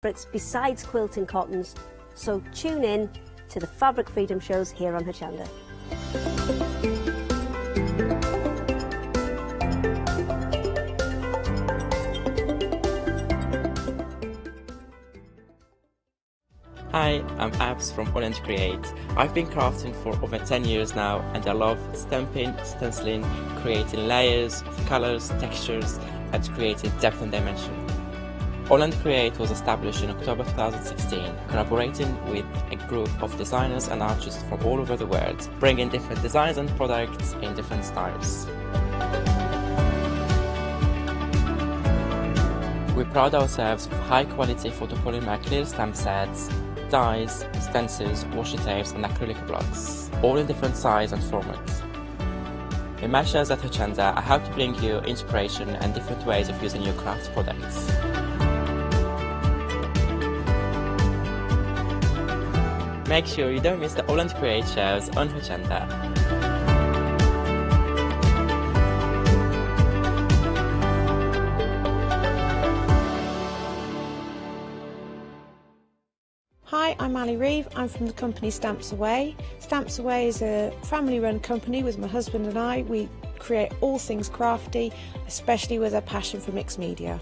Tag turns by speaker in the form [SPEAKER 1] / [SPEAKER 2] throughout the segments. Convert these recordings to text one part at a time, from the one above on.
[SPEAKER 1] fabrics besides quilting cottons, so tune in to the Fabric Freedom shows here on Hochanda.
[SPEAKER 2] Hi, I'm Abs from Holland Create. I've been crafting for over 10 years now, and I love stamping, stenciling, creating layers of colours, textures and creating depth and dimension. Holland Create was established in October 2016, collaborating with a group of designers and artists from all over the world, bringing different designs and products in different styles. We pride ourselves with high quality photopolymer clear stamp sets, dies, stencils, washi tapes and acrylic blocks, all in different size and formats. In my shows at Hochanda, I hope to bring you inspiration and different ways of using your craft products. Make sure you don't miss the Holland Create shows on Hochanda.
[SPEAKER 3] Hi, I'm Ali Reeve. I'm from the company Stamps Away. Stamps Away is a family-run company with my husband and I. We create all things crafty, especially with a passion for mixed media.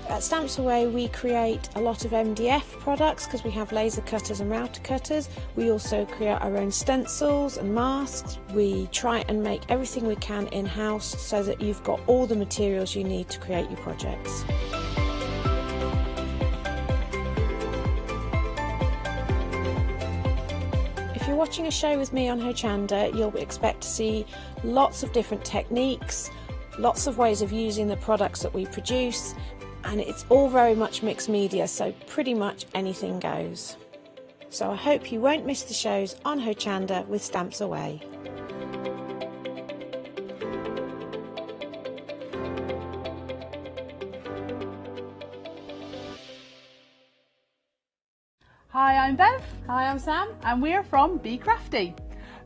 [SPEAKER 3] At Stamps Away we create a lot of MDF products because we have laser cutters and router cutters. We also create our own stencils and masks. We try and make everything we can in-house so that you've got all the materials you need to create your projects. If you're watching a show with me on Hochanda, you'll expect to see lots of different techniques, lots of ways of using the products that we produce, and it's all very much mixed media, so pretty much anything goes. So I hope you won't miss the shows on Hochanda with Stamps Away.
[SPEAKER 4] Hi, I'm Bev. Hi, I'm Sam. And we're from Be Crafty.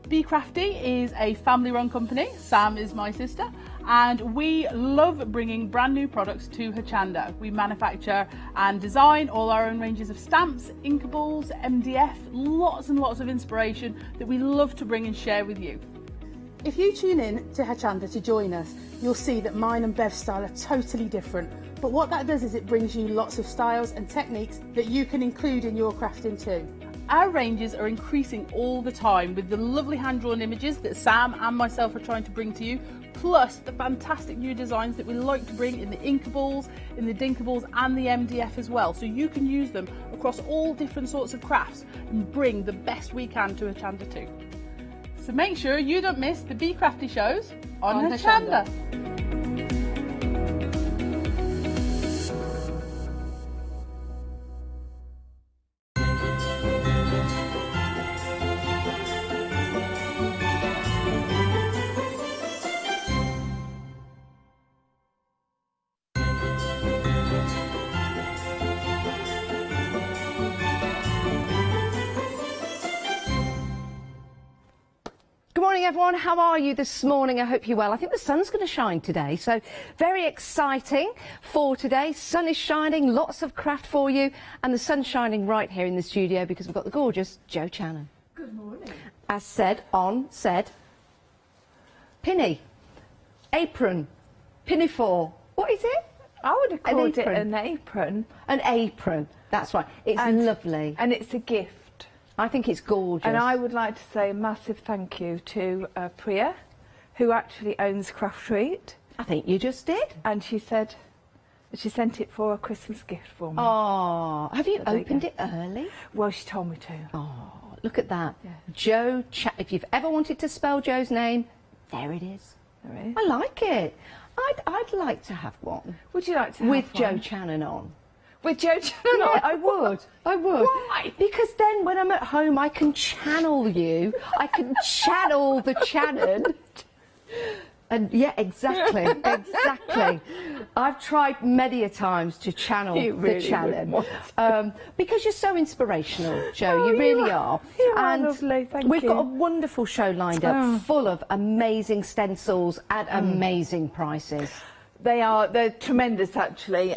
[SPEAKER 4] Be Crafty is a family-run company. Sam is my sister. And we love bringing brand new products to Hochanda. We manufacture and design all our own ranges of stamps, inkables, MDF, lots and lots of inspiration that we love to bring and share with you. If you tune in to Hochanda to join us, you'll see that mine and Bev's style are totally different. But what that does is it brings you lots of styles and techniques that you can include in your crafting too. Our ranges are increasing all the time with the lovely hand-drawn images that Sam and myself are trying to bring to you, plus the fantastic new designs that we like to bring in the inkables, in the dinkables and the MDF as well. So you can use them across all different sorts of crafts and bring the best we can to Hochanda too. So make sure you don't miss the Be Crafty shows on Hochanda.
[SPEAKER 5] Good morning everyone, how are you this morning? I hope you're well. I think the sun's going to shine today, so very exciting for today. Sun is shining, lots of craft for you, and the sun's shining right here in the studio because we've got the gorgeous Jo Channon.
[SPEAKER 6] Good morning.
[SPEAKER 5] As said, pinny, apron, pinafore, what is it?
[SPEAKER 6] I would have called it
[SPEAKER 5] apron.
[SPEAKER 6] an apron.
[SPEAKER 5] An apron, that's right. It's lovely.
[SPEAKER 6] And it's a gift.
[SPEAKER 5] I think it's gorgeous.
[SPEAKER 6] And I would like to say a massive thank you to Priya, who actually owns Crafty.
[SPEAKER 5] I think you just did.
[SPEAKER 6] And she said she sent it for a Christmas gift for me.
[SPEAKER 5] Oh, have you opened it early?
[SPEAKER 6] Well, she told me to.
[SPEAKER 5] Oh, look at that.
[SPEAKER 6] Yeah.
[SPEAKER 5] Jo, if you've ever wanted to spell Jo's name, there it is.
[SPEAKER 6] There is.
[SPEAKER 5] I like it. I'd like to have one.
[SPEAKER 6] Would you like to have
[SPEAKER 5] with
[SPEAKER 6] one?
[SPEAKER 5] Jo Channon on.
[SPEAKER 6] With Jo Channon
[SPEAKER 5] Yeah,
[SPEAKER 6] on?
[SPEAKER 5] I would. I would.
[SPEAKER 6] Why?
[SPEAKER 5] Because then when I'm at home, I can channel you. I can channel the Channon. And yeah, exactly, exactly. I've tried many a times to channel the Channon. Because you're so inspirational, Jo, you really are.
[SPEAKER 6] You
[SPEAKER 5] and
[SPEAKER 6] are lovely, thank
[SPEAKER 5] we've
[SPEAKER 6] you.
[SPEAKER 5] got a wonderful show lined up full of amazing stencils at amazing prices.
[SPEAKER 6] They're tremendous, actually.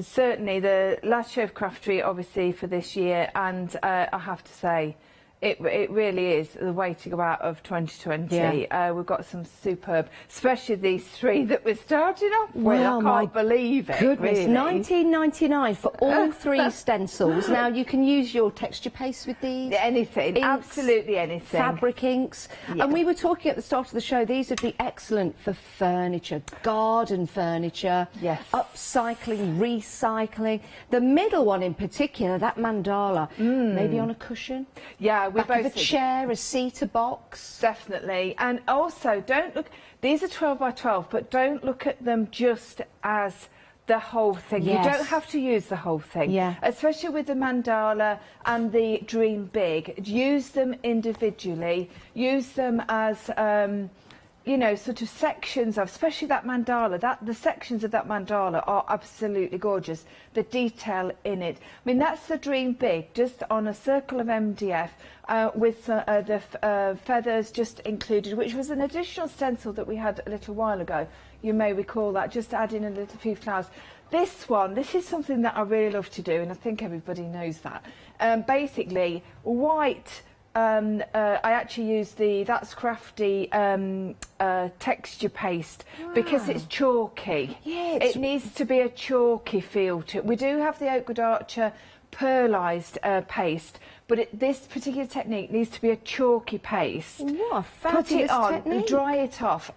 [SPEAKER 6] Certainly the last show of Crafty, obviously, for this year, and I have to say, it really is the way to go out of 2020.
[SPEAKER 5] Yeah.
[SPEAKER 6] We've got some superb, especially these three that we're starting off with.
[SPEAKER 5] Well,
[SPEAKER 6] I can't believe it.
[SPEAKER 5] Goodness,
[SPEAKER 6] really.
[SPEAKER 5] $19.99 for all three stencils. Now you can use your texture paste with these.
[SPEAKER 6] Anything,
[SPEAKER 5] inks,
[SPEAKER 6] absolutely anything.
[SPEAKER 5] Fabric inks.
[SPEAKER 6] Yeah.
[SPEAKER 5] And we were talking at the start of the show, these would be excellent for furniture, garden furniture,
[SPEAKER 6] yes,
[SPEAKER 5] upcycling, recycling. The middle one in particular, that mandala, maybe on a cushion.
[SPEAKER 6] Yeah, we
[SPEAKER 5] back
[SPEAKER 6] both
[SPEAKER 5] of a chair, a seat, a box.
[SPEAKER 6] Definitely. And also, don't look, these are 12 by 12, but don't look at them just as the whole thing.
[SPEAKER 5] Yes.
[SPEAKER 6] You don't have to use the whole thing.
[SPEAKER 5] Yeah.
[SPEAKER 6] Especially with the mandala and the dream big. Use them individually. Use them as, you know, sort of sections of, especially that mandala, the sections of that mandala are absolutely gorgeous. The detail in it. I mean, that's the dream big, just on a circle of MDF with the feathers just included, which was an additional stencil that we had a little while ago. You may recall that, just adding a little few flowers. This one, this is something that I really love to do, and I think everybody knows that. Basically, white. I actually use that's Crafty texture paste because it's chalky.
[SPEAKER 5] Yeah,
[SPEAKER 6] it needs to be a chalky feel to it. We do have the Oakwood Archer pearlised paste, but this particular technique needs to be a chalky paste.
[SPEAKER 5] What a fabulous
[SPEAKER 6] Put it on,
[SPEAKER 5] technique.
[SPEAKER 6] dry it off,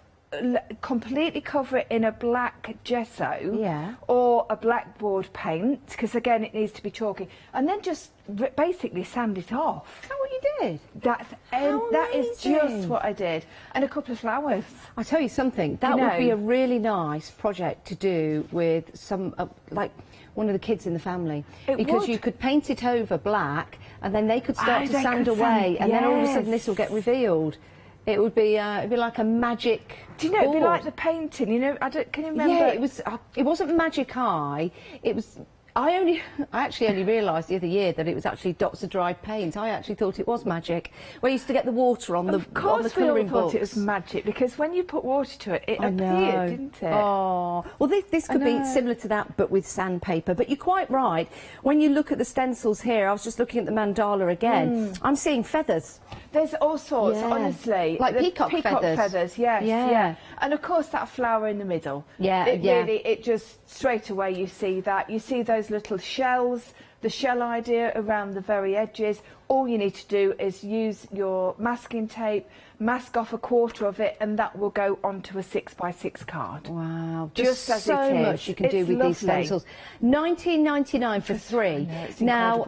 [SPEAKER 6] completely cover it in a black gesso,
[SPEAKER 5] yeah,
[SPEAKER 6] or a blackboard paint, because again it needs to be chalky, and then just basically sand it off.
[SPEAKER 5] Is that what you did?
[SPEAKER 6] That is just what I did, and a couple of flowers.
[SPEAKER 5] I tell you something, that would be a really nice project to do with some like one of the kids in the family, because you could paint it over black and then they could start to sand away, and then all of a sudden this will get revealed. It would be it'd be like a magic.
[SPEAKER 6] Do you know? It'd be like the painting. You know, can you remember?
[SPEAKER 5] Yeah, it was. It wasn't Magic Eye. It was. I actually only realised the other year that it was actually dots of dried paint. I actually thought it was magic. Well, I used to get the water on the colouring books.
[SPEAKER 6] Of course we all thought it was magic, because when you put water to it, it appeared, didn't it?
[SPEAKER 5] Oh, well, this could be similar to that, but with sandpaper. But you're quite right. When you look at the stencils here, I was just looking at the mandala again. I'm seeing feathers.
[SPEAKER 6] There's all sorts, honestly.
[SPEAKER 5] Like peacock feathers.
[SPEAKER 6] Yes, yeah. And of course that flower in the middle.
[SPEAKER 5] Yeah,
[SPEAKER 6] Really, it just, straight away you see that. You see those little shells, the shell idea around the very edges. All you need to do is use your masking tape, mask off a quarter of it, and that will go onto a 6x6 card.
[SPEAKER 5] Wow,
[SPEAKER 6] just as
[SPEAKER 5] so
[SPEAKER 6] it is.
[SPEAKER 5] much you can do with these stencils. $19.99 for three. Now,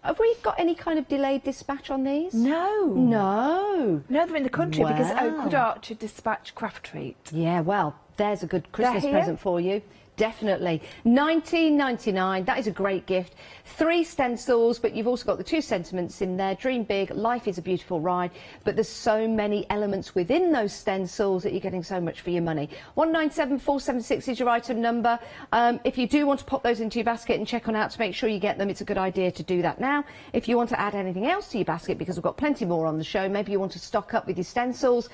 [SPEAKER 5] have we got any kind of delayed dispatch on these? No,
[SPEAKER 6] they're in the country because Oakwood Archer dispatch craft treat.
[SPEAKER 5] Yeah, well, there's a good Christmas present for you. Definitely. $19.99, that is a great gift. 3 stencils, but you've also got the 2 sentiments in there. Dream big, life is a beautiful ride, but there's so many elements within those stencils that you're getting so much for your money. 197476 is your item number. If you do want to pop those into your basket and check on out to make sure you get them, it's a good idea to do that now. If you want to add anything else to your basket, because we've got plenty more on the show, maybe you want to stock up with your stencils,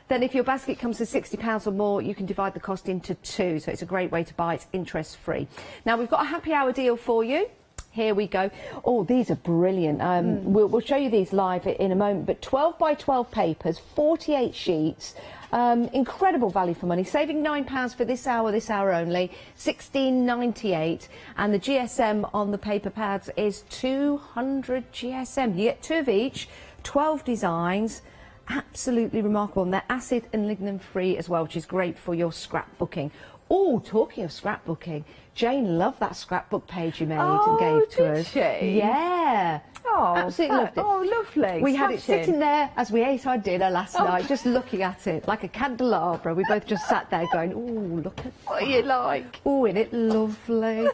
[SPEAKER 5] then if your basket comes to £60 or more, you can divide the cost into 2. So it's a great way to buy. It's interest-free. Now, we've got a happy hour deal for you. Here we go. Oh, these are brilliant. We'll show you these live in a moment. But 12 by 12 papers, 48 sheets. Incredible value for money. Saving £9 for this hour only. £16.98. And the GSM on the paper pads is 200 GSM. You get 2 of each, 12 designs. Absolutely remarkable, and they're acid and lignin free as well, which is great for your scrapbooking. Oh, talking of scrapbooking, Jane loved that scrapbook page you made and gave to us.
[SPEAKER 6] She?
[SPEAKER 5] Yeah.
[SPEAKER 6] Oh,
[SPEAKER 5] absolutely loved it.
[SPEAKER 6] Oh, lovely.
[SPEAKER 5] We had it sitting there as we ate our dinner last night, just looking at it like a candelabra. We both just sat there going, "Oh, look at
[SPEAKER 6] what you like."
[SPEAKER 5] Oh, isn't it lovely?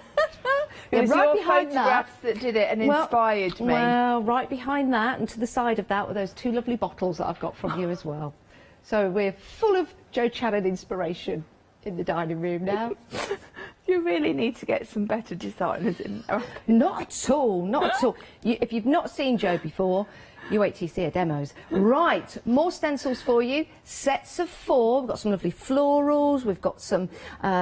[SPEAKER 6] It was
[SPEAKER 5] right
[SPEAKER 6] your
[SPEAKER 5] behind
[SPEAKER 6] photographs that did it and inspired me.
[SPEAKER 5] Well, right behind that and to the side of that were those 2 lovely bottles that I've got from you as well. So we're full of Joe Channon inspiration in the dining room now.
[SPEAKER 6] You really need to get some better designers in.
[SPEAKER 5] Not at all, not at all. If you've not seen Joe before, you wait till you see her demos. Right, more stencils for you. sets of 4. We've got some lovely florals, we've got some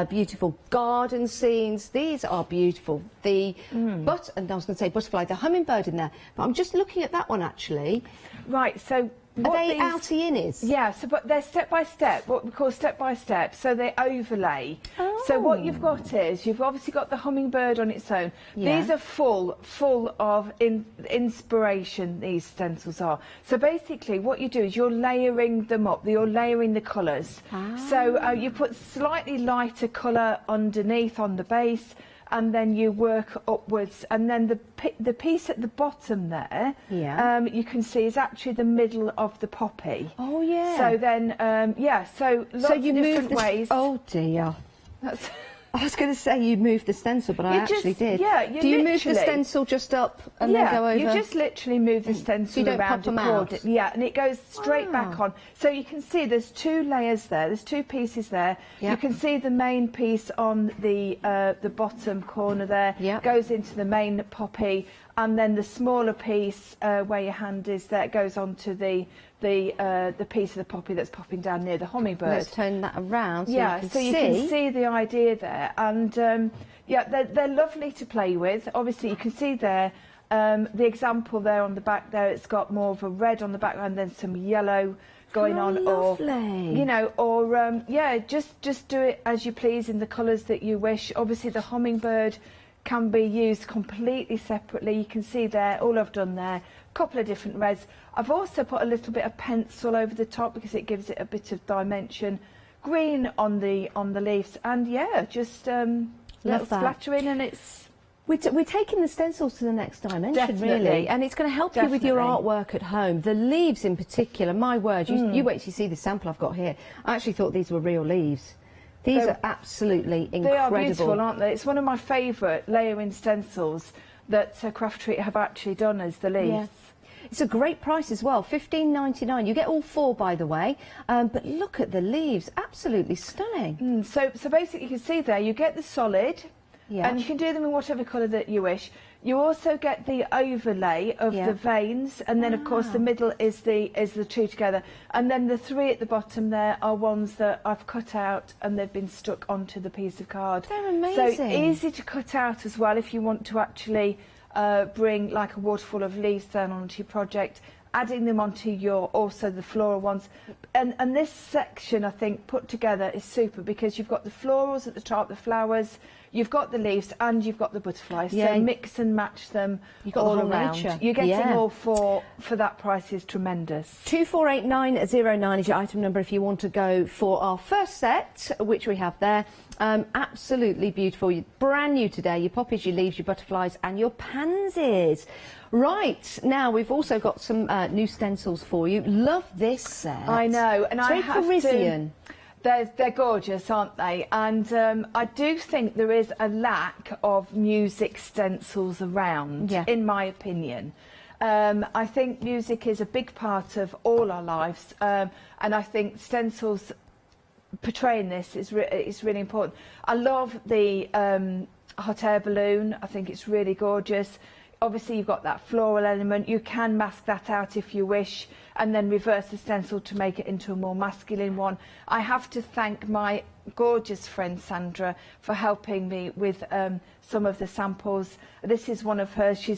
[SPEAKER 5] beautiful garden scenes. These are beautiful. The and I was going to say butterfly, the hummingbird in there, but I'm just looking at that one actually.
[SPEAKER 6] Right, so
[SPEAKER 5] are they outy innies?
[SPEAKER 6] Yeah, so but they're step by step, what we call step by step, so they overlay.
[SPEAKER 5] Oh.
[SPEAKER 6] So what you've got is, you've obviously got the hummingbird on its own.
[SPEAKER 5] Yeah.
[SPEAKER 6] These are full of inspiration, these stencils are. So basically what you do is you're layering them up, you're layering the colours. So you put slightly lighter colour underneath on the base, and then you work upwards, and then the piece at the bottom there, you can see is actually the middle of the poppy.
[SPEAKER 5] Oh yeah.
[SPEAKER 6] So then, so lots of different ways.
[SPEAKER 5] Oh dear.
[SPEAKER 6] That's
[SPEAKER 5] I was going to say you moved the stencil, but I actually did.
[SPEAKER 6] Yeah,
[SPEAKER 5] do you move the stencil just up and then go over?
[SPEAKER 6] You just literally move the stencil
[SPEAKER 5] you don't
[SPEAKER 6] around
[SPEAKER 5] pop them
[SPEAKER 6] out.
[SPEAKER 5] out.
[SPEAKER 6] Yeah, and it goes straight back on. So you can see there's 2 layers there. There's 2 pieces there.
[SPEAKER 5] Yep.
[SPEAKER 6] You can see the main piece on the bottom corner there.
[SPEAKER 5] Yep.
[SPEAKER 6] Goes into the main poppy, and then the smaller piece where your hand is there goes onto the piece of the poppy that's popping down near the hummingbird.
[SPEAKER 5] Let's turn that around so
[SPEAKER 6] you can see the idea there, and they're lovely to play with. Obviously you can see there the example there on the back there, it's got more of a red on the background, then some yellow going on,
[SPEAKER 5] lovely.
[SPEAKER 6] or you know, or just do it as you please in the colours that you wish. Obviously the hummingbird can be used completely separately. You can see there all I've done there, a couple of different reds. I've also put a little bit of pencil over the top because it gives it a bit of dimension. Green on the leaves, and just little splattering, and it's.
[SPEAKER 5] We're taking the stencils to the next dimension,
[SPEAKER 6] Definitely.
[SPEAKER 5] really, and it's going to help you with your artwork at home. The leaves in particular, my word, you wait till you see the sample I've got here. I actually thought these were real leaves. These are absolutely incredible.
[SPEAKER 6] They are beautiful, aren't they? It's one of my favourite layering stencils that Crafty have actually done as the leaves.
[SPEAKER 5] Yes. It's a great price as well, $15.99. You get all 4, by the way, but look at the leaves, absolutely stunning.
[SPEAKER 6] So basically you can see there, you get the solid, and you can do them in whatever colour that you wish. You also get the overlay of the veins, and then of course the middle is the 2 together, and then the 3 at the bottom there are ones that I've cut out and they've been stuck onto the piece of card.
[SPEAKER 5] They're amazing.
[SPEAKER 6] So easy to cut out as well if you want to actually bring like a waterfall of leaves down onto your project, adding them onto your also the floral ones, and this section I think put together is super because you've got the florals at the top, the flowers, you've got the leaves, and you've got the butterflies. So mix and match them all around.
[SPEAKER 5] Nature.
[SPEAKER 6] You're getting all 4 for that price is tremendous.
[SPEAKER 5] 248909 is your item number if you want to go for our first set, which we have there. Absolutely beautiful. You're brand new today. Your poppies, your leaves, your butterflies, and your pansies. Right, now we've also got some new stencils for you. Love this set.
[SPEAKER 6] I know, and
[SPEAKER 5] it's very Parisian.
[SPEAKER 6] They're gorgeous, aren't they? And I do think there is a lack of music stencils around, in my opinion. I think music is a big part of all our lives, and I think stencils portraying this is really important. I love the hot air balloon. I think it's really gorgeous. Obviously you've got that floral element. You can mask that out if you wish, and then reverse the stencil to make it into a more masculine one. I have to thank my gorgeous friend Sandra for helping me with some of the samples. This is one of hers. She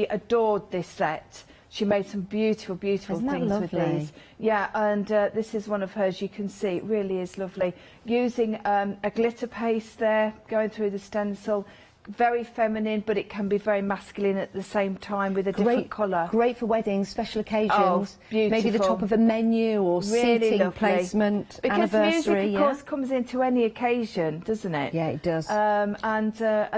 [SPEAKER 6] adored this set. She made some beautiful things with these. Yeah, and this is one of hers. You can see it really is lovely. Using a glitter paste there, going through the stencil. Very feminine, but it can be very masculine at the same time with a different colour.
[SPEAKER 5] Great for weddings, special occasions.
[SPEAKER 6] Oh, beautiful.
[SPEAKER 5] Maybe the top of a menu or
[SPEAKER 6] really
[SPEAKER 5] seating
[SPEAKER 6] lovely.
[SPEAKER 5] Placement,
[SPEAKER 6] because
[SPEAKER 5] anniversary.
[SPEAKER 6] Music, of course, comes into any occasion, doesn't it?
[SPEAKER 5] Yeah, it does.
[SPEAKER 6] And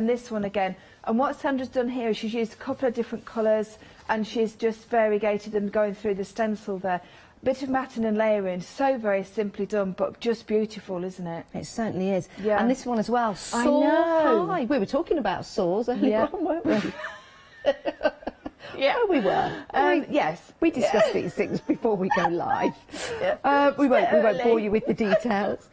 [SPEAKER 6] this one again. And what Sandra's done here is she's used a couple of different colours, and she's just variegated them going through the stencil there. Bit of matting and layering, so very simply done, but just beautiful, isn't it?
[SPEAKER 5] It certainly is.
[SPEAKER 6] Yeah.
[SPEAKER 5] And this one as well, Soar High. We were talking about saws earlier on, weren't we?
[SPEAKER 6] Yeah,
[SPEAKER 5] Oh, we were.
[SPEAKER 6] Yes.
[SPEAKER 5] We discuss these things before we go live. We won't bore you with the details.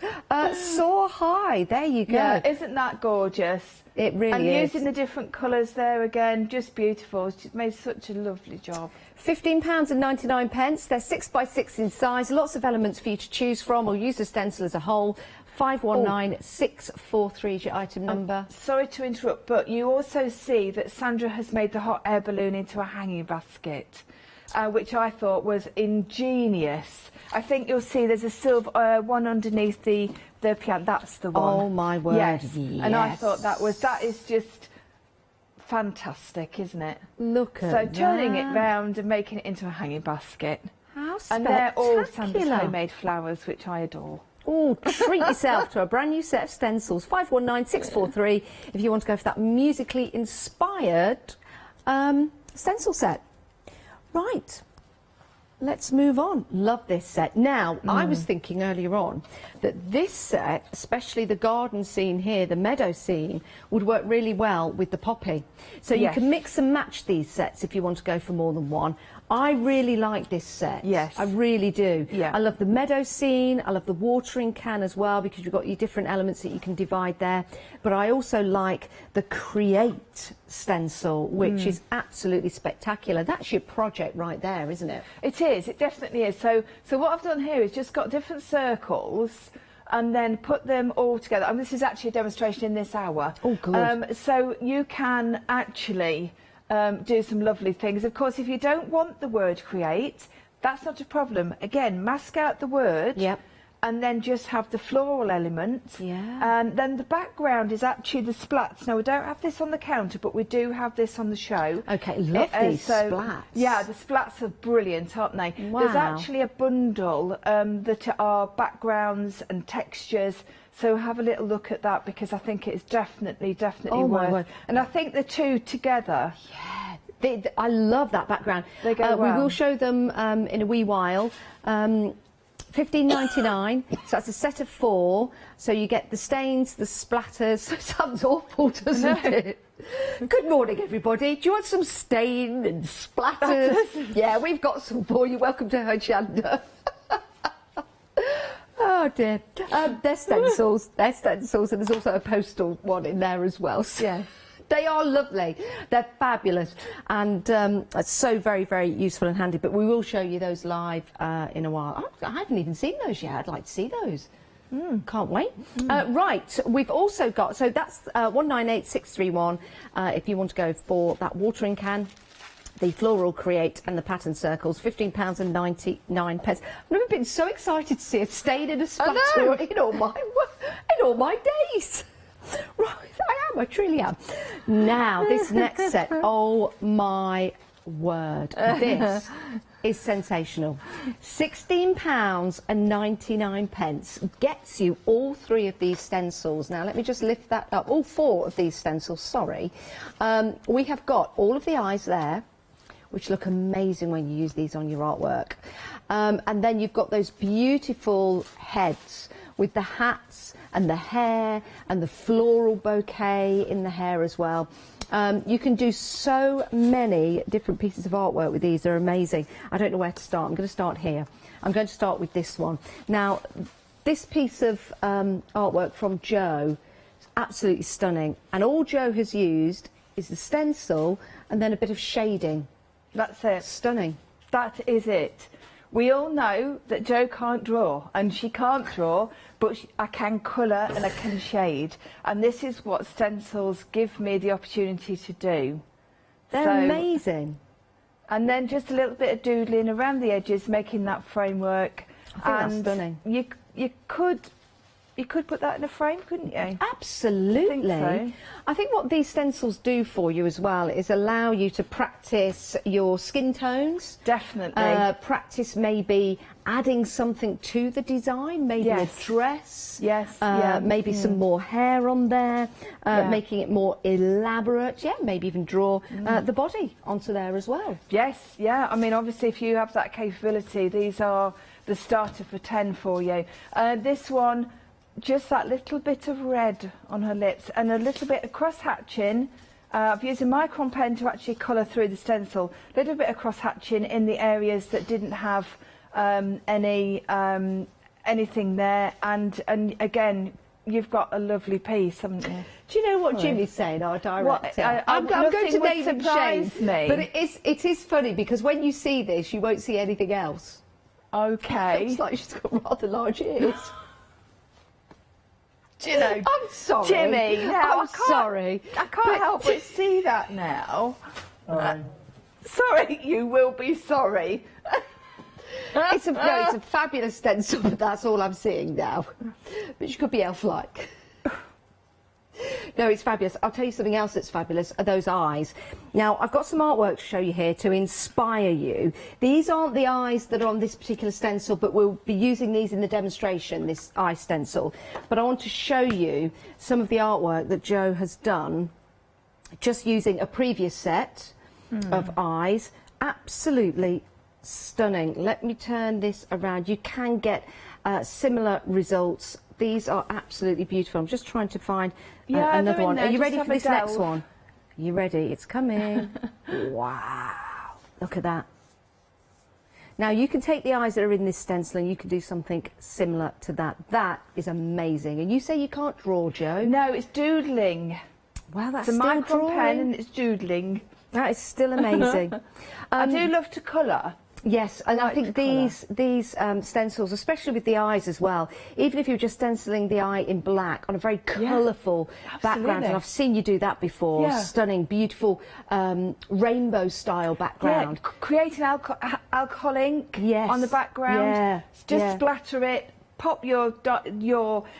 [SPEAKER 5] Soar High, there you go.
[SPEAKER 6] Yeah, isn't that gorgeous?
[SPEAKER 5] It really
[SPEAKER 6] and
[SPEAKER 5] is.
[SPEAKER 6] using the different colours there again, just beautiful. She's made such a lovely job.
[SPEAKER 5] £15.99. They're 6x6 in size. Lots of elements for you to choose from, or use the stencil as a whole. 519643 is your item number.
[SPEAKER 6] Sorry to interrupt, but you also see that Sandra has made the hot air balloon into a hanging basket, which I thought was ingenious. I think you'll see there's a silver one underneath the piano. That's the one.
[SPEAKER 5] Oh my word!
[SPEAKER 6] Yes. And I thought that is just fantastic, isn't it?
[SPEAKER 5] Look at that.
[SPEAKER 6] So turning it round and making it into a hanging basket.
[SPEAKER 5] How spectacular!
[SPEAKER 6] And they're all Sandra's homemade flowers, which I adore.
[SPEAKER 5] Oh, treat yourself to a brand new set of stencils. 519643 if you want to go for that musically inspired stencil set. Right. Let's move on. Love this set. Now, I was thinking earlier on that this set, especially the garden scene here, the meadow scene, would work really well with the poppy. So you can mix and match these sets if you want to go for more than one. I really like this set.
[SPEAKER 6] Yes.
[SPEAKER 5] I really do.
[SPEAKER 6] Yeah.
[SPEAKER 5] I love the meadow scene. I love the watering can as well, because you've got your different elements that you can divide there. But I also like the Create stencil, which is absolutely spectacular. That's your project right there, isn't it?
[SPEAKER 6] It is. It definitely is. So what I've done here is just got different circles and then put them all together. And this is actually a demonstration in this hour.
[SPEAKER 5] Oh, good.
[SPEAKER 6] So you can actually do some lovely things. Of course, if you don't want the word create, that's not a problem. Again, mask out the word.
[SPEAKER 5] Yep.
[SPEAKER 6] And then just have the floral element.
[SPEAKER 5] Yeah.
[SPEAKER 6] And then the background is actually the splats. Now, we don't have this on the counter, but we do have this on the show.
[SPEAKER 5] Okay, love these splats.
[SPEAKER 6] Yeah, the splats are brilliant, aren't they?
[SPEAKER 5] Wow.
[SPEAKER 6] There's actually a bundle that are backgrounds and textures. So have a little look at that, because I think it's definitely
[SPEAKER 5] Oh, my
[SPEAKER 6] worth.
[SPEAKER 5] word.
[SPEAKER 6] And I think the two together.
[SPEAKER 5] Yeah. I love that background.
[SPEAKER 6] They go well.
[SPEAKER 5] We will show them in a wee while. $15.99, so that's a set of 4. So you get the stains, the splatters. It sounds awful, doesn't it? Good morning, everybody. Do you want some stain and splatters? Yeah, we've got some for you. Welcome to Hochanda. Oh dear. They're stencils. They're stencils, and there's also a postal one in there as well. So
[SPEAKER 6] Yeah.
[SPEAKER 5] they are lovely. They're fabulous, and it's so very, very useful and handy. But we will show you those live in a while. I haven't even seen those yet. I'd like to see those. Can't wait. Right, we've also got, so that's 198631 if you want to go for that watering can, the floral create and the pattern circles, £15.99. I've never been so excited to see a stain in a splatter in all my days. Right, I truly am. Now, this next set, oh my word, this is sensational. £16.99 gets you all 3 of these stencils. Now, let me just lift that up. All 4 of these stencils, sorry. We have got all of the eyes there, which look amazing when you use these on your artwork. And then you've got those beautiful heads with the hats and the hair and the floral bouquet in the hair as well. You can do so many different pieces of artwork with these. They're amazing. I don't know where to start. I'm going to start here. I'm going to start with this one. Now, this piece of artwork from Jo is absolutely stunning. And all Jo has used is the stencil and then a bit of shading.
[SPEAKER 6] That's it.
[SPEAKER 5] Stunning.
[SPEAKER 6] That is it. We all know that Jo can't draw, and she can't draw, but I can colour and I can shade. And this is what stencils give me the opportunity to do.
[SPEAKER 5] They're amazing.
[SPEAKER 6] And then just a little bit of doodling around the edges, making that framework.
[SPEAKER 5] I think that's stunning.
[SPEAKER 6] You could put that in a frame, couldn't you?
[SPEAKER 5] Absolutely.
[SPEAKER 6] I think so.
[SPEAKER 5] I think what these stencils do for you as well is allow you to practice your skin tones.
[SPEAKER 6] Definitely.
[SPEAKER 5] Practice maybe adding something to the design, maybe a dress.
[SPEAKER 6] Yes.
[SPEAKER 5] Maybe some more hair on there, making it more elaborate. Yeah, maybe even draw the body onto there as well.
[SPEAKER 6] Yes, yeah. I mean, obviously, if you have that capability, these are the starter for 10 for you. This one, just that little bit of red on her lips and a little bit of cross-hatching I've used a micron pen to actually colour through the stencil. A little bit of cross hatching in the areas that didn't have anything there, and again, you've got a lovely piece, haven't you?
[SPEAKER 5] Do you know what Jimmy's saying, our director? I'm going to name and shame, but it is funny because when you see this, you won't see anything else.
[SPEAKER 6] Okay.
[SPEAKER 5] It's like she's got rather large ears. Do you know? I'm sorry,
[SPEAKER 6] Jimmy. Now,
[SPEAKER 5] I'm sorry.
[SPEAKER 6] I can't help but see that now. Sorry, you will be sorry.
[SPEAKER 5] It's a fabulous stencil, but that's all I'm seeing now. But she could be elf-like. No, it's fabulous. I'll tell you something else that's fabulous, are those eyes. Now, I've got some artwork to show you here to inspire you. These aren't the eyes that are on this particular stencil, but we'll be using these in the demonstration, this eye stencil. But I want to show you some of the artwork that Jo has done, just using a previous set of eyes. Absolutely stunning. Let me turn this around. You can get similar results. These are absolutely beautiful. I'm just trying to find another one. Are you ready for this next one? Are you ready? It's coming. Wow. Look at that. Now, you can take the eyes that are in this stencil and you can do something similar to that. That is amazing. And you say you can't draw, Jo?
[SPEAKER 6] No, it's doodling.
[SPEAKER 5] Wow, that's
[SPEAKER 6] it's a
[SPEAKER 5] still
[SPEAKER 6] micron
[SPEAKER 5] drawing.
[SPEAKER 6] pen and it's doodling.
[SPEAKER 5] That is still amazing.
[SPEAKER 6] I do love to colour.
[SPEAKER 5] Yes, and I think these stencils, especially with the eyes as well, even if you're just stenciling the eye in black on a very colourful background, and I've seen you do that before, stunning, beautiful rainbow style background.
[SPEAKER 6] Yeah, create an alcohol ink on the background, just splatter it, pop your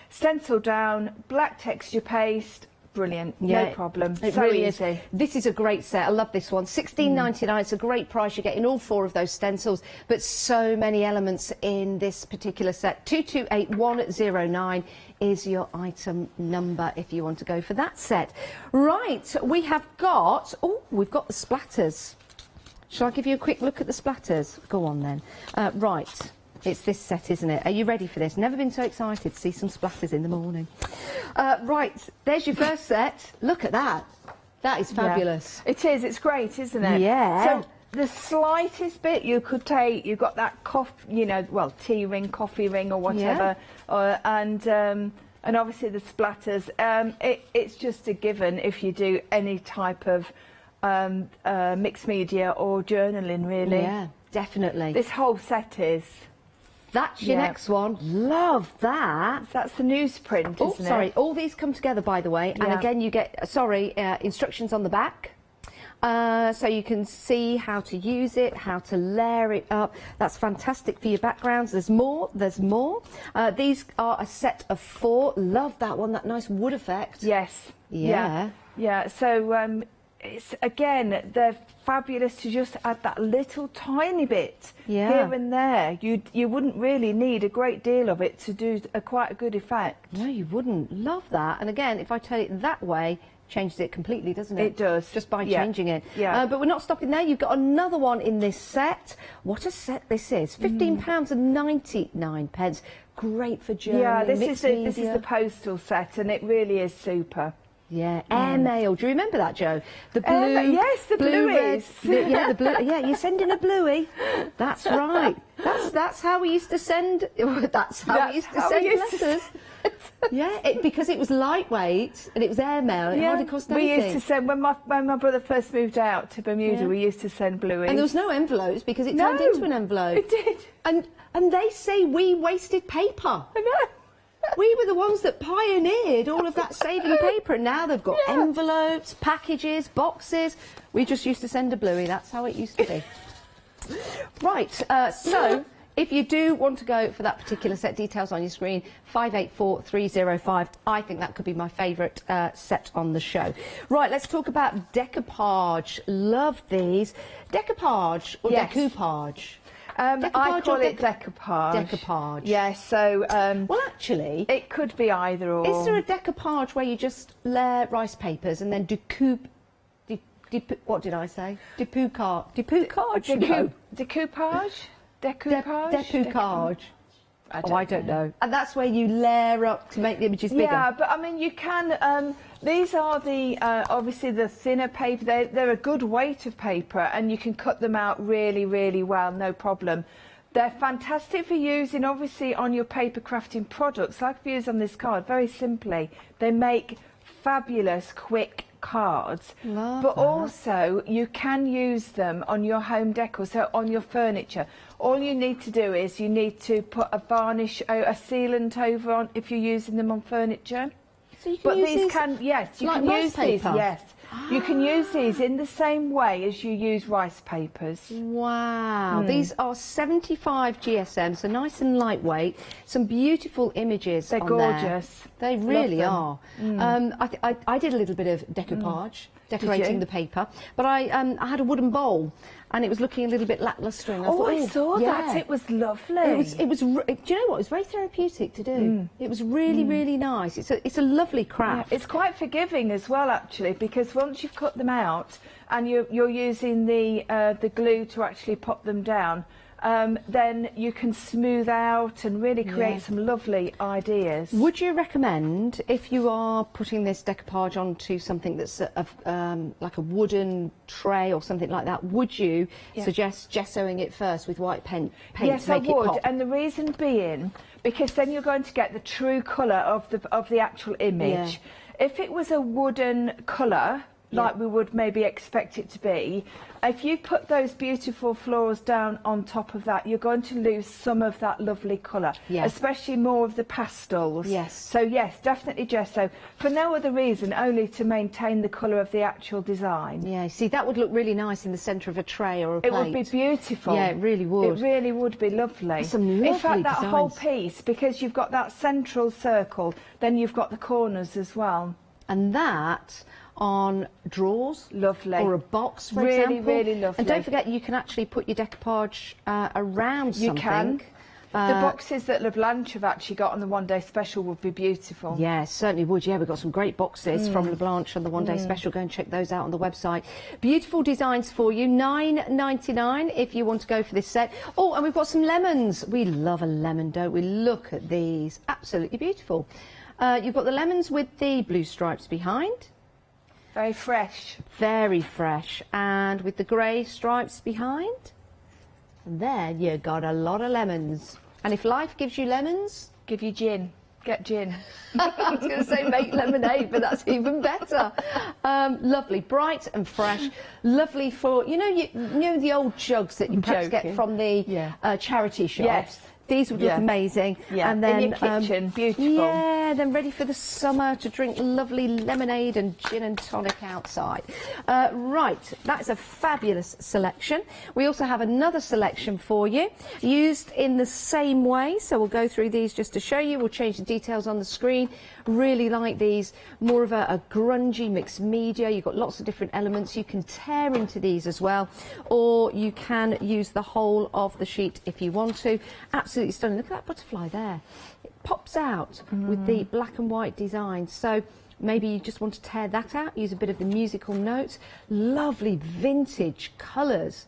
[SPEAKER 6] stencil down, black texture paste. Brilliant, no problem.
[SPEAKER 5] It
[SPEAKER 6] so
[SPEAKER 5] really
[SPEAKER 6] easy.
[SPEAKER 5] Is. This is a great set. I love this one. $16.99. It's a great price. You're getting all 4 of those stencils, but so many elements in this particular set. 228109 is your item number if you want to go for that set. Right, we have got. Oh, we've got the splatters. Shall I give you a quick look at the splatters? Go on then. Right. It's this set, isn't it? Are you ready for this? Never been so excited to see some splatters in the morning. Right, there's your first set. Look at that. That is fabulous.
[SPEAKER 6] Yeah. It is. It's great, isn't it?
[SPEAKER 5] Yeah.
[SPEAKER 6] So the slightest bit you could take, you've got that tea ring, coffee ring, or whatever, and obviously the splatters. It's just a given if you do any type of mixed media or journaling, really.
[SPEAKER 5] Yeah, definitely.
[SPEAKER 6] This whole set is.
[SPEAKER 5] That's your next one. Love that.
[SPEAKER 6] That's the newsprint, isn't it?
[SPEAKER 5] Sorry. All these come together, by the way. And again, you get, instructions on the back. So you can see how to use it, how to layer it up. That's fantastic for your backgrounds. There's more. There's more. These are a set of 4. Love that one. That nice wood effect.
[SPEAKER 6] Yes.
[SPEAKER 5] Yeah.
[SPEAKER 6] Yeah. So it's again, they're fabulous to just add that little tiny bit here and there. You wouldn't really need a great deal of it to do quite a good effect.
[SPEAKER 5] No, you wouldn't. Love that. And again, if I turn it that way, changes it completely, doesn't it?
[SPEAKER 6] It does.
[SPEAKER 5] Just by changing it.
[SPEAKER 6] Yeah.
[SPEAKER 5] But we're not stopping there. You've got another one in this set. What a set this is. £15.99. Great for journaling.
[SPEAKER 6] Yeah, this is the postal set, and it really is super.
[SPEAKER 5] Yeah, airmail. Do you remember that, Jo? The blue.
[SPEAKER 6] Yes, the blueies.
[SPEAKER 5] The blue. Yeah, you're sending a bluey. That's right. That's how we used to send. That's how we used to send letters. Yeah, because it was lightweight and it was airmail. It hardly cost anything.
[SPEAKER 6] We used to send when my brother first moved out to Bermuda. We used to send blueies.
[SPEAKER 5] And there was no envelopes because it turned into an envelope.
[SPEAKER 6] It did.
[SPEAKER 5] And they say we wasted paper.
[SPEAKER 6] I know.
[SPEAKER 5] We were the ones that pioneered all of that saving paper, and now they've got envelopes, packages, boxes. We just used to send a bluey. That's how it used to be. Right, so if you do want to go for that particular set, details on your screen, 584305. I think that could be my favourite set on the show. Right, let's talk about decoupage. Love these. Decoupage or decoupage?
[SPEAKER 6] I call it decoupage.
[SPEAKER 5] Decoupage.
[SPEAKER 6] Yes, so...
[SPEAKER 5] well, actually...
[SPEAKER 6] It could be either or.
[SPEAKER 5] Is there a decoupage where you just layer rice papers and then what did I say? Decoupage?
[SPEAKER 6] Decoupage? Decoupage?
[SPEAKER 5] Decoupage. I don't know. And that's where you layer up to make the images bigger.
[SPEAKER 6] Yeah, but I mean, you can. These are the obviously the thinner paper. They're a good weight of paper, and you can cut them out really, really well, no problem. They're fantastic for using, obviously, on your paper crafting products, like I've used on this card. Very simply, they make fabulous, quick cards.
[SPEAKER 5] Love
[SPEAKER 6] but
[SPEAKER 5] that.
[SPEAKER 6] Also, you can use them on your home decor, so on your furniture. All you need to do is you need to put a varnish, a sealant over on if you're using them on furniture.
[SPEAKER 5] So you can use these
[SPEAKER 6] yes, you
[SPEAKER 5] like
[SPEAKER 6] can
[SPEAKER 5] rice
[SPEAKER 6] use these.
[SPEAKER 5] paper?
[SPEAKER 6] Yes, you can use these in the same way as you use rice papers.
[SPEAKER 5] Wow, these are 75 GSM, so nice and lightweight. Some beautiful images.
[SPEAKER 6] They're
[SPEAKER 5] on
[SPEAKER 6] gorgeous.
[SPEAKER 5] There. They really
[SPEAKER 6] Love them.
[SPEAKER 5] are. I did a little bit of decoupage, decorating the paper, but I had a wooden bowl, and it was looking a little bit lacklustre. And
[SPEAKER 6] I saw that. It was lovely.
[SPEAKER 5] Do you know what? It was very therapeutic to do. It was really, really nice. It's a lovely craft.
[SPEAKER 6] Yeah, it's quite forgiving as well, actually, because once you've cut them out and you're using the glue to actually pop them down, then you can smooth out and really create some lovely ideas.
[SPEAKER 5] Would you recommend, if you are putting this decoupage onto something that's like a wooden tray or something like that, would you suggest gessoing it first with white paint
[SPEAKER 6] yes,
[SPEAKER 5] to make
[SPEAKER 6] I would,
[SPEAKER 5] it pop?
[SPEAKER 6] and the reason being, because then you're going to get the true colour of the actual image. If it was a wooden colour, like we would maybe expect it to be, if you put those beautiful florals down on top of that, you're going to lose some of that lovely colour, especially more of the pastels.
[SPEAKER 5] Yes.
[SPEAKER 6] So yes, definitely gesso, for no other reason, only to maintain the colour of the actual design.
[SPEAKER 5] Yeah, see, that would look really nice in the centre of a tray or a plate.
[SPEAKER 6] It would be beautiful.
[SPEAKER 5] Yeah, it really would.
[SPEAKER 6] It really would be lovely.
[SPEAKER 5] Some lovely
[SPEAKER 6] In fact, that
[SPEAKER 5] designs.
[SPEAKER 6] whole piece, because you've got that central circle, then you've got the corners as well.
[SPEAKER 5] And that on drawers,
[SPEAKER 6] lovely,
[SPEAKER 5] or a box, for
[SPEAKER 6] really,
[SPEAKER 5] example.
[SPEAKER 6] really lovely.
[SPEAKER 5] And don't forget, you can actually put your decoupage around something.
[SPEAKER 6] You can. The boxes that La Blanche have actually got on the one-day special would be beautiful.
[SPEAKER 5] Yeah, certainly would. Yeah, we've got some great boxes from La Blanche on the one-day special. Go and check those out on the website. Beautiful designs for you. $9.99 if you want to go for this set. Oh, and we've got some lemons. We love a lemon, don't we? Look at these. Absolutely beautiful. You've got the lemons with the blue stripes behind.
[SPEAKER 6] Very fresh.
[SPEAKER 5] Very fresh. And with the grey stripes behind. And then you got a lot of lemons. And if life gives you lemons,
[SPEAKER 6] give you gin. Get gin.
[SPEAKER 5] I was going to say make lemonade, but that's even better. Lovely, bright and fresh. Lovely for, you know the old jugs that you perhaps get from the charity shops.
[SPEAKER 6] Yes.
[SPEAKER 5] These would look amazing.
[SPEAKER 6] Yeah,
[SPEAKER 5] and then,
[SPEAKER 6] in your kitchen, beautiful.
[SPEAKER 5] Yeah, then ready for the summer to drink lovely lemonade and gin and tonic outside. Right, that's a fabulous selection. We also have another selection for you, used in the same way. So we'll go through these just to show you. We'll change the details on the screen. Really like these, more of a grungy mixed media. You've got lots of different elements. You can tear into these as well, or you can use the whole of the sheet if you want to. Absolutely stunning. Look at that butterfly there. It pops out with the black and white design. So maybe you just want to tear that out, use a bit of the musical notes. Lovely vintage colours.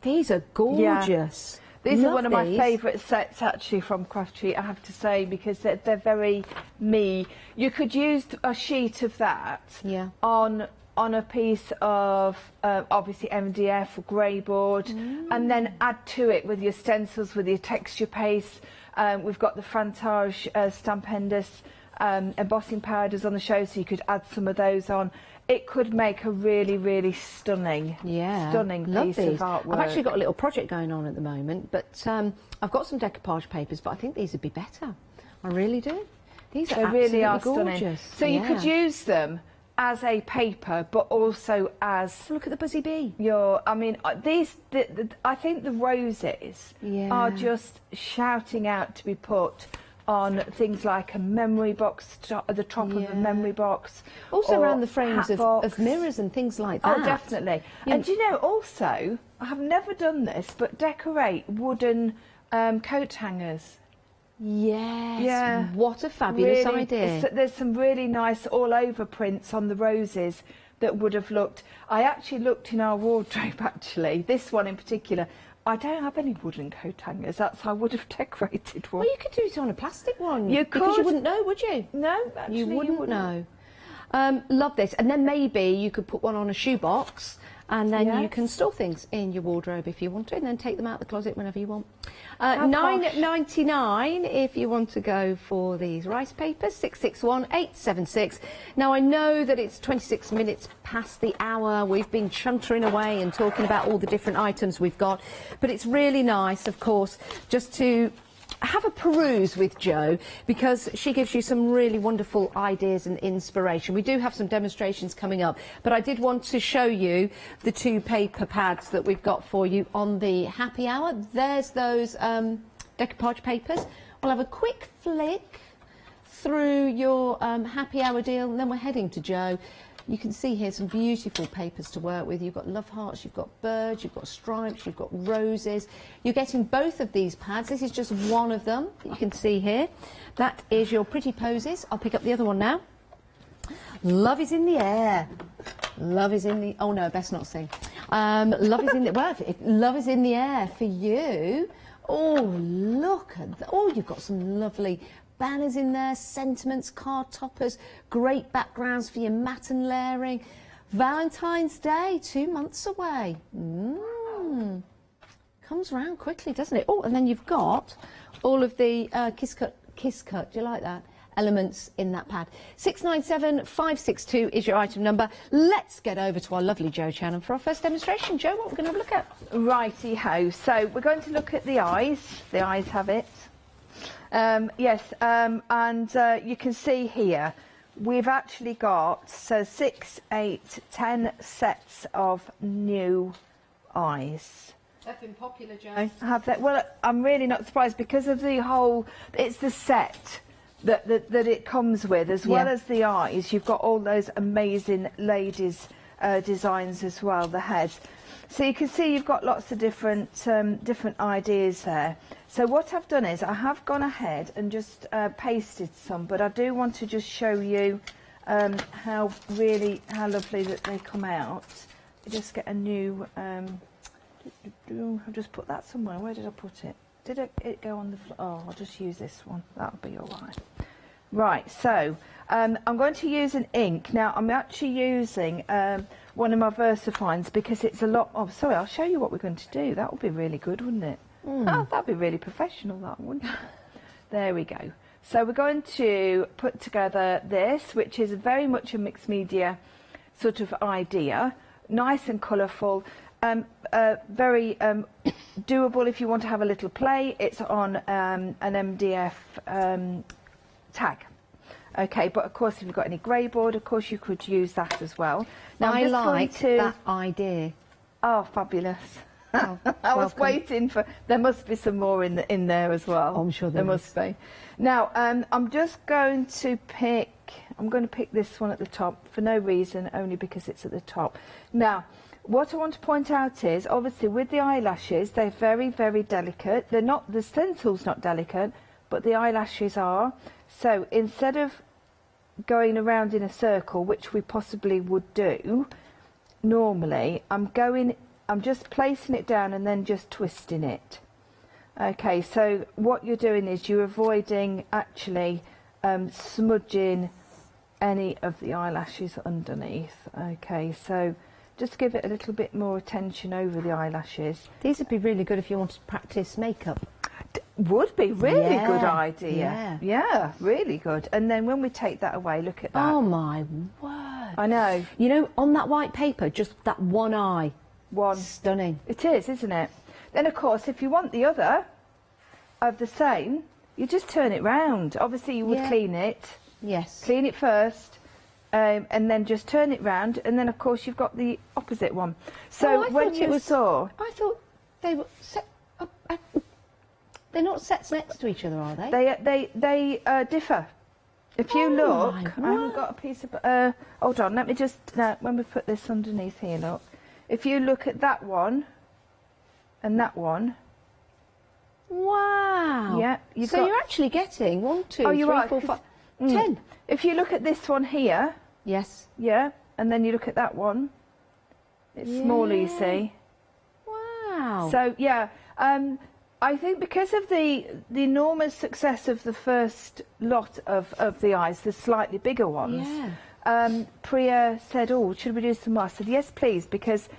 [SPEAKER 5] These are gorgeous.
[SPEAKER 6] These are one of my favourite sets, actually, from Crafty, I have to say, because they're very me. You could use a sheet of that on a piece of, obviously, MDF or grey board, and then add to it with your stencils, with your texture paste. We've got the Frantage Stampendous embossing powders on the show, so you could add some of those on. It could make a really, really stunning, stunning piece of artwork.
[SPEAKER 5] I've actually got a little project going on at the moment, but I've got some decoupage papers, but I think these would be better. I really do. These are
[SPEAKER 6] really
[SPEAKER 5] gorgeous.
[SPEAKER 6] Stunning. So you could use them as a paper, but also as...
[SPEAKER 5] Look at the buzzy bee.
[SPEAKER 6] I mean, I think the roses are just shouting out to be put on things like a memory box, at the top of a memory box.
[SPEAKER 5] Also around the frames of mirrors and things like that.
[SPEAKER 6] Oh, definitely. And you know, also, I have never done this, but decorate wooden coat hangers.
[SPEAKER 5] Yes.
[SPEAKER 6] Yeah.
[SPEAKER 5] What a fabulous idea.
[SPEAKER 6] There's some really nice all-over prints on the roses that would have looked... I actually looked in our wardrobe, actually, this one in particular, I don't have any wooden coat hangers. That's how I would have decorated one.
[SPEAKER 5] Well, you could do it on a plastic one.
[SPEAKER 6] You
[SPEAKER 5] because
[SPEAKER 6] could.
[SPEAKER 5] you wouldn't know, would you?
[SPEAKER 6] No, actually
[SPEAKER 5] you wouldn't know. Love this. And then maybe you could put one on a shoebox, and then you can store things in your wardrobe if you want to, and then take them out the closet whenever you want. $9.99 if you want to go for these rice papers. 661-876. Now, I know that it's 26 minutes past the hour. We've been chuntering away and talking about all the different items we've got, but it's really nice, of course, just to have a peruse with Jo, because she gives you some really wonderful ideas and inspiration. We do have some demonstrations coming up, but I did want to show you the 2 paper pads that we've got for you on the happy hour. There's those decoupage papers. We'll have a quick flick through your happy hour deal, and then we're heading to Jo. You can see here some beautiful papers to work with. You've got love hearts, you've got birds, you've got stripes, you've got roses. You're getting both of these pads. This is just one of them that you can see here. That is your pretty poses. I'll pick up the other one now. Love is in the air. Love is in the... Oh, no, best not sing. Love is in the... Well, love is in the air for you. Oh, look at that. Oh, you've got some lovely... banners in there, sentiments, card toppers, great backgrounds for your mat and layering. Valentine's Day, 2 months away. Comes round quickly, doesn't it? Oh, and then you've got all of the kiss cut, do you like that? Elements in that pad. 697562 is your item number. Let's get over to our lovely Jo Channon for our first demonstration. Jo, what we're going to have a look at?
[SPEAKER 6] Righty-ho. So we're going to look at the eyes. The eyes have it. You can see here we've actually got 6, 8, 10 sets of new eyes.
[SPEAKER 5] They've been popular, Jo.
[SPEAKER 6] Have they? Well, I'm really not surprised because of the whole. It's the set that it comes with, as well as the eyes. You've got all those amazing ladies' designs as well. The heads. So you can see you've got lots of different ideas there. So what I've done is I have gone ahead and just pasted some, but I do want to just show you how lovely that they come out. You just get a new. I'll just put that somewhere. Where did I put it? Did it go on the floor? Oh, I'll just use this one. That'll be all right. Right. So I'm going to use an ink now. I'm actually using one of my VersaFines because it's a lot. Oh, sorry. I'll show you what we're going to do. That would be really good, wouldn't it? Oh, that'd be really professional, that wouldn't it? There we go. So we're going to put together this, which is very much a mixed media sort of idea. Nice and colourful. Very doable if you want to have a little play. It's on an MDF tag. Okay, but of course, if you've got any grey board, of course, you could use that as well. Now,
[SPEAKER 5] I like that idea.
[SPEAKER 6] Oh, fabulous.
[SPEAKER 5] Oh,
[SPEAKER 6] I was waiting for. There must be some more in there as well.
[SPEAKER 5] Oh, I'm sure there
[SPEAKER 6] must be. Now, I'm just going to pick. I'm going to pick this one at the top for no reason, only because it's at the top. Now, what I want to point out is, obviously, with the eyelashes, they're very, very delicate. They're not. The stencil's not delicate, but the eyelashes are. So instead of going around in a circle, which we possibly would do normally, I'm just placing it down and then just twisting it. Okay, so what you're doing is you're avoiding actually smudging any of the eyelashes underneath. Okay, so just give it a little bit more attention over the eyelashes.
[SPEAKER 5] These would be really good if you wanted to practice makeup.
[SPEAKER 6] Would be really good idea. Yeah, really good. And then when we take that away, look at that.
[SPEAKER 5] Oh my word.
[SPEAKER 6] I know.
[SPEAKER 5] You know, on that white paper, just that one eye.
[SPEAKER 6] One.
[SPEAKER 5] Stunning.
[SPEAKER 6] It is, isn't it? Then, of course, if you want the other of the same, you just turn it round. Obviously, you would clean it.
[SPEAKER 5] Yes.
[SPEAKER 6] Clean it first, and then just turn it round. And then, of course, you've got the opposite one. So when you saw...
[SPEAKER 5] I thought they were set up... They're not sets next to each other, are they?
[SPEAKER 6] They differ. If you look... I haven't got a piece of... hold on, let me just... when we put this underneath here, look. If you look at that one and that one.
[SPEAKER 5] Wow.
[SPEAKER 6] Yeah.
[SPEAKER 5] You're actually getting 1, 2, 3, 4, 5, 10.
[SPEAKER 6] If you look at this one here.
[SPEAKER 5] Yes.
[SPEAKER 6] Yeah. And then you look at that one. It's smaller, you see.
[SPEAKER 5] Wow. Wow.
[SPEAKER 6] So yeah, I think because of the enormous success of the first lot of the eyes, the slightly bigger ones, Priya said, "Oh, should we do some more?" I said, "Yes, please," because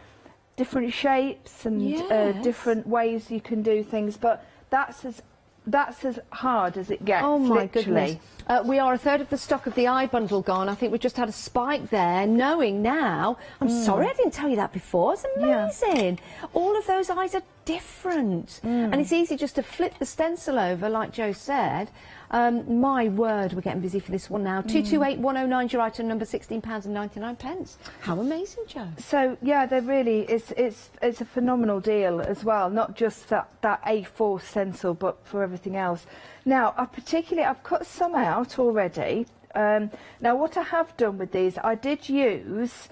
[SPEAKER 6] different shapes and different ways you can do things, but that's as hard as it gets.
[SPEAKER 5] Oh my
[SPEAKER 6] literally.
[SPEAKER 5] goodness. We are a third of the stock of the eye bundle gone. I think we just had a spike there, knowing now. I'm sorry I didn't tell you that before. It's amazing. All of those eyes are different. And it's easy just to flip the stencil over, like Joe said. My word, we're getting busy for this one now. 228109 is your item number, £16.99. How amazing, Joe.
[SPEAKER 6] So yeah, they're really, it's a phenomenal deal as well, not just that A4 stencil, but for everything else. Now, I've cut some out already. Now, what I have done with these, I did use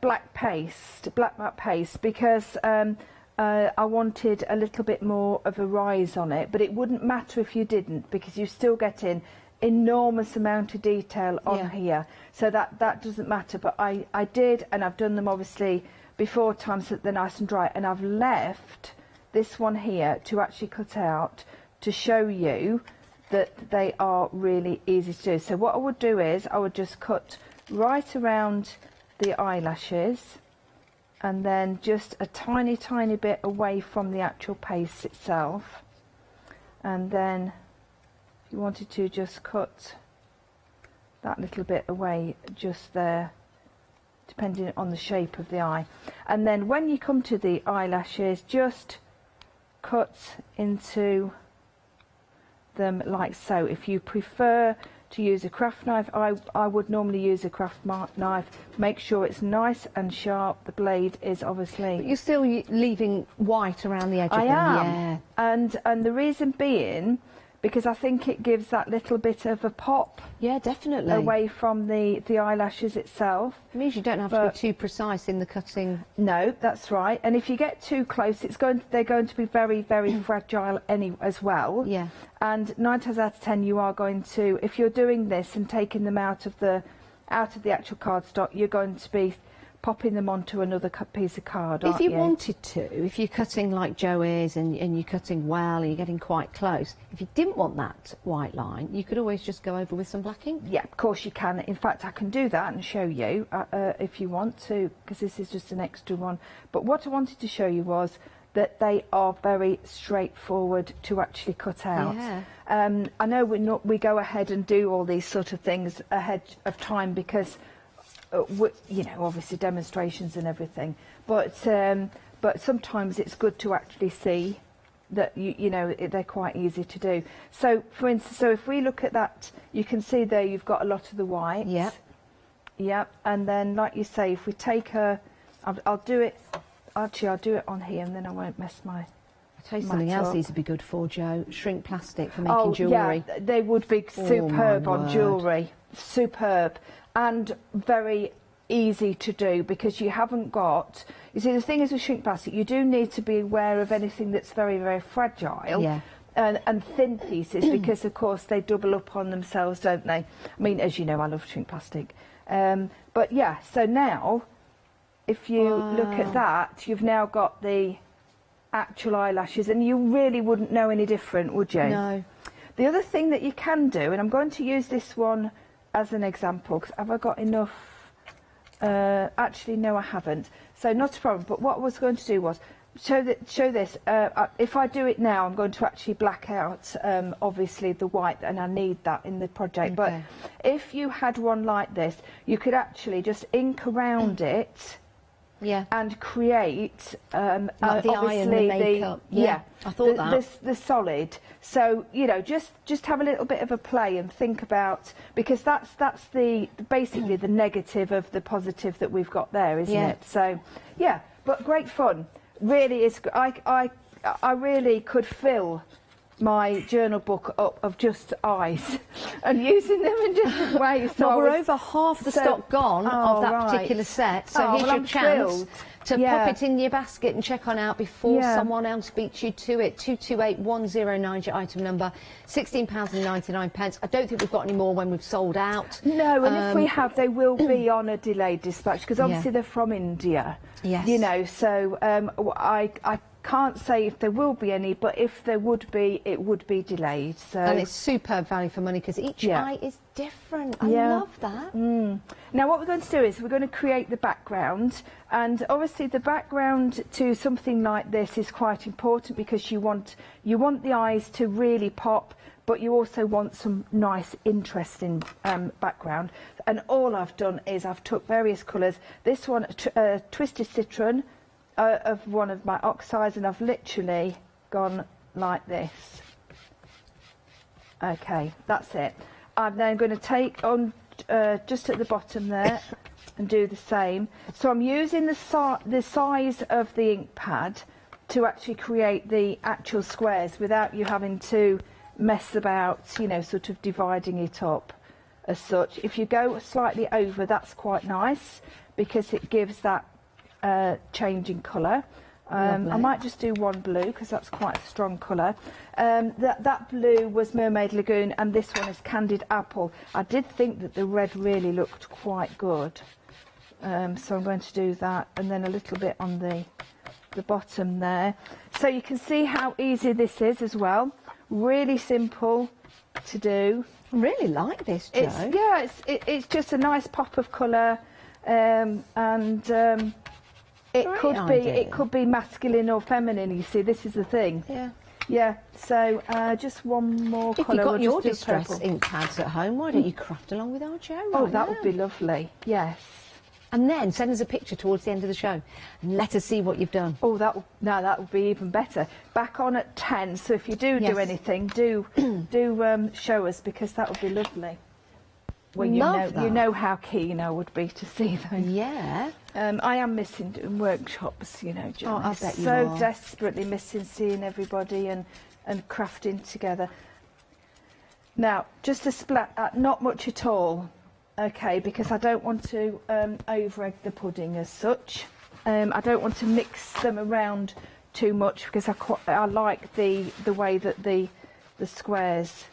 [SPEAKER 6] black matte paste, because I wanted a little bit more of a rise on it, but it wouldn't matter if you didn't, because you still get in enormous amount of detail on here, so that doesn't matter. But I did, and I've done them obviously before time so that they're nice and dry, and I've left this one here to actually cut out to show you that they are really easy to do. So what I would do is I would just cut right around the eyelashes, and then just a tiny bit away from the actual paste itself, and then if you wanted to just cut that little bit away just there, depending on the shape of the eye. And then when you come to the eyelashes, just cut into them like so. If you prefer to use a craft knife, I would normally use a craft knife. Make sure it's nice and sharp. The blade is obviously...
[SPEAKER 5] But you're still leaving white around the edge of them.
[SPEAKER 6] I am.
[SPEAKER 5] Yeah.
[SPEAKER 6] And the reason being, because I think it gives that little bit of a pop.
[SPEAKER 5] Yeah, definitely.
[SPEAKER 6] Away from the eyelashes itself.
[SPEAKER 5] It means you don't have to be too precise in the cutting.
[SPEAKER 6] No, that's right. And if you get too close, they're going to be very, very fragile as well.
[SPEAKER 5] Yeah.
[SPEAKER 6] And 9 times out of 10, you are going to, if you're doing this and taking them out of the actual cardstock, you're going to be popping them onto another piece of card,
[SPEAKER 5] if you wanted to, if you're cutting like Joe is and you're cutting well and you're getting quite close, if you didn't want that white line, you could always just go over with some black ink.
[SPEAKER 6] Yeah, of course you can. In fact, I can do that and show you if you want to, because this is just an extra one. But what I wanted to show you was that they are very straightforward to actually cut out.
[SPEAKER 5] Yeah.
[SPEAKER 6] I know we go ahead and do all these sort of things ahead of time because you know, obviously demonstrations and everything, but sometimes it's good to actually see that you know they're quite easy to do. So for instance, if we look at that, you can see there you've got a lot of the white. Yeah. And then, like you say, if we take I'll do it on here, and then I won't mess my...
[SPEAKER 5] I'll tell you something else these would be good for, Joe. Shrink plastic for making jewellery.
[SPEAKER 6] Yeah, they would be superb on jewellery. Superb. And very easy to do, because you haven't got... You see, the thing is with shrink plastic, you do need to be aware of anything that's very, very fragile and thin pieces, because, of course, they double up on themselves, don't they? I mean, as you know, I love shrink plastic. But, yeah, so now, if you look at that, you've now got the actual eyelashes, and you really wouldn't know any different, would you?
[SPEAKER 5] No.
[SPEAKER 6] The other thing that you can do, and I'm going to use this one as an example, because have I got enough? Actually, no, I haven't. So not a problem. But what I was going to do was show this. If I do it now, I'm going to actually black out, obviously, the white, and I need that in the project.
[SPEAKER 5] Okay.
[SPEAKER 6] But if you had one like this, you could actually just ink around it.
[SPEAKER 5] Yeah.
[SPEAKER 6] And create
[SPEAKER 5] like the eye and the makeup. Yeah. I thought that.
[SPEAKER 6] The solid. So, you know, just have a little bit of a play and think about, because that's basically the negative of the positive that we've got there, isn't it? So, yeah, but great fun. Really is. I really could fill my journal book up of just eyes and using them in different ways. So
[SPEAKER 5] well, we're over half the stock gone of that particular set, so here's your chance to pop it in your basket and check on out before someone else beats you to it. 228109 is your item number, £16.99. I don't think we've got any more when we've sold out.
[SPEAKER 6] No, and if we have, they will be on a delayed dispatch, because obviously they're from India.
[SPEAKER 5] Yes.
[SPEAKER 6] You know, so I can't say if there will be any, but if there would be, it would be delayed. So,
[SPEAKER 5] and it's superb value for money because each eye is different. I love that.
[SPEAKER 6] Now what we're going to do is we're going to create the background, and obviously the background to something like this is quite important because you want the eyes to really pop, but you also want some nice interesting background. And all I've done is I've took various colours. This one, Twisted Citron, of one of my oxides, and I've literally gone like this. Okay, that's it. I'm then going to take on just at the bottom there and do the same. So I'm using the size of the ink pad to actually create the actual squares without you having to mess about, you know, sort of dividing it up as such. If you go slightly over, that's quite nice because it gives that change in colour. I might just do one blue because that's quite a strong colour. That blue was Mermaid Lagoon, and this one is Candied Apple. I did think that the red really looked quite good, so I'm going to do that, and then a little bit on the bottom there. So you can see how easy this is as well. Really simple to do.
[SPEAKER 5] I really like this, Jo.
[SPEAKER 6] It's just a nice pop of colour, and it could be masculine or feminine. You see, this is the thing. Yeah. So just one more colour.
[SPEAKER 5] If you've got your distress ink pads at home, why don't you craft along with our Jo?
[SPEAKER 6] Oh, that would be lovely. Yes.
[SPEAKER 5] And then send us a picture towards the end of the show and let us see what you've done.
[SPEAKER 6] Oh, that would be even better. Back on at 10. So if you do anything, do show us, because that would be lovely. Well, you know how keen I would be to see those.
[SPEAKER 5] Yeah.
[SPEAKER 6] I am missing doing workshops, you know, Jo.
[SPEAKER 5] Oh, I bet you
[SPEAKER 6] so
[SPEAKER 5] are.
[SPEAKER 6] Desperately missing seeing everybody and crafting together. Now, just a splat, not much at all, okay, because I don't want to over-egg the pudding as such. I don't want to mix them around too much because I like the way that the squares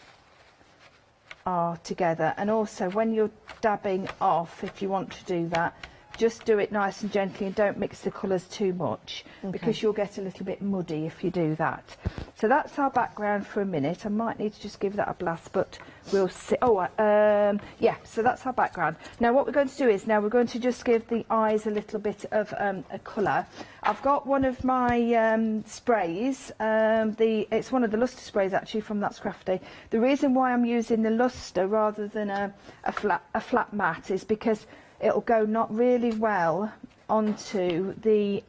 [SPEAKER 6] are together. And also when you're dabbing off, if you want to do that, just do it nice and gently and don't mix the colours too much, because you'll get a little bit muddy if you do that. So that's our background for a minute. I might need to just give that a blast, but we'll see. Yeah, so that's our background. Now what we're going to do is, now we're going to just give the eyes a little bit of a colour. I've got one of my sprays, it's one of the luster sprays actually from That's Crafty. The reason why I'm using the luster rather than a flat mat is because it'll go not really well onto the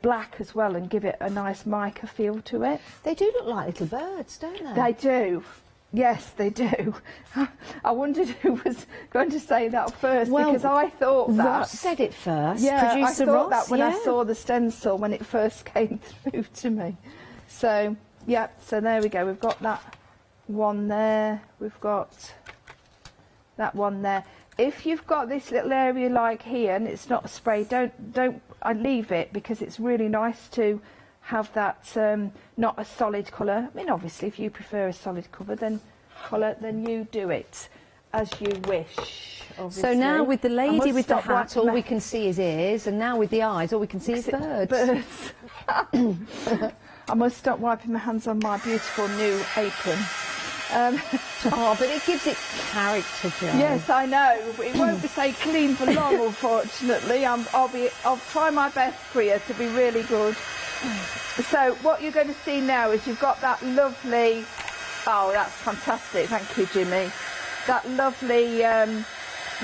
[SPEAKER 6] black as well and give it a nice mica feel to it.
[SPEAKER 5] They do look like little birds, don't they?
[SPEAKER 6] They do. Yes, they do. I wondered who was going to say that first, because I thought that.
[SPEAKER 5] Ross said it first.
[SPEAKER 6] Yeah,
[SPEAKER 5] Producer
[SPEAKER 6] I thought
[SPEAKER 5] Ross,
[SPEAKER 6] that when I saw the stencil when it first came through to me. So, yeah, so there we go. We've got that one there. We've got that one there. If you've got this little area like here and it's not a spray, I leave it, because it's really nice to have that not a solid colour. I mean, obviously, if you prefer a solid colour, then you do it as you wish. Obviously.
[SPEAKER 5] So now with the lady with the hat, all we can see is ears, and now with the eyes, all we can see is birds.
[SPEAKER 6] I must stop wiping my hands on my beautiful new apron.
[SPEAKER 5] Oh, but it gives it character, Jo.
[SPEAKER 6] Yes, I know. It won't be say clean for long, unfortunately. I'll try my best for you to be really good. So what you're going to see now is you've got that lovely. Oh, that's fantastic! Thank you, Jimmy. That lovely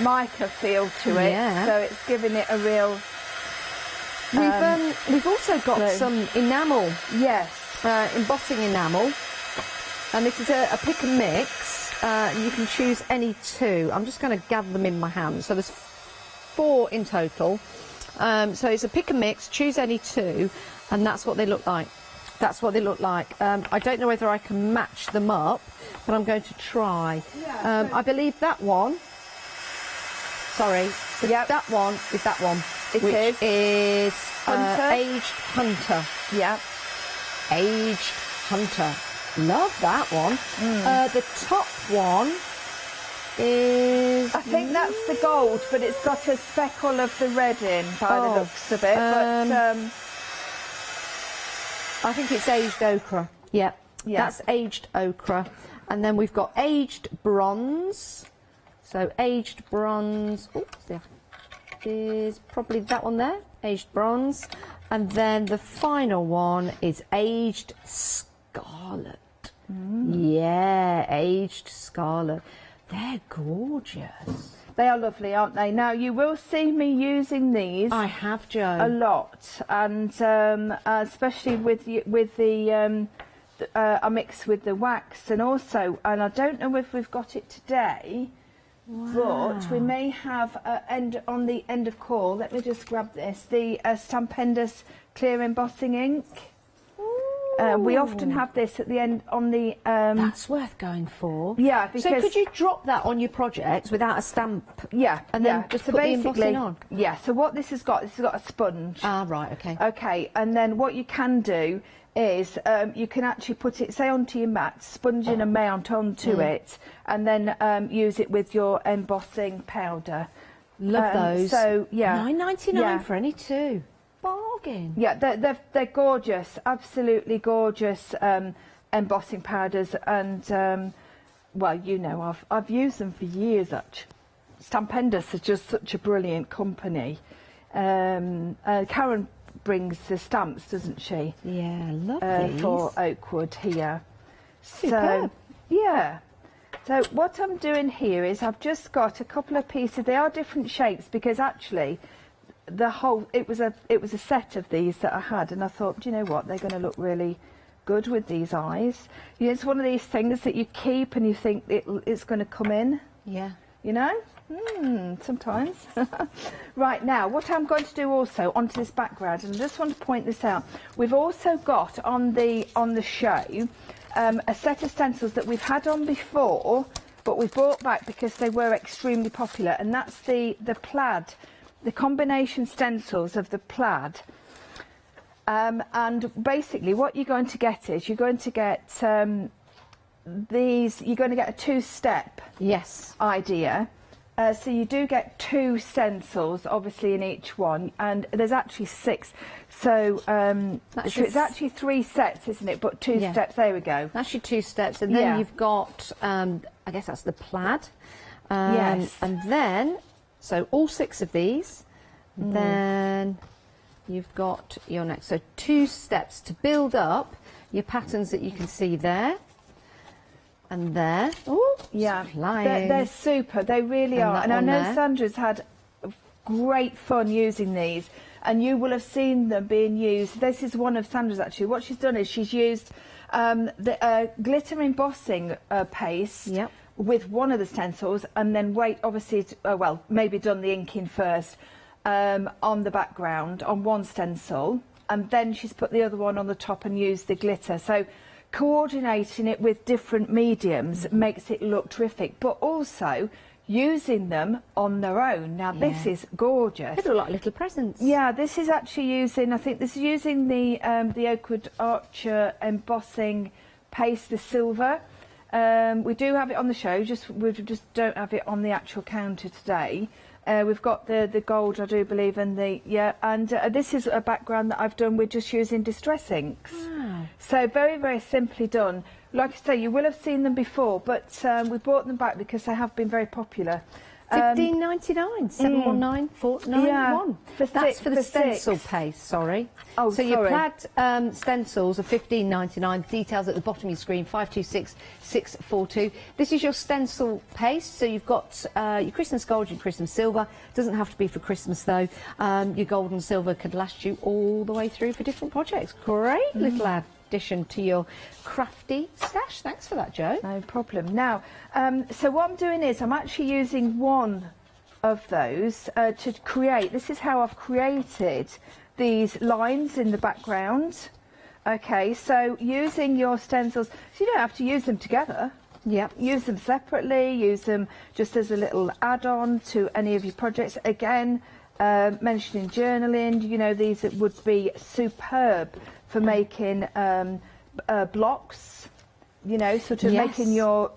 [SPEAKER 6] mica feel to it.
[SPEAKER 5] Yeah.
[SPEAKER 6] So it's giving it a real.
[SPEAKER 5] We've also got some enamel.
[SPEAKER 6] Yes.
[SPEAKER 5] Embossing enamel. And this is a pick and mix. You can choose any two. I'm just going to gather them in my hand. So there's 4 in total. So it's a pick and mix, choose any two, and that's what they look like. That's what they look like. I don't know whether I can match them up, but I'm going to try. Yeah, I believe that one. Sorry.
[SPEAKER 6] Yep.
[SPEAKER 5] That one is that one.
[SPEAKER 6] Which
[SPEAKER 5] is
[SPEAKER 6] Hunter.
[SPEAKER 5] Aged Hunter.
[SPEAKER 6] Yeah.
[SPEAKER 5] Aged Hunter. Love that one. The top one is...
[SPEAKER 6] I think that's the gold, but it's got a speckle of the red in by the looks of it.
[SPEAKER 5] I think it's aged ochre. Yeah, that's aged ochre. And then we've got aged bronze. So aged bronze, oops, there is probably that one there, aged bronze. And then the final one is aged scarlet. Yeah, aged scarlet. They're gorgeous.
[SPEAKER 6] They are lovely, aren't they? Now, you will see me using these.
[SPEAKER 5] I have, Jo.
[SPEAKER 6] A lot, and especially with the I mix with the wax, and also, and I don't know if we've got it today, but we may have on the end of call. Let me just grab this. The Stampendous Clear Embossing ink. We often have this at the end on the...
[SPEAKER 5] That's worth going for.
[SPEAKER 6] Yeah, because...
[SPEAKER 5] So could you drop that on your projects without a stamp?
[SPEAKER 6] Yeah.
[SPEAKER 5] And then just put the embossing on?
[SPEAKER 6] Yeah, so what this has got a sponge.
[SPEAKER 5] Ah, right, okay.
[SPEAKER 6] Okay, and then what you can do is you can actually put it, say, onto your mat, sponge in a mount onto it, and then use it with your embossing powder.
[SPEAKER 5] Love those.
[SPEAKER 6] So, yeah.
[SPEAKER 5] £9.99 for any two. Bargain.
[SPEAKER 6] Yeah, they're gorgeous, absolutely gorgeous embossing powders, and well, you know, I've used them for years. Actually, Stampendous is just such a brilliant company. Karen brings the stamps, doesn't she?
[SPEAKER 5] Yeah, love these
[SPEAKER 6] for Oakwood here.
[SPEAKER 5] Superb.
[SPEAKER 6] So yeah. So what I'm doing here is I've just got a couple of pieces. They are different shapes because actually. It was a set of these that I had, and I thought, do you know what, they're going to look really good with these eyes. You know, it's one of these things that you keep and you think it's going to come in. Yeah. You know? Sometimes. Right, now, what I'm going to do also onto this background, and I just want to point this out, we've also got on the show a set of stencils that we've had on before, but we brought back because they were extremely popular, and that's the plaid. The combination stencils of the plaid, and basically what you're going to get is you're going to get these. You're going to get a two-step idea. So you do get two stencils, obviously, in each one, and there's actually 6. So, it's actually 3 sets, isn't it? But 2 steps. There we go.
[SPEAKER 5] That's your 2 steps, and then you've got. I guess that's the plaid.
[SPEAKER 6] Yes,
[SPEAKER 5] and then. So all 6 of these, then you've got your next. So 2 steps to build up your patterns that you can see there and there. Oh,
[SPEAKER 6] yeah,
[SPEAKER 5] flying.
[SPEAKER 6] They're super. They really are. And I know Sandra's had great fun using these, and you will have seen them being used. This is one of Sandra's actually. What she's done is she's used the glitter embossing paste.
[SPEAKER 5] Yep.
[SPEAKER 6] With one of the stencils, and then obviously, well, maybe done the inking first on the background on one stencil, and then she's put the other one on the top and used the glitter. So coordinating it with different mediums makes it look terrific, but also using them on their own. Now this is gorgeous.
[SPEAKER 5] They look like little presents.
[SPEAKER 6] Yeah, this is actually using, I think this is using the Oakwood Archer embossing paste, the silver. We do have it on the show, we just don't have it on the actual counter today. We've got the gold, I do believe, and this is a background that I've done with just using distress inks. Wow. So very, very simply done. Like I say, you will have seen them before, but we brought them back because they have been very popular.
[SPEAKER 5] $15.99, 719-491. That's for the stencil paste, sorry.
[SPEAKER 6] Oh,
[SPEAKER 5] so your plaid stencils are $15.99. Details at the bottom of your screen, 526642. This is your stencil paste. So you've got your Christmas gold, your Christmas silver. Doesn't have to be for Christmas though. Your gold and silver could last you all the way through for different projects. Great little addition to your crafty stash. Thanks for that, Jo.
[SPEAKER 6] No problem. Now, so what I'm doing is I'm actually using one of those to create. This is how I've created these lines in the background. Okay, so using your stencils, so you don't have to use them together.
[SPEAKER 5] Yeah.
[SPEAKER 6] Use them separately, use them just as a little add-on to any of your projects. Again, mentioning journaling, you know, these would be superb for making blocks, you know, sort of making your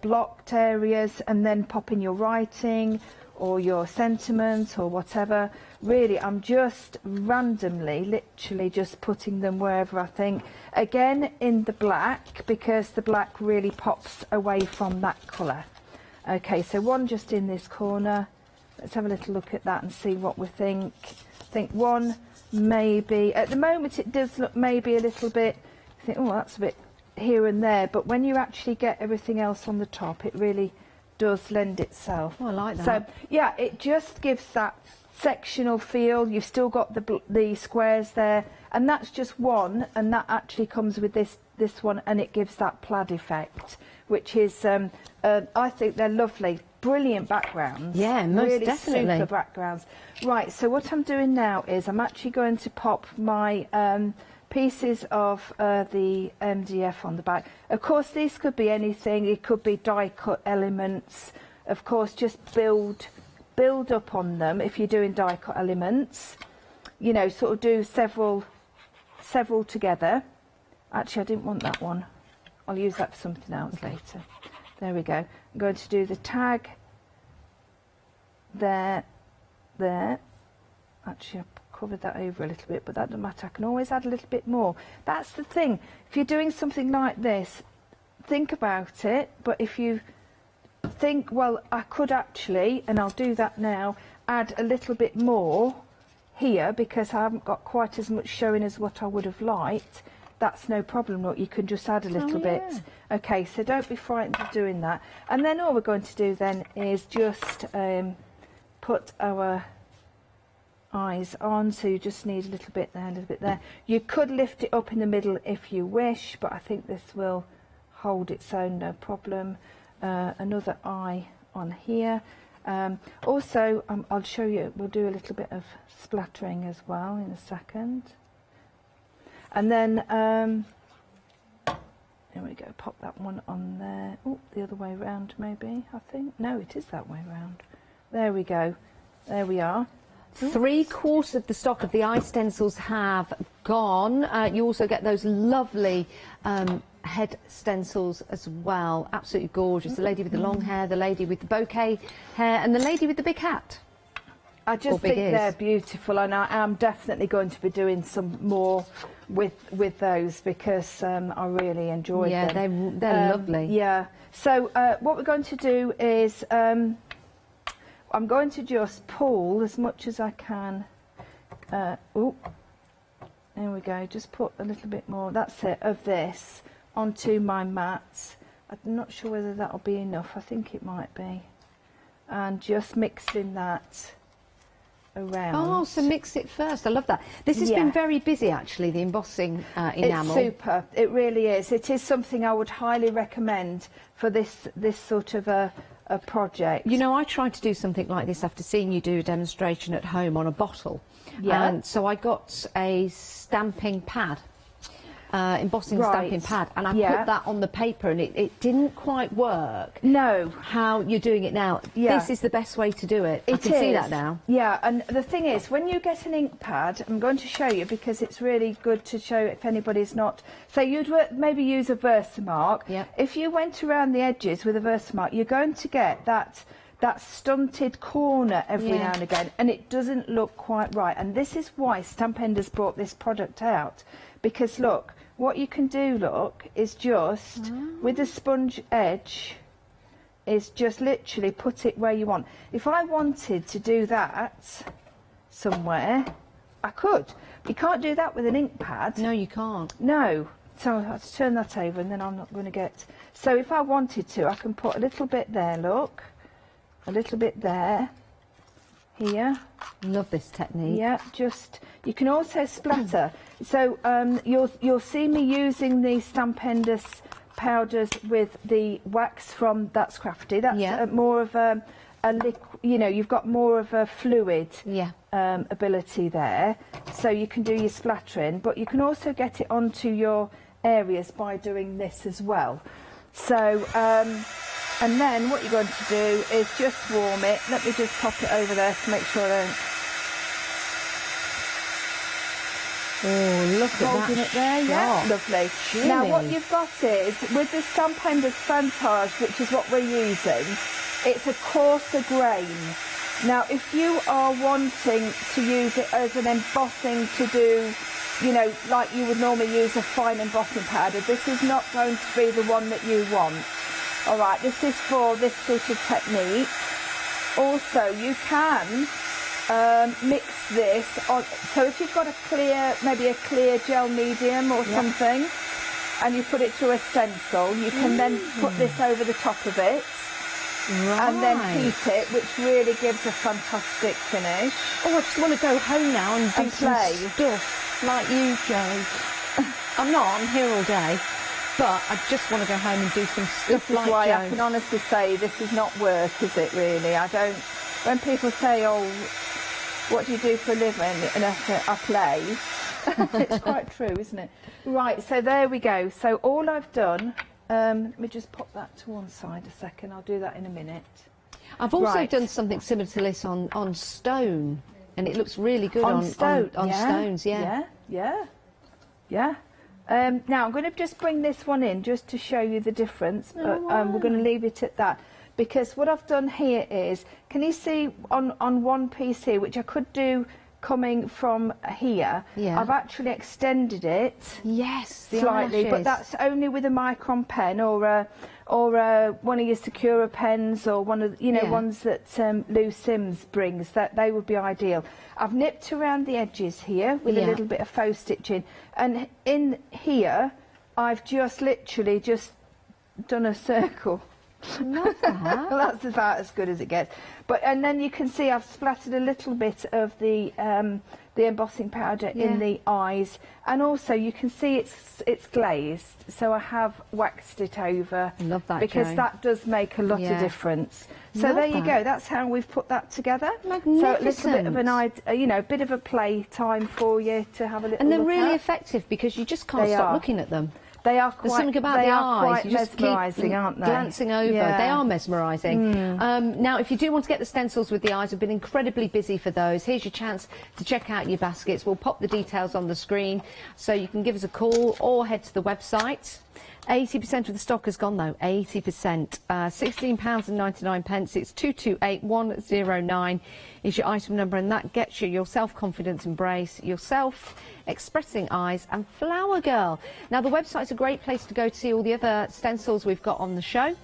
[SPEAKER 6] blocked areas and then popping your writing, or your sentiments or whatever. Really, I'm just randomly, literally just putting them wherever I think. Again, in the black, because the black really pops away from that colour. Okay, so one just in this corner. Let's have a little look at that and see what we think. I think one maybe, at the moment it does look maybe a little bit, I think, oh, that's a bit here and there, but when you actually get everything else on the top, it really does lend itself.
[SPEAKER 5] Oh, I like that.
[SPEAKER 6] So yeah, it just gives that sectional feel. You've still got the squares there, and that's just one, and that actually comes with this one, and it gives that plaid effect, which is I think they're lovely, brilliant backgrounds.
[SPEAKER 5] Yeah, most
[SPEAKER 6] really
[SPEAKER 5] definitely.
[SPEAKER 6] Super backgrounds. Right, so what I'm doing now is I'm actually going to pop my pieces of the MDF on the back. Of course, these could be anything. It could be die cut elements. Of course, just build up on them if you're doing die cut elements. You know, sort of do several together. Actually, I didn't want that one. I'll use that for something else later. There we go. I'm going to do the tag there. Actually, I've covered that over a little bit, but that doesn't matter. I can always add a little bit more. That's the thing. If you're doing something like this, think about it. But if you think, well, I could actually, and I'll do that now, add a little bit more here because I haven't got quite as much showing as what I would have liked. That's no problem. Look, you can just add a little bit. Okay, so don't be frightened of doing that. And then all we're going to do then is just put our eyes on, so you just need a little bit there, a little bit there. You could lift it up in the middle if you wish, but I think this will hold its own, no problem. Another eye on here. Also, I'll show you, we'll do a little bit of splattering as well in a second. And then, there we go, pop that one on there. Oh, the other way round maybe, I think. No, it is that way round. There we go. There we are.
[SPEAKER 5] 3/4 of the stock of the eye stencils have gone. You also get those lovely head stencils as well. Absolutely gorgeous. The lady with the long hair, the lady with the bouquet hair, and the lady with the big hat.
[SPEAKER 6] I just think they're beautiful, and I am definitely going to be doing some more with those because I really enjoyed them.
[SPEAKER 5] Yeah, they're lovely.
[SPEAKER 6] Yeah. So what we're going to do is I'm going to just pull as much as I can. Oh, there we go. Just put a little bit more. That's it, of this onto my mats. I'm not sure whether that'll be enough. I think it might be. And just mixing that around.
[SPEAKER 5] Oh, so mix it first. I love that. This has been very busy, actually, the embossing enamel.
[SPEAKER 6] It's super. It really is. It is something I would highly recommend for this sort of a project.
[SPEAKER 5] You know, I tried to do something like this after seeing you do a demonstration at home on a bottle.
[SPEAKER 6] Yeah.
[SPEAKER 5] And so I got a stamping pad. Embossing stamping pad, and I put that on the paper, and it didn't quite work.
[SPEAKER 6] No.
[SPEAKER 5] How you're doing it now.
[SPEAKER 6] Yeah.
[SPEAKER 5] This is the best way to do it. I can see that now.
[SPEAKER 6] Yeah, and the thing is, when you get an ink pad, I'm going to show you because it's really good to show if anybody's not. So you'd maybe use a Versamark.
[SPEAKER 5] Yeah.
[SPEAKER 6] If you went around the edges with a Versamark, you're going to get that stunted corner every now and again, and it doesn't look quite right. And this is why Stampenders brought this product out, because look, what you can do, look, is just with the sponge edge, is just literally put it where you want. If I wanted to do that somewhere, I could. You can't do that with an ink pad.
[SPEAKER 5] No, you can't.
[SPEAKER 6] No. So I have to turn that over, and then I'm not going to get. So if I wanted to, I can put a little bit there. Look, a little bit there. Here.
[SPEAKER 5] Love this technique.
[SPEAKER 6] Yeah, just you can also splatter. So you'll see me using the Stampenders powders with the wax from That's Crafty. That's more of a liquid. You know, you've got more of a fluid ability there, so you can do your splattering. But you can also get it onto your areas by doing this as well. So. And then what you're going to do is just warm it. Let me just pop it over there to make sure I don't...
[SPEAKER 5] Oh, look at that.
[SPEAKER 6] Holding it there, yeah, lovely.
[SPEAKER 5] Jimmy.
[SPEAKER 6] Now what you've got is, with the Stampenders Fantage, which is what we're using, it's a coarser grain. Now, if you are wanting to use it as an embossing to do, you know, like you would normally use a fine embossing powder, this is not going to be the one that you want. All right, this is for this sort of technique. Also, you can mix this on, so if you've got a clear, maybe a clear gel medium or something, and you put it through a stencil, you can then put this over the top of it.
[SPEAKER 5] Right.
[SPEAKER 6] And then heat it, which really gives a fantastic finish.
[SPEAKER 5] Oh, I just want to go home now and do some
[SPEAKER 6] play.
[SPEAKER 5] stuff like you, Joe. I'm not, I'm here all day, but I just want to go home and do some stuff
[SPEAKER 6] This is
[SPEAKER 5] like
[SPEAKER 6] why
[SPEAKER 5] Joe.
[SPEAKER 6] I can honestly say this is not work, is it really? I don't, when people say, oh, what do you do for a living? And I play. It's quite true, isn't it? Right, so there we go. So all I've done, let me just pop that to one side a second. I'll do that in a minute.
[SPEAKER 5] I've also
[SPEAKER 6] Right.
[SPEAKER 5] done something similar to this on stone, and it looks really good
[SPEAKER 6] On stone,
[SPEAKER 5] on stones, yeah.
[SPEAKER 6] Yeah. Now I'm going to just bring this one in just to show you the difference, but we're going to leave it at that, because what I've done here is, can you see on one piece here, which I could do coming from here,
[SPEAKER 5] Yeah.
[SPEAKER 6] I've actually extended it
[SPEAKER 5] Yes, the
[SPEAKER 6] slightly, but
[SPEAKER 5] eyelashes.
[SPEAKER 6] that's only with a micron pen or one of your Secura pens, or one of
[SPEAKER 5] Yeah.
[SPEAKER 6] ones that Lou Sims brings. That they would be ideal. I've nipped around the edges here with a
[SPEAKER 5] Yeah.
[SPEAKER 6] little bit of faux stitching, and in here I've just literally just done a circle.
[SPEAKER 5] Love that.
[SPEAKER 6] Well, that's about as good as it gets. And then you can see I've splattered a little bit of the embossing powder in the eyes, and also you can see it's glazed, so I have waxed it over.
[SPEAKER 5] Love that,
[SPEAKER 6] because
[SPEAKER 5] Jo.
[SPEAKER 6] that does make a lot
[SPEAKER 5] Yeah.
[SPEAKER 6] of difference. So
[SPEAKER 5] Love
[SPEAKER 6] there you
[SPEAKER 5] that.
[SPEAKER 6] go. That's how we've put that together. So a little bit of a bit of a play time for you to have a little.
[SPEAKER 5] And they're
[SPEAKER 6] look
[SPEAKER 5] really
[SPEAKER 6] at.
[SPEAKER 5] effective because you just can't
[SPEAKER 6] They
[SPEAKER 5] stop
[SPEAKER 6] are.
[SPEAKER 5] looking at them.
[SPEAKER 6] They are
[SPEAKER 5] There's
[SPEAKER 6] quite.
[SPEAKER 5] something about
[SPEAKER 6] they
[SPEAKER 5] the
[SPEAKER 6] are
[SPEAKER 5] eyes.
[SPEAKER 6] quite
[SPEAKER 5] You just
[SPEAKER 6] mesmerising,
[SPEAKER 5] keep
[SPEAKER 6] aren't they?
[SPEAKER 5] glancing over.
[SPEAKER 6] Yeah.
[SPEAKER 5] They are mesmerising. Now, if you do want to get the stencils with the eyes, we've been incredibly busy for those. Here's your chance to check out your baskets. We'll pop the details on the screen, so you can give us a call or head to the website. 80% of the stock has gone though, 80%. £16.99. It's 228109 is your item number, and that gets you your self-confidence embrace, yourself, expressing eyes and flower girl. Now the website's a great place to go to see all the other stencils we've got on the show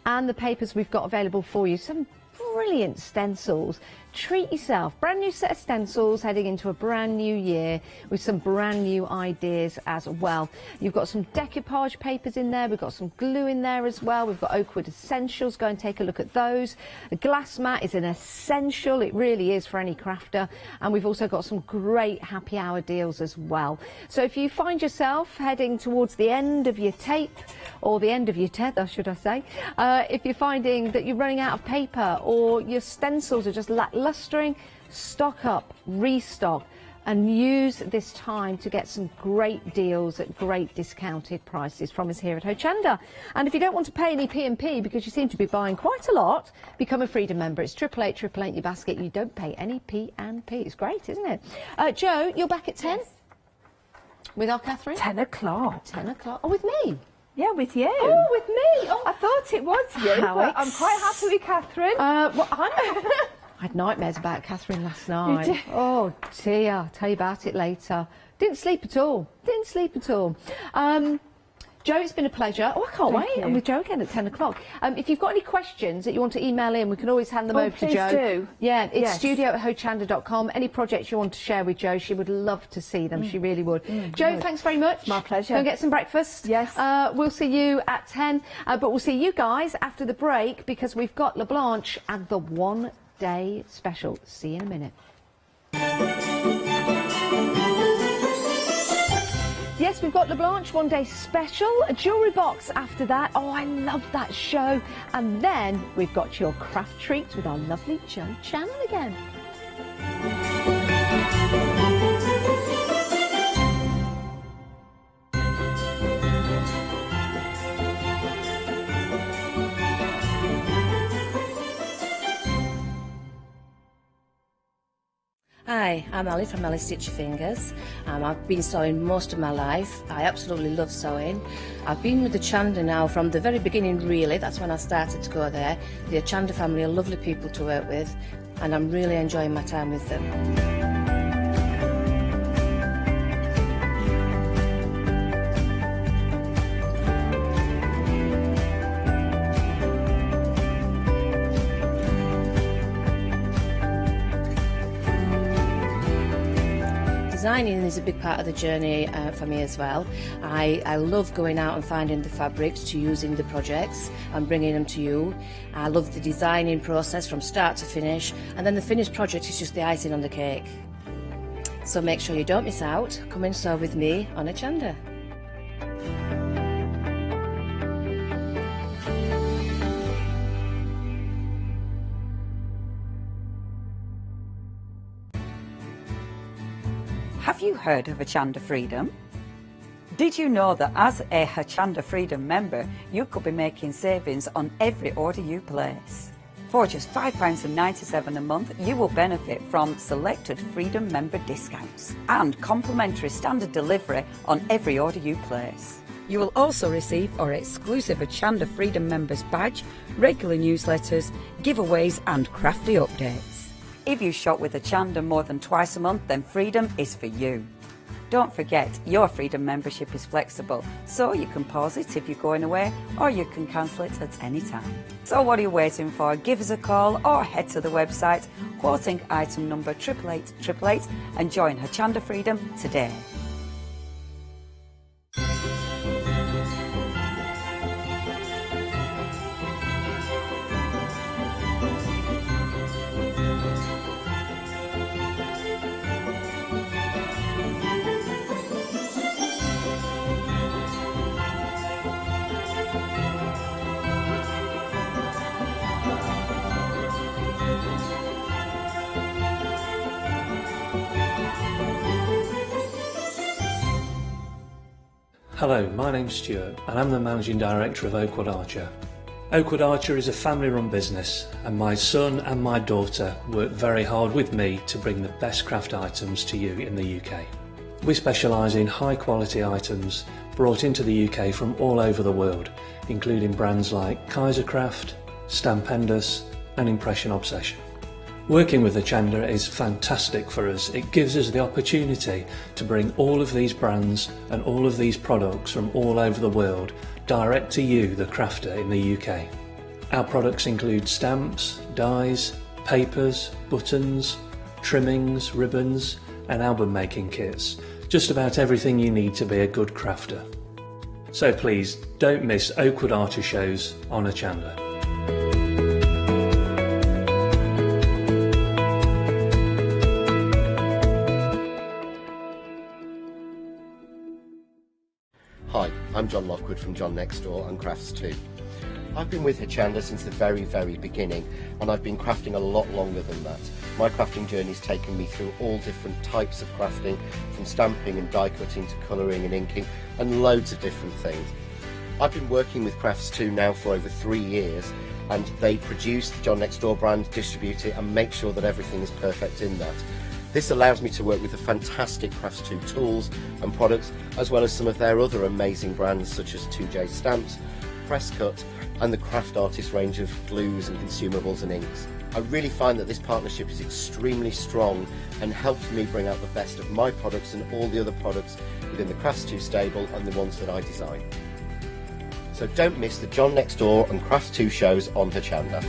[SPEAKER 5] and the papers we've got available for you. Some brilliant stencils. Treat yourself. Brand new set of stencils heading into a brand new year with some brand new ideas as well. You've got some decoupage papers in there. We've got some glue in there as well. We've got Oakwood Essentials. Go and take a look at those. A glass mat is an essential. It really is for any crafter. And we've also got some great happy hour deals as well. So if you find yourself heading towards the end of your tape, or the end of your tether, should I say, if you're finding that you're running out of paper or your stencils are just lustering, stock up, restock, and use this time to get some great deals at great discounted prices from us here at Hochanda. And if you don't want to pay any P&P because you seem to be buying quite a lot, become a Freedom member. It's 888 your basket. You don't pay any P&P. It's great, isn't it? Jo, you're back at 10 with our Catherine?
[SPEAKER 6] 10 o'clock.
[SPEAKER 5] 10 o'clock. Oh, with me?
[SPEAKER 6] Yeah, with you.
[SPEAKER 5] Oh, with me. Oh,
[SPEAKER 6] I thought it was you,
[SPEAKER 5] How
[SPEAKER 6] but I'm quite happy with Catherine.
[SPEAKER 5] well, I had nightmares about Catherine last night.
[SPEAKER 6] did?
[SPEAKER 5] Oh dear, I'll tell you about it later. Didn't sleep at all. Didn't sleep at all. Jo, it's been a pleasure. Oh, I can't
[SPEAKER 6] Thank
[SPEAKER 5] wait.
[SPEAKER 6] you.
[SPEAKER 5] I'm with Jo again at 10 o'clock. If you've got any questions that you want to email in, we can always hand them over to
[SPEAKER 6] please
[SPEAKER 5] Jo.
[SPEAKER 6] do.
[SPEAKER 5] Yeah, it's
[SPEAKER 6] Yes.
[SPEAKER 5] studio@hochanda.com. Any projects you want to share with Jo, she would love to see them. She really would. Jo, thanks very much.
[SPEAKER 6] My pleasure.
[SPEAKER 5] Go and get some breakfast.
[SPEAKER 6] Yes.
[SPEAKER 5] We'll see you at 10, but we'll see you guys after the break because we've got LeBlanche and the one-day special. See you in a minute. Yes, we've got LeBlanche one day special, a jewellery box after that. Oh, I love that show. And then we've got your craft treats with our lovely Jo Channel again.
[SPEAKER 7] Hi, I'm Ali from Ali Stitch Your Fingers. I've been sewing most of my life. I absolutely love sewing. I've been with the Hochanda now from the very beginning, really. That's when I started to go there. The Hochanda family are lovely people to work with, and I'm really enjoying my time with them. Designing is a big part of the journey for me as well. I love going out and finding the fabrics to use in the projects and bringing them to you. I love the designing process from start to finish, and then the finished project is just the icing on the cake. So make sure you don't miss out. Come and sew with me on Hochanda.
[SPEAKER 8] Have you heard of Hochanda Freedom? Did you know that as a Hochanda Freedom member, you could be making savings on every order you place? For just £5.97 a month, you will benefit from selected Freedom member discounts and complimentary standard delivery on every order you place. You will also receive our exclusive Hochanda Freedom members badge, regular newsletters, giveaways and crafty updates. If you shop with Hochanda more than twice a month, then Freedom is for you. Don't forget, your Freedom membership is flexible, so you can pause it if you're going away, or you can cancel it at any time. So what are you waiting for? Give us a call or head to the website, quoting item number 88888 and join Hochanda Freedom today.
[SPEAKER 9] Hello, my name's Stuart and I'm the Managing Director of Oakwood Archer. Oakwood Archer is a family-run business and my son and my daughter work very hard with me to bring the best craft items to you in the UK. We specialise in high-quality items brought into the UK from all over the world, including brands like Kaisercraft, Stampendous and Impression Obsession. Working with Hochanda is fantastic for us. It gives us the opportunity to bring all of these brands and all of these products from all over the world direct to you, the crafter in the UK. Our products include stamps, dies, papers, buttons, trimmings, ribbons and album making kits. Just about everything you need to be a good crafter. So please don't miss Oakwood Archer shows on Hochanda.
[SPEAKER 10] Hi, I'm John Lockwood from John Next Door and Crafts 2. I've been with Hochanda since the very beginning, and I've been crafting a lot longer than that. My crafting journey's taken me through all different types of crafting, from stamping and die cutting to colouring and inking, and loads of different things. I've been working with Crafts 2 now for over 3 years, and they produce the John Next Door brand, distribute it and make sure that everything is perfect in that. This allows me to work with the fantastic Crafts 2 tools and products, as well as some of their other amazing brands such as 2J Stamps, Press Cut and the Craft Artist range of glues and consumables and inks. I really find that this partnership is extremely strong and helps me bring out the best of my products and all the other products within the Crafts 2 stable and the ones that I design. So don't miss the John Next Door and Crafts 2 shows on Hochanda.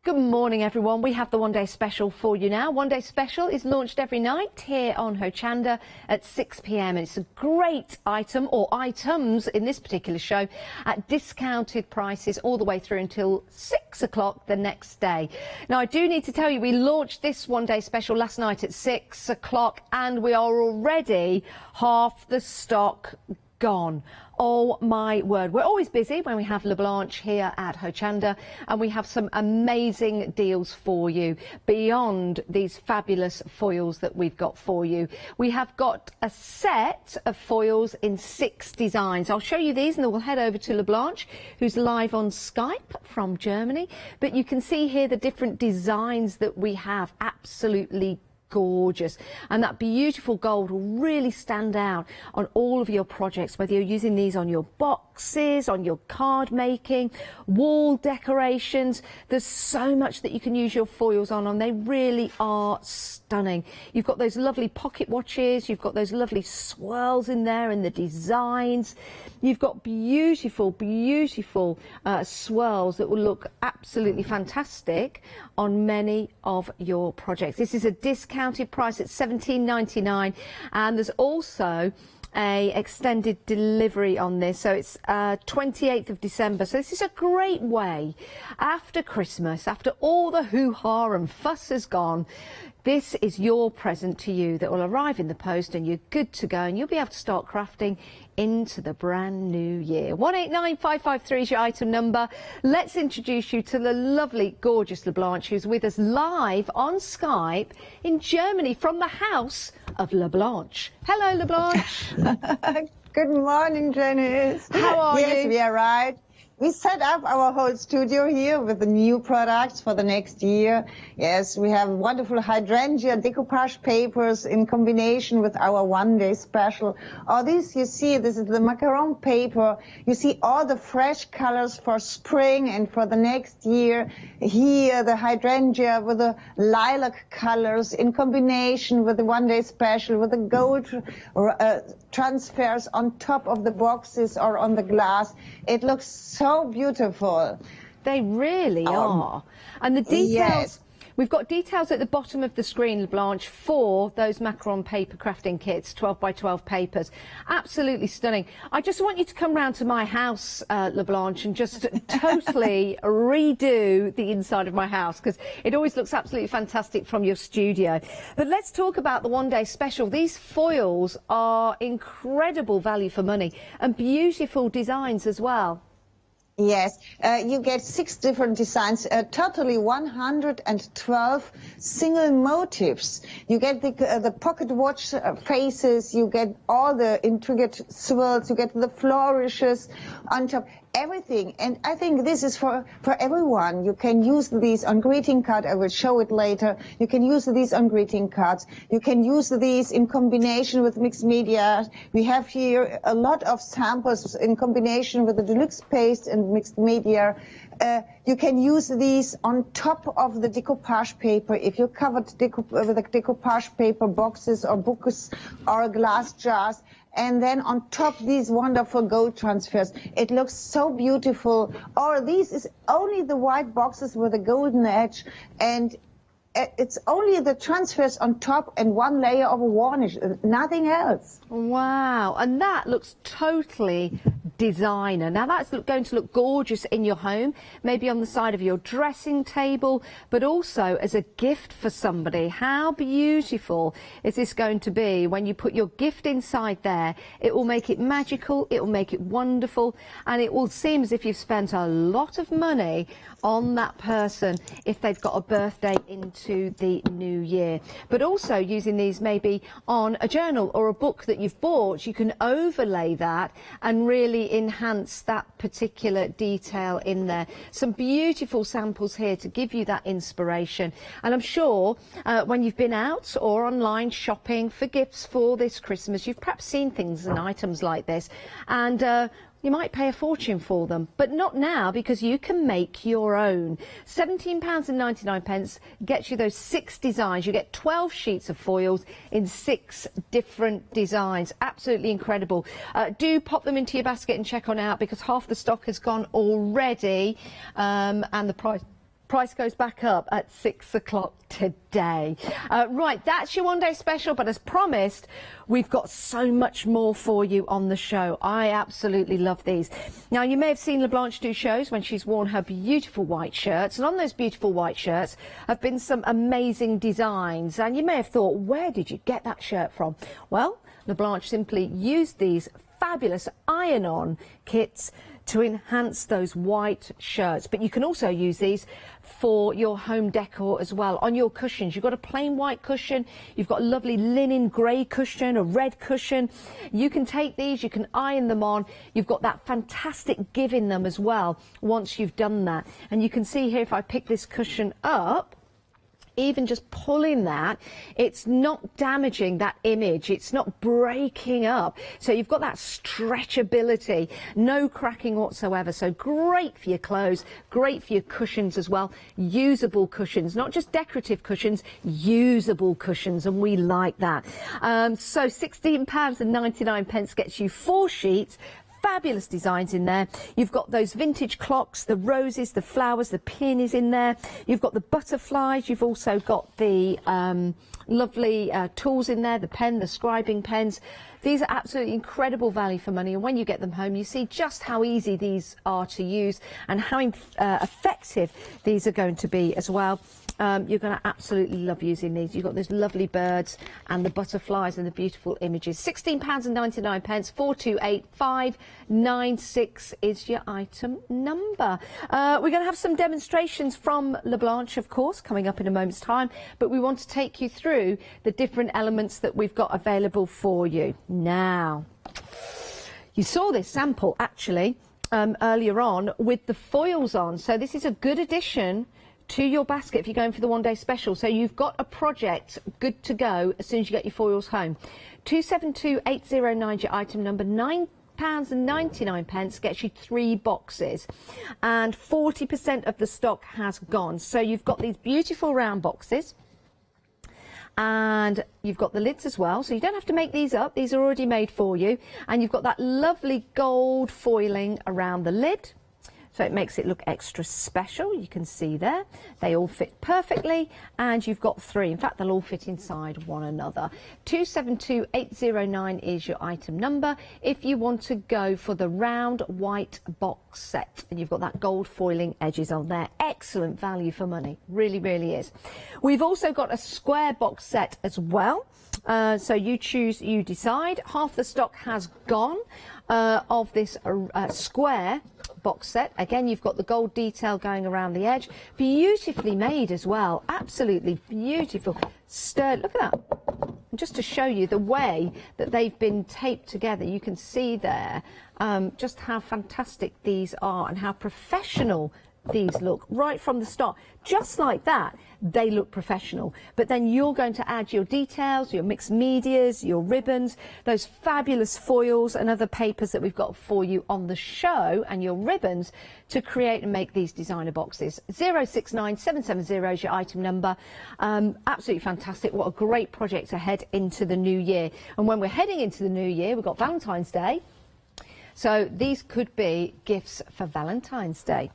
[SPEAKER 5] Good morning, everyone. We have the One Day Special for you now. One Day Special is launched every night here on Hochanda at 6 p.m. and it's a great item, or items in this particular show, at discounted prices all the way through until 6 o'clock the next day. Now, I do need to tell you, we launched this One Day Special last night at 6 o'clock and we are already half the stock gone. Oh my word, we're always busy when we have LeBlanche here at Hochanda, and we have some amazing deals for you beyond these fabulous foils that we've got for you. We have got a set of foils in 6 designs. I'll show you these and then we'll head over to LeBlanche, who's live on Skype from Germany. But you can see here the different designs that we have. Absolutely gorgeous, and that beautiful gold will really stand out on all of your projects, whether you're using these on your boxes, on your card making, wall decorations. There's so much that you can use your foils on, and they really are stunning. You've got those lovely pocket watches, you've got those lovely swirls in there and the designs. You've got beautiful, beautiful swirls that will look absolutely fantastic on many of your projects. This is a discounted price at $17.99, and there's also a extended delivery on this, so it's 28th of December. So this is a great way after Christmas, after all the hoo-ha and fuss has gone. This is your present to you that will arrive in the post, and you're good to go, and you'll be able to start crafting into the brand new year. 189553 is your item number. Let's introduce you to the lovely, gorgeous LeBlanche, who's with us live on Skype in Germany from the house of LeBlanche. Hello, LeBlanche.
[SPEAKER 11] Good morning, Janice.
[SPEAKER 5] How are you?
[SPEAKER 11] Yes, we are right. We set up our whole studio here with the new products for the next year. Yes, we have wonderful hydrangea decoupage papers in combination with our one-day special. All this you see, this is the macaron paper. You see all the fresh colors for spring and for the next year. Here, the hydrangea with the lilac colors in combination with the one-day special, with the gold transfers on top of the boxes or on the glass. It looks so beautiful.
[SPEAKER 5] They really are. And the details,
[SPEAKER 11] yes.
[SPEAKER 5] We've got details at the bottom of the screen, LeBlanche, for those macaron paper crafting kits, 12 by 12 papers. Absolutely stunning. I just want you to come round to my house, LeBlanche, and just totally redo the inside of my house, because it always looks absolutely fantastic from your studio. But let's talk about the One Day Special. These foils are incredible value for money and beautiful designs as well.
[SPEAKER 11] Yes, you get 6 different designs, totally 112 single motifs. You get the pocket watch faces, you get all the intricate swirls, you get the flourishes on top. Everything, and I think this is for everyone. You can use these on greeting card. I will show it later. You can use these on greeting cards. You can use these in combination with mixed media. We have here a lot of samples in combination with the deluxe paste and mixed media. You can use these on top of the decoupage paper. If you covered with the decoupage paper boxes or books or glass jars, and then on top these wonderful gold transfers. It looks so beautiful. Or these is only the white boxes with a golden edge, and it's only the transfers on top and 1 layer of a varnish, nothing else.
[SPEAKER 5] Wow, and that looks totally designer. Now that's going to look gorgeous in your home, maybe on the side of your dressing table, but also as a gift for somebody. How beautiful is this going to be when you put your gift inside there? It will make it magical, it will make it wonderful, and it will seem as if you've spent a lot of money on that person if they've got a birthday into the new year. But also using these maybe on a journal or a book that you've bought, you can overlay that and really enhance that particular detail in there. Some beautiful samples here to give you that inspiration. And I'm sure when you've been out or online shopping for gifts for this Christmas, you've perhaps seen things and items like this, and you might pay a fortune for them, but not now, because you can make your own. £17.99 gets you those 6 designs. You get 12 sheets of foils in 6 different designs. Absolutely incredible. Do pop them into your basket and check on out, because half the stock has gone already, and the price Price goes back up at 6 o'clock today. Right, that's your one-day special, but as promised, we've got so much more for you on the show. I absolutely love these. Now, you may have seen LeBlanche do shows when she's worn her beautiful white shirts, and on those beautiful white shirts have been some amazing designs, and you may have thought, where did you get that shirt from? Well, LeBlanche simply used these fabulous iron-on kits to enhance those white shirts, but you can also use these for your home decor as well. On your cushions, you've got a plain white cushion, you've got a lovely linen grey cushion, a red cushion. You can take these, you can iron them on. You've got that fantastic give in them as well once you've done that. And you can see here, if I pick this cushion up, even just pulling that, it's not damaging that image, it's not breaking up. So you've got that stretchability, no cracking whatsoever. So great for your clothes, great for your cushions as well. Usable cushions, not just decorative cushions, usable cushions, and we like that. So £16.99 gets you 4 sheets. Fabulous designs in there. You've got those vintage clocks, the roses, the flowers, the peonies in there. You've got the butterflies. You've also got the lovely tools in there, the pen, the scribing pens. These are absolutely incredible value for money, and when you get them home, you see just how easy these are to use and how effective these are going to be as well. You're going to absolutely love using these. You've got those lovely birds and the butterflies and the beautiful images. £16.99, 428596 is your item number. We're going to have some demonstrations from LeBlanche, of course, coming up in a moment's time, but we want to take you through the different elements that we've got available for you. Now, you saw this sample actually earlier on with the foils on, so this is a good addition to your basket if you're going for the one-day special. So you've got a project good to go as soon as you get your foils home. 272809 your item number. £9.99 gets you 3 boxes, and 40% of the stock has gone. So you've got these beautiful round boxes, and you've got the lids as well, so you don't have to make these up, these are already made for you. And you've got that lovely gold foiling around the lid, so it makes it look extra special. You can see there, they all fit perfectly, and you've got 3. In fact, they'll all fit inside one another. 272809 is your item number if you want to go for the round white box set, and you've got that gold foiling edges on there. Excellent value for money, really, really is. We've also got a square box set as well. So you choose, you decide. Half the stock has gone of this square box set. Again, you've got the gold detail going around the edge. Beautifully made as well. Absolutely beautiful. Sturdy. Look at that. Just to show you the way that they've been taped together, you can see there just how fantastic these are and how professional these look right from the start. Just like that, they look professional. But then you're going to add your details, your mixed medias, your ribbons, those fabulous foils and other papers that we've got for you on the show, and your ribbons to create and make these designer boxes. 069770 is your item number. Absolutely fantastic. What a great project to head into the new year. And when we're heading into the new year, we've got Valentine's Day. So these could be gifts for Valentine's Day.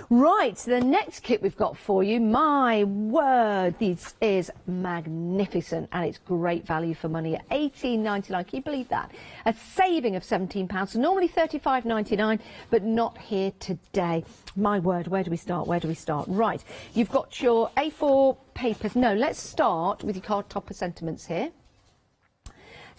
[SPEAKER 5] Right, the next kit we've got for you, my word, this is magnificent, and it's great value for money at £18.99. Can you believe that? A saving of £17, so normally £35.99, but not here today. My word, where do we start? Where do we start? Right, you've got your A4 papers. No, let's start with your card topper sentiments here.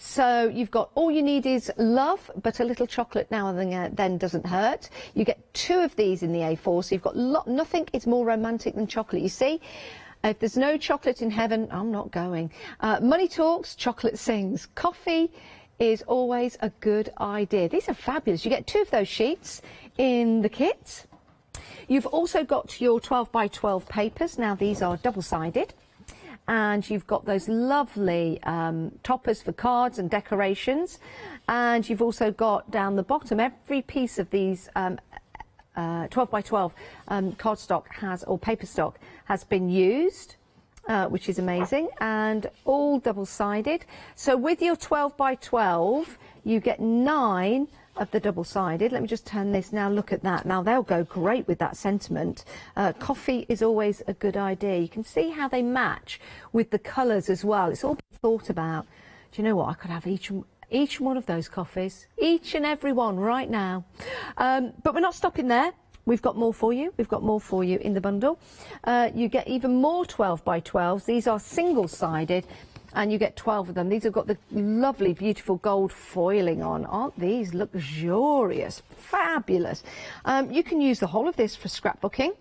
[SPEAKER 5] So you've got all you need is love, but a little chocolate now and then doesn't hurt. You get 2 of these in the A4, so you've got nothing is more romantic than chocolate. You see, if there's no chocolate in heaven, I'm not going. Money talks, chocolate sings. Coffee is always a good idea. These are fabulous. You get 2 of those sheets in the kit. You've also got your 12 by 12 papers. Now these are double-sided. And you've got those lovely toppers for cards and decorations. And you've also got down the bottom, every piece of these 12 by 12 cardstock or paper stock has been used, which is amazing, and all double-sided. So with your 12 by 12, you get 9 of the double-sided. Let me just turn this now. Look at that. Now they'll go great with that sentiment. Coffee is always a good idea. You can see how they match with the colours as well. It's all been thought about. Do you know what? I could have each one of those coffees, each and every one right now. But we're not stopping there. We've got more for you. We've got more for you in the bundle. You get even more 12 by 12s. These are single-sided, and you get 12 of them. These have got the lovely, beautiful gold foiling on. Aren't these luxurious? Fabulous. You can use the whole of this for scrapbooking.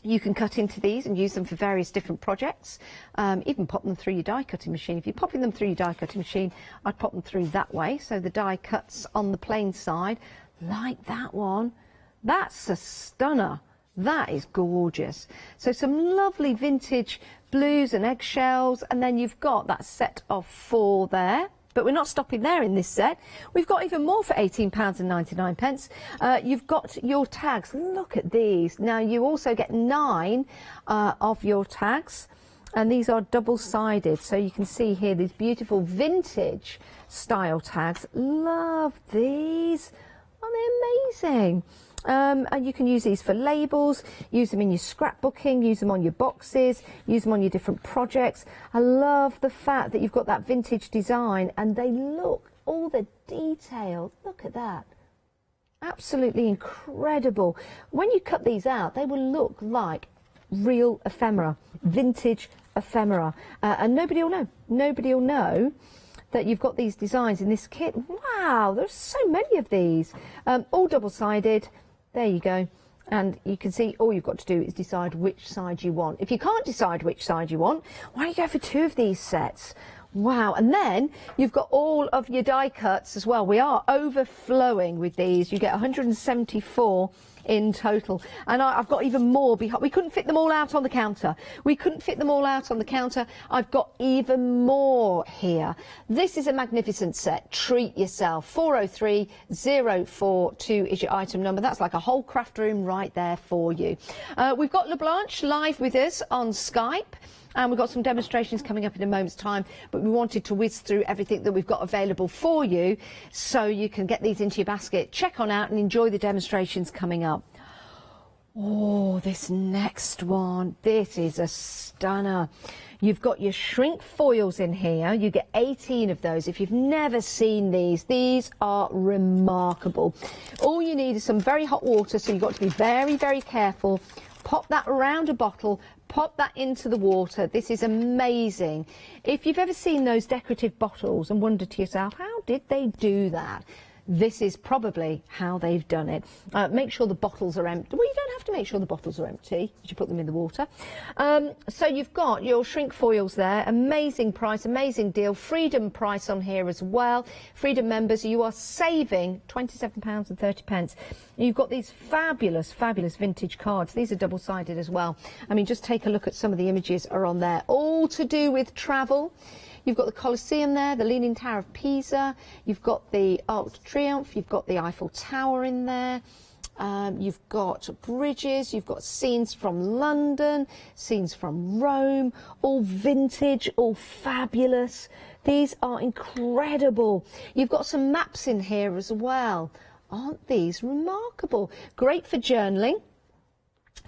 [SPEAKER 5] You can cut into these and use them for various different projects. Even pop them through your die cutting machine. If you're popping them through your die cutting machine, I'd pop them through that way. So the die cuts on the plain side, like that one. That's a stunner. That is gorgeous. So some lovely vintage blues and eggshells, and then you've got that set of 4 there. But we're not stopping there in this set. We've got even more for £18.99. You've got your tags. Look at these. Now you also get 9 of your tags, and these are double-sided. So you can see here these beautiful vintage style tags. Love these. Aren't they amazing? And you can use these for labels, use them in your scrapbooking, use them on your boxes, use them on your different projects. I love the fact that you've got that vintage design, and they look, all the detail, look at that. Absolutely incredible. When you cut these out, they will look like real ephemera, vintage ephemera, and nobody will know. Nobody will know that you've got these designs in this kit. Wow, there's so many of these. All double-sided. There you go. And you can see all you've got to do is decide which side you want. If you can't decide which side you want, why don't you go for 2 of these sets? Wow. And then you've got all of your die cuts as well. We are overflowing with these. You get 174 in total, and I've got even more. We couldn't fit them all out on the counter. I've got even more here. This is a magnificent set. Treat yourself. 403042 is your item number. That's like a whole craft room right there for you. We've got LeBlanche live with us on Skype. And we've got some demonstrations coming up in a moment's time, but we wanted to whiz through everything that we've got available for you so you can get these into your basket, check on out and enjoy the demonstrations coming up. Oh, this next one, this is a stunner. You've got your shrink foils in here. You get 18 of those. If you've never seen these are remarkable. All you need is some very hot water, so you've got to be very, very careful. Pop that around a bottle, pop that into the water. This is amazing. If you've ever seen those decorative bottles and wondered to yourself, how did they do that? This is probably how they've done it. Make sure the bottles are empty. Well, you don't have to make sure the bottles are empty. You put them in the water. So you've got your shrink foils there. Amazing price, amazing deal. Freedom price on here as well. Freedom members, you are saving £27.30. You've got these fabulous, fabulous vintage cards. These are double-sided as well. I mean, just take a look at some of the images are on there. All to do with travel. You've got the Colosseum there, the Leaning Tower of Pisa, you've got the Arc de Triomphe, you've got the Eiffel Tower in there, you've got bridges, you've got scenes from London, scenes from Rome, all vintage, all fabulous. These are incredible. You've got some maps in here as well. Aren't these remarkable? Great for journaling,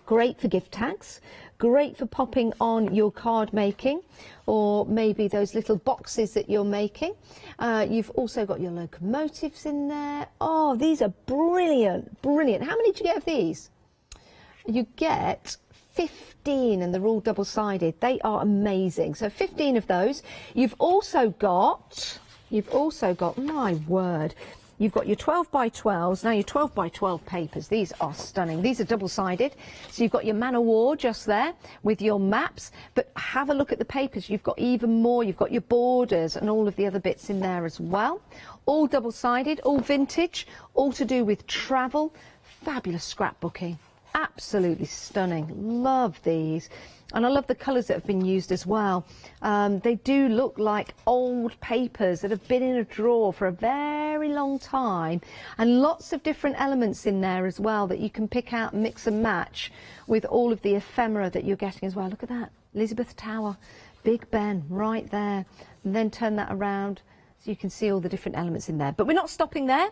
[SPEAKER 5] great for gift tags, great for popping on your card making, or maybe those little boxes that you're making. You've also got your locomotives in there. Oh, these are brilliant, brilliant. How many do you get of these? You get 15, and they're all double-sided. They are amazing. So 15 of those. You've also got, my word, you've got your 12 by 12s, now your 12 by 12 papers. These are stunning. These are double-sided. So you've got your Man of War just there with your maps, but have a look at the papers. You've got even more. You've got your borders and all of the other bits in there as well. All double-sided, all vintage, all to do with travel. Fabulous scrapbooking. Absolutely stunning. Love these. And I love the colours that have been used as well. They do look like old papers that have been in a drawer for a very long time, and lots of different elements in there as well that you can pick out, mix and match with all of the ephemera that you're getting as well. Look at that, Elizabeth Tower, Big Ben right there, and then turn that around so you can see all the different elements in there. But we're not stopping there.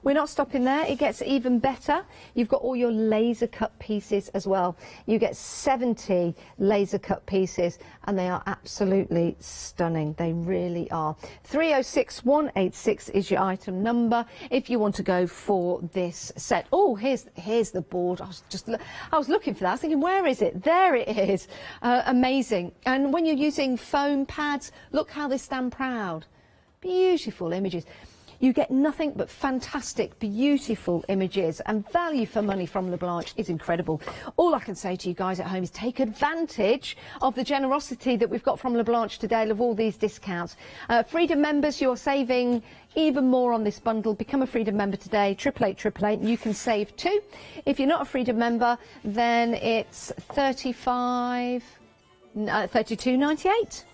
[SPEAKER 5] We're not stopping there. It gets even better. You've got all your laser cut pieces as well. You get 70 laser cut pieces and they are absolutely stunning. They really are. 306186 is your item number if you want to go for this set. Oh, here's the board. I was looking for that. I was thinking, where is it? There it is. Amazing. And when you're using foam pads, look how they stand proud. Beautiful images. You get nothing but fantastic, beautiful images, and value for money from Leblanche is incredible. All I can say to you guys at home is take advantage of the generosity that we've got from Leblanche today of all these discounts. Freedom members, you're saving even more on this bundle. Become a Freedom member today, 88888, and you can save too. If you're not a Freedom member, then it's $32.98.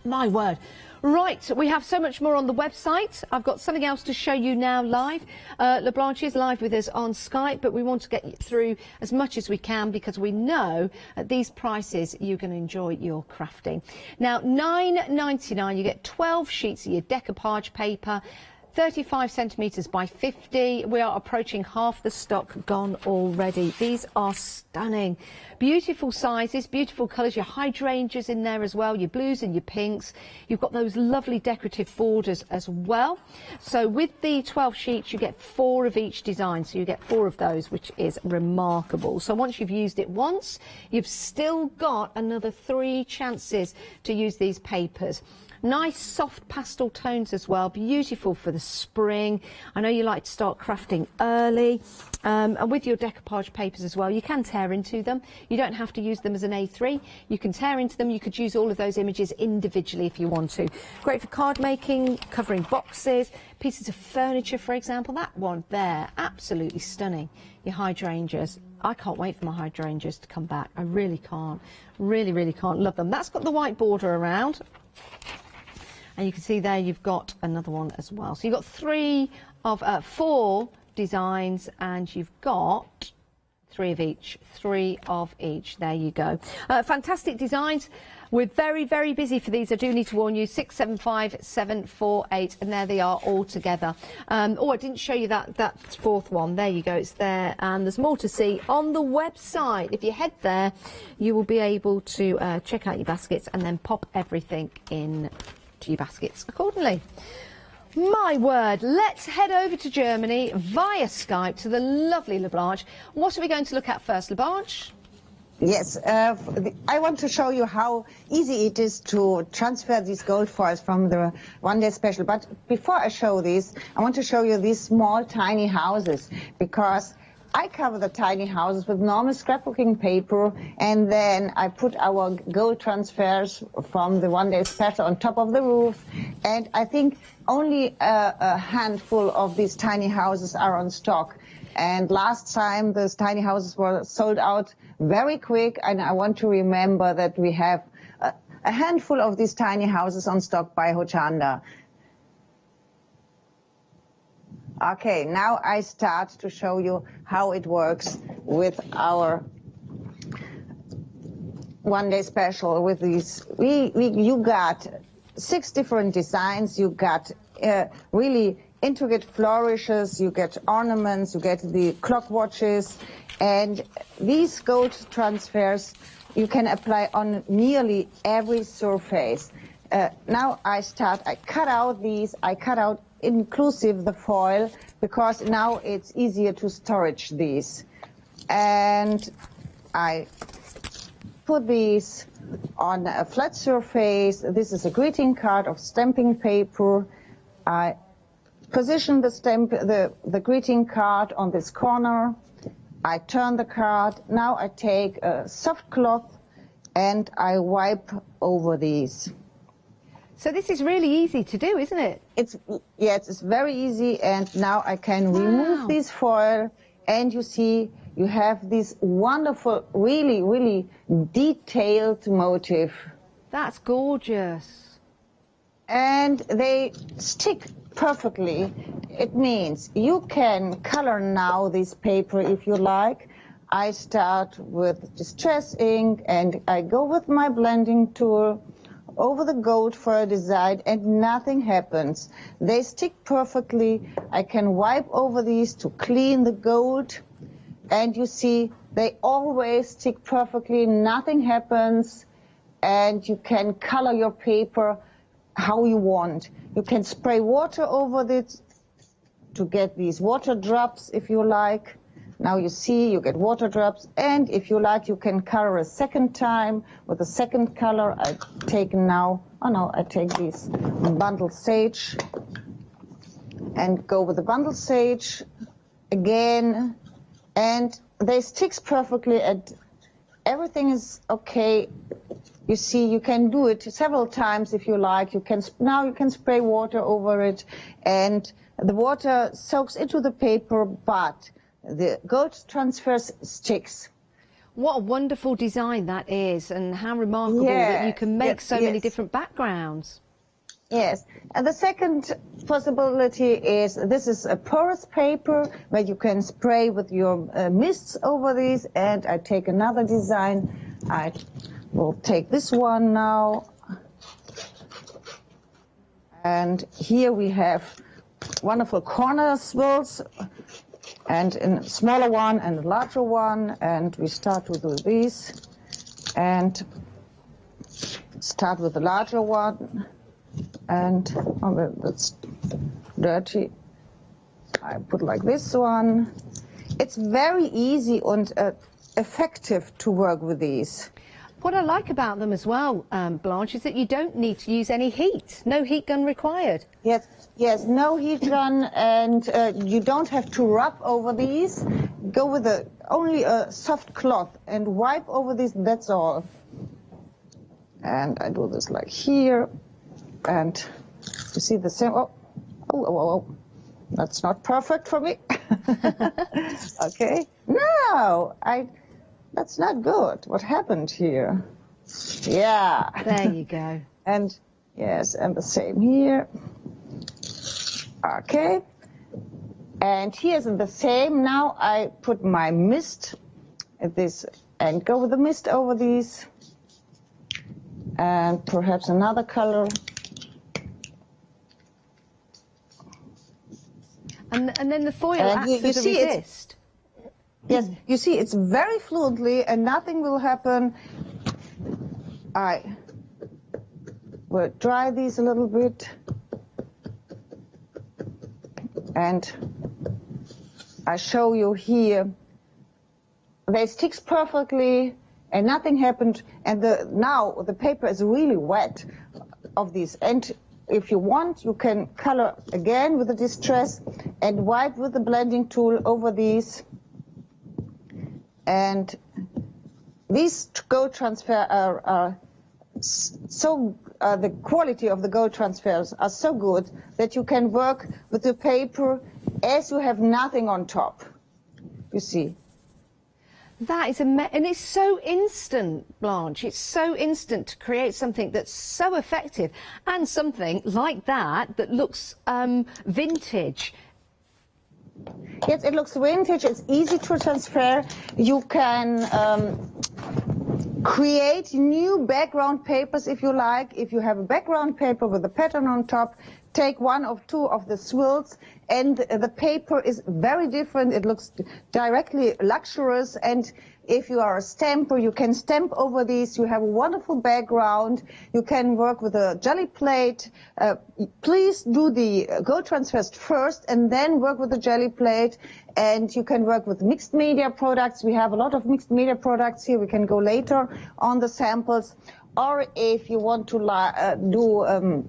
[SPEAKER 5] My word. Right, we have so much more on the website. I've got something else to show you now live. Leblanche is live with us on Skype, but we want to get you through as much as we can because we know at these prices you're going to enjoy your crafting. Now, $9.99, you get 12 sheets of your decoupage paper, 35 centimetres by 50. We are approaching half the stock gone already. These are stunning. Beautiful sizes, beautiful colours, your hydrangeas in there as well, your blues and your pinks. You've got those lovely decorative borders as well. So with the 12 sheets, you get 4 of each design. So you get 4 of those, which is remarkable. So once you've used it once, you've still got another 3 chances to use these papers. Nice soft pastel tones as well, beautiful for the spring. I know you like to start crafting early. And with your decoupage papers as well, you can tear into them. You don't have to use them as an A3. You can tear into them. You could use all of those images individually if you want to. Great for card making, covering boxes, pieces of furniture, for example. That one there, absolutely stunning. Your hydrangeas. I can't wait for my hydrangeas to come back. I really can't. Really, really can't. Love them. That's got the white border around. And you can see there you've got another one as well. So you've got 4 designs and you've got 3 of each. 3 of each. There you go. Fantastic designs. We're very, very busy for these. I do need to warn you. 675748, and there they are all together. Oh, I didn't show you that 4th one. There you go. It's there, and there's more to see on the website. If you head there, you will be able to check out your baskets and then pop everything in to your baskets accordingly. My word, let's head over to Germany via Skype to the lovely Leblanche. What are we going to look at first, Leblanche?
[SPEAKER 11] Yes, I want to show you how easy it is to transfer these gold foils from the one-day special. But before I show these, I want to show you these small, tiny houses, because I cover the tiny houses with normal scrapbooking paper, and then I put our gold transfers from the one-day special on top of the roof. And I think only a handful of these tiny houses are on stock. And last time, those tiny houses were sold out very quick, and I want to remember that we have a handful of these tiny houses on stock by Hochanda. Okay, now I start to show you how it works with our one-day special. With these, you got 6 different designs. You got really intricate flourishes. You get ornaments. You get the clock watches, and these gold transfers you can apply on nearly every surface. Now I cut out these. I cut out inclusive the foil, because now it's easier to storage these. And I put these on a flat surface. This is a greeting card of stamping paper. I position the greeting card on this corner. I turn the card. Now I take a soft cloth and I wipe over these.
[SPEAKER 5] So this is really easy to do, isn't it?
[SPEAKER 11] Yes, it's very easy. And now I can remove this foil, and you see you have this wonderful, really, really detailed motif.
[SPEAKER 5] That's gorgeous.
[SPEAKER 11] And they stick perfectly. It means you can color now this paper if you like. I start with distress ink and I go with my blending tool over the gold for a design and nothing happens. They stick perfectly. I can wipe over these to clean the gold, and you see they always stick perfectly, nothing happens, and you can color your paper how you want. You can spray water over it to get these water drops if you like. Now you see you get water drops, and if you like you can color a second time with a second color. I take these bundle sage and go with the bundle sage again, and they stick perfectly and everything is okay. You see, you can do it several times if you like. Now you can spray water over it, and the water soaks into the paper, but the gold transfers sticks.
[SPEAKER 5] What a wonderful design that is, and how remarkable that you can make so many different backgrounds.
[SPEAKER 11] Yes, and the second possibility is this is a porous paper where you can spray with your mists over these, and I take another design. I will take this one now, and here we have wonderful corner swirls, and a smaller one and a larger one, and we start with these, and start with the larger one, and that's dirty. I put like this one. It's very easy and effective to work with these.
[SPEAKER 5] What I like about them as well, Blanche, is that you don't need to use any heat. No heat gun required.
[SPEAKER 11] Yes, no heat gun, and you don't have to rub over these. Go with only a soft cloth and wipe over these, that's all. And I do this like here, and you see the same. Oh, that's not perfect for me. Okay, no, that's not good. What happened here? Yeah.
[SPEAKER 5] There you go.
[SPEAKER 11] And yes, and the same here. Okay. And here's the same. Now I put my mist at this and go with the mist over these. And perhaps another color.
[SPEAKER 5] And then the foil acts as a resist.
[SPEAKER 11] Yes, you see, it's very fluently and nothing will happen. I will dry these a little bit. And I show you here. They stick perfectly and nothing happened. And now the paper is really wet of these. And if you want, you can color again with the distress and wipe with the blending tool over these. And these gold transfer are so the quality of the gold transfers are so good that you can work with the paper as you have nothing on top. You see.
[SPEAKER 5] That is and it's so instant, Blanche. It's so instant to create something that's so effective, and something like that looks vintage.
[SPEAKER 11] Yes, it looks vintage. It's easy to transfer. You can create new background papers if you like. If you have a background paper with a pattern on top, take one or two of the swirls, and the paper is very different. It looks directly luxurious, and if you are a stamper, you can stamp over these. You have a wonderful background. You can work with a jelly plate. Please do the gold transfers first and then work with the jelly plate. And you can work with mixed media products. We have a lot of mixed media products here. We can go later on the samples. Or if you want to do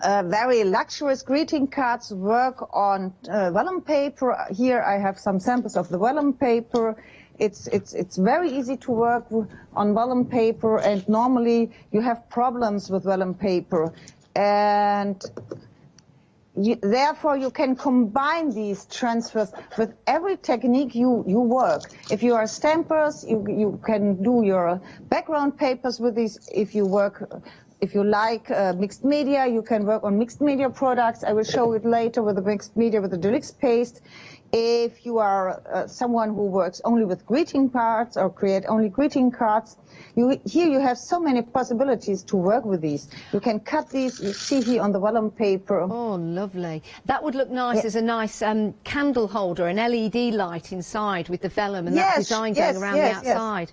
[SPEAKER 11] very luxurious greeting cards, work on vellum paper. Here I have some samples of the vellum paper. It's very easy to work on vellum paper, and normally you have problems with vellum paper, and therefore you can combine these transfers with every technique you work. If you are stampers, you can do your background papers with these. If you like mixed media, you can work on mixed media products. I will show it later with the mixed media with the deluxe paste. If you are someone who works only with greeting cards or create only greeting cards, here you have so many possibilities to work with these. You can cut these, you see here on the vellum paper.
[SPEAKER 5] Oh, lovely. That would look nice as a nice candle holder, an LED light inside with the vellum and that design going around the outside.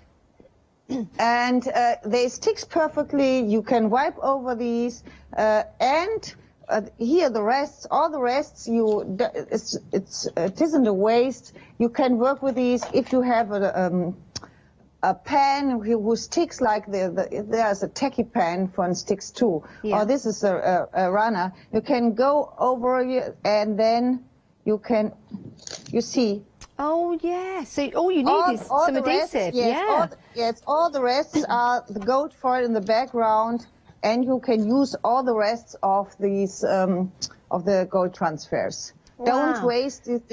[SPEAKER 11] And they stick perfectly. You can wipe over these, and here the rests, all the rests, it isn't a waste. You can work with these if you have a pen who sticks like there's a tacky pen for and sticks too, or this is a runner. You can go over it and then you see.
[SPEAKER 5] Oh yeah, so all you need is some adhesive.
[SPEAKER 11] All the rests are the gold foil in the background, and you can use all the rests of these of the gold transfers.
[SPEAKER 5] Wow.
[SPEAKER 11] Don't waste it.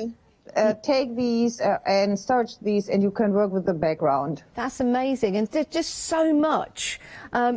[SPEAKER 11] Take these and search these, and you can work with the background.
[SPEAKER 5] That's amazing, and there's just so much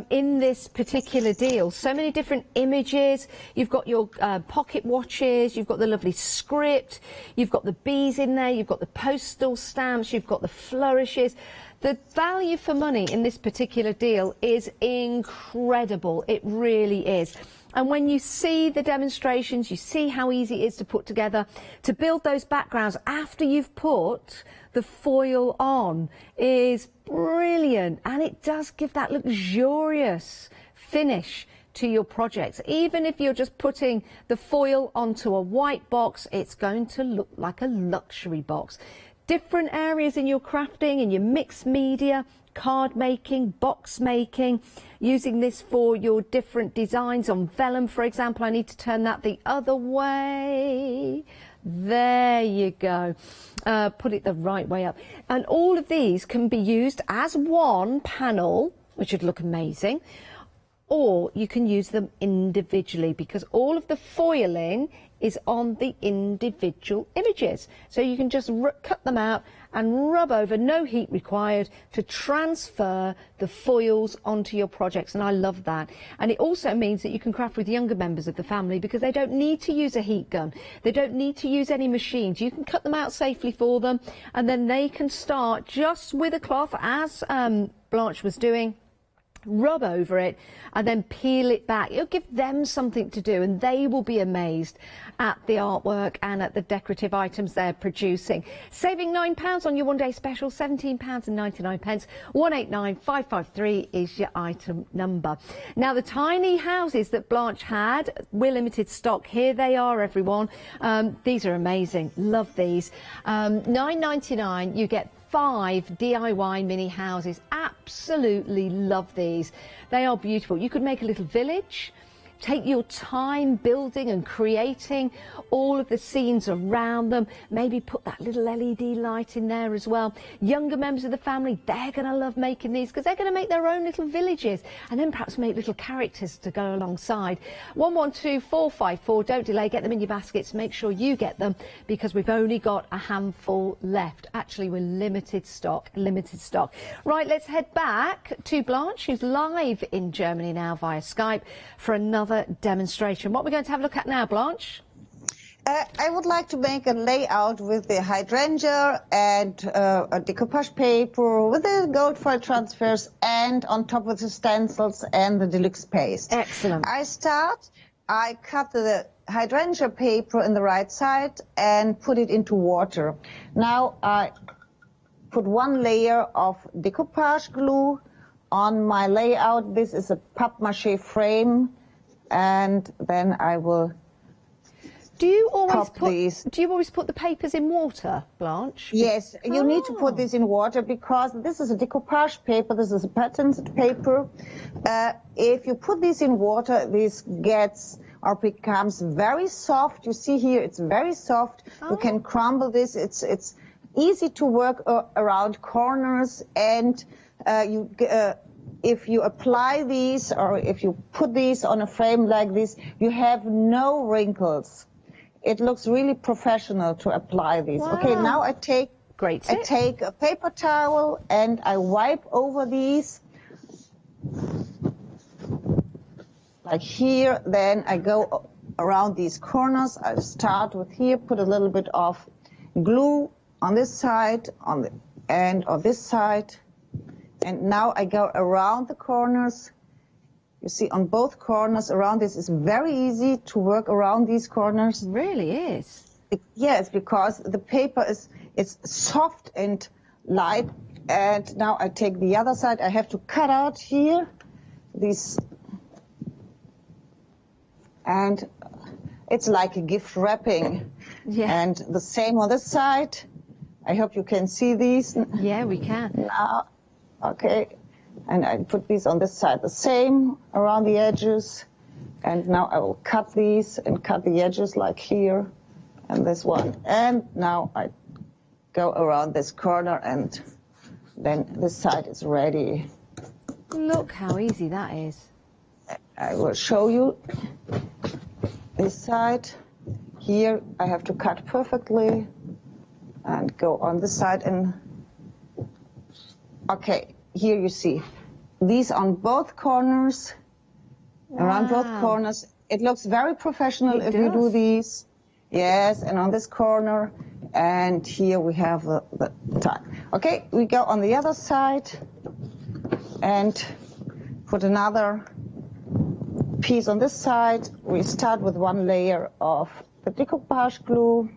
[SPEAKER 5] in this particular deal. So many different images. You've got your pocket watches, you've got the lovely script, you've got the bees in there, you've got the postal stamps, you've got the flourishes. The value for money in this particular deal is incredible. It really is. And when you see the demonstrations, you see how easy it is to put together, to build those backgrounds after you've put the foil on is brilliant. And it does give that luxurious finish to your projects. Even if you're just putting the foil onto a white box, it's going to look like a luxury box. Different areas in your crafting, in your mixed media, card making, box making, using this for your different designs on vellum, for example. I need to turn that the other way. There you go. Put it the right way up. And all of these can be used as one panel, which would look amazing, or you can use them individually because all of the foiling is on the individual images. So you can just cut them out and rub over, no heat required, to transfer the foils onto your projects, and I love that. And it also means that you can craft with younger members of the family because they don't need to use a heat gun, they don't need to use any machines. You can cut them out safely for them, and then they can start just with a cloth, as Blanche was doing, rub over it and then peel it back. It'll give them something to do, and they will be amazed at the artwork and at the decorative items they're producing. Saving £9 on your one-day special, £17.99. 189553 is your item number. Now, the tiny houses that Blanche had, we're limited stock. Here they are, everyone. These are amazing. Love these. £9.99, you get 5 DIY mini houses. Absolutely love these. They are beautiful. You could make a little village. Take your time building and creating all of the scenes around them. Maybe put that little LED light in there as well. Younger members of the family, they're going to love making these because they're going to make their own little villages and then perhaps make little characters to go alongside. 112454, don't delay, get them in your baskets. Make sure you get them because we've only got a handful left. Actually, we're limited stock, limited stock. Right, let's head back to Blanche, who's live in Germany now via Skype for another demonstration. What we're going to have a look at now, Blanche?
[SPEAKER 11] I would like to make a layout with the hydrangea and a decoupage paper with the gold foil transfers and on top with the stencils and the deluxe paste.
[SPEAKER 5] Excellent.
[SPEAKER 11] I cut the hydrangea paper in the right side and put it into water. Now I put one layer of decoupage glue on my layout. This is a papier-mâché frame. And then I will
[SPEAKER 5] do you always put the papers in water, Blanche?
[SPEAKER 11] Yes, you need to put this in water because this is a decoupage paper, this is a patterned paper. If you put this in water, this gets or becomes very soft. You see here, it's very soft. You can crumble this. It's easy to work around corners, and if you apply these or if you put these on a frame like this, you have no wrinkles. It looks really professional to apply these. Wow. Okay, now I take a paper towel and I wipe over these. Like here, then I go around these corners. I start with here, put a little bit of glue on this side, and on this side. And now I go around the corners. You see, on both corners around this is very easy to work around these corners.
[SPEAKER 5] It really is.
[SPEAKER 11] Yes, because the paper it's soft and light. And now I take the other side. I have to cut out here these, and it's like a gift wrapping.
[SPEAKER 5] Yeah.
[SPEAKER 11] And the same on this side. I hope you can see these.
[SPEAKER 5] Yeah, we can.
[SPEAKER 11] Now, okay. And I put these on this side the same around the edges. And now I will cut these and cut the edges like here and this one. And now I go around this corner, and then this side is ready.
[SPEAKER 5] Look how easy that is.
[SPEAKER 11] I will show you this side. Here I have to cut perfectly and go on this side. And okay, here you see these on both corners. Wow. Around both corners. It looks very professional if you do these. Yes, and on this corner. And here we have the tie. Okay, we go on the other side and put another piece on this side. We start with one layer of the decoupage glue.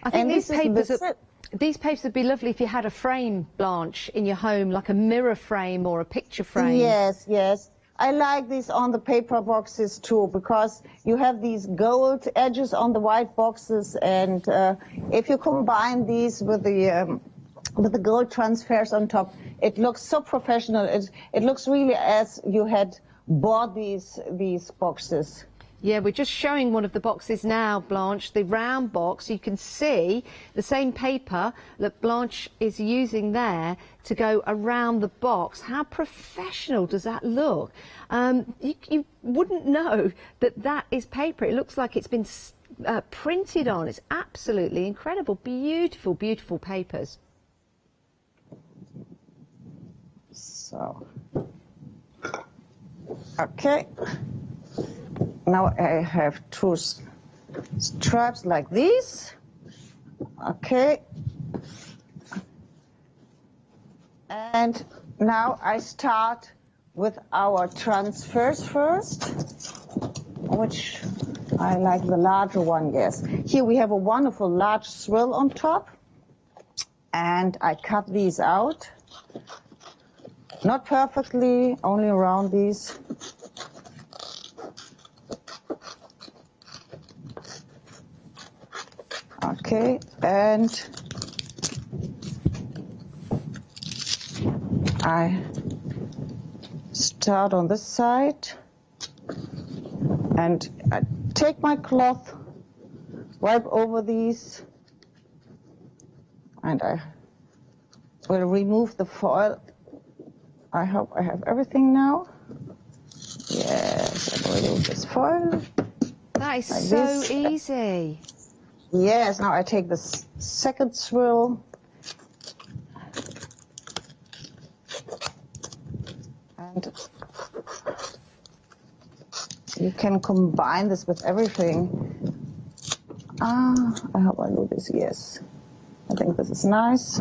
[SPEAKER 5] I think these papers would be lovely if you had a frame, Blanche, in your home, like a mirror frame or a picture frame.
[SPEAKER 11] Yes, yes. I like these on the paper boxes too, because you have these gold edges on the white boxes, and if you combine these with the gold transfers on top, it looks so professional. It looks really as you had bought these boxes.
[SPEAKER 5] Yeah, we're just showing one of the boxes now, Blanche, the round box. You can see the same paper that Blanche is using there to go around the box. How professional does that look? You wouldn't know that that is paper. It looks like it's been printed on. It's absolutely incredible. Beautiful, beautiful papers.
[SPEAKER 11] So, okay. Now I have two straps like these. Okay. And now I start with our transfers first, which I like the larger one, yes. Here we have a wonderful large swill on top, and I cut these out. Not perfectly, only around these. Okay, and I start on this side, and I take my cloth, wipe over these, and I will remove the foil. I hope I have everything now. Yes, I will remove this foil.
[SPEAKER 5] That is
[SPEAKER 11] like
[SPEAKER 5] so
[SPEAKER 11] this.
[SPEAKER 5] easy.
[SPEAKER 11] Yes, now I take the second swirl and you can combine this with everything. I hope I do this, yes. I think this is nice.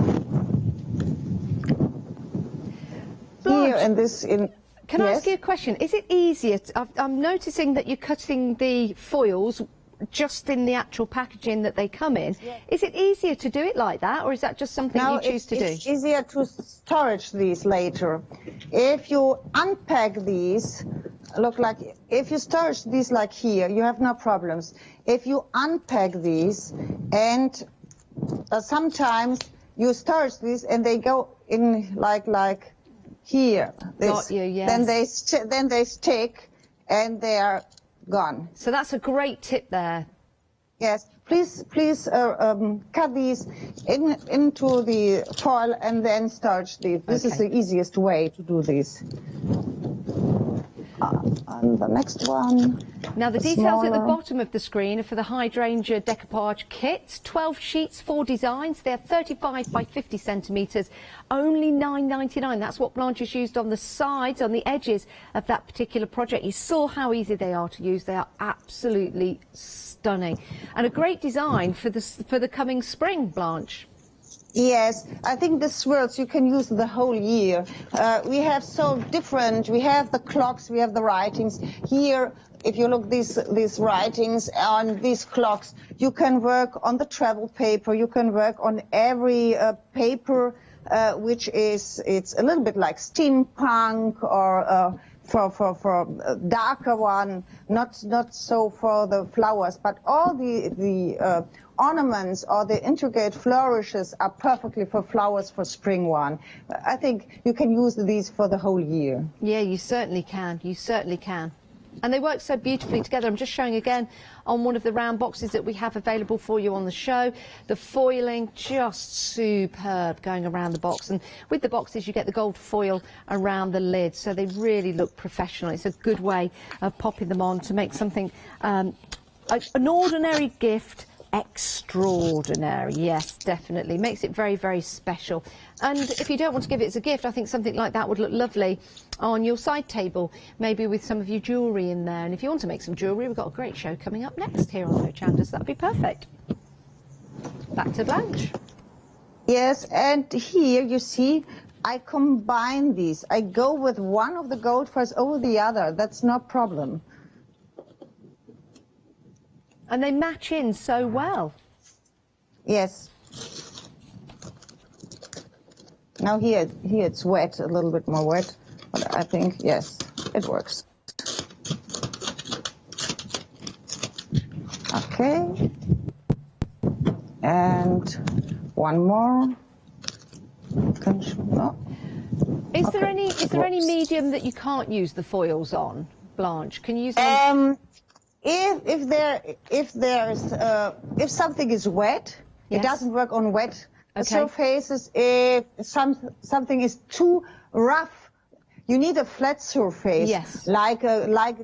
[SPEAKER 11] Here and this in...
[SPEAKER 5] Can I ask you a question? Is it easier? I'm noticing that you're cutting the foils just in the actual packaging that they come in.
[SPEAKER 11] Yes.
[SPEAKER 5] Is it easier to do it like that, or is that just something you choose to do?
[SPEAKER 11] It's easier to storage these later. If you unpack these, look like, if you storage these like here, you have no problems. If you unpack these, and sometimes you storage these and they go in like here.
[SPEAKER 5] Got you, yes.
[SPEAKER 11] Then they stick and they are gone.
[SPEAKER 5] So that's a great tip there.
[SPEAKER 11] Yes, please cut these into the foil and then starch these. This is the easiest way to do this. And the next one.
[SPEAKER 3] Now the details at the
[SPEAKER 11] smaller.
[SPEAKER 3] bottom of the screen are for the hydrangea decoupage kits. 12 sheets, 4 designs. They're 35 by 50 centimetres. Only £9.99. That's what Blanche has used on the sides, on the edges of that particular project. You saw how easy they are to use. They are absolutely stunning. And a great design for the coming spring, Blanche.
[SPEAKER 11] Yes, I think the swirls you can use the whole year. We have so different, we have the clocks, we have the writings. Here, if you look these writings on these clocks, you can work on the travel paper, you can work on every paper, which is, it's a little bit like steampunk or for a darker one, not so for the flowers, but all the ornaments or the intricate flourishes are perfectly for flowers for spring one. I think you can use these for the whole year.
[SPEAKER 3] Yeah, you certainly can. You certainly can. And they work so beautifully together. I'm just showing again on one of the round boxes that we have available for you on the show. The foiling, just superb going around the box. And with the boxes, you get the gold foil around the lid, so they really look professional. It's a good way of popping them on to make something, an ordinary gift, extraordinary. Yes, definitely. Makes it very, very special. And if you don't want to give it as a gift, I think something like that would look lovely on your side table, maybe with some of your jewellery in there. And if you want to make some jewellery, we've got a great show coming up next here on Hochanda, so that'd be perfect. Back to Blanche.
[SPEAKER 11] Yes, and here you see I combine these. I go with one of the gold foils over the other. That's no problem.
[SPEAKER 3] And they match in so well.
[SPEAKER 11] Yes. Now here it's wet, a little bit more wet, but I think, yes, it works. Okay. And one more. No.
[SPEAKER 3] Is there any medium that you can't use the foils on, Blanche? Can you use them?
[SPEAKER 11] If something is wet,
[SPEAKER 3] yes.
[SPEAKER 11] It doesn't work on wet
[SPEAKER 3] Okay.
[SPEAKER 11] surfaces. If something is too rough, you need a flat surface,
[SPEAKER 3] yes.
[SPEAKER 11] like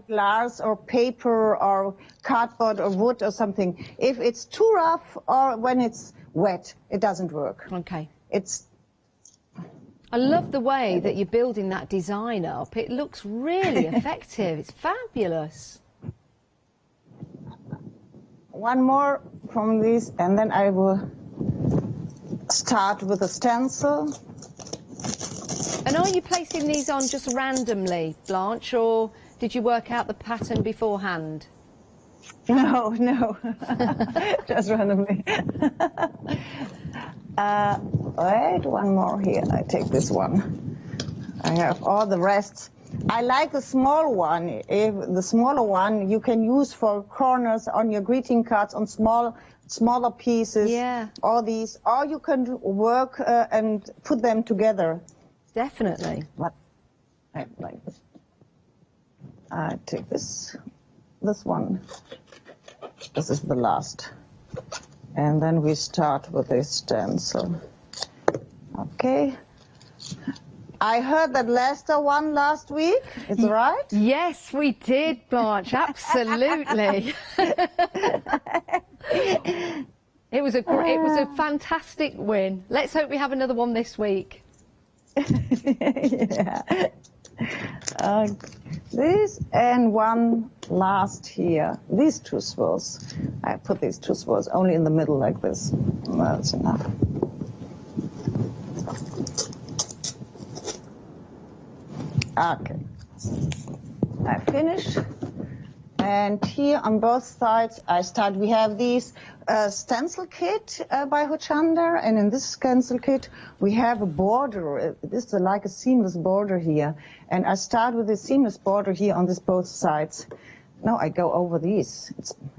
[SPEAKER 11] glass or paper or cardboard or wood or something. If it's too rough or when it's wet, it doesn't work.
[SPEAKER 3] Okay.
[SPEAKER 11] I
[SPEAKER 3] love the way that you're building that design up. It looks really effective. It's fabulous.
[SPEAKER 11] One more from these, and then I will start with a stencil.
[SPEAKER 3] And are you placing these on just randomly, Blanche, or did you work out the pattern beforehand?
[SPEAKER 11] No, just randomly. Wait, one more here. I take this one. I have all the rest. I like the small one. If the smaller one you can use for corners on your greeting cards, on smaller pieces.
[SPEAKER 3] Yeah.
[SPEAKER 11] All these, or you can work and put them together.
[SPEAKER 3] Definitely.
[SPEAKER 11] But I like this. I take this one. This is the last. And then we start with this stencil. Okay. I heard that Lester won last week. Is it right?
[SPEAKER 3] Yes, we did, Blanche. Absolutely. It was a fantastic win. Let's hope we have another one this week.
[SPEAKER 11] Yeah. This and one last here. These two swirls. I put these two swirls only in the middle like this. Well, that's enough. Okay. I finished. And here on both sides, we have these stencil kit by Hochanda, and in this stencil kit we have a border. This is like a seamless border here, and I start with a seamless border here on both sides. Now I go over these.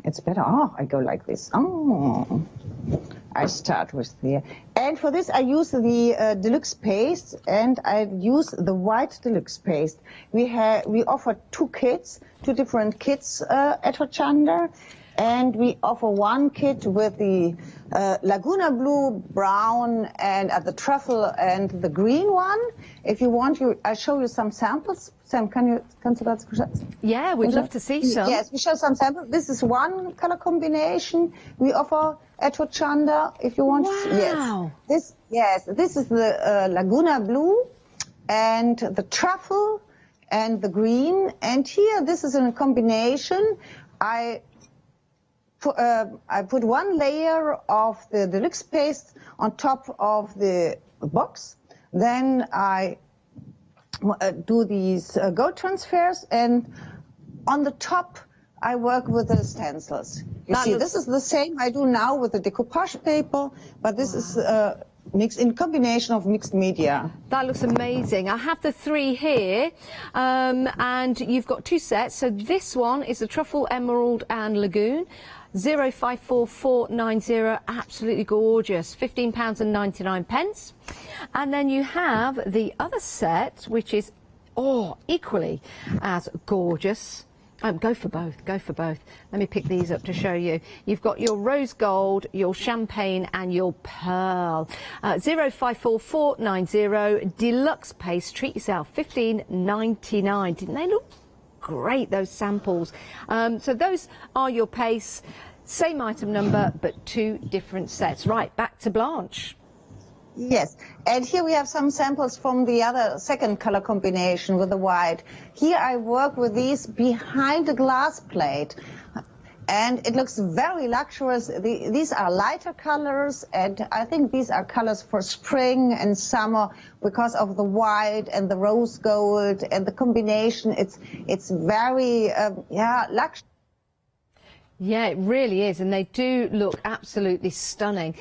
[SPEAKER 11] It's better. Oh, I go like this. Oh, I start with here, and for this I use the deluxe paste, and I use the white deluxe paste. We offer two different kits at Hochanda, And we offer one kit with the Laguna Blue, brown, and the truffle and the green one. If you want, I'll show you some samples. Sam, kannst du dazu?
[SPEAKER 5] Yeah, we'd love to see some.
[SPEAKER 11] Yes, we show some samples. This is one color combination we offer at Hochanda, if you want.
[SPEAKER 5] Wow.
[SPEAKER 11] Yes, this is the Laguna Blue and the truffle and the green. And here, this is in a combination. I put one layer of the deluxe paste on top of the box. Then I do these gold transfers, and on the top I work with the stencils. You see, this is the same I do now with the decoupage paper, but this is mixed in combination of mixed media.
[SPEAKER 5] That looks amazing. I have the 3 here, and you've got 2 sets. So this one is the Truffle, Emerald and Lagoon. 054490, absolutely gorgeous, £15.99. And then you have the other set, which is equally as gorgeous. Go for both, go for both. Let me pick these up to show you. You've got your rose gold, your champagne and your pearl. 054490, deluxe paste, treat yourself, £15.99. Didn't they look great, those samples? So those are your pastes, same item number, but 2 different sets. Right, back to Blanche.
[SPEAKER 11] Yes, and here we have some samples from the other second color combination with the white. Here I work with these behind the glass plate, and it looks very luxurious. These are lighter colors, and I think these are colors for spring and summer because of the white and the rose gold and the combination. It's very luxurious.
[SPEAKER 5] Yeah, it really is, and they do look absolutely stunning.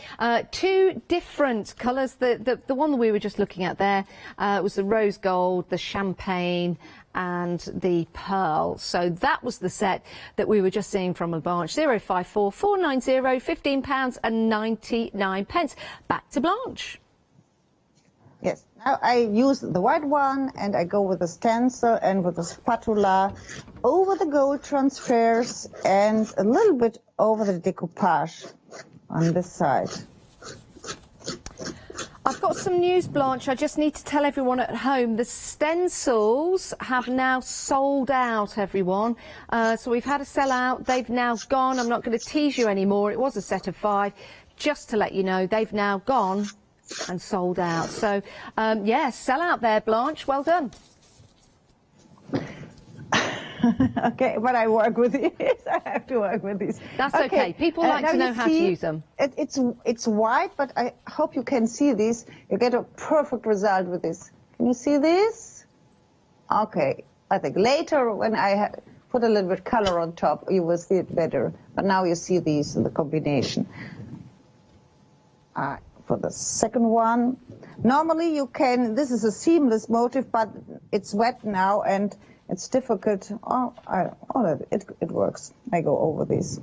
[SPEAKER 5] 2 different colours. The one that we were just looking at there was the rose gold, the champagne and the pearl. So that was the set that we were just seeing from Blanche. 054490, £15.99. Back to Blanche.
[SPEAKER 11] Yes, now I use the white one and I go with the stencil and with the spatula over the gold transfers and a little bit over the decoupage on this side.
[SPEAKER 5] I've got some news, Blanche. I just need to tell everyone at home the stencils have now sold out, everyone. So we've had a sellout. They've now gone. I'm not going to tease you anymore. It was a set of 5. Just to let you know, they've now gone and sold out. So, yeah, sell out there, Blanche. Well done.
[SPEAKER 11] Okay, but I work with these. I have to work with these.
[SPEAKER 5] That's okay. People like to know how to use them.
[SPEAKER 11] It's white, but I hope you can see this. You get a perfect result with this. Can you see this? Okay. I think later when I put a little bit color on top, you will see it better. But now you see these in the combination. For the second one, normally you can, this is a seamless motif, but it's wet now and it's difficult. It works. I go over this.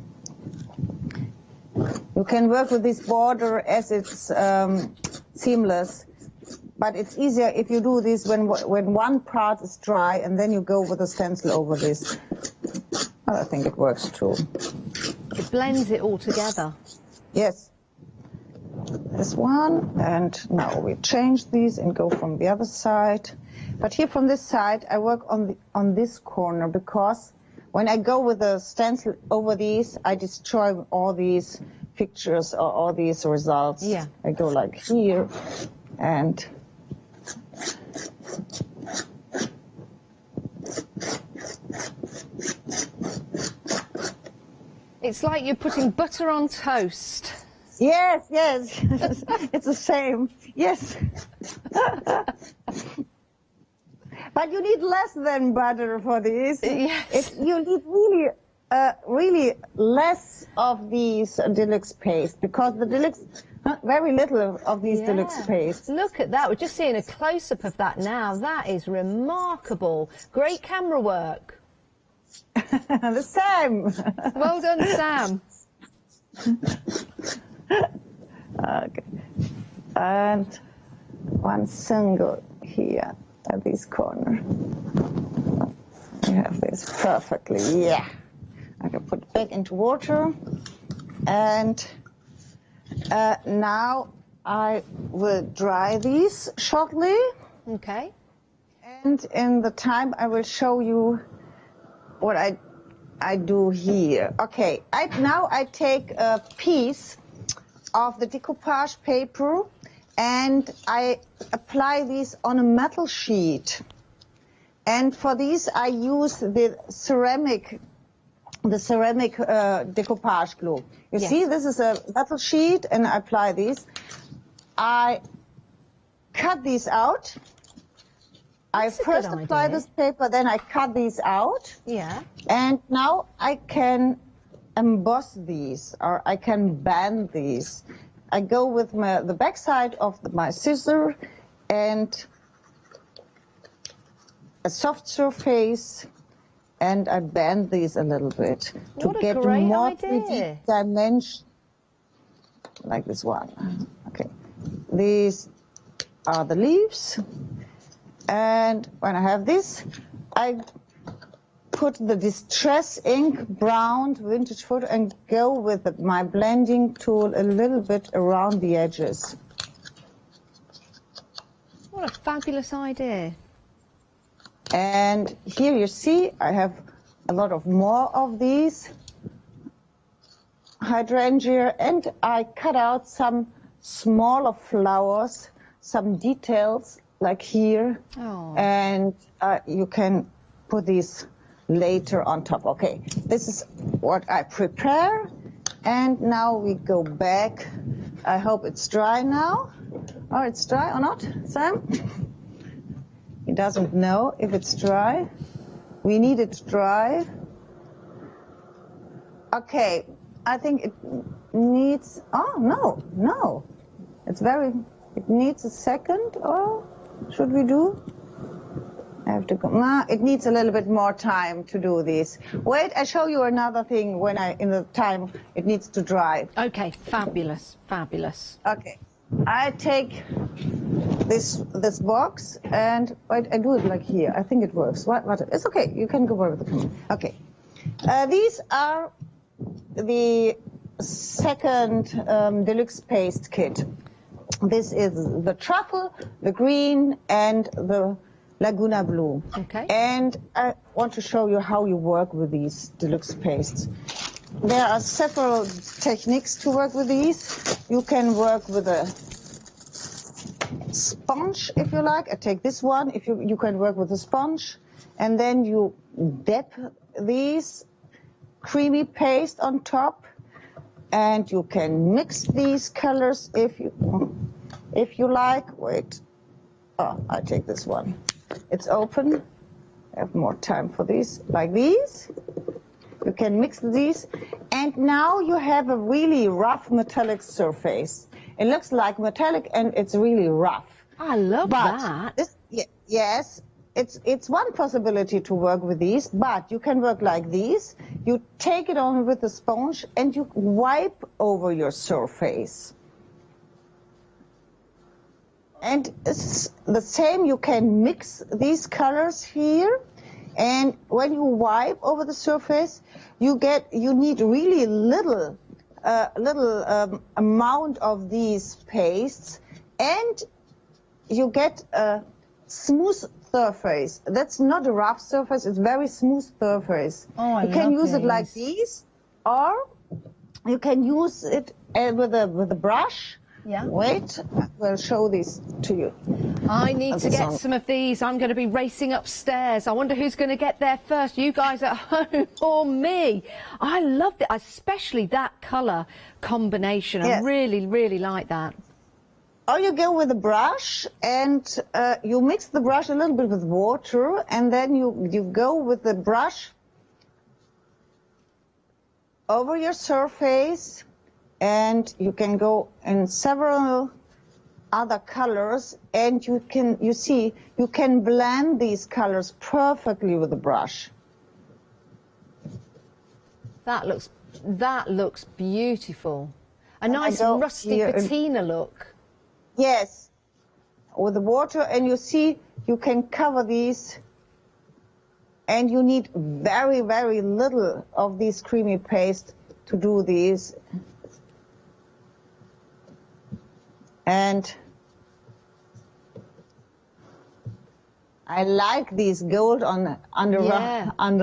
[SPEAKER 11] You can work with this border as it's seamless, but it's easier if you do this when one part is dry and then you go with a stencil over this. I think it works too.
[SPEAKER 5] It blends it all together.
[SPEAKER 11] Yes. This one, and now we change these and go from the other side. But here from this side, I work on this corner because when I go with the stencil over these, I destroy all these pictures or all these results.
[SPEAKER 5] Yeah.
[SPEAKER 11] I go like here, and
[SPEAKER 5] it's like you're putting butter on toast.
[SPEAKER 11] Yes, yes, it's the same. Yes. But you need less than butter for this.
[SPEAKER 5] Yes.
[SPEAKER 11] You need really less of these deluxe paste because the deluxe, very little of these deluxe paste.
[SPEAKER 5] Look at that. We're just seeing a close-up of that now. That is remarkable. Great camera work.
[SPEAKER 11] The same.
[SPEAKER 5] Well done, Sam.
[SPEAKER 11] Okay. And one single here at this corner. You have this perfectly, yeah. I can put it back into water. And now I will dry these shortly.
[SPEAKER 1] Okay.
[SPEAKER 11] And in the time I will show you what I do here. Okay, now I take a piece of the decoupage paper and I apply these on a metal sheet. And for these I use the ceramic decoupage glue. You see, this is a metal sheet and I apply these. I cut these out. I first apply this paper, then I cut these out.
[SPEAKER 1] Yeah.
[SPEAKER 11] And now I can emboss these, or I can bend these. I go with the back side of my scissor and a soft surface, and I bend these a little bit to get more 3D dimension, like this one. Okay, these are the leaves. And when I have this, I put the Distress Ink brown vintage photo and go with my blending tool a little bit around the edges.
[SPEAKER 1] What a fabulous idea.
[SPEAKER 11] And here you see I have a lot of more of these hydrangea, and I cut out some smaller flowers, some details like here.
[SPEAKER 1] Oh.
[SPEAKER 11] And you can put these later on top. Okay, this is what I prepare, and now we go back. I hope it's dry now. Oh, it's dry or not, Sam? He doesn't know if it's dry. We need it dry. Okay, I think it needs, oh, no. It needs a second, or should we do? I have to go, it needs a little bit more time to do this. Wait, I show you another thing when in the time it needs to dry.
[SPEAKER 1] Okay, fabulous, fabulous.
[SPEAKER 11] Okay, I take this box and wait, I do it like here. I think it works. What? It's okay. You can go over the camera. Okay, these are the second deluxe paste kit. This is the truffle, the green, and the Laguna blue.
[SPEAKER 1] Okay.
[SPEAKER 11] And I want to show you how you work with these deluxe pastes. There are several techniques to work with these. You can work with a sponge if you like. I take this one. If you can work with a sponge, and then you dip these creamy paste on top, and you can mix these colors if you like. Wait. Oh, I take this one. It's open. I have more time for these, like these. You can mix these, and now you have a really rough metallic surface. It looks like metallic, and it's really rough.
[SPEAKER 1] I love that.
[SPEAKER 11] Yes, it's one possibility to work with these, but you can work like these. You take it on with a sponge, and you wipe over your surface. And it's the same, you can mix these colors here, and when you wipe over the surface, you need really little amount of these pastes, and you get a smooth surface. That's not a rough surface, it's very smooth surface.
[SPEAKER 1] Oh,
[SPEAKER 11] you can use it like these, or you can use it with a brush.
[SPEAKER 1] Yeah.
[SPEAKER 11] Wait, we'll show these to you.
[SPEAKER 1] I need to get some of these. I'm going to be racing upstairs. I wonder who's going to get there first, you guys at home or me. I loved it, especially that colour combination.
[SPEAKER 11] Yes.
[SPEAKER 1] I really, really like that.
[SPEAKER 11] Or you go with a brush, and you mix the brush a little bit with water, and then you go with the brush over your surface, and you can go in several other colors, and you can blend these colors perfectly with the brush.
[SPEAKER 1] That looks beautiful. A nice rusty patina look.
[SPEAKER 11] Yes, with the water, and you can cover these And you need very, very little of this creamy paste to do these. And I like these gold under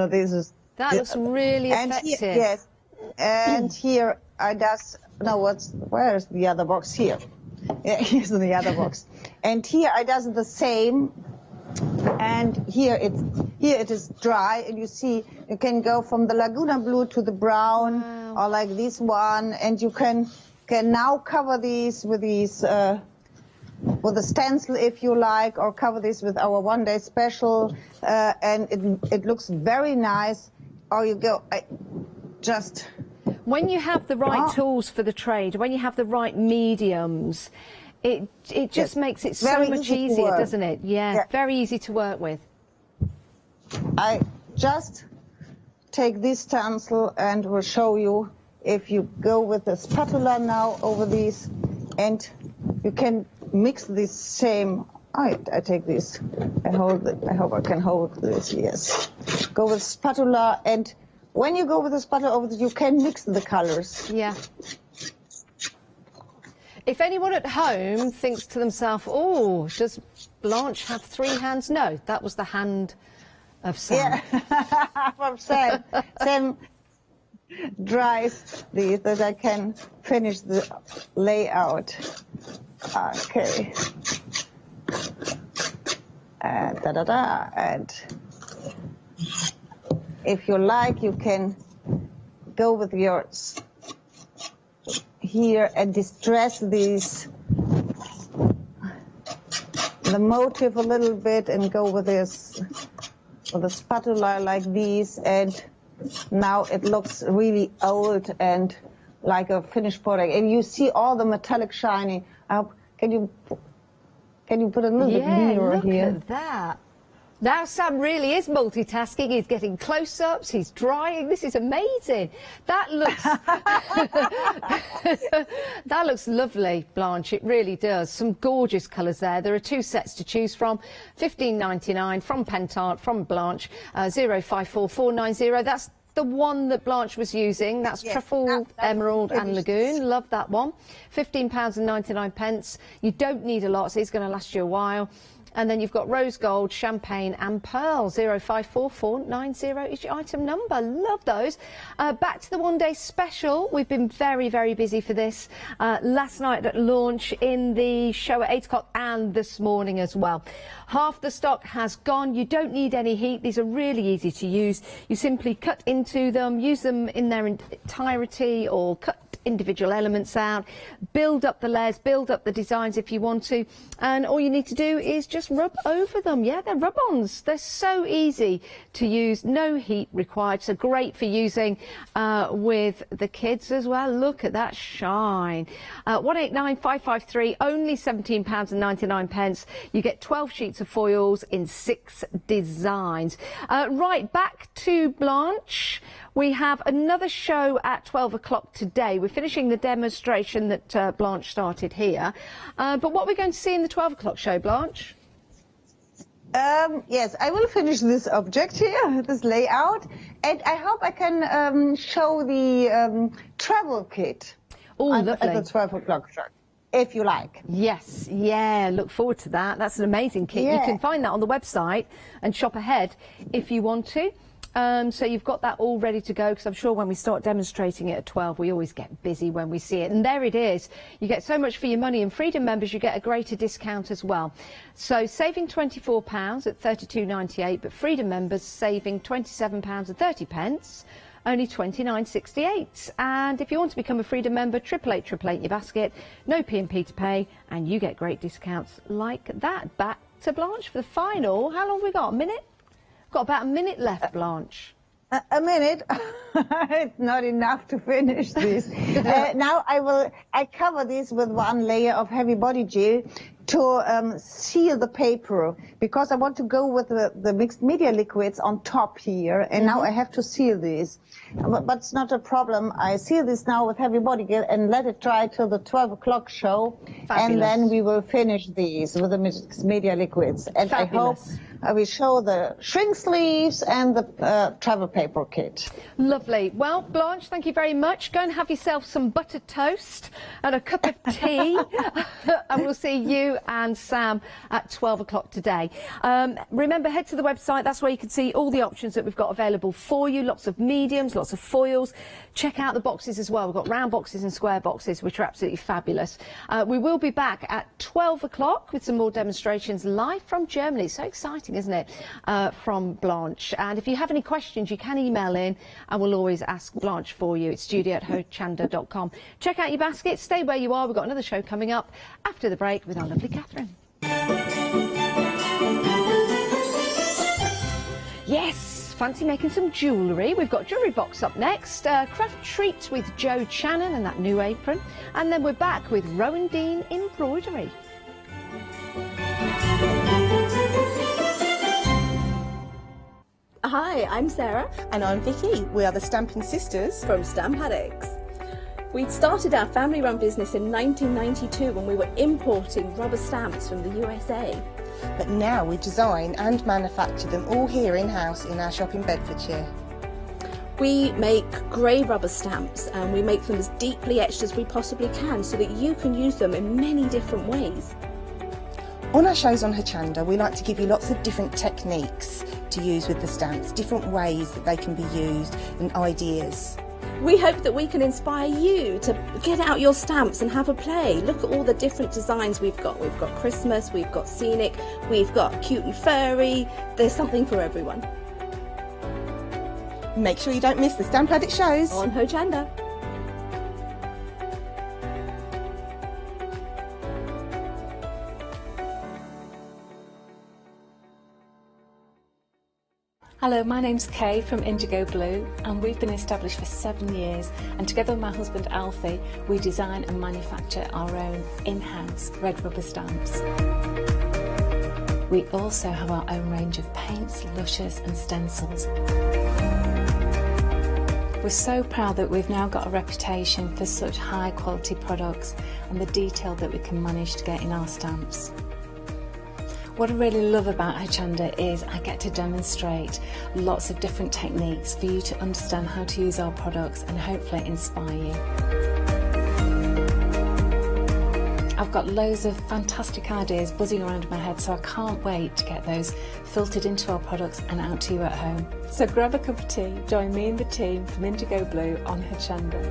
[SPEAKER 11] this.
[SPEAKER 1] That looks really effective.
[SPEAKER 11] Yes. And here where's the other box? Here. Yeah, here's the other box. And here I does the same. And here it is dry, and you see you can go from the Laguna blue to the brown, or like this one, and you can now cover these with with a stencil if you like, or cover this with our one-day special, and it looks very nice. Or you go
[SPEAKER 1] when you have the right tools for the trade, when you have the right mediums, it just makes it so much easier, doesn't it? Yeah, very easy to work with.
[SPEAKER 11] I just take this stencil and will show you. If you go with the spatula now over these, and you can mix this same. I take this. I hold it. I hope I can hold this. Yes. Go with spatula, and when you go with the spatula over this, you can mix the colors.
[SPEAKER 1] Yeah. If anyone at home thinks to themselves, "Oh, does Blanche have 3 hands?" No, that was the hand of Sam.
[SPEAKER 11] Yeah, from Sam. Sam dries these that I can finish the layout. Okay. And and if you like, you can go with yours here and distress the motif a little bit, and go with this with a spatula like these, and now it looks really old and like a finished product, and you see all the metallic shiny. Can you put a little bit nearer here?
[SPEAKER 1] Yeah, look at that. Now Sam really is multitasking. He's getting close-ups, he's drying. This is amazing. That looks that looks lovely, Blanche. It really does. Some gorgeous colours there. There are 2 sets to choose from. $15.99 from Pentart, from Blanche. 054490. That's the one that Blanche was using. That's Truffle, Emerald and Lagoon. Love that one. £15.99. You don't need a lot, so it's going to last you a while. And then you've got Rose Gold, Champagne and Pearl. 054490 is your item number. Love those. Back to the one-day special. We've been very, very busy for this. Last night at launch, in the show at 8 o'clock, and this morning as well. Half the stock has gone. You don't need any heat. These are really easy to use. You simply cut into them, use them in their entirety, or cut individual elements out, build up the layers, build up the designs if you want to, and all you need to do is just rub over them. Yeah, they're rub-ons. They're so easy to use, no heat required, so great for using with the kids as well. Look at that shine. 189553, only £17.99. You get 12 sheets of foils in 6 designs. Right, back to Blanche. We have another show at 12 o'clock today. We're finishing the demonstration that Blanche started here. But what are we going to see in the 12 o'clock show, Blanche?
[SPEAKER 11] Yes, I will finish this object here, this layout. And I hope I can show the travel kit at the 12 o'clock show, if you like.
[SPEAKER 1] Yes, yeah, look forward to that. That's an amazing kit. Yeah. You can find that on the website and shop ahead if you want to. So you've got that all ready to go, because I'm sure when we start demonstrating it at 12, we always get busy when we see it. And there it is. You get so much for your money, and Freedom members, you get a greater discount as well. So saving £24 at £32.98, but Freedom members saving £27.30, only £29.68. And if you want to become a Freedom member, 888 in your basket, no P&P to pay, and you get great discounts like that. Back to Blanche for the final. How long have we got? A minute? Got about a minute left, Blanche.
[SPEAKER 11] A minute? It's not enough to finish this. Now I cover this with one layer of heavy body gel to seal the paper, because I want to go with the mixed media liquids on top here, and now I have to seal these. But it's not a problem. I seal this now with heavy body gel and let it dry till the 12 o'clock show. Fabulous. And then we will finish these with the mixed media liquids. And Fabulous. I hope We show the shrink sleeves and the travel paper kit.
[SPEAKER 1] Lovely. Well, Blanche, thank you very much. Go and have yourself some buttered toast and a cup of tea. And we'll see you and Sam at 12 o'clock today. Remember, head to the website. That's where you can see all the options that we've got available for you. Lots of mediums, lots of foils. Check out the boxes as well. We've got round boxes and square boxes, which are absolutely fabulous. We will be back at 12 o'clock with some more demonstrations live from Germany. So exciting, isn't it? From Blanche. And if you have any questions, you can email in and we'll always ask Blanche for you. It's studio@hochanda.com. Check out your basket. Stay where you are. We've got another show coming up after the break with our lovely Catherine. Yes, fancy making some jewellery. We've got Jewellery Box up next, Craft Treat with Joe Channon and that new apron, and then we're back with Rowan Dean Embroidery.
[SPEAKER 12] Hi, I'm Sarah.
[SPEAKER 13] And I'm Vicky. We are the Stamping Sisters
[SPEAKER 12] from Stamp Addicts. We started our family-run business in 1992 when we were importing rubber stamps from the USA.
[SPEAKER 13] But now we design and manufacture them all here in-house in our shop in Bedfordshire.
[SPEAKER 12] We make grey rubber stamps and we make them as deeply etched as we possibly can so that you can use them in many different ways.
[SPEAKER 13] On our shows on Hochanda, we like to give you lots of different techniques to use with the stamps, different ways that they can be used and ideas.
[SPEAKER 12] We hope that we can inspire you to get out your stamps and have a play. Look at all the different designs we've got. We've got Christmas, we've got scenic, we've got cute and furry. There's something for everyone.
[SPEAKER 13] Make sure you don't miss the Stamp Addict shows
[SPEAKER 12] on Hochanda.
[SPEAKER 14] Hello, my name's Kay from Indigo Blue and we've been established for 7 years, and together with my husband Alfie we design and manufacture our own in-house red rubber stamps. We also have our own range of paints, lushes and stencils. We're so proud that we've now got a reputation for such high quality products and the detail that we can manage to get in our stamps. What I really love about Hochanda is I get to demonstrate lots of different techniques for you to understand how to use our products and hopefully inspire you. I've got loads of fantastic ideas buzzing around in my head, so I can't wait to get those filtered into our products and out to you at home. So grab a cup of tea, join me and the team from Indigo Blue on Hochanda.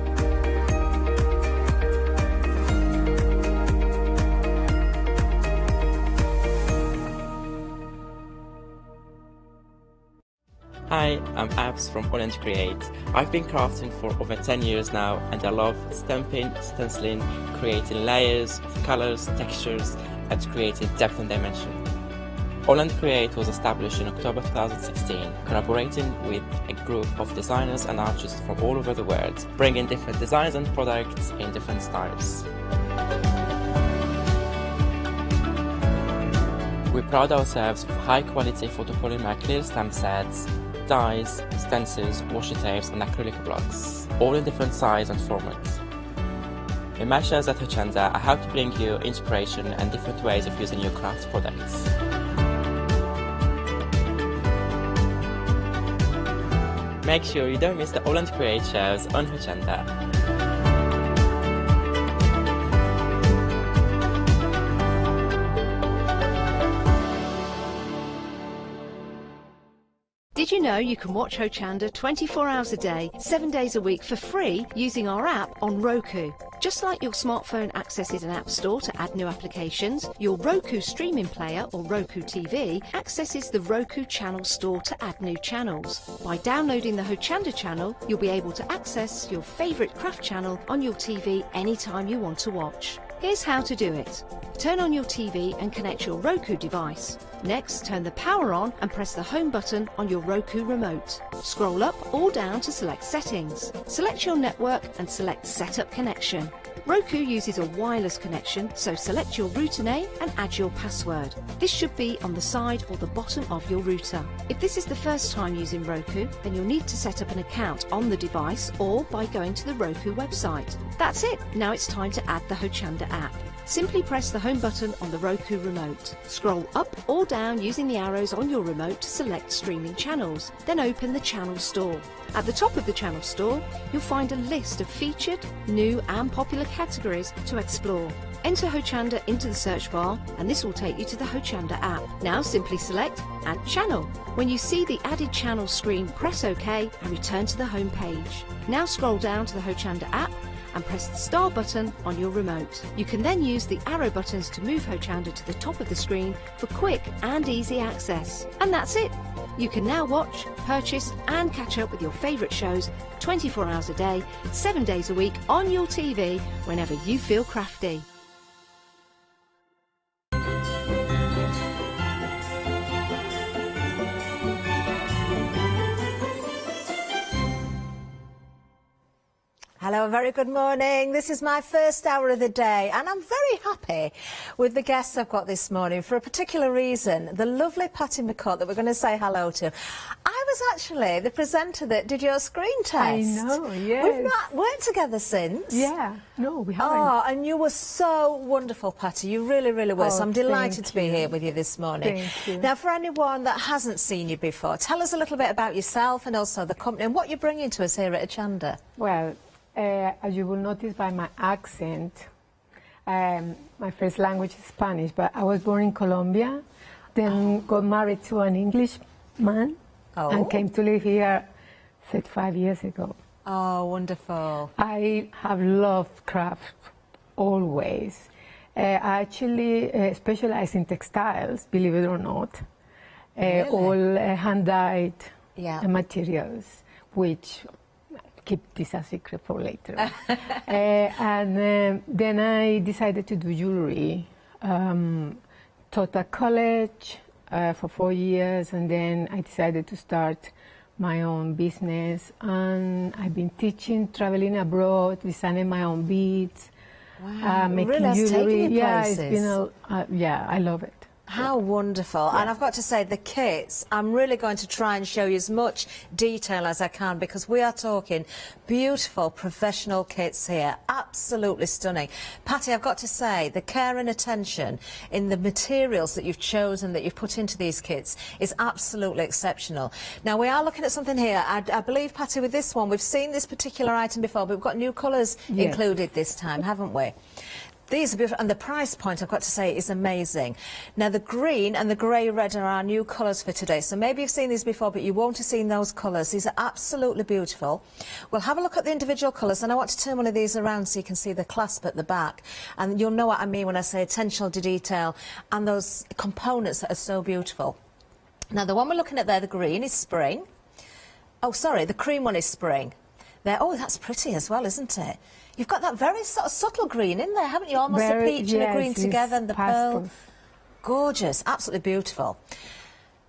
[SPEAKER 2] Hi, I'm Abs from Holland Create. I've been crafting for over 10 years now and I love stamping, stenciling, creating layers of colours, textures and creating depth and dimension. Holland Create was established in October 2016, collaborating with a group of designers and artists from all over the world, bringing different designs and products in different styles. We pride ourselves of high quality photopolymer clear stamp sets, dyes, stencils, washi tapes and acrylic blocks, all in different size and formats. In my shows at Hochanda, I hope to bring you inspiration and different ways of using your craft products. Make sure you don't miss the Holland Create shows on Hochanda.
[SPEAKER 1] Did you know you can watch Hochanda 24 hours a day, 7 days a week for free using our app on Roku? Just like your smartphone accesses an app store to add new applications, your Roku streaming player or Roku TV accesses the Roku channel store to add new channels. By downloading the Hochanda channel, you'll be able to access your favourite craft channel on your TV anytime you want to watch. Here's how to do it. Turn on your TV and connect your Roku device. Next, turn the power on and press the home button on your Roku remote. Scroll up or down to select settings. Select your network and select Setup Connection. Roku uses a wireless connection, so select your router name and add your password. This should be on the side or the bottom of your router. If this is the first time using Roku, then you'll need to set up an account on the device or by going to the Roku website. That's it. Now it's time to add the Hochanda app. Simply press the home button on the Roku remote. Scroll up or down using the arrows on your remote to select streaming channels, then open the channel store. At the top of the channel store, you'll find a list of featured, new and popular categories to explore. Enter Hochanda into the search bar and this will take you to the Hochanda app. Now simply select Add Channel. When you see the added channel screen, press OK and return to the home page. Now scroll down to the Hochanda app and press the star button on your remote. You can then use the arrow buttons to move Hochanda to the top of the screen for quick and easy access. And that's it! You can now watch, purchase and catch up with your favourite shows 24 hours a day, 7 days a week on your TV whenever you feel crafty.
[SPEAKER 15] Hello, a very good morning. This is my first hour of the day and I'm very happy with the guests I've got this morning for a particular reason. The lovely Patty McCourt that we're going to say hello to. I was actually the presenter that did your screen test.
[SPEAKER 16] I know, yes.
[SPEAKER 15] We've not worked together since.
[SPEAKER 16] Yeah, no, we haven't.
[SPEAKER 15] Oh, and you were so wonderful, Patty. You really, really were. So I'm delighted to be here with you this morning.
[SPEAKER 16] Thank you.
[SPEAKER 15] Now, for anyone that hasn't seen you before, tell us a little bit about yourself and also the company and what you're bringing to us here at Hochanda.
[SPEAKER 16] Well, as you will notice by my accent, my first language is Spanish, but I was born in Colombia, then got married to an English man and came to live here 35 years ago.
[SPEAKER 15] Oh, wonderful.
[SPEAKER 16] I have loved craft always. I actually specialize in textiles, believe it or not.
[SPEAKER 15] Really?
[SPEAKER 16] All hand-dyed
[SPEAKER 15] Yeah.
[SPEAKER 16] materials, which keep this a secret for later. And then I decided to do jewellery. Taught at college for 4 years, and then I decided to start my own business. And I've been teaching, traveling abroad, designing my own beads, making
[SPEAKER 15] really has taken
[SPEAKER 16] jewellery.
[SPEAKER 15] you
[SPEAKER 16] Yeah,
[SPEAKER 15] places.
[SPEAKER 16] it's been yeah, I love it.
[SPEAKER 15] How wonderful. And I've got to say, the kits, I'm really going to try and show you as much detail as I can because we are talking beautiful professional kits here. Absolutely stunning. Patty, I've got to say, the care and attention in the materials that you've chosen, that you've put into these kits is absolutely exceptional. Now, we are looking at something here. I believe, Patty, with this one, we've seen this particular item before, but we've got new colours included this time, haven't we? These are beautiful, and the price point, I've got to say, is amazing. Now, the green and the grey-red are our new colours for today, so maybe you've seen these before, but you won't have seen those colours. These are absolutely beautiful. We'll have a look at the individual colours, and I want to turn one of these around so you can see the clasp at the back, and you'll know what I mean when I say attention to detail and those components that are so beautiful. Now, the one we're looking at there, the green, is spring. Oh, sorry, the cream one is spring. There. Oh, that's pretty as well, isn't it? You've got that very sort of subtle green in there, haven't you? Almost a peach and a green together, and the pearl. Gorgeous, absolutely beautiful.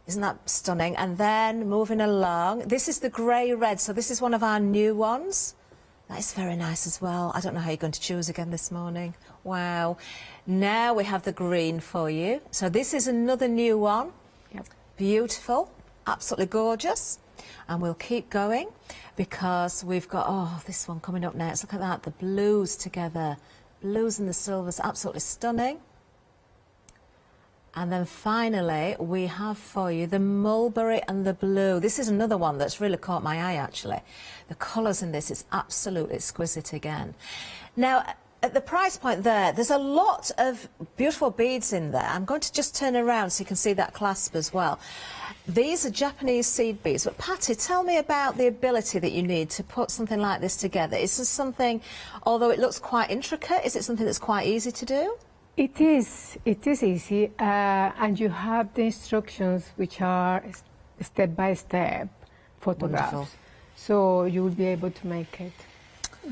[SPEAKER 15] Isn't that stunning? And then moving along, this is the grey-red, so this is one of our new ones. That is very nice as well. I don't know how you're going to choose again this morning. Wow. Now we have the green for you. So this is another new one.
[SPEAKER 16] Yep.
[SPEAKER 15] Beautiful, absolutely gorgeous. And we'll keep going because we've got, this one coming up next. Look at that, the blues together. Blues and the silvers, absolutely stunning. And then finally, we have for you the mulberry and the blue. This is another one that's really caught my eye, actually. The colours in this is absolutely exquisite again. Now, at the price point there's a lot of beautiful beads in there. I'm going to just turn around so you can see that clasp as well. These are Japanese seed beads, but Patty, tell me about the ability that you need to put something like this together. Is this something, although it looks quite intricate, is it something that's quite easy to do?
[SPEAKER 16] It is easy, and you have the instructions which are step-by-step photographs.
[SPEAKER 15] Wonderful.
[SPEAKER 16] So you will be able to make it.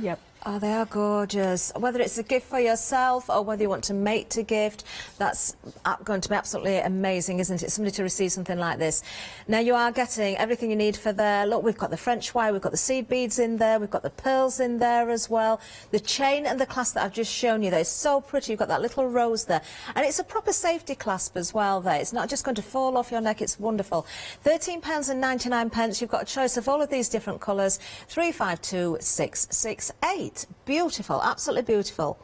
[SPEAKER 16] Yep.
[SPEAKER 15] Oh, they are gorgeous. Whether it's a gift for yourself or whether you want to make to gift, that's going to be absolutely amazing, isn't it? Somebody to receive something like this. Now, you are getting everything you need for there. Look, we've got the French wire, we've got the seed beads in there, we've got the pearls in there as well. The chain and the clasp that I've just shown you there is so pretty. You've got that little rose there. And it's a proper safety clasp as well there. It's not just going to fall off your neck. It's wonderful. £13.99. You've got a choice of all of these different colours. 352668. Beautiful, absolutely beautiful.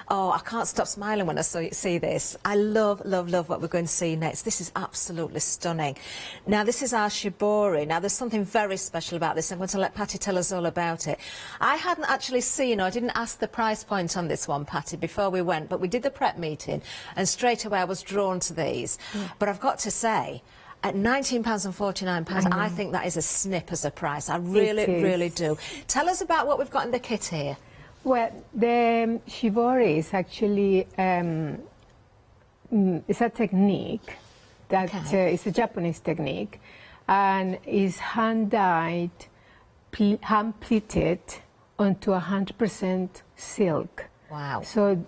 [SPEAKER 15] Oh, I can't stop smiling when I see this. I love, love, love what we're going to see next. This is absolutely stunning. Now, this is our shibori. Now, there's something very special about this. I'm going to let Patty tell us all about it. I hadn't actually seen, or I didn't ask the price point on this one, Patty, before we went, but we did the prep meeting, and straight away I was drawn to these. But I've got to say, at £19.49, I think that is a snip as a price. I really, really do. Tell us about what we've got in the kit here.
[SPEAKER 16] Well, the shibori is actually it's a technique that is a Japanese technique, and is hand-dyed, hand-pleated onto 100% silk.
[SPEAKER 15] Wow.
[SPEAKER 16] So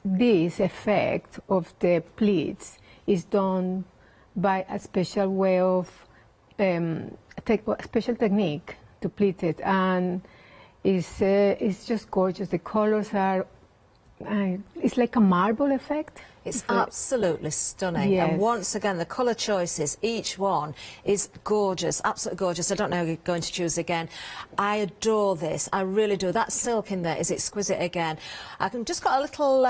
[SPEAKER 16] this effect of the pleats is done by a special way of a special technique to pleat it, and it's just gorgeous. The colors are it's like a marble effect.
[SPEAKER 15] It's absolutely stunning.
[SPEAKER 16] Yes.
[SPEAKER 15] And once again, the colour choices, each one is gorgeous, absolutely gorgeous. I don't know who you're going to choose again. I adore this. I really do. That silk in there is exquisite again. I've just got a little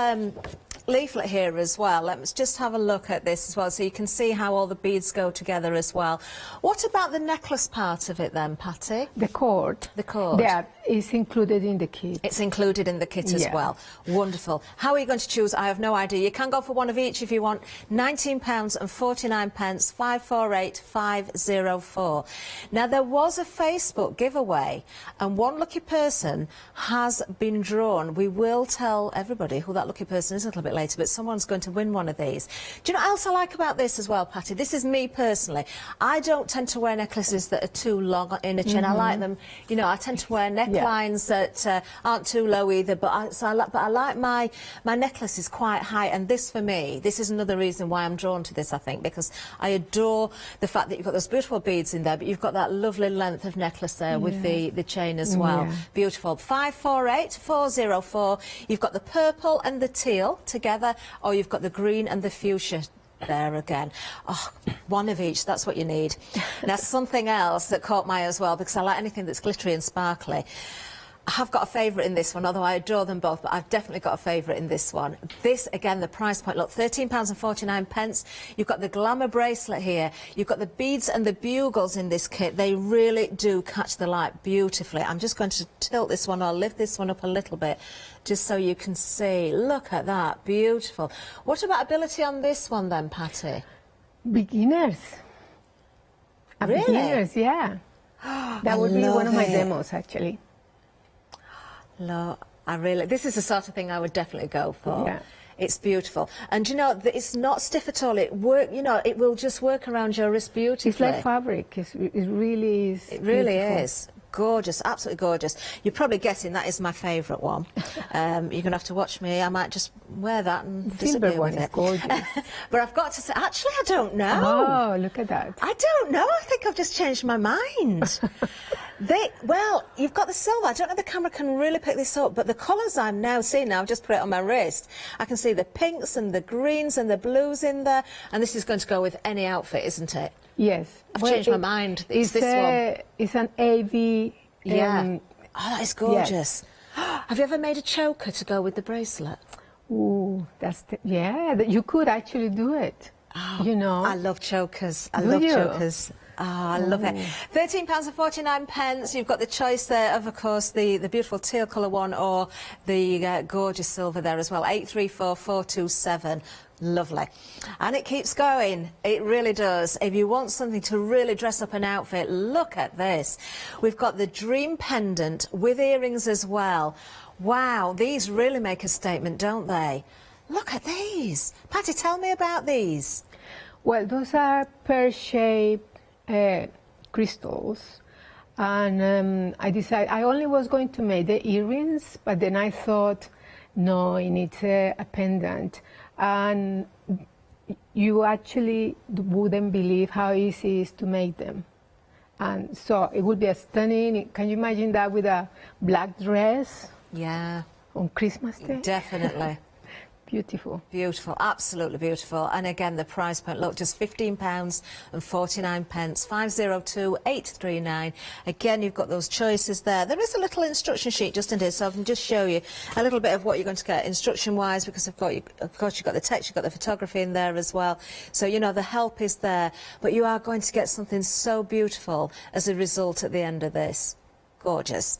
[SPEAKER 15] leaflet here as well. Let's just have a look at this as well, so you can see how all the beads go together as well. What about the necklace part of it then, Patty?
[SPEAKER 16] The cord.
[SPEAKER 15] The cord.
[SPEAKER 16] Yeah, is included in the kit.
[SPEAKER 15] It's included in the kit as well. Wonderful. How are you going to choose? I have no idea. You can go for one of each if you want. £19.49, 548504. Now, there was a Facebook giveaway, and one lucky person has been drawn. We will tell everybody who that lucky person is a little bit later, but someone's going to win one of these. Do you know what else I like about this as well, Patty? This is me personally. I don't tend to wear necklaces that are too long in a chain. I like them, you know, I tend to wear necklines that aren't too low either, but I like my necklaces quite high, and this for me, this is another reason why I'm drawn to this, I think, because I adore the fact that you've got those beautiful beads in there, but you've got that lovely length of necklace there with the chain as well. Beautiful. 548404. You've got the purple and the teal together, or you've got the green and the fuchsia there again. Oh, one of each, that's what you need. Now, something else that caught my eye as well, because I like anything that's glittery and sparkly. I have got a favourite in this one, although I adore them both, but I've definitely got a favourite in this one. This, again, the price point, look, £13.49. You've got the glamour bracelet here. You've got the beads and the bugles in this kit. They really do catch the light beautifully. I'm just going to tilt this one or lift this one up a little bit, just so you can see. Look at that, beautiful. What about ability on this one then, Patty?
[SPEAKER 16] Beginners.
[SPEAKER 15] Really?
[SPEAKER 16] Beginners, yeah. That would be one of my demos, actually.
[SPEAKER 15] Look, this is the sort of thing I would definitely go for.
[SPEAKER 16] Yeah.
[SPEAKER 15] It's beautiful. And, you know, it's not stiff at all. It will just work around your wrist beautifully.
[SPEAKER 16] It's like fabric. It really is.
[SPEAKER 15] It really is. Gorgeous, absolutely gorgeous. You're probably guessing that is my favourite one. You're going to have to watch me. I might just wear that and
[SPEAKER 16] silver
[SPEAKER 15] disappear
[SPEAKER 16] one
[SPEAKER 15] with
[SPEAKER 16] is
[SPEAKER 15] it.
[SPEAKER 16] gorgeous.
[SPEAKER 15] But I've got to say, actually, I don't know.
[SPEAKER 16] Oh, look at that.
[SPEAKER 15] I don't know. I think I've just changed my mind. Well, you've got the silver. I don't know if the camera can really pick this up, but the colours I'm now seeing, I've just put it on my wrist. I can see the pinks and the greens and the blues in there, and this is going to go with any outfit, isn't it?
[SPEAKER 16] Yes.
[SPEAKER 15] I've changed my mind. It's this one.
[SPEAKER 16] It's an AV.
[SPEAKER 15] Yeah. Oh, that is gorgeous. Yes. Have you ever made a choker to go with the bracelet?
[SPEAKER 16] Ooh, you could actually do it.
[SPEAKER 15] Oh,
[SPEAKER 16] you know.
[SPEAKER 15] I love chokers. I love chokers. Oh, I love it. £13.49. You've got the choice there of course, the beautiful teal colour one, or the gorgeous silver there as well. 834427. Lovely. And it keeps going. It really does. If you want something to really dress up an outfit, look at this. We've got the dream pendant with earrings as well. Wow, these really make a statement, don't they? Look at these. Patty, tell me about these.
[SPEAKER 16] Well, those are pear-shaped crystals, and I decided I only was going to make the earrings, but then I thought, no, it needs a pendant, and you actually wouldn't believe how easy it is to make them. And so it would be a stunning. Can you imagine that with a black dress?
[SPEAKER 15] Yeah.
[SPEAKER 16] On Christmas Day?
[SPEAKER 15] Definitely.
[SPEAKER 16] beautiful.
[SPEAKER 15] Beautiful, absolutely beautiful. And again, the price point, look, just £15.49, 502839. Again, you've got those choices there. There is a little instruction sheet just in here, so I can just show you a little bit of what you're going to get instruction-wise, because of course you've got the text, you've got the photography in there as well. So, you know, the help is there, but you are going to get something so beautiful as a result at the end of this. Gorgeous.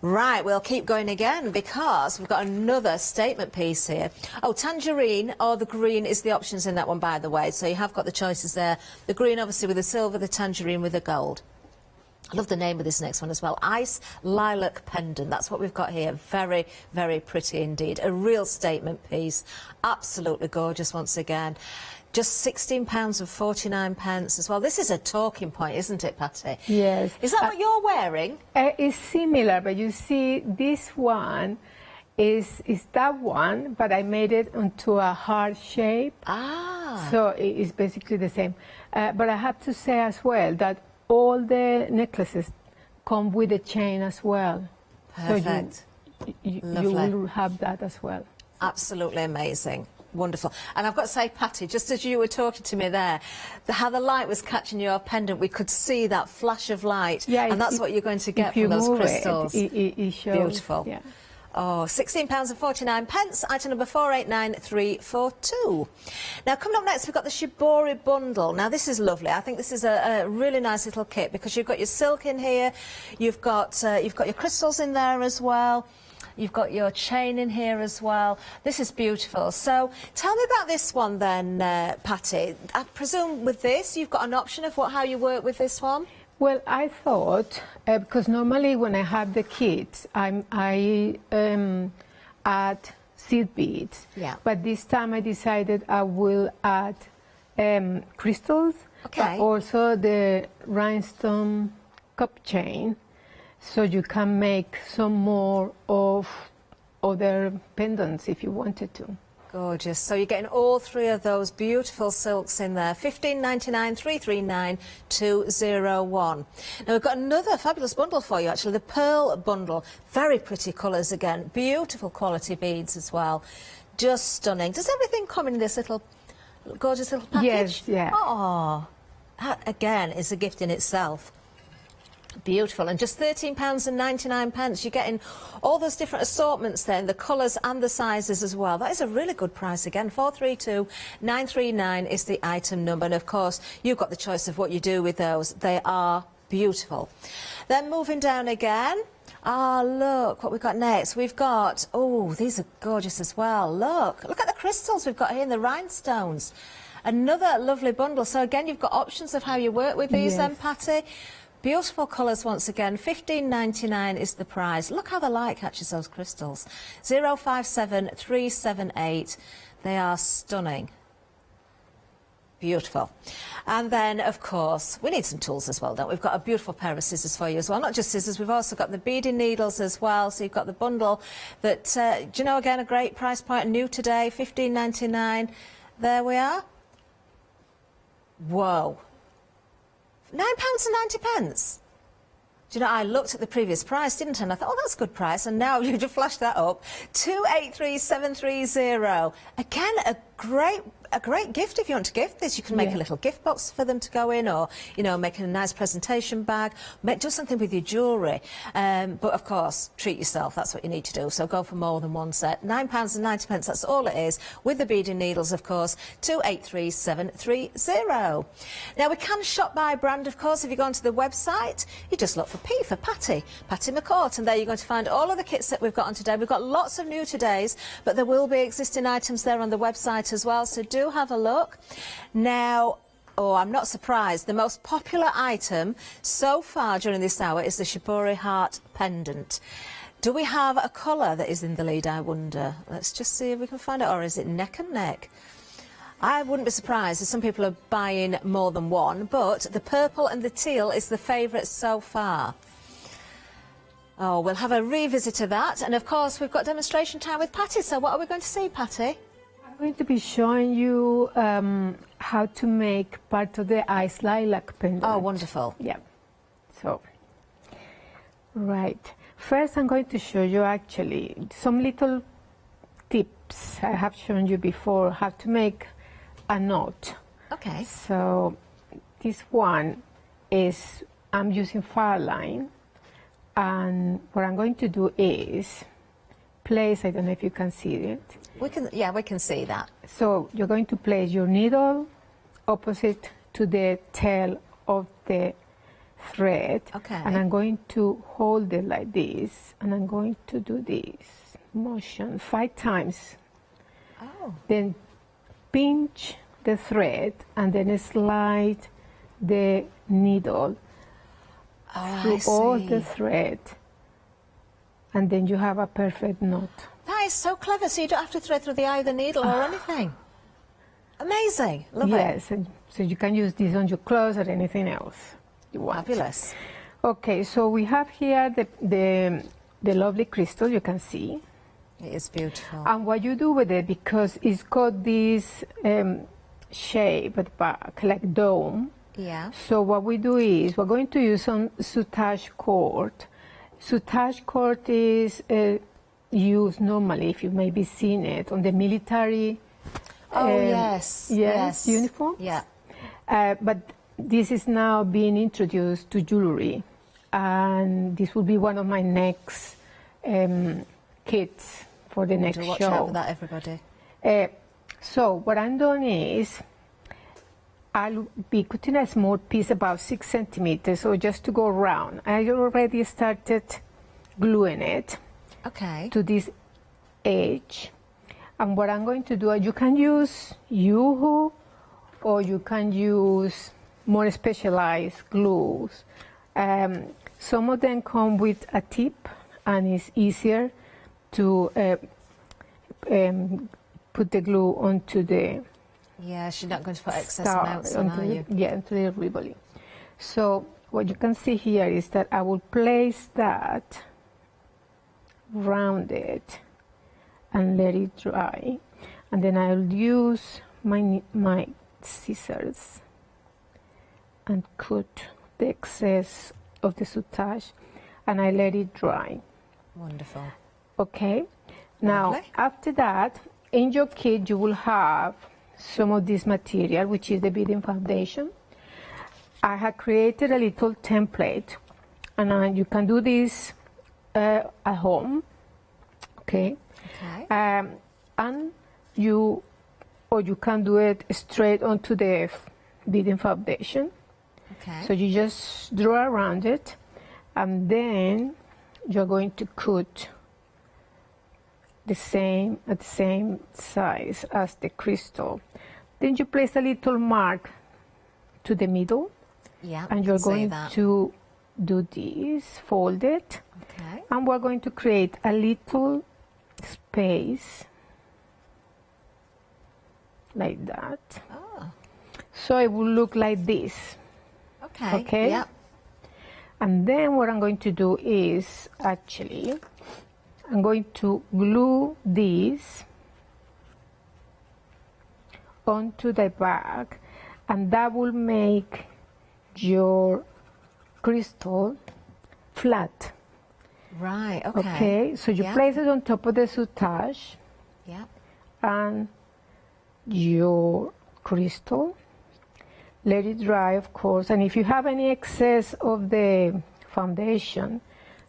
[SPEAKER 15] Right, we'll keep going again because we've got another statement piece here. Oh, tangerine or the green is the options in that one, by the way. So you have got the choices there. The green, obviously, with the silver, the tangerine with the gold. I love the name of this next one as well. Ice Lilac Pendant. That's what we've got here. Very, very pretty indeed. A real statement piece. Absolutely gorgeous once again. Just £16.49 as well. This is a talking point, isn't it, Patty?
[SPEAKER 16] Yes.
[SPEAKER 15] Is that what you're wearing?
[SPEAKER 16] It's similar, but you see, this one is that one, but I made it into a heart shape.
[SPEAKER 15] Ah.
[SPEAKER 16] So it's basically the same. But I have to say as well that all the necklaces come with a chain as well.
[SPEAKER 15] Perfect.
[SPEAKER 16] So you will have that as well.
[SPEAKER 15] Absolutely amazing. Wonderful. And I've got to say, Patty, just as you were talking to me there, how the light was catching your pendant, we could see that flash of light. Yeah, and that's what you're going to get from those crystals.
[SPEAKER 16] It shows.
[SPEAKER 15] Beautiful.
[SPEAKER 16] Yeah.
[SPEAKER 15] Oh, £16.49, item number 489342. Now, coming up next, we've got the Shibori bundle. Now, this is lovely. I think this is a really nice little kit because you've got your silk in here, you've got your crystals in there as well. You've got your chain in here as well. This is beautiful. So tell me about this one then, Patty. I presume with this you've got an option of how you work with this one?
[SPEAKER 16] Well, I thought, because normally when I have the kits, I add seed beads.
[SPEAKER 15] Yeah.
[SPEAKER 16] But this time I decided I will add crystals, but also the rhinestone cup chain. So you can make some more of other pendants if you wanted to.
[SPEAKER 15] Gorgeous. So you're getting all three of those beautiful silks in there. £15.99, 339 201. Now we've got another fabulous bundle for you, actually, the pearl bundle. Very pretty colours again. Beautiful quality beads as well. Just stunning. Does everything come in this little gorgeous little package?
[SPEAKER 16] Yes, yeah.
[SPEAKER 15] Oh, that again is a gift in itself. Beautiful. And just £13.99. You're getting all those different assortments there, the colours and the sizes as well. That is a really good price again. 432939 is the item number. And of course, you've got the choice of what you do with those. They are beautiful. Then moving down again. Ah, look what we've got next. We've got, oh, these are gorgeous as well. Look at the crystals we've got here in the rhinestones. Another lovely bundle. So again, you've got options of how you work with these then, Patty. Beautiful colours once again. £15.99 is the price. Look how the light catches those crystals. 057378. They are stunning. Beautiful. And then, of course, we need some tools as well, don't we? We've got a beautiful pair of scissors for you as well. Not just scissors, we've also got the beading needles as well. So you've got the bundle that, do you know, again, a great price point, new today, £15.99. There we are. Whoa. £9.90. Do you know, I looked at the previous price, didn't I? And I thought, oh, that's a good price. And now you just flashed that up. 283730. Again, a great gift if you want to gift this. You can make a little gift box for them to go in, or, you know, make a nice presentation bag. Do something with your jewellery. But, of course, treat yourself. That's what you need to do. So go for more than one set. £9.90, that's all it is. With the beading needles, of course, 283730. Now, we can shop by brand, of course. If you go onto the website, you just look for P for Patty McCourt. And there you're going to find all of the kits that we've got on today. We've got lots of new todays, but there will be existing items there on the website as well. So do have a look. Now, oh, I'm not surprised. The most popular item so far during this hour is the Shibori Heart Pendant. Do we have a colour that is in the lead, I wonder? Let's just see if we can find it. Or is it neck and neck? I wouldn't be surprised if some people are buying more than one, but the purple and the teal is the favourite so far. Oh, we'll have a revisit of that. And, of course, we've got demonstration time with Patty. So what are we going to see, Patty?
[SPEAKER 16] I'm going to be showing you how to make part of the ice lilac pendant.
[SPEAKER 15] Oh, wonderful.
[SPEAKER 16] Yeah. So, right. First, I'm going to show you actually some little tips. I have shown you before how to make a knot.
[SPEAKER 15] Okay.
[SPEAKER 16] So this one is, I'm using fire line, and what I'm going to do is place, I don't know if you can see it.
[SPEAKER 15] We can see that.
[SPEAKER 16] So you're going to place your needle opposite to the tail of the thread.
[SPEAKER 15] Okay.
[SPEAKER 16] And I'm going to hold it like this, and I'm going to do this motion 5 times.
[SPEAKER 15] Oh.
[SPEAKER 16] Then pinch the thread and then slide the needle through all the thread, and then you have a perfect knot.
[SPEAKER 15] That is so clever, so you don't have to thread through the eye of the needle or anything. Amazing. Love it.
[SPEAKER 16] Yes, and so you can use this on your clothes or anything else you want.
[SPEAKER 15] Fabulous.
[SPEAKER 16] Okay, so we have here the lovely crystal, you can see.
[SPEAKER 15] It is beautiful.
[SPEAKER 16] And what you do with it, because it's got this shape at the back, like dome.
[SPEAKER 15] Yeah.
[SPEAKER 16] So what we do is we're going to use some soutache cord. Soutache cord is used normally, if you maybe seen it, on the military
[SPEAKER 15] yes.
[SPEAKER 16] uniforms.
[SPEAKER 15] Yeah.
[SPEAKER 16] But this is now being introduced to jewelry, and this will be one of my next kits for the next show.
[SPEAKER 15] Watch out for that, everybody.
[SPEAKER 16] So what I'm doing is I'll be cutting a small piece about 6 centimeters, so just to go around. I already started gluing it to this edge. And what I'm going to do, you can use Yoo-hoo, or you can use more specialized glues. Some of them come with a tip, and it's easier to put the glue onto the
[SPEAKER 15] Yes, you're not going to put excess amounts on, are you?
[SPEAKER 16] Yeah, into the ribbon. So what you can see here is that I will place that round it and let it dry, and then I'll use my scissors and cut the excess of the soutache, and I let it dry.
[SPEAKER 15] Wonderful.
[SPEAKER 16] Okay. Now, after that, in your kit you will have some of this material, which is the beading foundation. I have created a little template, and you can do this at home. Okay. And you can do it straight onto the beading foundation.
[SPEAKER 15] Okay.
[SPEAKER 16] So you just draw around it, and then you're going to cut at the same size as the crystal. Then you place a little mark to the middle.
[SPEAKER 15] Yeah,
[SPEAKER 16] and you're going to do this, fold it.
[SPEAKER 15] Okay.
[SPEAKER 16] And we're going to create a little space like that.
[SPEAKER 15] Oh.
[SPEAKER 16] So it will look like this.
[SPEAKER 15] Okay.
[SPEAKER 16] Okay?
[SPEAKER 15] Yeah.
[SPEAKER 16] And then what I'm going to do is actually I'm going to glue this onto the back, and that will make your crystal flat.
[SPEAKER 15] Right, okay.
[SPEAKER 16] Okay, so you place it on top of the soutache.
[SPEAKER 15] Yeah.
[SPEAKER 16] And your crystal. Let it dry, of course, and if you have any excess of the foundation,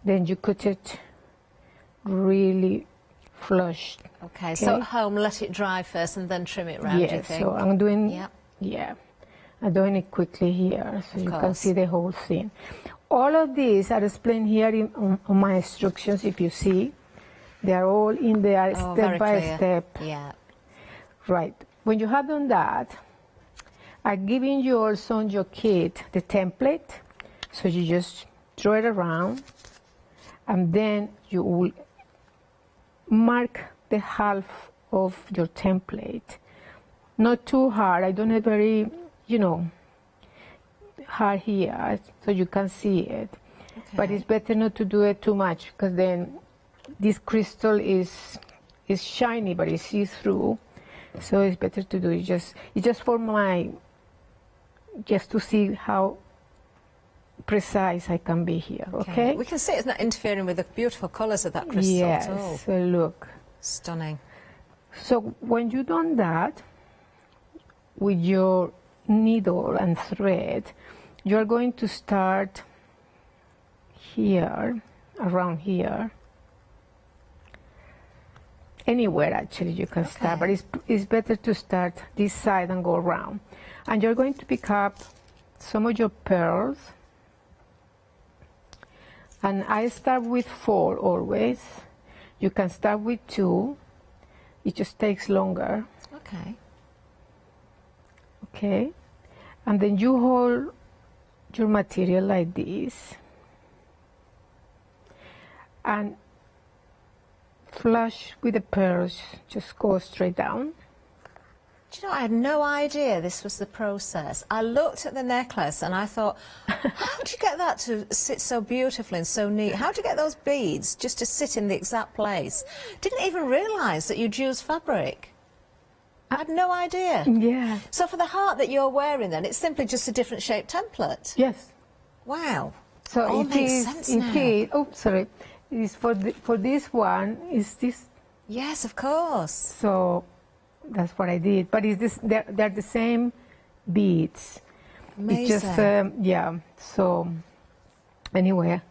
[SPEAKER 16] then you cut it really flush.
[SPEAKER 15] Okay, so at home, let it dry first and then trim it round, do you think?
[SPEAKER 16] So I'm doing, I'm doing it quickly here, so you can see the whole thing. All of these are explained here on my instructions, if you see. They are all in there, step by step.
[SPEAKER 15] Yeah.
[SPEAKER 16] Right. When you have done that, I'm giving you also on your kit the template, so you just draw it around, and then you will mark the half of your template. Not too hard. I don't have very, hard here, so you can see it. Okay. But it's better not to do it too much, because then this crystal is shiny, but it's see-through. So it's better to do it just for just to see how precise I can be here, okay?
[SPEAKER 15] We can see it's not interfering with the beautiful colours of that crystal at all.
[SPEAKER 16] Yes, so look.
[SPEAKER 15] Stunning.
[SPEAKER 16] So when you've done that, with your needle and thread, you're going to start here, around here. Anywhere actually you can start, but it's better to start this side and go around. And you're going to pick up some of your pearls. And I start with 4 always. You can start with 2. It just takes longer.
[SPEAKER 15] Okay.
[SPEAKER 16] Okay. And then you hold your material like this. And flush with the pearls, just go straight down.
[SPEAKER 15] Do you know, I had no idea this was the process. I looked at the necklace and I thought, how do you get that to sit so beautifully and so neat? How do you get those beads just to sit in the exact place? Didn't even realise that you'd use fabric. I had no idea.
[SPEAKER 16] Yeah.
[SPEAKER 15] So for the heart that you're wearing then, it's simply just a different shaped template?
[SPEAKER 16] Yes.
[SPEAKER 15] Wow.
[SPEAKER 16] So
[SPEAKER 15] all
[SPEAKER 16] it
[SPEAKER 15] makes
[SPEAKER 16] is,
[SPEAKER 15] sense
[SPEAKER 16] it
[SPEAKER 15] now.
[SPEAKER 16] is, oh sorry, it is for this one, is this.
[SPEAKER 15] Yes, of course.
[SPEAKER 16] So that's what I did. But is this, they're the same beads.
[SPEAKER 15] Amazing.
[SPEAKER 16] It's just, yeah, so anyway,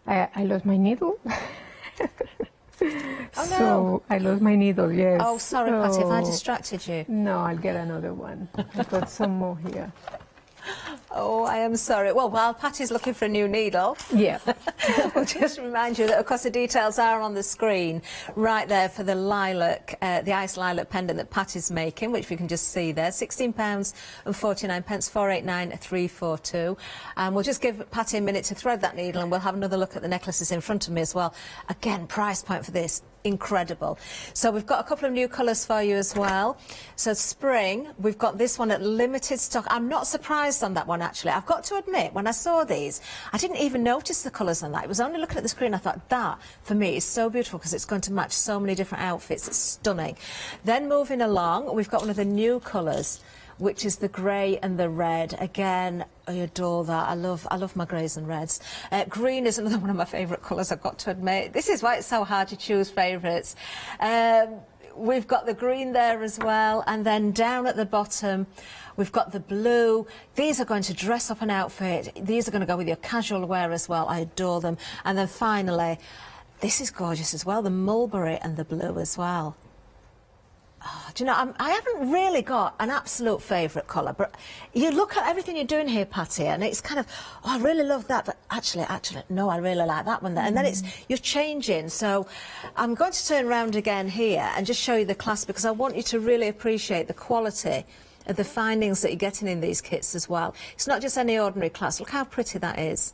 [SPEAKER 16] I lost my needle.
[SPEAKER 15] Oh,
[SPEAKER 16] so
[SPEAKER 15] no.
[SPEAKER 16] I lost my needle, yes.
[SPEAKER 15] Oh, sorry, Patty, if I
[SPEAKER 16] So-
[SPEAKER 15] distracted you.
[SPEAKER 16] No, I'll get another one. I've got some more here.
[SPEAKER 15] Oh, I am sorry. Well, while Patty's looking for a new needle,
[SPEAKER 16] yeah,
[SPEAKER 15] we'll just remind you that, of course, the details are on the screen right there for the lilac, the ice lilac pendant that Patty's making, which we can just see there. £16.49, 489,342. And we'll just give Patty a minute to thread that needle, and we'll have another look at the necklaces in front of me as well. Again, price point for this. Incredible. So we've got a couple of new colours for you as well. So spring, we've got this one at limited stock. I'm not surprised on that one, actually. I've got to admit, when I saw these, I didn't even notice the colours on that. It was only looking at the screen, I thought, that, for me, is so beautiful because it's going to match so many different outfits. It's stunning. Then moving along, we've got one of the new colours, which is the grey and the red. Again, I adore that. I love my greys and reds. Green is another one of my favourite colours, I've got to admit. This is why it's so hard to choose favourites. We've got the green there as well, and then down at the bottom, we've got the blue. These are going to dress up an outfit. These are going to go with your casual wear as well. I adore them. And then finally, this is gorgeous as well, the mulberry and the blue as well. Oh, do you know, I haven't really got an absolute favourite colour, but you look at everything you're doing here, Patty, and it's kind of, oh, I really love that, but actually, no, I really like that one there. And then you're changing. So I'm going to turn around again here and just show you the class, because I want you to really appreciate the quality of the findings that you're getting in these kits as well. It's not just any ordinary class. Look how pretty that is.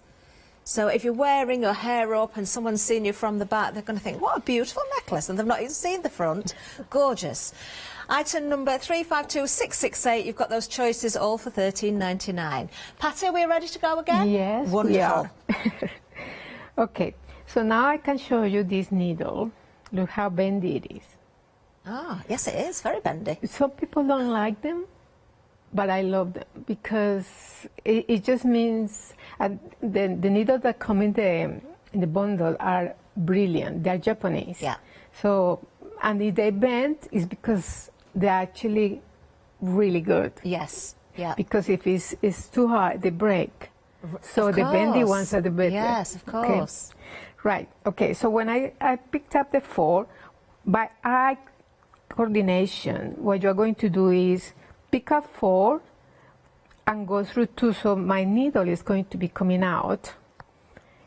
[SPEAKER 15] So if you're wearing your hair up and someone's seen you from the back, they're going to think, what a beautiful necklace, and they've not even seen the front. Gorgeous. Item number 352668, you've got those choices all for £13.99. Patty, are we ready to go again?
[SPEAKER 16] Yes,
[SPEAKER 15] wonderful.
[SPEAKER 16] we are. Okay, so now I can show you this needle. Look how bendy it is.
[SPEAKER 15] Ah, yes it is, very bendy.
[SPEAKER 16] Some people don't like them, but I love them because it just means, and the needles that come in the bundle are brilliant. They're Japanese.
[SPEAKER 15] Yeah.
[SPEAKER 16] So, and if they bend, it's because they're actually really good.
[SPEAKER 15] Yes. Yeah.
[SPEAKER 16] Because if it's too hard, they break. So the bendy ones are the better.
[SPEAKER 15] Yes, of course.
[SPEAKER 16] Okay. Right. Okay. So when I picked up the 4, by eye coordination, what you're going to do is pick up 4 and go through 2, so my needle is going to be coming out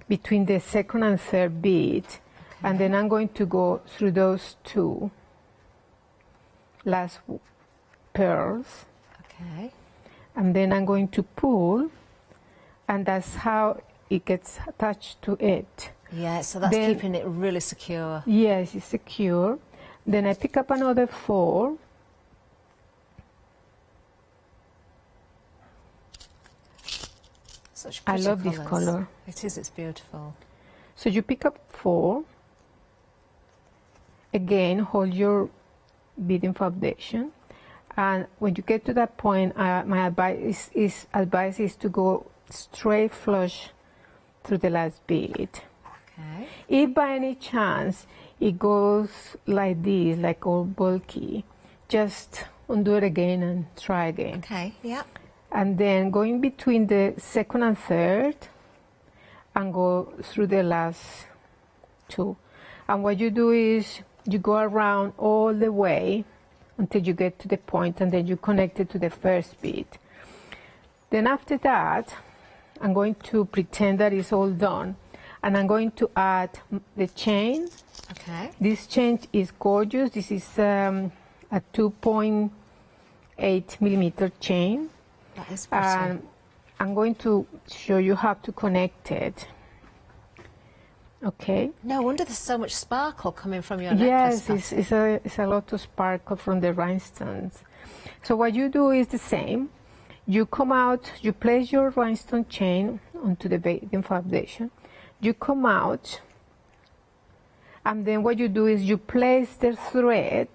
[SPEAKER 16] between the second and third bead, and then I'm going to go through those 2 last pearls.
[SPEAKER 15] Okay.
[SPEAKER 16] And then I'm going to pull, and that's how it gets attached to it.
[SPEAKER 15] Yeah, so that's keeping it really secure.
[SPEAKER 16] Yes, it's secure. Then I pick up another 4.
[SPEAKER 15] Such
[SPEAKER 16] I
[SPEAKER 15] pretty
[SPEAKER 16] love this
[SPEAKER 15] colours.
[SPEAKER 16] color.
[SPEAKER 15] It is, it's beautiful.
[SPEAKER 16] So you pick up 4. Again, hold your beading foundation. And when you get to that point, my advice is to go straight flush through the last bead. Okay. If by any chance it goes like this, like all bulky, just undo it again and try again.
[SPEAKER 15] Okay, yeah.
[SPEAKER 16] And then going between the second and third and go through the last two. And what you do is you go around all the way until you get to the point, and then you connect it to the first bead. Then after that, I'm going to pretend that it's all done, and I'm going to add the chain.
[SPEAKER 15] Okay.
[SPEAKER 16] This chain is gorgeous. This is a 2.8 millimeter chain.
[SPEAKER 15] That is pretty.
[SPEAKER 16] I'm going to show you how to connect it. Okay.
[SPEAKER 15] No wonder there's so much sparkle coming from your necklace.
[SPEAKER 16] Yes, it's a lot of sparkle from the rhinestones. So what you do is the same. You come out, you place your rhinestone chain onto the beading foundation. You come out, and then what you do is you place the thread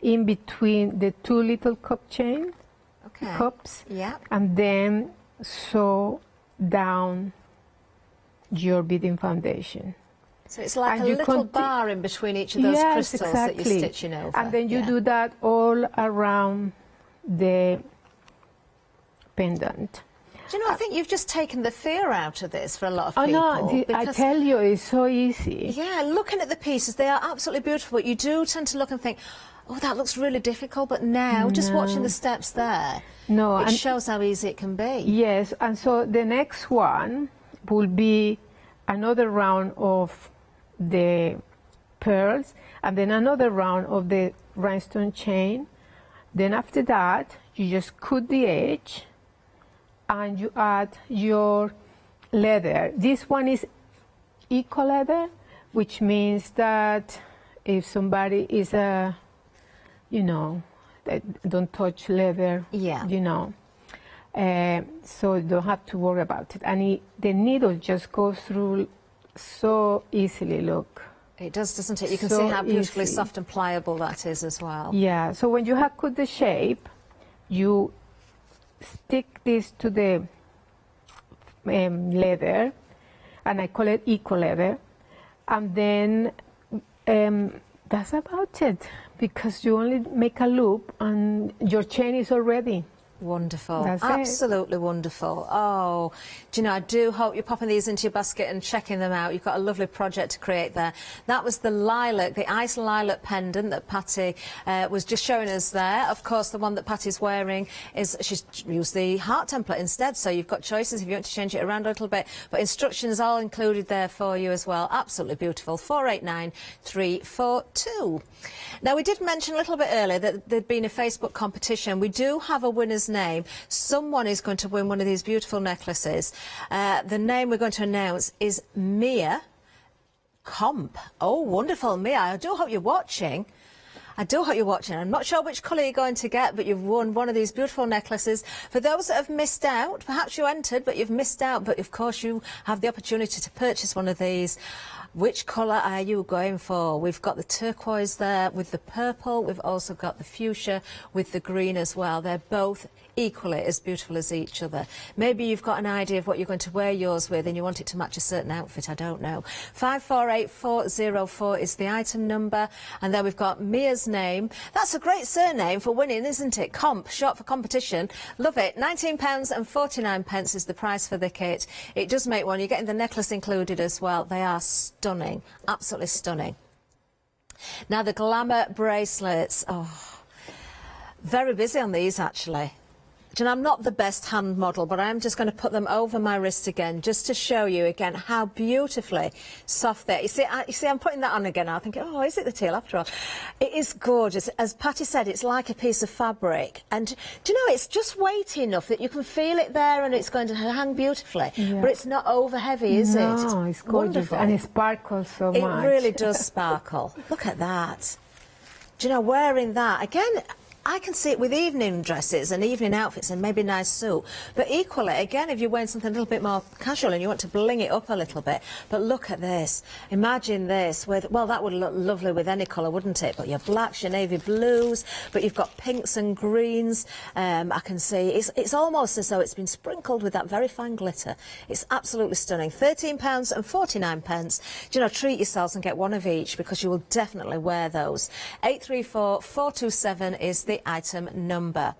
[SPEAKER 16] in between the two little cups,
[SPEAKER 15] yeah,
[SPEAKER 16] and then sew down your beading foundation.
[SPEAKER 15] So it's like a little bar in between each of those crystals that you're stitching over.
[SPEAKER 16] And then you do that all around the pendant.
[SPEAKER 15] Do you know, I think you've just taken the fear out of this for a lot of people.
[SPEAKER 16] Oh no, I tell you, it's so easy.
[SPEAKER 15] Yeah, looking at the pieces, they are absolutely beautiful. But you do tend to look and think, oh, that looks really difficult. But now, just watching the steps there, it shows how easy it can be.
[SPEAKER 16] Yes, and so the next one will be another round of the pearls, and then another round of the rhinestone chain. Then after that, you just cut the edge, and you add your leather. This one is eco leather, which means that if somebody is you know, that don't touch leather, you know, so you don't have to worry about it. And the needle just goes through so easily, look.
[SPEAKER 15] It does, doesn't it? You can see how beautifully soft and pliable that is as well.
[SPEAKER 16] Yeah, so when you have cut the shape, you stick this to the leather, and I call it eco leather, and then that's about it, because you only make a loop and your chain is already.
[SPEAKER 15] Wonderful.
[SPEAKER 16] That's
[SPEAKER 15] absolutely wonderful. Oh, do you know, I do hope you're popping these into your basket and checking them out. You've got a lovely project to create there. That was the lilac, the ice lilac pendant that Patty was just showing us there. Of course, the one that Patty's wearing is, she's used the heart template instead, so you've got choices if you want to change it around a little bit. But instructions all included there for you as well. Absolutely beautiful. 489342. Now, we did mention a little bit earlier that there'd been a Facebook competition. We do have a winner's name. Someone is going to win one of these beautiful necklaces. The name we're going to announce is Mia Comp. Oh, wonderful, Mia. I do hope you're watching. I do hope you're watching. I'm not sure which colour you're going to get, but you've won one of these beautiful necklaces. For those that have missed out, perhaps you entered, but you've missed out. But, of course, you have the opportunity to purchase one of these. Which colour are you going for? We've got the turquoise there with the purple. We've also got the fuchsia with the green as well. They're both equally as beautiful as each other. Maybe you've got an idea of what you're going to wear yours with and you want it to match a certain outfit. I don't know. 548404 is the item number. And then we've got Mia's name. That's a great surname for winning, isn't it? Comp, short for competition. Love it. £19.49 is the price for the kit. It does make one. You're getting the necklace included as well. They are stunning. Absolutely stunning. Now the glamour bracelets. Oh, very busy on these actually. Do you know, I'm not the best hand model, but I'm just going to put them over my wrist again, just to show you again how beautifully soft they are. You see, I'm putting that on again now, thinking, oh, is it the teal after all? It is gorgeous. As Patty said, it's like a piece of fabric. And do you know, it's just weighty enough that you can feel it there and it's going to hang beautifully. Yeah. But it's not over heavy, is it?
[SPEAKER 16] No, it's gorgeous. Wonderful. And it sparkles so much.
[SPEAKER 15] It really does sparkle. Look at that. Do you know, wearing that, again, I can see it with evening dresses and evening outfits and maybe a nice suit. But equally, again, if you're wearing something a little bit more casual and you want to bling it up a little bit. But look at this. Imagine this with, well, that would look lovely with any colour, wouldn't it? But your blacks, your navy blues, but you've got pinks and greens. I can see it's almost as though it's been sprinkled with that very fine glitter. It's absolutely stunning. £13.49. Do you know, treat yourselves and get one of each because you will definitely wear those. 834427 is the item number.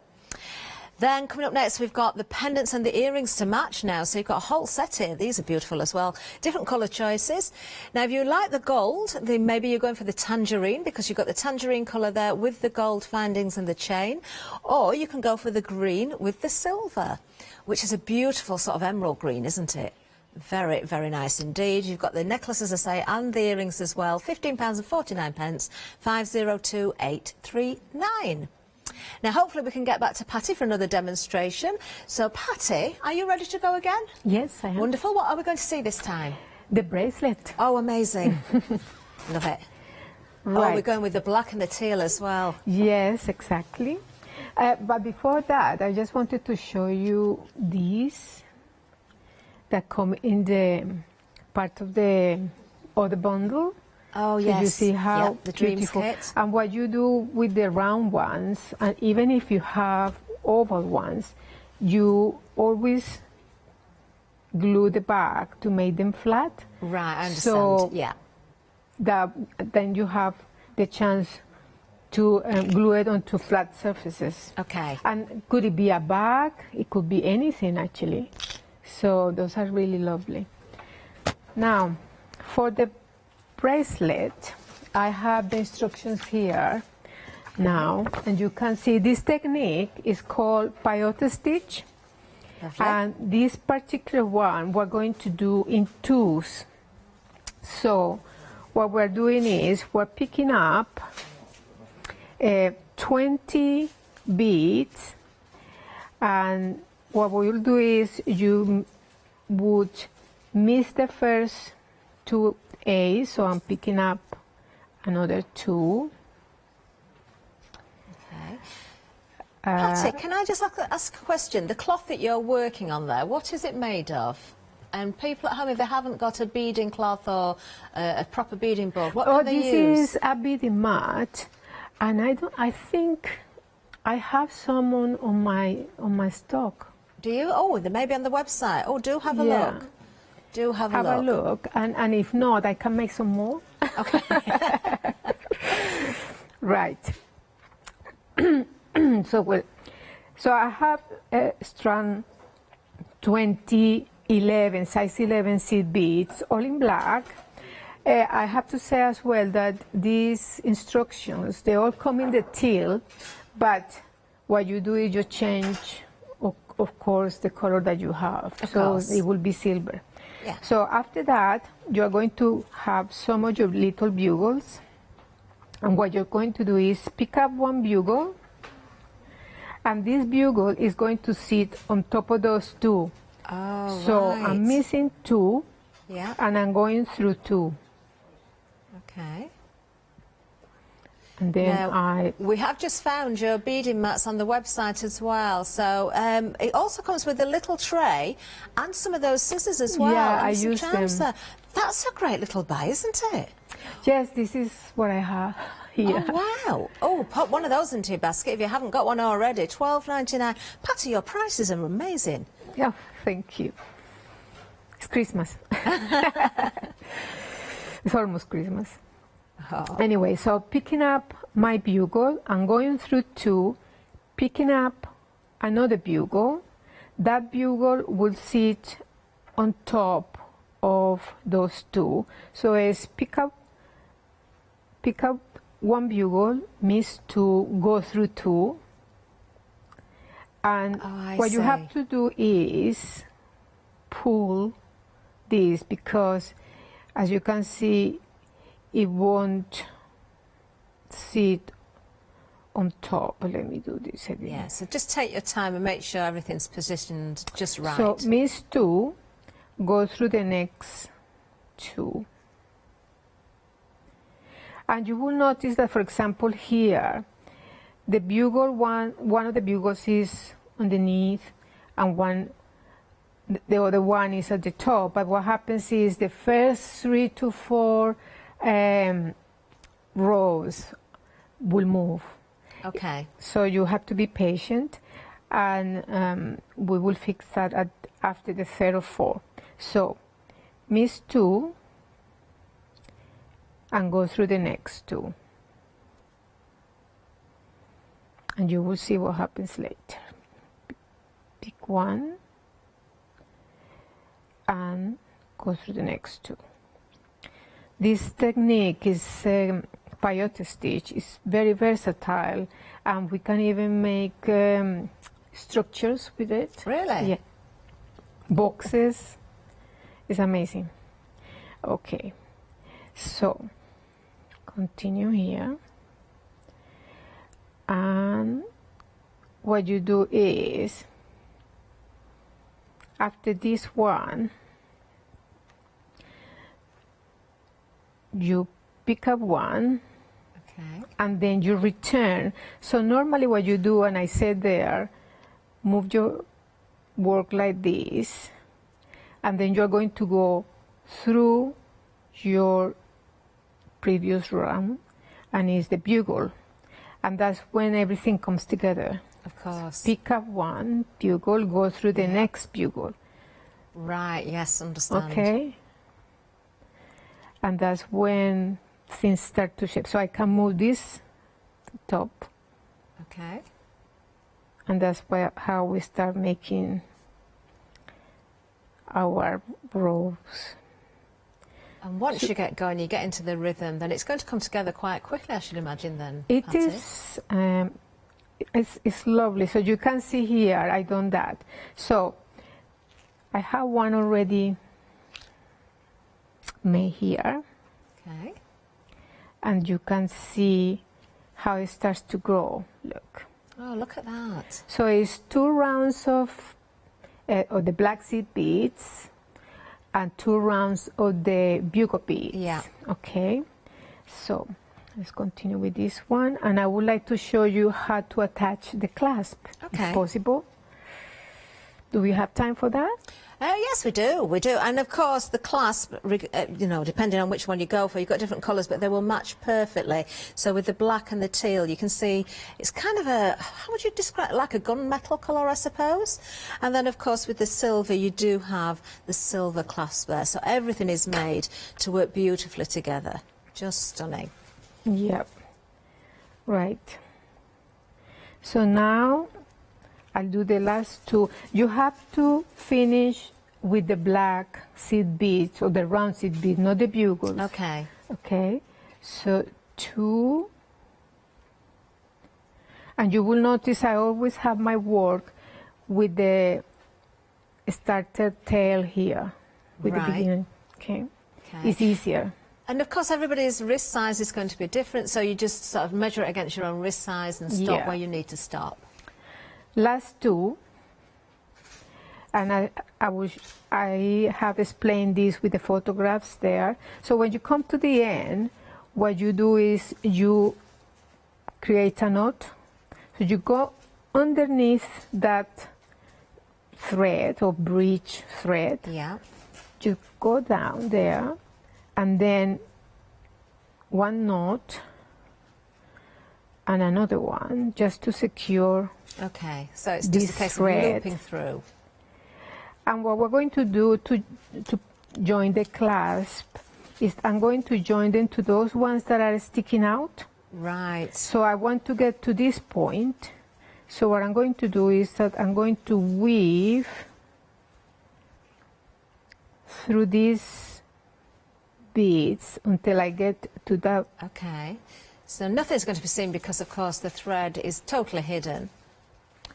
[SPEAKER 15] Then coming up next, we've got the pendants and the earrings to match now. So you've got a whole set here. These are beautiful as well. Different colour choices. Now, if you like the gold, then maybe you're going for the tangerine because you've got the tangerine colour there with the gold findings and the chain. Or you can go for the green with the silver, which is a beautiful sort of emerald green, isn't it? Very, very nice indeed. You've got the necklace, as I say, and the earrings as well. £15.49, 502839. Now, hopefully we can get back to Patty for another demonstration. So, Patty, are you ready to go again?
[SPEAKER 16] Yes, I am.
[SPEAKER 15] Wonderful. What are we going to see this time?
[SPEAKER 16] The bracelet.
[SPEAKER 15] Oh, amazing. Love it.
[SPEAKER 16] Right.
[SPEAKER 15] Oh, we're going with the black and the teal as well.
[SPEAKER 16] Yes, exactly. But before that, I just wanted to show you these that come in the part of the other bundle.
[SPEAKER 15] Oh, yes.
[SPEAKER 16] So you see how
[SPEAKER 15] the Dreams
[SPEAKER 16] beautiful.
[SPEAKER 15] kit.
[SPEAKER 16] And what you do with the round ones, and even if you have oval ones, you always glue the back to make them flat.
[SPEAKER 15] Right, I understand.
[SPEAKER 16] So
[SPEAKER 15] yeah.
[SPEAKER 16] Then you have the chance to glue it onto flat surfaces.
[SPEAKER 15] Okay.
[SPEAKER 16] And could it be a bag? It could be anything, actually. So those are really lovely. Now, for the bracelet, I have the instructions here now, and you can see this technique is called peyote stitch.
[SPEAKER 15] Lovely.
[SPEAKER 16] And this particular one we're going to do in twos. So what we're doing is we're picking up 20 beads, and what we'll do is you would miss the first two A's, so I'm picking up another 2.
[SPEAKER 15] Okay. Patty, can I just ask a question? The cloth that you're working on there, what is it made of? And people at home, if they haven't got a beading cloth or a proper beading board, what can they use?
[SPEAKER 16] This is a beading mat, and I think I have some on my stock.
[SPEAKER 15] Do you? Oh, they may be on the website. Oh, do have a look. Do have a look.
[SPEAKER 16] And if not, I can make some more.
[SPEAKER 15] Okay.
[SPEAKER 16] Right. So I have a strand 11 size 11 seed beads, all in black. I have to say as well that these instructions, they all come in the teal, but what you do is you change, of course, the color that you have. So it will be silver.
[SPEAKER 15] Yeah.
[SPEAKER 16] So after that, you are going to have some of your little bugles. And what you're going to do is pick up one bugle, and this bugle is going to sit on top of those 2.
[SPEAKER 15] Oh,
[SPEAKER 16] so
[SPEAKER 15] right.
[SPEAKER 16] I'm missing 2,
[SPEAKER 15] yeah,
[SPEAKER 16] and I'm going through 2.
[SPEAKER 15] Okay.
[SPEAKER 16] And then
[SPEAKER 15] now, we have just found your beading mats on the website as well. So it also comes with a little tray and some of those scissors as well.
[SPEAKER 16] Yeah,
[SPEAKER 15] and
[SPEAKER 16] I
[SPEAKER 15] some
[SPEAKER 16] use
[SPEAKER 15] charms
[SPEAKER 16] them.
[SPEAKER 15] there. That's a great little buy, isn't it?
[SPEAKER 16] Yes, this is what I have here.
[SPEAKER 15] Oh, wow. Oh, pop one of those into your basket if you haven't got one already. $12.99. Patty, your prices are amazing.
[SPEAKER 16] Yeah, thank you. It's Christmas. It's almost Christmas.
[SPEAKER 15] Oh.
[SPEAKER 16] Anyway, so picking up my bugle, I'm going through 2, picking up another bugle. That bugle will sit on top of those 2. So it's pick up one bugle, miss 2, go through 2. And what you have to do is pull this, because as you can see, it won't sit on top. Let me do this again.
[SPEAKER 15] Yeah, so just take your time and make sure everything's positioned just right.
[SPEAKER 16] So miss 2, go through the next 2. And you will notice that, for example, here, the bugle one of the bugles is underneath, and the other one is at the top. But what happens is the first 3 to 4 rows will move.
[SPEAKER 15] Okay.
[SPEAKER 16] So you have to be patient, and we will fix that after the 3rd or 4th. So miss 2 and go through the next 2. And you will see what happens later. Pick 1 and go through the next 2. This technique is peyote stitch. It's very versatile, and we can even make structures with it.
[SPEAKER 15] Really?
[SPEAKER 16] Yeah. Boxes. It's amazing. Okay, so continue here. And what you do is, after this one, you pick up one,
[SPEAKER 15] okay,
[SPEAKER 16] and then you return. So normally what you do, and I said there, move your work like this, and then you're going to go through your previous round, and it's the bugle. And that's when everything comes together.
[SPEAKER 15] Of course.
[SPEAKER 16] Pick up one bugle, go through the next bugle.
[SPEAKER 15] Right, yes, understand.
[SPEAKER 16] Okay. And that's when things start to shape. So I can move this top.
[SPEAKER 15] Okay.
[SPEAKER 16] And that's how we start making our rows.
[SPEAKER 15] And once you get going, you get into the rhythm, then it's going to come together quite quickly, I should imagine then.
[SPEAKER 16] It
[SPEAKER 15] Patty.
[SPEAKER 16] is, it's lovely. So you can see here, I done that. So I have one already made here.
[SPEAKER 15] Okay.
[SPEAKER 16] And you can see how it starts to grow. Look.
[SPEAKER 15] Oh, look at that.
[SPEAKER 16] So it's 2 rounds of the black seed beads and 2 rounds of the bugle beads.
[SPEAKER 15] Yeah.
[SPEAKER 16] Okay. So let's continue with this one, and I would like to show you how to attach the clasp.
[SPEAKER 15] Okay.
[SPEAKER 16] If possible. Do we have time for that?
[SPEAKER 15] Yes, we do. And of course, the clasp, you know, depending on which one you go for, you've got different colours, but they will match perfectly. So with the black and the teal, you can see it's kind of a, how would you describe it? Like a gunmetal colour, I suppose. And then, of course, with the silver, you do have the silver clasp there. So everything is made to work beautifully together. Just stunning.
[SPEAKER 16] Yep. Right. So now I'll do the last 2. You have to finish with the black seed beads, or the round seed beads, not the bugles.
[SPEAKER 15] Okay.
[SPEAKER 16] Okay. So 2. And you will notice I always have my work with the started tail here, with the beginning. Okay. It's easier.
[SPEAKER 15] And of course, everybody's wrist size is going to be different, so you just sort of measure it against your own wrist size and stop where you need to stop.
[SPEAKER 16] Last 2, and I have explained this with the photographs there. So when you come to the end, what you do is you create a knot. So you go underneath that thread or bridge thread.
[SPEAKER 15] Yeah.
[SPEAKER 16] You go down there, and then 1 knot and another one just to secure.
[SPEAKER 15] Okay, so it's just a case of looping through.
[SPEAKER 16] And what we're going to do to join the clasp is I'm going to join them to those ones that are sticking out.
[SPEAKER 15] Right.
[SPEAKER 16] So I want to get to this point. So what I'm going to do is that I'm going to weave through these beads until I get to that.
[SPEAKER 15] Okay. So nothing's going to be seen because, of course, the thread is totally hidden.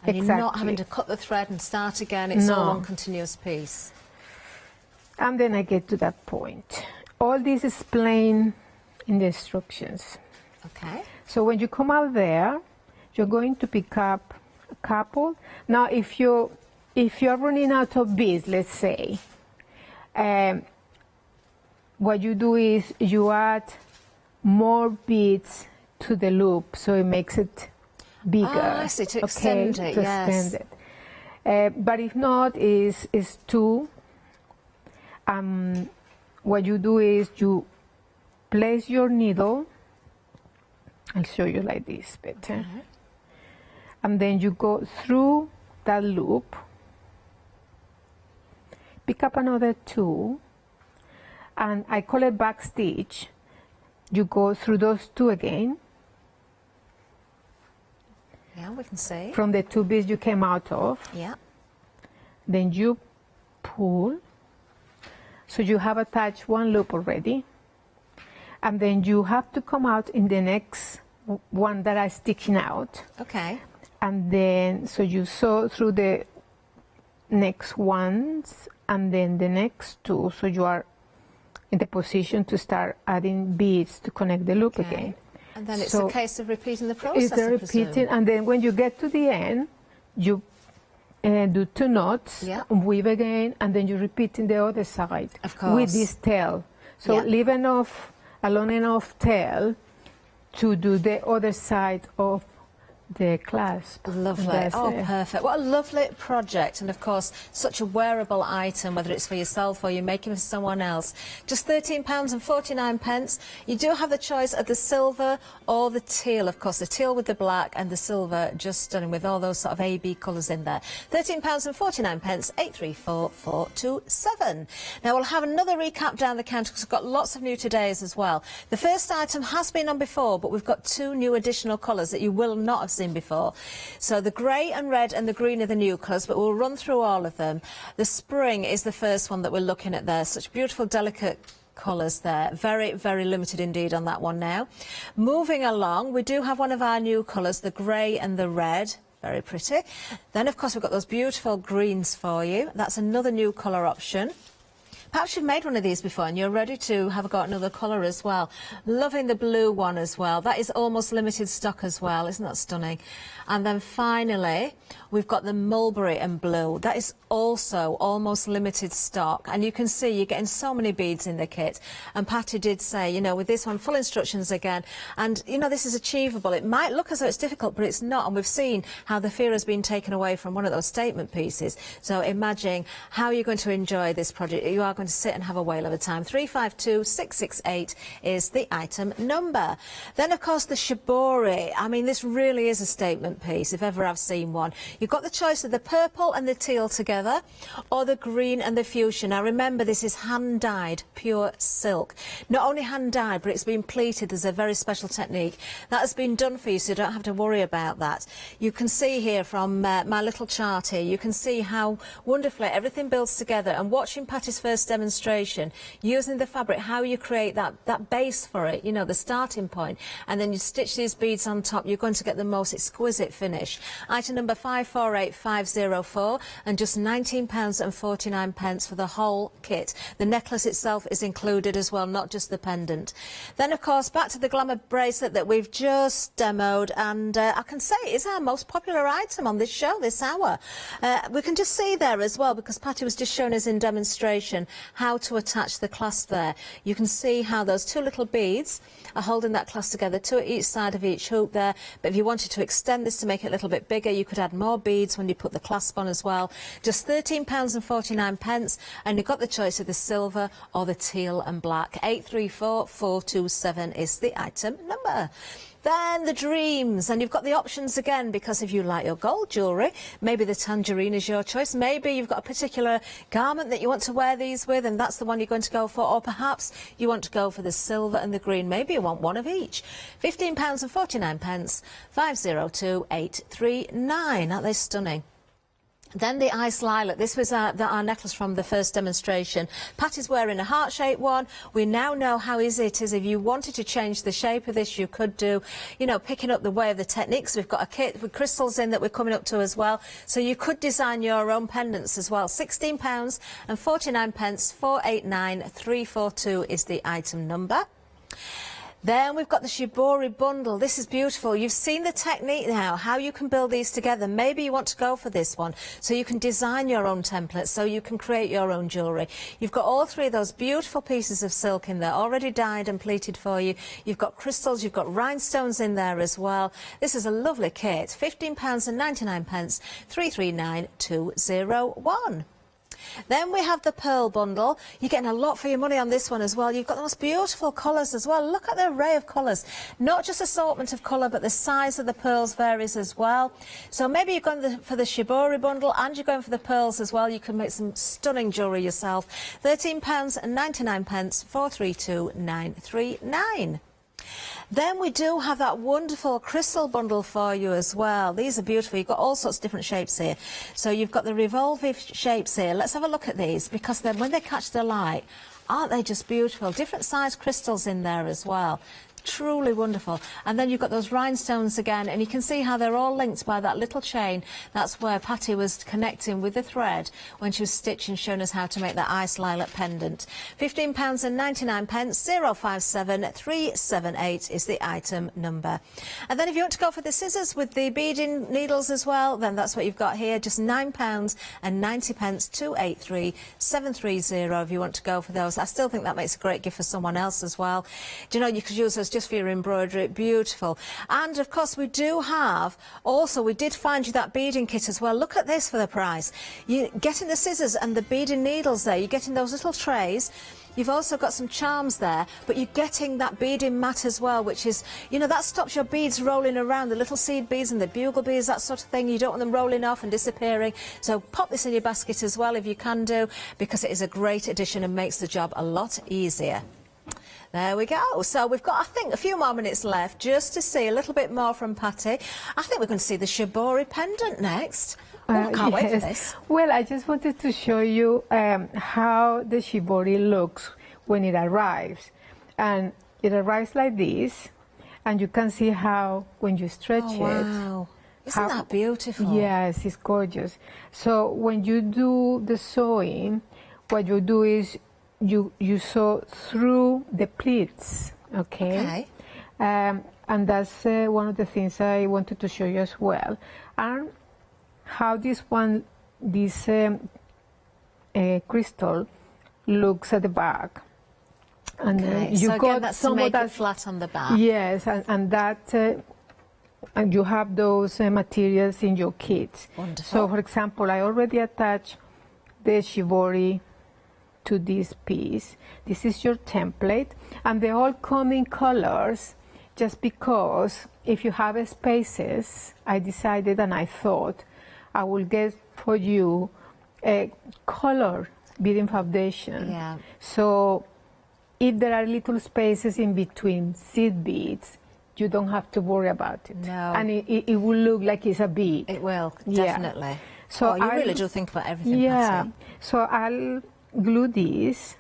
[SPEAKER 15] And you're not having to cut the thread and start again. It's all one continuous piece.
[SPEAKER 16] And then I get to that point. All this is plain in the instructions.
[SPEAKER 15] Okay.
[SPEAKER 16] So when you come out there, you're going to pick up a couple. Now, if you're running out of beads, let's say, what you do is you add more beads to the loop, so it makes it bigger.
[SPEAKER 15] I see, to extend it,
[SPEAKER 16] to
[SPEAKER 15] yes.
[SPEAKER 16] extend it. But if not, is 2. What you do is you place your needle. I'll show you like this better. And then you go through that loop, pick up another 2, and I call it back stitch. You go through those 2 again.
[SPEAKER 15] Yeah, we can see.
[SPEAKER 16] From the 2 beads you came out of.
[SPEAKER 15] Yeah.
[SPEAKER 16] Then you pull. So you have attached 1 loop already. And then you have to come out in the next one that are sticking out.
[SPEAKER 15] Okay.
[SPEAKER 16] And then, so you sew through the next ones and then the next 2. So you are in the position to start adding beads to connect the loop again.
[SPEAKER 15] And then it's a case of repeating the process,
[SPEAKER 16] It's repeating, and then when you get to the end, you do 2 knots, weave again, and then you repeat in the other side.
[SPEAKER 15] Of course.
[SPEAKER 16] With this tail. So leave enough, a long enough tail to do the other side of the clasp.
[SPEAKER 15] Lovely. Oh, perfect. What a lovely project. And of course, such a wearable item, whether it's for yourself or you're making for someone else. Just £13.49. You do have the choice of the silver or the teal. Of course, the teal with the black and the silver just stunning with all those sort of AB colours in there. £13.49, 834427. Now, we'll have another recap down the counter because we've got lots of new todays as well. The first item has been on before, but we've got 2 new additional colours that you will not have seen before. So the grey and red and the green are the new colours, but we'll run through all of them. The spring is the first one that we're looking at there. Such beautiful, delicate colours there. Very, very limited indeed on that one now. Moving along, we do have one of our new colours, the grey and the red. Very pretty. Then, of course, we've got those beautiful greens for you. That's another new colour option. Perhaps you've made one of these before and you're ready to have got another colour as well. Loving the blue one as well. That is almost limited stock as well. Isn't that stunning? And then finally, we've got the mulberry and blue. That is also almost limited stock. And you can see you're getting so many beads in the kit. And Patty did say, you know, with this one, full instructions again. And, you know, this is achievable. It might look as though it's difficult, but it's not. And we've seen how the fear has been taken away from one of those statement pieces. So imagine how you're going to enjoy this project. You are going to sit and have a whale of a time. 352668 is the item number. Then, of course, the shibori. I mean, this really is a statement piece, if ever I've seen one. You've got the choice of the purple and the teal together, or the green and the fuchsia. Now, remember, this is hand-dyed, pure silk. Not only hand-dyed, but it's been pleated. There's a very special technique. That has been done for you, so you don't have to worry about that. You can see here from my little chart here, you can see how wonderfully everything builds together. And watching Patty's first demonstration, using the fabric, how you create that base for it, you know, the starting point, and then you stitch these beads on top, you're going to get the most exquisite finish. Item number 548504, and just £19.49 for the whole kit. The necklace itself is included as well, not just the pendant. Then, of course, back to the glamour bracelet that we've just demoed, and I can say it is our most popular item on this show this hour. We can just see there as well, because Patty was just showing us in demonstration how to attach the clasp there. You can see how those 2 little beads are holding that clasp together, 2 at each side of each hoop there. But if you wanted to extend this to make it a little bit bigger, you could add more beads when you put the clasp on as well. Just £13.49, and you've got the choice of the silver or the teal and black. 834427 is the item number. Then the dreams, and you've got the options again, because if you like your gold jewellery, maybe the tangerine is your choice. Maybe you've got a particular garment that you want to wear these with, and that's the one you're going to go for. Or perhaps you want to go for the silver and the green. Maybe you want one of each. £15.49, 502839. Aren't they stunning? Then the ice lilac. This was our necklace from the first demonstration. Patty's wearing a heart-shaped one. We now know how easy it is. If you wanted to change the shape of this, you could do, you know, picking up the way of the techniques. We've got a kit with crystals in that we're coming up to as well. So you could design your own pendants as well. £16.49, 489342 is the item number. Then we've got the shibori bundle. This is beautiful. You've seen the technique now, how you can build these together. Maybe you want to go for this one, so you can design your own templates, so you can create your own jewellery. You've got all three of those beautiful pieces of silk in there, already dyed and pleated for you. You've got crystals, you've got rhinestones in there as well. This is a lovely kit. £15.99, 339201. Then we have the pearl bundle. You're getting a lot for your money on this one as well. You've got the most beautiful colours as well. Look at the array of colours. Not just assortment of colour, but the size of the pearls varies as well. So maybe you're going for the shibori bundle and you're going for the pearls as well. You can make some stunning jewellery yourself. £13.99, 432939. Then we do have that wonderful crystal bundle for you as well. These are beautiful. You've got all sorts of different shapes here. So you've got the revolving shapes here. Let's have a look at these, because then when they catch the light, aren't they just beautiful? Different size crystals in there as well. Truly wonderful. And then you've got those rhinestones again, and you can see how they're all linked by that little chain. That's where Patty was connecting with the thread when she was stitching, showing us how to make that ice lilac pendant. £15.99, 057378 is the item number. And then if you want to go for the scissors with the beading needles as well, then that's what you've got here, just £9.90, 283730 if you want to go for those. I still think that makes a great gift for someone else as well. Do you know, you could use those just for your embroidery. Beautiful. And of course we do have, also we did find you that beading kit as well. Look at this for the price. You're getting the scissors and the beading needles there. You're getting those little trays. You've also got some charms there, but you're getting that beading mat as well, which is, you know, that stops your beads rolling around, the little seed beads and the bugle beads, that sort of thing. You don't want them rolling off and disappearing. So pop this in your basket as well if you can do, because it is a great addition and makes the job a lot easier. There we go. So we've got, I think, a few more minutes left just to see a little bit more from Patty. I think we're going to see the shibori pendant next. Oh, I can't wait for this.
[SPEAKER 16] Well, I just wanted to show you how the shibori looks when it arrives. And it arrives like this, and you can see how when you stretch it.
[SPEAKER 15] Wow. Isn't that beautiful?
[SPEAKER 16] Yes, it's gorgeous. So when you do the sewing, what you do is you sew through the pleats, okay? And that's one of the things I wanted to show you as well. And how this crystal looks at the back. And you
[SPEAKER 15] so
[SPEAKER 16] got
[SPEAKER 15] again, that's
[SPEAKER 16] some
[SPEAKER 15] to make
[SPEAKER 16] of that
[SPEAKER 15] it flat on the back.
[SPEAKER 16] Yes, and that and you have those materials in your kit.
[SPEAKER 15] Wonderful.
[SPEAKER 16] So, for example, I already attached the shibori to this piece. This is your template, and they all come in colors just because if you have spaces, I decided and I thought I will get for you a color beading foundation.
[SPEAKER 15] Yeah.
[SPEAKER 16] So if there are little spaces in between seed beads, you don't have to worry about it.
[SPEAKER 15] No.
[SPEAKER 16] And it will look like it's a bead.
[SPEAKER 15] It will, definitely.
[SPEAKER 16] Yeah. So
[SPEAKER 15] you really do think about everything,
[SPEAKER 16] yeah.
[SPEAKER 15] Patty.
[SPEAKER 16] So I'll glue this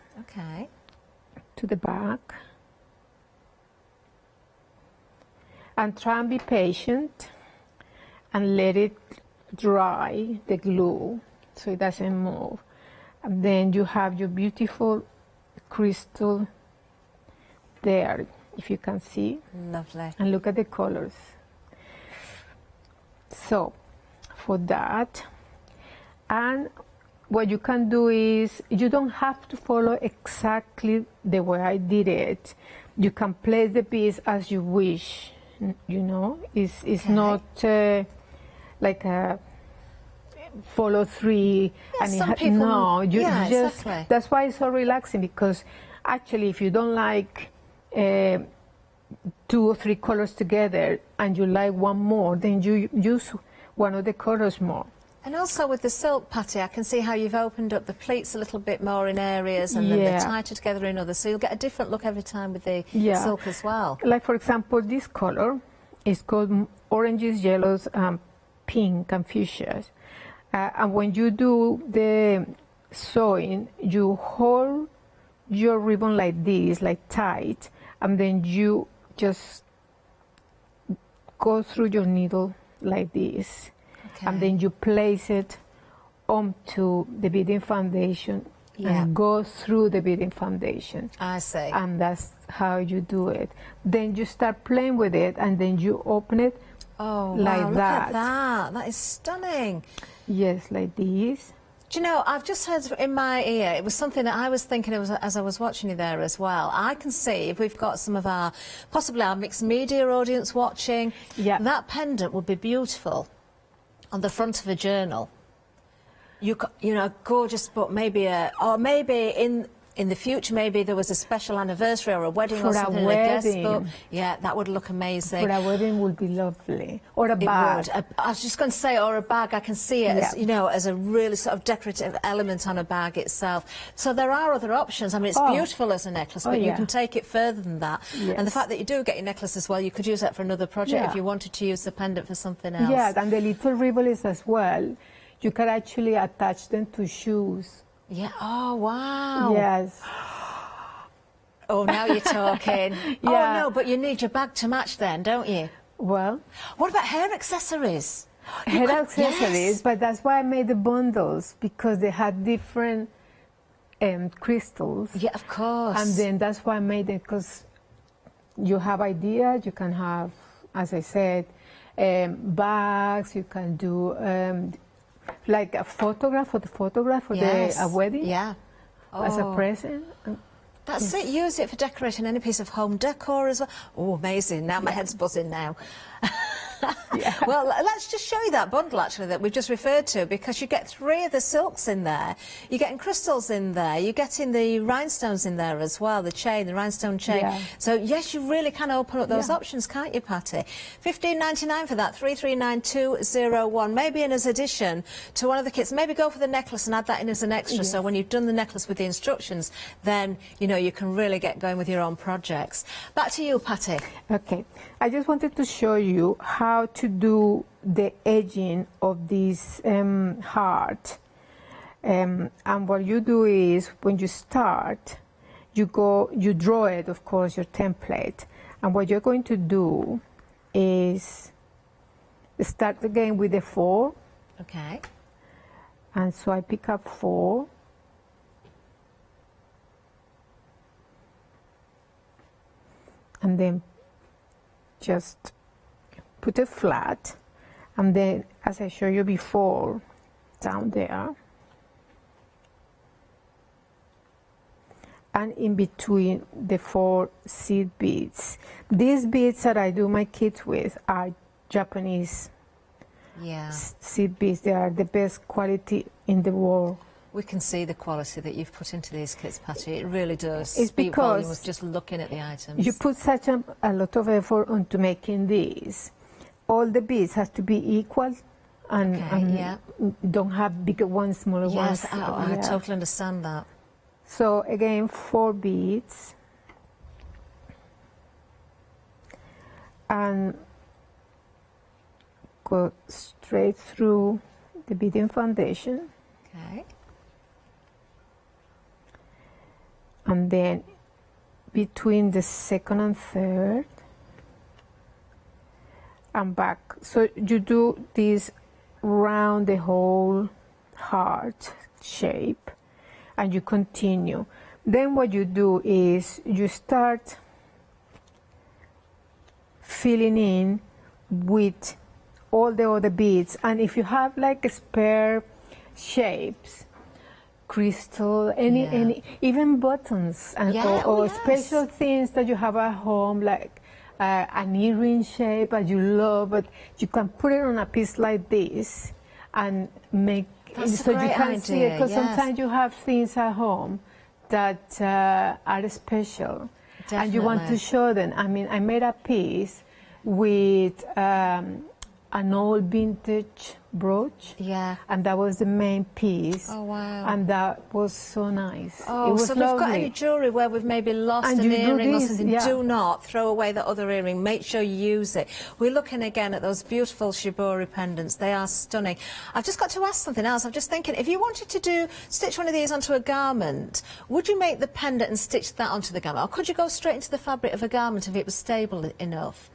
[SPEAKER 16] to the back. And try and be patient and let it dry, the glue, so it doesn't move. And then you have your beautiful crystal there, if you can see.
[SPEAKER 15] Lovely.
[SPEAKER 16] And look at the colors. So, for that, and what you can do is, you don't have to follow exactly the way I did it. You can place the piece as you wish. You know, it's not like a follow three.
[SPEAKER 15] Yeah,
[SPEAKER 16] and
[SPEAKER 15] some people,
[SPEAKER 16] no, you just
[SPEAKER 15] exactly.
[SPEAKER 16] That's why it's so relaxing, because actually, if you don't like 2 or 3 colors together and you like one more, then you use one of the colors more.
[SPEAKER 15] And also with the silk, Patty, I can see how you've opened up the pleats a little bit more in areas, and then they're tighter together in others, so you'll get a different look every time with the silk as well.
[SPEAKER 16] Like, for example, this color is called oranges, yellows, pink, and fuchsias. And when you do the sewing, you hold your ribbon like this, like tight, and then you just go through your needle like this. And then you place it onto the beading foundation and go through the beading foundation.
[SPEAKER 15] I see.
[SPEAKER 16] And that's how you do it. Then you start playing with it, and then you open it like
[SPEAKER 15] wow, look
[SPEAKER 16] that.
[SPEAKER 15] at that. That is stunning.
[SPEAKER 16] Yes, like this.
[SPEAKER 15] Do you know, I've just heard in my ear, it was something that I was thinking of as I was watching you there as well. I can see if we've got some of our, possibly our mixed media audience watching, that pendant would be beautiful on the front of a journal. You know, gorgeous book, maybe or maybe in the future, maybe there was a special anniversary or a wedding or something, a guest book. Yeah, that would look amazing.
[SPEAKER 16] For a wedding would be lovely. Or a
[SPEAKER 15] It
[SPEAKER 16] bag.
[SPEAKER 15] would. I was just going to say, or a bag. I can see it as, you know, as a really sort of decorative element on a bag itself. So there are other options. I mean, it's beautiful as a necklace, but you can take it further than that.
[SPEAKER 16] Yes.
[SPEAKER 15] And the fact that you do get your necklace as well, you could use that for another project if you wanted to use the pendant for something else.
[SPEAKER 16] Yeah, and the little ribbons as well. You can actually attach them to shoes.
[SPEAKER 15] Yeah. Oh, wow.
[SPEAKER 16] Yes.
[SPEAKER 15] Oh, now you're talking. Oh, no, but you need your bag to match then, don't you?
[SPEAKER 16] Well.
[SPEAKER 15] What about hair accessories?
[SPEAKER 16] Hair accessories, but that's why I made the bundles, because they had different crystals.
[SPEAKER 15] Yeah, of course.
[SPEAKER 16] And then that's why I made it, because you have ideas, you can have, as I said, bags, you can do like a photograph for a wedding.
[SPEAKER 15] Yeah.
[SPEAKER 16] As a present.
[SPEAKER 15] That's it. Use it for decorating any piece of home decor as well. Oh, amazing. Now my head's buzzing now. Well, let's just show you that bundle, actually, that we've just referred to, because you get 3 of the silks in there. You're getting crystals in there. You're getting the rhinestones in there as well, the chain, the rhinestone chain.
[SPEAKER 16] Yeah.
[SPEAKER 15] So, yes, you really can open up those options, can't you, Patty? $15.99 for that, 339201. Maybe in as addition to one of the kits. Maybe go for the necklace and add that in as an extra. So when you've done the necklace with the instructions, then, you know, you can really get going with your own projects. Back to you, Patty.
[SPEAKER 16] Okay. I just wanted to show you how to do the edging of this heart. And what you do is, when you start, you draw it, of course, your template. And what you're going to do is start again with the 4.
[SPEAKER 15] Okay.
[SPEAKER 16] And so I pick up 4. And then just put it flat, and then, as I showed you before, down there, and in between the 4 seed beads. These beads that I do my kits with are Japanese seed beads. They are the best quality in the world.
[SPEAKER 15] We can see the quality that you've put into these kits, Patty. It really does.
[SPEAKER 16] It's
[SPEAKER 15] speak
[SPEAKER 16] because
[SPEAKER 15] volumes just looking at the items.
[SPEAKER 16] You put such a lot of effort into making these. All the beads have to be equal, and don't have bigger ones, smaller ones.
[SPEAKER 15] Yes, I totally understand that.
[SPEAKER 16] So again, 4 beads, and go straight through the beading foundation.
[SPEAKER 15] Okay.
[SPEAKER 16] And then between the 2nd and 3rd, and back. So you do this round the whole heart shape, and you continue. Then what you do is you start filling in with all the other beads, and if you have like spare shapes, crystal, any even buttons, and or special things that you have at home, like an earring shape that you love, but you can put it on a piece like this and make
[SPEAKER 15] That's
[SPEAKER 16] so
[SPEAKER 15] a great
[SPEAKER 16] you can
[SPEAKER 15] idea,
[SPEAKER 16] see it, because
[SPEAKER 15] yes.
[SPEAKER 16] sometimes you have things at home that are special.
[SPEAKER 15] Definitely.
[SPEAKER 16] And you want to show them. I mean, I made a piece with an old vintage brooch.
[SPEAKER 15] Yeah.
[SPEAKER 16] And that was the main piece.
[SPEAKER 15] Oh, wow.
[SPEAKER 16] And that was so nice.
[SPEAKER 15] Oh,
[SPEAKER 16] it was
[SPEAKER 15] so
[SPEAKER 16] lovely.
[SPEAKER 15] if you've got any jewellery where we've maybe lost
[SPEAKER 16] And
[SPEAKER 15] an
[SPEAKER 16] you do
[SPEAKER 15] earring or
[SPEAKER 16] this,
[SPEAKER 15] something,
[SPEAKER 16] yeah.
[SPEAKER 15] do not throw away that other earring. Make sure you use it. We're looking again at those beautiful shibori pendants. They are stunning. I've just got to ask something else. I'm just thinking, if you wanted to stitch one of these onto a garment, would you make the pendant and stitch that onto the garment? Or could you go straight into the fabric of a garment if it was stable enough?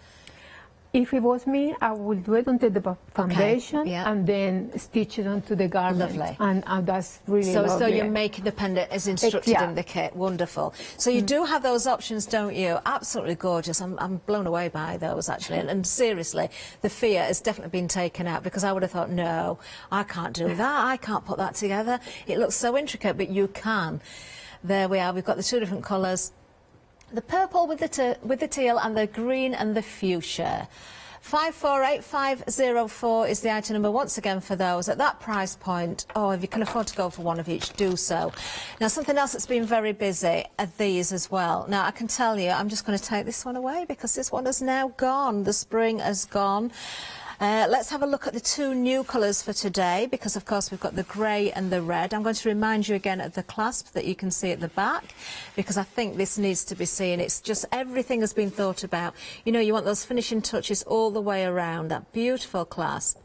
[SPEAKER 16] if it was me, I would do it onto the foundation
[SPEAKER 15] yeah.
[SPEAKER 16] and then stitch it onto the garment.
[SPEAKER 15] Lovely.
[SPEAKER 16] And that's really
[SPEAKER 15] so
[SPEAKER 16] lovely.
[SPEAKER 15] as though you're making the pendant as instructed in the kit. Wonderful. So you do have those options, don't you? Absolutely gorgeous. I'm blown away by those, actually. And seriously, the fear has definitely been taken out, because I would have thought, no, I can't do that. I can't put that together. It looks so intricate, but you can. There we are. We've got the two different colours. The purple with the teal and the green and the fuchsia. 548504 is the item number once again for those at that price point. Oh, if you can afford to go for one of each, do so. Now, something else that's been very busy are these as well. Now, I can tell you, I'm just going to take this one away because this one is now gone. The spring has gone. Let's have a look at the two new colours for today, because of course we've got the grey and the red. I'm going to remind you again of the clasp that you can see at the back, because I think this needs to be seen. It's just everything has been thought about. You know, you want those finishing touches all the way around, that beautiful clasp.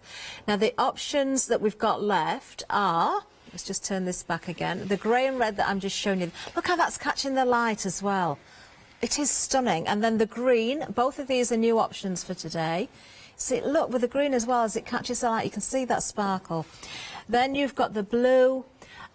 [SPEAKER 15] Now, the options that we've got left are, let's just turn this back again, the grey and red that I'm just showing you. Look how that's catching the light as well. It is stunning. And then the green, both of these are new options for today. See, look, with the green as well, as it catches the light, you can see that sparkle. Then you've got the blue,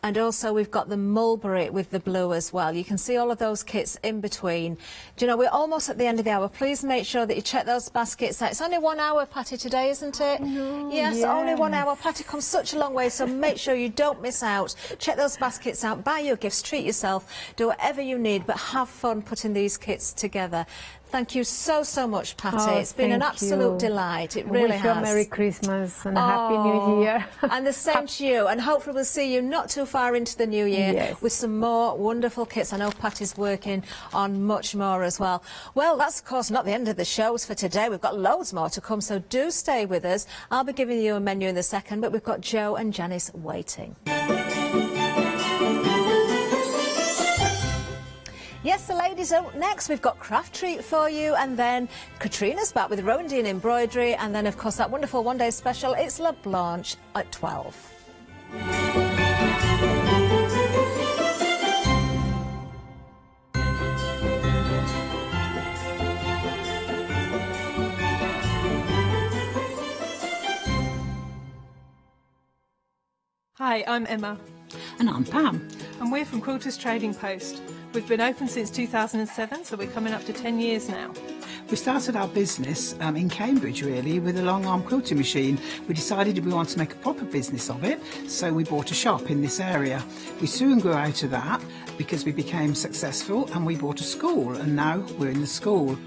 [SPEAKER 15] and also we've got the mulberry with the blue as well. You can see all of those kits in between. Do you know, we're almost at the end of the hour. Please make sure that you check those baskets out. It's only 1 hour, Patty, today, isn't it?
[SPEAKER 16] No,
[SPEAKER 15] yes, only 1 hour. Patty comes such a long way, so make sure you don't miss out. Check those baskets out, buy your gifts, treat yourself, do whatever you need, but have fun putting these kits together. Thank you so, so much, Patty.
[SPEAKER 16] Oh,
[SPEAKER 15] it's been an absolute delight. It really has.
[SPEAKER 16] I wish you a Merry Christmas and a Happy New Year.
[SPEAKER 15] And the same to you. And hopefully we'll see you not too far into the new year with some more wonderful kits. I know Patty's working on much more as well. Well, that's, of course, not the end of the shows for today. We've got loads more to come, so do stay with us. I'll be giving you a menu in a second, but we've got Joe and Janice waiting. Yes, the ladies are up next. We've got Craft Treat for you, and then Katrina's back with Rowandy and Embroidery, and then, of course, that wonderful one-day special, it's La Blanche at 12.
[SPEAKER 17] Hi, I'm Emma.
[SPEAKER 18] And I'm Pam.
[SPEAKER 17] And we're from Quilters Trading Post. We've been open since 2007, so we're coming up to 10 years now.
[SPEAKER 18] We started our business in Cambridge, really, with a long-arm quilting machine. We decided we wanted to make a proper business of it, so we bought a shop in this area. We soon grew out of that because we became successful, and we bought a school, and now we're in the school.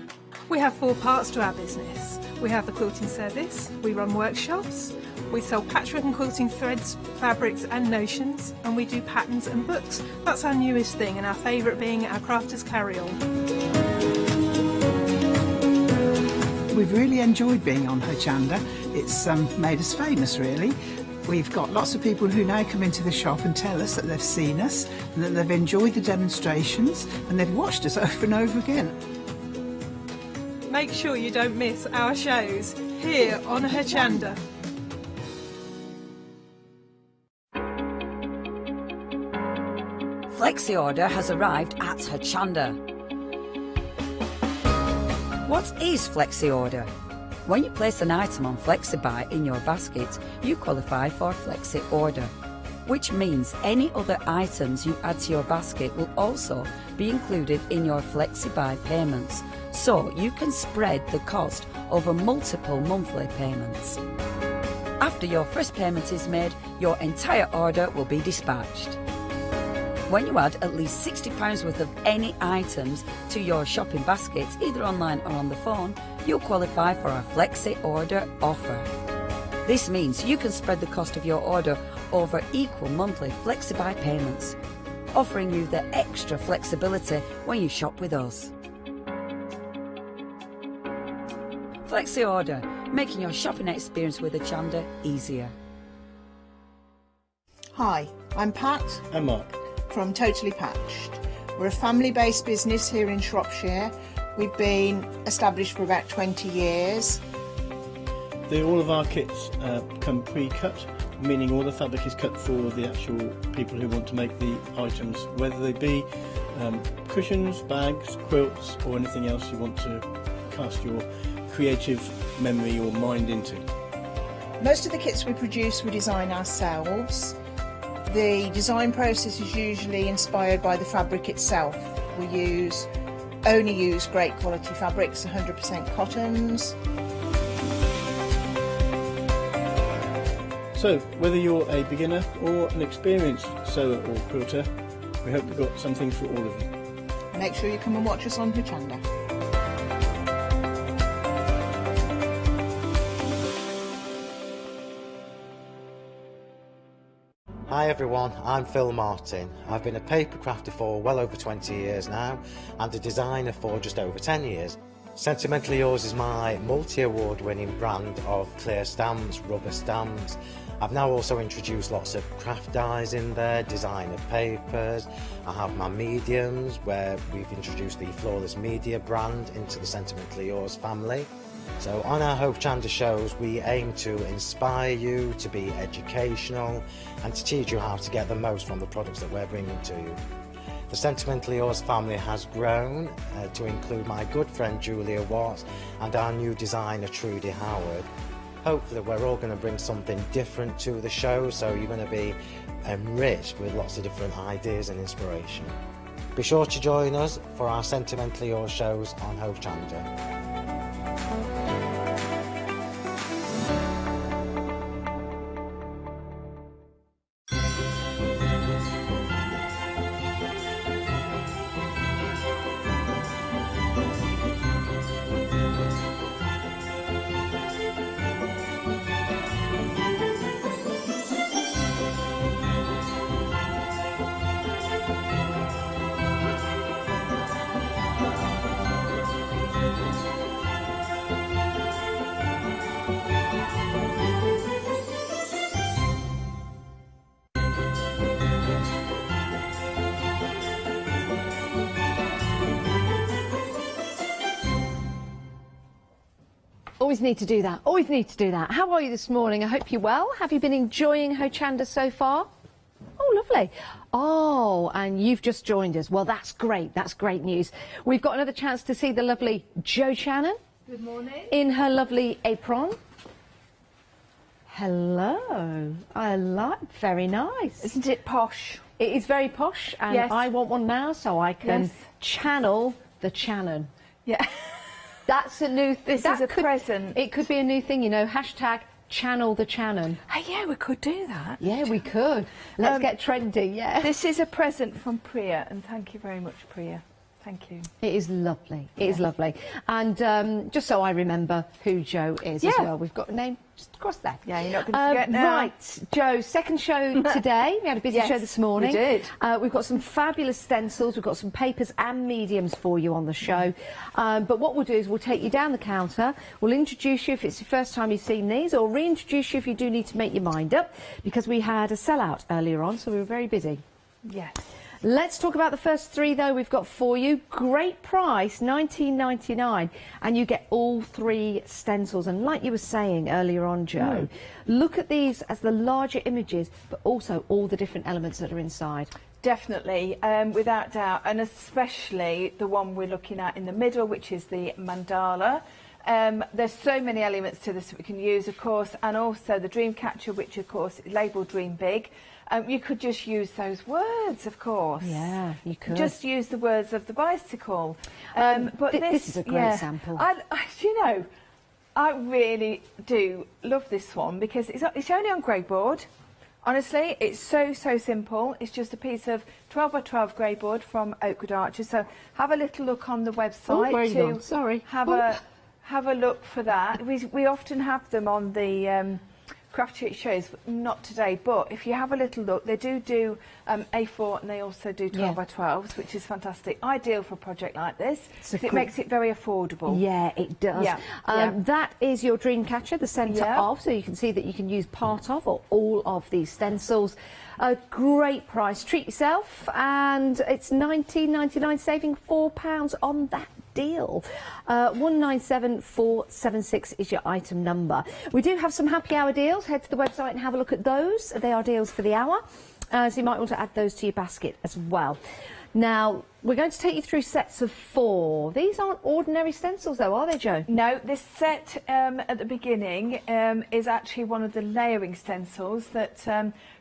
[SPEAKER 17] We have 4 parts to our business. We have the quilting service, we run workshops, we sell patchwork and quilting threads, fabrics and notions, and we do patterns and books. That's our newest thing, and our favourite being our Crafters Carry-On.
[SPEAKER 18] We've really enjoyed being on Hochanda. It's made us famous, really. We've got lots of people who now come into the shop and tell us that they've seen us, and that they've enjoyed the demonstrations, and they've watched us over and over again.
[SPEAKER 17] Make sure you don't miss our shows here on Hochanda.
[SPEAKER 8] Flexi Order has arrived at Hochanda. What is Flexi Order? When you place an item on FlexiBuy in your basket, you qualify for Flexi Order, which means any other items you add to your basket will also be included in your FlexiBuy payments, so you can spread the cost over multiple monthly payments. After your first payment is made, your entire order will be dispatched. When you add at least £60 worth of any items to your shopping basket, either online or on the phone, you'll qualify for our Flexi Order offer. This means you can spread the cost of your order over equal monthly FlexiBuy payments, offering you the extra flexibility when you shop with us. Flexi Order, making your shopping experience with Hochanda easier.
[SPEAKER 19] Hi, I'm Pat.
[SPEAKER 20] And Mark.
[SPEAKER 19] From Totally Patched. We're a family-based business here in Shropshire. We've been established for about 20 years.
[SPEAKER 20] All of our kits come pre-cut, meaning all the fabric is cut for the actual people who want to make the items, whether they be cushions, bags, quilts or anything else you want to cast your creative memory or mind into?
[SPEAKER 19] Most of the kits we produce we design ourselves. The design process is usually inspired by the fabric itself. We only use great quality fabrics, 100% cottons.
[SPEAKER 20] So, whether you're a beginner or an experienced sewer or quilter, we hope we've got something for all of you.
[SPEAKER 19] Make sure you come and watch us on Hochanda.
[SPEAKER 21] Hi everyone, I'm Phil Martin. I've been a paper crafter for well over 20 years now and a designer for just over 10 years. Sentimentally Yours is my multi-award winning brand of clear stamps, rubber stamps. I've now also introduced lots of craft dyes in there, designer papers. I have my mediums where we've introduced the Flawless Media brand into the Sentimentally Yours family. So on our Hochanda shows we aim to inspire you, to be educational and to teach you how to get the most from the products that we're bringing to you. The Sentimentally Yours family has grown to include my good friend Julia Watt and our new designer Trudy Howard. Hopefully we're all going to bring something different to the show, so you're going to be enriched with lots of different ideas and inspiration. Be sure to join us for our Sentimentally Yours shows on Hochanda.
[SPEAKER 1] Always need to do that. Always need to do that. How are you this morning? I hope you're well. Have you been enjoying Hochanda so far? Oh, lovely. Oh, and you've just joined us. Well, that's great. That's great news. We've got another chance to see the lovely Jo Channon.
[SPEAKER 6] Good morning.
[SPEAKER 1] In her lovely apron. Hello. I like. Very nice.
[SPEAKER 6] Isn't it posh?
[SPEAKER 1] It is very posh, and
[SPEAKER 6] yes.
[SPEAKER 1] I want one now so I can channel the Channon.
[SPEAKER 6] Yeah.
[SPEAKER 1] That's a new thing.
[SPEAKER 6] This is a present.
[SPEAKER 1] It could be a new thing, you know, hashtag channel the Channon.
[SPEAKER 6] Oh, yeah, we could do that.
[SPEAKER 1] Yeah, we could. Let's get trendy, yeah.
[SPEAKER 6] This is a present from Priya, and thank you very much, Priya. Thank you.
[SPEAKER 1] It is lovely. It is lovely. And just so I remember who Jo is as well, we've got a name just across there.
[SPEAKER 6] Yeah, you're not going to forget now.
[SPEAKER 1] Right, Jo, second show today. We had a busy show this morning.
[SPEAKER 6] We did.
[SPEAKER 1] We've got some fabulous stencils. We've got some papers and mediums for you on the show. But what we'll do is we'll take you down the counter. We'll introduce you if it's the first time you've seen these, or reintroduce you if you do need to make your mind up, because we had a sellout earlier on, so we were very busy.
[SPEAKER 6] Yes.
[SPEAKER 1] Let's talk about the first three, though, we've got for you. Great price, $19.99, and you get all three stencils. And like you were saying earlier on, Jo, look at these as the larger images, but also all the different elements that are inside.
[SPEAKER 6] Definitely, without doubt, and especially the one we're looking at in the middle, which is the mandala. There's so many elements to this that we can use, of course, and also the dream catcher, which, of course, is labelled Dream Big. You could just use those words, of course.
[SPEAKER 1] Yeah, you could.
[SPEAKER 6] Just use the words of the bicycle.
[SPEAKER 1] But this is a great sample.
[SPEAKER 6] You know, I really do love this one because it's only on grey board. Honestly, it's so simple. It's just a piece of 12 by 12 grey board from Oakwood Archer. So have a little look on the website
[SPEAKER 1] Sorry.
[SPEAKER 6] have a look for that. We often have them on the Crafty shows, not today, but if you have a little look, they do A4 and they also do 12 by 12s, which is fantastic. Ideal for a project like this, because it makes it very affordable.
[SPEAKER 1] Yeah, it does.
[SPEAKER 6] Yeah.
[SPEAKER 1] That is your dream catcher, the centre of, so you can see that you can use part of or all of these stencils. A great price. Treat yourself, and it's $19.99, saving £4 on that deal. 197476 is your item number. We do have some happy hour deals. Head to the website and have a look at those. They are deals for the hour. So you might want to add those to your basket as well. Now, we're going to take you through sets of 4. These aren't ordinary stencils though, are they, Jo?
[SPEAKER 6] No, this set at the beginning is actually one of the layering stencils that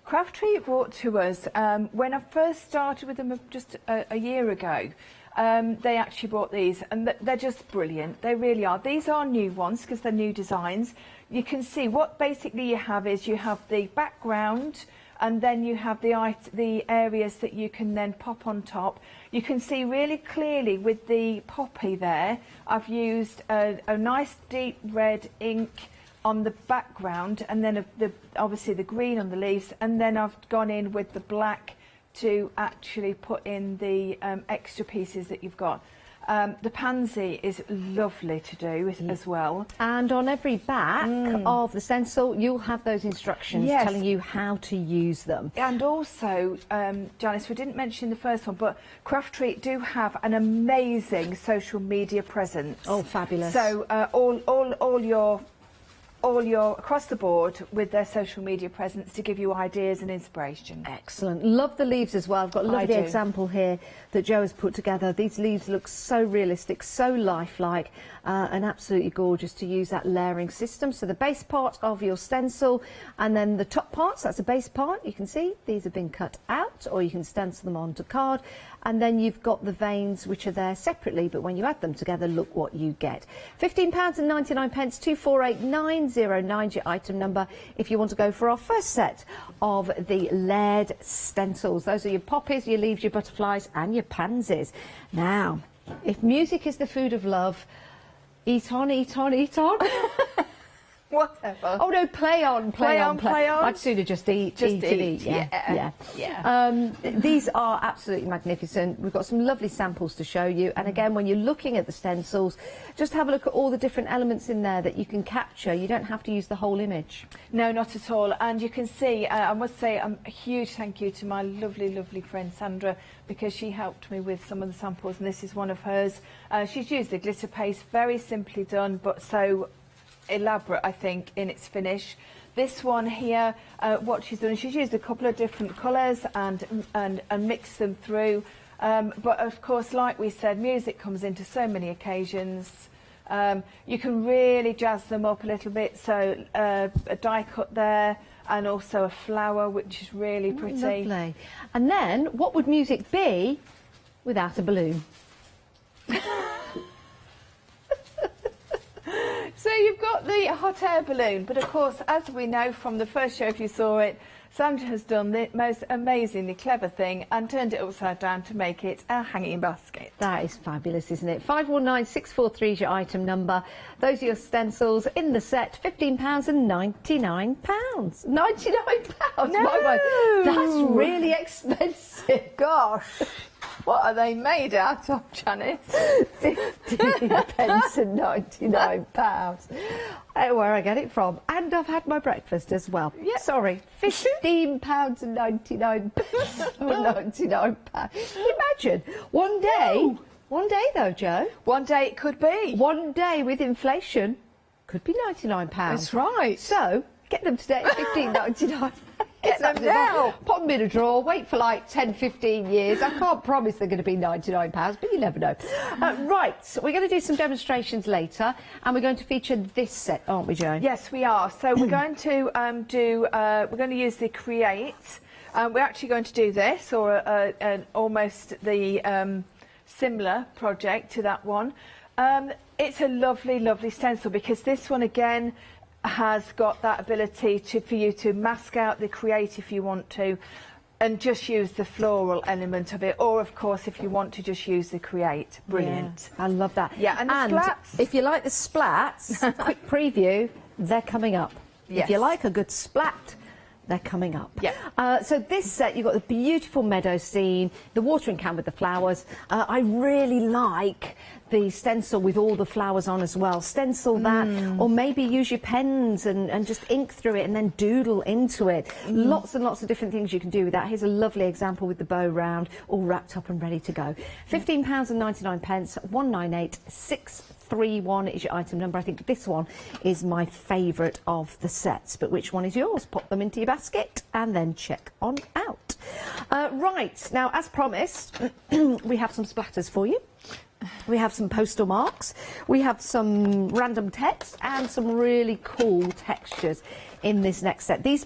[SPEAKER 6] Crafty brought to us when I first started with them just a year ago. They actually brought these, and they're just brilliant. They really are. These are new ones because they're new designs. You can see what basically you have is you have the background, and then you have the areas that you can then pop on top. You can see really clearly with the poppy there, I've used a nice deep red ink on the background, and then obviously the green on the leaves, and then I've gone in with the black to actually put in the extra pieces that you've got. The pansy is lovely to do as well.
[SPEAKER 1] And on every back of the stencil, you'll have those instructions telling you how to use them.
[SPEAKER 6] And also, Janice, we didn't mention the first one, but Crafty do have an amazing social media presence.
[SPEAKER 1] Oh, fabulous.
[SPEAKER 6] So all your across the board with their social media presence to give you ideas and inspiration.
[SPEAKER 1] Excellent. Love the leaves as well. I've got a lovely example here that Jo has put together. These leaves look so realistic, so lifelike, and absolutely gorgeous to use that layering system. So the base part of your stencil, and then the top parts, that's the base part. You can see these have been cut out, or you can stencil them onto card. And then you've got the veins, which are there separately, but when you add them together, look what you get. £15.99, 248909, your item number, if you want to go for our first set of the layered stencils. Those are your poppies, your leaves, your butterflies, and your pansies. Now, if music is the food of love, eat on, eat on, eat on.
[SPEAKER 6] Whatever.
[SPEAKER 1] Oh no, play on.
[SPEAKER 6] Play on.
[SPEAKER 1] I'd sooner just eat. Yeah. These are absolutely magnificent. We've got some lovely samples to show you. And again, when you're looking at the stencils, just have a look at all the different elements in there that you can capture. You don't have to use the whole image.
[SPEAKER 6] No, not at all. And you can see, I must say, a huge thank you to my lovely, lovely friend Sandra, because she helped me with some of the samples, and this is one of hers. She's used the glitter paste, very simply done, but so elaborate, I think, in its finish. This one here, what she's done, she's used a couple of different colours and mixed them through. But of course, like we said, music comes into so many occasions. You can really jazz them up a little bit. So a die cut there, and also a flower, which is really pretty.
[SPEAKER 1] Lovely. And then, what would music be without a balloon?
[SPEAKER 6] So you've got the hot air balloon, but of course, as we know from the first show, if you saw it, Sandra has done the most amazingly clever thing and turned it upside down to make it a hanging basket.
[SPEAKER 1] That is fabulous, isn't it? 519643 is your item number. Those are your stencils in the set. £15.99. £99?
[SPEAKER 6] No!
[SPEAKER 1] My, that's really expensive.
[SPEAKER 6] Gosh. What are they made out of, Janice?
[SPEAKER 1] 15 pence and £99. Where I get it from. And I've had my breakfast as well.
[SPEAKER 6] Yeah.
[SPEAKER 1] Sorry, £15 and 99 £99. Imagine one day though, Jo.
[SPEAKER 6] One day it could be.
[SPEAKER 1] One day with inflation could be £99.
[SPEAKER 6] That's right.
[SPEAKER 1] So get them today at £15.99.
[SPEAKER 6] Get them now.
[SPEAKER 1] Pop them in a drawer, wait for like 10, 15 years. I can't promise they're going to be £99, but you never know. Right, so we're going to do some demonstrations later, and we're going to feature this set, aren't we, Jo?
[SPEAKER 6] Yes, we are. So we're going to we're going to use the Create. We're actually going to do this, or almost the similar project to that one. It's a lovely, lovely stencil, because this one again has got that ability for you to mask out the Create if you want to, and just use the floral element of it, or of course if you want to just use the Create. Brilliant.
[SPEAKER 1] Yeah, I love that.
[SPEAKER 6] Yeah, and the splats.
[SPEAKER 1] If you like the splats, quick preview, they're coming up.
[SPEAKER 6] Yes.
[SPEAKER 1] If you like a good splat, they're coming up.
[SPEAKER 6] Yeah.
[SPEAKER 1] So this set, you've got the beautiful meadow scene, the watering can with the flowers. I really like the stencil with all the flowers on as well. Stencil that, or maybe use your pens and just ink through it and then doodle into it. Lots and lots of different things you can do with that. Here's a lovely example with the bow round, all wrapped up and ready to go. £15.99, 199631 is your item number. I think this one is my favourite of the sets, but which one is yours? Pop them into your basket and then check on out. Right, now as promised, we have some splatters for you. We have some postal marks, we have some random text and some really cool textures in this next set. These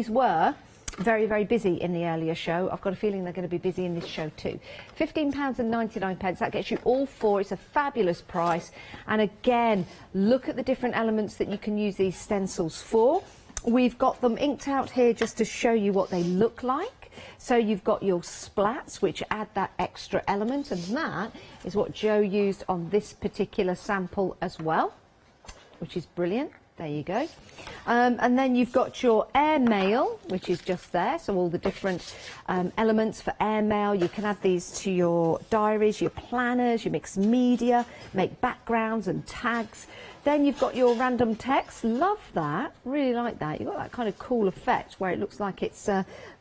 [SPEAKER 1] were very, very busy in the earlier show. I've got a feeling they're going to be busy in this show too. £15.99, that gets you all four. It's a fabulous price. And again, look at the different elements that you can use these stencils for. We've got them inked out here just to show you what they look like. So you've got your splats, which add that extra element, and that is what Joe used on this particular sample as well, which is brilliant. There you go. And then you've got your airmail, which is just there, so all the different elements for airmail. You can add these to your diaries, your planners, your mixed media, make backgrounds and tags. Then you've got your random text. Love that, really like that. You've got that kind of cool effect where it looks like it's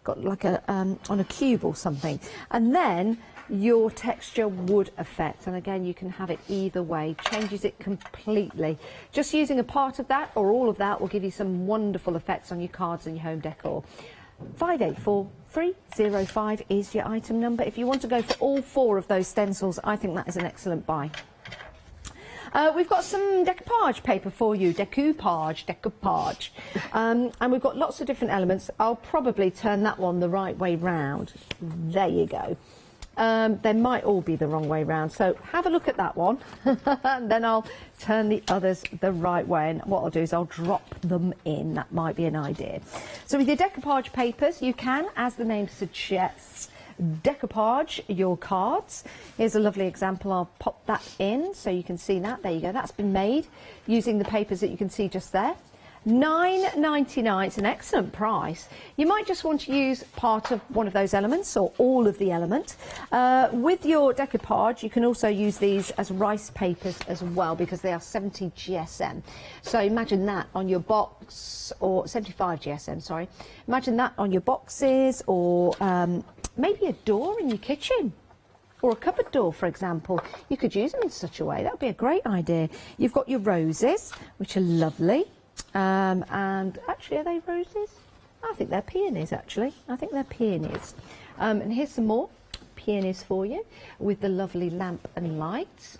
[SPEAKER 1] got like a on a cube or something. And then your texture wood effect, and again you can have it either way, changes it completely. Just using a part of that or all of that will give you some wonderful effects on your cards and your home decor. 584305 is your item number. If you want to go for all four of those stencils, I think that is an excellent buy. We've got some decoupage paper for you, decoupage. And we've got lots of different elements. I'll probably turn that one the right way round. There you go. They might all be the wrong way round, so have a look at that one and then I'll turn the others the right way, and what I'll do is I'll drop them in. That might be an idea. So with your decoupage papers, you can, as the name suggests, decoupage your cards. Here's a lovely example. I'll pop that in so you can see that. There you go. That's been made using the papers that you can see just there. £9.99. It's an excellent price. You might just want to use part of one of those elements or all of the element. With your decoupage, you can also use these as rice papers as well, because they are 70 GSM. So imagine that on your box, or 75 GSM, sorry. Imagine that on your boxes, or maybe a door in your kitchen, or a cupboard door, for example. You could use them in such a way. That would be a great idea. You've got your roses, which are lovely. And actually, are they roses? I think they're peonies, actually. I think they're peonies. And here's some more peonies for you with the lovely lamp and light,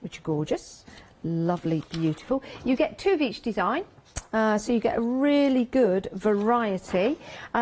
[SPEAKER 1] which are gorgeous. Lovely, beautiful. You get two of each design. So you get a really good variety.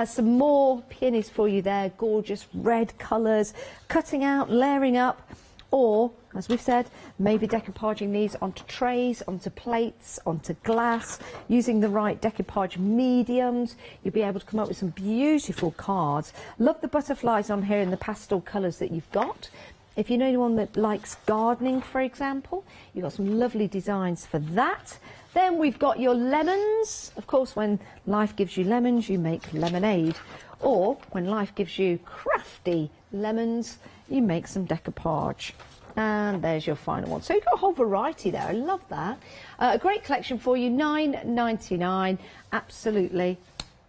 [SPEAKER 1] Some more peonies for you there, gorgeous red colours, cutting out, layering up, or, as we've said, maybe decoupaging these onto trays, onto plates, onto glass, using the right decoupage mediums. You'll be able to come up with some beautiful cards. Love the butterflies on here in the pastel colours that you've got. If you know anyone that likes gardening, for example, you've got some lovely designs for that. Then we've got your lemons. Of course, when life gives you lemons, you make lemonade. Or when life gives you crafty lemons, you make some decoupage. And there's your final one. So you've got a whole variety there. I love that. A great collection for you, £9.99. Absolutely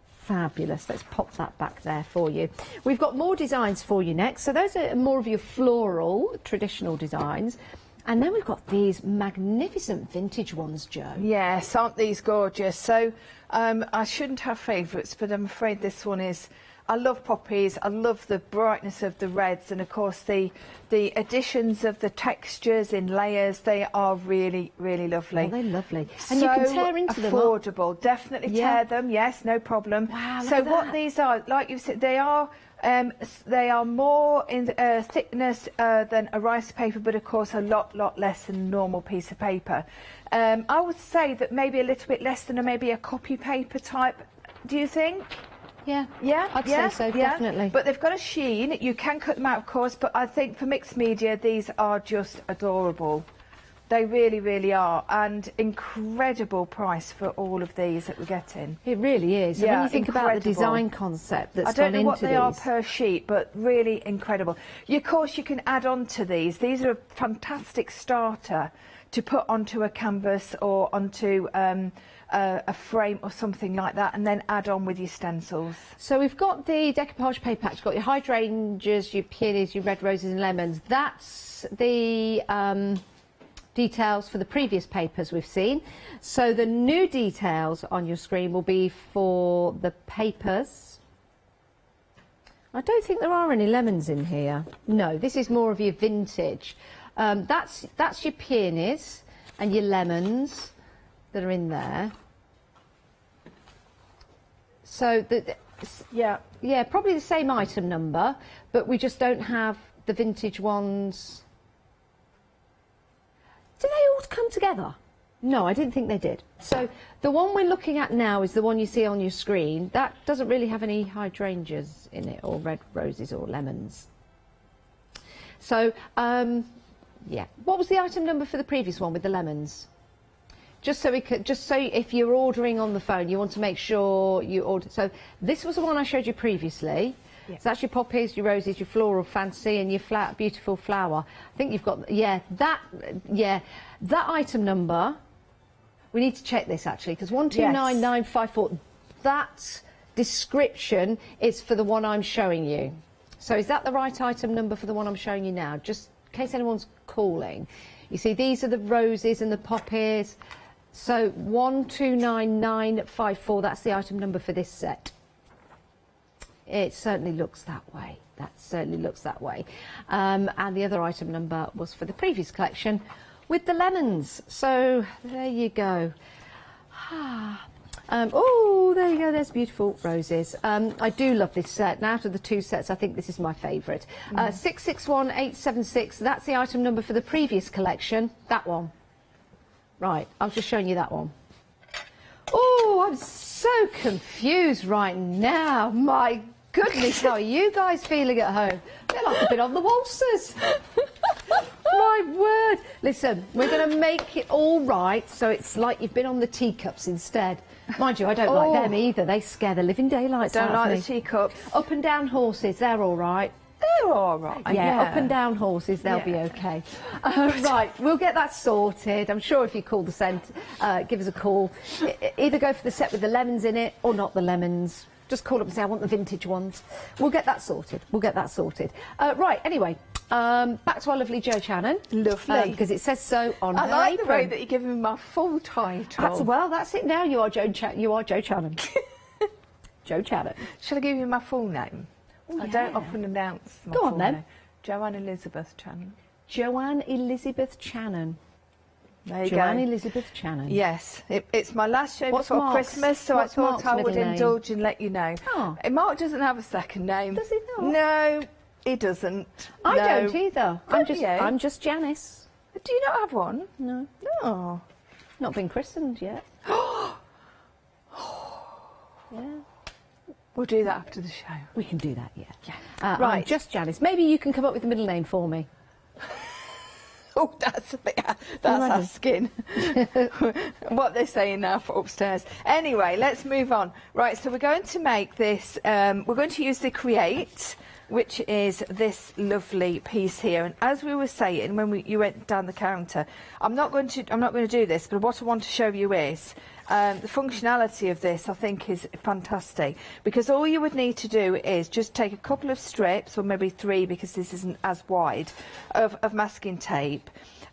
[SPEAKER 1] fabulous. Let's pop that back there for you. We've got more designs for you next. So those are more of your floral, traditional designs. And then we've got these magnificent vintage ones, Jo.
[SPEAKER 6] Yes, aren't these gorgeous? So I shouldn't have favourites, but I'm afraid this one is. I love poppies. I love the brightness of the reds, and of course the additions of the textures in layers. They are really, really lovely.
[SPEAKER 1] Oh, they're lovely.
[SPEAKER 6] So
[SPEAKER 1] And you can tear into them.
[SPEAKER 6] Affordable. Definitely tear them. Yes, no problem.
[SPEAKER 1] Wow,
[SPEAKER 6] so what these are, like you said, they are more in thickness than a rice paper, but of course a lot less than a normal piece of paper. I would say that maybe a little bit less than maybe a copy paper type. Do you think?
[SPEAKER 1] Yeah, I'd say so, definitely.
[SPEAKER 6] But they've got a sheen. You can cut them out, of course, but I think for mixed media, these are just adorable. They really, really are, and incredible price for all of these that we're getting.
[SPEAKER 1] It really is.
[SPEAKER 6] Yeah,
[SPEAKER 1] and when you think about the
[SPEAKER 6] incredible.
[SPEAKER 1] design concept that's
[SPEAKER 6] I don't
[SPEAKER 1] gone
[SPEAKER 6] know what
[SPEAKER 1] into
[SPEAKER 6] they are
[SPEAKER 1] these.
[SPEAKER 6] per sheet, but really incredible. Of course, you can add on to these. These are a fantastic starter to put onto a canvas or onto a frame or something like that, and then add on with your stencils.
[SPEAKER 1] So we've got the decoupage paper patch, got your hydrangeas, your peonies, your red roses and lemons. That's the details for the previous papers we've seen. So the new details on your screen will be for the papers. I don't think there are any lemons in here. No, this is more of your vintage. That's your peonies and your lemons that are in there. So yeah, probably the same item number, but we just don't have the vintage ones. Do they all come together? No, I didn't think they did. So the one we're looking at now is the one you see on your screen. That doesn't really have any hydrangeas in it, or red roses or lemons. So yeah, what was the item number for the previous one with the lemons? Just so if you're ordering on the phone, you want to make sure you order. So this was the one I showed you previously. Yeah. So that's your poppies, your roses, your floral fancy, and your beautiful flower. I think you've got that item number. We need to check this actually, because 129954. That description is for the one I'm showing you. So is that the right item number for the one I'm showing you now? Just in case anyone's calling. You see, these are the roses and the poppies. So 129954, that's the item number for this set. It certainly looks that way. That certainly looks that way. And the other item number was for the previous collection with the lemons. So there you go. Oh, there you go, there's beautiful roses. I do love this set, and out of the two sets I think this is my favourite. 661876, that's the item number for the previous collection, that one. Right, I was just showing you that one. Oh, I'm so confused right now, my goodness, how are you guys feeling at home? They're like a bit on the waltzers. My word. Listen, we're going to make it all right, so it's like you've been on the teacups instead. Mind you, I don't like them either. They scare the living daylights out of me.
[SPEAKER 6] Don't like the teacups.
[SPEAKER 1] Up and down horses, they're all right.
[SPEAKER 6] They're all right.
[SPEAKER 1] Yeah, up and down horses, they'll be okay. Right, we'll get that sorted. I'm sure if you call the centre, give us a call. Either go for the set with the lemons in it or not the lemons. Just call up and say, I want the vintage ones. We'll get that sorted. We'll get that sorted. Right, anyway, back to our lovely Jo Channon.
[SPEAKER 6] Lovely.
[SPEAKER 1] Because it says so on her
[SPEAKER 6] I like
[SPEAKER 1] apron.
[SPEAKER 6] the way that you're giving me my full title.
[SPEAKER 1] Well, that's it now. You are Jo Channon. Jo Channon.
[SPEAKER 6] Shall I give you my full name?
[SPEAKER 1] Oh,
[SPEAKER 6] I don't often announce my
[SPEAKER 1] Go
[SPEAKER 6] full
[SPEAKER 1] on then.
[SPEAKER 6] name. Joanne Elizabeth Channon.
[SPEAKER 1] Joanne Elizabeth Channon.
[SPEAKER 6] There you
[SPEAKER 1] Joanne
[SPEAKER 6] go.
[SPEAKER 1] Elizabeth Channon.
[SPEAKER 6] Yes, it's my last show
[SPEAKER 1] What's
[SPEAKER 6] before
[SPEAKER 1] Mark's-
[SPEAKER 6] Christmas, so I
[SPEAKER 1] what's
[SPEAKER 6] thought
[SPEAKER 1] Mark's
[SPEAKER 6] I would
[SPEAKER 1] middle name?
[SPEAKER 6] indulge and let you know.
[SPEAKER 1] Oh.
[SPEAKER 6] Mark doesn't have a second name.
[SPEAKER 1] Does he not?
[SPEAKER 6] No, he doesn't.
[SPEAKER 1] I
[SPEAKER 6] No.
[SPEAKER 1] don't either.
[SPEAKER 6] Don't you?
[SPEAKER 1] I'm just Janice.
[SPEAKER 6] Do you not have one?
[SPEAKER 1] No.
[SPEAKER 6] Oh.
[SPEAKER 1] Not been christened yet. Yeah.
[SPEAKER 6] We'll do that after the show.
[SPEAKER 1] We can do that, yeah.
[SPEAKER 6] Right.
[SPEAKER 1] I'm just Janice. Maybe you can come up with a middle name for me.
[SPEAKER 6] Oh, that's asking. What they're saying now for upstairs. Anyway, let's move on. Right, so we're going to make this, we're going to use the Create, which is this lovely piece here. And as we were saying when you went down the counter, I'm not going to do this, but what I want to show you is the functionality of this. I think is fantastic, because all you would need to do is just take a couple of strips, or maybe 3 because this isn't as wide, of masking tape,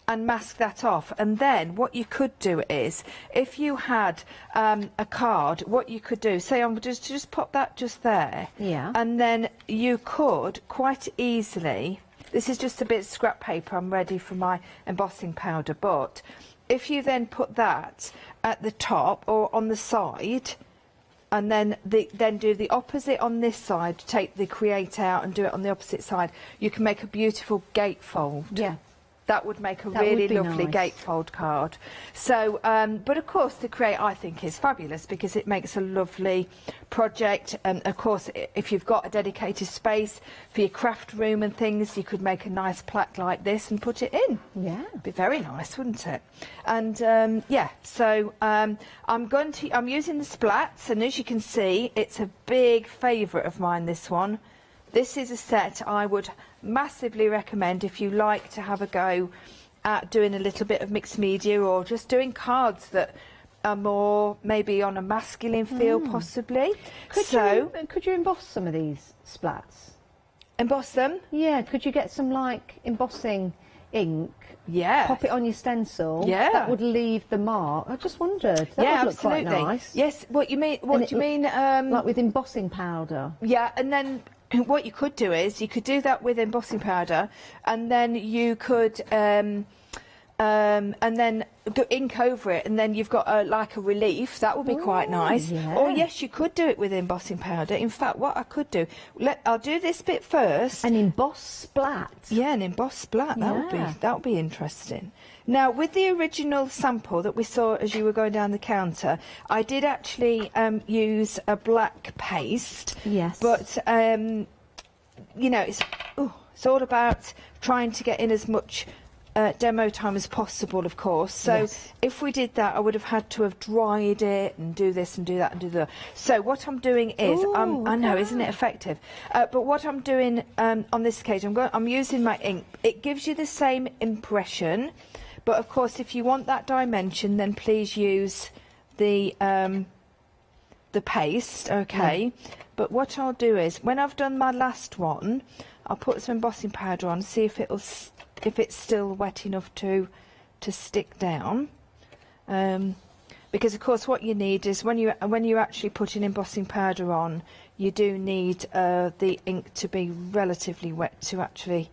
[SPEAKER 6] and mask that off. And then what you could do is, if you had a card, what you could do, say I'm just pop that just there,
[SPEAKER 1] Yeah.
[SPEAKER 6] and then you could quite easily, this is just a bit of scrap paper, I'm ready for my embossing powder, but if you then put that at the top or on the side, and then do the opposite on this side, take the Create out and do it on the opposite side, you can make a beautiful gatefold.
[SPEAKER 1] Yeah.
[SPEAKER 6] that would make a really lovely gatefold card. So, but of course the Create I think is fabulous because it makes a lovely project. And of course, if you've got a dedicated space for your craft room and things, you could make a nice plaque like this and put it in.
[SPEAKER 1] Yeah,
[SPEAKER 6] it'd be very nice, wouldn't it? And yeah, so I'm using the splats, and as you can see, it's a big favourite of mine, this one. This is a set I would massively recommend if you like to have a go at doing a little bit of mixed media, or just doing cards that are more maybe on a masculine feel, possibly.
[SPEAKER 1] Could you emboss some of these splats?
[SPEAKER 6] Emboss them?
[SPEAKER 1] Yeah, could you get some like embossing ink?
[SPEAKER 6] Yeah.
[SPEAKER 1] Pop it on your stencil.
[SPEAKER 6] Yeah.
[SPEAKER 1] That would leave the mark. I just wondered. That
[SPEAKER 6] Yeah,
[SPEAKER 1] would look
[SPEAKER 6] absolutely.
[SPEAKER 1] quite nice.
[SPEAKER 6] Yes, what you mean,
[SPEAKER 1] like with embossing powder.
[SPEAKER 6] Yeah, and then what you could do is you could do that with embossing powder, and then you could and then go ink over it, and then you've got like a relief. That would be quite nice.
[SPEAKER 1] Yeah.
[SPEAKER 6] Or yes, you could do it with embossing powder. In fact, what I could do, I'll do this bit first.
[SPEAKER 1] An emboss splat.
[SPEAKER 6] Yeah, an emboss splat. That would be interesting. Now, with the original sample that we saw as you were going down the counter, I did actually use a black paste.
[SPEAKER 1] Yes.
[SPEAKER 6] But you know, it's all about trying to get in as much demo time as possible, of course. So if we did that, I would have had to have dried it and do this and do that and do that. So what I'm doing is, I know, isn't it effective? But what I'm doing on this occasion, I'm using my ink. It gives you the same impression, but of course, if you want that dimension, then please use the paste, okay? But what I'll do is, when I've done my last one, I'll put some embossing powder on, see if it's still wet enough to stick down. Because of course what you need is when you're actually putting embossing powder on, you do need the ink to be relatively wet to actually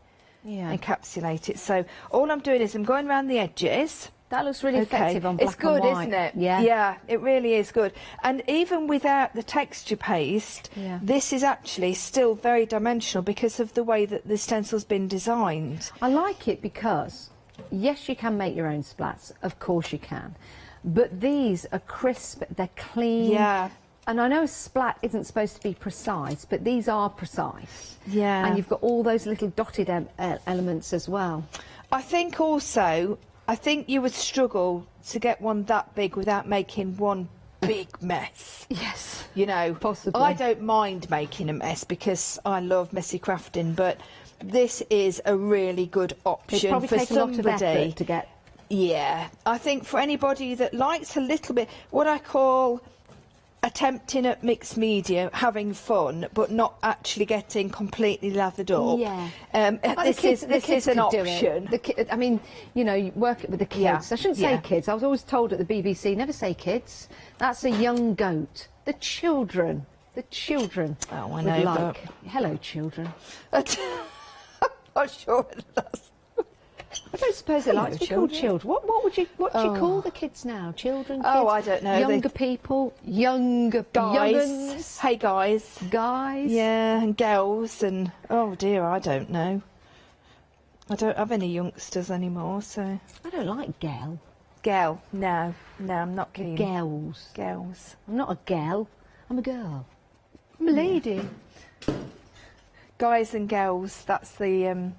[SPEAKER 6] encapsulate it. So all I'm doing is I'm going around the edges.
[SPEAKER 1] That looks really effective on black
[SPEAKER 6] It's good,
[SPEAKER 1] and white.
[SPEAKER 6] isn't it?
[SPEAKER 1] Yeah.
[SPEAKER 6] Yeah, it really is good. And even without the texture paste, this is actually still very dimensional because of the way that the stencil's been designed.
[SPEAKER 1] I like it because, yes, you can make your own splats. Of course you can. But these are crisp, they're clean.
[SPEAKER 6] Yeah.
[SPEAKER 1] And I know a splat isn't supposed to be precise, but these are precise.
[SPEAKER 6] Yeah.
[SPEAKER 1] And you've got all those little dotted elements as well.
[SPEAKER 6] I think also, you would struggle to get one that big without making one big mess.
[SPEAKER 1] Yes.
[SPEAKER 6] You know,
[SPEAKER 1] possibly.
[SPEAKER 6] I don't mind making a mess because I love messy crafting, but this is a really good option
[SPEAKER 1] probably
[SPEAKER 6] for
[SPEAKER 1] take a lot of
[SPEAKER 6] somebody
[SPEAKER 1] effort to get.
[SPEAKER 6] Yeah, I think for anybody that likes a little bit, what I call attempting at mixed media, having fun, but not actually getting completely lathered up.
[SPEAKER 1] Yeah.
[SPEAKER 6] This is an option.
[SPEAKER 1] I mean, you know, you work it with the kids.
[SPEAKER 6] Yeah.
[SPEAKER 1] I shouldn't say kids. I was always told at the BBC, never say kids. That's a young goat. The children. The children.
[SPEAKER 6] Oh, I know.
[SPEAKER 1] Like. Hello, children.
[SPEAKER 6] I'm not sure that's...
[SPEAKER 1] I don't suppose they like to be called children. What would you call the kids now? Children? Kids?
[SPEAKER 6] Oh, I don't know.
[SPEAKER 1] Younger people? Younger
[SPEAKER 6] guys.
[SPEAKER 1] younguns?
[SPEAKER 6] Hey, guys.
[SPEAKER 1] Guys?
[SPEAKER 6] Yeah, and girls, and oh dear, I don't know. I don't have any youngsters anymore, so...
[SPEAKER 1] I don't like gal.
[SPEAKER 6] Gal? No, I'm not keen.
[SPEAKER 1] Girls.
[SPEAKER 6] Girls.
[SPEAKER 1] I'm not a gal. I'm a girl. I'm a lady.
[SPEAKER 6] Guys and girls, that's the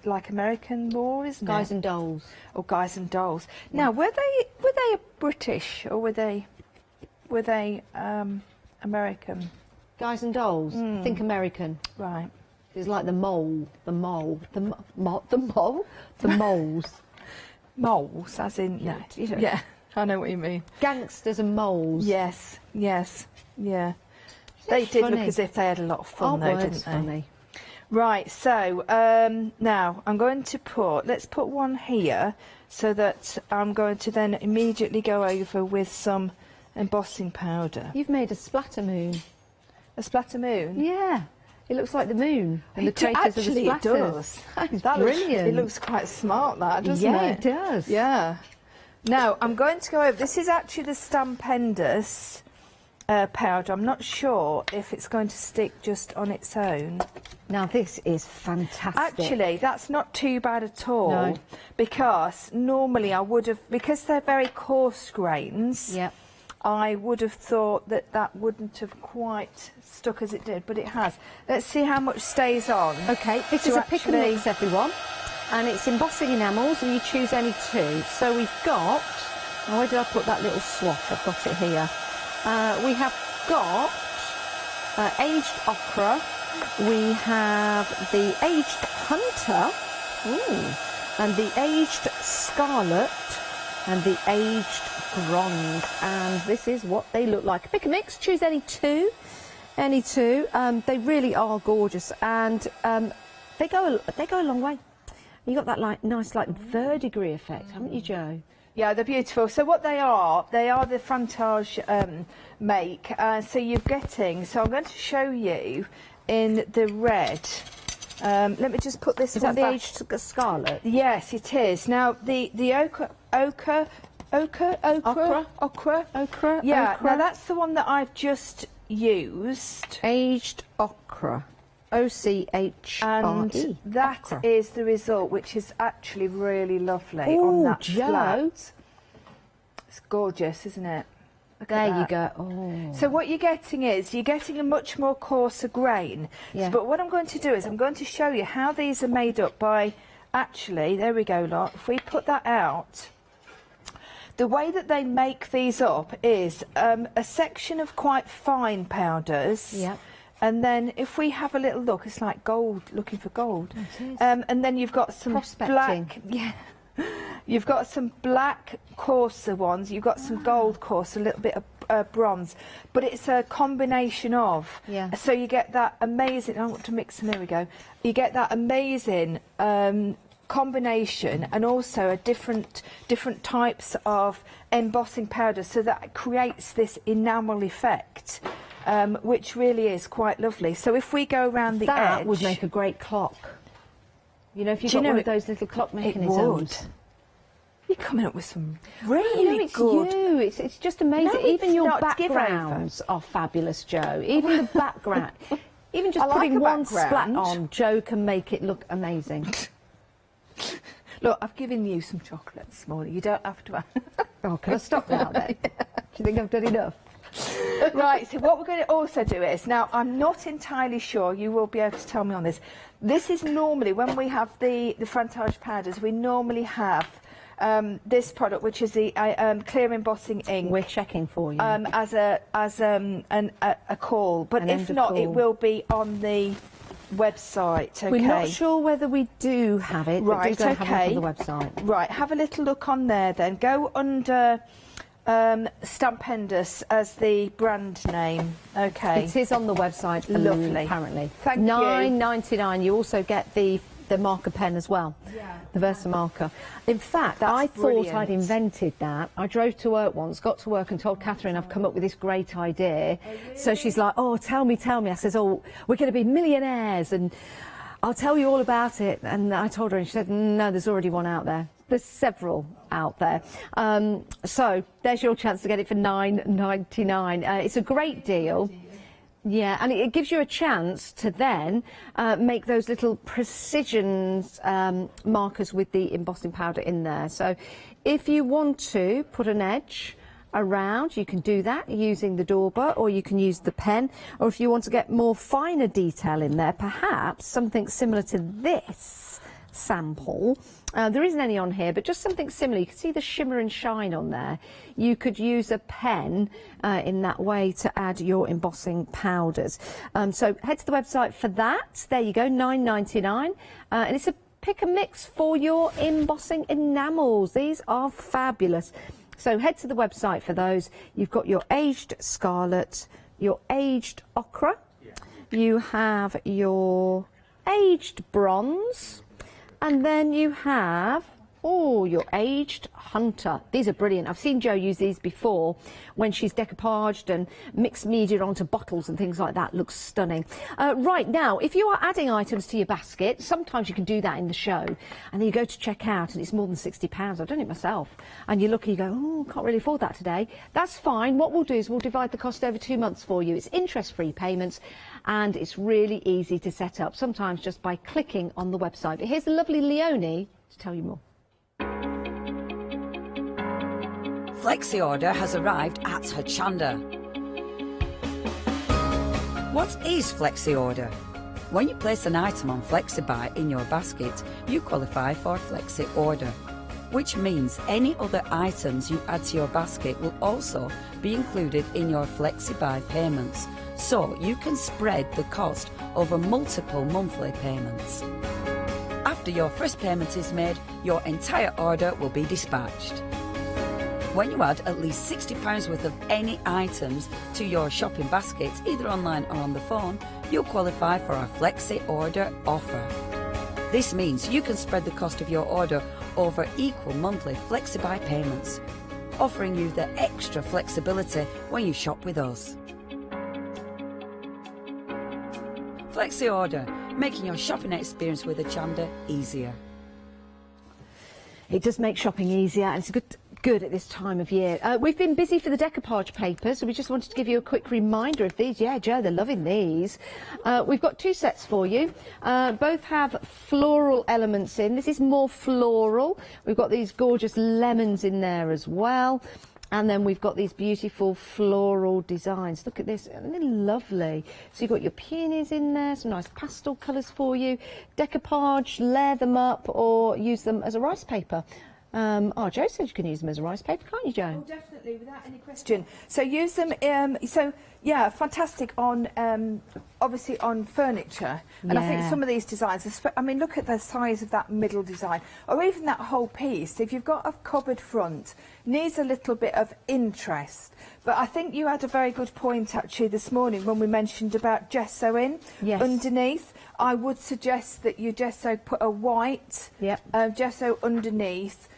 [SPEAKER 6] like American law, isn't
[SPEAKER 1] Guys
[SPEAKER 6] it?
[SPEAKER 1] and dolls.
[SPEAKER 6] Or Guys and Dolls. Now, were they British or were they American?
[SPEAKER 1] Guys and Dolls. Think American.
[SPEAKER 6] Right.
[SPEAKER 1] It's like the moles.
[SPEAKER 6] Moles, as in yeah. I know what you mean.
[SPEAKER 1] Gangsters and moles.
[SPEAKER 6] Yes, yeah. They did look as if they had a lot of fun, though, didn't they?
[SPEAKER 1] Funny.
[SPEAKER 6] Right, so now I'm going to let's put one here so that I'm going to then immediately go over with some embossing powder.
[SPEAKER 1] You've made a splatter moon.
[SPEAKER 6] A splatter moon?
[SPEAKER 1] Yeah. It looks like the moon and the craters of the splatters.
[SPEAKER 6] It does.
[SPEAKER 1] That brilliant.
[SPEAKER 6] It looks quite smart, that, doesn't it?
[SPEAKER 1] Yeah, it does.
[SPEAKER 6] Yeah. Now, I'm going to go over... This is actually the Stampendous powder. I'm not sure if it's going to stick just on its own.
[SPEAKER 1] Now this is fantastic.
[SPEAKER 6] Actually, that's not too bad at all.
[SPEAKER 1] No.
[SPEAKER 6] Because normally I would have, because they're very coarse grains,
[SPEAKER 1] yep.
[SPEAKER 6] I would have thought that that wouldn't have quite stuck as it did, but it has. Let's see how much stays on.
[SPEAKER 1] Okay, this is a pick and mix, everyone. And it's embossing enamels, and you choose any two. So we've got, oh, where did I put that little swatch? I've got it here. We have got aged ochre, we have the aged hunter, and the aged scarlet, and the aged bronze, and this is what they look like. Pick a mix, choose any two. They really are gorgeous, and they go a long way. You got that nice verdigris effect, haven't you, Jo?
[SPEAKER 6] Yeah, they're beautiful. So what they are the frontage make. So you're getting, so I'm going to show you in the red. Let me just put this one back.
[SPEAKER 1] Is that the aged scarlet?
[SPEAKER 6] Yes, it is. Now the ochre. Yeah, now that's the one that I've just used.
[SPEAKER 1] Aged ochre. OCHRE.
[SPEAKER 6] And that is the result, which is actually really lovely on that
[SPEAKER 1] Jo.
[SPEAKER 6] flat. It's gorgeous, isn't it?
[SPEAKER 1] There you go. Oh.
[SPEAKER 6] So what you're getting is, you're getting a much more coarser grain.
[SPEAKER 1] Yeah.
[SPEAKER 6] But what I'm going to do is I'm going to show you how these are made up by, actually, there we go, lot. If we put that out, the way that they make these up is a section of quite fine powders.
[SPEAKER 1] Yeah.
[SPEAKER 6] And then if we have a little look, it's like gold, looking for gold.
[SPEAKER 1] It is.
[SPEAKER 6] And then you've got some black, you've got some black coarser ones, you've got some gold coarse, a little bit of bronze. But it's a combination of.
[SPEAKER 1] Yeah.
[SPEAKER 6] So you get that amazing, I want to mix them, there we go. You get that amazing combination, and also a different types of embossing powder, so that creates this enamel effect. Which really is quite lovely. So if we go around the edge...
[SPEAKER 1] That would make a great clock. You know, if you've got one of those little clock mechanisms.
[SPEAKER 6] You're coming up with some really good...
[SPEAKER 1] It's just amazing.
[SPEAKER 6] No,
[SPEAKER 1] even your
[SPEAKER 6] not.
[SPEAKER 1] backgrounds are fabulous, Jo. Even the background. Even just
[SPEAKER 6] I
[SPEAKER 1] putting
[SPEAKER 6] like
[SPEAKER 1] one splat on, Jo can make it look amazing.
[SPEAKER 6] Look, I've given you some chocolate this morning. You don't have to...
[SPEAKER 1] Oh, can I stop now then? Do you think I've done enough?
[SPEAKER 6] Right, so what we're going to also do is, now I'm not entirely sure, you will be able to tell me on this. This is normally, when we have the frontage powders, we normally have this product, which is the clear embossing ink.
[SPEAKER 1] We're checking for you.
[SPEAKER 6] As a call, but if not, it will be on the website. Okay.
[SPEAKER 1] We're not sure whether we do have it, but
[SPEAKER 6] right,
[SPEAKER 1] do go have a
[SPEAKER 6] okay.
[SPEAKER 1] look on the website.
[SPEAKER 6] Right, have a little look on there then. Go under... Stupendous as the brand name. Okay.
[SPEAKER 1] It is on the website.
[SPEAKER 6] Lovely.
[SPEAKER 1] Apparently.
[SPEAKER 6] Thank you.
[SPEAKER 1] $9.99. You also get the marker pen as well. Yeah. The Versa marker. In fact, I thought I'd invented that. I drove to work once, got to work and told Catherine I've come up with this great idea. Oh, really? So she's like, oh, tell me. I says, oh, we're going to be millionaires and I'll tell you all about it. And I told her and she said, no, there's already one out there. There's several out there. So there's your chance to get it for $9.99. It's a great deal. Yeah, and it gives you a chance to then make those little precision markers with the embossing powder in there. So if you want to put an edge around, you can do that using the dauber, or you can use the pen, or if you want to get more finer detail in there, perhaps something similar to this sample. There isn't any on here, but just something similar. You can see the shimmer and shine on there. You could use a pen in that way to add your embossing powders. So head to the website for that. There you go, $9.99. And it's a pick and mix for your embossing enamels. These are fabulous. So head to the website for those. You've got your aged scarlet, your aged ochre. Yeah. You have your aged bronze. And then you have Oh, your aged hunter. These are brilliant. I've seen Jo use these before when she's decoupaged and mixed media onto bottles and things like that. Looks stunning. Right, now, if you are adding items to your basket, sometimes you can do that in the show, and then you go to check out and it's more than £60. I've done it myself. And you look and you go, oh, can't really afford that today. That's fine. What we'll do is we'll divide the cost over 2 months for you. It's interest-free payments, and it's really easy to set up, sometimes just by clicking on the website. But here's the lovely Leonie to tell you more.
[SPEAKER 8] Flexi Order has arrived at Hochanda. What is Flexi Order? When you place an item on FlexiBuy in your basket, you qualify for Flexi Order, which means any other items you add to your basket will also be included in your FlexiBuy payments, so you can spread the cost over multiple monthly payments. After your first payment is made, your entire order will be dispatched. When you add at least £60 worth of any items to your shopping basket, either online or on the phone, you'll qualify for our Flexi Order offer. This means you can spread the cost of your order over equal monthly FlexiBuy payments, offering you the extra flexibility when you shop with us. Flexi Order, making your shopping experience with Hochanda easier.
[SPEAKER 1] It does make shopping easier, and it's good at this time of year. We've been busy for the decoupage paper, so we just wanted to give you a quick reminder of these. Yeah, Jo, they're loving these. We've got 2 sets for you. Both have floral elements in. This is more floral. We've got these gorgeous lemons in there as well. And then we've got these beautiful floral designs. Look at this, they're lovely. So you've got your peonies in there, some nice pastel colours for you. Decoupage, layer them up or use them as a rice paper. Jo said you can use them as a rice paper, can't you, Jo?
[SPEAKER 6] Oh, definitely, without any question. So use them, yeah, fantastic on, obviously on furniture. And I think some of these designs, I mean, look at the size of that middle design, or even that whole piece. If you've got a cupboard front, needs a little bit of interest. But I think you had a very good point, actually, this morning when we mentioned about gessoing underneath. I would suggest that you put a white gesso underneath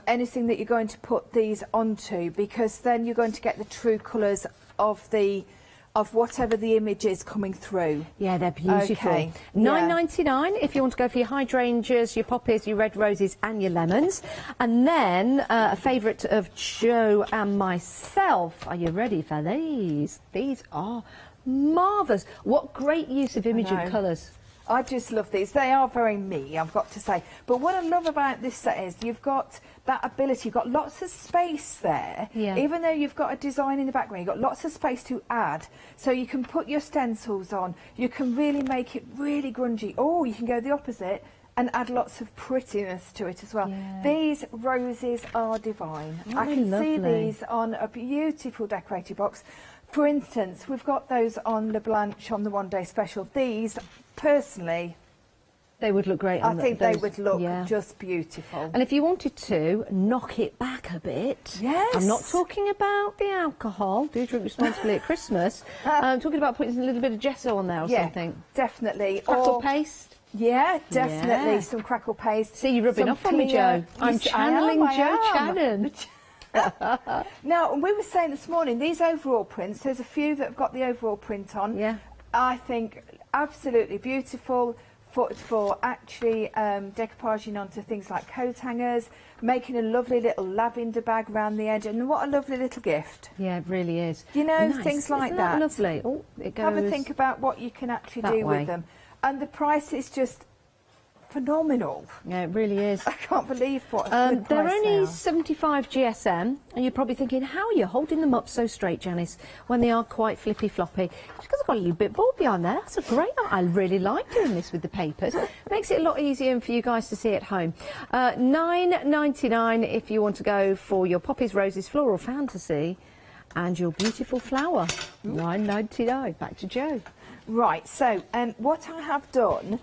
[SPEAKER 6] anything that you're going to put these onto, because then you're going to get the true colours of whatever the image is coming through.
[SPEAKER 1] Yeah, they're beautiful.
[SPEAKER 6] Okay.
[SPEAKER 1] £9.99 if you want to go for your hydrangeas, your poppies, your red roses and your lemons. And then a favourite of Jo and myself. Are you ready for these? These are marvellous. What great use of image and colours.
[SPEAKER 6] I just love these. They are very me, I've got to say. But what I love about this set is you've got that ability, you've got lots of space there. Yeah. Even though you've got a design in the background, you've got lots of space to add. So you can put your stencils on. You can really make it really grungy. Or you can go the opposite and add lots of prettiness to it as well. Yeah. These roses are divine. I can see these on a beautiful decorated box. For instance, we've got those on Le Blanche on the one-day special. These, personally,
[SPEAKER 1] they would look great on
[SPEAKER 6] I think they would look just beautiful.
[SPEAKER 1] And if you wanted to knock it back a bit, I'm not talking about the alcohol, do drink responsibly at Christmas. I'm talking about putting a little bit of gesso on there or something.
[SPEAKER 6] Definitely.
[SPEAKER 1] Crackle paste.
[SPEAKER 6] Yeah, definitely. Some crackle paste.
[SPEAKER 1] See, you're rubbing off on me, Jo. I'm channeling Jo Channon.
[SPEAKER 6] Now, we were saying this morning, these overall prints, there's a few that have got the overall print on. Yeah. I think absolutely beautiful for actually decoupaging onto things like coat hangers, making a lovely little lavender bag around the edge, and what a lovely little gift.
[SPEAKER 1] Yeah, it really is.
[SPEAKER 6] You know, things like that.
[SPEAKER 1] Lovely. Oh, it goes.
[SPEAKER 6] Have a think about what you can actually do with them. And the price is just phenomenal.
[SPEAKER 1] Yeah, it really is.
[SPEAKER 6] I can't believe what a good
[SPEAKER 1] they're
[SPEAKER 6] price
[SPEAKER 1] only
[SPEAKER 6] now.
[SPEAKER 1] 75 GSM, and you're probably thinking, how are you holding them up so straight, Janice, when they are quite flippy floppy? It's because I've got a little bit board behind there. That's a great. I really like doing this with the papers. Makes it a lot easier for you guys to see at home. £9.99 if you want to go for your poppies, roses, floral fantasy, and your beautiful flower. £9.99. Back to Jo.
[SPEAKER 6] Right. So, what I have done.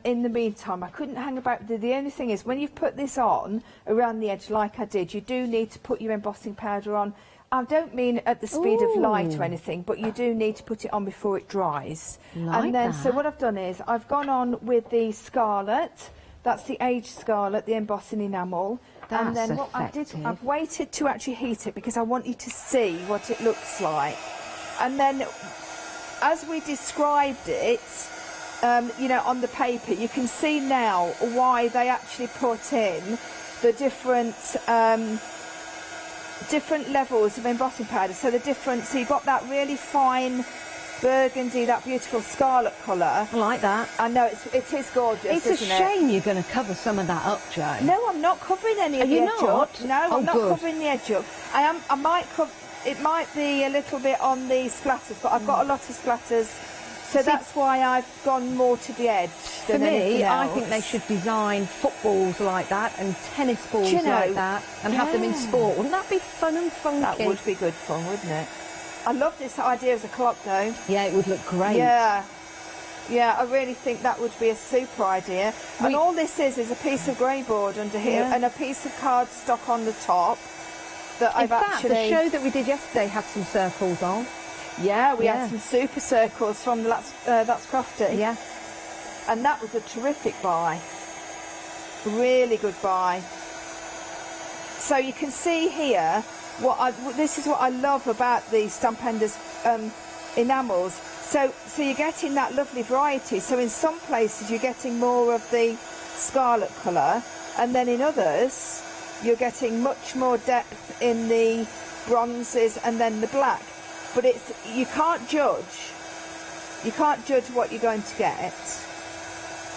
[SPEAKER 6] In the meantime, I couldn't hang about. The only thing is, when you've put this on around the edge like I did, you do need to put your embossing powder on. I don't mean at the speed of light or anything, but you do need to put it on before it dries.
[SPEAKER 1] Like
[SPEAKER 6] and then,
[SPEAKER 1] that.
[SPEAKER 6] so what I've done is, I've gone on with the scarlet. That's the aged scarlet, the embossing enamel. And
[SPEAKER 1] That's
[SPEAKER 6] then what I did,
[SPEAKER 1] effective.
[SPEAKER 6] I've waited to actually heat it because I want you to see what it looks like. And then, as we described it, you know, on the paper, you can see now why they actually put in the different levels of embossing powder. So so you've got that really fine burgundy, that beautiful scarlet colour.
[SPEAKER 1] I like that.
[SPEAKER 6] I know, it is gorgeous,
[SPEAKER 1] It's a shame you're going to cover some of that up, Jo.
[SPEAKER 6] No, I'm not covering any of the edge up. No, I'm not covering the edge up. I might cover, it might be a little bit on the splatters, but I've got a lot of splatters, so that's why I've gone more to the edge than anything else.
[SPEAKER 1] I think they should design footballs like that and tennis balls like that and have them in sport. Wouldn't that be fun and funky?
[SPEAKER 6] That would be good fun, wouldn't it? I love this idea as a clock, though.
[SPEAKER 1] Yeah, it would look great.
[SPEAKER 6] Yeah. Yeah, I really think that would be a super idea. And all this is a piece of grey board under here and a piece of cardstock on the top that I've actually...
[SPEAKER 1] the show that we did yesterday had some circles on.
[SPEAKER 6] Yeah, we had some super circles from That's Crafty.
[SPEAKER 1] Yeah.
[SPEAKER 6] And that was a terrific buy. Really good buy. So you can see here, this is what I love about the Stampenders enamels. So you're getting that lovely variety. So in some places you're getting more of the scarlet colour, and then in others you're getting much more depth in the bronzes and then the black. But you can't judge. You can't judge what you're going to get.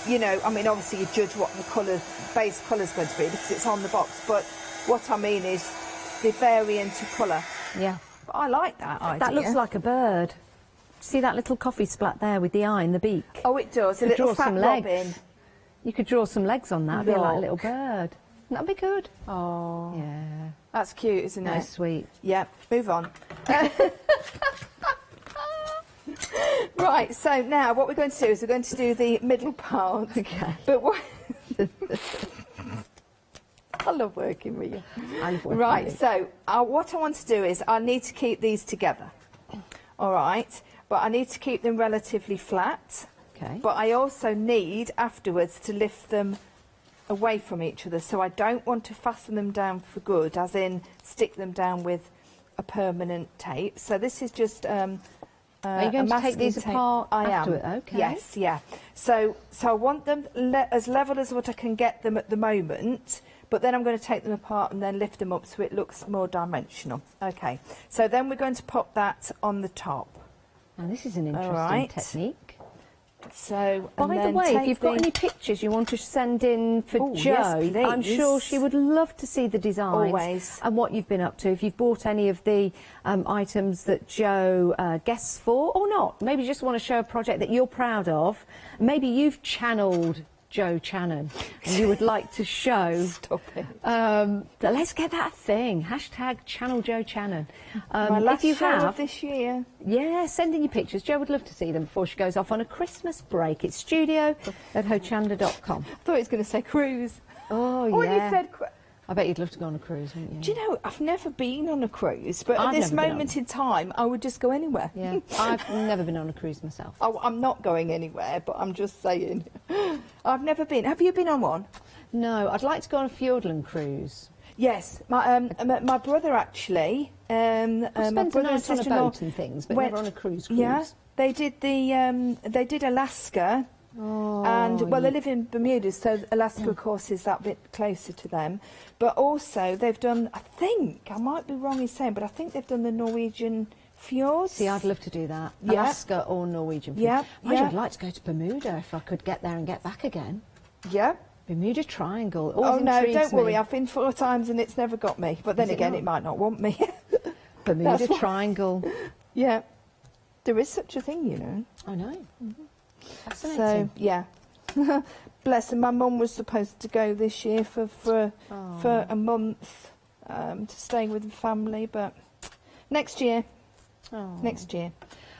[SPEAKER 6] You know, I mean, obviously you judge what the base colour's going to be because it's on the box. But what I mean is the variant of colour.
[SPEAKER 1] Yeah.
[SPEAKER 6] But I like that idea.
[SPEAKER 1] That looks like a bird. See that little coffee splat there with the eye and the beak?
[SPEAKER 6] Oh, it does. A
[SPEAKER 1] You could
[SPEAKER 6] little
[SPEAKER 1] draw some
[SPEAKER 6] fat
[SPEAKER 1] legs.
[SPEAKER 6] robin.
[SPEAKER 1] You could draw some legs on that. It'd be like a
[SPEAKER 6] Look.
[SPEAKER 1] little bird. That'd be good.
[SPEAKER 6] Oh.
[SPEAKER 1] Yeah.
[SPEAKER 6] That's cute, isn't it?
[SPEAKER 1] That's sweet.
[SPEAKER 6] Yeah, move on. Right, so now what we're going to do is we're going to do the middle part.
[SPEAKER 1] Okay.
[SPEAKER 6] But what... I love working with you.
[SPEAKER 1] I love working
[SPEAKER 6] Right,
[SPEAKER 1] with you.
[SPEAKER 6] so what I want to do is I need to keep these together. All right, but I need to keep them relatively flat.
[SPEAKER 1] Okay.
[SPEAKER 6] But I also need afterwards to lift them away from each other, so I don't want to fasten them down for good, as in stick them down with a permanent tape. So this is just
[SPEAKER 1] Are you going to take these apart afterward? Okay.
[SPEAKER 6] Yes, yeah. So I want them as level as what I can get them at the moment, but then I'm going to take them apart and then lift them up so it looks more dimensional. Okay, so then we're going to pop that on the top.
[SPEAKER 1] Now this is an interesting
[SPEAKER 6] right.
[SPEAKER 1] technique.
[SPEAKER 6] So,
[SPEAKER 1] By the way, if you've got any pictures you want to send in for Jo,
[SPEAKER 6] yes,
[SPEAKER 1] I'm
[SPEAKER 6] please.
[SPEAKER 1] sure she would love to see the designs
[SPEAKER 6] Always.
[SPEAKER 1] and what you've been up to. If you've bought any of the items that Jo guests for or not, maybe you just want to show a project that you're proud of. Maybe you've channeled Jo Channon and you would like to show.
[SPEAKER 6] Stop it.
[SPEAKER 1] Let's get that thing. Hashtag channel Jo Channon.
[SPEAKER 6] My last
[SPEAKER 1] if you
[SPEAKER 6] show
[SPEAKER 1] have
[SPEAKER 6] of this year.
[SPEAKER 1] Yeah, send in your pictures. Jo would love to see them before she goes off on a Christmas break. It's studio@hochanda.com.
[SPEAKER 6] I thought he was going to say cruise.
[SPEAKER 1] Oh, yeah.
[SPEAKER 6] When you said
[SPEAKER 1] I bet you'd love to go on a cruise, wouldn't you?
[SPEAKER 6] Do you know, I've never been on a cruise, but
[SPEAKER 1] I've
[SPEAKER 6] at this
[SPEAKER 1] never been
[SPEAKER 6] moment in time, I would just go anywhere.
[SPEAKER 1] Yeah, I've never been on a cruise myself.
[SPEAKER 6] I'm not going anywhere, but I'm just saying. I've never been. Have you been on one?
[SPEAKER 1] No, I'd like to go on a Fiordland cruise.
[SPEAKER 6] Yes, my brother actually.
[SPEAKER 1] I've
[SPEAKER 6] my
[SPEAKER 1] spent a
[SPEAKER 6] brother and
[SPEAKER 1] night on a
[SPEAKER 6] sister-in-law
[SPEAKER 1] boat and things, but
[SPEAKER 6] went-
[SPEAKER 1] never on a cruise cruise.
[SPEAKER 6] Yeah, they did they did Alaska.
[SPEAKER 1] Oh,
[SPEAKER 6] And well,
[SPEAKER 1] yeah.
[SPEAKER 6] they live in Bermuda, so Alaska, of course, is that bit closer to them. But also, they've done. I think I might be wrong in saying, but I think they've done the Norwegian fjords.
[SPEAKER 1] See, I'd love to do that.
[SPEAKER 6] Yeah.
[SPEAKER 1] Alaska or Norwegian.
[SPEAKER 6] Yeah,
[SPEAKER 1] Actually,
[SPEAKER 6] yeah.
[SPEAKER 1] I'd like to go to Bermuda if I could get there and get back again.
[SPEAKER 6] Yeah.
[SPEAKER 1] Bermuda Triangle.
[SPEAKER 6] Oh
[SPEAKER 1] Always
[SPEAKER 6] no,
[SPEAKER 1] intrigues
[SPEAKER 6] don't worry.
[SPEAKER 1] me.
[SPEAKER 6] I've been 4 times and it's never got me. But then
[SPEAKER 1] Is it
[SPEAKER 6] again,
[SPEAKER 1] not?
[SPEAKER 6] it might not want me.
[SPEAKER 1] Bermuda
[SPEAKER 6] That's why-
[SPEAKER 1] Triangle.
[SPEAKER 6] Yeah, there is such a thing, you know.
[SPEAKER 1] I know. Fascinating.
[SPEAKER 6] So yeah, bless her. My mum was supposed to go this year for a month to stay with the family, but next year. Next year.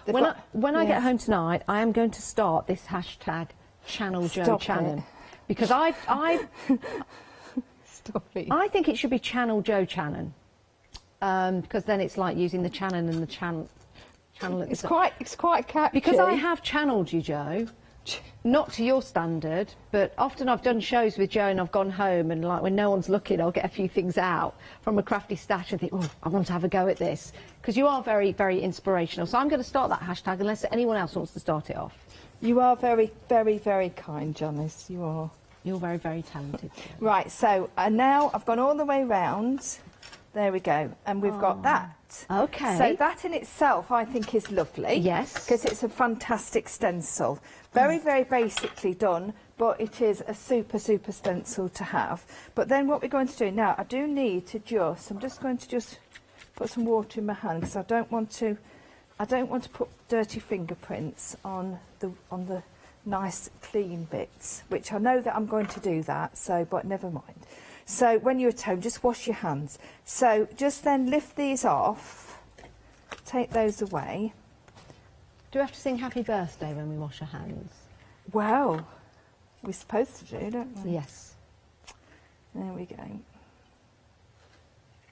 [SPEAKER 6] They've
[SPEAKER 1] When
[SPEAKER 6] got-
[SPEAKER 1] I
[SPEAKER 6] yeah.
[SPEAKER 1] get home tonight, I am going to start this hashtag Channel Jo
[SPEAKER 6] Stop
[SPEAKER 1] Channon
[SPEAKER 6] it.
[SPEAKER 1] because I
[SPEAKER 6] Stop it.
[SPEAKER 1] I think it should be Channel Jo Channon because then it's like using the Channon and the channel. At the
[SPEAKER 6] It's
[SPEAKER 1] top.
[SPEAKER 6] quite catchy.
[SPEAKER 1] Because I have channelled you, Jo. not to your standard, but often I've done shows with Jo and I've gone home and like when no one's looking, I'll get a few things out from a crafty stash and think, oh, I want to have a go at this. Because you are very, very inspirational. So I'm going to start that hashtag unless anyone else wants to start it off.
[SPEAKER 6] You are very, very, very kind, Janice. You are.
[SPEAKER 1] You're very, very talented.
[SPEAKER 6] Right, so now I've gone all the way round. There we go. And we've got that.
[SPEAKER 1] Okay.
[SPEAKER 6] So that in itself, I think, is lovely.
[SPEAKER 1] Yes.
[SPEAKER 6] Because it's a fantastic stencil. Very, very basically done, but it is a super, super stencil to have. But then what we're going to do now, I do need to I'm just going to put some water in my hand because I don't want to put dirty fingerprints on the nice clean bits, which I know that I'm going to do that, so, but never mind. So when you're at home, just wash your hands. So just then lift these off, take those away.
[SPEAKER 1] Do we have to sing happy birthday when we wash our hands?
[SPEAKER 6] Well, we're supposed to do, don't we?
[SPEAKER 1] Yes.
[SPEAKER 6] There we go.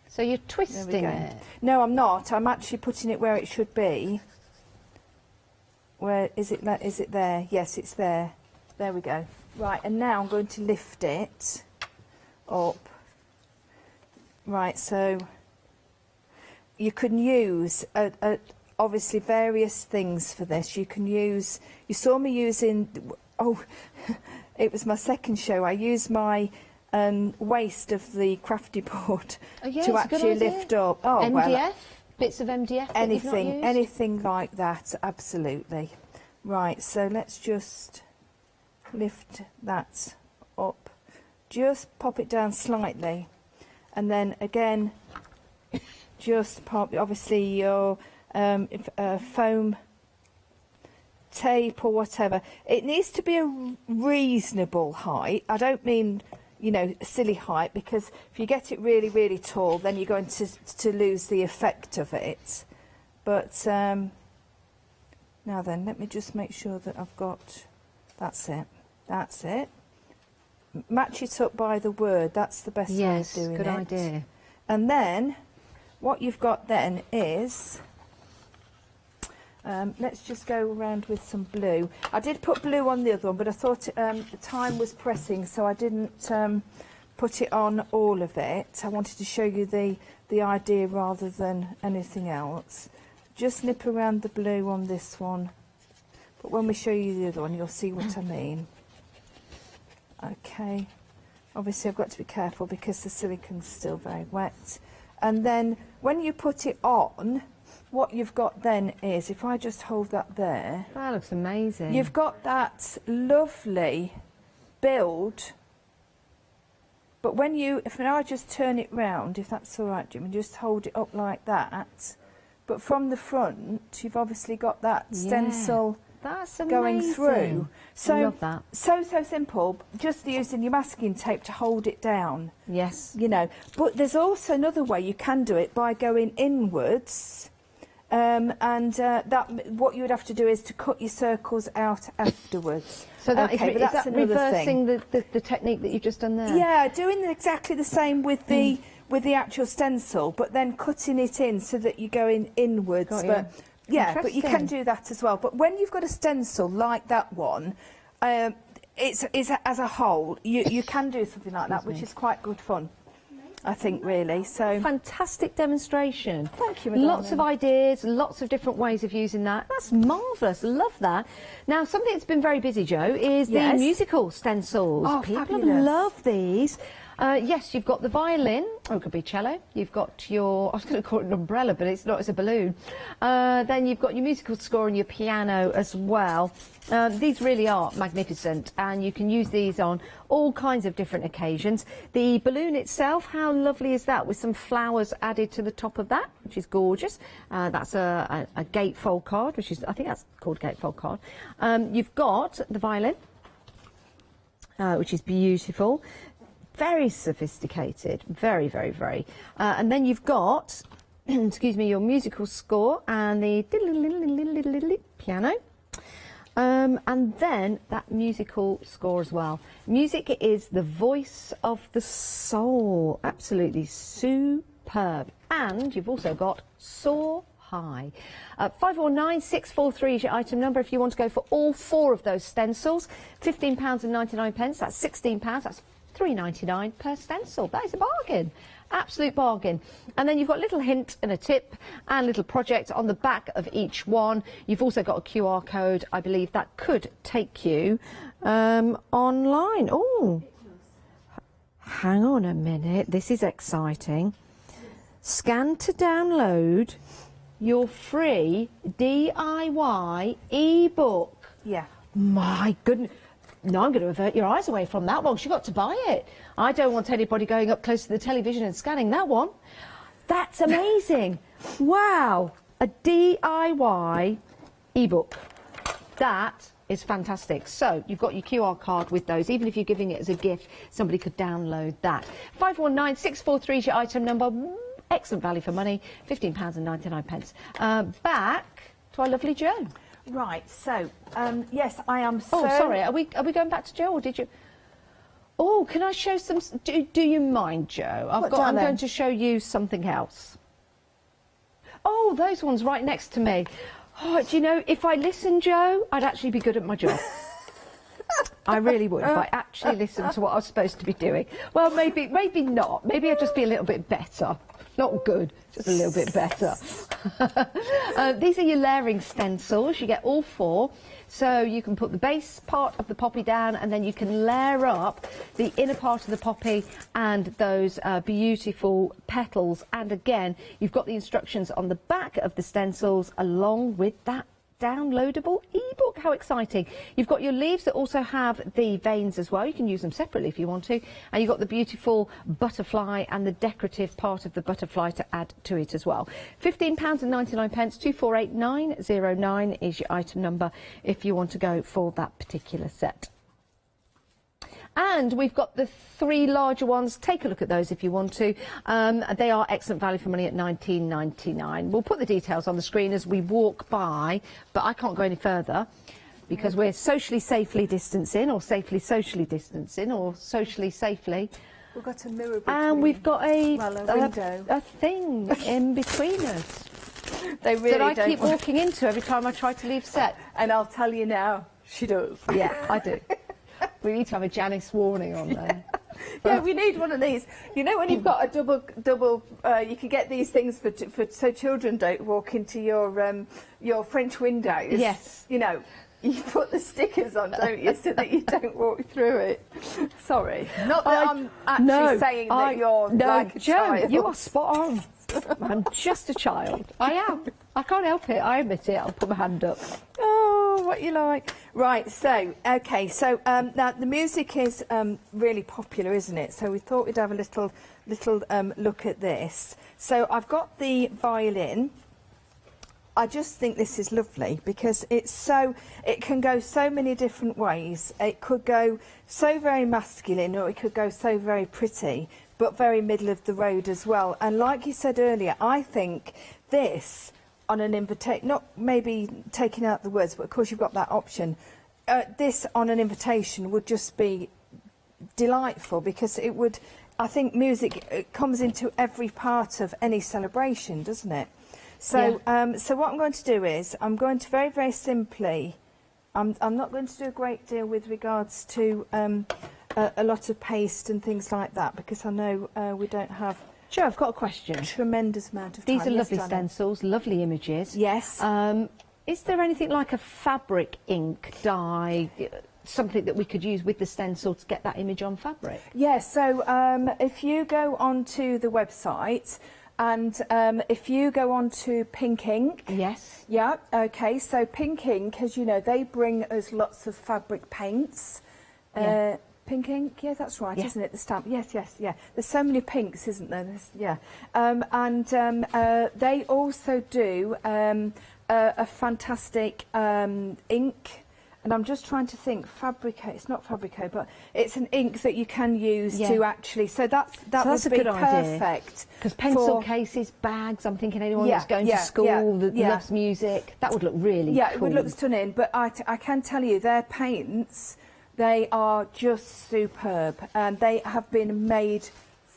[SPEAKER 1] So you're twisting it?
[SPEAKER 6] No, I'm not. I'm actually putting it where it should be. Where is it? Is it there? Yes, it's there. There we go. Right, and now I'm going to lift it up. Right, so you can use obviously various things for this. You can use, you saw me using, oh, it was my second show. I used my waste of the Crafty board to actually lift up. Oh,
[SPEAKER 1] MDF?
[SPEAKER 6] Well,
[SPEAKER 1] bits of MDF?
[SPEAKER 6] Anything like that, absolutely. Right, so let's just lift that up. Just pop it down slightly. And then again, just pop, obviously, your foam tape or whatever. It needs to be a reasonable height. I don't mean, you know, silly height, because if you get it really, really tall, then you're going to lose the effect of it. But now then, let me just make sure that I've got, that's it, that's it. Match it up by the word, that's the best way of doing it.
[SPEAKER 1] Yes, good idea.
[SPEAKER 6] And then, what you've got then is, let's just go around with some blue. I did put blue on the other one, but I thought the time was pressing, so I didn't put it on all of it. I wanted to show you the idea rather than anything else. Just nip around the blue on this one, but when we show you the other one, you'll see what I mean. Okay, obviously I've got to be careful because the silicone's still very wet. And then when you put it on, what you've got then is, if I just hold that there.
[SPEAKER 1] That looks amazing.
[SPEAKER 6] You've got that lovely build, but when I just turn it round, if that's all right, Jim, and just hold it up like that, but from the front, you've obviously got that stencil going through. So,
[SPEAKER 1] I love that.
[SPEAKER 6] So simple, just using your masking tape to hold it down.
[SPEAKER 1] Yes.
[SPEAKER 6] You know, but there's also another way you can do it by going inwards. That what you would have to do is to cut your circles out afterwards.
[SPEAKER 1] So that
[SPEAKER 6] okay,
[SPEAKER 1] is that reversing the technique that you've just done there?
[SPEAKER 6] Yeah, doing exactly the same with the actual stencil, but then cutting it in so that you're going inwards. But yeah, but you can do that as well. But when you've got a stencil like that one, it's as a whole, you can do something like that, which is quite good fun, I think, really. So
[SPEAKER 1] fantastic demonstration.
[SPEAKER 6] Thank you,
[SPEAKER 1] Lots of ideas, lots of different ways of using that. That's marvellous. Love that. Now, something that's been very busy, Jo, is the musical stencils.
[SPEAKER 6] Oh,
[SPEAKER 1] people
[SPEAKER 6] fabulous.
[SPEAKER 1] love these. Yes, you've got the violin, or it could be cello. You've got your, I was going to call it an umbrella, but it's not, it's a balloon. Then you've got your musical score and your piano as well. These really are magnificent, and you can use these on all kinds of different occasions. The balloon itself, how lovely is that, with some flowers added to the top of that, which is gorgeous. That's a gatefold card, which is, I think that's called gatefold card. You've got the violin, which is beautiful. Very sophisticated, very, very, very. And then you've got, excuse me, your musical score and the piano. And then that musical score as well. Music is the voice of the soul. Absolutely superb. And you've also got Soar high. 519643 is your item number if you want to go for all 4 of those stencils. £15.99, that's £16, that's £3.99 per stencil. That is a bargain. Absolute bargain. And then you've got a little hint and a tip and a little project on the back of each one. You've also got a QR code, I believe, that could take you online. Oh, hang on a minute. This is exciting. Scan to download your free DIY ebook.
[SPEAKER 6] Yeah.
[SPEAKER 1] My goodness. No, I'm going to avert your eyes away from that one. You've got to buy it. I don't want anybody going up close to the television and scanning that one. That's amazing. Wow. A DIY ebook. That is fantastic. So you've got your QR card with those. Even if you're giving it as a gift, somebody could download that. 519643 is your item number. Excellent value for money. £15.99. Back to our lovely Jo.
[SPEAKER 6] Right, so, yes, I am so...
[SPEAKER 1] Oh, sorry, are we going back to Jo, or did you... Oh, can I show some... Do you mind, Jo? I'm going to show you something else. Oh, those ones right next to me. Oh, do you know, if I listened, Jo, I'd actually be good at my job. I really would, if I actually listened to what I was supposed to be doing. Well, maybe not. Maybe I'd just be a little bit better. Not good, just a little bit better. These are your layering stencils. You get all 4. So you can put the base part of the poppy down, and then you can layer up the inner part of the poppy and those beautiful petals. And again, you've got the instructions on the back of the stencils along with that downloadable ebook. How exciting. You've got your leaves that also have the veins as well. You can use them separately if you want to. And you've got the beautiful butterfly and the decorative part of the butterfly to add to it as well. £15.99, 248909 is your item number if you want to go for that particular set. And we've got the 3 larger ones. Take a look at those if you want to. They are excellent value for money at £19.99. We'll put the details on the screen as we walk by, but I can't go any further because we're socially safely distancing, or safely socially distancing, or socially safely.
[SPEAKER 6] We've got a mirror between.
[SPEAKER 1] And we've got a
[SPEAKER 6] window.
[SPEAKER 1] A thing in between us.
[SPEAKER 6] They really
[SPEAKER 1] that I
[SPEAKER 6] don't
[SPEAKER 1] keep walking into every time I try to leave set.
[SPEAKER 6] And I'll tell you now, she does.
[SPEAKER 1] Yeah, I do. We need to have a Janice warning on there.
[SPEAKER 6] Yeah, we need one of these. You know, when you've got a double, you can get these things for so children don't walk into your French windows.
[SPEAKER 1] Yes.
[SPEAKER 6] You know, you put the stickers on, don't you, so that you don't walk through it. Sorry, not that I'm actually saying that you're like a
[SPEAKER 1] Jo,
[SPEAKER 6] child.
[SPEAKER 1] you are spot on. I'm just a child. I am. I can't help it. I admit it. I'll put my hand up.
[SPEAKER 6] Oh, what you like. Right, so, okay, so now the music is really popular, isn't it? So we thought we'd have a little look at this. So I've got the violin. I just think this is lovely because it can go so many different ways. It could go so very masculine, or it could go so very pretty, but very middle of the road as well. And like you said earlier, I think this on an invitation, not maybe taking out the words, but of course you've got that option. This on an invitation would just be delightful because it would, I think music comes into every part of any celebration, doesn't it? So, yeah. So what I'm going to do is, I'm going to very, very simply, I'm not going to do a great deal with regards to a lot of paste and things like that, because I know we don't have...
[SPEAKER 1] Sure, I've got a question.
[SPEAKER 6] Tremendous amount of time.
[SPEAKER 1] These are lovely stencils, lovely images.
[SPEAKER 6] Yes.
[SPEAKER 1] Is there anything like a fabric ink dye, something that we could use with the stencil to get that image on fabric?
[SPEAKER 6] Yes, so if you go onto the website, and if you go on to Pink Ink...
[SPEAKER 1] Yes.
[SPEAKER 6] Yeah, OK, so Pink Ink, as you know, they bring us lots of fabric paints.
[SPEAKER 1] Yeah.
[SPEAKER 6] Pink Ink, yeah, that's right,
[SPEAKER 1] Yeah.
[SPEAKER 6] isn't it, the stamp? Yes, yes, yeah. There's so many pinks, isn't there? Yeah. They also do a fantastic ink, and I'm just trying to think, Fabrico, it's not Fabrico, but it's an ink that you can use to actually, so that's
[SPEAKER 1] a
[SPEAKER 6] would be
[SPEAKER 1] good idea.
[SPEAKER 6] perfect.
[SPEAKER 1] Because pencil cases, bags, I'm thinking anyone that's going to school that loves music, that would look really cool.
[SPEAKER 6] It would look stunning, but I can tell you, their paints, they are just superb, and they have been made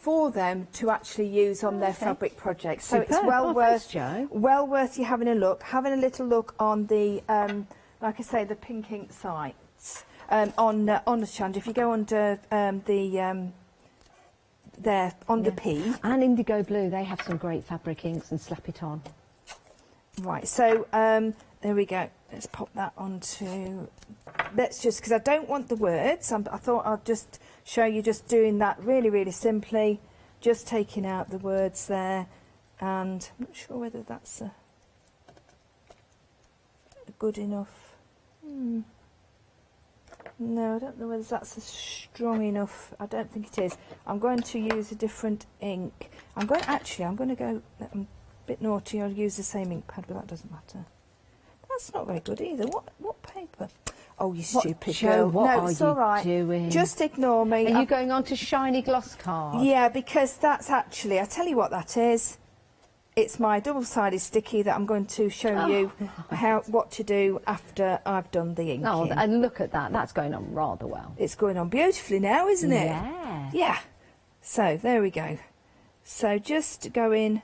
[SPEAKER 6] for them to actually use on their fabric projects. So
[SPEAKER 1] Superb.
[SPEAKER 6] it's well
[SPEAKER 1] Thanks, Jo.
[SPEAKER 6] worth you having a little look on the, like I say, the pink ink sites on Hochanda. If you go under there on the P.
[SPEAKER 1] And Indigo Blue, they have some great fabric inks, and slap it on.
[SPEAKER 6] Right, so there we go. Let's pop that onto. Let's just, because I don't want the words, I thought I'll just show you just doing that really simply, just taking out the words there, and I'm not sure whether that's a good enough. No, I don't know whether that's a strong enough. I don't think it is. I'm going to use a different ink. I'm going to go. I'm a bit naughty. I'll use the same ink pad, but that doesn't matter. That's not very good either. What paper? Oh, you stupid girl.
[SPEAKER 1] What
[SPEAKER 6] no,
[SPEAKER 1] are
[SPEAKER 6] it's
[SPEAKER 1] you
[SPEAKER 6] all right.
[SPEAKER 1] doing?
[SPEAKER 6] Just ignore me.
[SPEAKER 1] Are you going on to shiny gloss card?
[SPEAKER 6] Yeah, because that's actually, I tell you what that is. It's my double-sided sticky that I'm going to show you what to do after I've done the inking.
[SPEAKER 1] Oh, and look at that. That's going on rather well.
[SPEAKER 6] It's going on beautifully now, isn't it?
[SPEAKER 1] Yeah.
[SPEAKER 6] Yeah. So, there we go. So, just going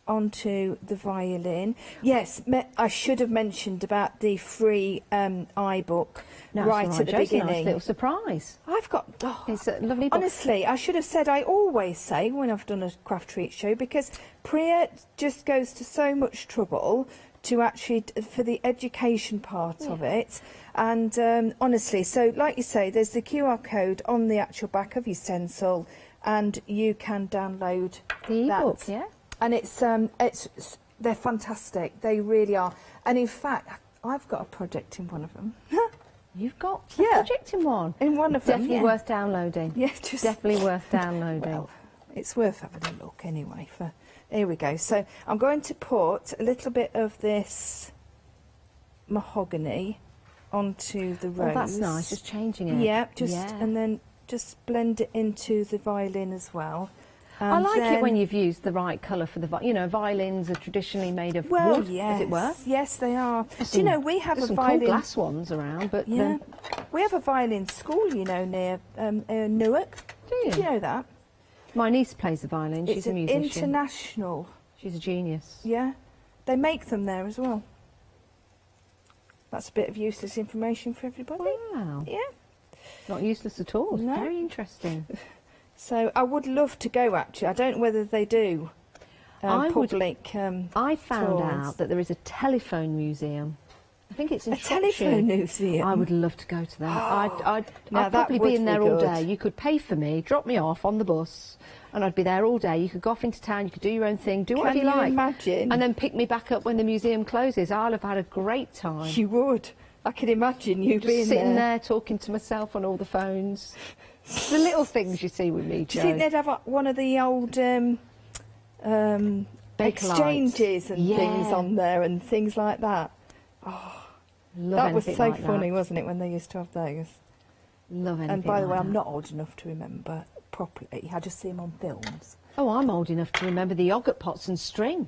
[SPEAKER 6] onto the violin. Yes, I should have mentioned about the free iBook right at the beginning.
[SPEAKER 1] Nice little surprise.
[SPEAKER 6] I've got...
[SPEAKER 1] it's a lovely book.
[SPEAKER 6] Honestly, I should have said, I always say when I've done a craft treat show, because Priya just goes to so much trouble to actually, for the education part of it. And honestly, so like you say, there's the QR code on the actual back of your stencil, and you can download
[SPEAKER 1] the ebook, yeah.
[SPEAKER 6] And it's they're fantastic. They really are. And in fact, I've got a project in one of them.
[SPEAKER 1] You've got a project in one?
[SPEAKER 6] In one of them,
[SPEAKER 1] Definitely worth downloading.
[SPEAKER 6] Yeah,
[SPEAKER 1] definitely worth downloading.
[SPEAKER 6] Well, it's worth having a look anyway. Here we go. So I'm going to put a little bit of this mahogany onto the rose.
[SPEAKER 1] Oh, that's nice. Just changing it.
[SPEAKER 6] Yeah, and then just blend it into the violin as well.
[SPEAKER 1] I like it when you've used the right colour for the, violins are traditionally made of wood, as it were.
[SPEAKER 6] Yes, they are. Do you know, we have a violin...
[SPEAKER 1] cool glass ones around, but...
[SPEAKER 6] Yeah. We have a violin school, you know, near Newark.
[SPEAKER 1] Do you?
[SPEAKER 6] Did you know that?
[SPEAKER 1] My niece plays the violin. She's a musician.
[SPEAKER 6] It's international.
[SPEAKER 1] She's a genius.
[SPEAKER 6] Yeah. They make them there as well. That's a bit of useless information for everybody.
[SPEAKER 1] Wow.
[SPEAKER 6] Yeah.
[SPEAKER 1] Not useless at all.
[SPEAKER 6] No.
[SPEAKER 1] Very interesting.
[SPEAKER 6] So I would love to go, actually. I don't know whether they do public
[SPEAKER 1] I found
[SPEAKER 6] tours.
[SPEAKER 1] out that there is a telephone museum. I think it's in
[SPEAKER 6] a
[SPEAKER 1] Shropshire.
[SPEAKER 6] telephone museum.
[SPEAKER 1] I would love to go to that. I'd
[SPEAKER 6] Now
[SPEAKER 1] probably
[SPEAKER 6] that
[SPEAKER 1] be
[SPEAKER 6] would
[SPEAKER 1] in there
[SPEAKER 6] be
[SPEAKER 1] all
[SPEAKER 6] good.
[SPEAKER 1] day. You could pay for me, drop me off on the bus, and I'd be there all day. You could go off into town, you could do your own thing, do whatever you like.
[SPEAKER 6] Can you imagine?
[SPEAKER 1] And then pick me back up when the museum closes. I'll have had a great time.
[SPEAKER 6] You would. I can imagine you
[SPEAKER 1] Just
[SPEAKER 6] being
[SPEAKER 1] sitting there talking to myself on all the phones. The little things you see with me, Jo.
[SPEAKER 6] Do you think they'd have one of the old exchanges and things on there and things like that? Oh, that was so funny, wasn't it, when they used to have those?
[SPEAKER 1] Love anything.
[SPEAKER 6] And by the way,
[SPEAKER 1] like
[SPEAKER 6] I'm
[SPEAKER 1] that.
[SPEAKER 6] not old enough to remember properly. I just see them on films.
[SPEAKER 1] Oh, I'm old enough to remember the yoghurt pots and string.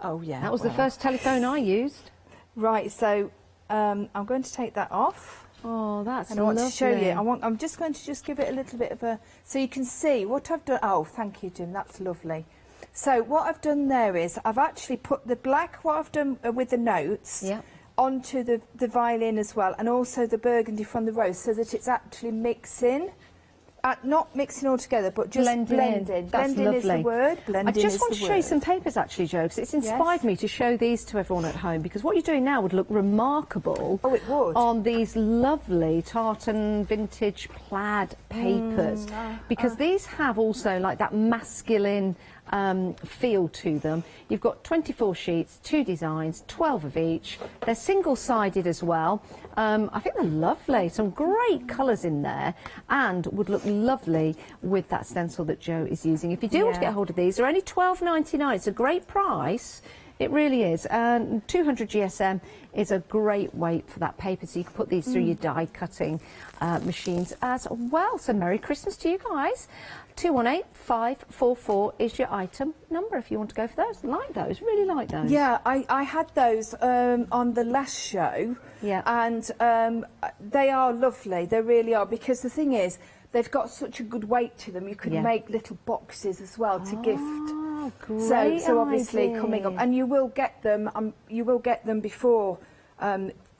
[SPEAKER 6] Oh, yeah.
[SPEAKER 1] That was the first telephone I used.
[SPEAKER 6] Right, so I'm going to take that off.
[SPEAKER 1] Oh, that's
[SPEAKER 6] and I want
[SPEAKER 1] lovely.
[SPEAKER 6] to show you. I'm just going to give it a little bit of a... So you can see what I've done. Oh, thank you, Jim. That's lovely. So what I've done there is I've actually put the black, what I've done with the notes, onto the violin as well, and also the burgundy from the rose, so that it's actually mixing. Not mixing all together, but just blending.
[SPEAKER 1] That's
[SPEAKER 6] blending
[SPEAKER 1] lovely.
[SPEAKER 6] is the word. Blending
[SPEAKER 1] I just
[SPEAKER 6] is
[SPEAKER 1] want
[SPEAKER 6] the
[SPEAKER 1] to show you
[SPEAKER 6] word.
[SPEAKER 1] some papers, actually, Jo, because it's inspired me to show these to everyone at home, because what you're doing now would look remarkable on these lovely tartan vintage plaid papers, because these have also like that masculine feel to them. You've got 24 sheets, 2 designs, 12 of each. They're single-sided as well. I think they're lovely. Some great colours in there, and would look lovely with that stencil that Jo is using. If you do want to get hold of these, they're only £12.99. It's a great price. It really is. 200 GSM is a great weight for that paper, so you can put these through your die cutting machines as well. So Merry Christmas to you guys. 218544 is your item number if you want to go for those. Like those, really like those.
[SPEAKER 6] Yeah, I had those on the last show, and they are lovely. They really are, because the thing is, they've got such a good weight to them. You could
[SPEAKER 1] Yeah.
[SPEAKER 6] make little boxes as well to gift.
[SPEAKER 1] Great
[SPEAKER 6] So obviously
[SPEAKER 1] idea.
[SPEAKER 6] coming up, and you will get them. You will get them before.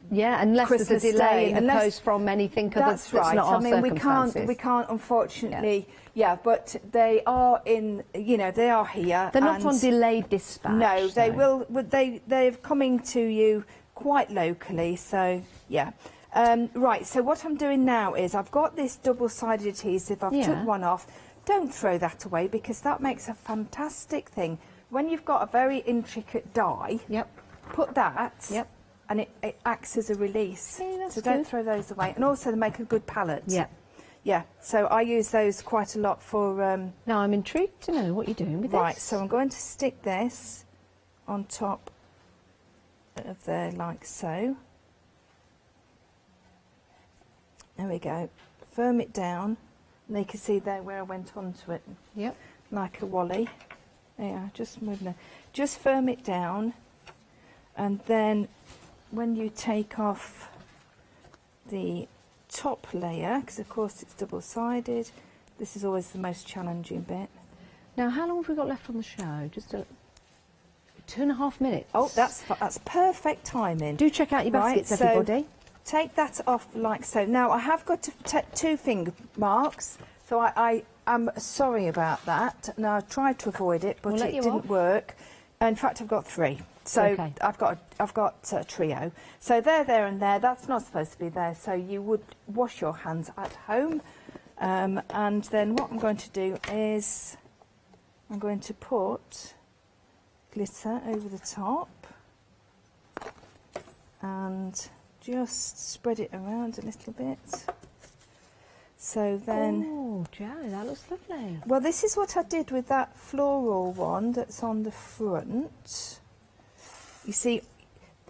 [SPEAKER 1] Yeah, unless
[SPEAKER 6] Christmas
[SPEAKER 1] there's a delay
[SPEAKER 6] Day,
[SPEAKER 1] in the
[SPEAKER 6] unless-
[SPEAKER 1] post from anything
[SPEAKER 6] That's
[SPEAKER 1] that's
[SPEAKER 6] right.
[SPEAKER 1] not our
[SPEAKER 6] I mean, we
[SPEAKER 1] circumstances.
[SPEAKER 6] can't unfortunately. Yeah, but they are in. You know, they are here.
[SPEAKER 1] They're not
[SPEAKER 6] and
[SPEAKER 1] on delayed dispatch.
[SPEAKER 6] No, they
[SPEAKER 1] so.
[SPEAKER 6] will. They're coming to you quite locally. So yeah. Right. So what I'm doing now is I've got this double-sided adhesive. I've took one off. Don't throw that away because that makes a fantastic thing. When you've got a very intricate die, put that, and it acts as a release. So don't throw those away. And also they make a good palette. Yeah, so I use those quite a lot for...
[SPEAKER 1] Now I'm intrigued to know what you're doing with
[SPEAKER 6] right,
[SPEAKER 1] this.
[SPEAKER 6] so I'm going to stick this on top of there like so. There we go. Firm it down. And you can see there where I went onto it.
[SPEAKER 1] Yep.
[SPEAKER 6] Like a wally. Yeah, just move there. Just firm it down. And then when you take off the top layer, because of course it's double-sided, this is always the most challenging bit.
[SPEAKER 1] Now, how long have we got left on the show? Just 2.5 minutes.
[SPEAKER 6] Oh, that's perfect timing.
[SPEAKER 1] Do check out your baskets,
[SPEAKER 6] Right, so
[SPEAKER 1] everybody.
[SPEAKER 6] take that off like so. Now, I have got to 2 finger marks, so I'm sorry about that. Now, I tried to avoid it, but
[SPEAKER 1] We'll let
[SPEAKER 6] it
[SPEAKER 1] you
[SPEAKER 6] didn't
[SPEAKER 1] off.
[SPEAKER 6] work. In fact, I've got 3. So
[SPEAKER 1] Okay.
[SPEAKER 6] I've got a trio. So they're there and there. That's not supposed to be there. So you would wash your hands at home. And then what I'm going to do is I'm going to put glitter over the top and just spread it around a little bit. So then...
[SPEAKER 1] Oh, Joe, that looks lovely.
[SPEAKER 6] Well, this is what I did with that floral one that's on the front. You see,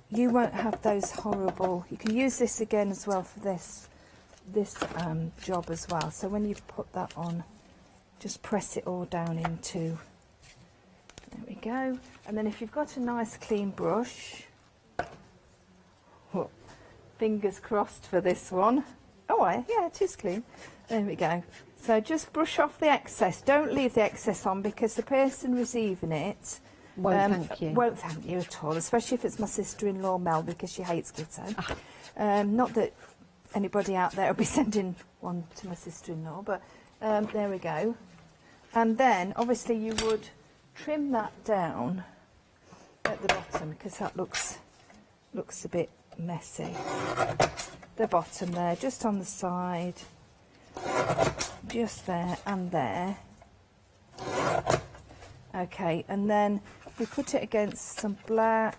[SPEAKER 6] you won't have those horrible... You can use this again as well for this job as well. So when you put that on, just press it all down into... There we go. And then if you've got a nice clean brush... Oh, fingers crossed for this one. Oh, yeah, it is clean. There we go. So just brush off the excess. Don't leave the excess on because the person receiving it
[SPEAKER 1] Won't thank you.
[SPEAKER 6] Won't thank you at all, especially if it's my sister-in-law Mel because she hates glitter. Not that anybody out there will be sending one to my sister-in-law, but there we go. And then obviously you would trim that down at the bottom because that looks a bit messy. The bottom there, just on the side, just there and there. Okay, and then if we put it against some black,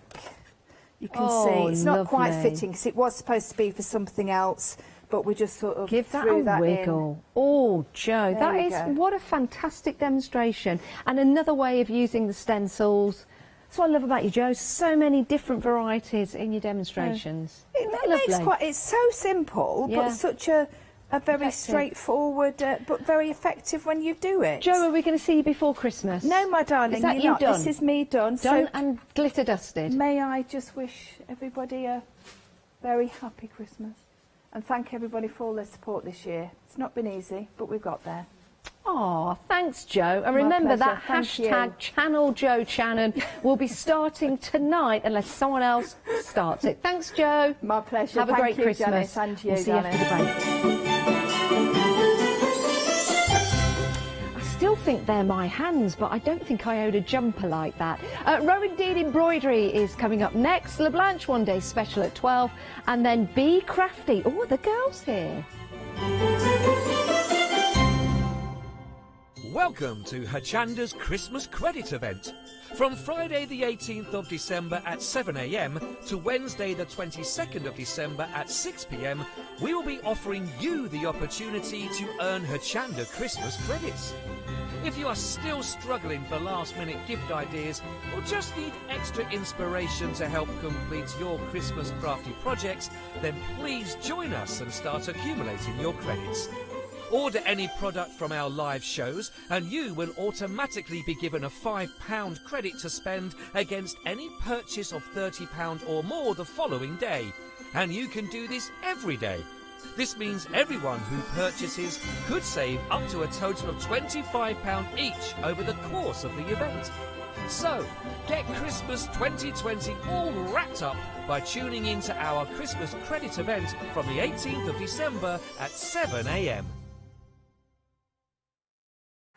[SPEAKER 6] you can see it's not quite
[SPEAKER 1] lovely.
[SPEAKER 6] fitting because it was supposed to be for something else, but we just sort of
[SPEAKER 1] Give that
[SPEAKER 6] threw
[SPEAKER 1] a
[SPEAKER 6] that
[SPEAKER 1] wiggle. Oh, Joe,
[SPEAKER 6] There
[SPEAKER 1] that
[SPEAKER 6] we
[SPEAKER 1] is
[SPEAKER 6] go.
[SPEAKER 1] what a fantastic demonstration. And another way of using the stencils. That's what I love about you, Joe. So many different varieties in your demonstrations.
[SPEAKER 6] It makes it's so simple,
[SPEAKER 1] Yeah.
[SPEAKER 6] but such a very straightforward, but very effective when you do it.
[SPEAKER 1] Joe, are we going to see you before Christmas?
[SPEAKER 6] No, my darling,
[SPEAKER 1] Is that
[SPEAKER 6] you're
[SPEAKER 1] you
[SPEAKER 6] not.
[SPEAKER 1] done?
[SPEAKER 6] This is me done.
[SPEAKER 1] Done
[SPEAKER 6] So
[SPEAKER 1] and glitter dusted.
[SPEAKER 6] may I just wish everybody a very happy Christmas and thank everybody for all their support this year. It's not been easy, but we've got there.
[SPEAKER 1] Oh, thanks, Joe. And
[SPEAKER 6] My
[SPEAKER 1] remember
[SPEAKER 6] pleasure.
[SPEAKER 1] that
[SPEAKER 6] Thank
[SPEAKER 1] hashtag
[SPEAKER 6] you.
[SPEAKER 1] Channel Joe Channon will be starting tonight unless someone else starts it. Thanks, Joe.
[SPEAKER 6] My pleasure.
[SPEAKER 1] Have a
[SPEAKER 6] Thank
[SPEAKER 1] great
[SPEAKER 6] you,
[SPEAKER 1] Christmas.
[SPEAKER 6] Janice, and you,
[SPEAKER 1] We'll see you after the break. I still think they're my hands, but I don't think I owed a jumper like that. Rowan Dean Embroidery is coming up next. LeBlanche One Day Special at 12. And then Be Crafty. Oh, the girls here.
[SPEAKER 4] Welcome to Hochanda's Christmas Credit event. From Friday the 18th of December at 7 AM to Wednesday the 22nd of December at 6 PM, we will be offering you the opportunity to earn Hochanda Christmas credits. If you are still struggling for last-minute gift ideas or just need extra inspiration to help complete your Christmas crafty projects, then please join us and start accumulating your credits. Order any product from our live shows and you will automatically be given a £5 credit to spend against any purchase of £30 or more the following day. And you can do this every day. This means everyone who purchases could save up to a total of £25 each over the course of the event. So, get Christmas 2020 all wrapped up by tuning in to our Christmas credit event from the 18th of December at 7 a.m.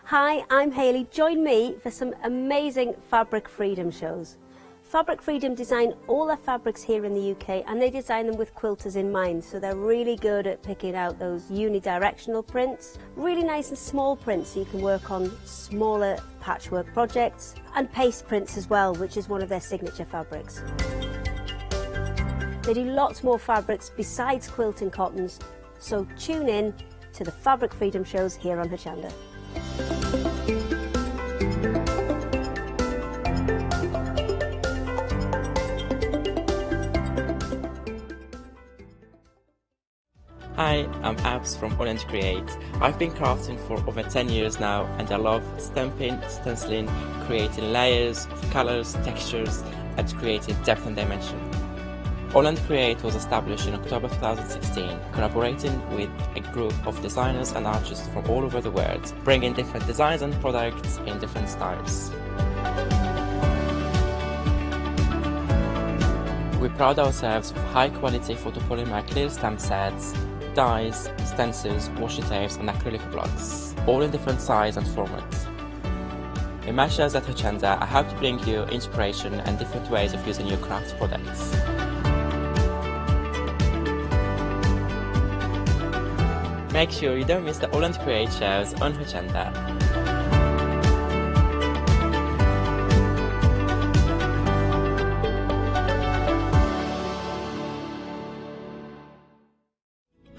[SPEAKER 7] Hi, I'm Hayley. Join me for some amazing Fabric Freedom shows. Fabric Freedom design all their fabrics here in the UK, and they design them with quilters in mind, so they're really good at picking out those unidirectional prints, really nice and small prints so you can work on smaller patchwork projects, and paste prints as well, which is one of their signature fabrics. They do lots more fabrics besides quilting cottons, so tune in to the Fabric Freedom shows here on Hochanda.
[SPEAKER 2] Hi, I'm Abs from Holland Create. I've been crafting for over 10 years now, and I love stamping, stenciling, creating layers of colours, textures, and creating depth and dimension. Holland Create was established in October 2016, collaborating with a group of designers and artists from all over the world, bringing different designs and products in different styles. We pride ourselves with high-quality photopolymer clear stamp sets, dies, stencils, washi tapes and acrylic blocks, all in different size and format. In my shows at Hochanda, I hope to bring you inspiration and different ways of using your craft products. Make sure you don't miss the Holland Create shows on Hochanda.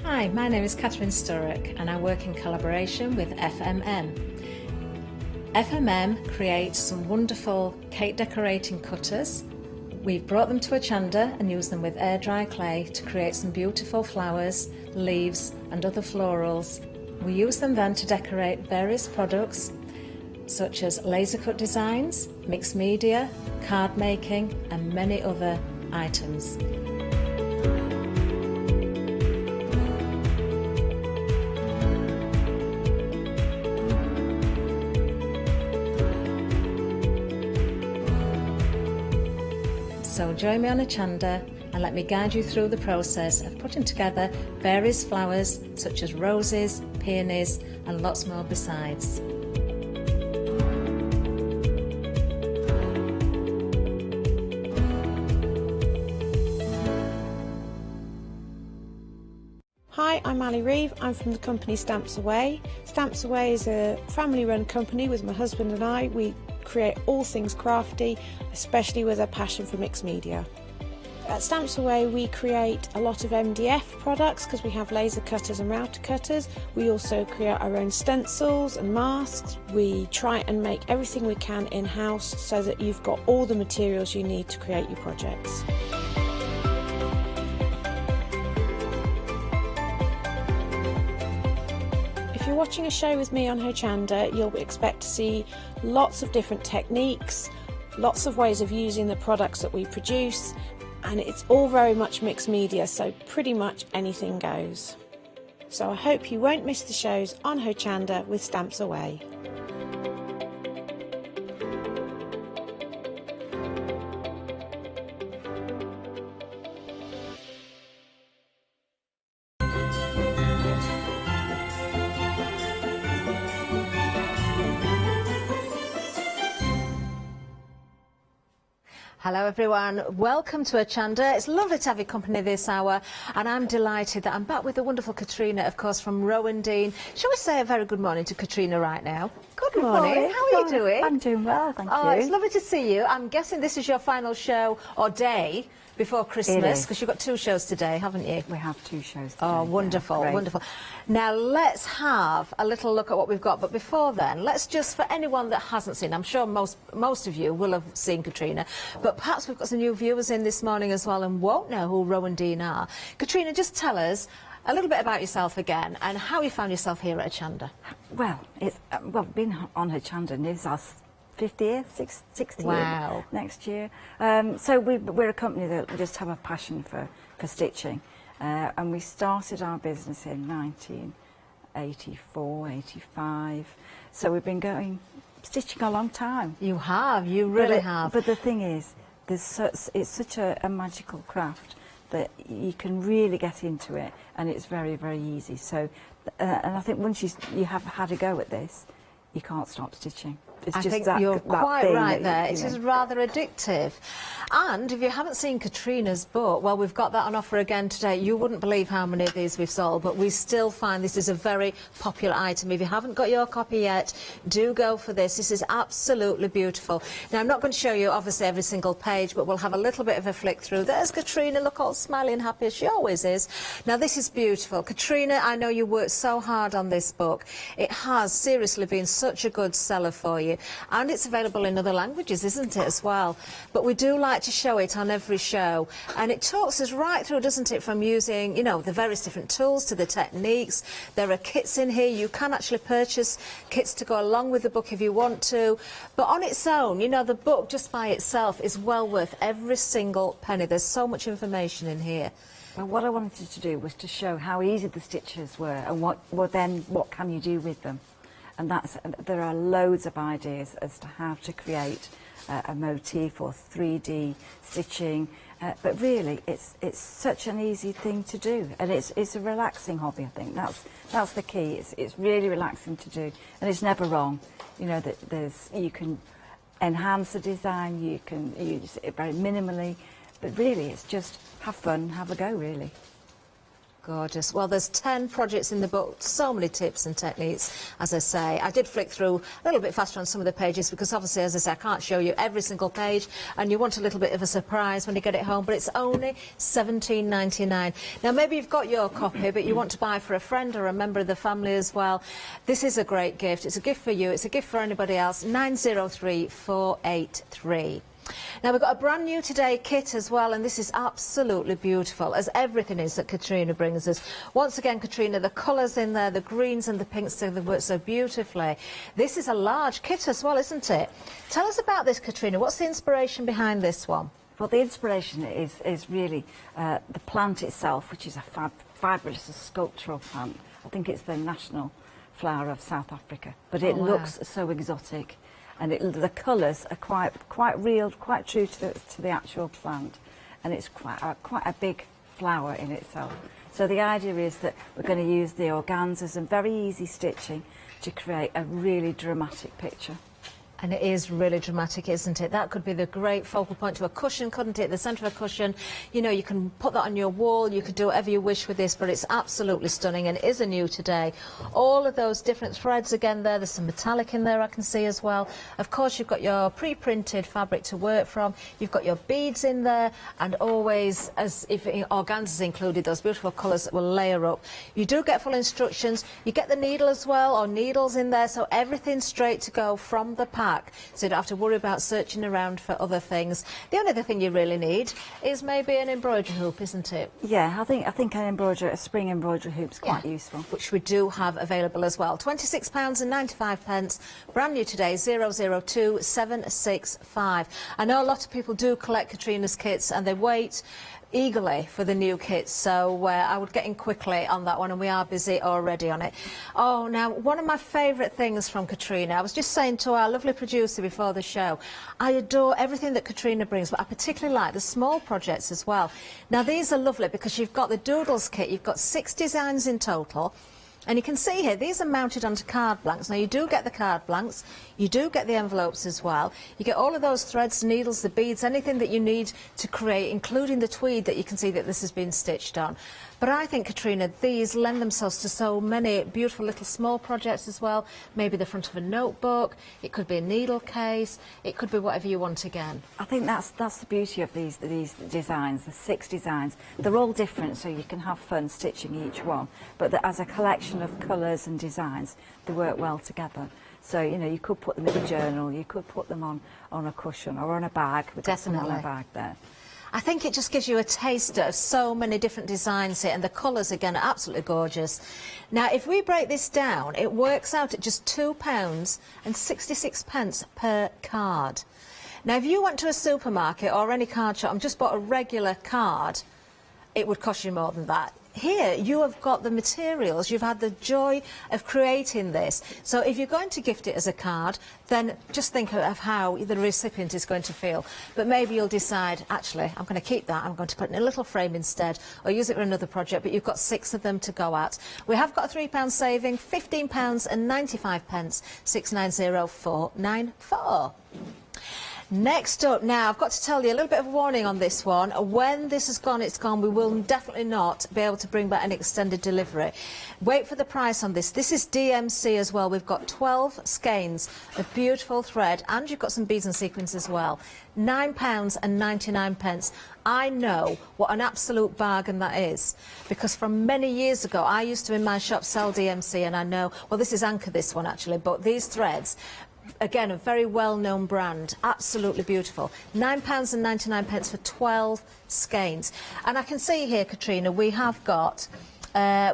[SPEAKER 22] Hi, my name is Catherine Sturrock and I work in collaboration with FMM. FMM creates some wonderful cake decorating cutters. We've brought them to Hochanda and used them with air dry clay to create some beautiful flowers, leaves and other florals. We use them then to decorate various products such as laser cut designs, mixed media, card making and many other items. So join me on Hochanda and let me guide you through the process of putting together various flowers such as roses, peonies and lots more besides.
[SPEAKER 3] Hi, I'm Ali Reeve. I'm from the company Stamps Away. Stamps Away is a family-run company with my husband and I. We create all things crafty, especially with a passion for mixed media. At Stamps Away we create a lot of MDF products because we have laser cutters and router cutters. We also create our own stencils and masks. We try and make everything we can in-house so that you've got all the materials you need to create your projects. If you're watching a show with me on Hochanda, you'll expect to see lots of different techniques, lots of ways of using the products that we produce, and it's all very much mixed media, so pretty much anything goes. So I hope you won't miss the shows on Hochanda with Stamps Away.
[SPEAKER 15] Hello everyone, welcome to Hochanda. It's lovely to have your company this hour and I'm delighted that I'm back with the wonderful Katrina, of course, from Rowan Dean. Shall we say a very good morning to Katrina right now? Good morning. How are you doing?
[SPEAKER 23] I'm doing well, thank you.
[SPEAKER 15] Oh, it's lovely to see you. I'm guessing this is your final show or day before Christmas, because you've got two shows today, haven't you?
[SPEAKER 23] We have two shows today.
[SPEAKER 15] Oh, wonderful,
[SPEAKER 23] yeah,
[SPEAKER 15] wonderful. Now, let's have a little look at what we've got. But before then, let's just, for anyone that hasn't seen, I'm sure most of you will have seen Katrina, but perhaps we've got some new viewers in this morning as well and won't know who Rowan Dean are. Katrina, just tell us a little bit about yourself again and how you found yourself here at Hochanda.
[SPEAKER 23] Well, it's been on Hochanda news our 50 years, 60
[SPEAKER 15] Wow.
[SPEAKER 23] years next year. So we're a company that just have a passion for stitching. and we started our business in 1984, 85. So we've been stitching a long time.
[SPEAKER 15] You have, you really have.
[SPEAKER 23] But the thing is, it's such a magical craft that you can really get into it, and it's very, very easy. So, and I think once you have had a go at this, you can't stop stitching. It's
[SPEAKER 15] I
[SPEAKER 23] just
[SPEAKER 15] think
[SPEAKER 23] that,
[SPEAKER 15] you're quite right there. It
[SPEAKER 23] you know.
[SPEAKER 15] is rather addictive. And if you haven't seen Katrina's book, well, we've got that on offer again today. You wouldn't believe how many of these we've sold, but we still find this is a very popular item. If you haven't got your copy yet, do go for this. This is absolutely beautiful. Now, I'm not going to show you, obviously, every single page, but we'll have a little bit of a flick through. There's Katrina, look all smiley and happy as she always is. Now, this is beautiful. Katrina, I know you worked so hard on this book. It has seriously been such a good seller for you. And it's available in other languages, isn't it, as well? But we do like to show it on every show. And it talks us right through, doesn't it, from using, you know, the various different tools to the techniques. There are kits in here. You can actually purchase kits to go along with the book if you want to. But on its own, you know, the book just by itself is well worth every single penny. There's so much information in here.
[SPEAKER 23] Well, what I wanted to do was to show how easy the stitches were and what can you do with them. And there are loads of ideas as to how to create a motif or 3D stitching, but really it's such an easy thing to do, and it's a relaxing hobby. I think that's the key. It's really relaxing to do, and it's never wrong. You know that you can enhance the design, you can use it very minimally, but really it's just have fun, have a go, really.
[SPEAKER 15] Gorgeous. Well, there's 10 projects in the book, so many tips and techniques, as I say. I did flick through a little bit faster on some of the pages because obviously, as I say, I can't show you every single page and you want a little bit of a surprise when you get it home, but it's only £17.99. Now, maybe you've got your copy, but you want to buy for a friend or a member of the family as well. This is a great gift. It's a gift for you. It's a gift for anybody else. 903483. Now, we've got a brand new today kit as well, and this is absolutely beautiful, as everything is that Katrina brings us. Once again, Katrina, the colours in there, the greens and the pinks, they work so beautifully. This is a large kit as well, isn't it? Tell us about this, Katrina. What's the inspiration behind this one?
[SPEAKER 23] Well, the inspiration is really the plant itself, which is a fibrous sculptural plant. I think it's the national flower of South Africa, but it looks so exotic. And the colours are quite real, quite true to the actual plant, and it's quite a big flower in itself. So the idea is that we're going to use the organzas and very easy stitching to create a really dramatic picture.
[SPEAKER 15] And it is really dramatic, isn't it? That could be the great focal point to a cushion, couldn't it? The centre of a cushion. You know, you can put that on your wall, you could do whatever you wish with this, but it's absolutely stunning and is a new today. All of those different threads again there. There's some metallic in there I can see as well. Of course, you've got your pre-printed fabric to work from. You've got your beads in there, and always, as if organza's included, those beautiful colours that will layer up. You do get full instructions. You get the needle as well, or needles in there, so everything's straight to go from the pack. So you don't have to worry about searching around for other things. The only other thing you really need is maybe an embroidery hoop, isn't it?
[SPEAKER 23] Yeah, I think a spring embroidery hoop's quite useful.
[SPEAKER 15] Which we do have available as well. £26.95, brand new today, 002765. I know a lot of people do collect Katrina's kits and they wait eagerly for the new kits, so I would get in quickly on that one, and we are busy already on it. Oh, now, one of my favourite things from Katrina, I was just saying to our lovely producer before the show, I adore everything that Katrina brings, but I particularly like the small projects as well. Now, these are lovely because you've got the Doodles kit, you've got 6 designs in total. And you can see here, these are mounted onto card blanks. Now, you do get the card blanks, you do get the envelopes as well. You get all of those threads, needles, the beads, anything that you need to create, including the tweed that you can see that this has been stitched on. But I think, Katrina, these lend themselves to so many beautiful little small projects as well. Maybe the front of a notebook, it could be a needle case, it could be whatever you want again.
[SPEAKER 23] I think that's the beauty of these designs, the 6 designs. They're all different, so you can have fun stitching each one. But as a collection of colours and designs, they work well together. So, you know, you could put them in a journal, you could put them on a cushion or on a bag.
[SPEAKER 15] Definitely.
[SPEAKER 23] On a bag there.
[SPEAKER 15] I think it just gives you a taster of so many different designs here, and the colours, again, are absolutely gorgeous. Now, if we break this down, it works out at just £2.66 per card. Now, if you went to a supermarket or any card shop and just bought a regular card, it would cost you more than that. Here, you have got the materials, you've had the joy of creating this. So if you're going to gift it as a card, then just think of how the recipient is going to feel. But maybe you'll decide, actually, I'm going to keep that, I'm going to put it in a little frame instead, or use it for another project, but you've got 6 of them to go at. We have got a £3 saving, £15.95, 690494. Next up now, I've got to tell you a little bit of a warning on this one. When this has gone, it's gone. We will definitely not be able to bring back an extended delivery. Wait for the price on this. This is DMC as well. We've got 12 skeins of beautiful thread, and you've got some beads and sequins as well. £9.99. I know what an absolute bargain that is, because from many years ago I used to in my shop sell DMC, and I know, well, this is Anchor, this one actually, but these threads, again, a very well-known brand, absolutely beautiful. £9.99 for 12 skeins. And I can see here, Katrina, we have got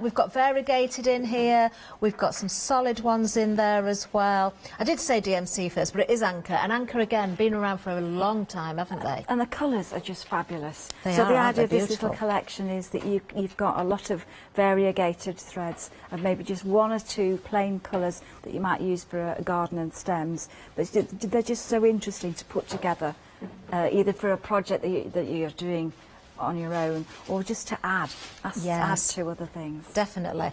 [SPEAKER 15] we've got variegated in here, we've got some solid ones in there as well. I did say DMC first, but it is Anchor, and Anchor, again, been around for a long time, haven't they?
[SPEAKER 23] And the colours are just fabulous.
[SPEAKER 15] They
[SPEAKER 23] so
[SPEAKER 15] are,
[SPEAKER 23] the idea of this
[SPEAKER 15] beautiful
[SPEAKER 23] little collection is that you've got a lot of variegated threads, and maybe just 1 or 2 plain colours that you might use for a garden and stems. But they're just so interesting to put together, either for a project that you're doing on your own, or just to add to other things.
[SPEAKER 15] Definitely.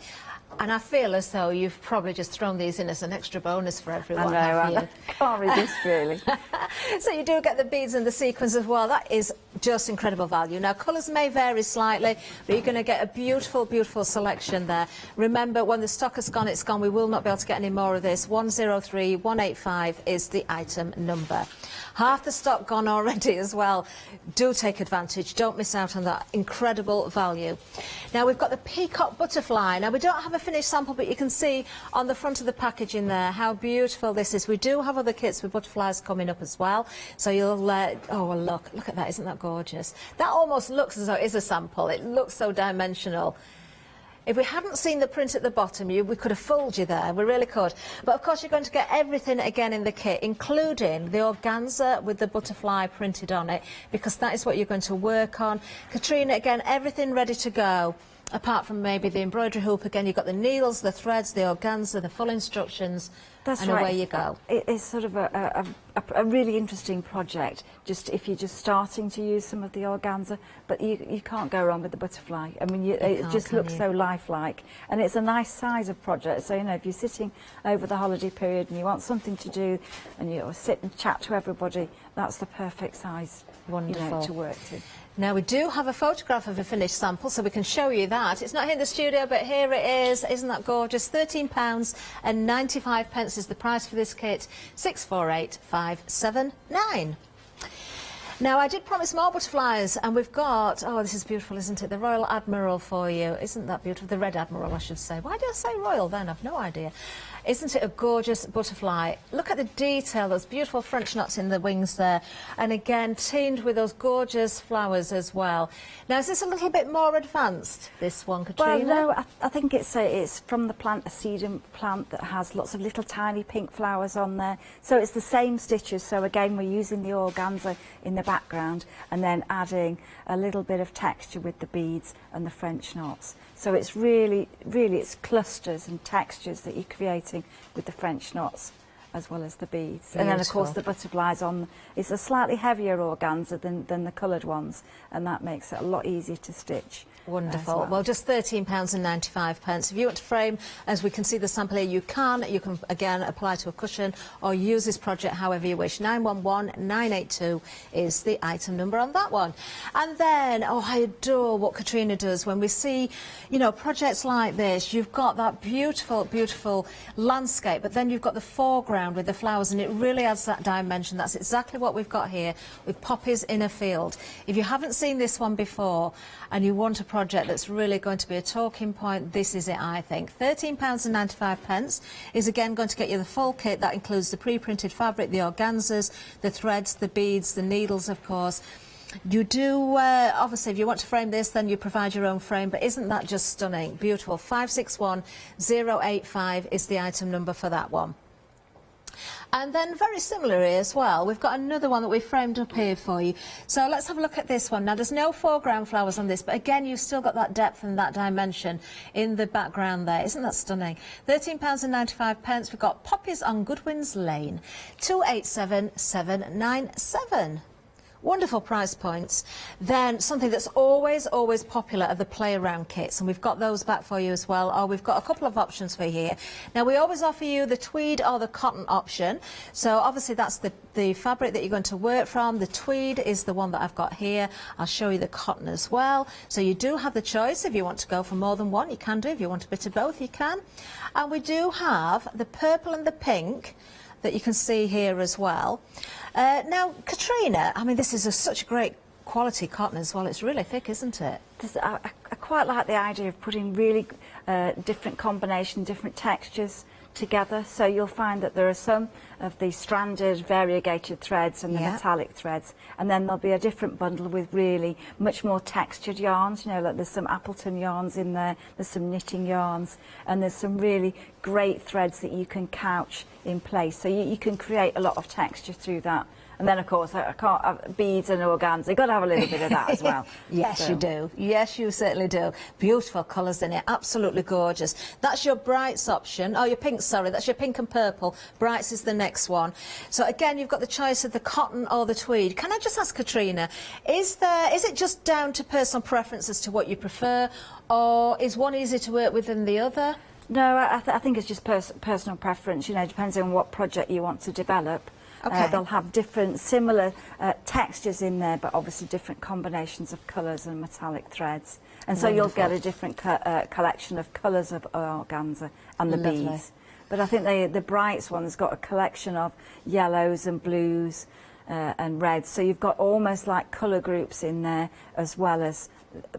[SPEAKER 15] And I feel as though you've probably just thrown these in as an extra bonus for everyone.
[SPEAKER 23] I know, I can't resist really.
[SPEAKER 15] So you do get the beads and the sequins as well. That is just incredible value. Now, colours may vary slightly, but you're going to get a beautiful, beautiful selection there. Remember, when the stock has gone, it's gone. We will not be able to get any more of this. 103185 is the item number. Half the stock gone already as well. Do take advantage. Don't miss out on that incredible value. Now, we've got the peacock butterfly. Now, we don't have a finished sample, but you can see on the front of the packaging there how beautiful this is. We do have other kits with butterflies coming up as well. So you'll, oh, well, look at that. Isn't that gorgeous? That almost looks as though it is a sample. It looks so dimensional. If we hadn't seen the print at the bottom, we could have fooled you there. We really could. But, of course, you're going to get everything again in the kit, including the organza with the butterfly printed on it, because that is what you're going to work on. Katrina, again, everything ready to go, apart from maybe the embroidery hoop. Again, you've got the needles, the threads, the organza, the full instructions.
[SPEAKER 23] That's
[SPEAKER 15] and
[SPEAKER 23] right.
[SPEAKER 15] Away you go.
[SPEAKER 23] It's sort of a really interesting project, just if you're just starting to use some of the organza, but you can't go wrong with the butterfly. I mean, it just looks so lifelike, and it's a nice size of project. So, you know, if you're sitting over the holiday period and you want something to do, and you sit and chat to everybody, that's the perfect size.
[SPEAKER 15] Wonderful.
[SPEAKER 23] To work to.
[SPEAKER 15] Now, we do have a photograph of a finished sample, so we can show you that. It's not here in the studio, but here it is. Isn't that gorgeous? £13.95 is the price for this kit. 648579. Now, I did promise more butterflies, and we've got, oh, this is beautiful, isn't it? The Royal Admiral for you. Isn't that beautiful? The Red Admiral, I should say. Why did I say Royal then? I've no idea. Isn't it a gorgeous butterfly? Look at the detail, those beautiful French knots in the wings there. And again, teamed with those gorgeous flowers as well. Now, is this a little bit more advanced, this one, Katrina?
[SPEAKER 23] Well, no, I think it's from the plant, a sedum plant that has lots of little tiny pink flowers on there. So it's the same stitches. So again, we're using the organza in the background and then adding a little bit of texture with the beads and the French knots. So it's really, it's clusters and textures that you're creating with the French knots as well as the beads. Beautiful. And then, of course, the butterflies on. It's a slightly heavier organza than the coloured ones, and that makes it a lot easier to stitch.
[SPEAKER 15] Wonderful. Well, just £13.95. If you want to frame, as we can see the sample here, you can again apply to a cushion or use this project however you wish. 911982 is the item number on that one. And then, oh, I adore what Katrina does when we see, you know, projects like this. You've got that beautiful, beautiful landscape, but then you've got the foreground with the flowers, and it really adds that dimension. That's exactly what we've got here with poppies in a field. If you haven't seen this one before and you want a project that's really going to be a talking point, this is it, I think. £13.95 is again going to get you the full kit. That includes the pre-printed fabric, the organzas, the threads, the beads, the needles, of course. You do, obviously, if you want to frame this, then you provide your own frame, but isn't that just stunning? Beautiful. 561085 is the item number for that one. And then very similarly as well, we've got another one that we've framed up here for you. So let's have a look at this one. Now there's no foreground flowers on this, but again you've still got that depth and that dimension in the background there. Isn't that stunning? £13.95. We've got poppies on Goodwin's Lane. 287797. Wonderful price points. Then something that's always popular are the play around kits, and we've got those back for you as well. Or we've got a couple of options for you here. Now we always offer you the tweed or the cotton option. So obviously that's the fabric that you're going to work from. The tweed is the one that I've got here. I'll show you the cotton as well. So you do have the choice if you want to go for more than one, you can do. If you want a bit of both, you can. And we do have the purple and the pink that you can see here as well. Now, Katrina, I mean, this is such a great quality cotton as well. It's really thick, isn't it?
[SPEAKER 23] I quite like the idea of putting really different combinations, different textures together. So you'll find that there are some of the stranded variegated threads and the metallic threads, and then there'll be a different bundle with really much more textured yarns. You know, like there's some Appleton yarns in there, there's some knitting yarns, and there's some really great threads that you can couch in place. So you can create a lot of texture through that. And then, of course, I can't have beads and organza. You've got to have a little bit of that as well.
[SPEAKER 15] Yes, you do. Yes, you certainly do. Beautiful colours in it. Absolutely gorgeous. That's your brights option. Oh, your pinks, sorry. That's your pink and purple. Brights is the next one. So, again, you've got the choice of the cotton or the tweed. Can I just ask, Katrina, is it just down to personal preference as to what you prefer, or is one easier to work with than the other?
[SPEAKER 23] No, I think it's just personal preference. You know, depends on what project you want to develop.
[SPEAKER 15] Okay.
[SPEAKER 23] They'll have different, similar textures in there, but obviously different combinations of colours and metallic threads. And so you'll get a different collection of colours of organza and the beads. But I think the Brights one's got a collection of yellows and blues and reds. So you've got almost like colour groups in there, as well as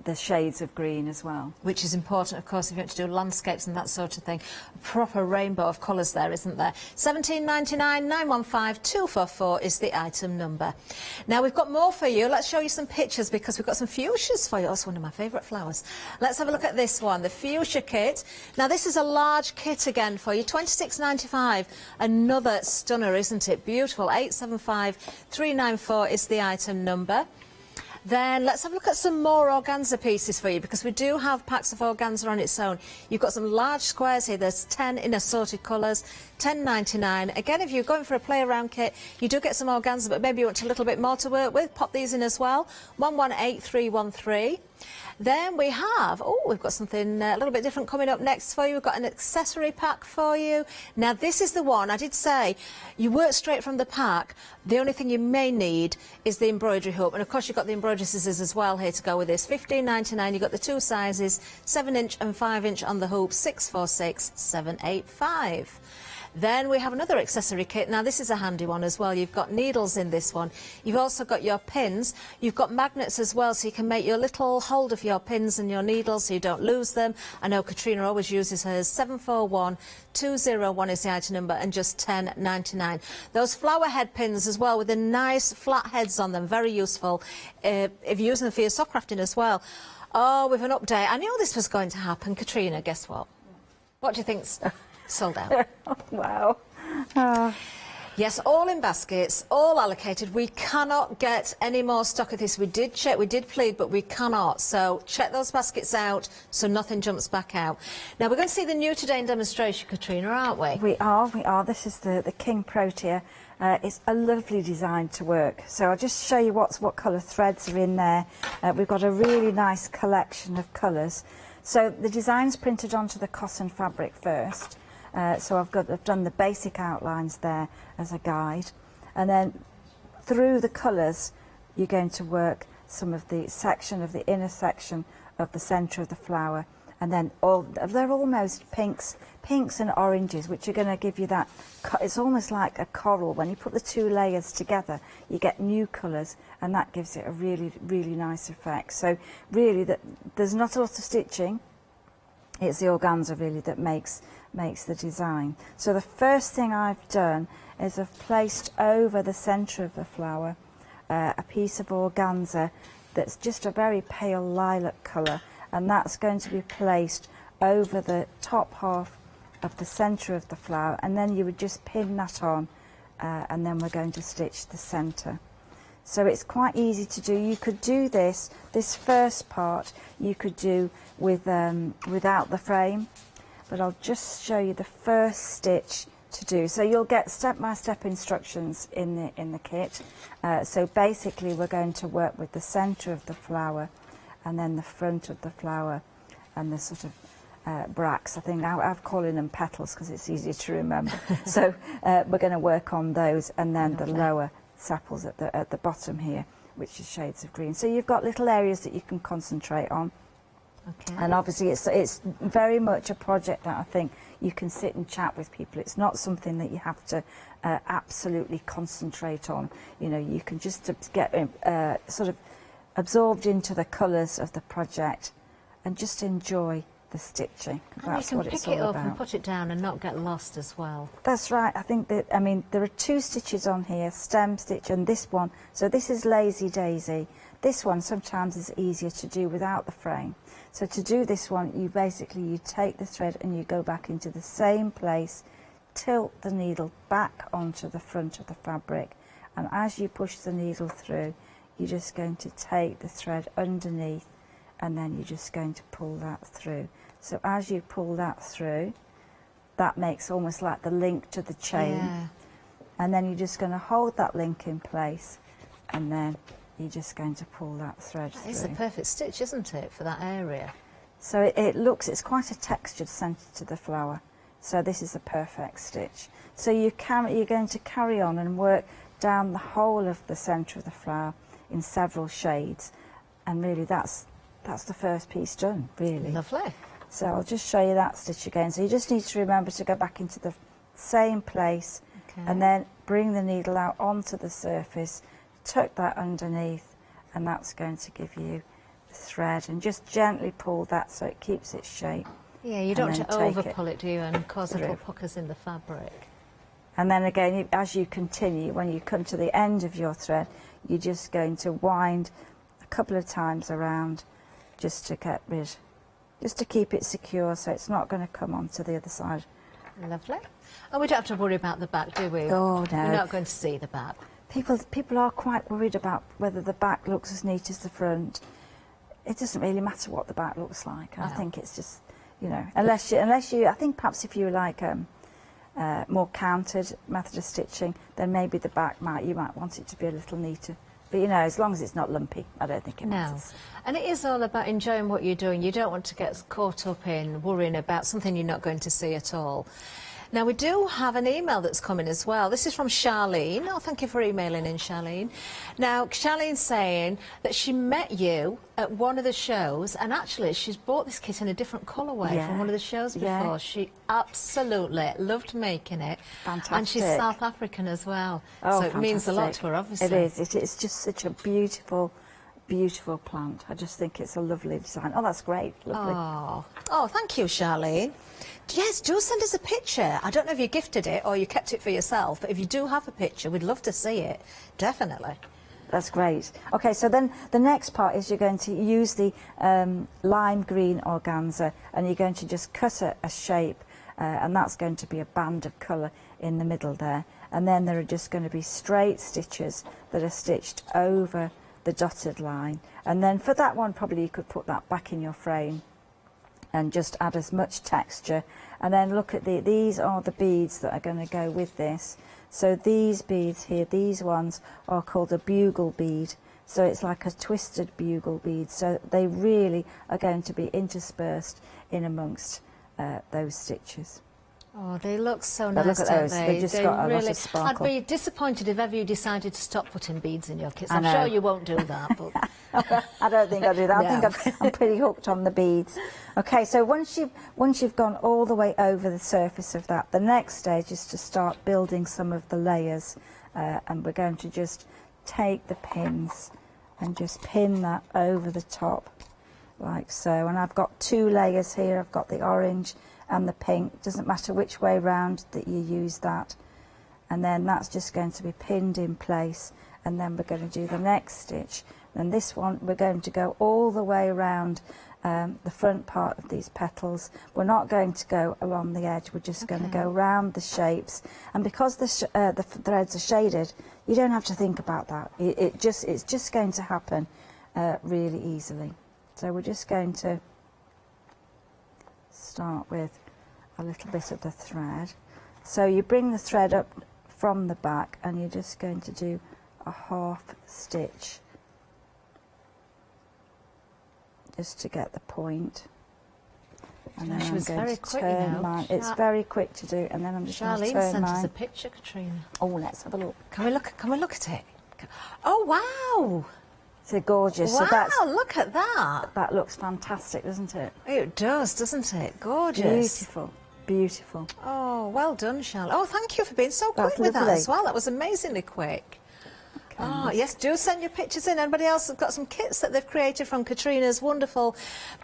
[SPEAKER 23] the shades of green as well.
[SPEAKER 15] Which is important, of course, if you want to do landscapes and that sort of thing. A proper rainbow of colours there, isn't there? £17.99, 915 244 is the item number. Now, we've got more for you. Let's show you some pictures, because we've got some fuchsias for you. That's one of my favourite flowers. Let's have a look at this one, the fuchsia kit. Now, this is a large kit again for you, £26.95. Another stunner, isn't it? Beautiful. 875 394 is the item number. Then let's have a look at some more organza pieces for you, because we do have packs of organza on its own. You've got some large squares here. There's 10 in assorted colours, £10.99. Again, if you're going for a play around kit, you do get some organza, but maybe you want a little bit more to work with. Pop these in as well. 118313. Then we have, we've got something a little bit different coming up next for you. We've got an accessory pack for you. Now, this is the one, I did say, you work straight from the pack. The only thing you may need is the embroidery hook. And, of course, you've got the embroidery scissors as well here to go with this. £15.99. You've got the two sizes, 7-inch and 5-inch on the hoop, 646 785. Then we have another accessory kit. Now, this is a handy one as well. You've got needles in this one. You've also got your pins. You've got magnets as well, so you can make your little holder for your pins and your needles so you don't lose them. I know Katrina always uses hers. 741201 is the item number, and just £10.99. Those flower head pins as well, with the nice flat heads on them. Very useful if you're using them for your sock crafting as well. Oh, with an update. I knew this was going to happen. Katrina, guess what? What do you think's sold out?
[SPEAKER 23] Wow.
[SPEAKER 15] Yes, all in baskets, all allocated. We cannot get any more stock of this. We did check, we did plead, but we cannot. So check those baskets out so nothing jumps back out. Now, we're going to see the new today in demonstration, Katrina, aren't we?
[SPEAKER 23] We are. This is the King Protea. It's a lovely design to work. So I'll just show you what colour threads are in there. We've got a really nice collection of colours. So the design's printed onto the cotton fabric first. So I've done the basic outlines there as a guide, and then through the colours you're going to work some of the inner section of the centre of the flower, and then they're almost pinks and oranges, which are going to give you that. It's almost like a coral. When you put the two layers together, you get new colours, and that gives it a really, really nice effect. So really, there's not a lot of stitching. It's the organza really that makes the design. So the first thing I've done is I've placed over the centre of the flower a piece of organza that's just a very pale lilac colour, and that's going to be placed over the top half of the centre of the flower, and then you would just pin that on and then we're going to stitch the centre. So it's quite easy to do. You could do this first part you could do with without the frame, but I'll just show you the first stitch to do. So you'll get step-by-step instructions in the kit. So basically we're going to work with the centre of the flower and then the front of the flower and the sort of bracts. I think I'm calling them petals because it's easier to remember. So we're going to work on those, and then the lower sepals at the bottom here, which is shades of green. So you've got little areas that you can concentrate on.
[SPEAKER 15] Okay.
[SPEAKER 23] And obviously it's very much a project that I think you can sit and chat with people. It's not something that you have to absolutely concentrate on. You know, you can just get sort of absorbed into the colours of the project and just enjoy the stitching. That's
[SPEAKER 15] and
[SPEAKER 23] what
[SPEAKER 15] you can
[SPEAKER 23] it's
[SPEAKER 15] pick it
[SPEAKER 23] all
[SPEAKER 15] up
[SPEAKER 23] about.
[SPEAKER 15] and put it down and not get lost as well.
[SPEAKER 23] That's right. I think that, I mean, there are 2 stitches on here, stem stitch and this one. So this is Lazy Daisy. This one sometimes is easier to do without the frame. So to do this one, you take the thread and you go back into the same place, tilt the needle back onto the front of the fabric, and as you push the needle through, you're just going to take the thread underneath, and then you're just going to pull that through. So as you pull that through, that makes almost like the link to the chain.
[SPEAKER 15] Yeah.
[SPEAKER 23] And then you're just going to hold that link in place, and then you're just going to pull that thread through.
[SPEAKER 15] It's the perfect stitch, isn't it, for that area?
[SPEAKER 23] So it's quite a textured centre to the flower. So this is a perfect stitch. So you're going to carry on and work down the whole of the centre of the flower in several shades, and really that's the first piece done, really.
[SPEAKER 15] Lovely.
[SPEAKER 23] So I'll just show you that stitch again. So you just need to remember to go back into the same place, and then bring the needle out onto the surface, tuck that underneath, and that's going to give you the thread, and just gently pull that so it keeps its shape.
[SPEAKER 15] Yeah, you don't want to over pull it, do you, and cause little puckers in the fabric.
[SPEAKER 23] And then again, as you continue, when you come to the end of your thread, you're just going to wind a couple of times around just to keep it secure, so it's not going to come onto the other side.
[SPEAKER 15] Lovely. And we don't have to worry about the back, do we?
[SPEAKER 23] Oh, no.
[SPEAKER 15] You're not going to see the back.
[SPEAKER 23] People are quite worried about whether the back looks as neat as the front. It doesn't really matter what the back looks like. I think it's just, you know, unless you, I think perhaps if you like more counted method of stitching, then maybe the back you might want it to be a little neater. But you know, as long as it's not lumpy, I don't think it matters.
[SPEAKER 15] And it is all about enjoying what you're doing. You don't want to get caught up in worrying about something you're not going to see at all. Now, we do have an email that's coming as well. This is from Charlene. Oh, thank you for emailing in, Charlene. Now, Charlene's saying that she met you at one of the shows, and actually she's bought this kit in a different colourway from one of the shows before. Yeah. She absolutely loved making it.
[SPEAKER 23] Fantastic.
[SPEAKER 15] And she's South African as well.
[SPEAKER 23] Oh,
[SPEAKER 15] so it means a lot to her, obviously.
[SPEAKER 23] It is. It's just such a beautiful plant. I just think it's a lovely design. Oh, that's great. Lovely.
[SPEAKER 15] Oh, thank you, Charlene. Yes, do send us a picture. I don't know if you gifted it or you kept it for yourself, but if you do have a picture, we'd love to see it. Definitely.
[SPEAKER 23] That's great. Okay, so then the next part is you're going to use the lime green organza, and you're going to just cut a shape, and that's going to be a band of colour in the middle there. And then there are just going to be straight stitches that are stitched over the dotted line. And then for that one, probably you could put that back in your frame and just add as much texture. And then look at these are the beads that are going to go with this. So these beads here, these ones are called a bugle bead. So it's like a twisted bugle bead. So they really are going to be interspersed in amongst those stitches.
[SPEAKER 15] Oh, they look so nice,
[SPEAKER 23] look at those.
[SPEAKER 15] don't they?
[SPEAKER 23] They've just got a lot of sparkle.
[SPEAKER 15] I'd be disappointed if ever you decided to stop putting beads in your kits. I'm sure you won't do that. But
[SPEAKER 23] I don't think I'll do that.
[SPEAKER 15] No.
[SPEAKER 23] I think I'm pretty hooked on the beads. Okay, so once you've gone all the way over the surface of that, the next stage is to start building some of the layers, and we're going to just take the pins and just pin that over the top like so. And I've got 2 layers here. I've got the orange and the pink. Doesn't matter which way round that you use that. And then that's just going to be pinned in place, and then we're going to do the next stitch. And this one we're going to go all the way around the front part of these petals. We're not going to go along the edge, we're just going to go round the shapes. And because the threads are shaded, you don't have to think about that. It's just going to happen really easily. So we're just going to start with a little bit of the thread. So you bring the thread up from the back and you're just going to do a half stitch just to get the point. And then I'm going to turn mine. It's very quick to do, and then I'm just going to turn mine.
[SPEAKER 15] Charlene sent us a picture, Katrina.
[SPEAKER 23] Oh, let's have a look.
[SPEAKER 15] Can we look at it? Oh wow!
[SPEAKER 23] It's gorgeous.
[SPEAKER 15] Wow!
[SPEAKER 23] So that's,
[SPEAKER 15] look at that.
[SPEAKER 23] That looks fantastic, doesn't it?
[SPEAKER 15] It does, doesn't it? Gorgeous.
[SPEAKER 23] Beautiful. Beautiful.
[SPEAKER 15] Oh, well done, Charlotte. Oh, thank you for being so quick with that as well. That was amazingly quick. Oh, yes, do send your pictures in. Anybody else has got some kits that they've created from Katrina's wonderful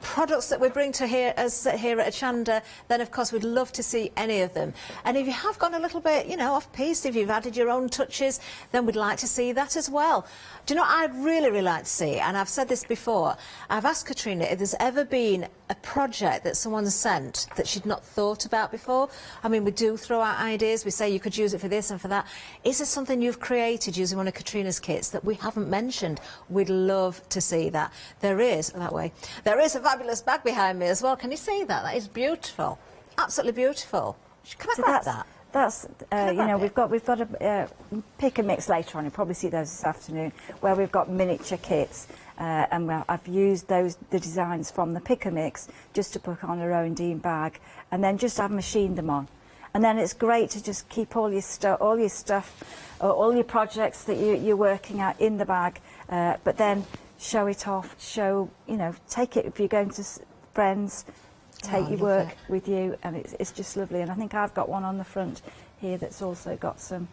[SPEAKER 15] products that we bring to here at Hochanda, then of course we'd love to see any of them. And if you have gone a little bit, you know, off-piste, if you've added your own touches, then we'd like to see that as well. Do you know what I'd really, really like to see? And I've said this before. I've asked Katrina if there's ever been a project that someone sent that she'd not thought about before. I mean, we do throw out ideas. We say you could use it for this and for that. Is there something you've created using one of Katrina's kits that we haven't mentioned? We'd love to see that. There is, that way, there is a fabulous bag behind me as well. Can you see that? That is beautiful. Absolutely beautiful. Can I grab that?
[SPEAKER 23] That's, you know, we've got a pick and mix later on. You'll probably see those this afternoon, where we've got miniature kits. And I've used the designs from the pick and mix just to put on a Rondine bag, and then just have machined them on. And then it's great to just keep all your stuff, all your projects that you're working at in the bag, but then show it off, you know, take it if you're going to friends, take your work with you, and it's just lovely. And I think I've got one on the front here that's also got some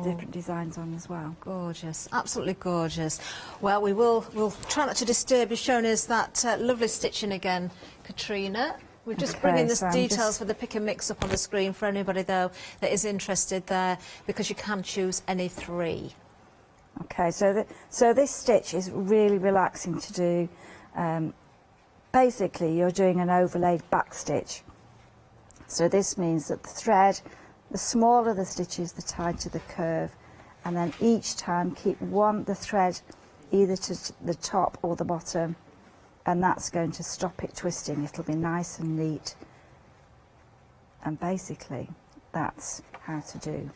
[SPEAKER 23] different designs on as well.
[SPEAKER 15] Gorgeous, absolutely gorgeous. Well, we'll try not to disturb you, showing us that lovely stitching again, Katrina. We're just bringing the details for the pick and mix up on the screen for anybody, though, that is interested there, because you can choose any three.
[SPEAKER 23] Okay, so this stitch is really relaxing to do. Basically, you're doing an overlaid back stitch. So this means that the thread, the smaller the stitches, the tighter the curve, and then each time keep the thread either to the top or the bottom, and that's going to stop it twisting. It'll be nice and neat. And basically, that's how to do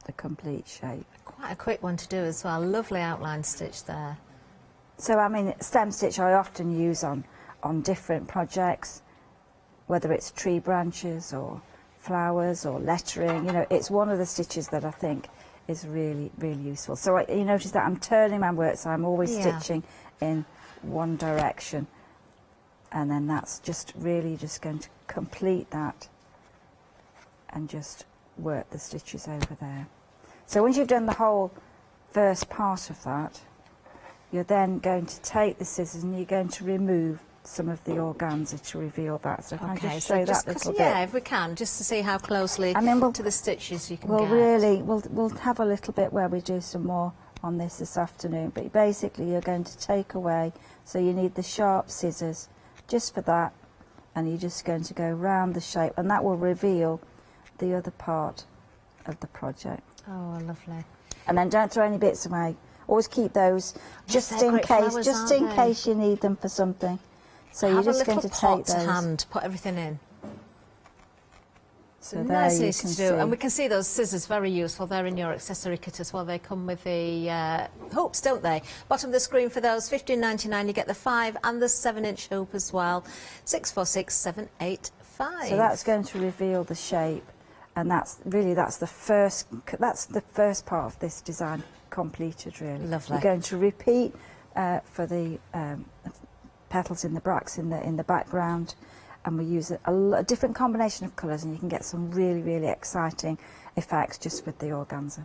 [SPEAKER 23] the complete shape.
[SPEAKER 15] Quite a quick one to do as well. Lovely outline stitch there.
[SPEAKER 23] So, I mean, stem stitch I often use on different projects, whether it's tree branches or flowers or lettering. You know, it's one of the stitches that I think is really, really useful. So you notice that I'm turning my work, so I'm always stitching in one direction, and then that's just really just going to complete that and just work the stitches over there. So once you've done the whole first part of that, you're then going to take the scissors and you're going to remove some of the organza to reveal that. So if I just show that little bit.
[SPEAKER 15] Yeah, if we can, just to see how closely to the stitches you can get.
[SPEAKER 23] We'll have a little bit where we do some more on this afternoon, but basically you're going to take away, so you need the sharp scissors just for that, and you're just going to go round the shape, and that will reveal the other part of the project.
[SPEAKER 15] Oh, lovely.
[SPEAKER 23] And then don't throw any bits away. Always keep those just in case you need them for something. So you're just going to take those.
[SPEAKER 15] Hand, put everything in.
[SPEAKER 23] So
[SPEAKER 15] nice and easy to do, and we can see those scissors, very useful. They're in your accessory kit as well. They come with the hoops, don't they? Bottom of the screen for those, $15.99. You get the 5 and the 7-inch hoop as well. 646785.
[SPEAKER 23] So that's going to reveal the shape, and that's the first part of this design completed. Really
[SPEAKER 15] lovely.
[SPEAKER 23] You're going to repeat for the petals in the bracts in the background. And we use a different combination of colours, and you can get some really, really exciting effects just with the organza.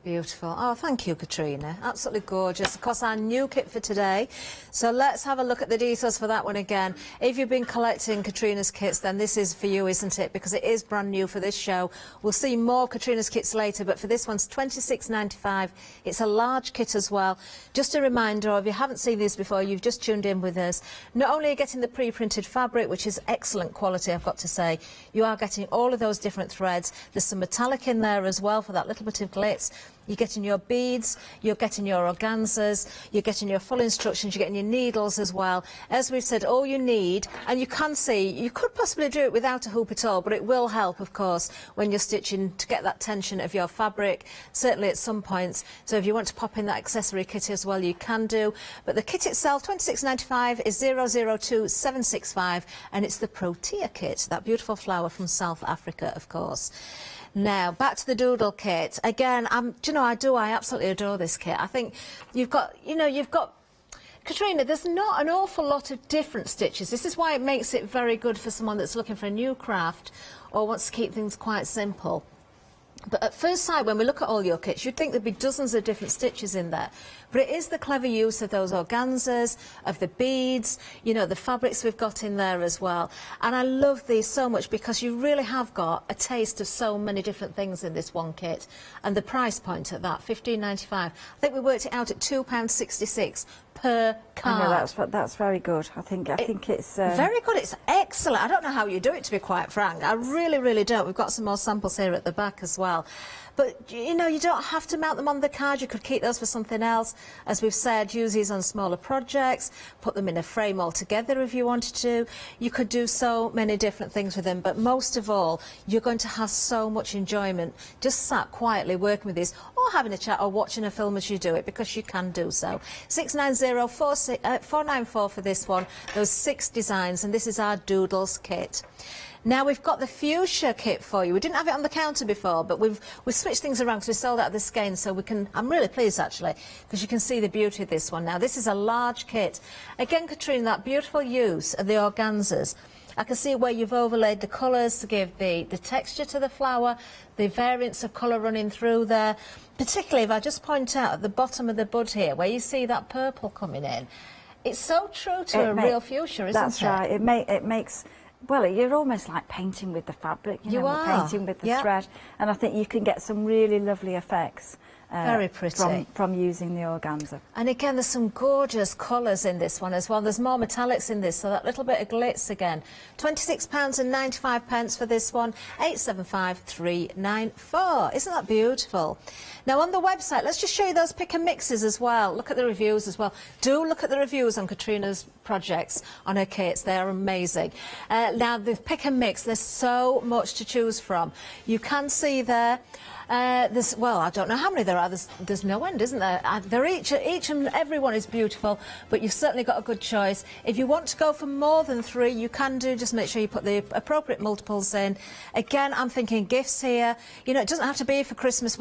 [SPEAKER 15] Beautiful. Oh, thank you, Katrina. Absolutely gorgeous. Of course, our new kit for today. So let's have a look at the details for that one again. If you've been collecting Katrina's kits, then this is for you, isn't it? Because it is brand new for this show. We'll see more Katrina's kits later, but for this one's £26.95. It's a large kit as well. Just a reminder, if you haven't seen these before, you've just tuned in with us. Not only are you getting the pre-printed fabric, which is excellent quality, I've got to say, you are getting all of those different threads. There's some metallic in there as well for that little bit of glitz. You're getting your beads, you're getting your organzas, you're getting your full instructions, you're getting your needles as well. As we've said, all you need, and you can see, you could possibly do it without a hoop at all, but it will help, of course, when you're stitching to get that tension of your fabric, certainly at some points. So if you want to pop in that accessory kit as well, you can do. But the kit itself, £26.95, is 002765, and it's the Protea kit, that beautiful flower from South Africa, of course. Now, back to the doodle kit. Again, do you know, I absolutely adore this kit. I think you've got, Katrina, there's not an awful lot of different stitches. This is why it makes it very good for someone that's looking for a new craft or wants to keep things quite simple. But at first sight, when we look at all your kits, you'd think there'd be dozens of different stitches in there. But it is the clever use of those organzas, of the beads, the fabrics we've got in there as well. And I love these so much because you really have got a taste of so many different things in this one kit. And the price point at that, £15.95. I think we worked it out at £2.66 per card.
[SPEAKER 23] I know, that's very good. I think it's
[SPEAKER 15] very good. It's excellent. I don't know how you do it, to be quite frank. I really, really don't. We've got some more samples here at the back as well. But, you don't have to mount them on the card. You could keep those for something else. As we've said, use these on smaller projects, put them in a frame altogether if you wanted to. You could do so many different things with them. But most of all, you're going to have so much enjoyment just sat quietly working with these, or having a chat or watching a film as you do it, because you can do so. 690494 for this one. Those 6 designs, and this is our Doodles kit. Now we've got the fuchsia kit for you. We didn't have it on the counter before, but we've switched things around because we sold out of the skein, so we can. I'm really pleased actually, because you can see the beauty of this one. Now this is a large kit. Again, Katrina, that beautiful use of the organzas. I can see where you've overlaid the colours to give the texture to the flower, the variants of colour running through there. Particularly if I just point out at the bottom of the bud here, where you see that purple coming in. It's so true to a real fuchsia, isn't it?
[SPEAKER 23] That's right. It makes. Well, you're almost like painting with the fabric,
[SPEAKER 15] you are.
[SPEAKER 23] Painting with the thread, and I think you can get some really lovely effects.
[SPEAKER 15] Very pretty.
[SPEAKER 23] From using the organza.
[SPEAKER 15] And again, there's some gorgeous colours in this one as well. There's more metallics in this, so that little bit of glitz again. £26.95 for this one, 875394. Isn't that beautiful? Now on the website, let's just show you those pick and mixes as well. Look at the reviews as well. Do look at the reviews on Katrina's projects, on her kits. They are amazing. Now the pick and mix, there's so much to choose from. You can see there. Well, I don't know how many there are. There's no end, isn't there? They're each and every one is beautiful, but you've certainly got a good choice. If you want to go for more than 3, you can do. Just make sure you put the appropriate multiples in. Again, I'm thinking gifts here. It doesn't have to be for Christmas.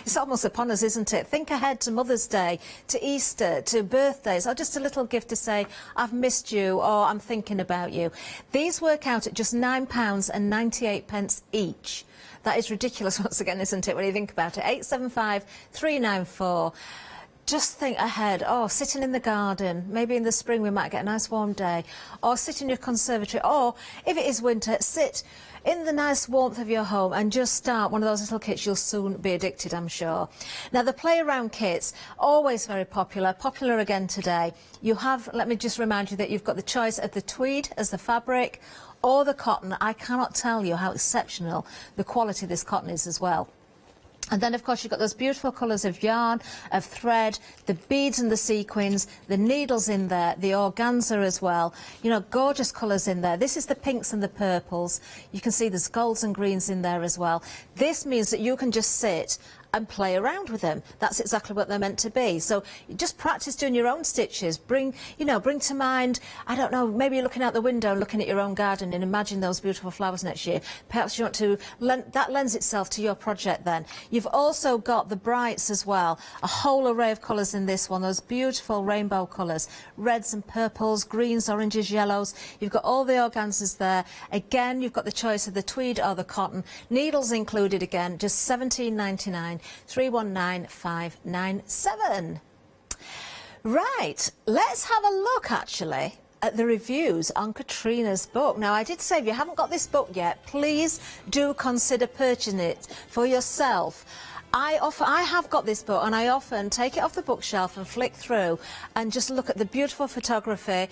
[SPEAKER 15] It's almost upon us, isn't it? Think ahead to Mother's Day, to Easter, to birthdays, or just a little gift to say, I've missed you, or I'm thinking about you. These work out at just £9.98 each. That is ridiculous once again, isn't it, when you think about it? 875394. Just think ahead. Oh, sitting in the garden. Maybe in the spring we might get a nice warm day. Or sit in your conservatory. Or, if it is winter, sit in the nice warmth of your home and just start one of those little kits. You'll soon be addicted, I'm sure. Now, the play-around kits, always very popular. Popular again today. You have, let me just remind you that you've got the choice of the tweed as the fabric, or the cotton. I cannot tell you how exceptional the quality of this cotton is as well. And then, of course, you've got those beautiful colours of yarn, of thread, the beads and the sequins, the needles in there, the organza as well. Gorgeous colours in there. This is the pinks and the purples. You can see there's golds and greens in there as well. This means that you can just sit and play around with them. That's exactly what they're meant to be. So you just practice doing your own stitches. Bring to mind, I don't know, maybe you're looking out the window and looking at your own garden and imagine those beautiful flowers next year. Perhaps you want to, that lends itself to your project then. You've also got the brights as well. A whole array of colours in this one, those beautiful rainbow colours. Reds and purples, greens, oranges, yellows. You've got all the organzas there. Again, you've got the choice of the tweed or the cotton. Needles included again, just £17.99. 319 Right, let's have a look actually at the reviews on Katrina's book. Now, I did say if you haven't got this book yet, please do consider purchasing it for yourself. I have got this book, and I often take it off the bookshelf and flick through and just look at the beautiful photography.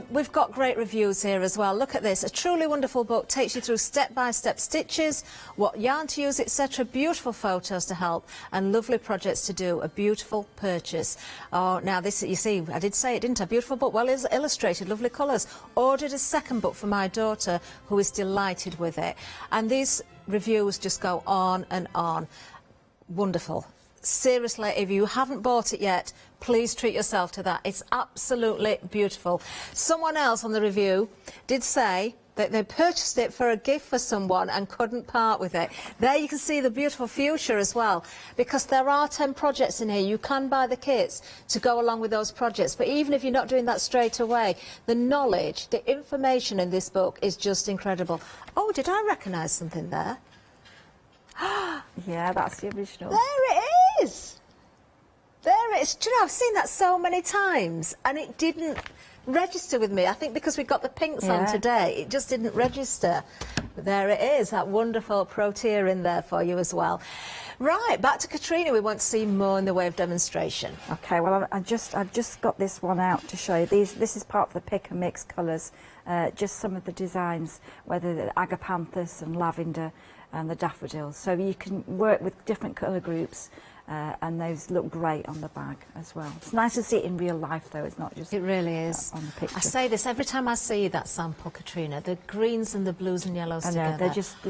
[SPEAKER 15] We've got great reviews here as well. Look at this, a truly wonderful book, takes you through step-by-step stitches, what yarn to use, etc. Beautiful photos to help and lovely projects to do. A beautiful purchase. Oh, now this, you see, I did say it, didn't I? Beautiful book, well illustrated, lovely colours. Ordered a second book for my daughter, who is delighted with it. And these reviews just go on and on. Wonderful. Seriously, if you haven't bought it yet, please treat yourself to that. It's absolutely beautiful. Someone else on the review did say that they purchased it for a gift for someone and couldn't part with it. There you can see the beautiful fuchsia as well, because there are 10 projects in here. You can buy the kits to go along with those projects, but even if you're not doing that straight away, the knowledge, the information in this book is just incredible. Oh, did I recognise something there?
[SPEAKER 23] Yeah, that's the original.
[SPEAKER 15] There it is. There it is. Do you know, I've seen that so many times and it didn't register with me. I think because we've got the pinks on today, it just didn't register. But there it is, that wonderful protea in there for you as well. Right, back to Katrina. We want to see more in the way of demonstration.
[SPEAKER 23] Okay, well, I've just got this one out to show you. This is part of the pick and mix colours, just some of the designs, whether the agapanthus and lavender and the daffodils. So you can work with different colour groups, and those look great on the bag as well. It's nice to see it in real life, though. It's not just...
[SPEAKER 15] It really is.
[SPEAKER 23] On the picture.
[SPEAKER 15] I say this every time I see that sample, Katrina. The greens and the blues and yellows together.
[SPEAKER 23] They just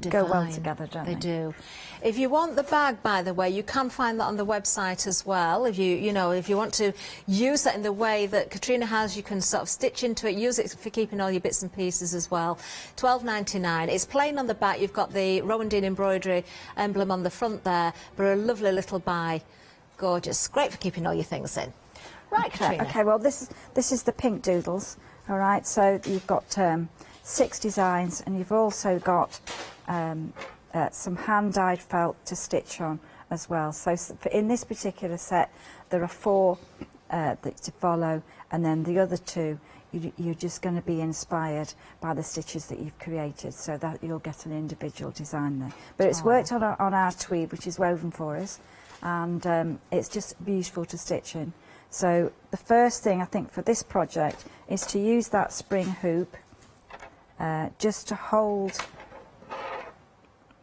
[SPEAKER 23] go well together, don't they?
[SPEAKER 15] They do. If you want the bag, by the way, you can find that on the website as well. If you want to use that in the way that Katrina has, you can sort of stitch into it, use it for keeping all your bits and pieces as well. £12.99. It's plain on the back. You've got the Rowan-Dean embroidery emblem on the front there, but a lovely little buy. Gorgeous. Great for keeping all your things in. Right, Katrina.
[SPEAKER 23] Okay, well, this is the pink doodles, all right? So you've got 6 designs, and you've also got some hand-dyed felt to stitch on as well. So in this particular set, there are 4 to follow, and then the other 2, you're just going to be inspired by the stitches that you've created, so that you'll get an individual design there. But it's worked on our tweed, which is woven for us, and it's just beautiful to stitch in. So the first thing I think for this project is to use that spring hoop just to hold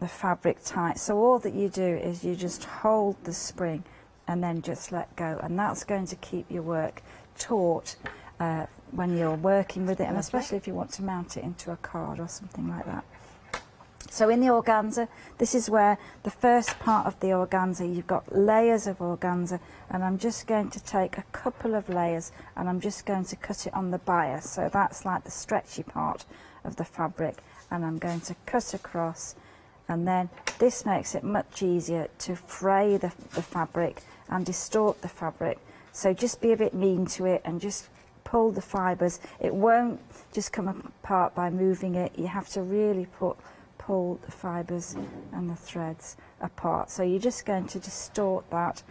[SPEAKER 23] the fabric tight. So all that you do is you just hold the spring and then just let go, and that's going to keep your work taut when you're working with it, and especially if you want to mount it into a card or something like that. So in the organza, this is where the first part of the organza, you've got layers of organza, and I'm just going to take a couple of layers and I'm just going to cut it on the bias. So that's like the stretchy part of the fabric, and I'm going to cut across, and then this makes it much easier to fray the fabric and distort the fabric. So just be a bit mean to it and just pull the fibres. It won't just come apart by moving it. You have to really pull the fibres and the threads apart. So you're just going to distort that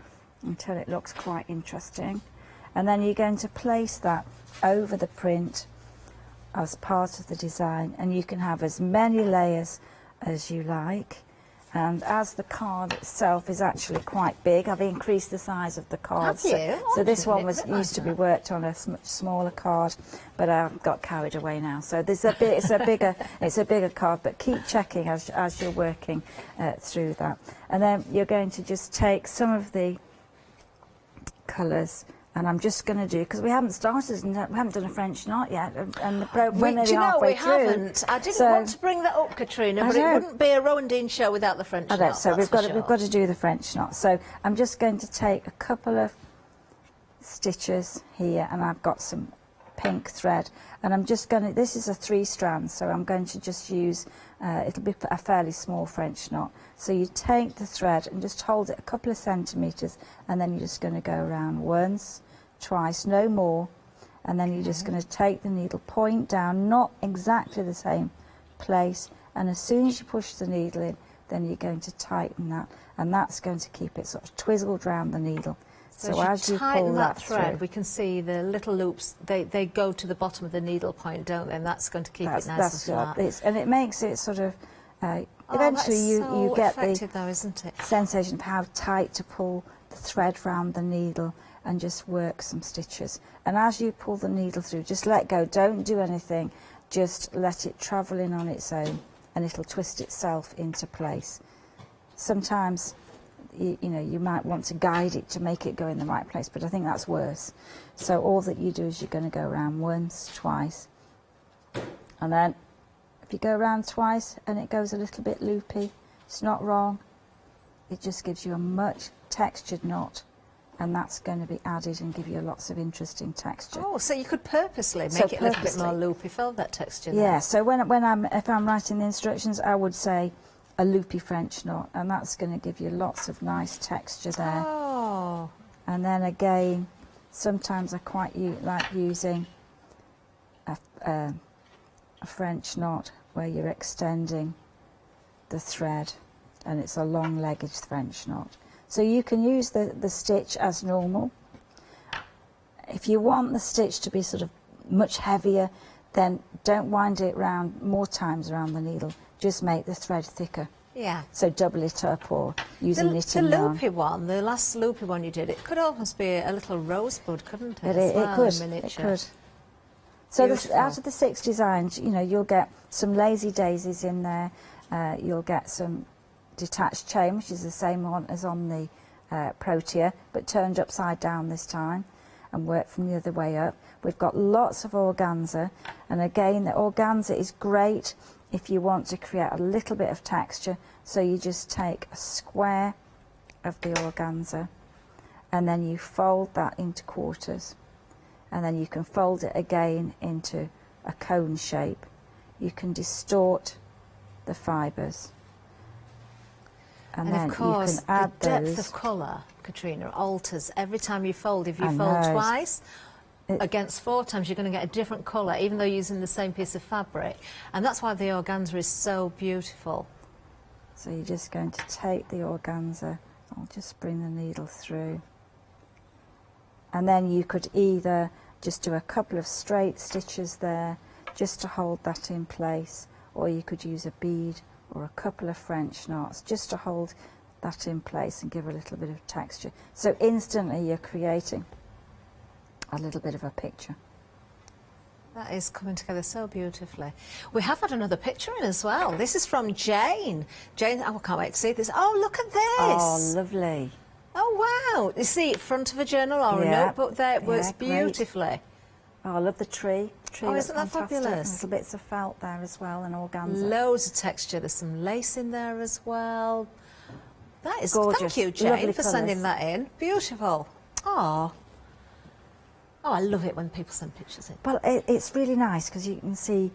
[SPEAKER 23] until it looks quite interesting. And then you're going to place that over the print as part of the design, and you can have as many layers as you like. And as the card itself is actually quite big, I've increased the size of the card.
[SPEAKER 15] Have you?
[SPEAKER 23] So this one used to be worked on a much smaller card, but I got carried away now. So there's it's a bigger card, but keep checking as you're working through that. And then you're going to just take some of the colours, and I'm just going to do, because we haven't started, we haven't done a French knot yet, and the program
[SPEAKER 15] do you know, we haven't. I didn't want to bring that up, Katrina, but it wouldn't be a Rowan-Dean show without the French knot.
[SPEAKER 23] So we've got to do the French knot. So I'm just going to take a couple of stitches here, and I've got some pink thread, and I'm just going to, this is a 3 strands, so I'm going to just use, it'll be a fairly small French knot. So you take the thread and just hold it a couple of centimetres, and then you're just going to go around once, twice, no more, and then you're just going to take the needle, point down, not exactly the same place, and as soon as you push the needle in, then you're going to tighten that, and that's going to keep it sort of twizzled round the needle. So
[SPEAKER 15] as you tighten
[SPEAKER 23] pull
[SPEAKER 15] that thread,
[SPEAKER 23] through,
[SPEAKER 15] we can see the little loops, they go to the bottom of the needle point, don't they? And that's going to keep it nice and flat.
[SPEAKER 23] And it makes it sort of, eventually you get the
[SPEAKER 15] though, isn't it?
[SPEAKER 23] sensation of how tight to pull the thread round the needle and just work some stitches. And as you pull the needle through, just let go, don't do anything, just let it travel in on its own and it'll twist itself into place. Sometimes you might want to guide it to make it go in the right place, but I think that's worse. So all that you do is you're going to go around once, twice, and then if you go around twice and it goes a little bit loopy, it's not wrong. It just gives you a much textured knot, and that's going to be added and give you lots of interesting texture.
[SPEAKER 15] Oh, so you could purposely make it a little bit more loopy velvet texture.
[SPEAKER 23] Yeah. So if I'm writing the instructions, I would say a loopy French knot, and that's going to give you lots of nice texture there.
[SPEAKER 15] Oh.
[SPEAKER 23] And then again, sometimes I quite like using a French knot where you're extending the thread, and it's a long-legged French knot. So you can use the stitch as normal. If you want the stitch to be sort of much heavier, then don't wind it round more times around the needle. Just make the thread thicker.
[SPEAKER 15] Yeah.
[SPEAKER 23] So double it up or use a knitting
[SPEAKER 15] The
[SPEAKER 23] yarn.
[SPEAKER 15] loopy one, the last loopy one you did, it could almost be a little rosebud, couldn't it?
[SPEAKER 23] It could. So out of the 6 designs, you'll get some lazy daisies in there. You'll get some detached chain, which is the same one as on the Protea, but turned upside down this time and worked from the other way up. We've got lots of organza, and again, the organza is great if you want to create a little bit of texture. So you just take a square of the organza and then you fold that into quarters, and then you can fold it again into a cone shape. You can distort the fibres, and then
[SPEAKER 15] of course,
[SPEAKER 23] you can add
[SPEAKER 15] the depth
[SPEAKER 23] those.
[SPEAKER 15] of colour, Katrina, alters every time you fold. If you
[SPEAKER 23] I
[SPEAKER 15] fold
[SPEAKER 23] know.
[SPEAKER 15] twice, against 4 times, you're going to get a different colour, even though you're using the same piece of fabric. And that's why the organza is so beautiful.
[SPEAKER 23] So you're just going to take the organza, I'll just bring the needle through, and then you could either just do a couple of straight stitches there just to hold that in place, or you could use a bead or a couple of French knots just to hold that in place and give a little bit of texture. So instantly you're creating a little bit of a picture.
[SPEAKER 15] That is coming together so beautifully. We have had another picture in as well. This is from Jane. Jane, I can't wait to see this. Oh, look at this.
[SPEAKER 23] Oh, lovely.
[SPEAKER 15] Oh, wow. You see, front of a journal or a notebook there. It works beautifully.
[SPEAKER 23] Oh, I love the tree.
[SPEAKER 15] Oh, isn't that fabulous?
[SPEAKER 23] Little bits of felt there as well, and organza.
[SPEAKER 15] Loads of texture. There's some lace in there as well. That is
[SPEAKER 23] gorgeous.
[SPEAKER 15] Thank you, Jane,
[SPEAKER 23] Lovely
[SPEAKER 15] for
[SPEAKER 23] colours.
[SPEAKER 15] sending that in. Beautiful. Oh. Oh, I love it when people send pictures in.
[SPEAKER 23] Well, it's really nice because you can see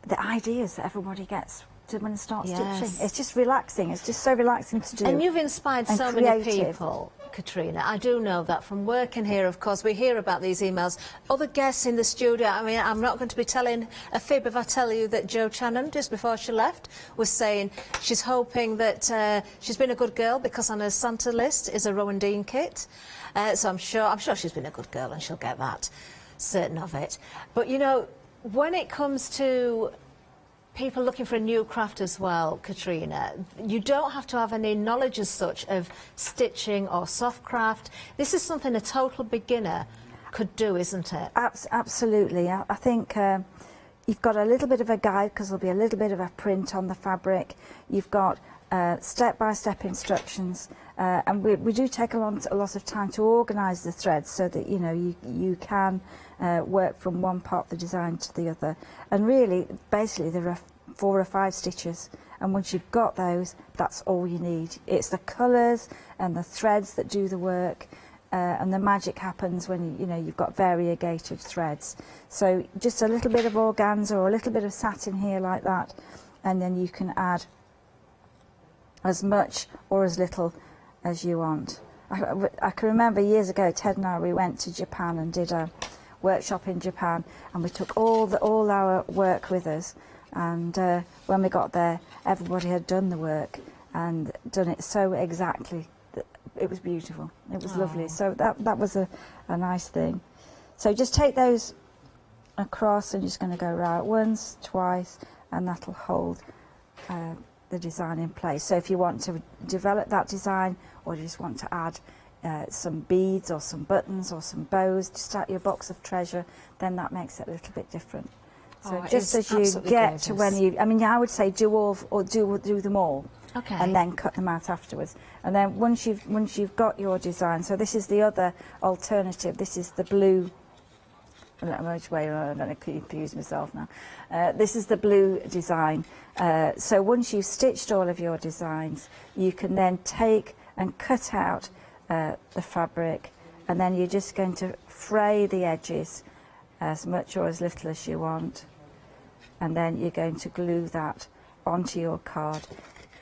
[SPEAKER 23] the ideas that everybody gets to when they start stitching. It's just relaxing. It's just so relaxing to do.
[SPEAKER 15] And you've inspired
[SPEAKER 23] and
[SPEAKER 15] so
[SPEAKER 23] creative.
[SPEAKER 15] many people, Katrina. I do know that from working here, of course, we hear about these emails. Other guests in the studio, I mean, I'm not going to be telling a fib if I tell you that Jo Chanham, just before she left, was saying she's hoping that she's been a good girl because on her Santa list is a Rowan Dean kit. So I'm sure she's been a good girl and she'll get that, certain of it. But, you know, when it comes to people looking for a new craft as well, Katrina, you don't have to have any knowledge as such of stitching or soft craft. This is something a total beginner could do, isn't it?
[SPEAKER 23] Absolutely. I think you've got a little bit of a guide because there'll be a little bit of a print on the fabric. You've got step-by-step instructions, and we do take a lot of time to organise the threads so that you can work from one part of the design to the other. And really, basically, there are 4 or 5 stitches, and once you've got those, that's all you need. It's the colours and the threads that do the work, and the magic happens when you've got variegated threads. So just a little bit of organza or a little bit of satin here like that, and then you can add as much or as little as you want. I can remember years ago, Ted and I, we went to Japan and did a workshop in Japan, and we took all our work with us, And when we got there, everybody had done the work and done it so exactly that it was beautiful. It was lovely. So that was a nice thing. So just take those across and just going to go right once, twice, and that'll hold the design in place. So if you want to develop that design, or you just want to add some beads or some buttons or some bows to start your box of treasure, then that makes it a little bit different. So just as you get to when you, I mean, I would say do all or do them all, and then cut them out afterwards. And then once you've got your design, so this is the other alternative. This is the blue. I don't know which way. I'm going to confuse myself now. This is the blue design. So once you've stitched all of your designs, you can then take and cut out the fabric, and then you're just going to fray the edges as much or as little as you want, and then you're going to glue that onto your card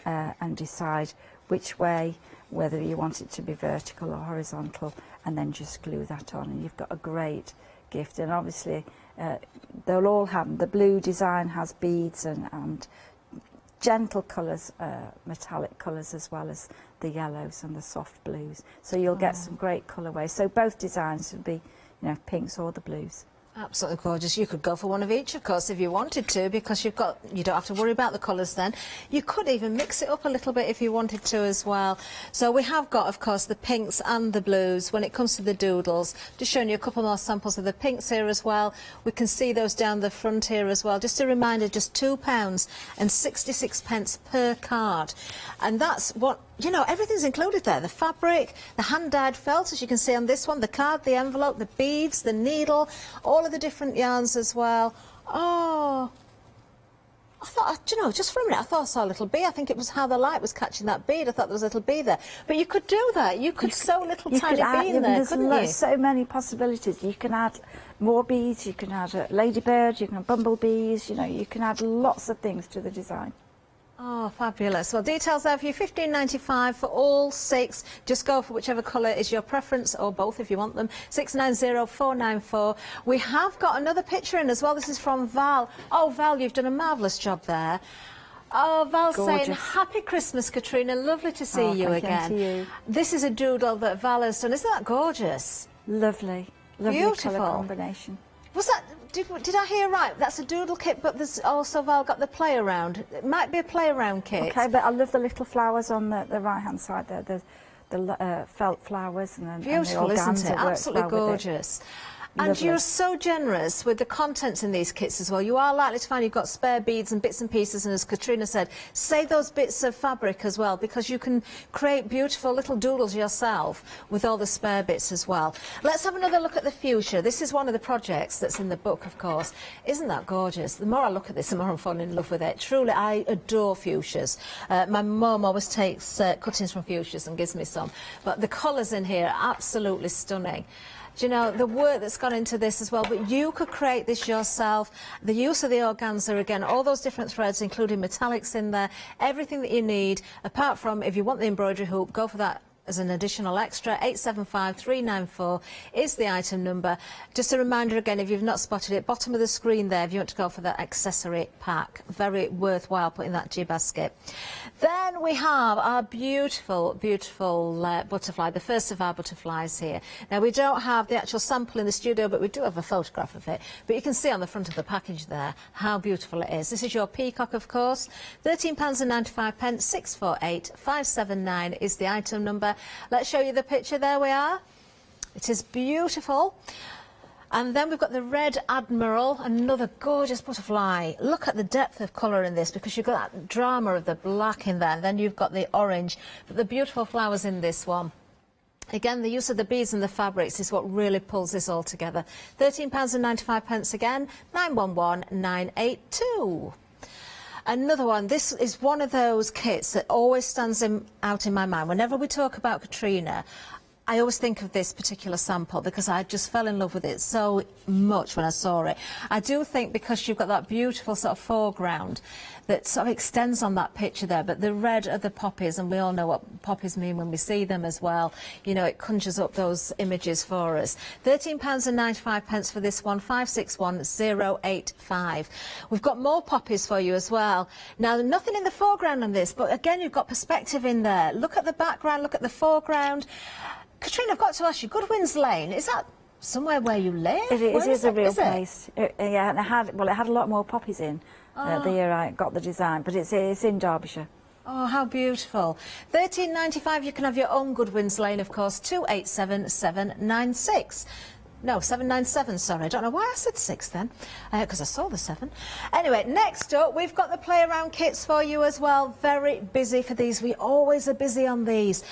[SPEAKER 23] and decide which way, whether you want it to be vertical or horizontal, and then just glue that on, and you've got a great gift. And obviously they'll all have, the blue design has beads and gentle colours, metallic colours, as well as the yellows and the soft blues. So you'll get some great colourways. So both designs would be, you know, pinks or the blues.
[SPEAKER 15] Absolutely gorgeous. You could go for one of each, of course, if you wanted to, because you don't have to worry about the colours then. You could even mix it up a little bit if you wanted to as well. So we have got, of course, the pinks and the blues. When it comes to the doodles, just showing you a couple more samples of the pinks here as well. We can see those down the front here as well. Just a reminder, just £2.66 per card. And that's what, you know, everything's included there. The fabric, the hand-dyed felt, as you can see on this one, the card, the envelope, the beads, the needle, all of the different yarns as well. Oh, I thought, you know, just for a minute, I thought I saw a little bee. I think it was how the light was catching that bead. I thought there was a little bee there. But you could do that. You could sew a little tiny bee in there, couldn't you?
[SPEAKER 23] There's so many possibilities. You can add more beads, you can add a ladybird, you can have bumblebees, you know, you can add lots of things to the design.
[SPEAKER 15] Oh, fabulous. Well, details there for you, £15.95 for all 6. Just go for whichever colour is your preference, or both if you want them. 690494. We have got another picture in as well. This is from Val. Oh, Val, you've done a marvellous job there. Oh, Val's saying, happy Christmas, Katrina. Lovely to see you again.
[SPEAKER 23] You.
[SPEAKER 15] This is a doodle that Val has done. Isn't that gorgeous?
[SPEAKER 23] Lovely. Lovely
[SPEAKER 15] Beautiful
[SPEAKER 23] colour combination.
[SPEAKER 15] Was that, did I hear right? That's a doodle kit, but there's also, Val, got the play around. It might be a play around kit.
[SPEAKER 23] Okay, but I love the little flowers on the right hand side there. The felt flowers and
[SPEAKER 15] beautiful,
[SPEAKER 23] and the organza,
[SPEAKER 15] isn't it? Absolutely
[SPEAKER 23] well
[SPEAKER 15] gorgeous. And
[SPEAKER 23] Lovely.
[SPEAKER 15] you're so generous with the contents in these kits as well. You are likely to find you've got spare beads and bits and pieces, and as Katrina said, save those bits of fabric as well, because you can create beautiful little doodles yourself with all the spare bits as well. Let's have another look at the fuchsia. This is one of the projects that's in the book, of course. Isn't that gorgeous? The more I look at this, the more I'm falling in love with it. Truly, I adore fuchsias. My mum always takes cuttings from fuchsias and gives me some. But the colours in here are absolutely stunning. Do you know, the work that's gone into this as well, but you could create this yourself. The use of the organza, again, all those different threads, including metallics in there, everything that you need, apart from, if you want the embroidery hoop, go for that as an additional extra. 875394 is the item number. Just a reminder again, if you've not spotted it, bottom of the screen there, if you want to go for that accessory pack. Very worthwhile putting that in your basket. Then we have our beautiful, beautiful butterfly, the first of our butterflies here. Now, we don't have the actual sample in the studio, but we do have a photograph of it. But you can see on the front of the package there how beautiful it is. This is your peacock, of course. £13.95, 648579 is the item number. Let's show you the picture. There we are. It is beautiful. And then we've got the Red Admiral, another gorgeous butterfly. Look at the depth of colour in this, because you've got that drama of the black in there, and then you've got the orange, but the beautiful flowers in this one. Again, the use of the beads and the fabrics is what really pulls this all together. £13.95 again, 911982. Another one, this is one of those kits that always stands out in my mind. Whenever we talk about Katrina, I always think of this particular sample because I just fell in love with it so much when I saw it. I do think because you've got that beautiful sort of foreground, that sort of extends on that picture there, but the red are the poppies, and we all know what poppies mean when we see them as well. You know, it conjures up those images for us. £13.95 for this one, 561085. We've got more poppies for you as well. Now, nothing in the foreground on this, but again, you've got perspective in there. Look at the background, look at the foreground. Katrina, I've got to ask you, Goodwin's Lane, is that somewhere where you live?
[SPEAKER 23] It is a real place. Yeah, and it had a lot more poppies in the year I got the design, but it's in Derbyshire.
[SPEAKER 15] Oh, how beautiful. £13.95, you can have your own Goodwin's Lane, of course, 287796. No, 797, sorry. I don't know why I said 6 then, because I saw the 7. Anyway, next up, we've got the play-around kits for you as well. Very busy for these. We always are busy on these.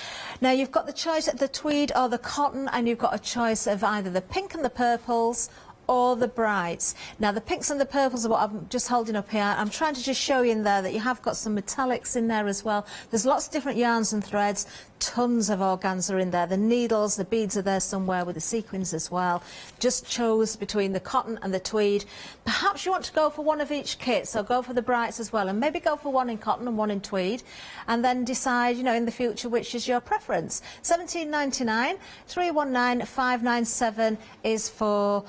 [SPEAKER 15] Now, you've got the choice of the tweed or the cotton, and you've got a choice of either the pink and the purples or the brights. Now, the pinks and the purples are what I'm just holding up here. I'm trying to just show you in there that you have got some metallics in there as well. There's lots of different yarns and threads, tons of organza in there. The needles, the beads are there somewhere with the sequins as well. Just chose between the cotton and the tweed. Perhaps you want to go for one of each kit, so go for the brights as well, and maybe go for one in cotton and one in tweed, and then decide, you know, in the future which is your preference. £17.99, 319597 is for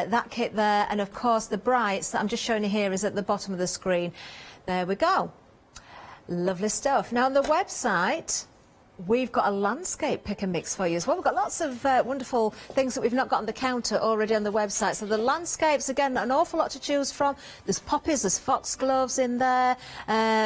[SPEAKER 15] that kit there, and of course the brights that I'm just showing you here is at the bottom of the screen. There we go. Lovely stuff. Now on the website, we've got a landscape pick and mix for you as well. We've got lots of wonderful things that we've not got on the counter already on the website. So the landscapes, again, an awful lot to choose from. There's poppies, there's foxgloves in there.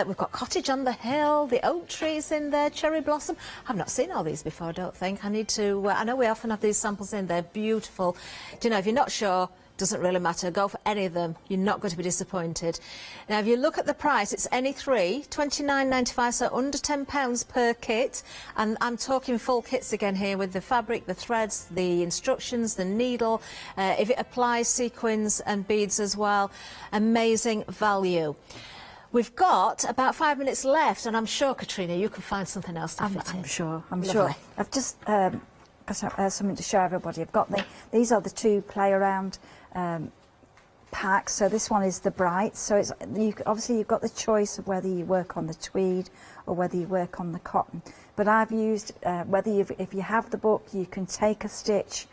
[SPEAKER 15] We've got cottage on the hill, the oak trees in there, cherry blossom. I've not seen all these before, I don't think. I need to, I know we often have these samples in. They're beautiful. Do you know, if you're not sure, doesn't really matter, go for any of them, you're not going to be disappointed. Now if you look at the price, it's any three, £29.95, so under £10 per kit, and I'm talking full kits again here with the fabric, the threads, the instructions, the needle, if it applies sequins and beads as well. Amazing value. We've got about 5 minutes left, and I'm sure, Katrina, you can find something else to fit in.
[SPEAKER 23] I'm sure. I've just got something to show everybody. I've got these are the two play around packs. So this one is the bright. So it's obviously you've got the choice of whether you work on the tweed or whether you work on the cotton. But I've used if you have the book, you can take a stitch,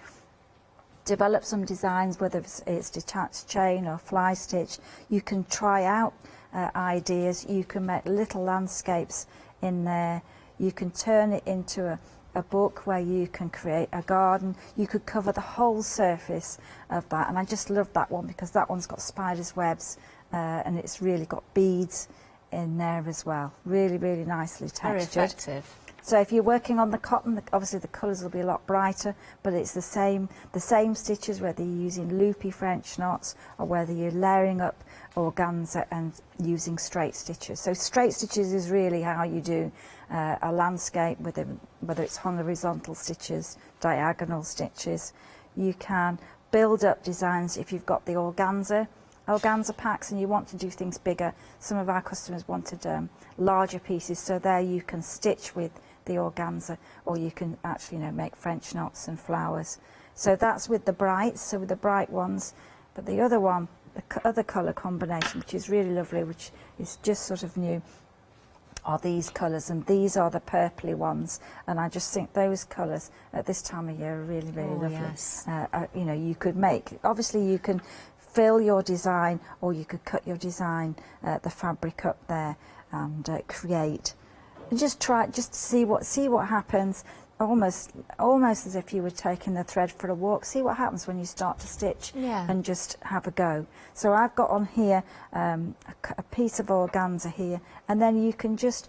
[SPEAKER 23] develop some designs, whether it's detached chain or fly stitch. You can try out ideas. You can make little landscapes in there. You can turn it into a book where you can create a garden. You could cover the whole surface of that, and I just love that one because that one's got spider's webs and it's really got beads in there as well. Really, really nicely textured.
[SPEAKER 15] Very effective.
[SPEAKER 23] So if you're working on the cotton, obviously the colours will be a lot brighter, but it's the same stitches, whether you're using loopy French knots or whether you're layering up organza and using straight stitches. So straight stitches is really how you do a landscape, whether it's horizontal stitches, diagonal stitches. You can build up designs if you've got the organza packs and you want to do things bigger. Some of our customers wanted larger pieces, so there you can stitch with the organza, or you can actually make French knots and flowers. So that's with the brights, so with the bright ones. But the other one, the other colour combination, which is really lovely, which is just sort of new, are these colours, and these are the purpley ones, and I just think those colours at this time of year are really, really lovely.
[SPEAKER 15] Yes.
[SPEAKER 23] You could obviously you can fill your design, or you could cut your design, the fabric up there, and create, and just see what happens. Almost as if you were taking the thread for a walk. See what happens when you start to stitch, and just have a go. So I've got on here a piece of organza here, and then you can just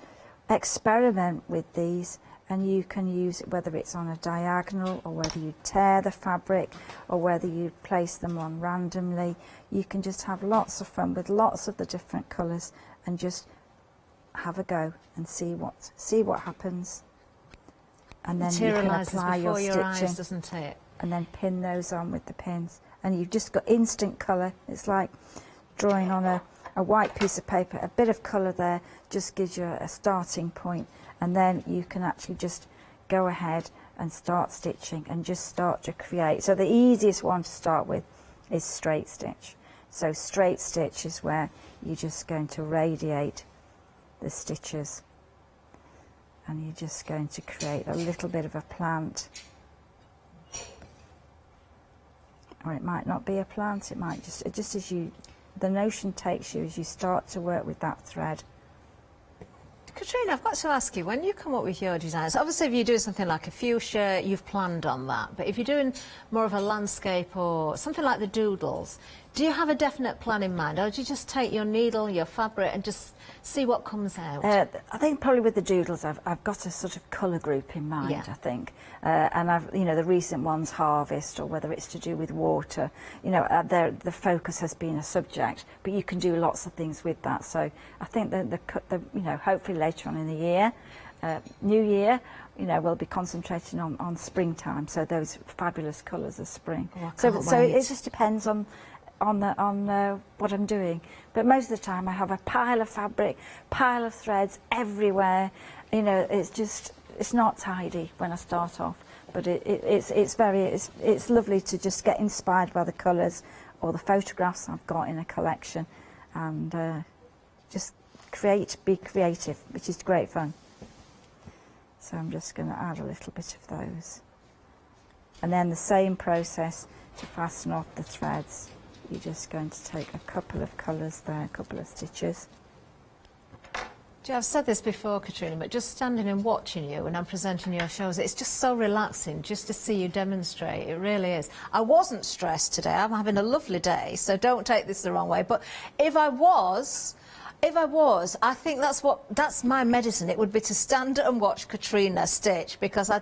[SPEAKER 23] experiment with these, and you can use it whether it's on a diagonal or whether you tear the fabric or whether you place them on randomly. You can just have lots of fun with lots of the different colours and just have a go and see what happens. And then you can apply your stitching,
[SPEAKER 15] eyes, doesn't it?
[SPEAKER 23] And then pin those on with the pins, and you've just got instant colour. It's like drawing on a white piece of paper. A bit of colour there just gives you a starting point, and then you can actually just go ahead and start stitching and just start to create. So the easiest one to start with is straight stitch. So straight stitch is where you're just going to radiate the stitches, and you're just going to create a little bit of a plant, or it might not be a plant, it might just as you, the notion takes you as you start to work with that thread.
[SPEAKER 15] Katrina, I've got to ask you, when you come up with your designs, obviously if you do something like a fuchsia, you've planned on that, but if you're doing more of a landscape or something like the doodles, do you have a definite plan in mind, or do you just take your needle, your fabric, and just see what comes out?
[SPEAKER 23] I think probably with the doodles, I've got a sort of colour group in mind, I think. And you know, the recent ones, harvest, or whether it's to do with water, you know, the focus has been a subject, but you can do lots of things with that. So I think the you know, hopefully later on in the year, new year, you know, we'll be concentrating on springtime. So those fabulous colours of spring.
[SPEAKER 15] Oh,
[SPEAKER 23] so it just depends on what I'm doing, but most of the time I have a pile of fabric, pile of threads everywhere. You know, it's not tidy when I start off, but it's lovely to just get inspired by the colours or the photographs I've got in a collection, and just be creative, which is great fun. So I'm just going to add a little bit of those, and then the same process to fasten off the threads. You're just going to take a couple of colours there, a couple of stitches.
[SPEAKER 15] I've said this before, Katrina, but just standing and watching you when I'm presenting your shows, it's just so relaxing just to see you demonstrate. It really is. I wasn't stressed today. I'm having a lovely day, so don't take this the wrong way. But if I was, I think that's my medicine. It would be to stand and watch Katrina stitch, because I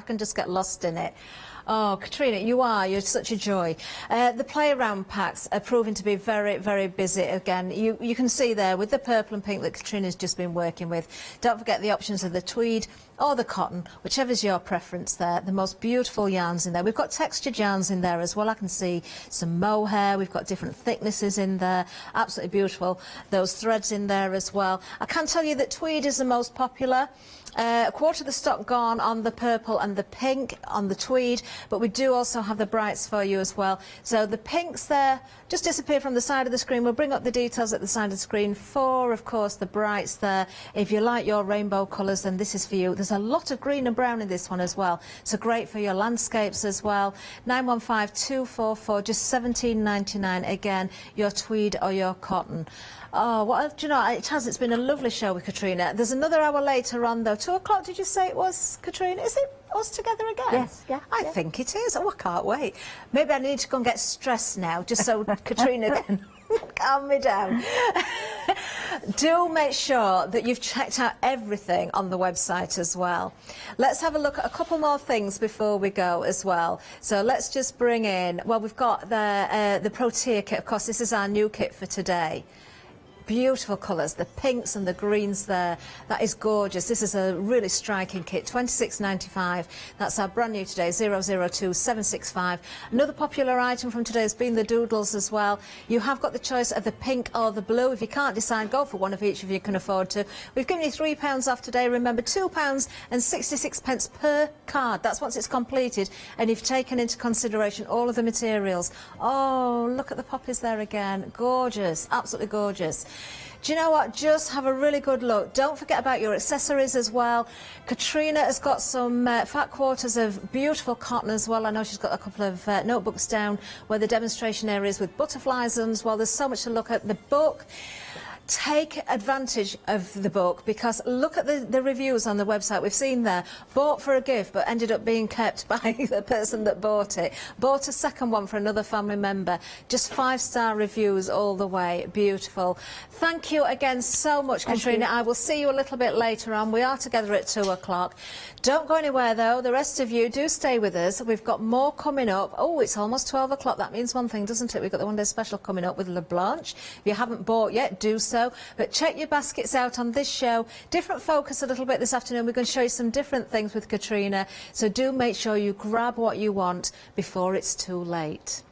[SPEAKER 15] can just get lost in it. Oh, Katrina, you're such a joy. The play around packs are proving to be very, very busy again. You can see there with the purple and pink that Katrina's just been working with. Don't forget the options of the tweed or the cotton, whichever's your preference there. The most beautiful yarns in there. We've got textured yarns in there as well. I can see some mohair. We've got different thicknesses in there. Absolutely beautiful. Those threads in there as well. I can tell you that tweed is the most popular. A quarter of the stock gone on the purple and the pink on the tweed, but we do also have the brights for you as well. So the pinks there just disappear from the side of the screen. We'll bring up the details at the side of the screen for, of course, the brights there. If you like your rainbow colours, then this is for you. There's a lot of green and brown in this one as well, so great for your landscapes as well. 915244, just £17.99 again, your tweed or your cotton. Oh, what do you know? It's been a lovely show with Katrina. There's another hour later on, though. 2 o'clock, did you say it was, Katrina? Is it us together again?
[SPEAKER 23] Yes, yeah.
[SPEAKER 15] I think it is. Oh, I can't wait. Maybe I need to go and get stressed now, just so Katrina can calm me down. Do make sure that you've checked out everything on the website as well. Let's have a look at a couple more things before we go as well. So let's just bring in, well, we've got the Protea kit. Of course, this is our new kit for today. Beautiful colours, the pinks and the greens there. That is gorgeous. This is a really striking kit, £26.95. That's our brand new today, 002765. Another popular item from today has been the doodles as well. You have got the choice of the pink or the blue. If you can't decide, go for one of each if you can afford to. We've given you £3 off today. Remember, £2.66 per card. That's once it's completed, and you've taken into consideration all of the materials. Oh, look at the poppies there again. Gorgeous, absolutely gorgeous. Do you know what? Just have a really good look. Don't forget about your accessories as well. Katrina has got some fat quarters of beautiful cotton as well. I know she's got a couple of notebooks down where the demonstration areas with butterflies on as well. There's so much to look at. The book. Take advantage of the book, because look at the reviews on the website. We've seen there, bought for a gift but ended up being kept by the person that bought it. Bought a second one for another family member. Just 5-star reviews all the way. Beautiful. Thank you again so much, Katrina. I will see you a little bit later on. We are together at 2 o'clock. Don't go anywhere though. The rest of you do stay with us. We've got more coming up. Oh, it's almost 12 o'clock. That means one thing, doesn't it? We've got the One Day Special coming up with La Blanche. If you haven't bought yet, do so. But check your baskets out on this show. Different focus a little bit this afternoon. We're going to show you some different things with Katrina. So do make sure you grab what you want before it's too late.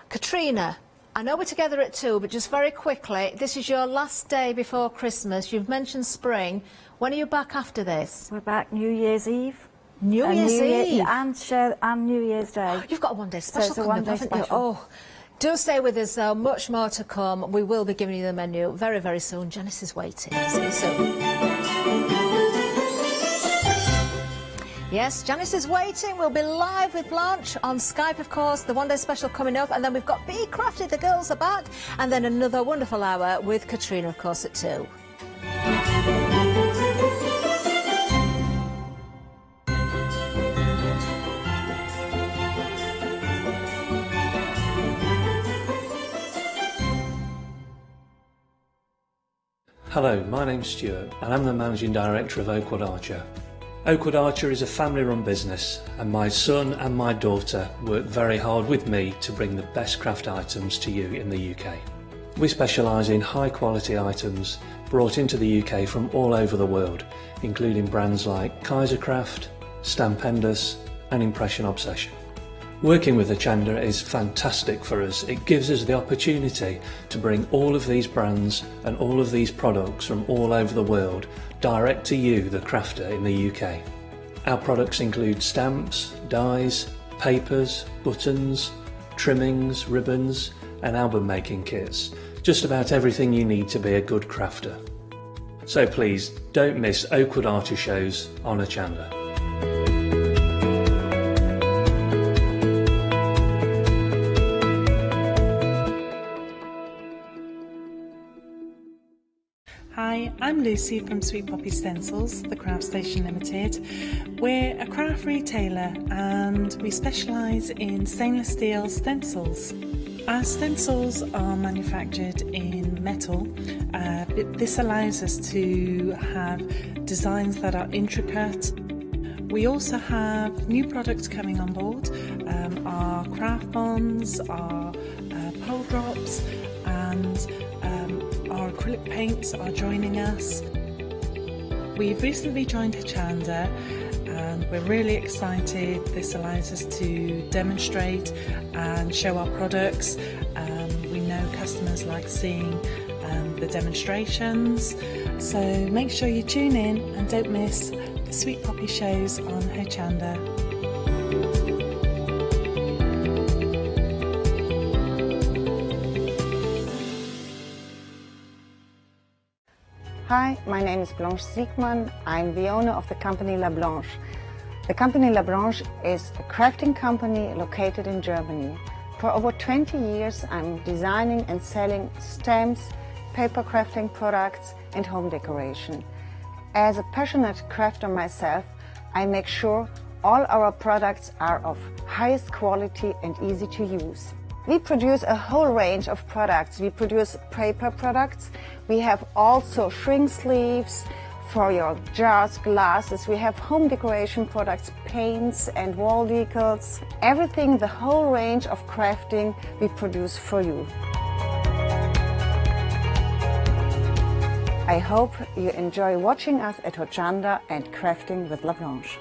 [SPEAKER 15] Katrina, I know we're together at 2, but just very quickly, this is your last day before Christmas. You've mentioned spring. When are you back after this?
[SPEAKER 23] We're back New Year's Eve.
[SPEAKER 15] New Year's Eve?
[SPEAKER 23] And New Year's Day.
[SPEAKER 15] You've got a One Day Special coming up, haven't you? Oh. Do stay with us though, much more to come. We will be giving you the menu very, very soon. Janice is waiting. See you soon. Yes, Janice is waiting. We'll be live with Blanche on Skype, of course. The one-day special coming up, and then we've got Be Crafty, the girls are back, and then another wonderful hour with Katrina, of course, at 2.
[SPEAKER 5] Hello, my name's Stuart and I'm the Managing Director of Oakwood Archer. Oakwood Archer is a family-run business and my son and my daughter work very hard with me to bring the best craft items to you in the UK. We specialise in high-quality items brought into the UK from all over the world, including brands like Kaisercraft, Stampendous and Impression Obsession. Working with Hochanda is fantastic for us. It gives us the opportunity to bring all of these brands and all of these products from all over the world direct to you, the crafter in the UK. Our products include stamps, dies, papers, buttons, trimmings, ribbons and album making kits. Just about everything you need to be a good crafter. So please don't miss Oakwood Archer shows on Hochanda.
[SPEAKER 9] Hi, I'm Lucy from Sweet Poppy Stencils, the Craft Station Limited. We're a craft retailer and we specialise in stainless steel stencils. Our stencils are manufactured in metal. This allows us to have designs that are intricate. We also have new products coming on board, our craft bonds, our pole drops and our acrylic paints are joining us. We've recently joined Hochanda and we're really excited. This allows us to demonstrate and show our products. We know customers like seeing the demonstrations, so make sure you tune in and don't miss the Sweet Poppy shows on Hochanda.
[SPEAKER 10] Hi, my name is Blanche Siegmann. I'm the owner of the company La Blanche. The company La Blanche is a crafting company located in Germany. For over 20 years I'm designing and selling stamps, paper crafting products and home decoration. As a passionate crafter myself, I make sure all our products are of highest quality and easy to use. We produce a whole range of products. We produce paper products. We have also shrink sleeves for your jars, glasses. We have home decoration products, paints and wall decals. Everything, the whole range of crafting we produce for you. I hope you enjoy watching us at Hochanda and crafting with La Blanche.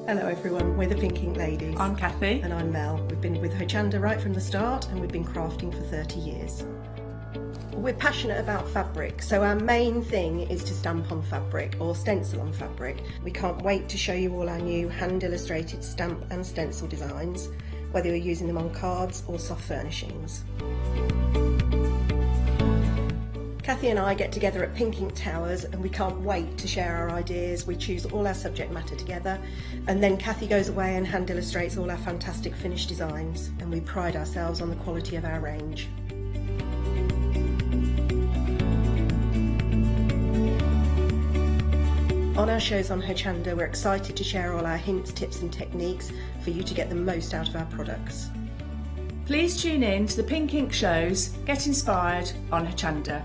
[SPEAKER 24] Hello everyone, we're the Pink Ink Ladies.
[SPEAKER 25] I'm Kathy.
[SPEAKER 24] And I'm Mel. We've been with Hochanda right from the start and we've been crafting for 30 years. We're passionate about fabric, so our main thing is to stamp on fabric or stencil on fabric. We can't wait to show you all our new hand illustrated stamp and stencil designs, whether you're using them on cards or soft furnishings. Kathy and I get together at Pink Ink Towers and we can't wait to share our ideas. We choose all our subject matter together and then Kathy goes away and hand illustrates all our fantastic finished designs, and we pride ourselves on the quality of our range. On our shows on Hochanda, we're excited to share all our hints, tips and techniques for you to get the most out of our products.
[SPEAKER 25] Please tune in to the Pink Ink shows, get inspired on Hochanda.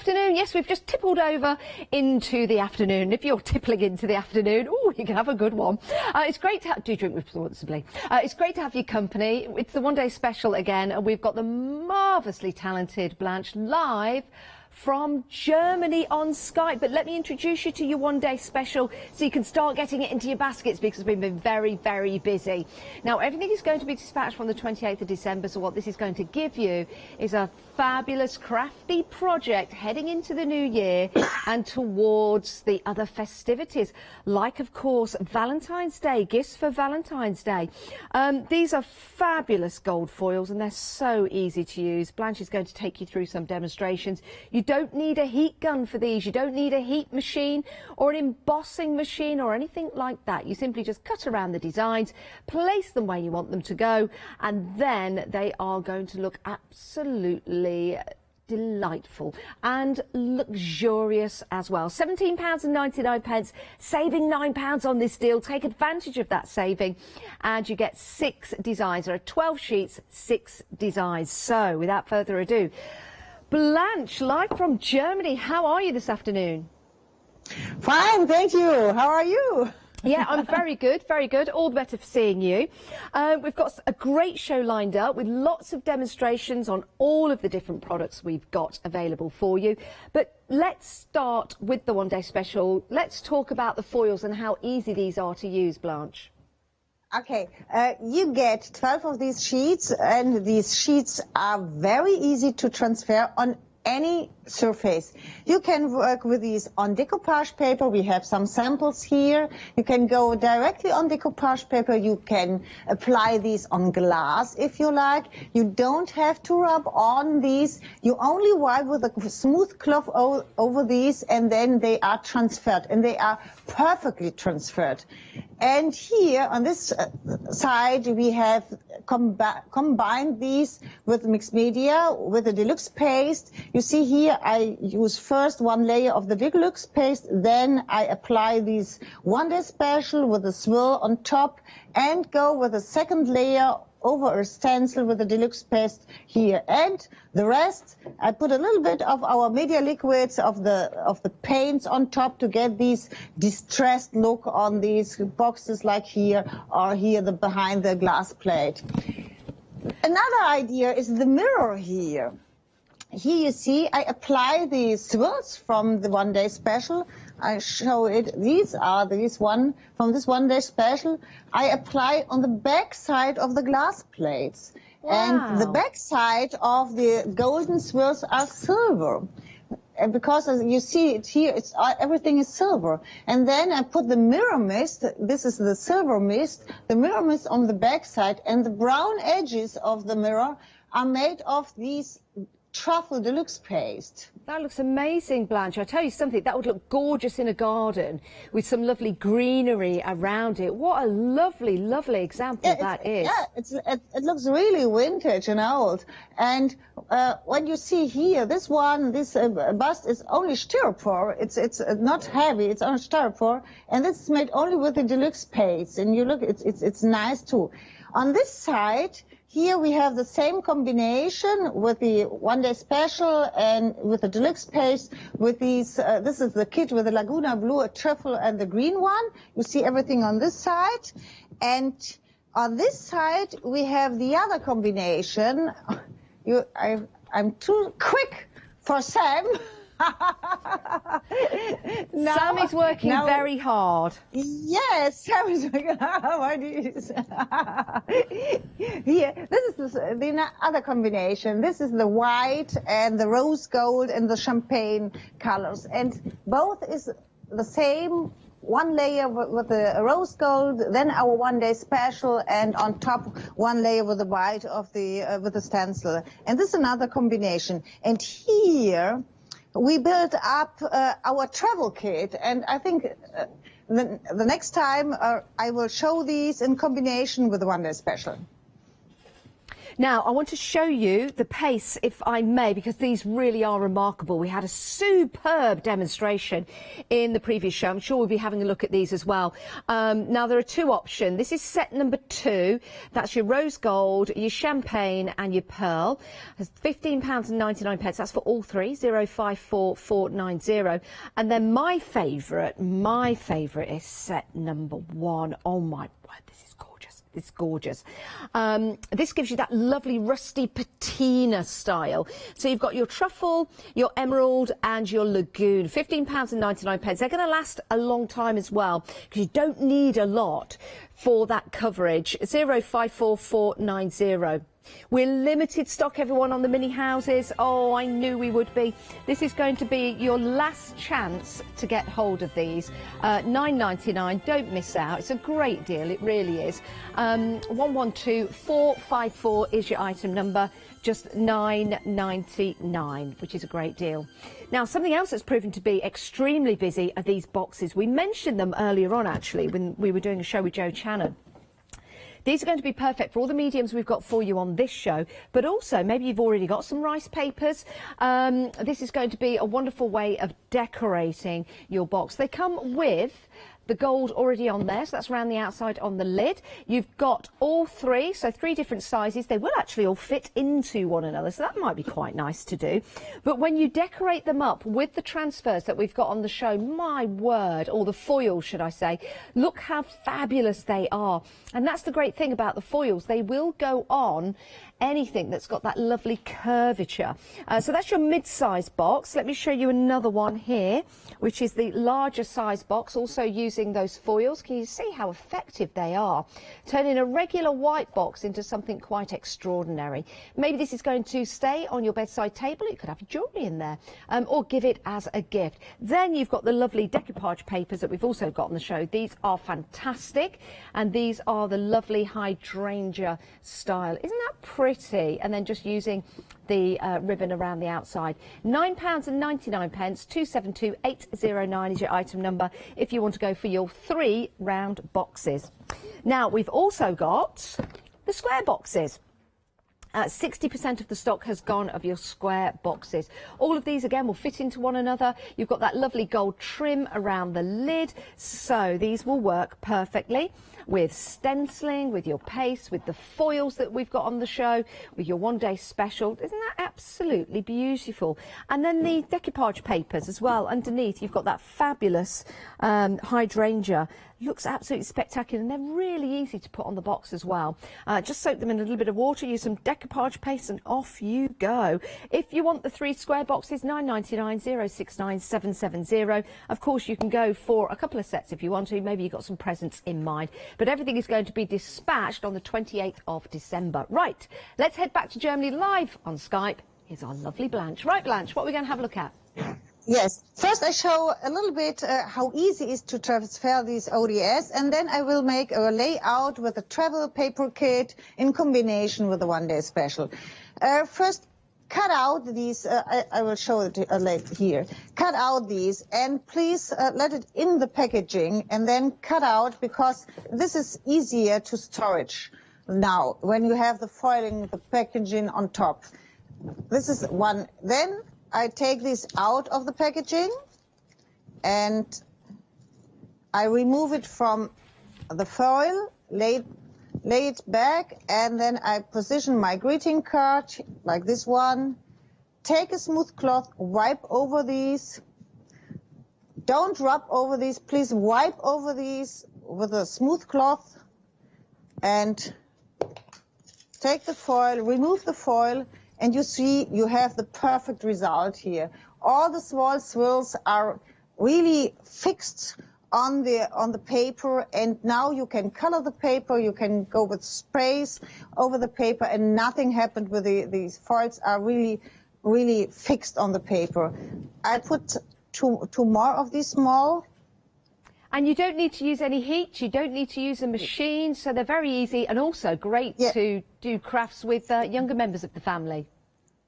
[SPEAKER 1] afternoon. Yes, we've just tippled over into the afternoon. If you're tippling into the afternoon, oh, you can have a good one. It's great to have, do drink responsibly. It's great to have your company. It's the one day special again, and we've got the marvellously talented Blanche live from Germany on Skype. But let me introduce you to your one day special so you can start getting it into your baskets, because we've been very, very busy. Now, everything is going to be dispatched from the 28th of December, so what this is going to give you is a fabulous crafty project heading into the new year and towards the other festivities, like, of course, Valentine's Day, gifts for Valentine's Day. These are fabulous gold foils, and they're so easy to use. Blanche is going to take you through some demonstrations. You don't need a heat gun for these. You don't need a heat machine or an embossing machine or anything like that. You simply just cut around the designs, place them where you want them to go, and then they are going to look absolutely delightful and luxurious as well. £17.99, saving £9 on this deal. Take advantage of that saving, and you get 6 designs. There are 12 sheets, 6 designs. So without further ado, Blanche, live from Germany, how are you this afternoon?
[SPEAKER 11] Fine, thank you. How are you?
[SPEAKER 1] Yeah, I'm very good, very good. All the better for seeing you. We've got a great show lined up with lots of demonstrations on all of the different products we've got available for you. But let's start with the one day special. Let's talk about the foils and how easy these are to use, Blanche.
[SPEAKER 11] Okay, you get 12 of these sheets, and these sheets are very easy to transfer on any surface. You can work with these on decoupage paper. We have some samples here. You can go directly on decoupage paper. You can apply these on glass if you like. You don't have to rub on these. You only wipe with a smooth cloth over these, and then they are transferred, and they are perfectly transferred. And here on this side we have combined these with mixed media, with the deluxe paste. You see here I use first one layer of the deluxe paste, then I apply these one day special with a swirl on top, and go with a second layer over a stencil with the deluxe paste here. And the rest, I put a little bit of our media liquids of the paints on top to get these distressed look on these boxes, like here or here behind the glass plate. Another idea is the mirror here. Here you see I apply the swirls from the one day special. I show it. These are from this one day special. I apply on the back side of the glass plates. Wow. And the back side of the golden swirls are silver. And because as you see it here, everything is silver. And then I put the mirror mist. This is the silver mist. The mirror mist on the back side, and the brown edges of the mirror are made of these truffle deluxe paste.
[SPEAKER 1] That looks amazing, Blanche. I tell you something, that would look gorgeous in a garden with some lovely greenery around it. What a lovely, lovely example that is.
[SPEAKER 11] Yeah, it looks really vintage and old. And when you see here, this bust is only styrofoam. It's not heavy. It's only styrofoam, and this is made only with the deluxe paste. And you look, it's nice too. On this side, here we have the same combination with the one day special and with the deluxe paste with these, this is the kit with the Laguna blue, a truffle, and the green one. You see everything on this side. And on this side, we have the other combination. I'm too quick for Sam.
[SPEAKER 1] Sam is working very hard.
[SPEAKER 11] Yes, Sam is working hard. Here, this is the other combination. This is the white and the rose gold and the champagne colors, and both is the same. One layer with the rose gold, then our one day special, and on top one layer with the white of the with the stencil. And this is another combination. And here we built up our travel kit, and I think the next time I will show these in combination with the one day special.
[SPEAKER 1] Now, I want to show you the pace, if I may, because these really are remarkable. We had a superb demonstration in the previous show. I'm sure we'll be having a look at these as well. Now, there are two options. This is set number 2. That's your rose gold, your champagne and your pearl. It's £15.99. That's for all three, 054490. And then my favourite is set number 1. Oh, my word, this is gorgeous. It's gorgeous. This gives you that lovely rusty patina style. So you've got your truffle, your emerald and your lagoon. £15.99. They're going to last a long time as well, because you don't need a lot for that coverage. 054490. We're limited stock, everyone, on the mini houses. Oh, I knew we would be. This is going to be your last chance to get hold of these. £9.99. Don't miss out. It's a great deal. It really is. 112454 is your item number. Just £9.99, which is a great deal. Now, something else that's proven to be extremely busy are these boxes. We mentioned them earlier on, actually, when we were doing a show with Joe Channon. These are going to be perfect for all the mediums we've got for you on this show, but also maybe you've already got some rice papers. This is going to be a wonderful way of decorating your box. They come with the gold already on there, so that's around the outside on the lid. You've got all three, so 3 different sizes. They will actually all fit into one another, so that might be quite nice to do. But when you decorate them up with the transfers that we've got on the show, my word, or the foils, should I say, look how fabulous they are. And that's the great thing about the foils. They will go on anything that's got that lovely curvature. So that's your mid-size box. Let me show you another one here, which is the larger size box, also using those foils. Can you see how effective they are? Turning a regular white box into something quite extraordinary. Maybe this is going to stay on your bedside table. You could have jewellery in there, or give it as a gift. Then you've got the lovely decoupage papers that we've also got on the show. These are fantastic, and these are the lovely hydrangea style. Isn't that pretty? And then just using the ribbon around the outside. £9.99, 272809 is your item number if you want to go for your 3 round boxes. Now, we've also got the square boxes. 60% of the stock has gone of your square boxes. All of these, again, will fit into one another. You've got that lovely gold trim around the lid, so these will work perfectly with stenciling, with your paste, with the foils that we've got on the show, with your one-day special. Isn't that absolutely beautiful? And then the decoupage papers as well. Underneath, you've got that fabulous hydrangea. Looks absolutely spectacular, and they're really easy to put on the box as well. Just soak them in a little bit of water, use some decoupage paste, and off you go. If you want the 3 square boxes, £9.99, 069770. Of course, you can go for a couple of sets if you want to. Maybe you've got some presents in mind. But everything is going to be dispatched on the 28th of December. Right, let's head back to Germany live on Skype. Here's our lovely Blanche. Right, Blanche, what are we going to have a look at?
[SPEAKER 11] Yes, first I show a little bit how easy it is to transfer these ODS, and then I will make a layout with a travel paper kit in combination with the one-day special. First, cut out these, I will show it later here. Cut out these, and please let it in the packaging and then cut out, because this is easier to storage now when you have the foiling, the packaging on top. This is one. Then I take this out of the packaging and I remove it from the foil, lay it back, and then I position my greeting card like this one. Take a smooth cloth, wipe over these. Don't rub over these, please wipe over these with a smooth cloth, and take the foil, remove the foil, and you see you have the perfect result here. All the small swirls are really fixed on the paper, and now you can color the paper, you can go with sprays over the paper, and nothing happened with these foils are really fixed on the paper. I put two more of these small.
[SPEAKER 1] And you don't need to use any heat, you don't need to use a machine, so they're very easy and also great to do crafts with younger members of the family.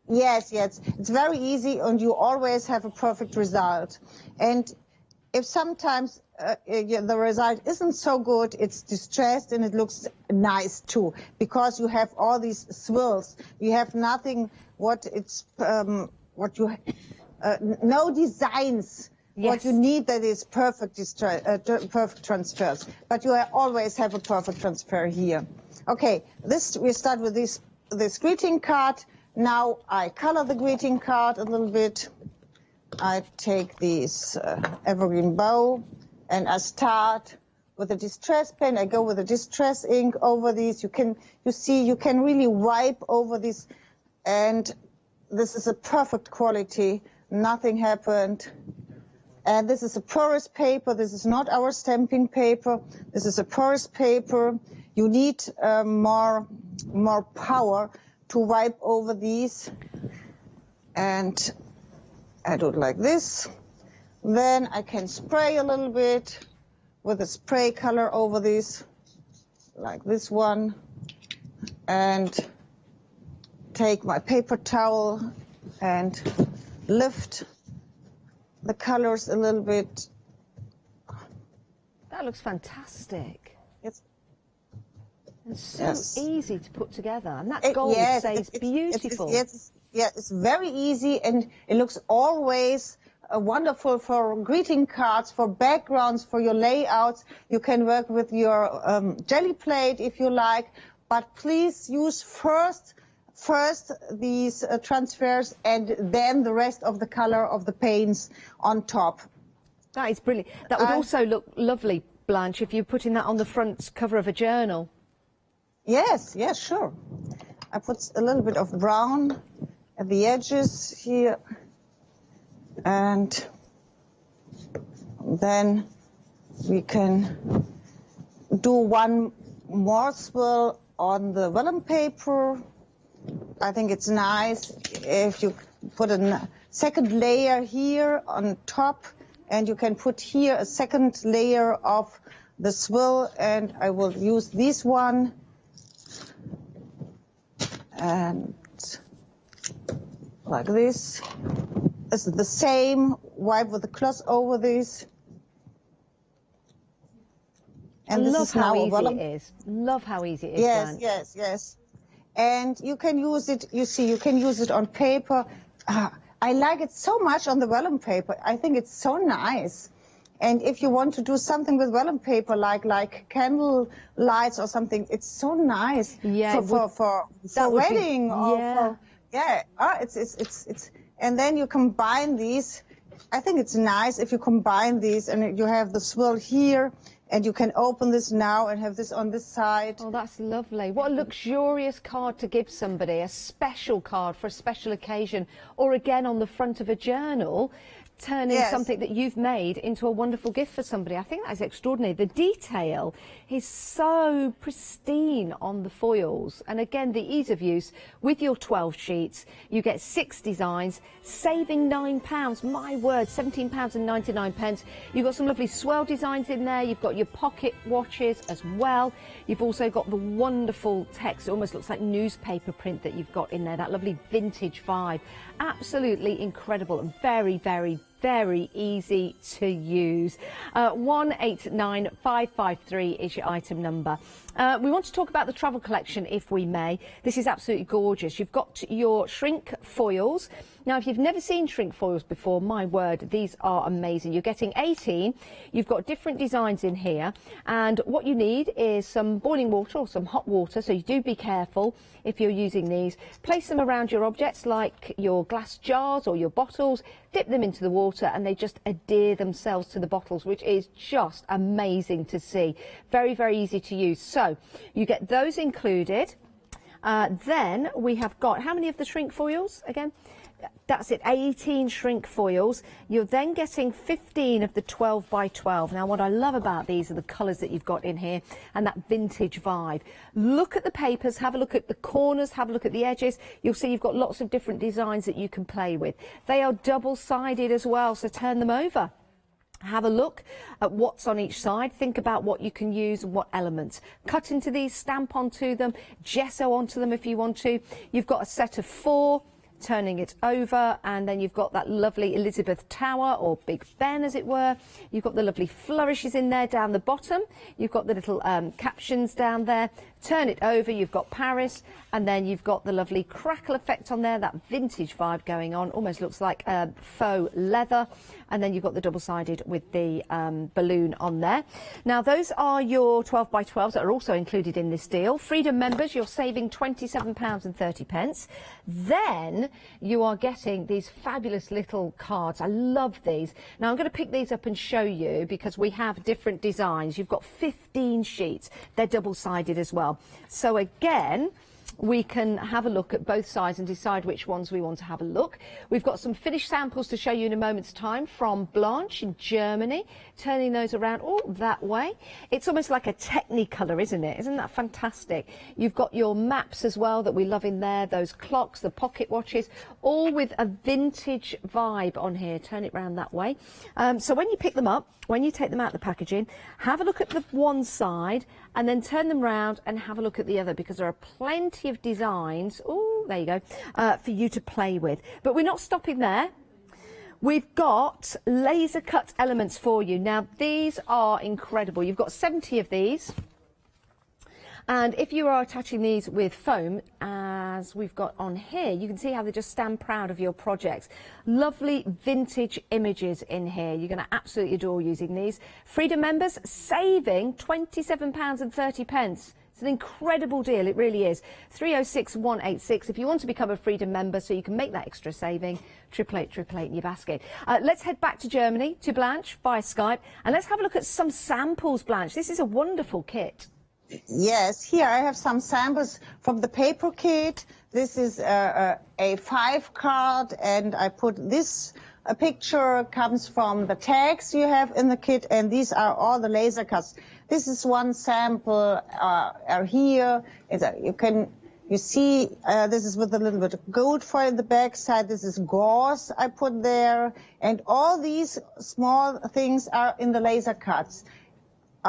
[SPEAKER 11] Yes, it's very easy, and you always have a perfect result. And if sometimes the result isn't so good, it's distressed and it looks nice too, because you have all these swirls. You have nothing no designs.
[SPEAKER 1] Yes.
[SPEAKER 11] What you need that is perfect transfers, but you always have a perfect transfer here. Okay, we start with this greeting card. Now I color the greeting card a little bit. I take this evergreen bow and I start with a distress pen. I go with a distress ink over these. You can really wipe over this, and this is a perfect quality. Nothing happened. And this is a porous paper. This is not our stamping paper. This is a porous paper. You need more power to wipe over these. And I do it like this. Then I can spray a little bit with a spray color over this, like this one. And take my paper towel and lift the colors a little bit.
[SPEAKER 1] That looks fantastic.
[SPEAKER 11] It's
[SPEAKER 1] so easy to put together, and that gold stays beautiful.
[SPEAKER 11] It's very easy, and it looks always wonderful for greeting cards, for backgrounds, for your layouts. You can work with your jelly plate if you like, but please use first these transfers and then the rest of the color of the paints on top.
[SPEAKER 1] That is brilliant. That would also look lovely, Blanche, if you're putting that on the front cover of a journal.
[SPEAKER 11] Yes, sure. I put a little bit of brown at the edges here, and then we can do one more swirl on the vellum paper. I think it's nice if you put a second layer here on top, and you can put here a second layer of the swirl, and I will use this one. And like this. It's the same, wipe with the cloth over this. And
[SPEAKER 1] I love how easy it is. Love how easy it is.
[SPEAKER 11] Yes. And you can use it, you can use it on paper. I like it so much on the vellum paper. I think it's so nice. And if you want to do something with vellum paper, like candle lights or something, it's so nice for wedding it's and then you combine these. I think it's nice if you combine these and you have the swirl here. And you can open this now and have this on this side.
[SPEAKER 1] Oh, that's lovely. What a luxurious card to give somebody, a special card for a special occasion, or again on the front of a journal, turning something that you've made into a wonderful gift for somebody. I think that's extraordinary. The detail is so pristine on the foils. And again, the ease of use with your 12 sheets. You get 6 designs, saving £9. My word, £17.99. You've got some lovely swirl designs in there. You've got your pocket watches as well. You've also got the wonderful text. It almost looks like newspaper print that you've got in there, that lovely vintage vibe. Absolutely incredible and very, very, very easy to use. 189553 is your item number. We want to talk about the travel collection, if we may. This is absolutely gorgeous. You've got your shrink foils. Now, if you've never seen shrink foils before, my word, these are amazing. You're getting 18. You've got different designs in here. And what you need is some boiling water or some hot water. So you do be careful if you're using these. Place them around your objects like your glass jars or your bottles. Dip them into the water and they just adhere themselves to the bottles, which is just amazing to see. Very, very easy to use. So you get those included. Then we have got, how many of the shrink foils again? That's it, 18 shrink foils. You're then getting 15 of the 12 by 12. Now, what I love about these are the colours that you've got in here and that vintage vibe. Look at the papers, have a look at the corners, have a look at the edges. You'll see you've got lots of different designs that you can play with. They are double-sided as well, so turn them over. Have a look at what's on each side. Think about what you can use and what elements. Cut into these, stamp onto them, gesso onto them if you want to. You've got a set of 4 turning it over, and then you've got that lovely Elizabeth Tower, or Big Ben as it were. You've got the lovely flourishes in there down the bottom. You've got the little captions down there. Turn it over, you've got Paris, and then you've got the lovely crackle effect on there, that vintage vibe going on, almost looks like faux leather. And then you've got the double-sided with the balloon on there. Now, those are your 12 by 12s that are also included in this deal. Freedom members, you're saving £27.30. Then you are getting these fabulous little cards. I love these. Now, I'm going to pick these up and show you because we have different designs. You've got 15 sheets. They're double-sided as well. So, again, we can have a look at both sides and decide which ones we want to have a look. We've got some finished samples to show you in a moment's time from Blanche in Germany, turning those around all that way. It's almost like a Technicolor, isn't it? Isn't that fantastic? You've got your maps as well that we love in there, those clocks, the pocket watches, all with a vintage vibe on here. Turn it round that way. So when you pick them up, when you take them out of the packaging, have a look at the one side and then turn them round and have a look at the other, because there are plenty of designs, oh, there you go, for you to play with. But we're not stopping there. We've got laser cut elements for you. Now, these are incredible. You've got 70 of these. And if you are attaching these with foam, as we've got on here, you can see how they just stand proud of your projects. Lovely vintage images in here. You're going to absolutely adore using these. Freedom members saving £27.30. It's an incredible deal, it really is. 306186 if you want to become a Freedom member so you can make that extra saving. 888 in your basket. Let's head back to Germany, to Blanche via Skype, and let's have a look at some samples, Blanche. This is a wonderful kit.
[SPEAKER 11] Yes, here I have some samples from the paper kit. This is a 5 card, and I put this picture comes from the tags you have in the kit, and these are all the laser cuts. This is one sample here. You see, this is with a little bit of gold foil in the back side. This is gauze I put there, and all these small things are in the laser cuts.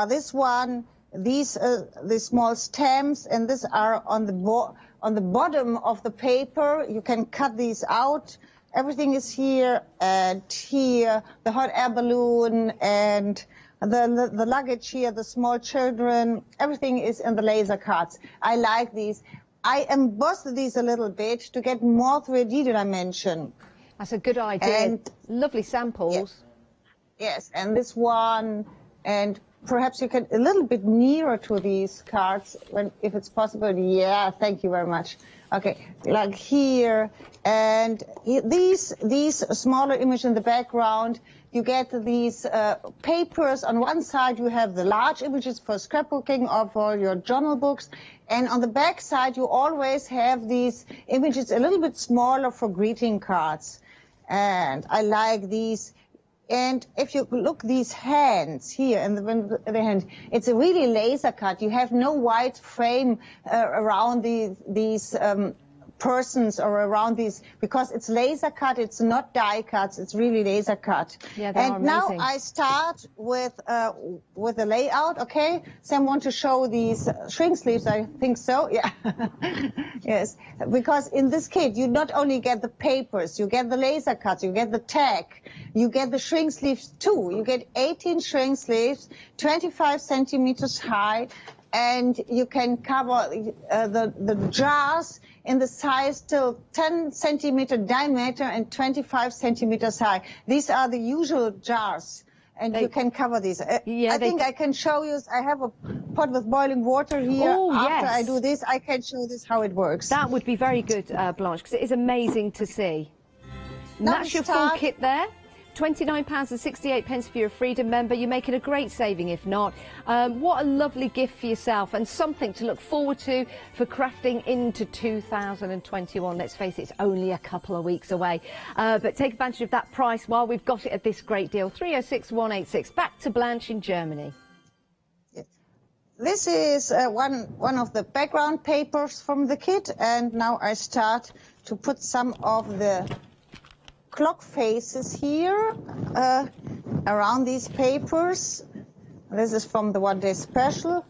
[SPEAKER 11] This one. These the small stamps, and these are on the bottom of the paper. You can cut these out. Everything is here, and here the hot air balloon and the luggage here, the small children. Everything is in the laser cuts. I like these. I embossed these a little bit to get more 3D dimension.
[SPEAKER 1] That's a good idea. And lovely samples.
[SPEAKER 11] Yes, and this one, and perhaps you can a little bit nearer to these cards, if it's possible. Yeah, thank you very much. Okay, like here, and these smaller images in the background. You get these papers. On one side, you have the large images for scrapbooking or for your journal books, and on the back side, you always have these images a little bit smaller for greeting cards. And I like these. And if you look these hands here in the hand, it's a really laser cut. You have no white frame around these persons or around these, because it's laser cut. It's not die cuts. It's really laser cut.
[SPEAKER 1] Yeah,
[SPEAKER 11] and now I start with the layout. Okay, Sam want to show these shrink sleeves? I think so. Yeah. Yes, because in this kit you not only get the papers, you get the laser cuts, you get the tag, you get the shrink sleeves too. You get 18 shrink sleeves, 25 centimeters high, and you can cover the jars in the size till 10 centimeter diameter and 25 centimeters high. These are the usual jars, and you can cover these. I think I can show you. I have a pot with boiling water here.
[SPEAKER 1] Oh,
[SPEAKER 11] After
[SPEAKER 1] yes.
[SPEAKER 11] I do this, I can show this how it works.
[SPEAKER 1] That would be very good, Blanche, because it is amazing to see. And that's your full kit there. £29.68 for your Freedom member. You're making a great saving if not. What a lovely gift for yourself, and something to look forward to for crafting into 2021. Let's face it, it's only a couple of weeks away. But take advantage of that price while we've got it at this great deal. 306186. Back to Blanche in Germany.
[SPEAKER 11] This is one of the background papers from the kit, and now I start to put some of the clock faces here around these papers. This is from the one-day special.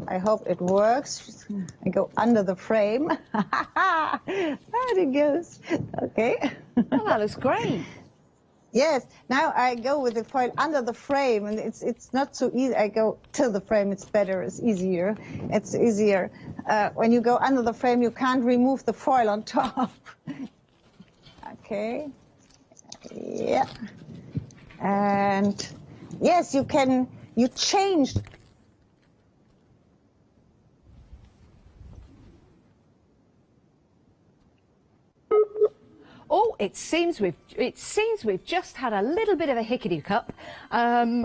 [SPEAKER 11] I hope it works. I go under the frame. There it goes. Okay.
[SPEAKER 1] Oh, that looks great.
[SPEAKER 11] Yes. Now I go with the foil under the frame, and it's not so easy. I go till the frame. It's better. It's easier. It's easier. When you go under the frame, you can't remove the foil on top. Okay. Yeah. And yes, you can. You change.
[SPEAKER 1] Oh, it seems we've just had a little bit of a hickety-cup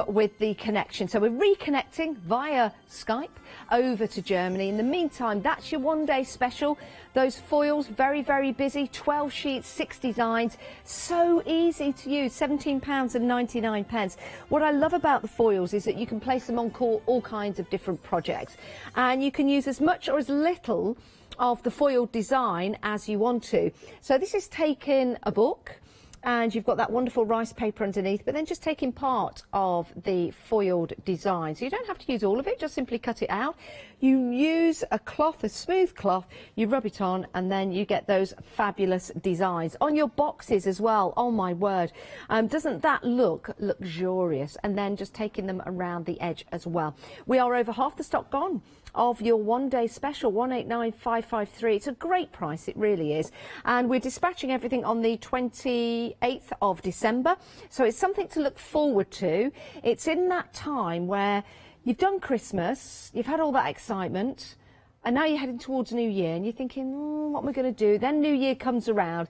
[SPEAKER 1] with the connection. So we're reconnecting via Skype over to Germany. In the meantime, that's your one-day special. Those foils, very, very busy. 12 sheets, 6 designs. So easy to use, £17.99. What I love about the foils is that you can place them on all kinds of different projects. And you can use as much or as little of the foil design as you want to. So this is taking a book, and you've got that wonderful rice paper underneath, but then just taking part of the foiled design. So you don't have to use all of it, just simply cut it out. You use a cloth, a smooth cloth, you rub it on, and then you get those fabulous designs on your boxes as well. Oh my word, doesn't that look luxurious? And then just taking them around the edge as well. We are over half the stock gone of your one-day special, 189553. It's a great price, it really is. And we're dispatching everything on the 28th of December. So it's something to look forward to. It's in that time where you've done Christmas, you've had all that excitement, and now you're heading towards New Year, and you're thinking, what am I going to do? Then New Year comes around.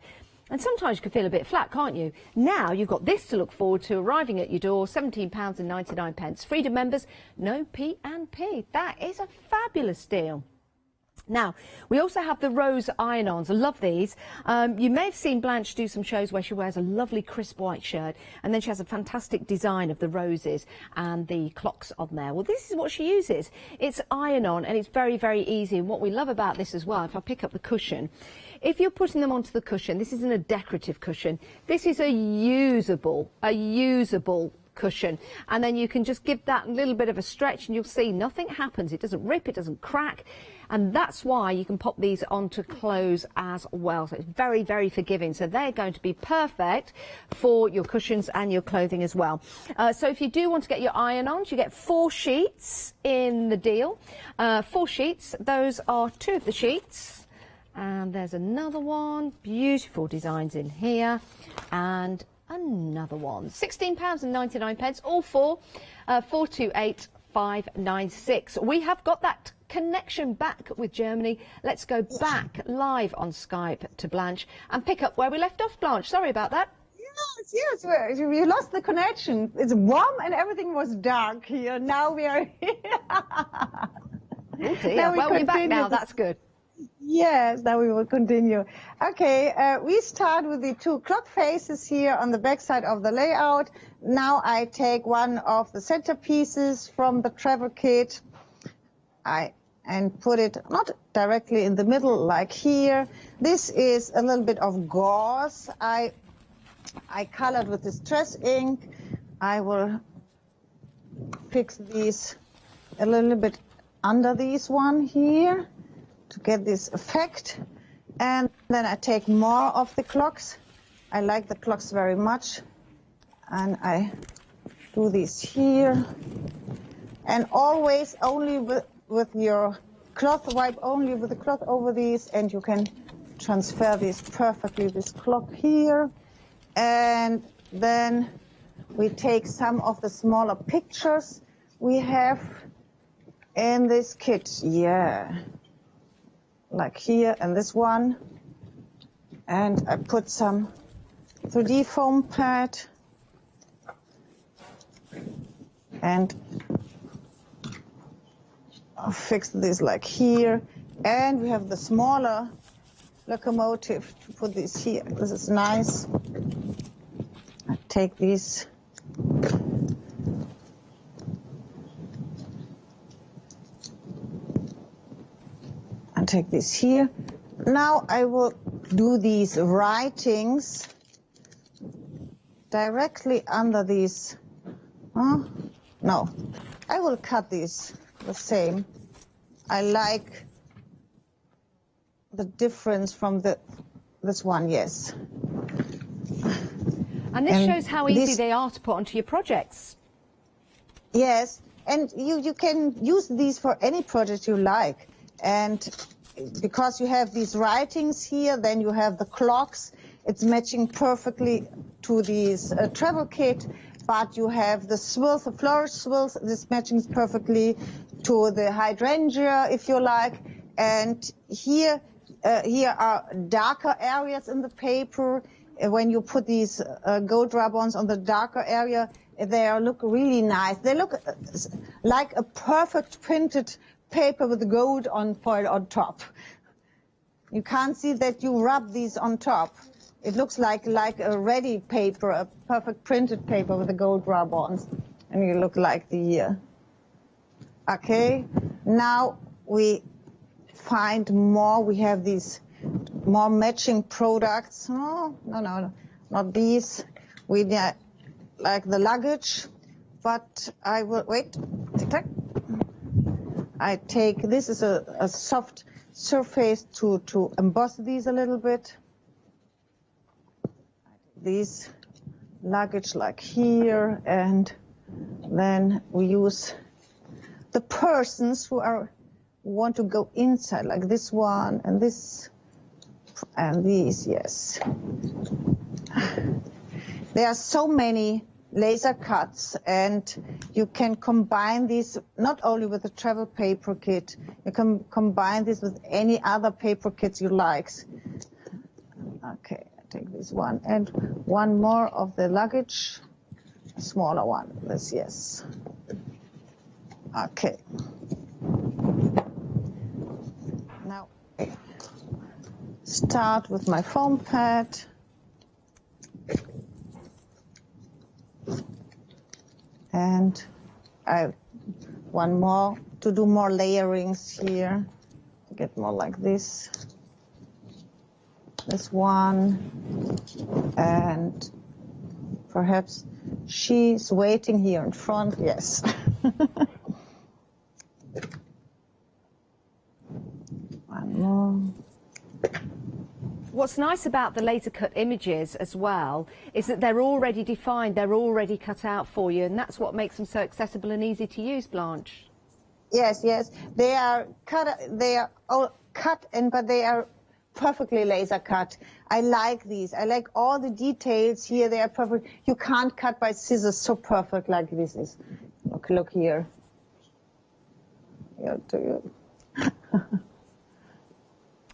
[SPEAKER 1] And sometimes you can feel a bit flat, can't you? Now you've got this to look forward to arriving at your door, £17.99. Freedom members, no P&P. That is a fabulous deal. Now, we also have the rose iron-ons. I love these. You may have seen Blanche do some shows where she wears a lovely crisp white shirt, and then she has a fantastic design of the roses and the clocks on there. Well, this is what she uses. It's iron-on, and it's very, very easy. And what we love about this as well, if I pick up the cushion, if you're putting them onto the cushion, this isn't a decorative cushion. This is a usable cushion, and then you can just give that little bit of a stretch, and you'll see nothing happens. It doesn't rip, it doesn't crack, and that's why you can pop these onto clothes as well. So it's very, very forgiving. So they're going to be perfect for your cushions and your clothing as well. So if you do want to get your iron-ons, you get 4 sheets in the deal. 4 sheets. Those are 2 of the sheets. And there's another one. Beautiful designs in here. And another one. £16.99, all 4. 428596. We have got that connection back with Germany. Let's go back live on Skype to Blanche and pick up where we left off, Blanche. Sorry about that.
[SPEAKER 11] Yes, we lost the connection. It's warm and everything was dark here. Now we are here.
[SPEAKER 1] Oh dear. Well, we're back now. That's good.
[SPEAKER 11] Yes, now we will continue. Okay, we start with the 2 clock faces here on the back side of the layout. Now I take one of the centerpieces from the travel kit and put it not directly in the middle like here. This is a little bit of gauze. I colored with distress ink. I will fix these a little bit under this one here to get this effect. And then I take more of the clocks. I like the clocks very much. And I do this here. And always only with your cloth, wipe only with the cloth over these, and you can transfer this perfectly, this clock here. And then we take some of the smaller pictures we have in this kit. Yeah. Like here and this one. And I put some 3D foam pad. And I'll fix this like here. And we have the smaller locomotive to put this here. This is nice. I take these. And take this here. Now I will do these writings directly under these. No, I will cut these the same. I like the difference from this one, yes.
[SPEAKER 1] And this shows how easy they are to put onto your projects.
[SPEAKER 11] Yes, and you can use these for any project you like. And because you have these writings here, then you have the clocks. It's matching perfectly to this travel kit. But you have the swirls, the flourish swirls. This matches perfectly to the hydrangea, if you like. And here are darker areas in the paper. When you put these gold rub-ons on the darker area, they look really nice. They look like a perfect printed paper with gold foil on top. You can't see that you rub these on top. It looks like a ready paper, a perfect printed paper with the gold rub-ons. And you look like the okay, now we find more. We have these more matching products. No, not these. We need like the luggage, but I will wait. I take this is a soft surface to emboss these a little bit. These luggage like here, and then we use the persons who want to go inside, like this one and this and these. Yes, there are so many laser cuts, and you can combine these not only with the travel paper kit, you can combine this with any other paper kits you like. Okay, I take this one and one more of the luggage, a smaller one, this, yes. Okay. Now, start with my foam pad. And one more to do more layerings here, to get more like this. This one, and perhaps she's waiting here in front, yes. One more.
[SPEAKER 1] What's nice about the laser cut images as well is that they're already defined, they're already cut out for you, and that's what makes them so accessible and easy to use, Blanche.
[SPEAKER 11] Yes, yes, they are cut. They are all cut, but they are perfectly laser cut. I like these. I like all the details here. They are perfect. You can't cut by scissors so perfect like this is. Look here. Yeah, to you.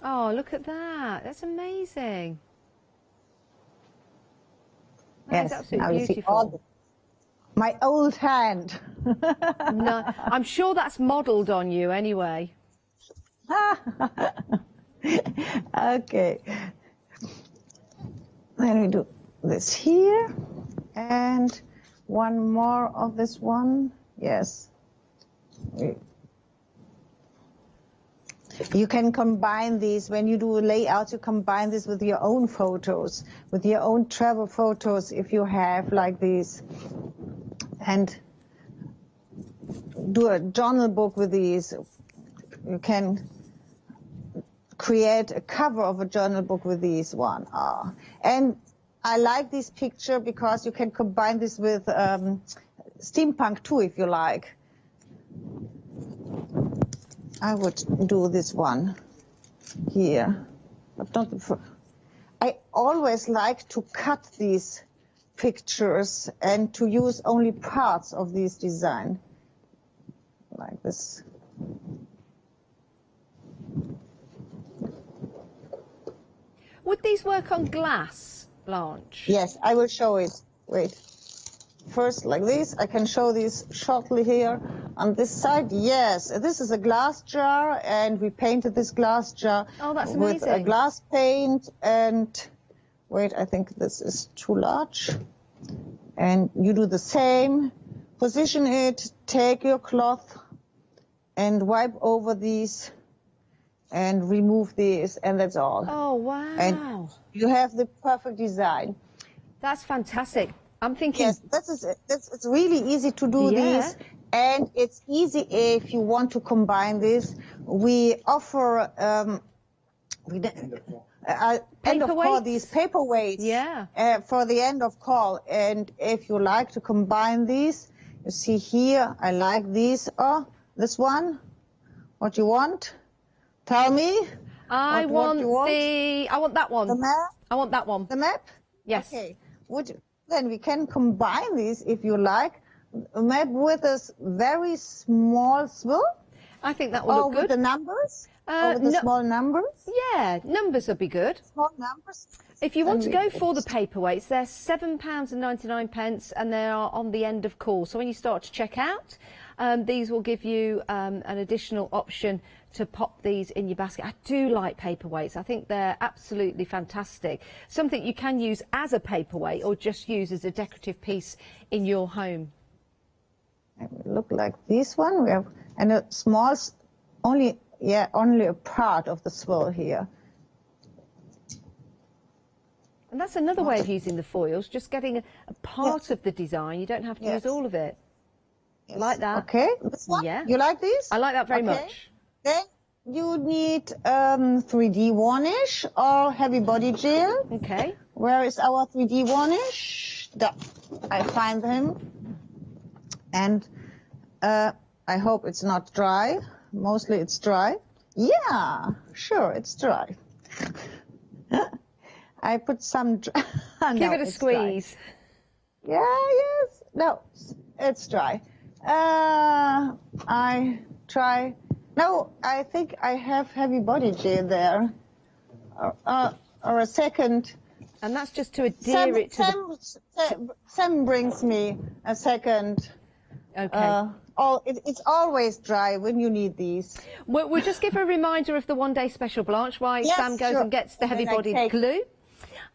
[SPEAKER 1] Oh, look at that. That's amazing. That is absolutely beautiful.
[SPEAKER 11] My old hand.
[SPEAKER 1] No, I'm sure that's modelled on you anyway.
[SPEAKER 11] Okay. Then we do this here. And one more of this one. Yes. You can combine these, when you do layouts, you combine this with your own photos, with your own travel photos if you have like these. And do a journal book with these. You can create a cover of a journal book with these one. And I like this picture because you can combine this with steampunk too, if you like. I would do this one here, but not the. I always like to cut these pictures and to use only parts of this design, like this.
[SPEAKER 1] Would these work on glass, Blanche?
[SPEAKER 11] Yes, I will show it. Wait. First, like this, I can show these shortly here. On this side, yes, this is a glass jar, and we painted this glass jar with a glass paint. And wait, I think this is too large. And you do the same. Position it, take your cloth, and wipe over these, and remove these, and that's all.
[SPEAKER 1] Oh, wow.
[SPEAKER 11] And you have the perfect design.
[SPEAKER 1] That's fantastic. I'm thinking.
[SPEAKER 11] Yes, it's really easy to do these, and it's easy if you want to combine this. We offer end of call, these paperweights for the end of call, and if you like to combine these, you see here, I like these. Oh, this one. What you want? Tell me.
[SPEAKER 1] I want that one.
[SPEAKER 11] The map?
[SPEAKER 1] I want that one.
[SPEAKER 11] The map?
[SPEAKER 1] Yes.
[SPEAKER 11] Okay. Then we can combine these if you like. A map with a very small swivel.
[SPEAKER 1] I think that will look good.
[SPEAKER 11] With the numbers? With the small numbers?
[SPEAKER 1] Yeah, numbers would be good.
[SPEAKER 11] Small numbers?
[SPEAKER 1] If you want to go for the paperweights, they're £7.99 and they are on the end of call. So when you start to check out, these will give you an additional option to pop these in your basket. I do like paperweights. I think they're absolutely fantastic. Something you can use as a paperweight or just use as a decorative piece in your home.
[SPEAKER 11] It will look like this one. We have and a small, only a part of the swirl here.
[SPEAKER 1] And that's another way of using the foils, just getting a part of the design. You don't have to use all of it.
[SPEAKER 11] Yes.
[SPEAKER 1] Like that.
[SPEAKER 11] Okay, this one?
[SPEAKER 1] Yeah.
[SPEAKER 11] You like these?
[SPEAKER 1] I like that very much.
[SPEAKER 11] Then you need 3D varnish or heavy body gel.
[SPEAKER 1] Okay.
[SPEAKER 11] Where is our 3D varnish? I find him. And I hope it's not dry. Mostly it's dry. Yeah, sure, it's dry. I put some...
[SPEAKER 1] Give it a squeeze.
[SPEAKER 11] Dry. Yeah, yes. No, it's dry. I try... No, I think I have heavy body gel there. Or a second...
[SPEAKER 1] And that's just to adhere it to
[SPEAKER 11] Sam brings me a second.
[SPEAKER 1] Okay.
[SPEAKER 11] It's always dry when you need these.
[SPEAKER 1] We'll just give a reminder of the one-day special, Blanche, while Sam goes and gets the heavy-bodied glue.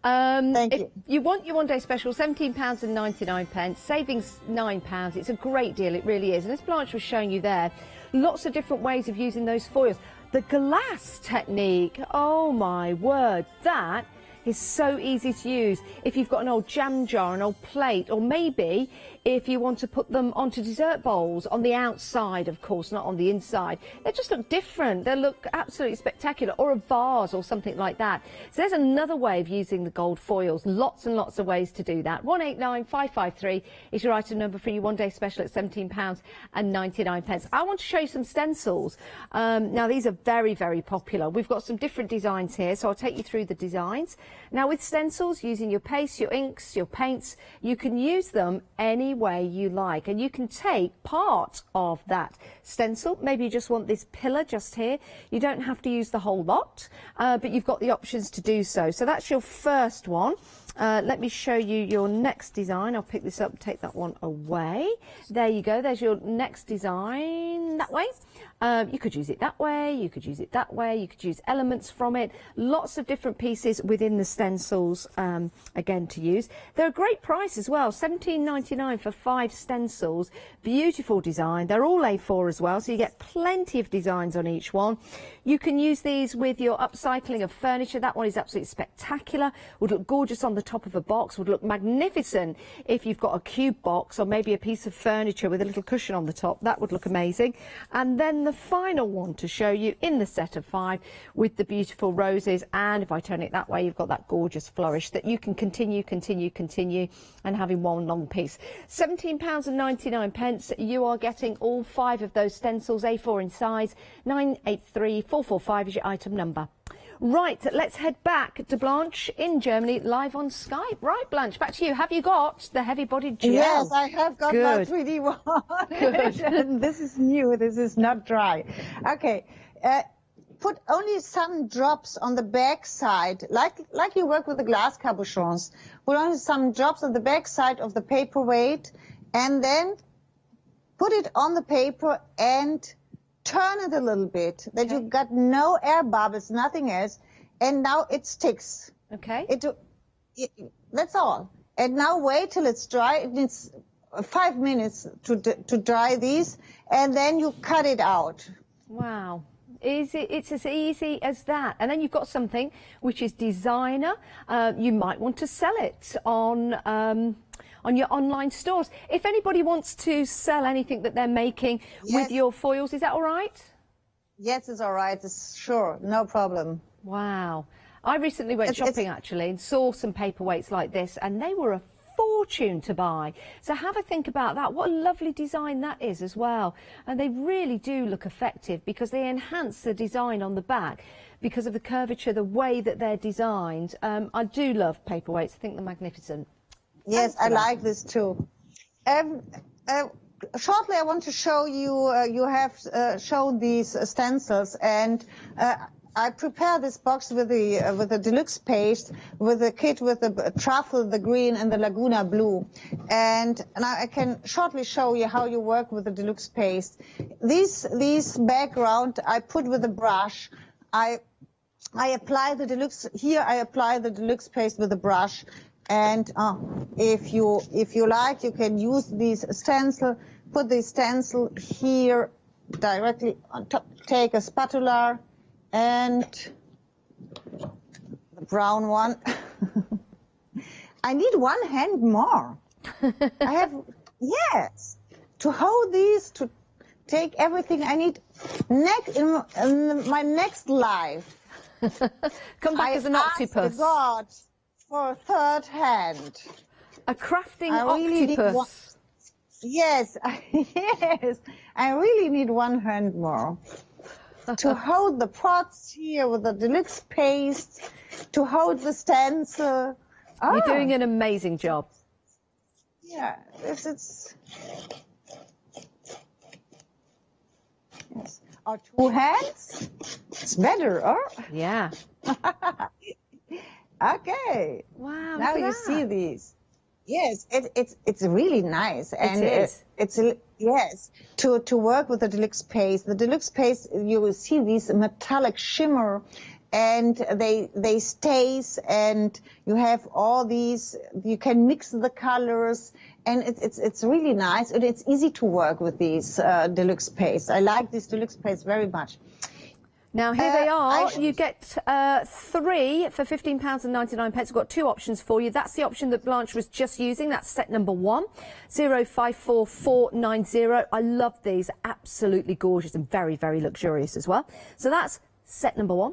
[SPEAKER 11] Thank
[SPEAKER 1] you. You want your one-day special, £17.99, savings £9. It's a great deal, it really is. And as Blanche was showing you there, lots of different ways of using those foils. The glass technique, oh my word, that is so easy to use. If you've got an old jam jar, an old plate, or maybe if you want to put them onto dessert bowls on the outside, of course, not on the inside. They just look different. They look absolutely spectacular. Or a vase or something like that. So there's another way of using the gold foils. Lots and lots of ways to do that. 189553 is your item number for your one-day special at £17.99. I want to show you some stencils. Now, these are very, very popular. We've got some different designs here, so I'll take you through the designs. Now, with stencils, using your paste, your inks, your paints, you can use them any way you like, and you can take part of that stencil. Maybe you just want this pillar just here. You don't have to use the whole lot, but you've got the options to do so. So that's your first one. Let me show you your next design. I'll pick this up and take that one away. There you go. There's your next design that way. You could use it that way, you could use it that way, you could use elements from it. Lots of different pieces within the stencils, again, to use. They're a great price as well, £17.99 for 5 stencils. Beautiful design. They're all A4 as well, so you get plenty of designs on each one. You can use these with your upcycling of furniture. That one is absolutely spectacular. Would look gorgeous on the top of a box, would look magnificent if you've got a cube box or maybe a piece of furniture with a little cushion on the top. That would look amazing. And then the final one to show you in the set of 5 with the beautiful roses, and if I turn it that way, you've got that gorgeous flourish that you can continue and having one long piece. £17.99. You are getting all 5 of those stencils, A4 in size. 983445 is your item number. Right, let's head back to Blanche in Germany, live on Skype. Right, Blanche, back to you. Have you got the heavy-bodied gel?
[SPEAKER 11] Yes, I have got my 3D one. Good. This is new. This is not dry. Okay. Put only some drops on the back side, like you work with the glass cabochons. Put only some drops on the back side of the paperweight, and then put it on the paper and turn it a little bit, that you got no air bubbles, nothing else, and now it sticks.
[SPEAKER 1] Okay.
[SPEAKER 11] That's all. And now wait till it's dry. It needs 5 minutes to dry these, and then you cut it out.
[SPEAKER 1] Wow. It's as easy as that. And then you've got something which is designer. You might want to sell it on on your online stores. If anybody wants to sell anything that they're making with your foils, is that all right?
[SPEAKER 11] Yes, it's all right. It's sure, no problem.
[SPEAKER 1] Wow. I recently went shopping actually and saw some paperweights like this, and they were a fortune to buy. So have a think about that. What a lovely design that is as well. And they really do look effective because they enhance the design on the back because of the curvature, the way that they're designed. I do love paperweights. I think they're magnificent.
[SPEAKER 11] Yes, I like this too. Shortly, I want to show you, you have shown these stencils, and I prepared this box with the deluxe paste, with the kit with the truffle, the green, and the Laguna blue. And now I can shortly show you how you work with the deluxe paste. These background I put with a brush. I apply the deluxe here. I apply the deluxe paste with a brush. And if you like, you can use these stencil. Put the stencil here directly on top. Take a spatula and the brown one. I need one hand more. I have, yes, to hold these, to take everything I need in my next life.
[SPEAKER 1] Come back as an octopus.
[SPEAKER 11] Ask God for a third hand.
[SPEAKER 1] A crafting
[SPEAKER 11] really
[SPEAKER 1] octopus.
[SPEAKER 11] Yes, yes, I really need one hand more. To hold the pots here with the deluxe paste, to hold the stencil.
[SPEAKER 1] You're doing an amazing job.
[SPEAKER 11] Yeah, it's yes. Or two hands, it's better, or?
[SPEAKER 1] Yeah.
[SPEAKER 11] Okay.
[SPEAKER 1] Wow.
[SPEAKER 11] Now you see these. Yes, it's really nice, and it's yes to work with the deluxe paste. The deluxe paste, you will see these metallic shimmer, and they stays, and you have all these. You can mix the colors, and it's really nice, and it's easy to work with these deluxe paste. I like this deluxe paste very much.
[SPEAKER 1] Now, here they are. You get 3 for £15.99. We've got 2 options for you. That's the option that Blanche was just using. That's set number 1, 054490. I love these. Absolutely gorgeous and very, very luxurious as well. So that's set number 1.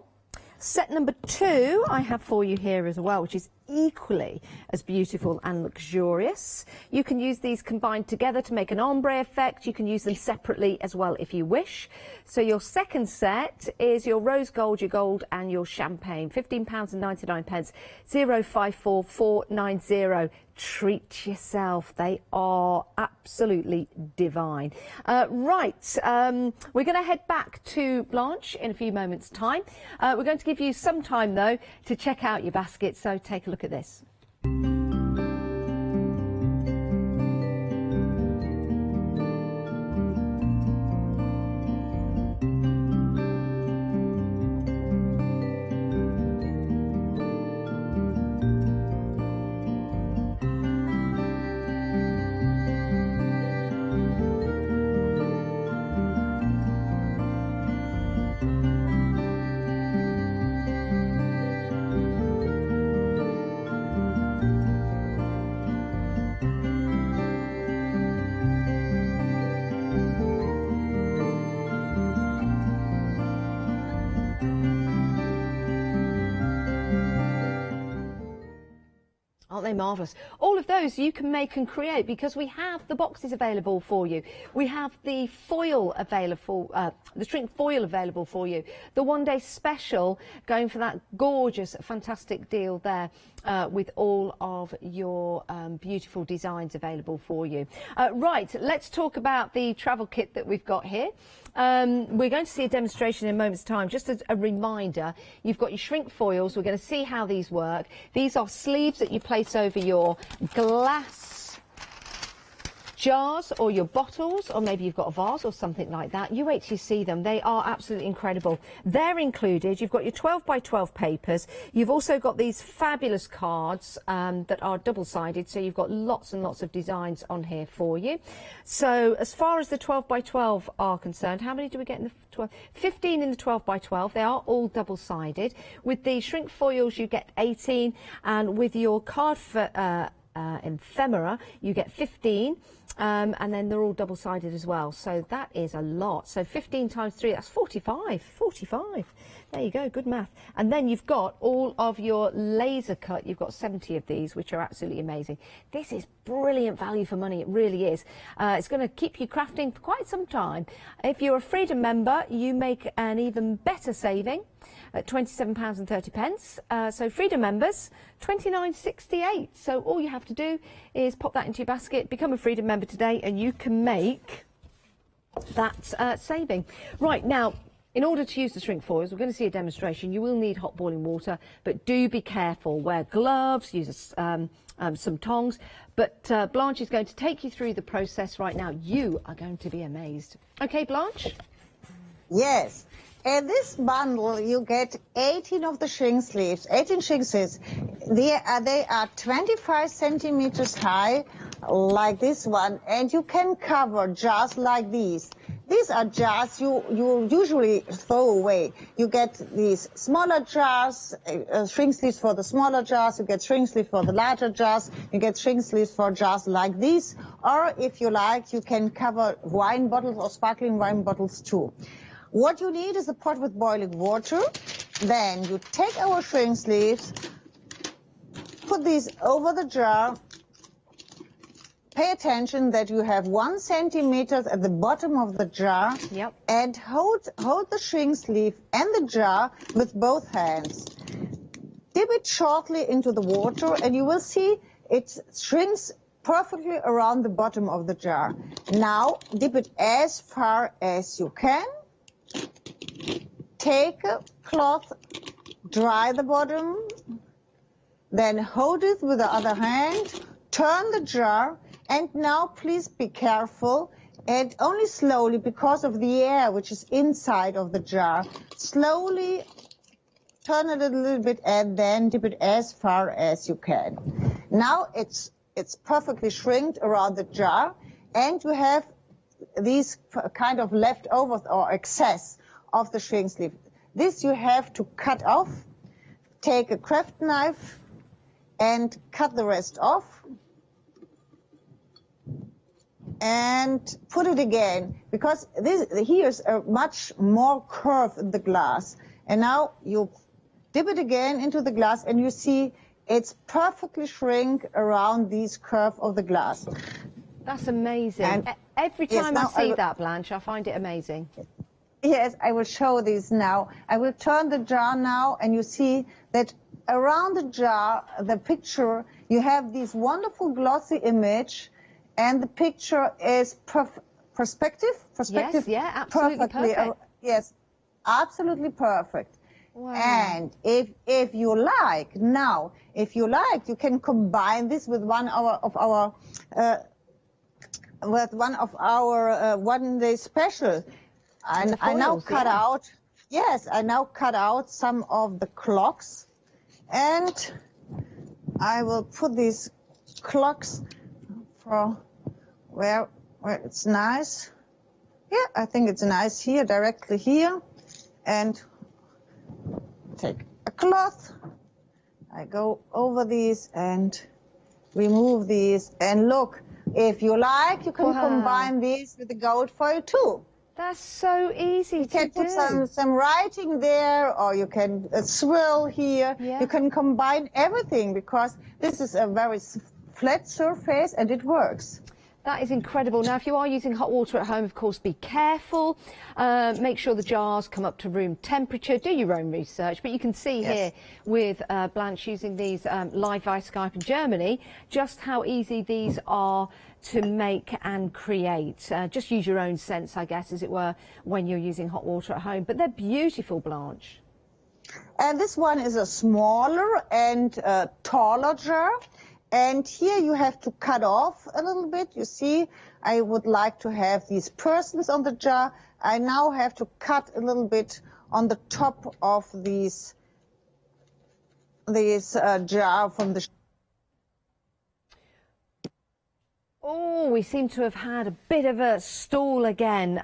[SPEAKER 1] Set number 2 I have for you here as well, which is equally as beautiful and luxurious. You can use these combined together to make an ombre effect. You can use them separately as well if you wish. So your second set is your rose gold, your gold and your champagne. £15.99, 054490. Treat yourself. They are absolutely divine. Right, we're going to head back to Blanche in a few moments' time. We're going to give you some time, though, to check out your basket, so take a look at this. Aren't they marvellous? All of those you can make and create because we have the boxes available for you. We have the foil available, the shrink foil available for you. The one-day special going for that gorgeous, fantastic deal there with all of your beautiful designs available for you. Right, let's talk about the travel kit that we've got here. We're going to see a demonstration in a moment's time. Just as a reminder, you've got your shrink foils. We're going to see how these work. These are sleeves that you place over your glass jars or your bottles, or maybe you've got a vase or something like that. You wait till you see them. They are absolutely incredible. They're included. You've got your 12 by 12 papers. You've also got these fabulous cards that are double-sided, so you've got lots and lots of designs on here for you. So as far as the 12 by 12 are concerned, how many do we get in the 12? 15 in the 12 by 12. They are all double-sided. With the shrink foils, you get 18, and with your card for ephemera, you get 15, and then they're all double-sided as well. So that is a lot. So 15 times 3, that's 45. 45. There you go, good math. And then you've got all of your laser cut. You've got 70 of these, which are absolutely amazing. This is brilliant value for money. It really is. It's going to keep you crafting for quite some time. If you're a Freedom member, you make an even better saving at £27.30. So Freedom members, £29.68. So all you have to do is pop that into your basket, become a Freedom member today, and you can make that saving. Right, now, in order to use the shrink foils, we're going to see a demonstration. You will need hot boiling water, but do be careful. Wear gloves, use some tongs. But Blanche is going to take you through the process right now. You are going to be amazed. Okay, Blanche?
[SPEAKER 11] Yes. In this bundle, you get 18 of the shrink sleeves, 18 shrink sleeves. They are 25 centimeters high, like this one, and you can cover jars like these. These are jars you usually throw away. You get these smaller jars, shrink sleeves for the smaller jars, you get shrink sleeves for the larger jars, you get shrink sleeves for jars like these, or if you like, you can cover wine bottles or sparkling wine bottles too. What you need is a pot with boiling water. Then you take our shrink sleeves, put these over the jar. Pay attention that you have 1 centimeter at the bottom of the jar.
[SPEAKER 1] Yep.
[SPEAKER 11] And hold the shrink sleeve and the jar with both hands. Dip it shortly into the water and you will see it shrinks perfectly around the bottom of the jar. Now dip it as far as you can. Take a cloth, dry the bottom, then hold it with the other hand, turn the jar, and now please be careful and only slowly, because of the air which is inside of the jar, slowly turn it a little bit and then dip it as far as you can. Now it's perfectly shrinked around the jar, and you have these kind of leftovers or excess of the shrink sleeve. This you have to cut off. Take a craft knife and cut the rest off. And put it again, because here's a much more curve in the glass. And now you dip it again into the glass and you see it's perfectly shrink around this curve of the glass.
[SPEAKER 1] That's amazing. And every time I see that, Blanche, I find it amazing.
[SPEAKER 11] Yes, I will show these now. I will turn the jar now and you see that around the jar, the picture, you have this wonderful glossy image. And the picture is perspective.
[SPEAKER 1] Yes, yeah, absolutely perfect.
[SPEAKER 11] Yes, absolutely perfect.
[SPEAKER 1] Wow.
[SPEAKER 11] And if you like, you can combine this with one of our one-day special. And I now cut out. Yes, I now cut out some of the clocks, and I will put these clocks for where it's nice. Yeah, I think it's nice here, directly here. And take a cloth. I go over these and remove these. And look, if you like, you can combine these with the gold foil too.
[SPEAKER 1] That's so easy to do.
[SPEAKER 11] You can put some writing there, or you can swirl here.
[SPEAKER 1] Yeah.
[SPEAKER 11] You can combine everything, because this is a very flat surface and it works.
[SPEAKER 1] That is incredible. Now, if you are using hot water at home, of course, be careful. Make sure the jars come up to room temperature. Do your own research. But you can see here with Blanche using these live via Skype in Germany, just how easy these are to make and create. Just use your own sense, I guess, as it were, when you're using hot water at home. But they're beautiful, Blanche.
[SPEAKER 11] And this one is a smaller and taller jar. And here you have to cut off a little bit. You see, I would like to have these persons on the jar. I now have to cut a little bit on the top of these jar from the...
[SPEAKER 1] Oh, we seem to have had a bit of a stall again.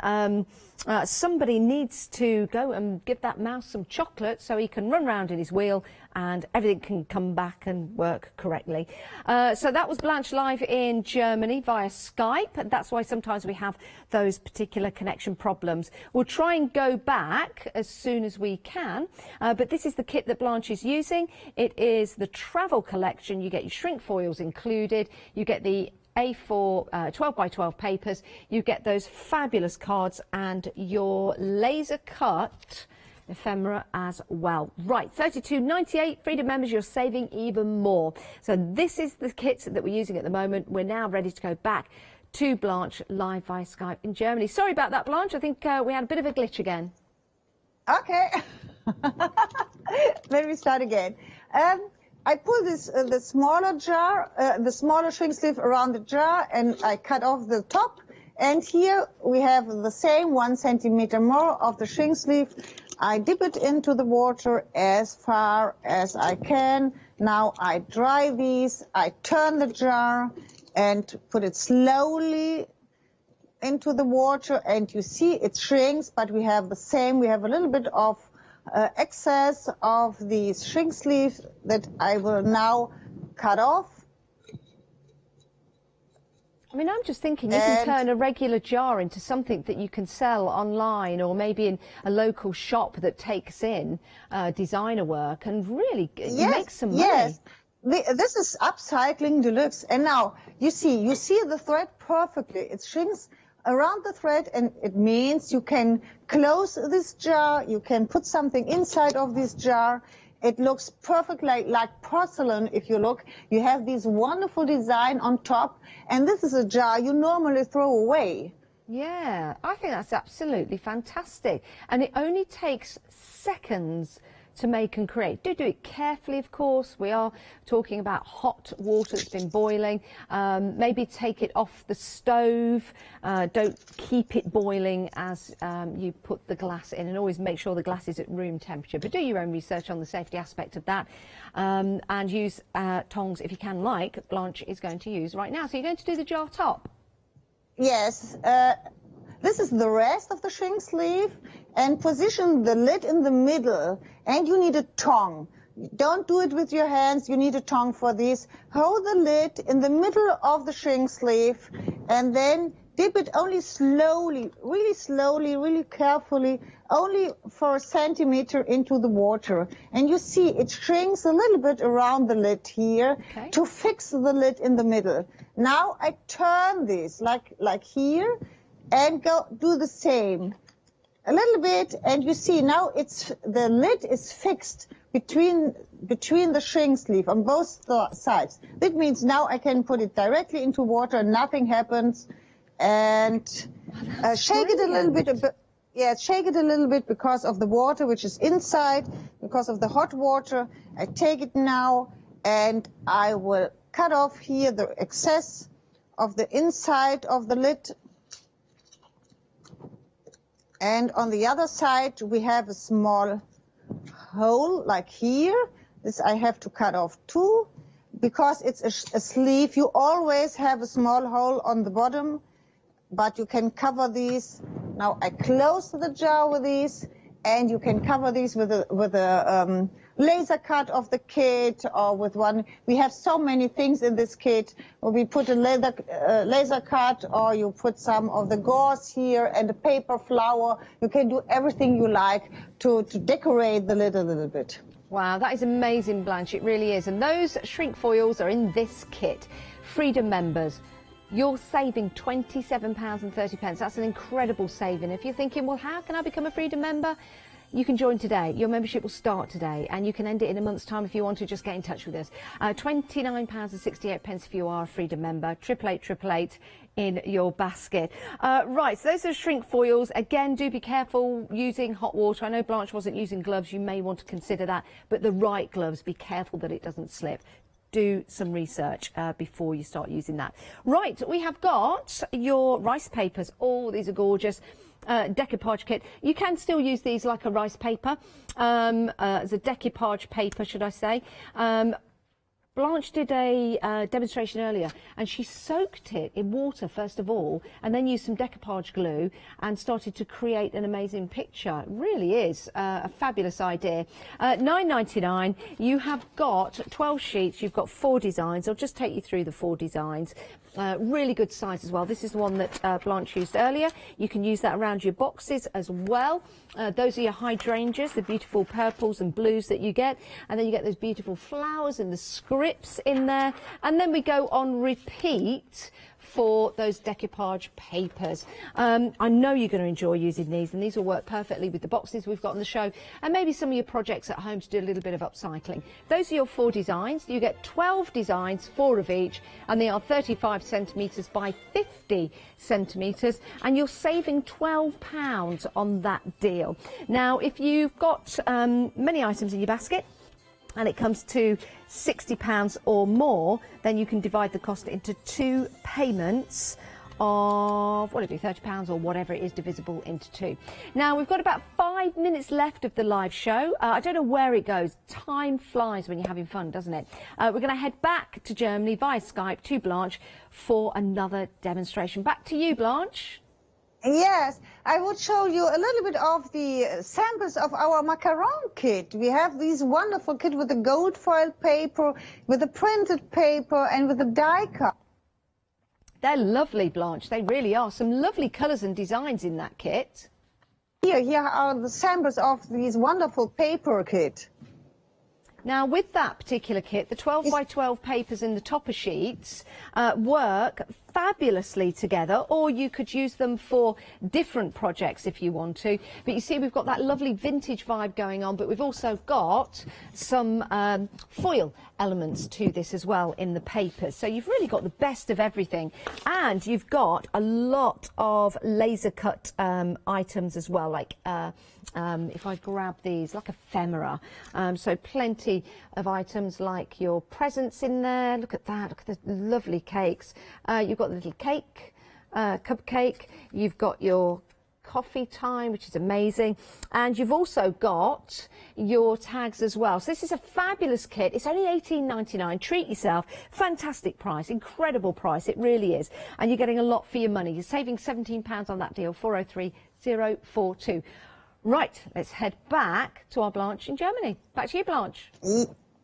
[SPEAKER 1] Somebody needs to go and give that mouse some chocolate so he can run round in his wheel and everything can come back and work correctly. So that was Blanche live in Germany via Skype, and that's why sometimes we have those particular connection problems. We'll try and go back as soon as we can, but this is the kit that Blanche is using. It is the travel collection. You get your shrink foils included, you get the A4 12 by 12 papers, you get those fabulous cards and your laser cut ephemera as well. Right, $32.98. Freedom members, you're saving even more. So this is the kit that we're using at the moment. We're now ready to go back to Blanche live via Skype in Germany. Sorry about that, Blanche. I think we had a bit of a glitch again.
[SPEAKER 11] Okay. Let me start again. I pull this the smaller jar, the smaller shrink sleeve around the jar, and I cut off the top. And here we have the same 1 centimeter more of the shrink sleeve. I dip it into the water as far as I can. Now I dry these. I turn the jar and put it slowly into the water, and you see it shrinks, but we have the same. We have a little bit of excess of these shrink sleeves that I will now cut off.
[SPEAKER 1] I mean, I'm just thinking you can turn a regular jar into something that you can sell online or maybe in a local shop that takes in designer work and really make some money.
[SPEAKER 11] Yes, this is upcycling deluxe. And now you see the thread perfectly. It shrinks around the thread, and it means you can close this jar, you can put something inside of this jar. It looks perfectly like porcelain. If you look, you have this wonderful design on top, and this is a jar you normally throw away.
[SPEAKER 1] Yeah, I think that's absolutely fantastic. And it only takes seconds to make and create. Do it carefully, of course. We are talking about hot water that's been boiling. Maybe take it off the stove. Don't keep it boiling as you put the glass in, and always make sure the glass is at room temperature. But do your own research on the safety aspect of that, and use tongs if you can, like Blanche is going to use right now. So you're going to do the jar top?
[SPEAKER 11] Yes. This is the rest of the shrink sleeve, and position the lid in the middle, and you need a tong. Don't do it with your hands, you need a tong for this. Hold the lid in the middle of the shrink sleeve, and then dip it only slowly, really carefully, only for a centimeter into the water. And you see it shrinks a little bit around the lid here to fix the lid in the middle. Now I turn this like here, and go do the same a little bit, and you see now the lid is fixed between the shrink sleeve on both sides. That means now I can put it directly into water, nothing happens, and shake it a little bit. Yeah, shake it a little bit because of the water which is inside, because of the hot water. I take it now, and I will cut off here the excess of the inside of the lid. And on the other side, we have a small hole, like here. This I have to cut off too, because it's a sleeve. You always have a small hole on the bottom, but you can cover these. Now I close the jar with these, and you can cover these with a laser cut of the kit, or with one. We have so many things in this kit. We put a laser cut, or you put some of the gauze here and a paper flower. You can do everything you like to decorate the lid a little bit.
[SPEAKER 1] Wow, that is amazing, Blanche. It really is. And those shrink foils are in this kit. Freedom members, you're saving £27.30. That's an incredible saving. If you're thinking, well, how can I become a Freedom member? You can join today. Your membership will start today, and you can end it in a month's time if you want to. Just get in touch with us. £29.68 if you are a Freedom member. 888 in your basket. Right, so those are shrink foils. Again, do be careful using hot water. I know Blanche wasn't using gloves. You may want to consider that, but the right gloves. Be careful that it doesn't slip. Do some research before you start using that. Right, we have got your rice papers. Oh, these are gorgeous. Decoupage kit. You can still use these like a rice paper, as a decoupage paper, should I say. Blanche did a demonstration earlier, and she soaked it in water first of all, and then used some decoupage glue and started to create an amazing picture. It really is a fabulous idea. $9.99. You have got 12 sheets. You've got 4 designs. I'll just take you through the 4 designs. Really good size as well. This is the one that Blanche used earlier. You can use that around your boxes as well. Those are your hydrangeas, the beautiful purples and blues that you get. And then you get those beautiful flowers and the scripts in there. And then we go on repeat for those decoupage papers. I know you're going to enjoy using these, and these will work perfectly with the boxes we've got on the show, and maybe some of your projects at home to do a little bit of upcycling. Those are your 4 designs. You get 12 designs, 4 of each, and they are 35 centimetres by 50 centimetres, and you're saving £12 on that deal. Now, if you've got many items in your basket, and it comes to £60 or more, then you can divide the cost into 2 payments of, what would it be, £30 or whatever it is, divisible into 2. Now, we've got about 5 minutes left of the live show. I don't know where it goes. Time flies when you're having fun, doesn't it? We're going to head back to Germany via Skype to Blanche for another demonstration. Back to you, Blanche.
[SPEAKER 11] Yes, I would show you a little bit of the samples of our macaron kit. We have these wonderful kit with the gold foil paper, with the printed paper, and with the die cut.
[SPEAKER 1] They're lovely, Blanche. They really are. Some lovely colours and designs in that kit.
[SPEAKER 11] Here are the samples of these wonderful paper kit.
[SPEAKER 1] Now, with that particular kit, the 12 by 12 papers in the topper sheets work fabulously together, or you could use them for different projects if you want to. But you see, we've got that lovely vintage vibe going on, but we've also got some foil elements to this as well in the papers. So you've really got the best of everything, and you've got a lot of laser cut items as well, like if I grab these, like ephemera. So plenty of items like your presents in there. Look at that, look at the lovely cakes. You've got the little cake, cupcake. You've got your coffee time, which is amazing, and you've also got your tags as well. So this is a fabulous kit. It's only $18.99. Treat yourself. Fantastic price, incredible price, it really is, and you're getting a lot for your money. You're saving £17 on that deal. 403042. Right, let's head back to our Blanche in Germany. Back to you, Blanche.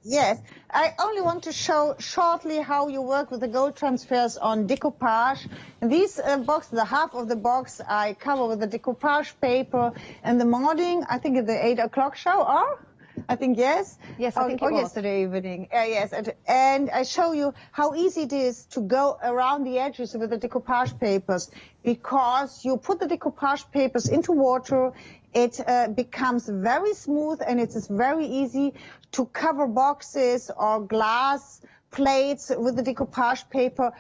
[SPEAKER 11] Yes, I only want to show shortly how you work with the gold transfers on decoupage. In these boxes, the half of the box I cover with the decoupage paper in the morning. I think at the 8 o'clock show, or? I think yes.
[SPEAKER 1] Yes, I think it was.
[SPEAKER 11] Yesterday evening. Yes, and I show you how easy it is to go around the edges with the decoupage papers, because you put the decoupage papers into water. It becomes very smooth, and it is very easy to cover boxes or glass plates with the decoupage paper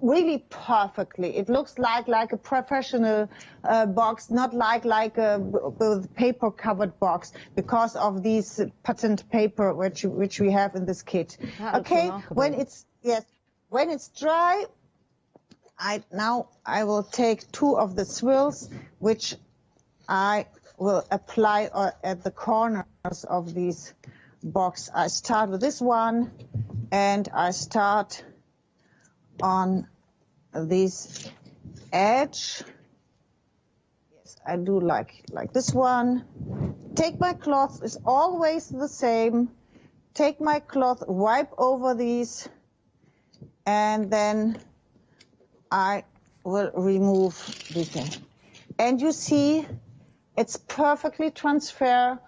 [SPEAKER 11] really perfectly. It looks like a professional box, not like a paper covered box, because of these patent paper which we have in this kit. Okay, when it's dry, I will take 2 of the swirls, which I will apply at the corners of these box. I start with this one, and I start on this edge. Yes, I do like this one. Take my cloth, it's always the same. Take my cloth, wipe over these, and then I will remove this thing. And you see, it's perfectly transfer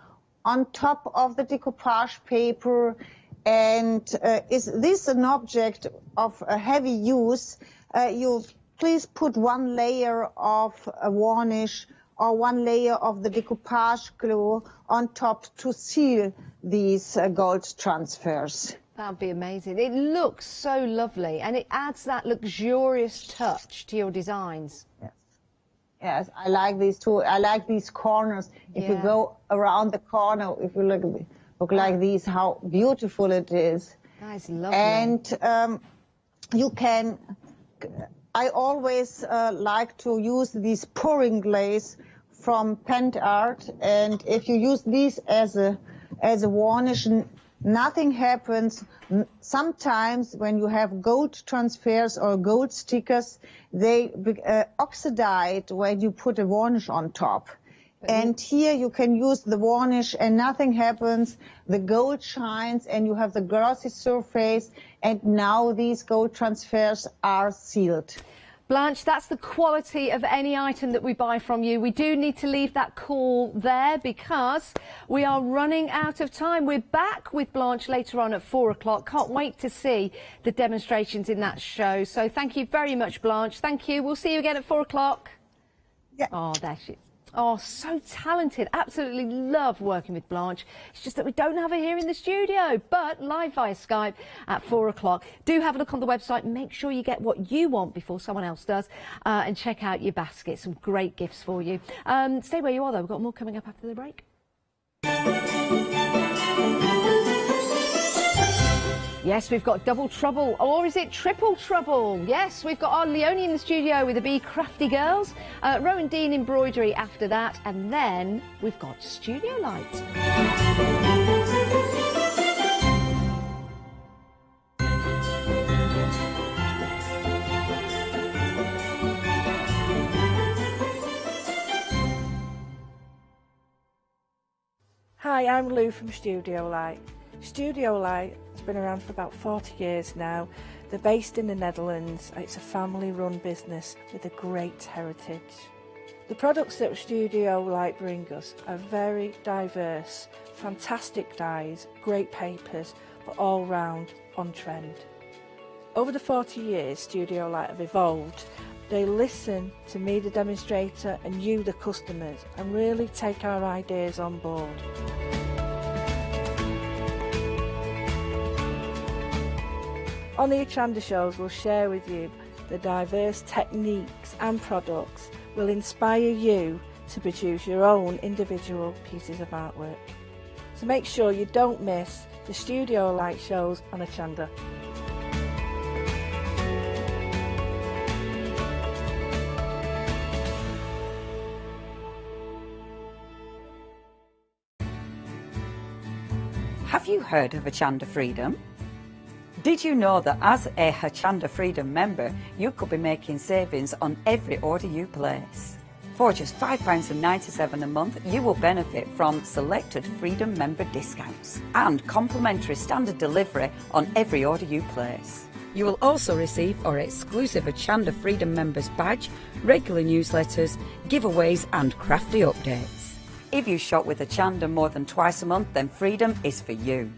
[SPEAKER 11] on top of the decoupage paper. And is this an object of a heavy use? You please put 1 layer of a varnish or 1 layer of the decoupage glue on top to seal these gold transfers.
[SPEAKER 1] That'd be amazing. It looks so lovely, and it adds that luxurious touch to your designs.
[SPEAKER 11] Yes, I like these too. I like these corners. If you go around the corner, if you look like these, how beautiful it is.
[SPEAKER 1] That is lovely.
[SPEAKER 11] And you can, I always like to use these pouring glaze from Pent Art, and if you use these as a varnish, Nothing happens. Sometimes when you have gold transfers or gold stickers, they oxidize when you put a varnish on top. And here you can use the varnish and nothing happens. The gold shines and you have the glossy surface, and now these gold transfers are sealed.
[SPEAKER 1] Blanche, that's the quality of any item that we buy from you. We do need to leave that call there because we are running out of time. We're back with Blanche later on at 4 o'clock. Can't wait to see the demonstrations in that show. So thank you very much, Blanche. Thank you. We'll see you again at 4 o'clock.
[SPEAKER 11] Yeah.
[SPEAKER 1] Oh, there she is. Oh, so talented. Absolutely love working with Blanche. It's just that we don't have her here in the studio, but live via Skype at 4 o'clock. Do have a look on the website. Make sure you get what you want before someone else does, and check out your basket. Some great gifts for you. Stay where you are, though. We've got more coming up after the break. Yes, we've got double trouble, or is it triple trouble? Yes, we've got our Leonie in the studio with the Be Crafty girls, Rowan Dean Embroidery after that, and then we've got Studio Light.
[SPEAKER 12] Hi, I'm Lou from Studio Light. Studio Light has been around for about 40 years now. They're based in the Netherlands. It's a family-run business with a great heritage. The products that Studio Light bring us are very diverse, fantastic dyes, great papers, but all round on trend. Over the 40 years Studio Light have evolved. They listen to me, the demonstrator, and you, the customers, and really take our ideas on board. On the Hochanda shows, we'll share with you the diverse techniques and products will inspire you to produce your own individual pieces of artwork. So make sure you don't miss the Studio Light shows on Hochanda.
[SPEAKER 8] Have you heard of Hochanda Freedom? Did you know that as a Hochanda Freedom member, you could be making savings on every order you place? For just £5.97 a month, you will benefit from selected Freedom member discounts and complimentary standard delivery on every order you place. You will also receive our exclusive Hochanda Freedom members badge, regular newsletters, giveaways and crafty updates. If you shop with Hochanda more than twice a month, then Freedom is for you.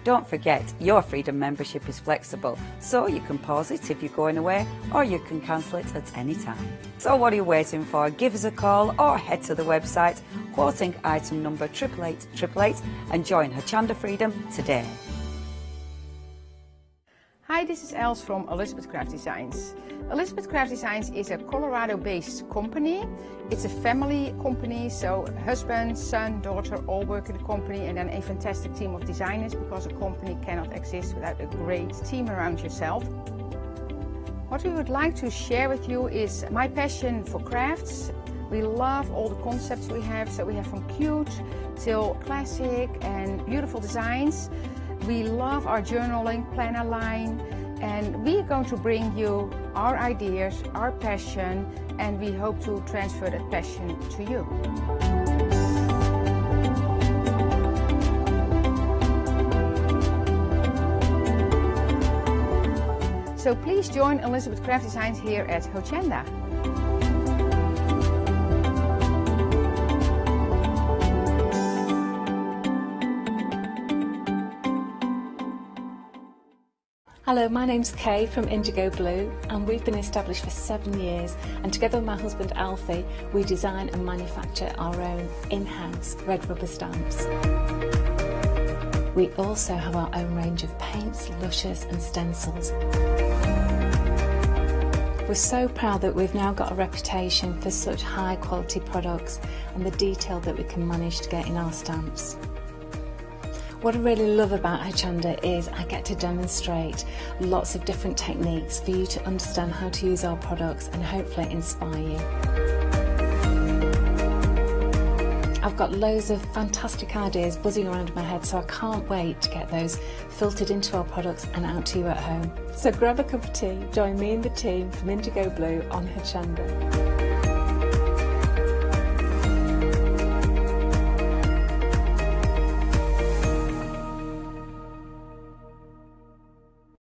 [SPEAKER 8] Don't forget, your Freedom membership is flexible, so you can pause it if you're going away, or you can cancel it at any time. So what are you waiting for? Give us a call or head to the website, quoting item number 88888, and join Hochanda Freedom today.
[SPEAKER 13] Hi, this is Els from Elizabeth Craft Designs. Elizabeth Craft Designs is a Colorado-based company. It's a family company, so husband, son, daughter all work in the company, and then a fantastic team of designers, because a company cannot exist without a great team around yourself. What we would like to share with you is my passion for crafts. We love all the concepts we have, so we have from cute till classic and beautiful designs. We love our journaling planner line, and we are going to bring you our ideas, our passion, and we hope to transfer that passion to you. So please join Elizabeth Craft Designs here at Hochanda.
[SPEAKER 14] Hello, my name's Kay from Indigo Blue, and we've been established for 7 years, and together with my husband Alfie we design and manufacture our own in-house red rubber stamps. We also have our own range of paints, lushes and stencils. We're so proud that we've now got a reputation for such high quality products and the detail that we can manage to get in our stamps. What I really love about Hochanda is I get to demonstrate lots of different techniques for you to understand how to use our products and hopefully inspire you. I've got loads of fantastic ideas buzzing around in my head, so I can't wait to get those filtered into our products and out to you at home. So grab a cup of tea, join me and the team from Indigo Blue on Hochanda.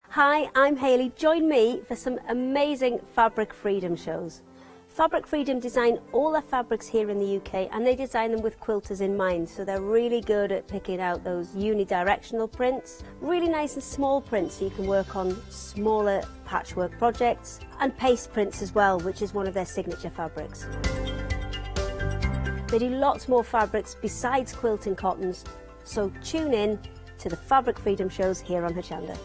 [SPEAKER 7] Hi, I'm Hayley. Join me for some amazing Fabric Freedom shows. Fabric Freedom design all their fabrics here in the UK, and they design them with quilters in mind, so they're really good at picking out those unidirectional prints, really nice and small prints so you can work on smaller patchwork projects, and paste prints as well, which is one of their signature fabrics. They do lots more fabrics besides quilting cottons, so tune in to the Fabric Freedom shows here on Hochanda.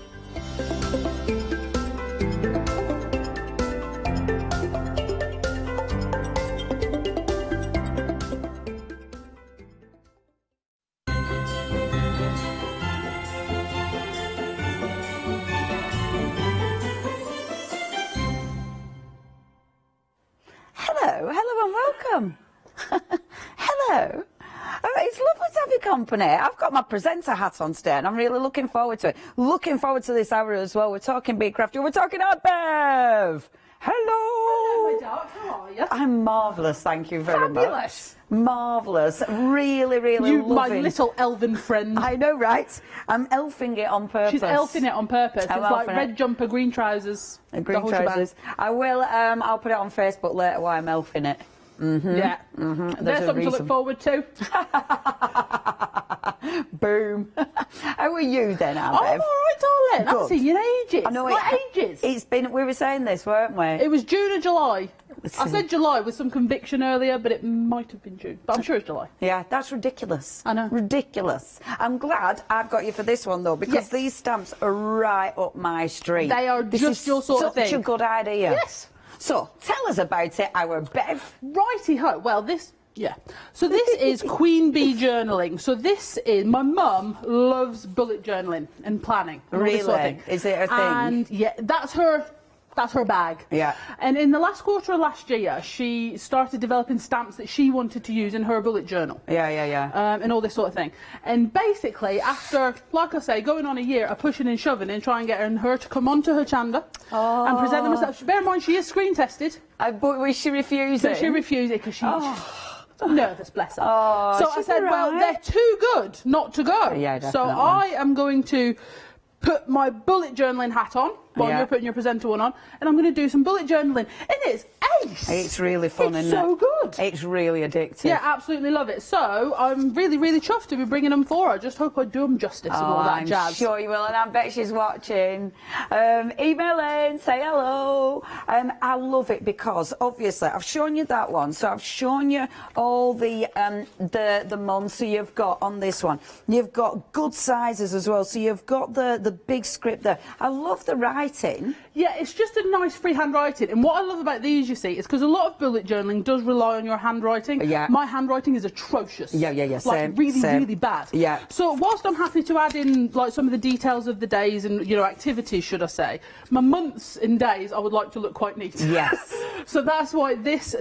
[SPEAKER 8] Hello and welcome. Hello. It's lovely to have your company. I've got my presenter hat on today and I'm really looking forward to it. Looking forward to this hour as well. We're talking Be Crafty. We're talking Art Bev. Hello.
[SPEAKER 16] Hello, my dark. How are you?
[SPEAKER 8] I'm marvellous, thank you very much.
[SPEAKER 16] Fabulous.
[SPEAKER 8] Marvellous. Really, really
[SPEAKER 16] You,
[SPEAKER 8] loving.
[SPEAKER 16] my little elven friend.
[SPEAKER 8] I know, right? I'm elfing it on purpose.
[SPEAKER 16] She's elfing it on purpose.
[SPEAKER 8] I'm
[SPEAKER 16] It's like
[SPEAKER 8] elfing
[SPEAKER 16] red
[SPEAKER 8] it.
[SPEAKER 16] jumper, green trousers.
[SPEAKER 8] Green trousers. I will. I'll put it on Facebook later why I'm elfing it.
[SPEAKER 16] Yeah. There's something to look forward to.
[SPEAKER 8] Boom. How are you then, Al?
[SPEAKER 16] I'm all right, darling. I haven't seen you in ages.
[SPEAKER 8] I know
[SPEAKER 16] ages.
[SPEAKER 8] It's been. We were saying this, weren't we?
[SPEAKER 16] It was June or July. I said July with some conviction earlier, but it might have been June. But I'm sure it's July.
[SPEAKER 8] Yeah, that's ridiculous.
[SPEAKER 16] I know.
[SPEAKER 8] Ridiculous. I'm glad I've got you for this one, though, because these stamps are right up my street.
[SPEAKER 16] They are just your sort of thing.
[SPEAKER 8] Such a good idea.
[SPEAKER 16] Yes.
[SPEAKER 8] So, tell us about it, our Bev.
[SPEAKER 16] Righty-ho. Well, this... Yeah. So this is Queen Bee journaling. So this is... My mum loves bullet journaling and planning. And all this sort of thing.
[SPEAKER 8] Is it a thing?
[SPEAKER 16] And, yeah, that's her bag.
[SPEAKER 8] Yeah.
[SPEAKER 16] And in the last quarter of last year, she started developing stamps that she wanted to use in her bullet journal.
[SPEAKER 8] Yeah.
[SPEAKER 16] And all this sort of thing. And basically, after, like I say, going on a year of pushing and shoving and trying to get her to come onto Hochanda and present them herself. Bear in mind, she is screen tested.
[SPEAKER 8] But will she refuse it?
[SPEAKER 16] She refused it because she's nervous, bless her.
[SPEAKER 8] Oh,
[SPEAKER 16] so I said, well, they're too good not to go.
[SPEAKER 8] Yeah, definitely.
[SPEAKER 16] So I am going to put my bullet journaling hat on while you're putting your presenter one on, and I'm going to do some bullet journaling. And it's ace!
[SPEAKER 8] It's really fun,
[SPEAKER 16] it's
[SPEAKER 8] isn't it?
[SPEAKER 16] so good.
[SPEAKER 8] It's really addictive.
[SPEAKER 16] Yeah, absolutely love it. So I'm really, really chuffed to be bringing them for her. Just hope I do them justice and all that jazz.
[SPEAKER 8] I'm sure you will, and I bet she's watching. Email in, say hello. I love it because obviously I've shown you that one, so I've shown you all the months so you've got on this one. You've got good sizes as well, so you've got the big script there. I love the writing.
[SPEAKER 16] Yeah, it's just a nice freehand writing. And what I love about these, you see, is because a lot of bullet journaling does rely on your handwriting.
[SPEAKER 8] Yeah.
[SPEAKER 16] My handwriting is atrocious.
[SPEAKER 8] Yeah.
[SPEAKER 16] Like really bad.
[SPEAKER 8] Yeah.
[SPEAKER 16] So whilst I'm happy to add in like some of the details of the days and activities, should I say, my months and days I would like to look quite neat.
[SPEAKER 8] Yes.
[SPEAKER 16] So that's why this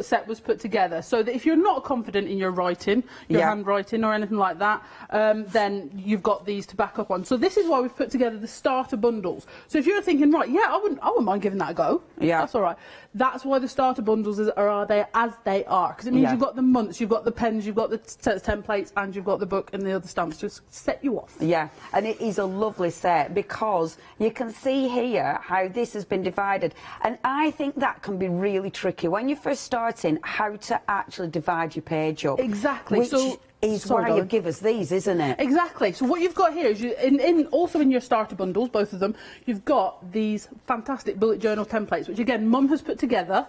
[SPEAKER 16] set was put together. So that if you're not confident in your writing, your handwriting or anything like that, then you've got these to back up on. So this is why we've put together the starter bundles. So if you're thinking, right, yeah, I wouldn't mind giving that a go.
[SPEAKER 8] Yeah.
[SPEAKER 16] That's all right. That's why the starter bundles are there as they are, because it means you've got the months, you've got the pens, you've got the templates, and you've got the book and the other stamps to set you off.
[SPEAKER 8] Yeah, and it is a lovely set because you can see here how this has been divided, and I think that can be really tricky when you're first starting, how to actually divide your page up.
[SPEAKER 16] Exactly.
[SPEAKER 8] Which is why you give us these, isn't it?
[SPEAKER 16] Exactly. So what you've got here is, also in your starter bundles, both of them, you've got these fantastic bullet journal templates, which again, Mum has put together,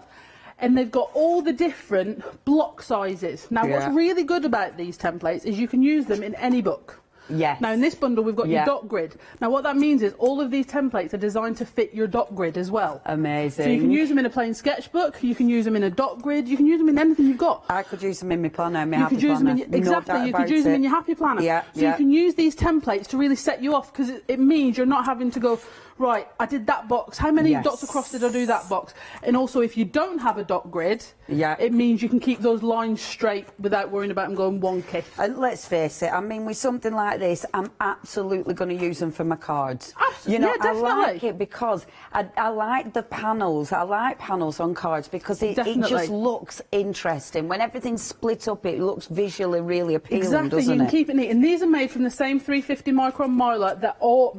[SPEAKER 16] and they've got all the different block sizes. Now, what's really good about these templates is you can use them in any book.
[SPEAKER 17] Yes.
[SPEAKER 16] Now in this bundle we've got your dot grid. Now what that means is all of these templates are designed to fit your dot grid as well.
[SPEAKER 17] Amazing.
[SPEAKER 16] So you can use them in a plain sketchbook, you can use them in a dot grid, you can use them in anything you've got.
[SPEAKER 17] I could use them in my planner, my
[SPEAKER 16] you
[SPEAKER 17] happy
[SPEAKER 16] could use
[SPEAKER 17] planner.
[SPEAKER 16] them in, exactly, you could use them in your happy planner.
[SPEAKER 17] Yeah,
[SPEAKER 16] so you can use these templates to really set you off, because it means you're not having to go, right, I did that box, how many dots across did I do that box? And also if you don't have a dot grid, it means you can keep those lines straight without worrying about them going wonky.
[SPEAKER 17] And let's face it, I mean, with something like this, I'm absolutely going to use them for my cards.
[SPEAKER 16] Absolutely,
[SPEAKER 17] you know,
[SPEAKER 16] yeah, definitely.
[SPEAKER 17] I like it because I like the panels. I like panels on cards because it just looks interesting. When everything's split up, it looks visually really appealing,
[SPEAKER 16] exactly,
[SPEAKER 17] doesn't
[SPEAKER 16] you can
[SPEAKER 17] it?
[SPEAKER 16] keep it neat. And these are made from the same 350 micron mylar that all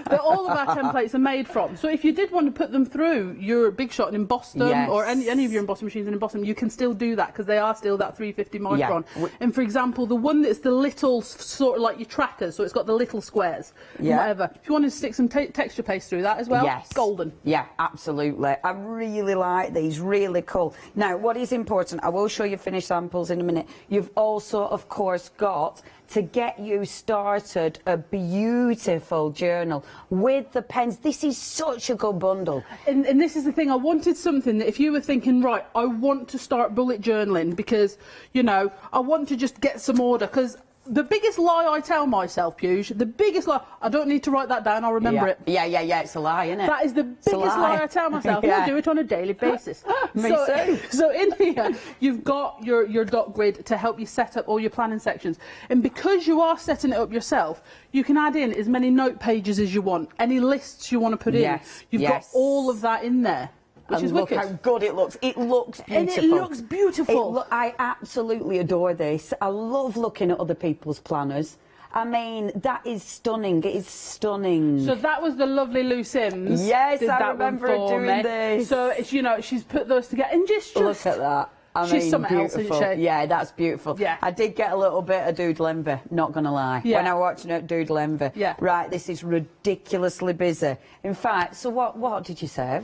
[SPEAKER 16] that all of our templates are made from. So if you did want to put them through your Big Shot and emboss them, or any of your embossing machines and emboss them, you can still do that because they are still that 350 micron. And for example, the one that's the little, sort of like your trackers, so it's got the little squares, and whatever. If you wanted to stick some texture paste through that as well, golden.
[SPEAKER 17] Yeah, absolutely. I really like these, really cool. Now, what is important, I will show you finished samples in a minute. You've also, of course, got to get you started a beautiful journal with the pens. This is such a good bundle.
[SPEAKER 16] And this is the thing, I wanted something that if you were thinking, right, I want to start bullet journaling because, you know, I want to just get some order, because the biggest lie I tell myself, Puge, the biggest lie, I don't need to write that down, I'll remember it.
[SPEAKER 17] Yeah, it's a lie, isn't it?
[SPEAKER 16] That is the biggest lie I tell myself. I do it on a daily basis.
[SPEAKER 17] Me too.
[SPEAKER 16] So in here, you've got your dot grid to help you set up all your planning sections. And because you are setting it up yourself, you can add in as many note pages as you want, any lists you want to put in. You've got all of that in there. Which is
[SPEAKER 17] look
[SPEAKER 16] wicked.
[SPEAKER 17] how good it looks. It looks beautiful.
[SPEAKER 16] And it looks beautiful.
[SPEAKER 17] I absolutely adore this. I love looking at other people's planners. I mean, that is stunning. It is stunning.
[SPEAKER 16] So that was the lovely Lou Sims.
[SPEAKER 17] Yes,
[SPEAKER 16] did
[SPEAKER 17] I
[SPEAKER 16] that
[SPEAKER 17] remember
[SPEAKER 16] one
[SPEAKER 17] her
[SPEAKER 16] for
[SPEAKER 17] doing
[SPEAKER 16] me.
[SPEAKER 17] this.
[SPEAKER 16] So it's, you know, she's put those together and just
[SPEAKER 17] look at that. I
[SPEAKER 16] she's
[SPEAKER 17] mean,
[SPEAKER 16] something
[SPEAKER 17] beautiful.
[SPEAKER 16] else, isn't she?
[SPEAKER 17] Yeah, that's beautiful.
[SPEAKER 16] Yeah.
[SPEAKER 17] I did get a little bit of doodle envy, not going to lie.
[SPEAKER 16] Yeah.
[SPEAKER 17] When I was watching it, doodle envy.
[SPEAKER 16] Yeah.
[SPEAKER 17] Right, this is ridiculously busy. In fact, so what did you say?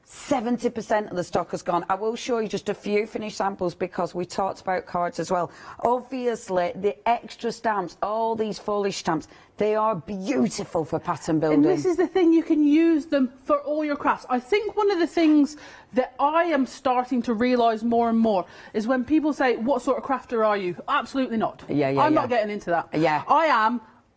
[SPEAKER 17] 70% of the stock has gone. I will show you just a few finished samples because we talked about cards as well. Obviously, the extra stamps, all these foliage stamps, they are beautiful for pattern building.
[SPEAKER 16] And this is the thing, you can use them for all your crafts. I think one of the things that I am starting to realise more and more is when people say, what sort of crafter are you? Absolutely not. I'm not getting into that.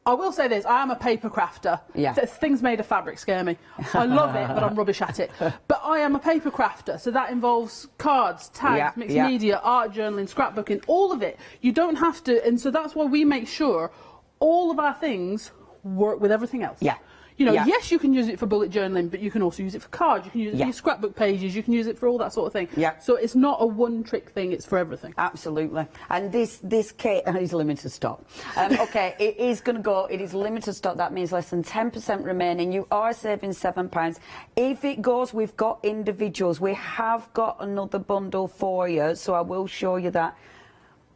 [SPEAKER 16] I will say this, I am a paper crafter. Things made of fabric scare me. I love it, but I'm rubbish at it. But I am a paper crafter, so that involves cards, tags, mixed media, art journaling, scrapbooking, all of it. You don't have to, and so that's why we make sure all of our things work with everything else. You know, yes, you can use it for bullet journaling, but you can also use it for cards, you can use it for your scrapbook pages, you can use it for all that sort of thing. So it's not a one-trick thing, it's for everything.
[SPEAKER 17] Absolutely. And this kit is limited stock. OK, it is going to go, it is limited stock, that means less than 10% remaining. You are saving £7. If it goes, we've got individuals. We have got another bundle for you, so I will show you that.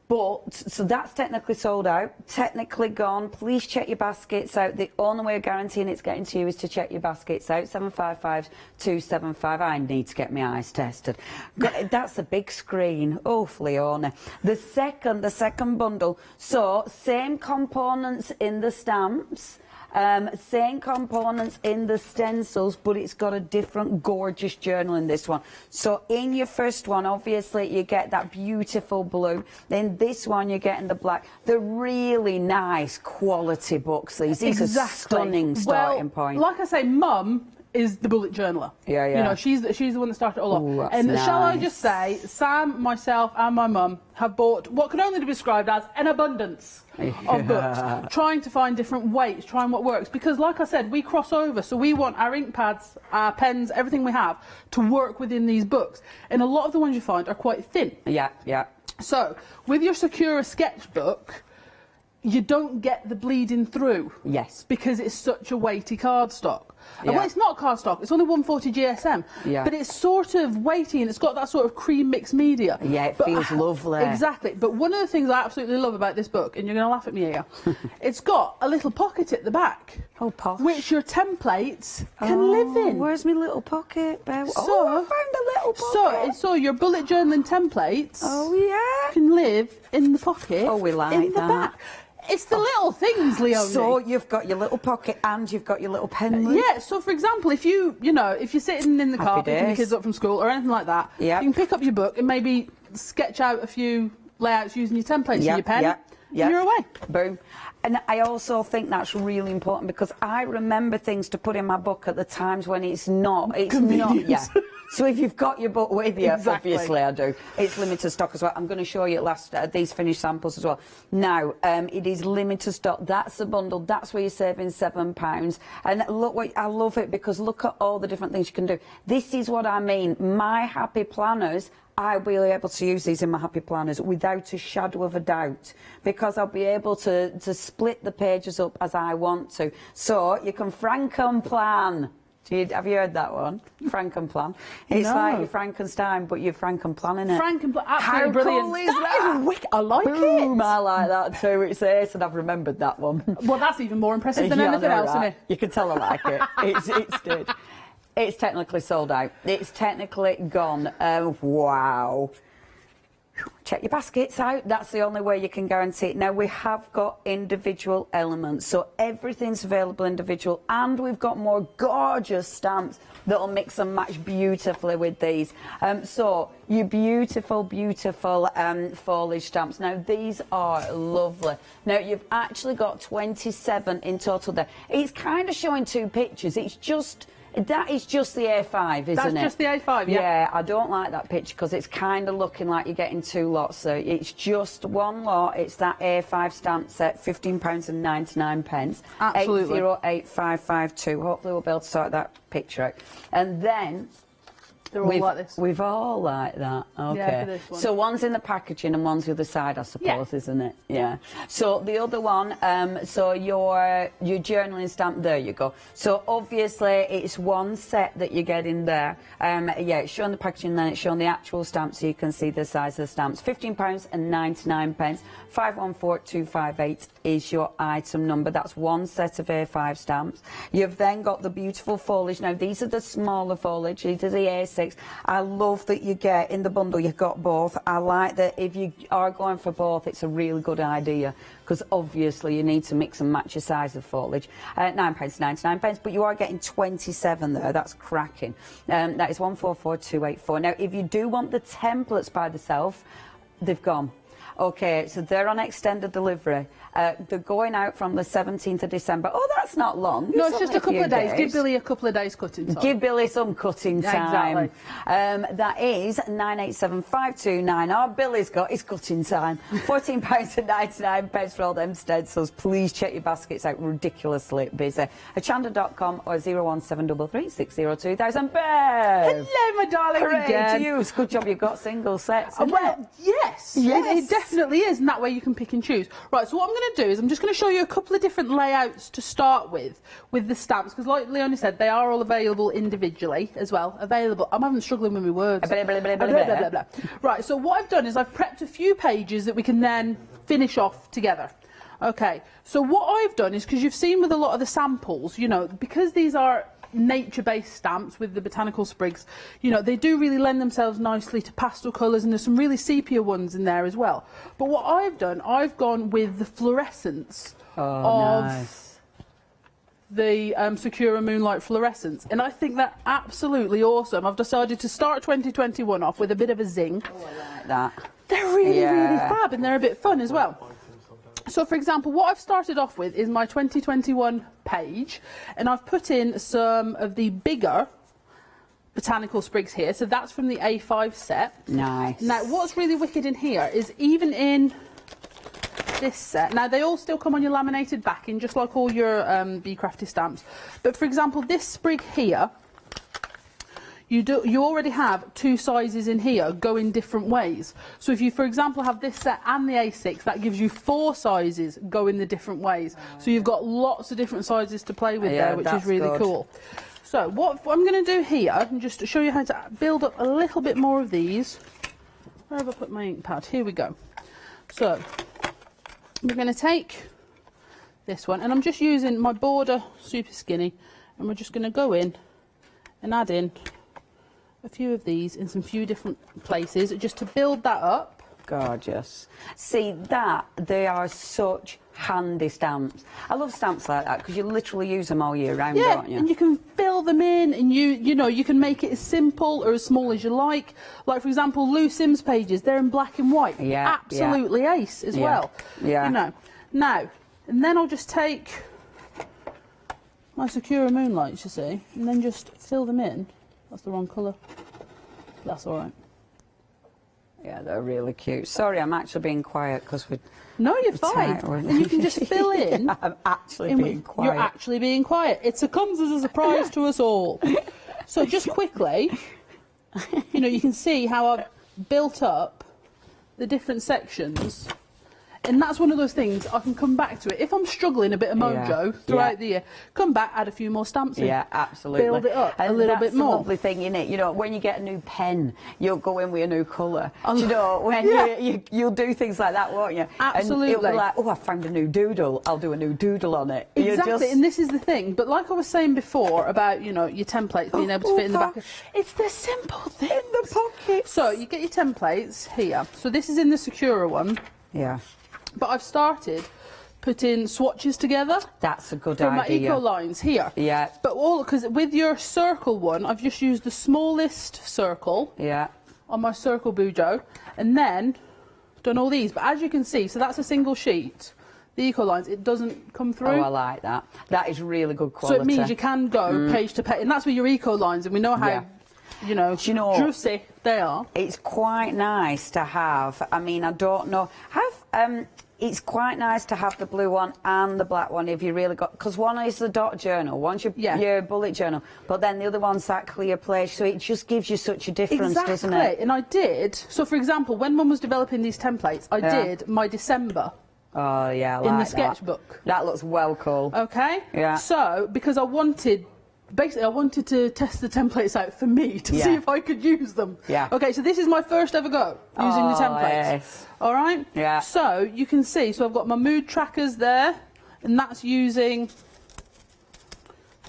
[SPEAKER 17] But, so that's technically sold out, technically gone. Please check your baskets out. The only way of guaranteeing it's getting to you is to check your baskets out. 755-275. I need to get my eyes tested. That's a big screen. Oh, Leona. The second bundle. So, same components in the stamps. Same components in the stencils, but it's got a different gorgeous journal in this one. So in your first one, obviously, you get that beautiful blue. Then this one, you're getting the black. They're really nice quality books, these. These are stunning starting points.
[SPEAKER 16] Like I say, Mum is the bullet journaler. You know, she's the one that started it all off. And shall I just say, Sam, myself and my mum have bought what can only be described as an abundance of books, trying to find different weights, trying what works, because like I said, we cross over, so we want our ink pads, our pens, everything we have to work within these books, and a lot of the ones you find are quite thin. So with your Sakura sketchbook, you don't get the bleeding through. Because it's such a weighty cardstock. Well, it's not cardstock, it's only 140 GSM, but it's sort of weighty and it's got that sort of cream mixed media.
[SPEAKER 17] It feels lovely.
[SPEAKER 16] Exactly. But one of the things I absolutely love about this book, and you're going to laugh at me here, it's got a little pocket at the back.
[SPEAKER 17] Oh, posh.
[SPEAKER 16] Which your templates can live in.
[SPEAKER 17] Where's my little pocket, Beau?
[SPEAKER 16] So,
[SPEAKER 17] I found a little pocket.
[SPEAKER 16] So your bullet journaling templates can live in the pocket.
[SPEAKER 17] Oh, we like
[SPEAKER 16] in the
[SPEAKER 17] that.
[SPEAKER 16] back. It's the little things, Leonie.
[SPEAKER 17] So you've got your little pocket and you've got your little pen loop.
[SPEAKER 16] Yeah, so for example, if you're sitting in the car picking your kids up from school or anything like that, you can pick up your book and maybe sketch out a few layouts using your templates and your pen, and you're away.
[SPEAKER 17] Boom. And I also think that's really important because I remember things to put in my book at the times when it's not. So if you've got your book with you, obviously I do. It's limited stock as well. I'm going to show you these finished samples as well. Now, it is limited stock. That's a bundle. That's where you're saving £7. And look, I love it because look at all the different things you can do. This is what I mean. My happy planners, I'll be able to use these in my happy planners without a shadow of a doubt because I'll be able to split the pages up as I want to. So you can Frankenplan. Have you heard that one? Frankenplan. It's like you're Frankenstein, but you're Frankenplanning it.
[SPEAKER 16] Frankenplan, absolutely brilliant.
[SPEAKER 17] Cool is that?
[SPEAKER 16] Is wicked. I like
[SPEAKER 17] Boom,
[SPEAKER 16] it.
[SPEAKER 17] I like that too. It's ace, and I've remembered that one.
[SPEAKER 16] Well, that's even more impressive than anything else, isn't it?
[SPEAKER 17] You can tell I like it. It's good. It's technically sold out. It's technically gone. Wow. Check your baskets out. That's the only way you can guarantee it. Now, we have got individual elements, so everything's available individual, and we've got more gorgeous stamps that'll mix and match beautifully with these. So, your beautiful, beautiful foliage stamps. Now, these are lovely. Now, you've actually got 27 in total there. It's kind of showing two pictures. That is just the A5, isn't it?
[SPEAKER 16] That's just the A5, yeah.
[SPEAKER 17] Yeah, I don't like that picture because it's kind of looking like you're getting two lots. So it's just one lot. It's that A5 stamp set, £15.99.
[SPEAKER 16] Absolutely.
[SPEAKER 17] 808552. Hopefully we'll be able to sort that picture out. And then...
[SPEAKER 16] They're all like this.
[SPEAKER 17] We've all like that. Okay.
[SPEAKER 16] Yeah, for this one.
[SPEAKER 17] So one's in the packaging and one's the other side, I suppose, isn't it? Yeah. So the other one, so your journaling stamp, there you go. So obviously it's one set that you get in there. Yeah, it's showing the packaging and then it's showing the actual stamp so you can see the size of the stamps. £15.99. 514258 is your item number. That's one set of A5 stamps. You've then got the beautiful foliage. Now, these are the smaller foliage. These are the A6. I love that you get in the bundle, you've got both. I like that if you are going for both, it's a really good idea because obviously you need to mix and match your size of foliage. £9.99, but you are getting 27 there. That's cracking. That is 144284. Now, if you do want the templates by themselves, they've gone. Okay, so they're on extended delivery. They're going out from the 17th of December. Oh, that's not long.
[SPEAKER 16] No, it's just a couple of days. Give Billy a couple of days cutting time.
[SPEAKER 17] Give Billy some cutting time.
[SPEAKER 16] Exactly.
[SPEAKER 17] That is 987529. Our Billy's got his cutting time. £14.99 for all them stencils. Please check your baskets out. Ridiculously busy. Hochanda.com or 01733 602 000.
[SPEAKER 16] Hello, my darling.
[SPEAKER 17] Hooray
[SPEAKER 16] again.
[SPEAKER 17] to you. It's a good job you've got single sets.
[SPEAKER 16] Well, yes. It definitely is, and that way you can pick and choose. Right, so what I'm going to do is I'm just going to show you a couple of different layouts to start with the stamps, because like Leonie said, they are all available individually as well. I'm having struggling with my words. Right, so what I've done is I've prepped a few pages that we can then finish off together. Okay, so what I've done is, because you've seen with a lot of the samples, because these are nature-based stamps with the botanical sprigs, they do really lend themselves nicely to pastel colours, and there's some really sepia ones in there as well. But what I've done, I've gone with the fluorescence of the Sakura Moonlight fluorescence, and I think they're absolutely awesome. I've decided to start 2021 off with a bit of a zing.
[SPEAKER 17] Oh, I like that.
[SPEAKER 16] They're really, really fab, and they're a bit fun as well. So, for example, what I've started off with is my 2021 page, and I've put in some of the bigger botanical sprigs here. So that's from the A5 set.
[SPEAKER 17] Nice.
[SPEAKER 16] Now, what's really wicked in here is even in this set, now they all still come on your laminated backing, just like all your Be Crafty stamps. But, for example, this sprig here, you already have two sizes in here going different ways. So if you, for example, have this set and the A6, that gives you 4 sizes going the different ways. So you've got lots of different sizes to play with there, which is really cool. So what I'm going to do here, and just to show you how to build up a little bit more of these. Where have I put my ink pad? Here we go. So we're going to take this one, and I'm just using my border super skinny, and we're just going to go in and add in a few of these in some few different places just to build that up.
[SPEAKER 17] Gorgeous. See that, they are such handy stamps. I love stamps like that because you literally use them all year round,
[SPEAKER 16] Yeah,
[SPEAKER 17] don't you?
[SPEAKER 16] and you can fill them in, and you know, you can make it as simple or as small as you like. Like, for example, Lou Sims pages, they're in black and white.
[SPEAKER 17] Yeah,
[SPEAKER 16] absolutely ace as well.
[SPEAKER 17] Yeah.
[SPEAKER 16] You know. Now, and then I'll just take my Sakura Moonlights, you see, and then just fill them in. That's the wrong colour. That's all right.
[SPEAKER 17] Yeah, they're really cute. Sorry, I'm actually being quiet because we're...
[SPEAKER 16] No, you're fine. And you can just fill in.
[SPEAKER 17] I'm actually being quiet.
[SPEAKER 16] You're actually being quiet. It comes as a surprise to us all. So just quickly, you know, you can see how I've built up the different sections. And that's one of those things, I can come back to it. If I'm struggling a bit of mojo throughout the year, come back, add a few more stamps in.
[SPEAKER 17] Yeah, absolutely.
[SPEAKER 16] Build it up a little bit more.
[SPEAKER 17] That's the lovely thing, isn't it? You know, when you get a new pen, you'll go in with a new colour. You know, when you'll do things like that, won't you?
[SPEAKER 16] Absolutely.
[SPEAKER 17] And it'll be like, oh, I found a new doodle. I'll do a new doodle on it.
[SPEAKER 16] Exactly, and this is the thing. But like I was saying before about, you know, your templates being able to fit in the back. It's the simple things.
[SPEAKER 17] In the pockets.
[SPEAKER 16] So you get your templates here. So this is in the Sakura one.
[SPEAKER 17] Yeah.
[SPEAKER 16] But I've started putting swatches together.
[SPEAKER 17] That's a good
[SPEAKER 16] from
[SPEAKER 17] idea.
[SPEAKER 16] my eco lines here.
[SPEAKER 17] Yeah.
[SPEAKER 16] But because with your circle one, I've just used the smallest circle.
[SPEAKER 17] Yeah.
[SPEAKER 16] On my circle bujo, and then done all these. But as you can see, so that's a single sheet. The eco lines, it doesn't come through.
[SPEAKER 17] Oh, I like that. That is really good quality.
[SPEAKER 16] So it means you can go page to page, and that's with your eco lines, and we know how. You know, juicy they are.
[SPEAKER 17] It's quite nice to have. I mean, I don't know. It's quite nice to have the blue one and the black one if you really got, because one is the dot journal, one's your bullet journal, but then the other one's that clear place, so it just gives you such a difference, doesn't it?
[SPEAKER 16] Exactly, and I did. So, for example, when Mum was developing these templates, I did my December.
[SPEAKER 17] Oh yeah, I like
[SPEAKER 16] in the sketchbook.
[SPEAKER 17] That looks well cool.
[SPEAKER 16] Okay.
[SPEAKER 17] Yeah.
[SPEAKER 16] So, because I wanted. Basically, I wanted to test the templates out for me to see if I could use them.
[SPEAKER 17] Yeah.
[SPEAKER 16] Okay, so this is my first ever go using the templates.
[SPEAKER 17] Yes.
[SPEAKER 16] All right?
[SPEAKER 17] Yeah.
[SPEAKER 16] So you can see, so I've got my mood trackers there, and that's using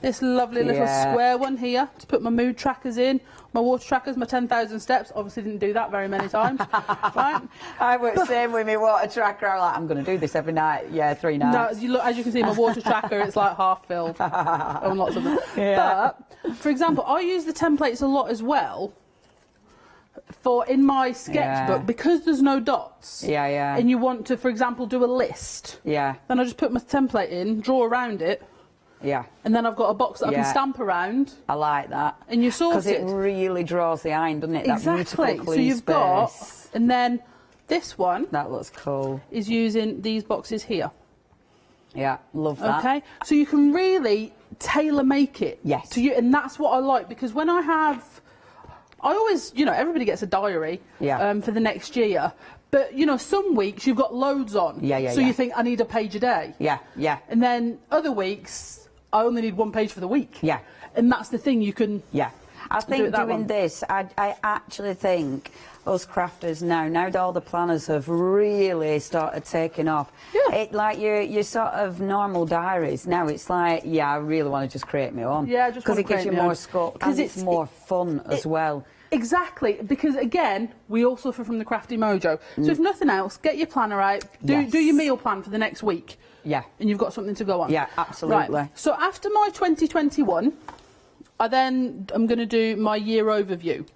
[SPEAKER 16] this lovely little square one here to put my mood trackers in. My water trackers, my 10,000 steps. Obviously didn't do that very many times. Right?
[SPEAKER 17] I was same with my water tracker. I'm like, I'm going to do this every night. Yeah, 3 nights.
[SPEAKER 16] No, as you can see, my water tracker, it's like half filled on lots of them.
[SPEAKER 17] Yeah.
[SPEAKER 16] But, for example, I use the templates a lot as well for in my sketchbook because there's no dots.
[SPEAKER 17] Yeah, yeah.
[SPEAKER 16] And you want to, for example, do a list.
[SPEAKER 17] Yeah.
[SPEAKER 16] Then I just put my template in, draw around it.
[SPEAKER 17] Yeah.
[SPEAKER 16] And then I've got a box that I can stamp around.
[SPEAKER 17] I like that.
[SPEAKER 16] And you're sorted.
[SPEAKER 17] Because it really draws the eye, doesn't it?
[SPEAKER 16] Exactly.
[SPEAKER 17] That
[SPEAKER 16] so you've
[SPEAKER 17] space.
[SPEAKER 16] got, and then this one.
[SPEAKER 17] That looks cool.
[SPEAKER 16] Is using these boxes here.
[SPEAKER 17] Yeah, love that.
[SPEAKER 16] Okay. So you can really tailor make it.
[SPEAKER 17] Yes.
[SPEAKER 16] To you, and that's what I like, because when I always, you know, everybody gets a diary. For the next year. But, you know, some weeks you've got loads on. So you think, I need a page a day.
[SPEAKER 17] Yeah, yeah.
[SPEAKER 16] And then other weeks, I only need 1 page for the week.
[SPEAKER 17] Yeah.
[SPEAKER 16] And that's the thing, you can...
[SPEAKER 17] Yeah. I think doing this, I actually think us crafters now that all the planners have really started taking off, it like your sort of normal diaries, now it's like, yeah, I really want to just create my own.
[SPEAKER 16] Yeah, just
[SPEAKER 17] because it gives you more scope, and it's more fun as well.
[SPEAKER 16] Exactly, because again, we all suffer from the crafty mojo. So if nothing else, get your planner out, do your meal plan for the next week.
[SPEAKER 17] Yeah.
[SPEAKER 16] And you've got something to go on.
[SPEAKER 17] Yeah, absolutely.
[SPEAKER 16] Right. So after my 2021, I'm going to do my year overview.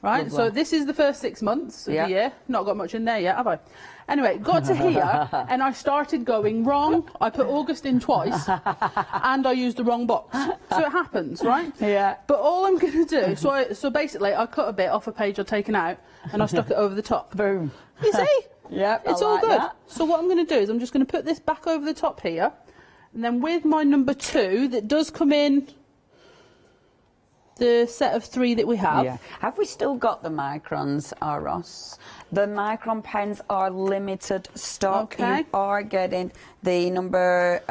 [SPEAKER 16] Right,
[SPEAKER 17] Lovely.
[SPEAKER 16] so this is the first 6 months of the year. Not got much in there yet, have I? Anyway, got to here, and I started going wrong. I put August in twice, and I used the wrong box. So it happens, right?
[SPEAKER 17] Yeah.
[SPEAKER 16] But all I'm going to do, so basically, I cut a bit off a page I'd taken out, and I stuck it over the top.
[SPEAKER 17] Boom.
[SPEAKER 16] You see?
[SPEAKER 17] Yep,
[SPEAKER 16] it's
[SPEAKER 17] I
[SPEAKER 16] all
[SPEAKER 17] like
[SPEAKER 16] good.
[SPEAKER 17] that.
[SPEAKER 16] So what I'm going to do is I'm just going to put this back over the top here, and then with my number 2, that does come in the set of 3 that we have.
[SPEAKER 17] Yeah. Have we still got the microns, Ross? The micron pens are limited stock.
[SPEAKER 16] Okay.
[SPEAKER 17] You are getting the number,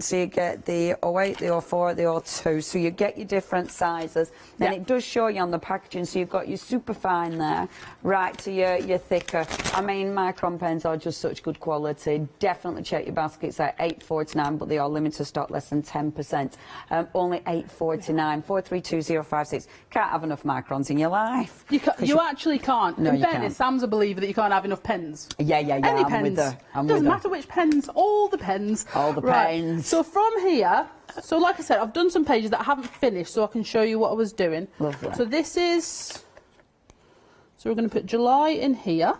[SPEAKER 17] so you get the 08, the 04, the 02, so you get your different sizes. Then it does show you on the packaging, so you've got your super fine there, right to your thicker. I mean, micron pens are just such good quality. Definitely check your baskets at $8.49, but they are limited stock, less than 10%. Only $8.49, 4320 5, 6. Can't have enough microns in your life.
[SPEAKER 16] You actually can't.
[SPEAKER 17] No,
[SPEAKER 16] in
[SPEAKER 17] you
[SPEAKER 16] fairness,
[SPEAKER 17] can't.
[SPEAKER 16] Sam's a believer that you can't have enough pens.
[SPEAKER 17] Yeah.
[SPEAKER 16] Any
[SPEAKER 17] I'm
[SPEAKER 16] pens.
[SPEAKER 17] with her.
[SPEAKER 16] Doesn't matter which pens, all the pens.
[SPEAKER 17] All the pens.
[SPEAKER 16] So from here, so like I said, I've done some pages that I haven't finished, so I can show you what I was doing.
[SPEAKER 17] Lovely.
[SPEAKER 16] So this is, so we're going to put July in here.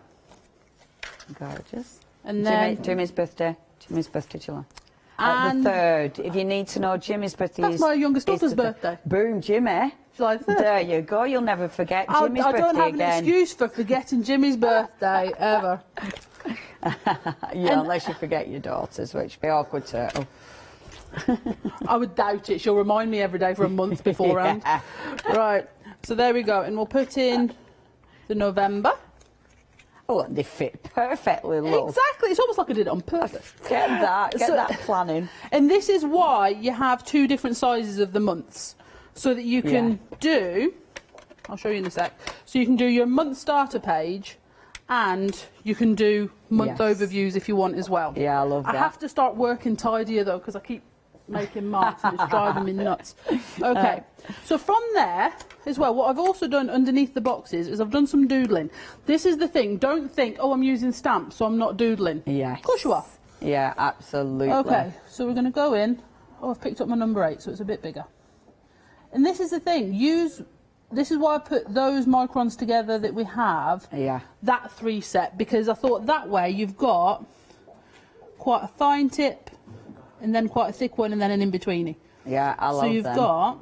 [SPEAKER 17] Gorgeous.
[SPEAKER 16] And then
[SPEAKER 17] Jimmy's birthday. July.
[SPEAKER 16] And
[SPEAKER 17] the 3rd. If you need to know Jimmy's birthday,
[SPEAKER 16] that's my youngest daughter's birthday.
[SPEAKER 17] Boom, Jimmy.
[SPEAKER 16] July 3rd.
[SPEAKER 17] There you go. You'll never forget Jimmy's birthday
[SPEAKER 16] I don't have
[SPEAKER 17] again.
[SPEAKER 16] an excuse for forgetting Jimmy's birthday ever.
[SPEAKER 17] Yeah, unless you forget your daughter's, which would be awkward turtle.
[SPEAKER 16] I would doubt it. She'll remind me every day for a month beforehand.
[SPEAKER 17] Yeah.
[SPEAKER 16] Right. So there we go, and we'll put in the November.
[SPEAKER 17] Oh, and they fit perfectly, love.
[SPEAKER 16] Exactly. It's almost like I did it on purpose.
[SPEAKER 17] Get that planning.
[SPEAKER 16] And this is why you have 2 different sizes of the months, so that you can do, I'll show you in a sec, so you can do your month starter page, and you can do month overviews if you want as well.
[SPEAKER 17] Yeah, I love that.
[SPEAKER 16] I have to start working tidier though, because I keep making marks and it's driving me nuts. Okay, so from there as well, what I've also done underneath the boxes is I've done some doodling. This is the thing, don't think, oh, I'm using stamps, so I'm not doodling.
[SPEAKER 17] Yes.
[SPEAKER 16] Of course you are.
[SPEAKER 17] Yeah, absolutely.
[SPEAKER 16] Okay, so we're going to go in. Oh, I've picked up my number 8, so it's a bit bigger. And this is the thing, this is why I put those microns together that we have, that 3 set, because I thought that way you've got quite a fine tip, and then quite a thick one, and then an in-betweeny.
[SPEAKER 17] Yeah, I love them.
[SPEAKER 16] So you've got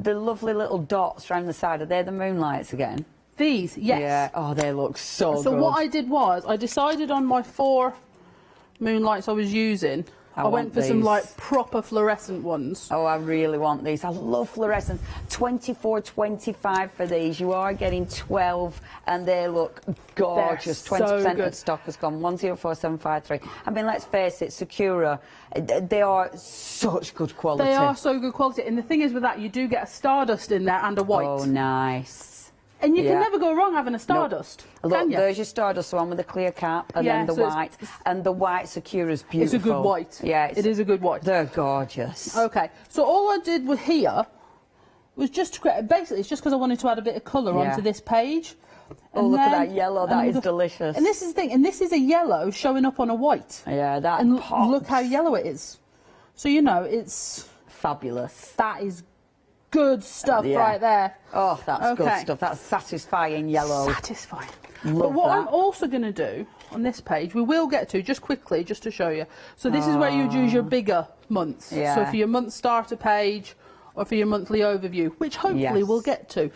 [SPEAKER 17] the lovely little dots around the side. Are they the moonlights again?
[SPEAKER 16] These, yes.
[SPEAKER 17] Yeah. Oh, they look so good.
[SPEAKER 16] So what I did was I decided on my 4 moonlights I was using. I went for some like proper fluorescent ones.
[SPEAKER 17] Oh, I really want these. I love fluorescents. 24, 25 for these. You are getting 12 and they look gorgeous. 20% of stock has gone. 104753. I mean, let's face it, Sakura, they are such good quality.
[SPEAKER 16] They are so good quality. And the thing is with that, you do get a stardust in there and a white.
[SPEAKER 17] Oh, nice.
[SPEAKER 16] And you can never go wrong having a stardust.
[SPEAKER 17] Look,
[SPEAKER 16] can you?
[SPEAKER 17] There's your stardust one with the clear cap and then the white. And the white Sakura's beautiful.
[SPEAKER 16] It's a good white.
[SPEAKER 17] Yeah,
[SPEAKER 16] it is a good white.
[SPEAKER 17] They're gorgeous.
[SPEAKER 16] Okay, so all I did with here was just to create, basically it's just because I wanted to add a bit of colour onto this page.
[SPEAKER 17] Oh, look at that yellow, that is delicious.
[SPEAKER 16] And this is the thing, and this is a yellow showing up on a white.
[SPEAKER 17] Yeah, that
[SPEAKER 16] and
[SPEAKER 17] pops.
[SPEAKER 16] Look how yellow it is. So, you know, it's...
[SPEAKER 17] fabulous.
[SPEAKER 16] That is good stuff right there.
[SPEAKER 17] Oh, that's good stuff. That's satisfying yellow.
[SPEAKER 16] Satisfying.
[SPEAKER 17] Love
[SPEAKER 16] but what
[SPEAKER 17] that.
[SPEAKER 16] I'm also going to do on this page, we will get to just quickly, just to show you. So this is where you'd use your bigger months.
[SPEAKER 17] Yeah.
[SPEAKER 16] So for your month starter page or for your monthly overview, which hopefully we'll get to.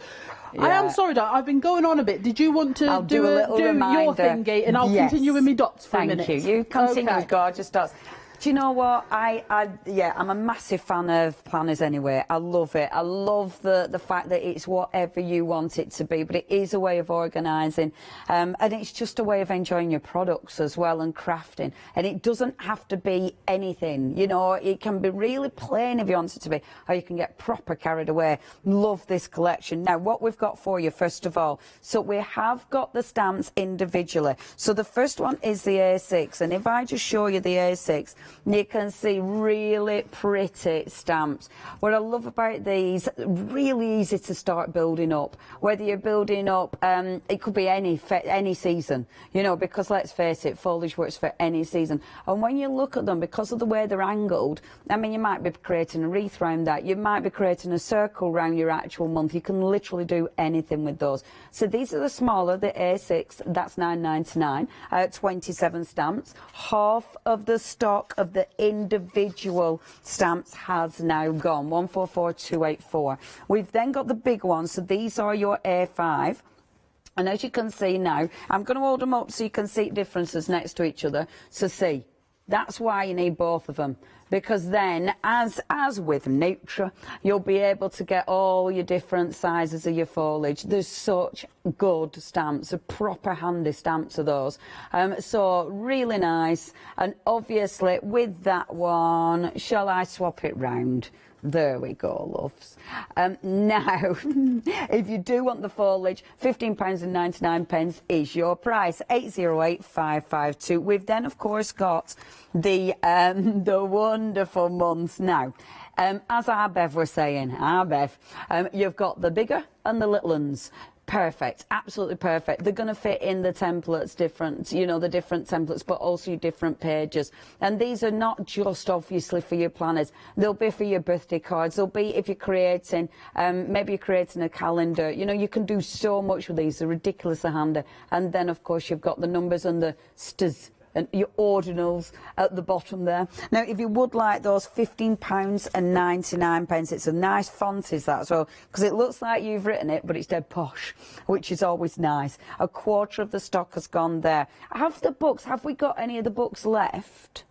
[SPEAKER 17] Yeah.
[SPEAKER 16] I am sorry, Dad, I've been going on a bit. Did you want to do
[SPEAKER 17] little reminder.
[SPEAKER 16] your thingy and I'll continue with my dots for a minute?
[SPEAKER 17] Thank you. You continue with gorgeous dots. Do you know what? I'm a massive fan of planners anyway. I love it. I love the fact that it's whatever you want it to be, but it is a way of organising. And it's just a way of enjoying your products as well and crafting. And it doesn't have to be anything. You know, it can be really plain if you want it to be, or you can get proper carried away. Love this collection. Now, what we've got for you, first of all, so we have got the stamps individually. So the first one is the A6. And if I just show you the A6, you can see really pretty stamps. What I love about these, really easy to start building up. Whether you're building up, it could be any season, you know, because let's face it, foliage works for any season. And when you look at them, because of the way they're angled, I mean, you might be creating a wreath round that, you might be creating a circle round your actual month. You can literally do anything with those. So these are the smaller, the A6, that's £9.99, 27 stamps. Half of the stock of the individual stamps has now gone, 144284. We've then got the big ones, so these are your A5. And as you can see now, I'm going to hold them up so you can see differences next to each other. So see, that's why you need both of them. Because then, as with nature, you'll be able to get all your different sizes of your foliage. There's such good stamps, proper handy stamps of those. So really nice. And obviously, with that one, shall I swap it round? There we go, loves. Now, if you do want the foliage, £15.99 is your price, 808552. We've then, of course, got the wonderful months now. As our Bev was saying, you've got the bigger and the little ones. Perfect, absolutely perfect. They're going to fit in the templates different, you know, the different templates, but also your different pages. And these are not just obviously for your planners. They'll be for your birthday cards. They'll be if you're creating, maybe you're creating a calendar. You know, you can do so much with these. They're ridiculously handy. And then, of course, you've got the numbers and the stas and your ordinals at the bottom there. Now, if you would like those, £15.99. It's a nice font, is that as well? Because it looks like you've written it, but it's dead posh, which is always nice. A quarter of the stock has gone there. Have we got any of the books left?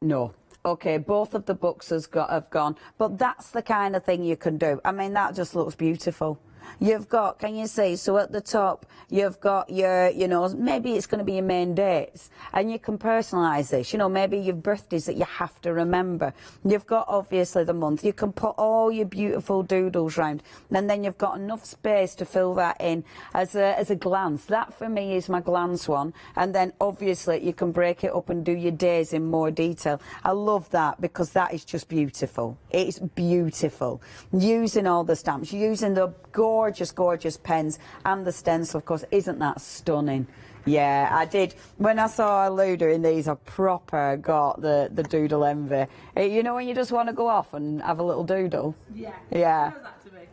[SPEAKER 17] No. Okay, both of the books have gone. But that's the kind of thing you can do. I mean, that just looks beautiful. You've got, can you see, so at the top, you've got your, you know, maybe it's going to be your main dates, and you can personalise this, you know, maybe your birthdays that you have to remember. You've got, obviously, the month. You can put all your beautiful doodles round, and then you've got enough space to fill that in as a glance. That, for me, is my glance one, and then, obviously, you can break it up and do your days in more detail. I love that, because that is just beautiful. It's beautiful. Using all the stamps, using the gorgeous, gorgeous pens, and the stencil, of course. Isn't that stunning? Yeah, I did. When I saw Lou doing these, I proper got the doodle envy. You know when you just want to go off and have a little doodle? Yeah. Yeah.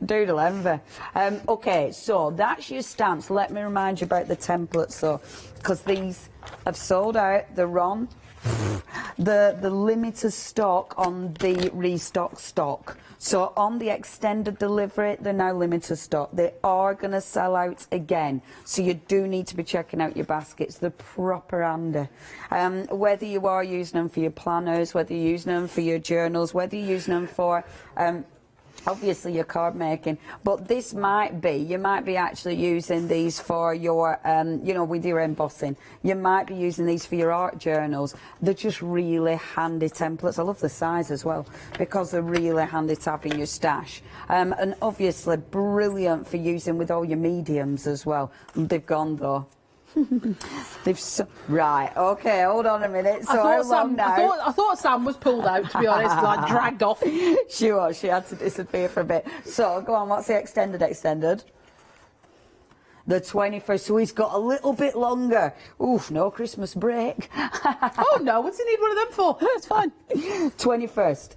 [SPEAKER 17] Doodle envy. Okay, so that's your stamps. Let me remind you about the templates, though, because these have sold out. They're on the limited stock on the restock stock. So on the extended delivery, they're now limited stock. They are going to sell out again. So you do need to be checking out your baskets. They're proper handy. Whether you are using them for your planners, whether you're using them for your journals, whether you're using them for obviously your card making, but this might be, you might be actually using these for your, you know, with your embossing. You might be using these for your art journals. They're just really handy templates. I love the size as well, because they're really handy to have in your stash. And obviously brilliant for using with all your mediums as well. They've gone though. Right, okay, hold on a minute. So how long now?
[SPEAKER 16] I thought Sam was pulled out, to be honest, like dragged off.
[SPEAKER 17] She was, she had to disappear for a bit. So, go on, what's the extended? The 21st, so he's got a little bit longer. Oof, no Christmas break.
[SPEAKER 16] Oh no, what's he need one of them for? It's fine.
[SPEAKER 17] 21st.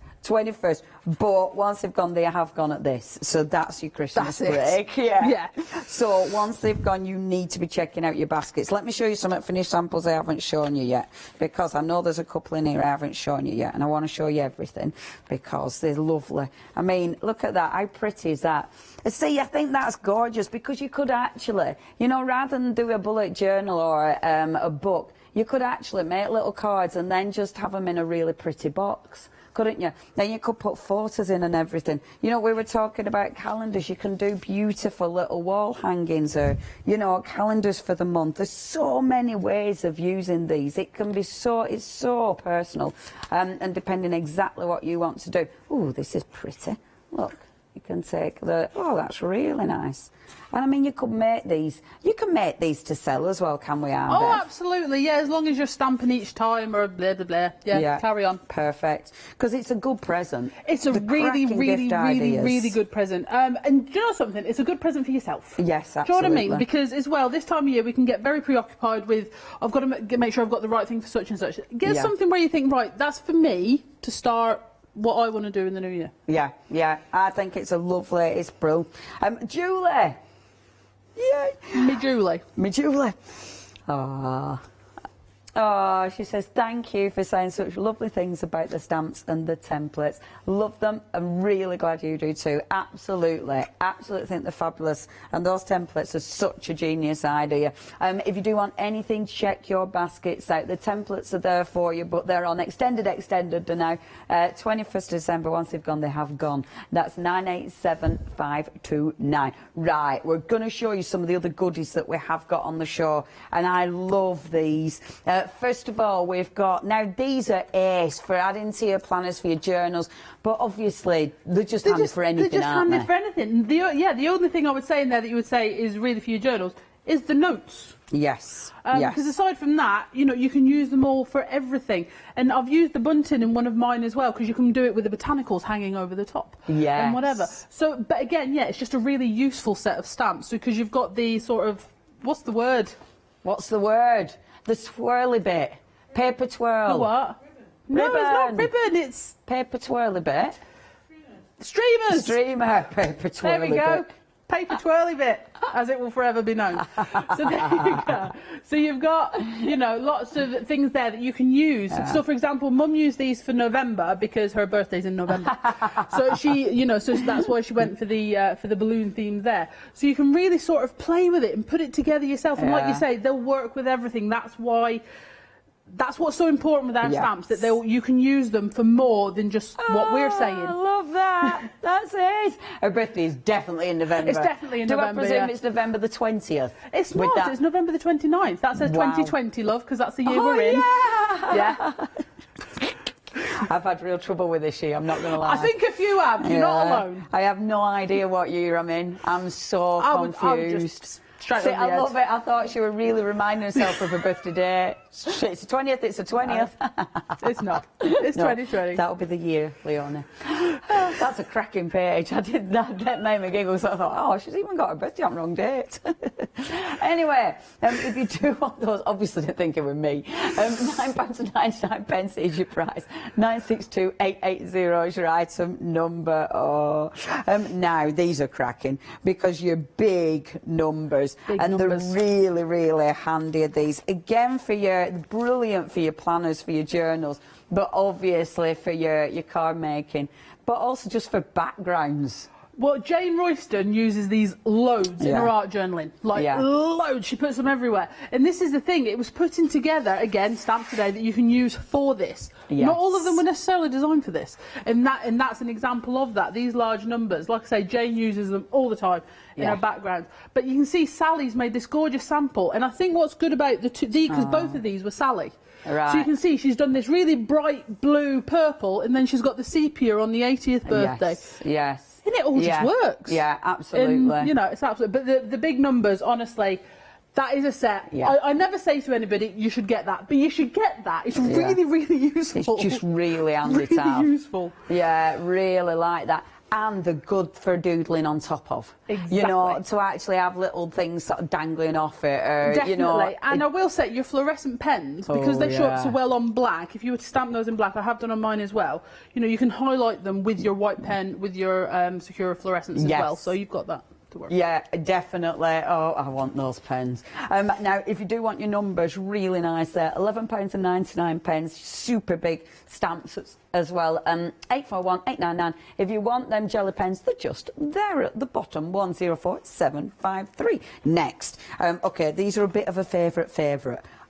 [SPEAKER 17] But once they've gone, they have gone at this. So that's your Christmas break. Yeah. So once they've gone, you need to be checking out your baskets. Let me show you some finished samples I haven't shown you yet, because I know there's a couple in here I haven't shown you yet, and I want to show you everything because they're lovely. I mean, look at that. How pretty is that? See, I think that's gorgeous, because you could actually, you know, rather than do a bullet journal or a book, you could actually make little cards and then just have them in a really pretty box, couldn't you? Then you could put photos in and everything. You know, we were talking about calendars. You can do beautiful little wall hangings, or, you know, calendars for the month. There's so many ways of using these. It can be so, it's so personal, and depending exactly what you want to do. Ooh, this is pretty. Look, you can take the, oh, that's really nice. And I mean, you could make these. You can make these to sell as well, can we, Anne?
[SPEAKER 16] Oh, absolutely, yeah, as long as you're stamping each time or blah, blah, blah. Yeah, carry on.
[SPEAKER 17] Perfect. Because it's a good present.
[SPEAKER 16] It's a really good present. And do you know something? It's a good present for yourself.
[SPEAKER 17] Yes, absolutely.
[SPEAKER 16] Do you know what I mean? Because, as well, this time of year, we can get very preoccupied with, I've got to make sure I've got the right thing for such and such. Get something where you think, right, that's for me to start what I want to do in the new year.
[SPEAKER 17] Yeah, I think it's a lovely, it's brilliant. Julie! Yay! Me Julie. Oh, she says, thank you for saying such lovely things about the stamps and the templates. Love them. I'm really glad you do too. Absolutely think they're fabulous. And those templates are such a genius idea. If you do want anything, check your baskets out. The templates are there for you, but they're on extended now. 21st December, once they've gone, they have gone. That's 987529. Right, we're going to show you some of the other goodies that we have got on the show. And I love these. First of all, we've got, now these are ace for adding to your planners, for your journals, but obviously they're just handy for anything,
[SPEAKER 16] they're just
[SPEAKER 17] aren't
[SPEAKER 16] handy
[SPEAKER 17] they?
[SPEAKER 16] for anything. The only thing I would say in there that you would say is really for your journals is the notes.
[SPEAKER 17] Yes.
[SPEAKER 16] Because aside from that, you know, you can use them all for everything. And I've used the bunting in one of mine as well, because you can do it with the botanicals hanging over the top.
[SPEAKER 17] Yes.
[SPEAKER 16] And whatever. So, but again, yeah, it's just a really useful set of stamps, because you've got the sort of, what's the word?
[SPEAKER 17] What's the word? The swirly bit. Paper twirl.
[SPEAKER 16] The what?
[SPEAKER 17] Ribbon.
[SPEAKER 16] No, it's not ribbon, it's...
[SPEAKER 17] Paper twirly bit.
[SPEAKER 16] Streamers.
[SPEAKER 17] Streamer. Paper twirly
[SPEAKER 16] There we go.
[SPEAKER 17] bit.
[SPEAKER 16] Paper twirly bit, as it will forever be known. So there you go. So you've got, you know, lots of things there that you can use. So for example, Mum used these for November because her birthday's in November. So she, you know, so that's why she went for the balloon theme there. So you can really sort of play with it and put it together yourself. And like you say, they'll work with everything. That's what's so important with our stamps, that you can use them for more than just what we're saying.
[SPEAKER 17] I love that. That's it. Her birthday is definitely in November.
[SPEAKER 16] It's definitely in November.
[SPEAKER 17] Do I presume it's November the 20th?
[SPEAKER 16] It's not. It's November the 29th. That says 2020, love, because that's the year we're in. Yeah.
[SPEAKER 17] I've had real trouble with this year, I'm not going to lie.
[SPEAKER 16] I think a few have. You're not alone.
[SPEAKER 17] I have no idea what year I'm in. I'm so confused.
[SPEAKER 16] See,
[SPEAKER 17] I love it. I thought she was really reminding herself of her birthday date. It's the 20th, it's the 20th.
[SPEAKER 16] It's not. It's 2020.
[SPEAKER 17] That'll be the year, Leona. That's a cracking page. That made me giggle, so I thought, oh, she's even got her birthday on the wrong date. Anyway, if you do want those, obviously don't think it was me. £9.99 is your price. 962880 is your item number. Oh. Now, these are cracking because you're big numbers. They're really, really handy, these. Again, brilliant for your planners, for your journals, but obviously for your card making, but also just for backgrounds.
[SPEAKER 16] Well, Jane Royston uses these loads in her art journaling. Loads. She puts them everywhere. And this is the thing. It was putting together, again, Stamp Today, that you can use for this.
[SPEAKER 17] Yes.
[SPEAKER 16] Not all of them were necessarily designed for this. And that's an example of that. These large numbers. Like I say, Jane uses them all the time in her background. But you can see Sally's made this gorgeous sample. And I think what's good about because both of these were Sally.
[SPEAKER 17] Right.
[SPEAKER 16] So you can see she's done this really bright blue purple, and then she's got the sepia on the 80th birthday.
[SPEAKER 17] Yes.
[SPEAKER 16] And it all just works.
[SPEAKER 17] Yeah, absolutely.
[SPEAKER 16] And, you know, it's absolutely. But the big numbers, honestly, that is a set.
[SPEAKER 17] Yeah.
[SPEAKER 16] I never say to anybody, you should get that, but you should get that. It's really, really useful.
[SPEAKER 17] It's just really handy
[SPEAKER 16] really
[SPEAKER 17] to have.
[SPEAKER 16] useful.
[SPEAKER 17] Yeah, really like that. And they're good for doodling on top of.
[SPEAKER 16] Exactly.
[SPEAKER 17] You know, to actually have little things sort of dangling off it. Or,
[SPEAKER 16] Definitely.
[SPEAKER 17] You know,
[SPEAKER 16] and I will say, your fluorescent pens, because they show up so well on black, if you were to stamp those in black, I have done on mine as well, you know, you can highlight them with your white pen, with your Secura fluorescence as well. So you've got that.
[SPEAKER 17] Yeah, definitely. Oh, I want those pens. Now, if you do want your numbers, really nice there. £11.99, super big stamps as well. 841899. If you want them jelly pens, they're just there at the bottom. 104753. Next. Okay, these are a bit of a favourite.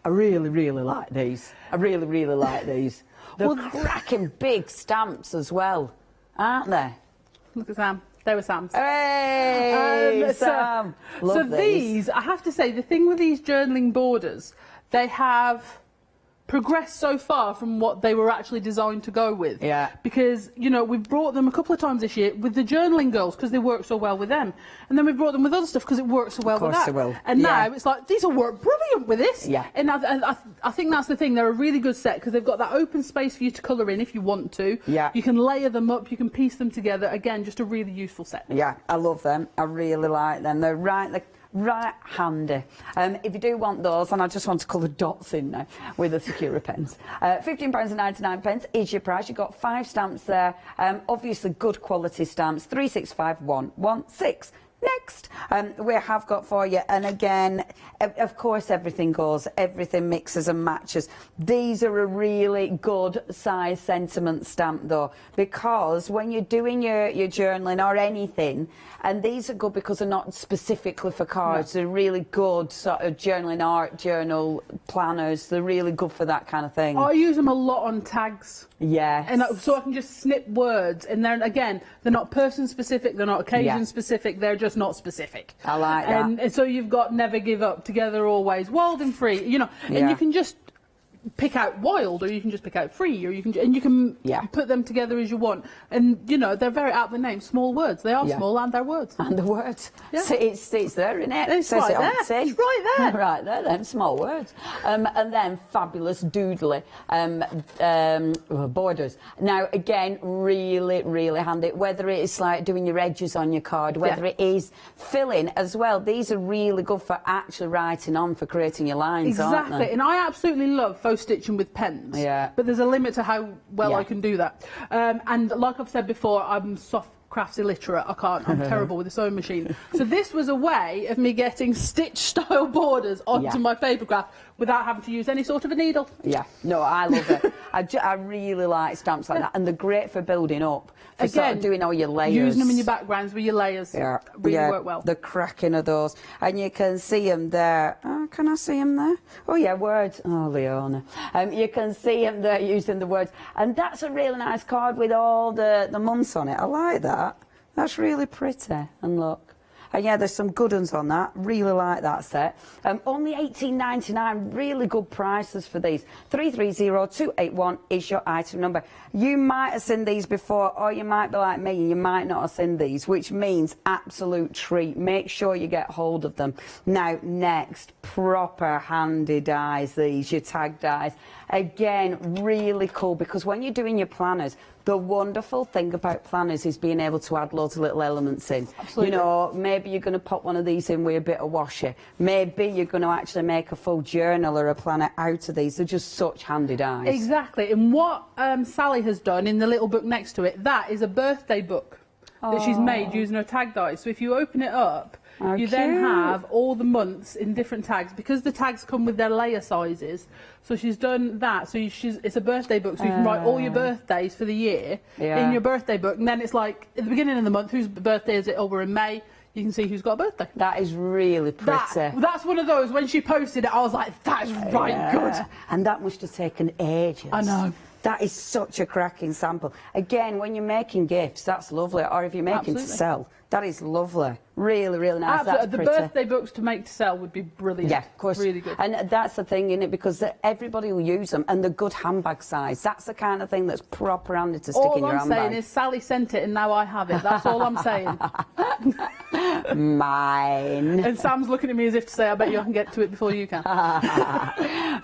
[SPEAKER 17] I really, really like these. I really, really like these. They're cracking big stamps as well, aren't they?
[SPEAKER 16] Look at Sam. They were Sam's.
[SPEAKER 17] Hey, Sam!
[SPEAKER 16] So these, I have to say, the thing with these journaling borders, they have progressed so far from what they were actually designed to go with.
[SPEAKER 17] Yeah.
[SPEAKER 16] Because, you know, we've brought them a couple of times this year with the journaling girls because they work so well with them. And then we brought them with other stuff because it works so well with that.
[SPEAKER 17] Of course they will.
[SPEAKER 16] And now it's like, these will work brilliant with this.
[SPEAKER 17] Yeah.
[SPEAKER 16] And I think that's the thing. They're a really good set because they've got that open space for you to colour in if you want to.
[SPEAKER 17] Yeah.
[SPEAKER 16] You can layer them up, you can piece them together. Again, just a really useful set.
[SPEAKER 17] Yeah, I love them. I really like them. They're right handy. If you do want those, and I just want to colour dots in now with the Secura pens. £15.99 is your price. You've got 5 stamps there. Obviously good quality stamps. 365116. Next, we have got for you, and again, of course, everything goes, everything mixes and matches. These are a really good size sentiment stamp, though, because when you're doing your journaling or anything, and these are good because they're not specifically for cards, they're really good sort of journaling art journal planners. They're really good for that kind of thing.
[SPEAKER 16] I use them a lot on tags.
[SPEAKER 17] Yes.
[SPEAKER 16] And so I can just snip words, and then again, they're not person specific, they're not occasion specific, they're just not specific.
[SPEAKER 17] I like that.
[SPEAKER 16] And so you've got never give up, together always, wild and free, you know, and you can just pick out wild, or you can just pick out free, or you can put them together as you want. And you know, they're very out the name, small words. They are small, and they're words.
[SPEAKER 17] And the words.
[SPEAKER 16] Yeah.
[SPEAKER 17] So it's there, isn't it?
[SPEAKER 16] It's right there. It's right there.
[SPEAKER 17] Right there, them small words. And then fabulous doodly borders. Now again, really, really handy. Whether it is like doing your edges on your card, whether it is filling as well. These are really good for actually writing on, for creating your lines, aren't
[SPEAKER 16] exactly.
[SPEAKER 17] they?
[SPEAKER 16] And I absolutely love faux stitching with pens.
[SPEAKER 17] Yeah.
[SPEAKER 16] But there's a limit to how well I can do that. And like I've said before, I'm soft crafts illiterate. I'm terrible with the sewing machine. So this was a way of me getting stitch style borders onto my papercraft without having to use any sort of a needle.
[SPEAKER 17] Yeah, no, I love it. I really like stamps like that, and they're great for building up. For
[SPEAKER 16] Again,
[SPEAKER 17] sort of doing all your layers.
[SPEAKER 16] Using them in your backgrounds with your layers really work well.
[SPEAKER 17] The cracking of those. And you can see them there. Oh, can I see them there? Oh, yeah, words. Oh, Leona. You can see them there using the words. And that's a really nice card with all the months on it. I like that. That's really pretty. And look. And yeah, there's some good ones on that. Really like that set. Only $18.99. Really good prices for these. 330281 is your item number. You might have seen these before, or you might be like me and you might not have seen these, which means absolute treat. Make sure you get hold of them. Now, next, proper handy dies, these, your tag dies. Again, really cool, because when you're doing your planners, the wonderful thing about planners is being able to add loads of little elements in.
[SPEAKER 16] Absolutely.
[SPEAKER 17] You know, maybe you're going to pop one of these in with a bit of washi. Maybe you're going to actually make a full journal or a planner out of these. They're just such handy dies.
[SPEAKER 16] Exactly. And what Sally has done in the little book next to it, that is a birthday book that she's made using her tag dies. So if you open it up, you then have all the months in different tags, because the tags come with their layer sizes. So she's done that. So it's a birthday book, so you can write all your birthdays for the year in your birthday book. And then it's like, at the beginning of the month, whose birthday is it? Oh, we're in May. You can see who's got a birthday.
[SPEAKER 17] That is really pretty.
[SPEAKER 16] That's one of those, when she posted it, I was like, that is right good.
[SPEAKER 17] And that must have taken ages.
[SPEAKER 16] I know.
[SPEAKER 17] That is such a cracking sample. Again, when you're making gifts, that's lovely. Or if you're making to sell, that is lovely. Really, really nice. That's
[SPEAKER 16] the
[SPEAKER 17] pretty.
[SPEAKER 16] birthday books to make to sell would be brilliant.
[SPEAKER 17] Yeah, of course.
[SPEAKER 16] Really good.
[SPEAKER 17] And that's the thing, innit? Because everybody will use them, and they're good handbag size. That's the kind of thing that's proper handy to stick in your handbag.
[SPEAKER 16] All I'm saying is Sally sent it, and now I have it. That's all I'm saying.
[SPEAKER 17] Mine.
[SPEAKER 16] And Sam's looking at me as if to say, I bet you I can get to it before you can.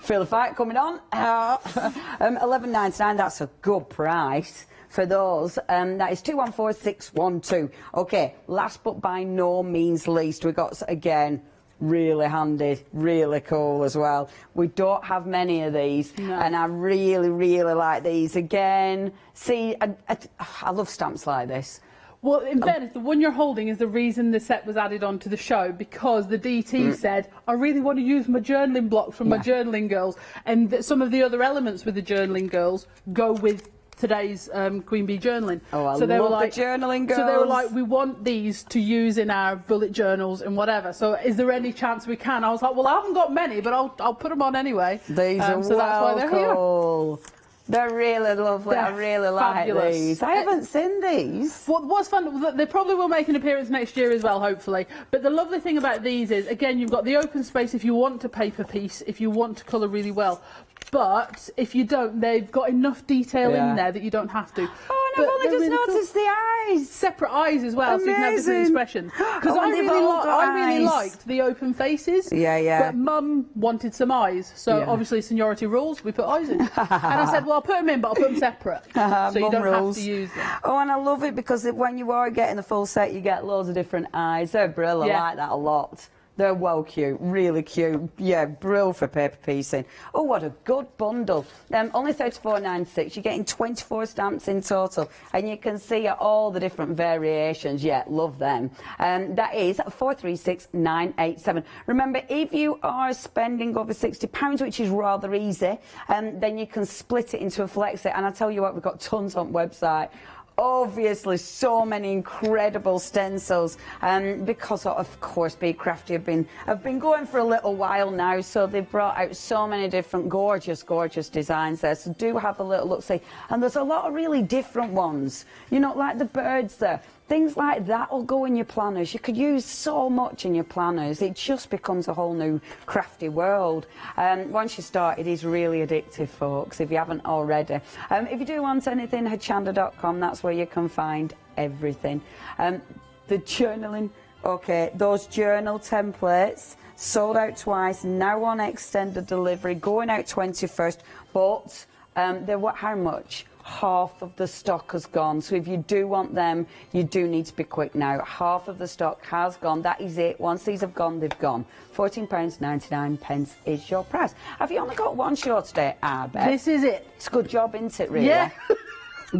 [SPEAKER 17] Feel the fight coming on. $11.99, that's a good price for those. That is 214612. Okay, last but by no means least, we've got, again, really handy, really cool as well. We don't have many of these, and I really, really like these. Again, see, I love stamps like this.
[SPEAKER 16] Well, in fairness, the one you're holding is the reason the set was added onto the show, because the DT said, I really want to use my journaling blocks from my journaling girls, and some of the other elements with the journaling girls go with today's Queen Bee journaling.
[SPEAKER 17] Oh, I love the journaling girls.
[SPEAKER 16] So they were like, we want these to use in our bullet journals and whatever. So is there any chance we can? I was like, well, I haven't got many, but I'll put them on anyway.
[SPEAKER 17] These are
[SPEAKER 16] so that's why they're
[SPEAKER 17] cool. Here. They're really lovely. I really
[SPEAKER 16] fabulous.
[SPEAKER 17] Like these. I haven't seen these.
[SPEAKER 16] What's fun, they probably will make an appearance next year as well, hopefully. But the lovely thing about these is, again, you've got the open space if you want to paper piece, if you want to colour really well. But if you don't, they've got enough detail in there that you don't have to.
[SPEAKER 17] Oh, and I've only just noticed the eyes.
[SPEAKER 16] Separate eyes as well,
[SPEAKER 17] Amazing.
[SPEAKER 16] so you can have different expressions. Because I really liked the open faces. But Mum wanted some eyes, so obviously seniority rules, we put eyes in. And I said, well, I'll put them in, but I'll put them separate, so you don't have to use them.
[SPEAKER 17] Oh, and I love it because when you are getting the full set, you get loads of different eyes. They're brilliant. I like that a lot. They're well cute, really cute. Yeah, brill for paper piecing. Oh, what a good bundle. Only $34.96. You're getting 24 stamps in total, and you can see all the different variations. Yeah, love them. That is 436987. Remember, if you are spending over £60, which is rather easy, then you can split it into a flexi. And I tell you what, we've got tons on website. Obviously, so many incredible stencils, because of course Be Crafty have been going for a little while now, so they've brought out so many different gorgeous designs there. So do have a little look see, and there's a lot of really different ones. You know, like the birds there. Things like that will go in your planners. You could use so much in your planners. It just becomes a whole new crafty world. Once you start, it is really addictive, folks, if you haven't already. If you do want anything, hochanda.com, that's where you can find everything. The journaling, okay, those journal templates, sold out twice, now on extended delivery, going out 21st, but they're how much? Half of the stock has gone, so if you do want them, you do need to be quick now. Half of the stock has gone. That is it. Once these have gone, they've gone. £14.99 is your price. Have you only got one show today, Abby?
[SPEAKER 16] This is it.
[SPEAKER 17] It's a good job, isn't it, really?
[SPEAKER 16] Yeah.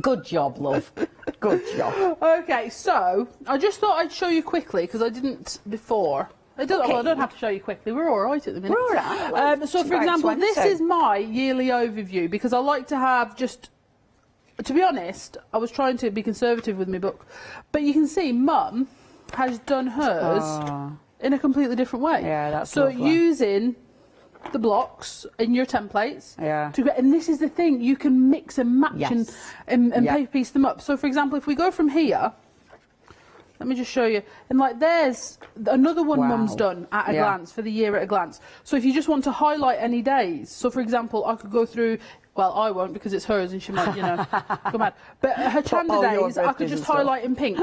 [SPEAKER 17] Good job, love. Good job.
[SPEAKER 16] Okay, so I just thought I'd show you quickly because I didn't before. I don't have to show you quickly. We're all right at the minute.
[SPEAKER 17] We're all right.
[SPEAKER 16] So, for example, this is my yearly overview because I like to have just. To be honest, I was trying to be conservative with my book, but you can see Mum has done hers in a completely different way.
[SPEAKER 17] Yeah, that's
[SPEAKER 16] so
[SPEAKER 17] lovely.
[SPEAKER 16] Using the blocks in your templates.
[SPEAKER 17] Yeah.
[SPEAKER 16] And this is the thing, you can mix and match and paper piece them up. So, for example, if we go from here, let me just show you. And like there's another one Mum's done at a glance for the year at a glance. So if you just want to highlight any days, so for example, I could go through. Well, I won't because it's hers and she might, go mad. But her Hochanda days, I could just highlight in pink.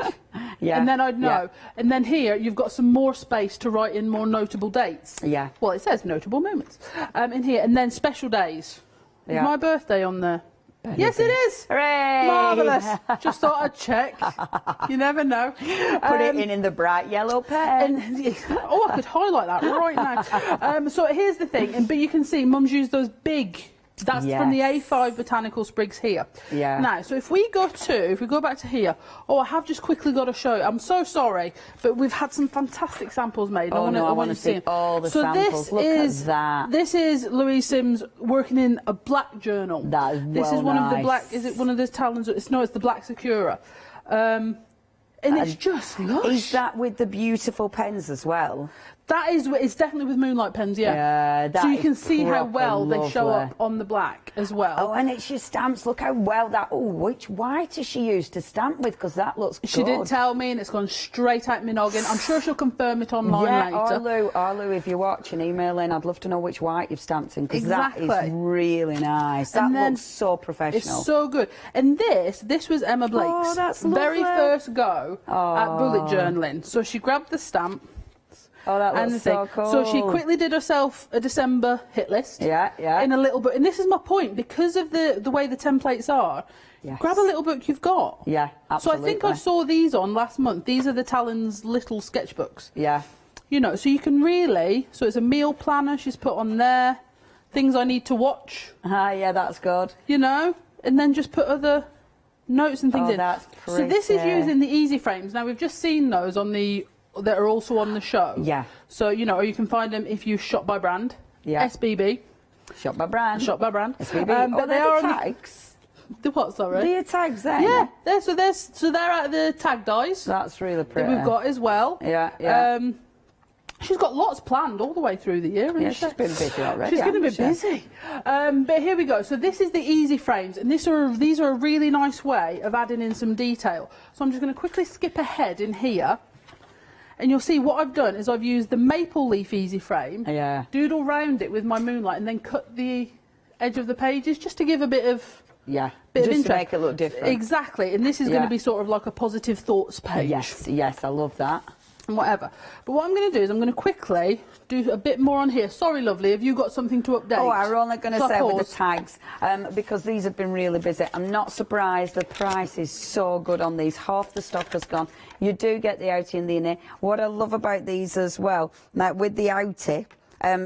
[SPEAKER 16] And then I'd know. And then here, you've got some more space to write in more notable dates.
[SPEAKER 17] Yeah.
[SPEAKER 16] Well, it says notable moments in here. And then special days. Is my birthday on there? Yes, it is.
[SPEAKER 17] Hooray!
[SPEAKER 16] Marvellous. Just thought I'd check. You never know.
[SPEAKER 17] Put it in the bright yellow pen.
[SPEAKER 16] I could highlight that right now. So here's the thing. But you can see Mum's used those big... That's from the A5 botanical sprigs here.
[SPEAKER 17] Yeah.
[SPEAKER 16] Now, so if we go back to here, I have just quickly got to show you. I'm so sorry, but we've had some fantastic samples made.
[SPEAKER 17] I want to see all the samples. Look at that.
[SPEAKER 16] This is Louise Sims working in a black journal.
[SPEAKER 17] That is
[SPEAKER 16] This is one of the black. Is it one of those talons? It's the black Sakura. And it's just lush.
[SPEAKER 17] Is that with the beautiful pens as well?
[SPEAKER 16] It's definitely with moonlight pens, so you can see how well they show up on the black as well.
[SPEAKER 17] Oh, and it's your stamps. Look how well that. Oh, which white has she used to stamp with? Because that looks good.
[SPEAKER 16] She did tell me, and it's gone straight out my noggin. I'm sure she'll confirm it online later.
[SPEAKER 17] Arlo, if you're watching, email in. I'd love to know which white you've stamped in because that is really nice. That looks so professional.
[SPEAKER 16] It's so good. And this was Emma Blake's very first go at bullet journaling. So she grabbed the stamp.
[SPEAKER 17] Oh, that looks so cool.
[SPEAKER 16] So she quickly did herself a December hit list.
[SPEAKER 17] Yeah.
[SPEAKER 16] In a little book. And this is my point. Because of the way the templates are, grab a little book you've got.
[SPEAKER 17] Yeah, absolutely.
[SPEAKER 16] So I think I saw these on last month. These are the Talon's little sketchbooks.
[SPEAKER 17] Yeah.
[SPEAKER 16] So you can really... So it's a meal planner she's put on there. Things I need to watch.
[SPEAKER 17] Yeah, that's good.
[SPEAKER 16] And then just put other notes and things in.
[SPEAKER 17] That's pretty.
[SPEAKER 16] So this is using the easy frames. Now, we've just seen those on that are also on the show.
[SPEAKER 17] Yeah.
[SPEAKER 16] So, or you can find them if you shop by brand.
[SPEAKER 17] Yeah.
[SPEAKER 16] SBB.
[SPEAKER 17] Shop by brand.
[SPEAKER 16] SBB.
[SPEAKER 17] But they are tags.
[SPEAKER 16] The what, sorry?
[SPEAKER 17] The tags there.
[SPEAKER 16] Yeah. They're out of the tag dies.
[SPEAKER 17] That's really pretty.
[SPEAKER 16] That we've got as well.
[SPEAKER 17] Yeah.
[SPEAKER 16] She's got lots planned all the way through the year.
[SPEAKER 17] Yeah, she's been busy already.
[SPEAKER 16] She's going to be busy. But here we go. So this is the easy frames, and these are a really nice way of adding in some detail. So I'm just going to quickly skip ahead in here, and you'll see what I've done is I've used the maple leaf easy frame, doodle round it with my moonlight, and then cut the edge of the pages just to give a bit of
[SPEAKER 17] just to make it look different.
[SPEAKER 16] Exactly, and this is going to be sort of like a positive thoughts page.
[SPEAKER 17] Yes, I love that.
[SPEAKER 16] And whatever. But what I'm going to do is I'm going to quickly do a bit more on here. Sorry, lovely, have you got something to update?
[SPEAKER 17] Oh, I was only going to say with the tags, because these have been really busy. I'm not surprised. The price is so good on these. Half the stock has gone. You do get the outie and the inner. What I love about these as well, now with the outie,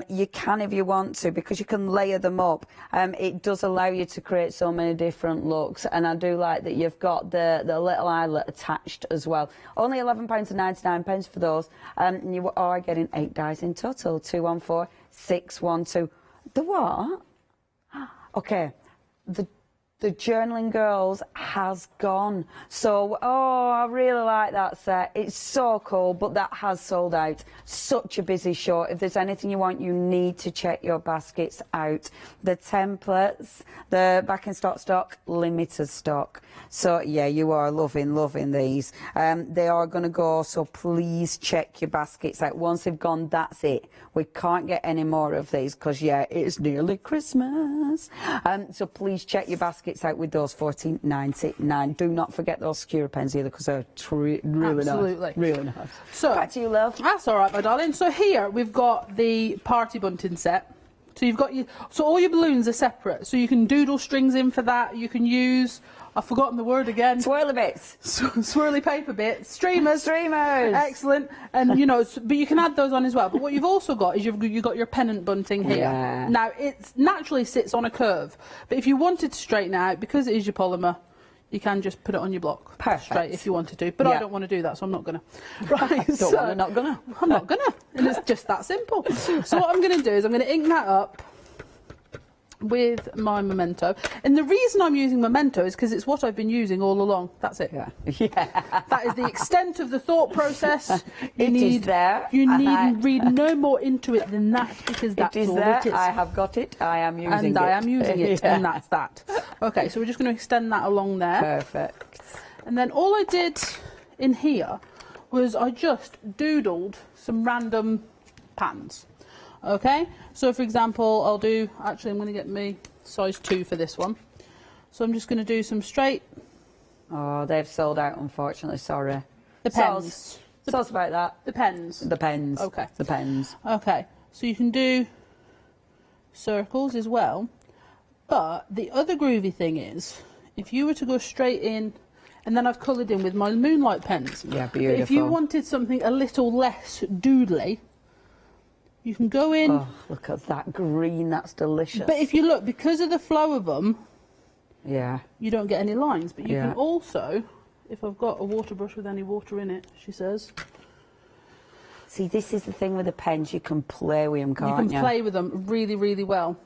[SPEAKER 17] you can if you want to, because you can layer them up. It does allow you to create so many different looks, and I do like that you've got the little eyelet attached as well. Only £11.99 for those, and you are getting 8 dies in total. 214 612. The what? Okay, the The Journaling Girls has gone. So, oh, I really like that set. It's so cool, but that has sold out. Such a busy show. If there's anything you want, you need to check your baskets out. The templates, the back in stock, limited stock. So, yeah, you are loving these. They are going to go, so please check your baskets out. Once they've gone, that's it. We can't get any more of these because, yeah, it's nearly Christmas. So please check your baskets out with those $14.99. Do not forget those skewer pens either because they're really
[SPEAKER 16] Absolutely.
[SPEAKER 17] nice. Really nice.
[SPEAKER 16] So,
[SPEAKER 17] back to you, love.
[SPEAKER 16] That's all right, my darling. So here we've got the party bunting set. So you've got all your balloons are separate. So you can doodle strings in for that. You can use, I've forgotten the word again.
[SPEAKER 17] Swirly bits.
[SPEAKER 16] Swirly paper bits. Streamers.
[SPEAKER 17] Streamers.
[SPEAKER 16] Excellent. And, you know, but you can add those on as well. But what you've also got is you've got your pennant bunting here.
[SPEAKER 17] Yeah.
[SPEAKER 16] Now, it naturally sits on a curve. But if you wanted to straighten it out, because it is your polymer, you can just put it on your block.
[SPEAKER 17] Perfect.
[SPEAKER 16] Straight if you wanted to. But I don't want to do that, so I'm not going to. Right.
[SPEAKER 17] I'm not going to.
[SPEAKER 16] I'm not going to. And it's just that simple. So what I'm going to do is I'm going to ink that up with my Memento. And the reason I'm using Memento is because it's what I've been using all along. That's it.
[SPEAKER 17] Yeah.
[SPEAKER 16] That is the extent of the thought process.
[SPEAKER 17] It is there.
[SPEAKER 16] You need read no more into it than that because that's all
[SPEAKER 17] there.
[SPEAKER 16] it is.
[SPEAKER 17] I have got it. I am using it.
[SPEAKER 16] And I am using it. And that's that. Okay, so we're just going to extend that along there.
[SPEAKER 17] Perfect.
[SPEAKER 16] And then all I did in here was I just doodled some random patterns. Okay, so for example, I'm going to get me size 2 for this one. So I'm just going to do some straight.
[SPEAKER 17] Oh, they've sold out, unfortunately, sorry.
[SPEAKER 16] The pens.
[SPEAKER 17] Tell us about that.
[SPEAKER 16] The pens.
[SPEAKER 17] The pens.
[SPEAKER 16] Okay.
[SPEAKER 17] The pens.
[SPEAKER 16] Okay, so you can do circles as well. But the other groovy thing is, if you were to go straight in, and then I've coloured in with my Moonlight pens.
[SPEAKER 17] Yeah, beautiful.
[SPEAKER 16] But if you wanted something a little less doodly, you can go in.
[SPEAKER 17] Oh, look at that green, that's delicious.
[SPEAKER 16] But if you look, because of the flow of them,
[SPEAKER 17] yeah,
[SPEAKER 16] you don't get any lines. But you can also, if I've got a water brush with any water in it, she says.
[SPEAKER 17] See, this is the thing with the pens, you can play with them, can't you?
[SPEAKER 16] You can play with them really, really well.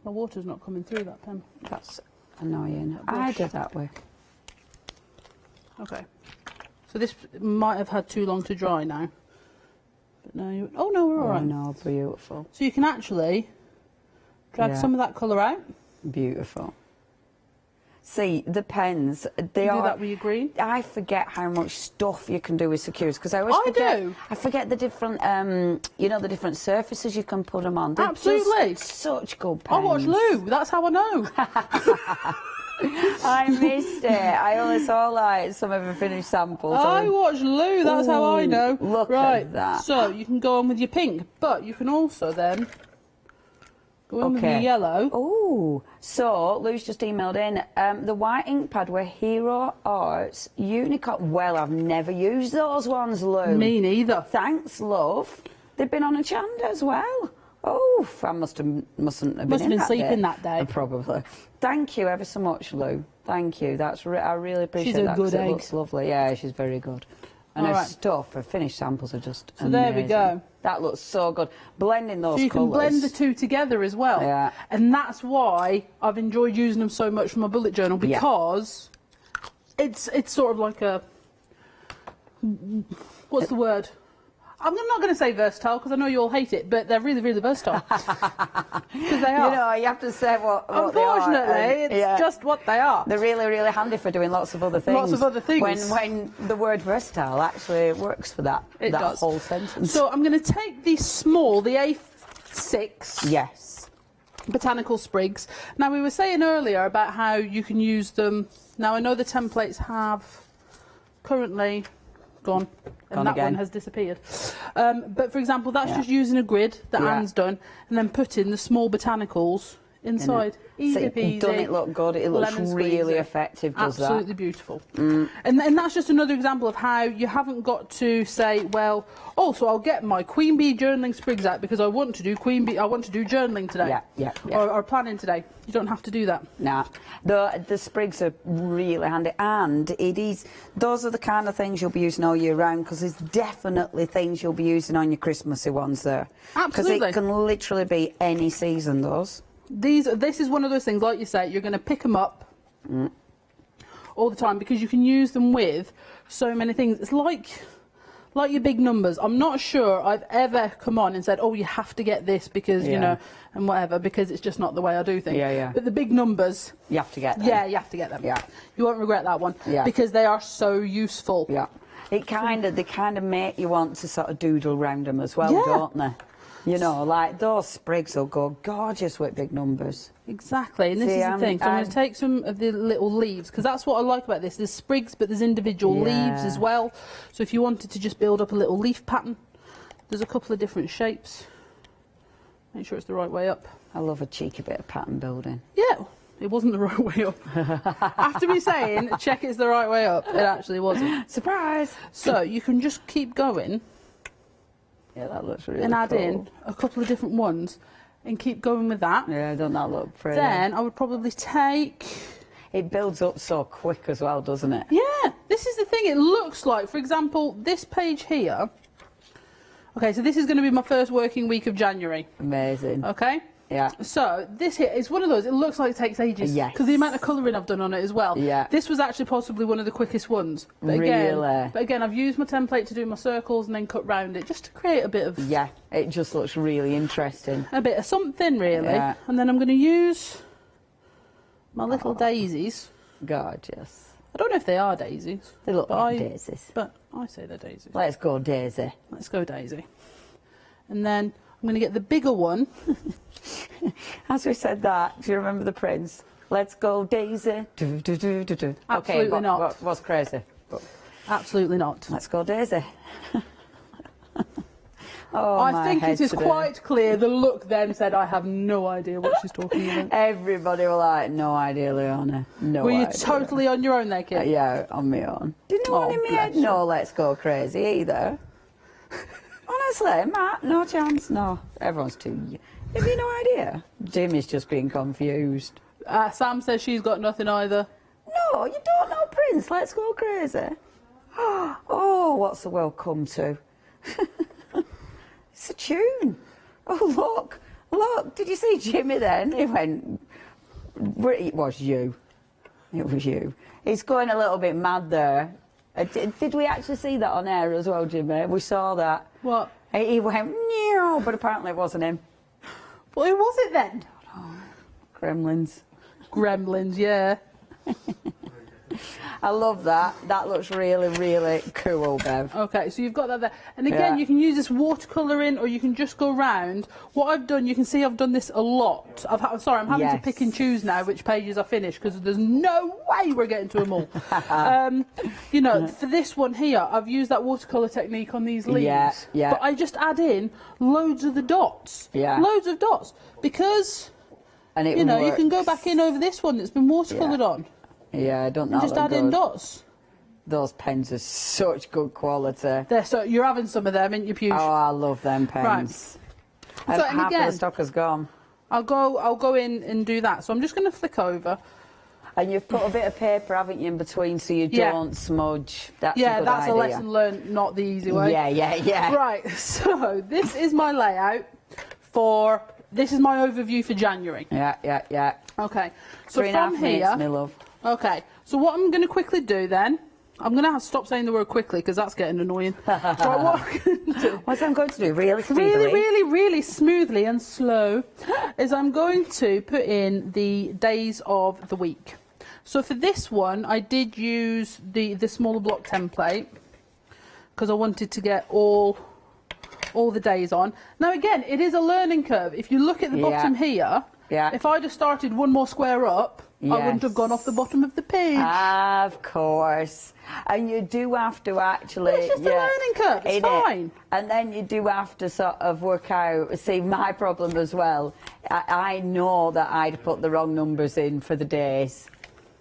[SPEAKER 16] My water's not coming through that pen.
[SPEAKER 17] That's annoying. I do that way.
[SPEAKER 16] Okay. So this might have had too long to dry now. But no, oh no, we're all right.
[SPEAKER 17] Oh no, beautiful.
[SPEAKER 16] So you can actually drag some of that colour out.
[SPEAKER 17] Beautiful. See, the pens, they are...
[SPEAKER 16] Do that with your green?
[SPEAKER 17] I forget how much stuff you can do with secures, because I always forget... I forget the different, you know, the different surfaces you can put them on. They're
[SPEAKER 16] Absolutely.
[SPEAKER 17] Just such good pens.
[SPEAKER 16] I watch Lou, that's how I know.
[SPEAKER 17] I missed it. I only saw like some of the finished samples.
[SPEAKER 16] I watch Lou, that's how I know.
[SPEAKER 17] Look
[SPEAKER 16] right,
[SPEAKER 17] at that.
[SPEAKER 16] So you can go on with your pink, but you can also then go in with your yellow.
[SPEAKER 17] Oh, so Lou's just emailed in. The white ink pad were Hero Arts Unicorn. Well, I've never used those ones, Lou.
[SPEAKER 16] Me neither.
[SPEAKER 17] Thanks, love. They've been on a Hochanda as well. Oh, I mustn't have been
[SPEAKER 16] sleeping that day.
[SPEAKER 17] Probably. Thank you ever so much, Lou. Thank you. That's I really appreciate that.
[SPEAKER 16] She's a good egg.
[SPEAKER 17] It looks lovely. Yeah, she's very good. And her stuff, her finished samples are just amazing.
[SPEAKER 16] There we go.
[SPEAKER 17] That looks so good. Blending those
[SPEAKER 16] So you can
[SPEAKER 17] colours.
[SPEAKER 16] blend the two together as well.
[SPEAKER 17] Yeah.
[SPEAKER 16] And that's why I've enjoyed using them so much for my bullet journal, because it's sort of like a... What's the word? I'm not going to say versatile because I know you all hate it, but they're really, really versatile. Because they are.
[SPEAKER 17] You know, you have to say what
[SPEAKER 16] Unfortunately,
[SPEAKER 17] they are.
[SPEAKER 16] it's just what they are.
[SPEAKER 17] They're really, really handy for doing lots of other things.
[SPEAKER 16] Lots of other things.
[SPEAKER 17] When the word versatile actually works for that.
[SPEAKER 16] It
[SPEAKER 17] that
[SPEAKER 16] does.
[SPEAKER 17] whole sentence.
[SPEAKER 16] So I'm going to take the small, the A6.
[SPEAKER 17] Yes.
[SPEAKER 16] Botanical sprigs. Now, we were saying earlier about how you can use them. Now, I know the templates have currently gone and that
[SPEAKER 17] again.
[SPEAKER 16] one has disappeared. But for example, that's just using a grid that Anne's done and then putting the small botanicals inside. Easy peasy.
[SPEAKER 17] Done it look good. It looks really effective, does
[SPEAKER 16] Absolutely beautiful. And that's just another example of how you haven't got to say, well, oh, so I'll get my Queen Bee journaling sprigs out because I want to do Queen Bee, I want to do journaling today. Or planning today. You don't have to do that.
[SPEAKER 17] Nah. The sprigs are really handy, and those are the kind of things you'll be using all year round, because there's definitely things you'll be using on your Christmassy ones there.
[SPEAKER 16] Absolutely.
[SPEAKER 17] Because it can literally be any season, those.
[SPEAKER 16] This is one of those things, like you say, you're going to pick them up all the time, because you can use them with so many things. It's like your big numbers. I'm not sure I've ever come on and said, oh, you have to get this because, you know, and whatever, because it's just not the way I do things. But the big numbers,
[SPEAKER 17] you have to get them.
[SPEAKER 16] Yeah, you have to get them. You won't regret that one, because they are so useful.
[SPEAKER 17] They kind of make you want to sort of doodle around them as well, don't they? You know, like those sprigs will go gorgeous with big numbers.
[SPEAKER 16] Exactly, and this is the thing. So I'm going to take some of the little leaves, because that's what I like about this. There's sprigs, but there's individual leaves as well. So if you wanted to just build up a little leaf pattern, there's a couple of different shapes. Make sure it's the right way up.
[SPEAKER 17] I love a cheeky bit of pattern building.
[SPEAKER 16] Yeah, it wasn't the right way up. After me saying, check it's the right way up, it actually wasn't.
[SPEAKER 17] Surprise!
[SPEAKER 16] So you can just keep going.
[SPEAKER 17] Yeah, that looks really
[SPEAKER 16] and add
[SPEAKER 17] cool.
[SPEAKER 16] in a couple of different ones and keep going with that.
[SPEAKER 17] Yeah, don't that look pretty?
[SPEAKER 16] Then I would probably take...
[SPEAKER 17] It builds up so quick as well, doesn't it?
[SPEAKER 16] Yeah, this is the thing. It looks like, for example, this page here. Okay, so this is going to be my first working week of January.
[SPEAKER 17] Amazing.
[SPEAKER 16] Okay?
[SPEAKER 17] Yeah.
[SPEAKER 16] So this here is one of those, it looks like it takes ages.
[SPEAKER 17] Yes.
[SPEAKER 16] Because the amount of colouring I've done on it as well.
[SPEAKER 17] Yeah.
[SPEAKER 16] This was actually possibly one of the quickest ones. But again, I've used my template to do my circles and then cut round it just to create a bit of...
[SPEAKER 17] Yeah, it just looks really interesting.
[SPEAKER 16] A bit of something, really.
[SPEAKER 17] Yeah.
[SPEAKER 16] And then I'm going to use my little daisies.
[SPEAKER 17] Gorgeous.
[SPEAKER 16] I don't know if they are daisies.
[SPEAKER 17] They look like daisies.
[SPEAKER 16] But I say they're daisies.
[SPEAKER 17] Let's go daisy.
[SPEAKER 16] Let's go daisy. And then I'm going to get the bigger one.
[SPEAKER 17] As we said that, do you remember the Prince? Let's go Daisy. Do, do, do, do, do.
[SPEAKER 16] Absolutely not.
[SPEAKER 17] What's crazy?
[SPEAKER 16] Absolutely not.
[SPEAKER 17] Let's go Daisy. Oh,
[SPEAKER 16] I think it is quite clear. The look then said, I have no idea what she's talking about.
[SPEAKER 17] Everybody were like, no idea, Leona. No
[SPEAKER 16] Were you
[SPEAKER 17] idea.
[SPEAKER 16] totally on your own there, Kit?
[SPEAKER 17] Yeah, on my own. Didn't want in my head, no, let's go crazy either. Honestly, Matt, no chance, no. Everyone's too... Have you no idea? Jimmy's just being confused.
[SPEAKER 16] Sam says she's got nothing either.
[SPEAKER 17] No, you don't know Prince. Let's go crazy. Oh, what's the world come to? It's a tune. Oh, look. Look. Did you see Jimmy then? He went... It was you. It was you. He's going a little bit mad there. Did we actually see that on air as well, Jimmy? We saw that.
[SPEAKER 16] What?
[SPEAKER 17] He went, no, but apparently it wasn't him.
[SPEAKER 16] Well, who was it then?
[SPEAKER 17] Gremlins.
[SPEAKER 16] Gremlins, yeah.
[SPEAKER 17] I love that. That looks really, really cool, Bev.
[SPEAKER 16] Okay, so you've got that there. And again, you can use this watercolouring or you can just go round. What I've done, you can see I've done this a lot. I'm having to pick and choose now which pages I finish because there's no way we're getting to them all. You know, for this one here, I've used that watercolour technique on these leaves.
[SPEAKER 17] Yeah.
[SPEAKER 16] But I just add in loads of the dots.
[SPEAKER 17] Yeah.
[SPEAKER 16] Loads of dots. Because,
[SPEAKER 17] and
[SPEAKER 16] you know, you can go back in over this one that's been watercoloured on.
[SPEAKER 17] Yeah, I don't know.
[SPEAKER 16] And just add in dots.
[SPEAKER 17] Those pens are such good quality.
[SPEAKER 16] You're having some of them, ain't you, Puge?
[SPEAKER 17] Oh, I love them pens.
[SPEAKER 16] Right.
[SPEAKER 17] And half of the stock has gone.
[SPEAKER 16] I'll go in and do that. So I'm just going to flick over.
[SPEAKER 17] And you've put a bit of paper, haven't you, in between so you don't smudge. That's a good
[SPEAKER 16] that's
[SPEAKER 17] idea.
[SPEAKER 16] a lesson learned, not the easy way.
[SPEAKER 17] Yeah.
[SPEAKER 16] Right, so this is my layout for... This is my overview for January.
[SPEAKER 17] Yeah.
[SPEAKER 16] Okay, so
[SPEAKER 17] 3.5
[SPEAKER 16] from here...
[SPEAKER 17] minutes, my love.
[SPEAKER 16] Okay, so what I'm going to quickly do then, I'm going to have to stop saying the word quickly because that's getting annoying. Right, what I'm going to do,
[SPEAKER 17] what I'm going to do really speedily,
[SPEAKER 16] really smoothly and slow, is I'm going to put in the days of the week. So for this one, I did use the smaller block template because I wanted to get all the days on. Now again, it is a learning curve. If you look at the bottom here, if I'd have started one more square up, I wouldn't have gone off the bottom of the page.
[SPEAKER 17] Of course. And you do have to actually...
[SPEAKER 16] It's just a learning curve, it's fine.
[SPEAKER 17] And then you do have to sort of work out... See, my problem as well, I know that I'd put the wrong numbers in for the days.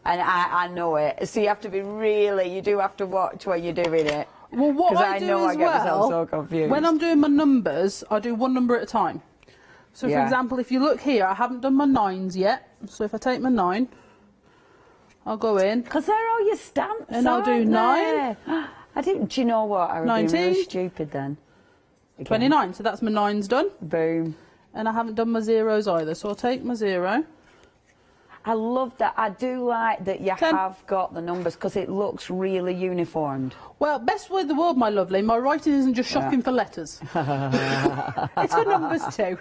[SPEAKER 17] And I know it. So you have to be really... You do have to watch when you're doing it.
[SPEAKER 16] Well, what I do
[SPEAKER 17] I get myself so confused.
[SPEAKER 16] When I'm doing my numbers, I do one number at a time. So, for example, if you look here, I haven't done my 9s yet. So if I take my 9, I'll go in.
[SPEAKER 17] Because they're all your stamps,
[SPEAKER 16] and I'll do 9.
[SPEAKER 17] I didn't. Do you know what? I would
[SPEAKER 16] 19.
[SPEAKER 17] be really stupid then. Again.
[SPEAKER 16] 29. So that's my 9's done.
[SPEAKER 17] Boom.
[SPEAKER 16] And I haven't done my 0s either. So I'll take my 0.
[SPEAKER 17] I love that. I do like that you
[SPEAKER 16] 10.
[SPEAKER 17] have got the numbers because it looks really uniformed.
[SPEAKER 16] Well, best way in the world, my lovely. My writing isn't just shocking for letters. It's for numbers too.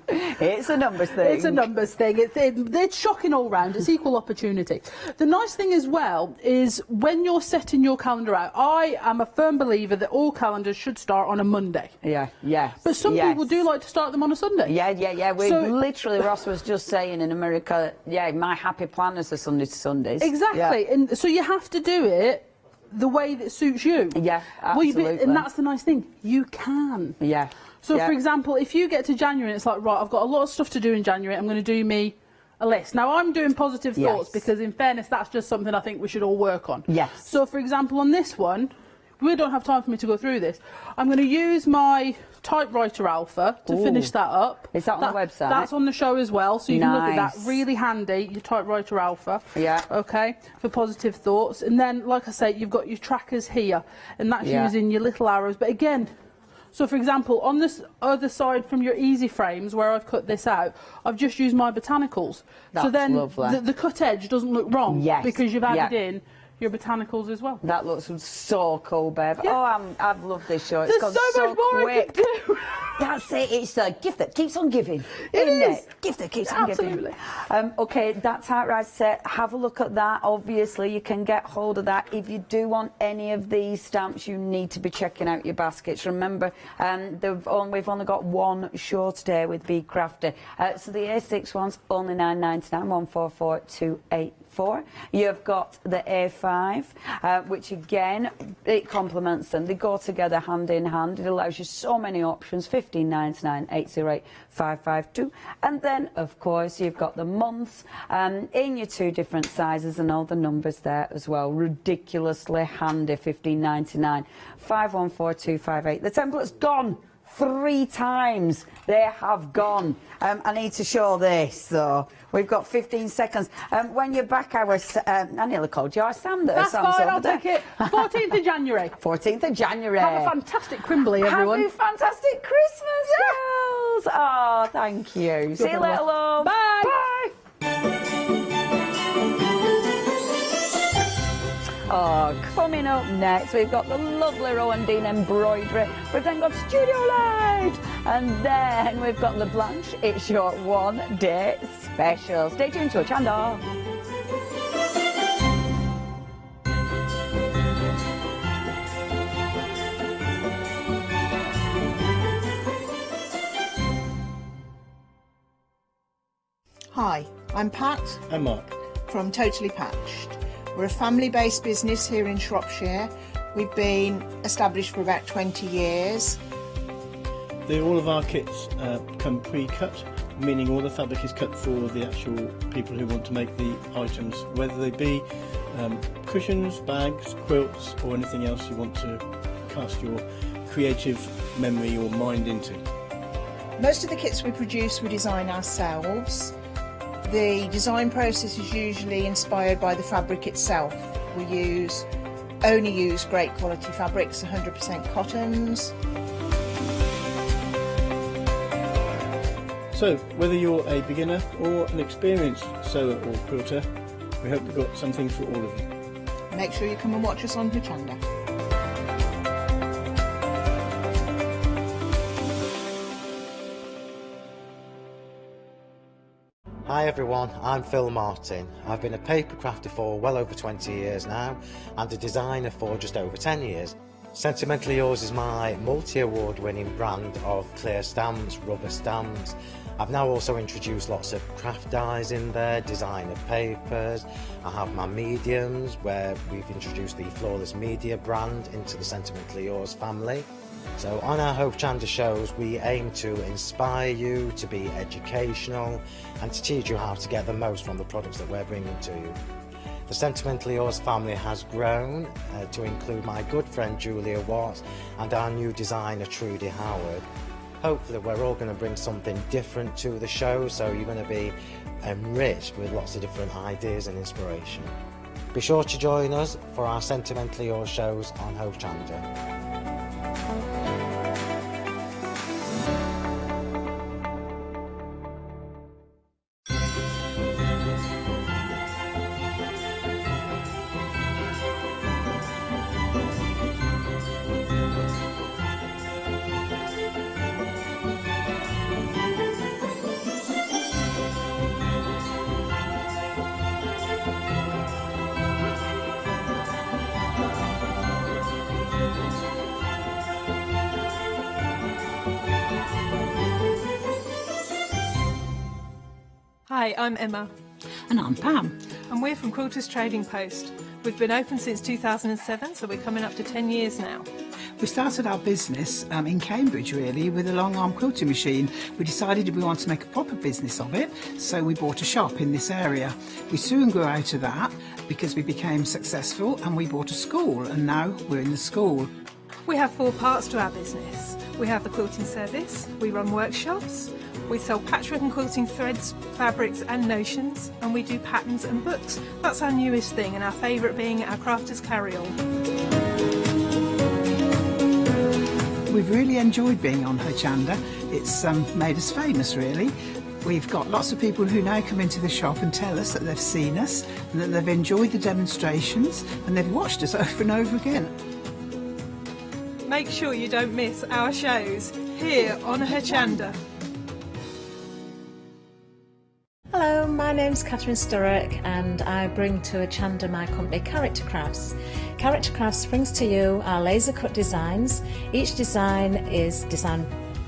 [SPEAKER 17] It's a numbers thing.
[SPEAKER 16] It's a numbers thing. It's shocking all round. It's equal opportunity. The nice thing as well is when you're setting your calendar out, I am a firm believer that all calendars should start on a Monday.
[SPEAKER 17] Yeah, yeah.
[SPEAKER 16] But some people do like to start them on a Sunday.
[SPEAKER 17] Yeah, yeah, yeah. We literally, Ross was just saying in America, yeah, my happy planners are Sunday to Sundays.
[SPEAKER 16] Exactly.
[SPEAKER 17] Yeah.
[SPEAKER 16] And so you have to do it the way that suits you.
[SPEAKER 17] Yeah, absolutely.
[SPEAKER 16] And that's the nice thing. You can.
[SPEAKER 17] Yeah.
[SPEAKER 16] So, for example, if you get to January and it's like, right, I've got a lot of stuff to do in January, I'm going to do me a list. Now, I'm doing positive thoughts because, in fairness, that's just something I think we should all work on.
[SPEAKER 17] Yes.
[SPEAKER 16] So, for example, on this one, we don't have time for me to go through this. I'm going to use my typewriter alpha to finish that up.
[SPEAKER 17] Is that on the website?
[SPEAKER 16] That's on the show as well, so you can look at that. Really handy, your typewriter alpha.
[SPEAKER 17] Yeah.
[SPEAKER 16] Okay, for positive thoughts. And then, like I say, you've got your trackers here, and that's using your little arrows. But again, so for example, on this other side from your easy frames, where I've cut this out, I've just used my botanicals.
[SPEAKER 17] That's
[SPEAKER 16] so then
[SPEAKER 17] lovely.
[SPEAKER 16] the cut edge doesn't look wrong because you've added in your botanicals as well.
[SPEAKER 17] That looks so cool, Bev.
[SPEAKER 16] Yeah.
[SPEAKER 17] Oh, I've loved this show. It's
[SPEAKER 16] There's
[SPEAKER 17] gone
[SPEAKER 16] so much more
[SPEAKER 17] quick.
[SPEAKER 16] I can do.
[SPEAKER 17] That's it. It's a gift that keeps on giving.
[SPEAKER 16] It is.
[SPEAKER 17] Gift that keeps on
[SPEAKER 16] Absolutely.
[SPEAKER 17] giving. Okay, that's Outright Set. Have a look at that. Obviously, you can get hold of that. If you do want any of these stamps, you need to be checking out your baskets. Remember, we've only got one show today with Be Crafty. So the A6 one's only £9.99, 144284. You've got the A5, which again, it complements them. They go together hand in hand. It allows you so many options, 15.99, 808 552. And then, of course, you've got the months in your two different sizes and all the numbers there as well. Ridiculously handy, 15.99, 514258. The template's gone 3 times. They have gone. I need to show this, though. We've got 15 seconds. When you're back, I nearly called you our Sam there.
[SPEAKER 16] That's fine, I'll take it. 14th of January.
[SPEAKER 17] 14th of January.
[SPEAKER 16] Have a fantastic Crimbley, everyone.
[SPEAKER 17] Have a fantastic Christmas, girls. Oh, thank you. See you later, love.
[SPEAKER 16] Bye.
[SPEAKER 17] Bye. Oh, coming up next, we've got the lovely Rowan Dean Embroidery. We've then got Studio Light. And then we've got the Blanche. It's your one-day special. Stay tuned to Hochanda.
[SPEAKER 18] Hi, I'm Pat.
[SPEAKER 19] I'm Mark.
[SPEAKER 18] From Totally Patched. We're a family-based business here in Shropshire. We've been established for about 20 years.
[SPEAKER 19] All of our kits come pre-cut, meaning all the fabric is cut for the actual people who want to make the items, whether they be cushions, bags, quilts, or anything else you want to cast your creative memory or mind into.
[SPEAKER 18] Most of the kits we produce we design ourselves. The design process is usually inspired by the fabric itself. We only use great quality fabrics, 100% cottons.
[SPEAKER 19] So, whether you're a beginner or an experienced sewer or quilter, we hope we've got something for all of you.
[SPEAKER 18] Make sure you come and watch us on Hochanda.
[SPEAKER 20] Hi everyone, I'm Phil Martin. I've been a paper crafter for well over 20 years now and a designer for just over 10 years. Sentimentally Yours is my multi-award winning brand of clear stamps, rubber stamps. I've now also introduced lots of craft dyes in there, designer papers. I have my mediums where we've introduced the Flawless Media brand into the Sentimentally Yours family. So on our Hochanda shows we aim to inspire you, to be educational and to teach you how to get the most from the products that we're bringing to you. The Sentimentally Yours family has grown to include my good friend Julia Watts and our new designer Trudy Howard. Hopefully we're all going to bring something different to the show, so you're going to be enriched with lots of different ideas and inspiration. Be sure to join us for our Sentimentally Yours shows on Hochanda.
[SPEAKER 2] Hi, I'm Emma.
[SPEAKER 4] And I'm Pam.
[SPEAKER 2] And we're from Quilters Trading Post. We've been open since 2007, so we're coming up to 10 years now.
[SPEAKER 4] We started our business in Cambridge, really, with a long arm quilting machine. We decided we wanted to make a proper business of it, so we bought a shop in this area. We soon grew out of that because we became successful, and we bought a school, and now we're in the school.
[SPEAKER 2] We have 4 parts to our business. We have the quilting service, we run workshops, we sell patchwork and quilting threads, fabrics and notions, and we do patterns and books. That's our newest thing, and our favourite being our Crafters Carry-All.
[SPEAKER 4] We've really enjoyed being on Hochanda. It's made us famous, really. We've got lots of people who now come into the shop and tell us that they've seen us, and that they've enjoyed the demonstrations, and they've watched us over and over again.
[SPEAKER 2] Make sure you don't miss our shows here on Hochanda.
[SPEAKER 22] Hello, my name's Catherine Sturrock and I bring to Hochanda my company Character Crafts. Character Crafts brings to you our laser cut designs. Each design is designed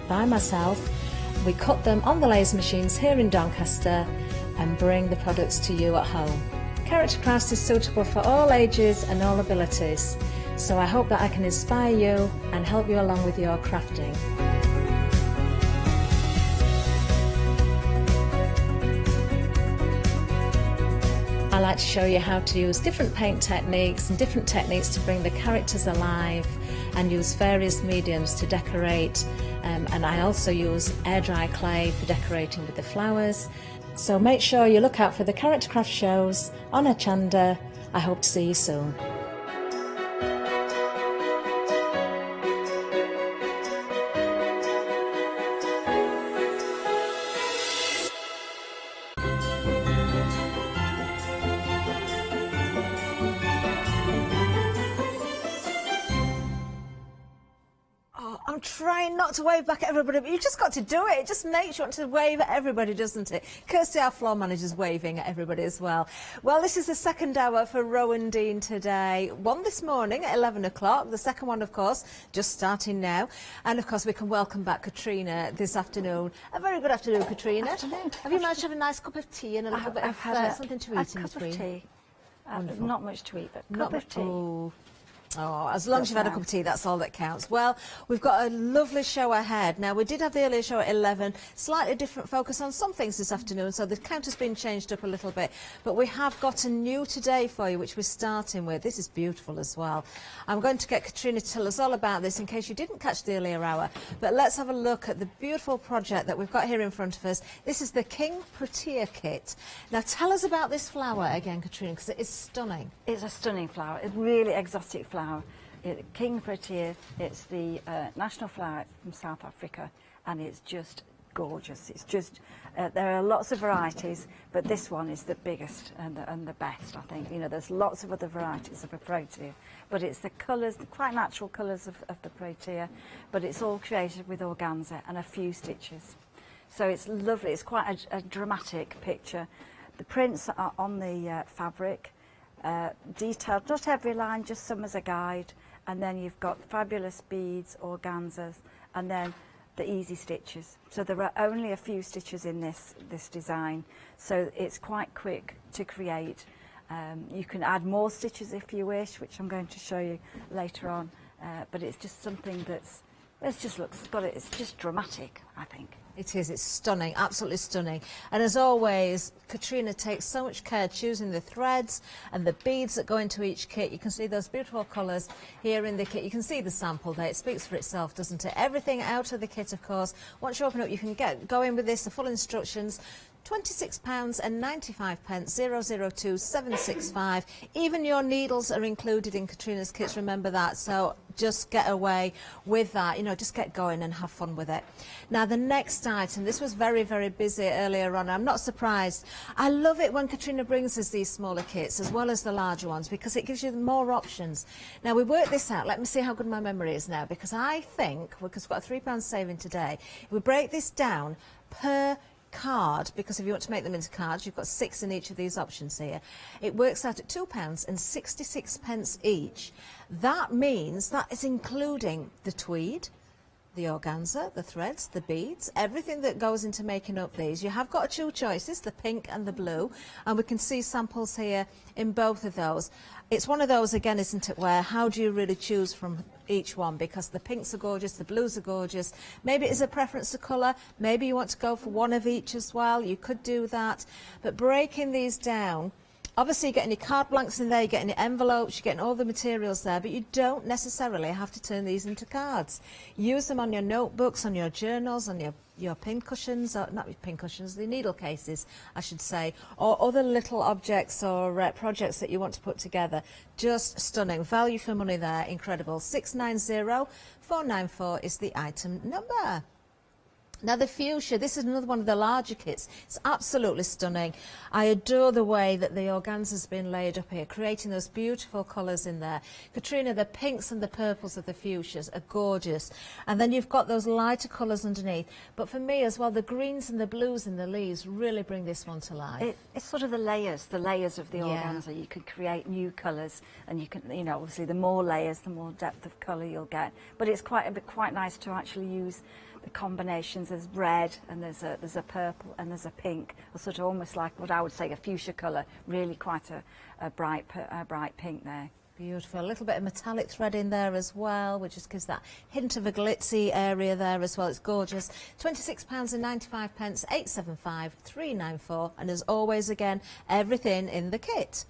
[SPEAKER 22] by myself. We cut them on the laser machines here in Doncaster and bring the products to you at home. Character Crafts is suitable for all ages and all abilities, so I hope that I can inspire you and help you along with your crafting. I like to show you how to use different paint techniques and different techniques to bring the characters alive, and use various mediums to decorate, and I also use air dry clay for decorating with the flowers. So make sure you look out for the Character Craft shows on Hochanda. I hope to see you soon.
[SPEAKER 15] I'm trying not to wave back at everybody, but you've just got to do it. It just makes you want to wave at everybody, doesn't it? Kirsty, our floor manager's waving at everybody as well. Well, this is the second hour for Rowan Dean today. One this morning at 11 o'clock. The second one, of course, just starting now. And, of course, we can welcome back Katrina this afternoon. A very good afternoon, Katrina.
[SPEAKER 23] Afternoon.
[SPEAKER 15] Have you managed to have a nice cup of tea and a little bit of something to eat in between?
[SPEAKER 23] A cup of tea.
[SPEAKER 15] Wonderful.
[SPEAKER 23] Not much to eat, but a cup of tea.
[SPEAKER 15] Oh, as long as you've had a cup of tea, that's all that counts. Well, we've got a lovely show ahead. Now, we did have the earlier show at 11, slightly different focus on some things this afternoon, so the count has been changed up a little bit. But we have got a new today for you, which we're starting with. This is beautiful as well. I'm going to get Katrina to tell us all about this in case you didn't catch the earlier hour. But let's have a look at the beautiful project that we've got here in front of us. This is the King Protea kit. Now, tell us about this flower again, Katrina, because it is stunning.
[SPEAKER 23] It's a stunning flower. It's a really exotic flower. King Protea, it's the national flower from South Africa, and it's just gorgeous. It's just, there are lots of varieties, but this one is the biggest and the best, I think. You know, there's lots of other varieties of a Protea, but it's the colours, the quite natural colours of the Protea, but it's all created with organza and a few stitches. So it's lovely. It's quite a dramatic picture. The prints are on the fabric. Detailed, not every line, just some as a guide, and then you've got fabulous beads, organzas, and then the easy stitches. So there are only a few stitches in this design, so it's quite quick to create. You can add more stitches if you wish, which I'm going to show you later on, but it's just something that's, it just looks, it's just dramatic, I think.
[SPEAKER 15] It is, it's stunning, absolutely stunning. And as always, Katrina takes so much care choosing the threads and the beads that go into each kit. You can see those beautiful colours here in the kit. You can see the sample there. It speaks for itself, doesn't it? Everything out of the kit, of course. Once you open up, you can go in with this, the full instructions. £26.95, 002765. Even your needles are included in Katrina's kits, remember that. So just get away with that, you know, just get going and have fun with it. Now the next item, this was very, very busy earlier on. I'm not surprised. I love it when Katrina brings us these smaller kits as well as the larger ones, because it gives you more options. Now we worked this out. Let me see how good my memory is now, because I think, because we've got a £3 saving today, if we break this down per card, because if you want to make them into cards, you've got 6 in each of these options here. It works out at £2.66 each. That means that is including the tweed, the organza, the threads, the beads, everything that goes into making up these. You have got two choices, the pink and the blue, and we can see samples here in both of those. It's one of those again, isn't it, where how do you really choose from each one, because the pinks are gorgeous, the blues are gorgeous. Maybe it's a preference to colour, maybe you want to go for one of each as well, you could do that. But breaking these down, obviously you're getting your card blanks in there, you're getting your envelopes, you're getting all the materials there, but you don't necessarily have to turn these into cards. Use them on your notebooks, on your journals, on your pin cushions, or not pin cushions, the needle cases, I should say, or other little objects or projects that you want to put together. Just stunning. Value for money there, incredible. 690494 is the item number. Now the fuchsia, this is another one of the larger kits. It's absolutely stunning. I adore the way that the organza's been laid up here, creating those beautiful colours in there. Katrina, the pinks and the purples of the fuchsias are gorgeous. And then you've got those lighter colours underneath. But for me as well, the greens and the blues in the leaves really bring this one to life.
[SPEAKER 23] It's sort of the layers of the organza. You can create new colours, and you can, you know, obviously the more layers, the more depth of colour you'll get. But it's quite nice to actually use the combinations. There's red and there's a purple and there's a pink, or sort of almost like what I would say a fuchsia colour, really quite a bright pink there.
[SPEAKER 15] Beautiful. A little bit of metallic thread in there as well, which just gives that hint of a glitzy area there as well. It's gorgeous. £26.95, 875 394, and as always again, everything in the kit.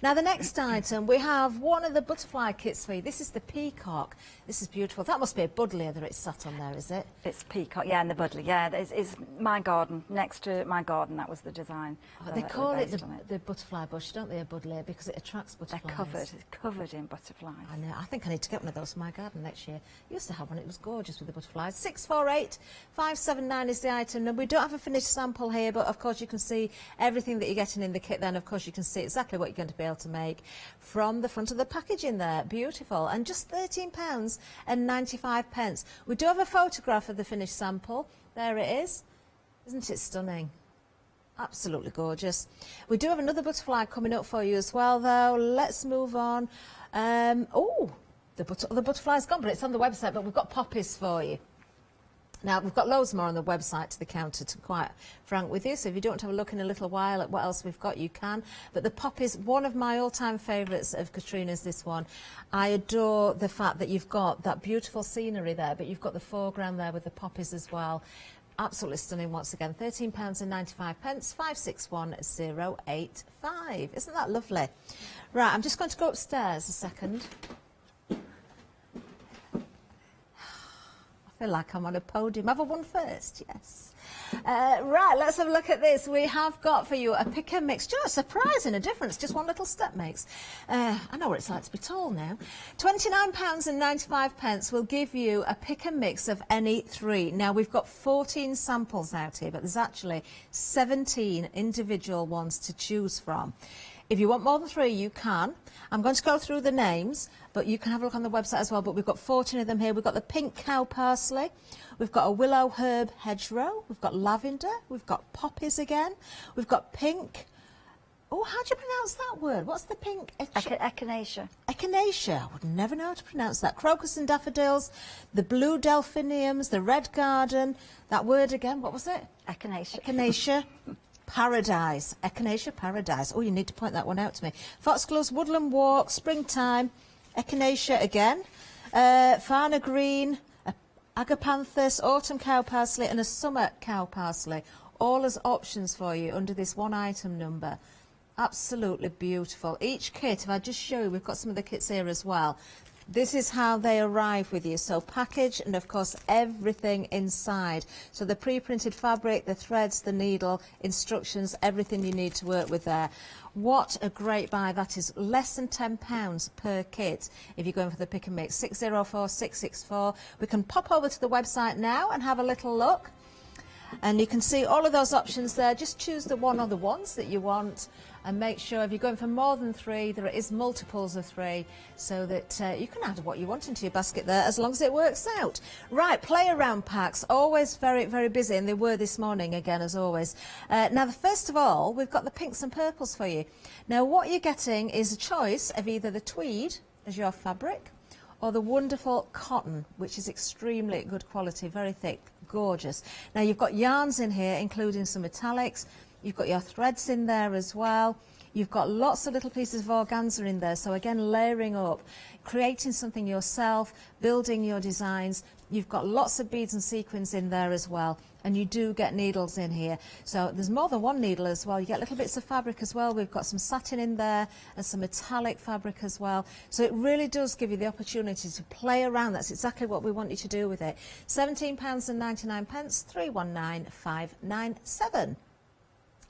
[SPEAKER 15] Now the next item, we have one of the butterfly kits for you. This is the peacock. This is beautiful. That must be a buddleia that it's sat on there, is it?
[SPEAKER 23] It's peacock, yeah, and the buddleia. Yeah, it's my garden, next to my garden. That was the design.
[SPEAKER 15] Oh, they call it the butterfly bush, don't they, a buddleia, because it attracts butterflies.
[SPEAKER 23] They're covered. It's covered in butterflies.
[SPEAKER 15] I know. I think I need to get one of those for my garden next year. I used to have one. It was gorgeous with the butterflies. 648 579 is the item. And we don't have a finished sample here, but of course you can see everything that you're getting in the kit. Then of course you can see exactly what you're going to be able to make from the front of the packaging there. Beautiful. And just £13.95. We do have a photograph of the finished sample. There it is. Isn't it stunning? Absolutely gorgeous. We do have another butterfly coming up for you as well, though. Let's move on. Oh, the butterfly's gone, but it's on the website, but we've got poppies for you. Now, we've got loads more on the website to the counter, to be quite frank with you, so if you don't want to have a look in a little while at what else we've got, you can. But the poppies, one of my all-time favourites of Katrina's, this one. I adore the fact that you've got that beautiful scenery there, but you've got the foreground there with the poppies as well. Absolutely stunning once again. £13.95, 561085. Isn't that lovely? Right, I'm just going to go upstairs a second. I feel like I'm on a podium. Have I won first? Yes. Right, let's have a look at this. We have got for you a pick and mix. Just surprising a difference, just one little step makes. I know what it's like to be tall now. £29.95 will give you a pick and mix of any three. Now, we've got 14 samples out here, but there's actually 17 individual ones to choose from. If you want more than three, you can. I'm going to go through the names, but you can have a look on the website as well. But we've got 14 of them here. We've got the pink cow parsley. We've got a willow herb hedgerow. We've got lavender. We've got poppies again. We've got pink. Oh, how do you pronounce that word? What's the pink?
[SPEAKER 23] Echinacea.
[SPEAKER 15] Echinacea. I would never know how to pronounce that. Crocus and daffodils. The blue delphiniums. The red garden. That word again. What was it?
[SPEAKER 23] Echinacea.
[SPEAKER 15] Echinacea. Paradise, Echinacea Paradise. Oh, you need to point that one out to me. Foxgloves, Woodland Walk, Springtime, Echinacea again, Farna Green, Agapanthus, Autumn Cow Parsley and a Summer Cow Parsley. All as options for you under this one item number. Absolutely beautiful. Each kit, if I just show you, we've got some of the kits here as well. This is how they arrive with you. So package and, of course, everything inside. So the pre-printed fabric, the threads, the needle, instructions, everything you need to work with there. What a great buy. That is less than £10 per kit if you're going for the pick and mix. 604664. We can pop over to the website now and have a little look. And you can see all of those options there. Just choose the one or the ones that you want and make sure if you're going for more than three, there is multiples of three so that you can add what you want into your basket there as long as it works out. Right, play around packs, always very, very busy, and they were this morning again as always. Now, first of all, we've got the pinks and purples for you. Now, what you're getting is a choice of either the tweed as your fabric or the wonderful cotton, which is extremely good quality, very thick, gorgeous. Now you've got yarns in here, including some metallics. You've got your threads in there as well. You've got lots of little pieces of organza in there, so again, layering up, creating something yourself, building your designs. You've got lots of beads and sequins in there as well, and you do get needles in here. So there's more than one needle as well. You get little bits of fabric as well. We've got some satin in there and some metallic fabric as well. So it really does give you the opportunity to play around. That's exactly what we want you to do with it. £17.99, 319597.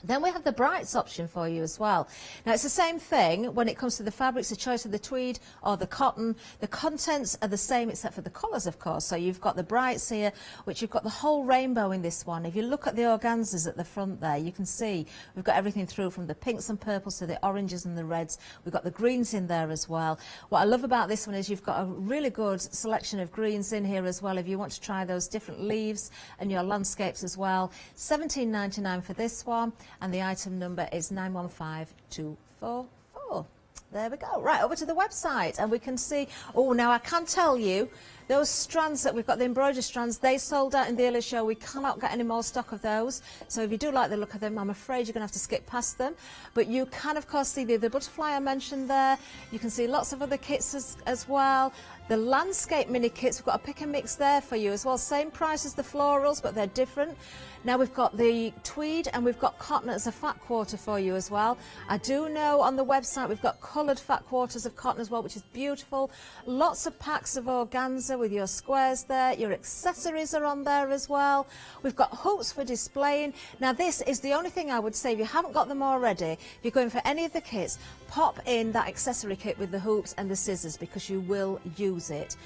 [SPEAKER 15] Then we have the brights option for you as well. Now it's the same thing when it comes to the fabrics, the choice of the tweed or the cotton. The contents are the same except for the colours, of course. So you've got the brights here, which you've got the whole rainbow in this one. If you look at the organzas at the front there, you can see we've got everything through from the pinks and purples to the oranges and the reds. We've got the greens in there as well. What I love about this one is you've got a really good selection of greens in here as well if you want to try those different leaves and your landscapes as well. £17.99 for this one. And the item number is 915244. There we go. Right, over to the website, and we can see, oh, now I can tell you, those strands that we've got, the embroidery strands, they sold out in the earlier show. We cannot get any more stock of those. So if you do like the look of them, I'm afraid you're going to have to skip past them. But you can, of course, see the butterfly I mentioned there. You can see lots of other kits as well. The landscape mini kits, we've got a pick and mix there for you as well. Same price as the florals, but they're different. Now we've got the tweed and we've got cotton as a fat quarter for you as well. I do know on the website we've got coloured fat quarters of cotton as well, which is beautiful. Lots of packs of organza with your squares there. Your accessories are on there as well. We've got hoops for displaying. Now this is the only thing I would say, if you haven't got them already, if you're going for any of the kits, pop in that accessory kit with the hoops and the scissors, because you will use it.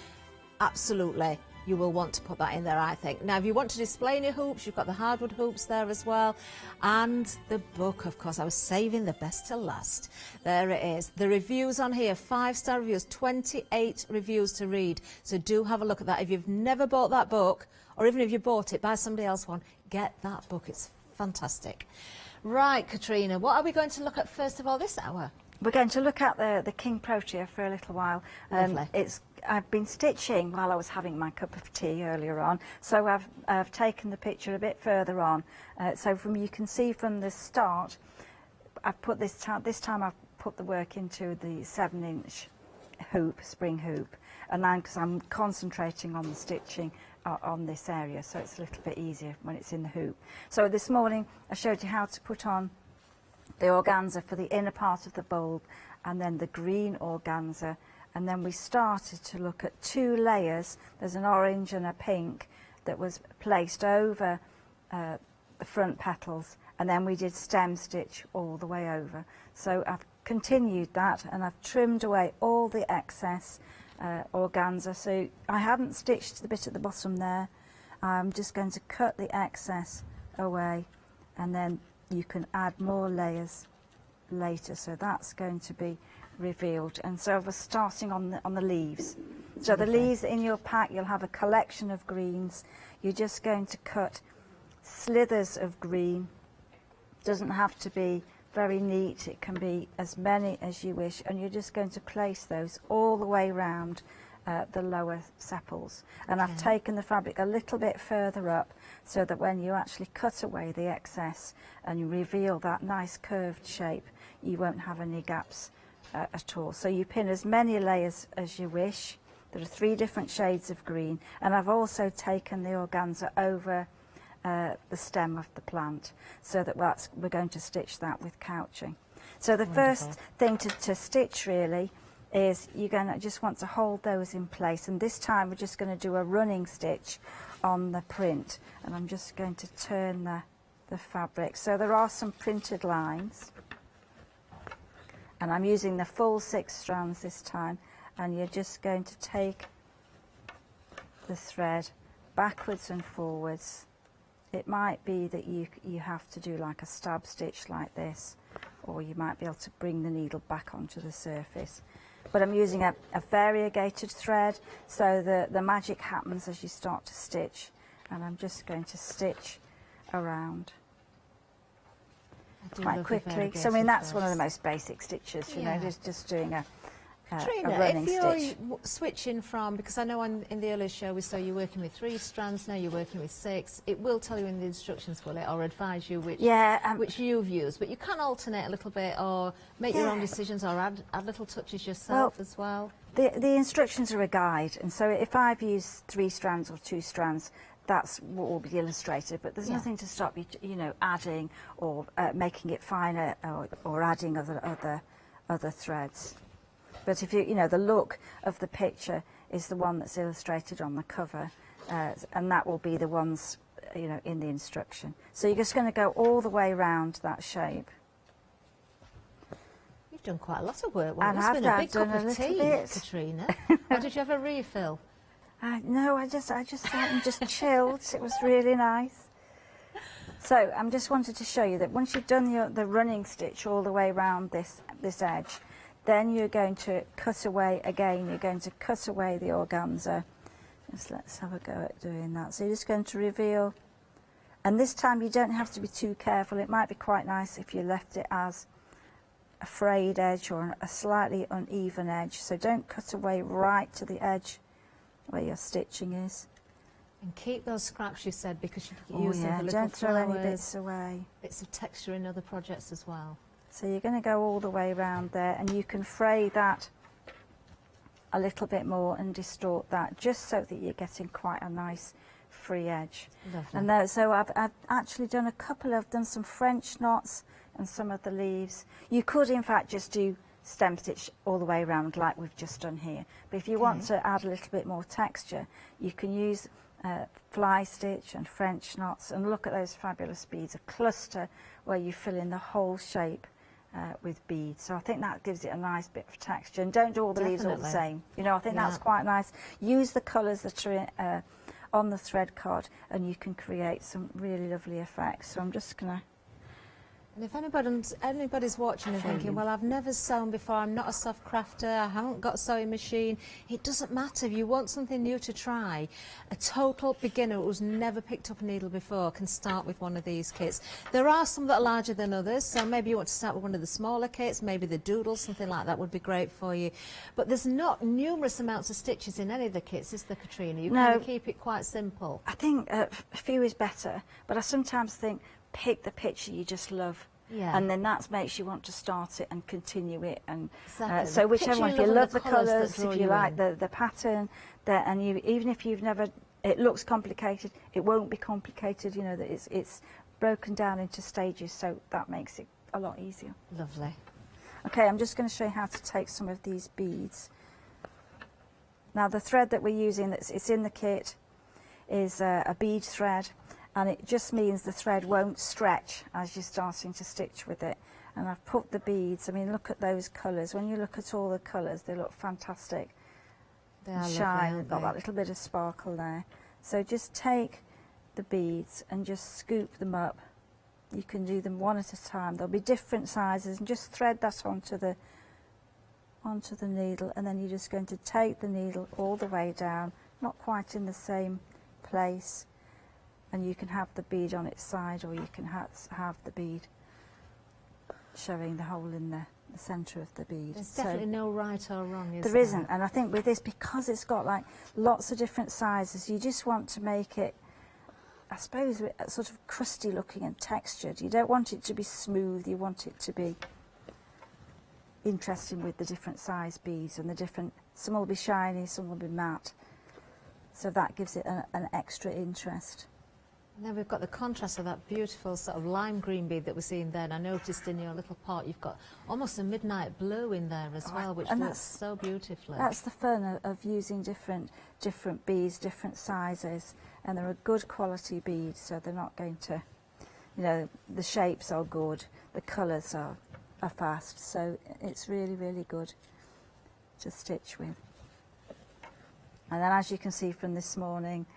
[SPEAKER 15] Absolutely. You will want to put that in there, I think. Now, if you want to display your hoops, you've got the hardwood hoops there as well. And the book, of course, I was saving the best till last. There it is. The reviews on here, 5-star reviews, 28 reviews to read. So do have a look at that. If you've never bought that book, or even if you bought it, buy somebody else one, get that book. It's fantastic. Right, Katrina, what are we going to look at first of all this hour?
[SPEAKER 23] We're going to look at the King Protea for a little while. I've been stitching while I was having my cup of tea earlier on, so I've taken the picture a bit further on. So you can see from the start, I've put this time I've put the work into the 7-inch hoop, spring hoop, and then because I'm concentrating on the stitching on this area, so it's a little bit easier when it's in the hoop. So this morning I showed you how to put on the organza for the inner part of the bulb, and then the green organza, and then we started to look at 2 layers. There's an orange and a pink that was placed over the front petals, and then we did stem stitch all the way over. So I've continued that, and I've trimmed away all the excess organza. So I haven't stitched the bit at the bottom there. I'm just going to cut the excess away, and then you can add more layers later, so that's going to be revealed. And so we're starting on the leaves. So the leaves in your pack, you'll have a collection of greens. You're just going to cut slithers of green. Doesn't have to be very neat, it can be as many as you wish, and you're just going to place those all the way around the lower sepals. And I've taken the fabric a little bit further up, so that when you actually cut away the excess and you reveal that nice curved shape, you won't have any gaps at all. So you pin as many layers as you wish. There are 3 different shades of green, and I've also taken the organza over the stem of the plant, so that we're going to stitch that with couching. So the first thing to stitch really is you're going to just want to hold those in place, and this time we're just going to do a running stitch on the print, and I'm just going to turn the fabric. So there are some printed lines, and I'm using the full 6 strands this time, and you're just going to take the thread backwards and forwards. It might be that you have to do like a stab stitch like this, or you might be able to bring the needle back onto the surface. But I'm using a variegated thread, so the magic happens as you start to stitch, and I'm just going to stitch around quite quickly. So I mean, that's one of the most basic stitches, you know, just doing
[SPEAKER 15] Katrina,
[SPEAKER 23] running
[SPEAKER 15] if you're
[SPEAKER 23] stitch.
[SPEAKER 15] switching from, because I know in the earlier show we saw you working with 3 strands, now you're working with 6, it will tell you in the instructions, will it, or advise you which you've used, but you can alternate a little bit or make your own decisions or add little touches yourself as well.
[SPEAKER 23] The instructions are a guide, and so if I've used 3 strands or 2 strands, that's what will be illustrated, but there's nothing to stop you, you know, adding or making it finer or adding other threads. But if you know, the look of the picture is the one that's illustrated on the cover, and that will be the ones, you know, in the instruction. So you're just going to go all the way around that shape.
[SPEAKER 15] You've done quite a lot of work.
[SPEAKER 23] And
[SPEAKER 15] it's been a big cup of tea,
[SPEAKER 23] bit.
[SPEAKER 15] Katrina. Or did you have a refill?
[SPEAKER 23] No, I just sat and just chilled. It was really nice. So I'm just wanted to show you that once you've done the running stitch all the way around this edge, then you're going to cut away again. You're going to cut away the organza. Just let's have a go at doing that. So you're just going to reveal, and this time you don't have to be too careful. It might be quite nice if you left it as a frayed edge or a slightly uneven edge. So don't cut away right to the edge where your stitching is.
[SPEAKER 15] And keep those scraps, you said, because you can use them for little
[SPEAKER 23] don't throw
[SPEAKER 15] flowers,
[SPEAKER 23] any bits away.
[SPEAKER 15] bits of texture in other projects as well.
[SPEAKER 23] So you're going to go all the way around there, and you can fray that a little bit more and distort that, just so that you're getting quite a nice free edge.
[SPEAKER 15] Lovely.
[SPEAKER 23] And so I've actually done done some French knots and some of the leaves. You could in fact just do stem stitch all the way around like we've just done here, but if you want to add a little bit more texture, you can use fly stitch and French knots, and look at those fabulous beads, a cluster where you fill in the whole shape with beads. So I think that gives it a nice bit of texture, and don't do all the leaves all the same. You know, I think that's quite nice. Use the colours that are on the thread card, and you can create some really lovely effects. So I'm just going to...
[SPEAKER 15] And if anybody's watching and thinking, well, I've never sewn before, I'm not a soft crafter, I haven't got a sewing machine, it doesn't matter. If you want something new to try, a total beginner who's never picked up a needle before can start with one of these kits. There are some that are larger than others, so maybe you want to start with one of the smaller kits, maybe the doodle, something like that would be great for you. But there's not numerous amounts of stitches in any of the kits, is there, Katrina? You kind of keep it quite simple.
[SPEAKER 23] I think a few is better, but I sometimes think pick the picture you just love, and then that makes you want to start it and continue it. And so whichever one, if you love the colours, if you like the pattern, and even if you've never, it looks complicated, it won't be complicated. You know that it's broken down into stages, so that makes it a lot easier.
[SPEAKER 15] Lovely.
[SPEAKER 23] Okay, I'm just going to show you how to take some of these beads. Now the thread that we're using, it's in the kit, is a bead thread. And it just means the thread won't stretch as you're starting to stitch with it. And I've put the beads, I mean, look at those colours. When you look at all the colours, they look fantastic.
[SPEAKER 15] They are
[SPEAKER 23] shine,
[SPEAKER 15] lovely,
[SPEAKER 23] got that little bit of sparkle there. So just take the beads and just scoop them up. You can do them one at a time. There'll be different sizes, and just thread that onto the needle, and then you're just going to take the needle all the way down, not quite in the same place. And you can have the bead on its side, or you can have the bead showing the hole in the centre of the bead.
[SPEAKER 15] There's definitely no right or wrong, is there?
[SPEAKER 23] There isn't, and I think with this, because it's got like lots of different sizes, you just want to make it, I suppose, sort of crusty looking and textured. You don't want it to be smooth, you want it to be interesting with the different size beads, and some will be shiny, some will be matte. So that gives it an extra interest.
[SPEAKER 15] And then we've got the contrast of that beautiful sort of lime green bead that we're seeing there. And I noticed in your little pot you've got almost a midnight blue in there as well, which looks so beautifully.
[SPEAKER 23] That's the fun of using different beads, different sizes, and they're a good quality bead, so they're not going to, you know, the shapes are good, the colours are fast, so it's really, really good to stitch with. And then, as you can see from this morning,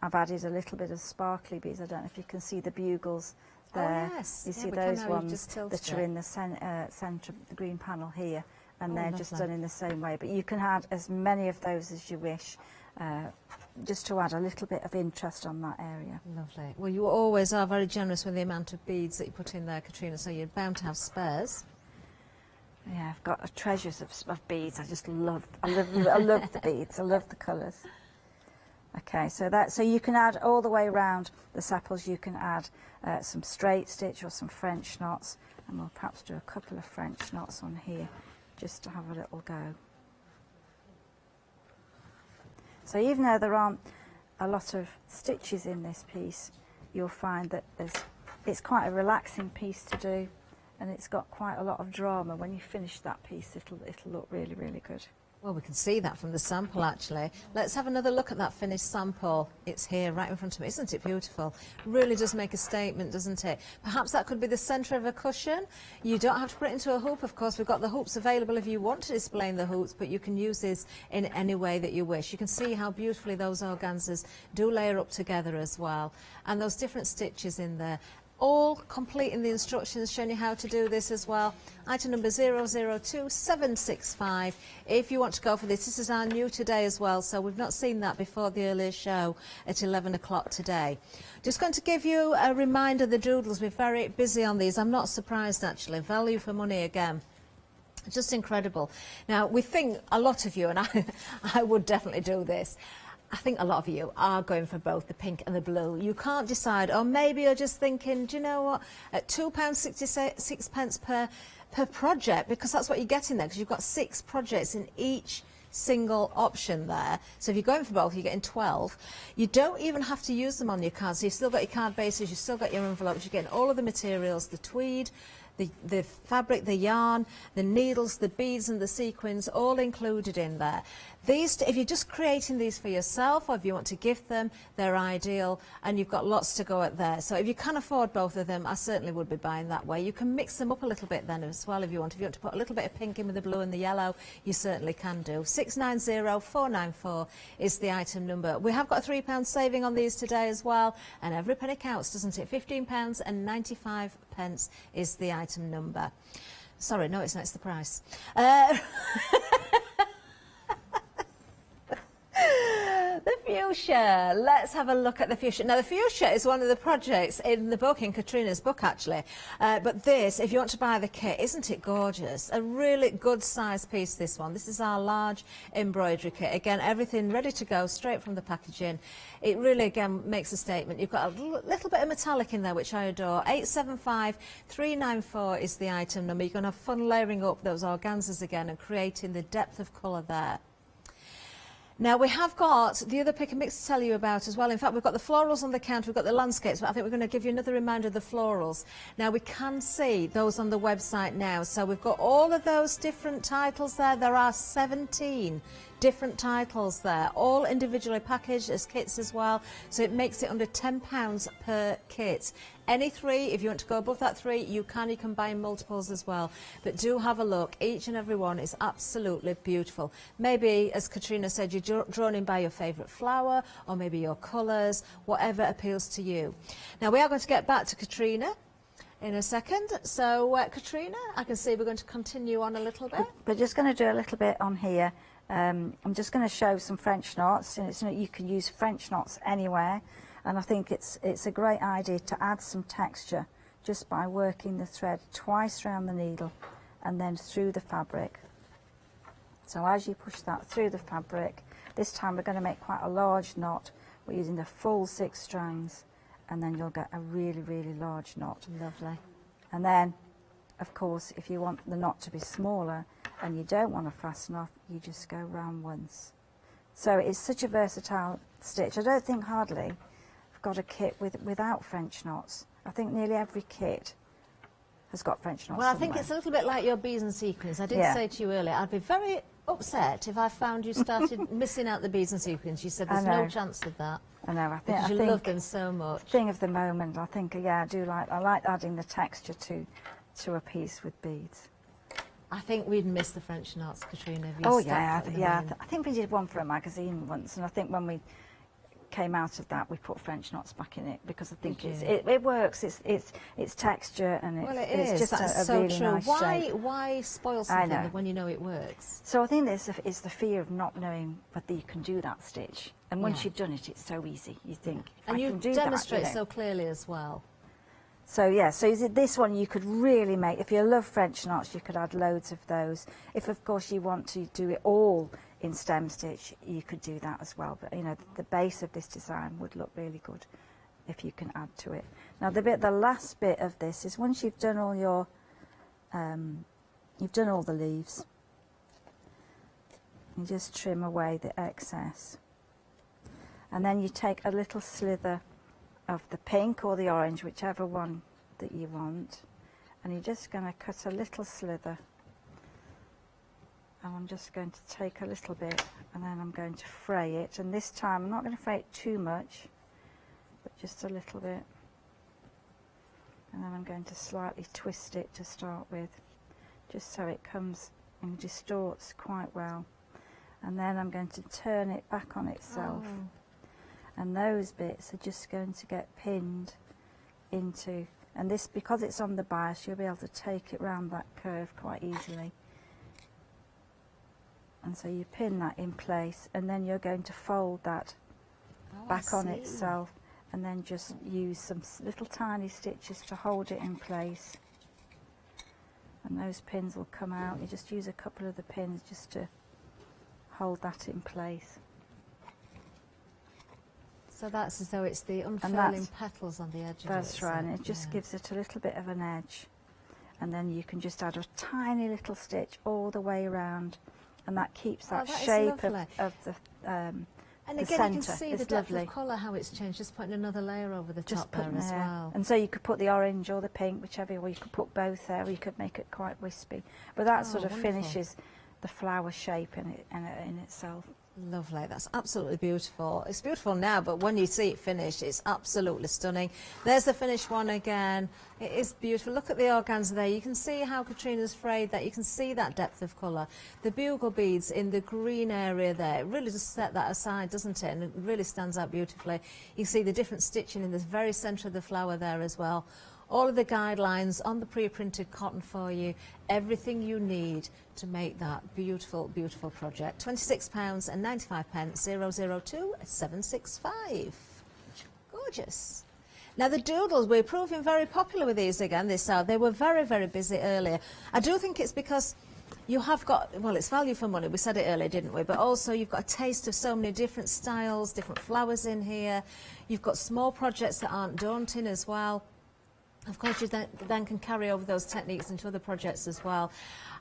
[SPEAKER 23] I've added a little bit of sparkly beads. I don't know if you can see the bugles there.
[SPEAKER 15] Oh, yes.
[SPEAKER 23] You see
[SPEAKER 15] we
[SPEAKER 23] those
[SPEAKER 15] can
[SPEAKER 23] ones that are in the centre of the green panel here, and they're just done in the same way. But you can add as many of those as you wish, just to add a little bit of interest on that area.
[SPEAKER 15] Lovely. Well, you always are very generous with the amount of beads that you put in there, Katrina, so you're bound to have spares.
[SPEAKER 23] Yeah, I've got treasures of beads. I love the beads. I love the colours. Okay, so you can add all the way around the samples. You can add some straight stitch or some French knots, and we'll perhaps do a couple of French knots on here just to have a little go. So even though there aren't a lot of stitches in this piece, you'll find that it's quite a relaxing piece to do, and it's got quite a lot of drama. When you finish that piece, it'll look really, really good.
[SPEAKER 15] Well, we can see that from the sample, actually. Let's have another look at that finished sample. It's here, right in front of me. Isn't it beautiful? Really does make a statement, doesn't it? Perhaps that could be the centre of a cushion. You don't have to put it into a hoop, of course. We've got the hoops available if you want to display in the hoops, but you can use this in any way that you wish. You can see how beautifully those organzas do layer up together as well. And those different stitches in there. All complete in the instructions showing you how to do this as well. Item number 002765. If you want to go for this is our new today as well, so we've not seen that before the earlier show at 11 o'clock today. Just going to give you a reminder, the doodles, we're very busy on these. I'm not surprised actually, value for money again. Just incredible. Now we think a lot of you, and I would definitely do this, I think a lot of you are going for both the pink and the blue. You can't decide, or maybe you're just thinking, do you know what, at £2.66 per project, because that's what you're getting there, because you've got 6 projects in each single option there. So if you're going for both, you're getting 12. You don't even have to use them on your cards. So you've still got your card bases, you've still got your envelopes, you're getting all of the materials, the tweed, the fabric, the yarn, the needles, the beads and the sequins, all included in there. These, if you're just creating these for yourself or if you want to gift them, they're ideal, and you've got lots to go at there. So if you can afford both of them, I certainly would be buying that way. You can mix them up a little bit then as well if you want. If you want to put a little bit of pink in with the blue and the yellow, you certainly can do. 690494 is the item number. We have got a £3 saving on these today as well, and every penny counts, doesn't it? £15.95 is the item number. Sorry, no, it's not, it's the price. The fuchsia. Let's have a look at the fuchsia. Now, the fuchsia is one of the projects in the book, in Katrina's book, actually. But this, if you want to buy the kit, isn't it gorgeous? A really good size piece, this one. This is our large embroidery kit. Again, everything ready to go, straight from the packaging. It really, again, makes a statement. You've got a little bit of metallic in there, which I adore. 875394 is the item number. You're going to have fun layering up those organzas again and creating the depth of colour there. Now, we have got the other pick and mix to tell you about as well. In fact, we've got the florals on the counter, we've got the landscapes, but I think we're going to give you another reminder of the florals. Now, we can see those on the website now. So we've got all of those different titles there. There are 17 different titles there, all individually packaged as kits as well. So it makes it under £10 per kit. Any 3, if you want to go above that 3, you can buy in multiples as well. But do have a look. Each and every one is absolutely beautiful. Maybe, as Katrina said, you're drawn in by your favourite flower, or maybe your colours, whatever appeals to you. Now, we are going to get back to Katrina in a second. So, Katrina, I can see we're going to continue on a little bit.
[SPEAKER 23] We're just going to do a little bit on here. I'm just going to show some French knots, and you can use French knots anywhere, and I think it's a great idea to add some texture just by working the thread twice around the needle and then through the fabric. So as you push that through the fabric, this time we're going to make quite a large knot. We're using the full 6 strands, and then you'll get a really, really large knot.
[SPEAKER 15] Lovely.
[SPEAKER 23] And then, of course, if you want the knot to be smaller and you don't want to fasten off, you just go round once. So it's such a versatile stitch. I don't think hardly I've got a kit without French knots. I think nearly every kit has got French knots.
[SPEAKER 15] Well, I think it's a little bit like your beads and sequins. I did say to you earlier, I'd be very upset if I found you started missing out the beads and sequins. You said there's no chance of that.
[SPEAKER 23] I know. I think
[SPEAKER 15] you love them so much.
[SPEAKER 23] Thing of the moment. I think, yeah, I like adding the texture to a piece with beads.
[SPEAKER 15] I think we'd miss the French knots, Katrina.
[SPEAKER 23] Oh yeah, I think we did one for a magazine once, and I think when we came out of that, we put French knots back in it because I think it works. It's texture, and it's just a
[SPEAKER 15] so
[SPEAKER 23] really
[SPEAKER 15] true.
[SPEAKER 23] nice shape.
[SPEAKER 15] Why spoil something when you know it works?
[SPEAKER 23] So I think it's the fear of not knowing whether you can do that stitch, and once you've done it, it's so easy. You think,
[SPEAKER 15] and you demonstrate so clearly as well.
[SPEAKER 23] So yeah, so is it this one you could really make, if you love French knots, you could add loads of those. If of course you want to do it all in stem stitch, you could do that as well. But you know, the base of this design would look really good if you can add to it. Now the last bit of this is once you've done all your, you've done all the leaves, you just trim away the excess. And then you take a little slither of the pink or the orange, whichever one that you want, and you're just going to cut a little slither. And I'm just going to take a little bit and then I'm going to fray it, and this time I'm not going to fray it too much, but just a little bit, and then I'm going to slightly twist it to start with, just so it comes and distorts quite well, and then I'm going to turn it back on itself. Oh. And those bits are just going to get pinned into, and this, because it's on the bias, you'll be able to take it round that curve quite easily. And so you pin that in place, and then you're going to fold that back on itself, and then just use some little tiny stitches to hold it in place. And those pins will come out. You just use a couple of the pins just to hold that in place.
[SPEAKER 15] So that's as though it's the unfurling petals on the edge of it.
[SPEAKER 23] That's right, and it just gives it a little bit of an edge. And then you can just add a tiny little stitch all the way around, and that keeps that shape of the
[SPEAKER 15] and again,
[SPEAKER 23] centre.
[SPEAKER 15] you can see the depth of colour, how it's changed, just putting another layer over the top there as well.
[SPEAKER 23] And so you could put the orange or the pink, whichever, or you could put both there, or you could make it quite wispy. But that sort of finishes the flower shape in itself.
[SPEAKER 15] Lovely, that's absolutely beautiful. It's beautiful now, but when you see it finished, it's absolutely stunning. There's the finished one again. It is beautiful. Look at the organza there. You can see how Katrina's frayed that. You can see that depth of colour. The bugle beads in the green area there, it really just set that aside, doesn't it? And it really stands out beautifully. You can see the different stitching in the very centre of the flower there as well. All of the guidelines on the pre-printed cotton for you, everything you need to make that beautiful, beautiful project. £26.95, 002765. Gorgeous. Now the doodles, we're proving very popular with these again this hour. They were very, very busy earlier. I do think it's because you have got, well, it's value for money, we said it earlier, didn't we? But also you've got a taste of so many different styles, different flowers in here. You've got small projects that aren't daunting as well. Of course, you then can carry over those techniques into other projects as well.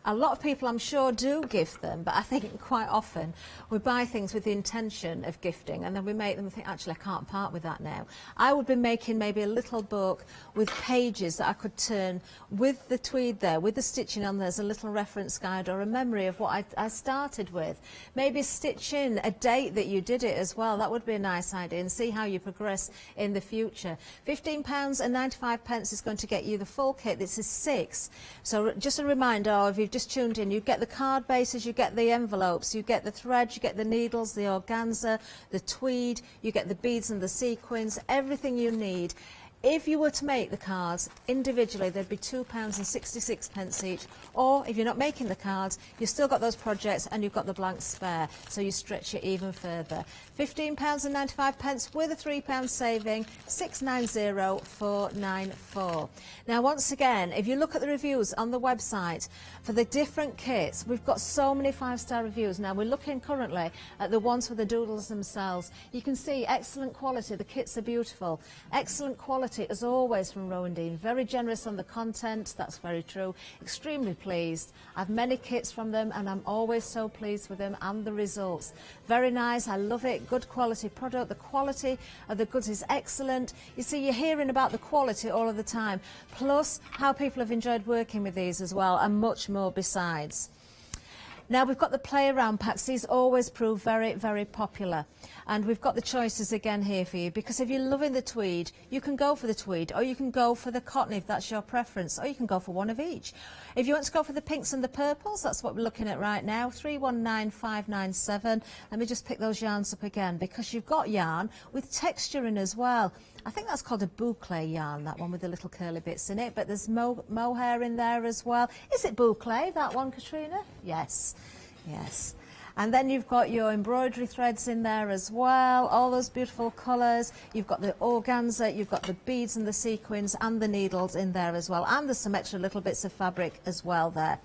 [SPEAKER 15] A lot of people, I'm sure, do gift them, but I think quite often we buy things with the intention of gifting, and then we make them and think, actually, I can't part with that now. I would be making maybe a little book with pages that I could turn with the tweed there, with the stitching on there, as a little reference guide or a memory of what I started with. Maybe stitch in a date that you did it as well. That would be a nice idea, and see how you progress in the future. £15.95 is going to get you the full kit. This is 6. So just a reminder, if you've just tuned in, you get the card bases, you get the envelopes, you get the thread, you get the needles, the organza, the tweed, you get the beads and the sequins, everything you need. If you were to make the cards individually, they'd be £2.66 each. Or if you're not making the cards, you've still got those projects and you've got the blank spare, so you stretch it even further. £15.95 with a £3 saving, 690494. Now, once again, if you look at the reviews on the website for the different kits, we've got so many 5-star reviews. Now, we're looking currently at the ones for the doodles themselves. You can see excellent quality. The kits are beautiful. Excellent quality as always from Rowan Dean. Very generous on the content, that's very true. Extremely pleased. I've many kits from them and I'm always so pleased with them and the results. Very nice, I love it. Good quality product. The quality of the goods is excellent. You see, you're hearing about the quality all of the time, plus how people have enjoyed working with these as well, and much more besides. Now we've got the play around packs. These always prove very, very popular. And we've got the choices again here for you, because if you're loving the tweed, you can go for the tweed, or you can go for the cotton if that's your preference, or you can go for one of each. If you want to go for the pinks and the purples, that's what we're looking at right now, 319597. Let me just pick those yarns up again, because you've got yarn with texture in as well. I think that's called a boucle yarn, that one with the little curly bits in it, but there's mohair in there as well. Is it boucle, that one, Katrina? Yes, yes. And then you've got your embroidery threads in there as well, all those beautiful colours. You've got the organza, you've got the beads and the sequins and the needles in there as well, and some extra little bits of fabric as well there.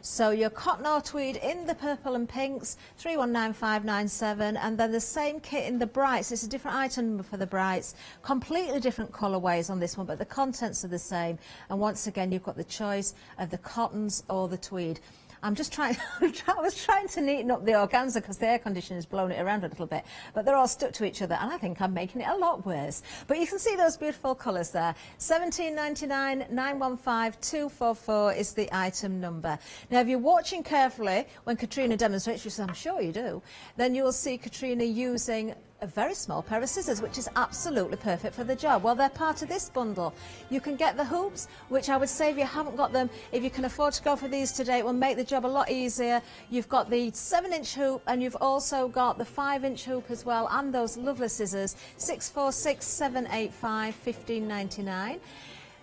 [SPEAKER 15] So your cotton or tweed in the purple and pinks, 319597, and then the same kit in the brights. It's a different item number for the brights, completely different colourways on this one, but the contents are the same. And once again, you've got the choice of the cottons or the tweed. I'm just trying, I was trying to neaten up the organza because the air conditioner has blown it around a little bit, but they're all stuck to each other, and I think I'm making it a lot worse. But you can see those beautiful colours there. 1799 915 244 is the item number. Now, if you're watching carefully when Katrina demonstrates, which I'm sure you do, then you will see Katrina using a very small pair of scissors, which is absolutely perfect for the job. Well, they're part of this bundle. You can get the hoops, which I would say if you haven't got them, if you can afford to go for these today, it will make the job a lot easier. You've got the 7-inch hoop, and you've also got the 5-inch hoop as well, and those lovely scissors. 646 785 1599.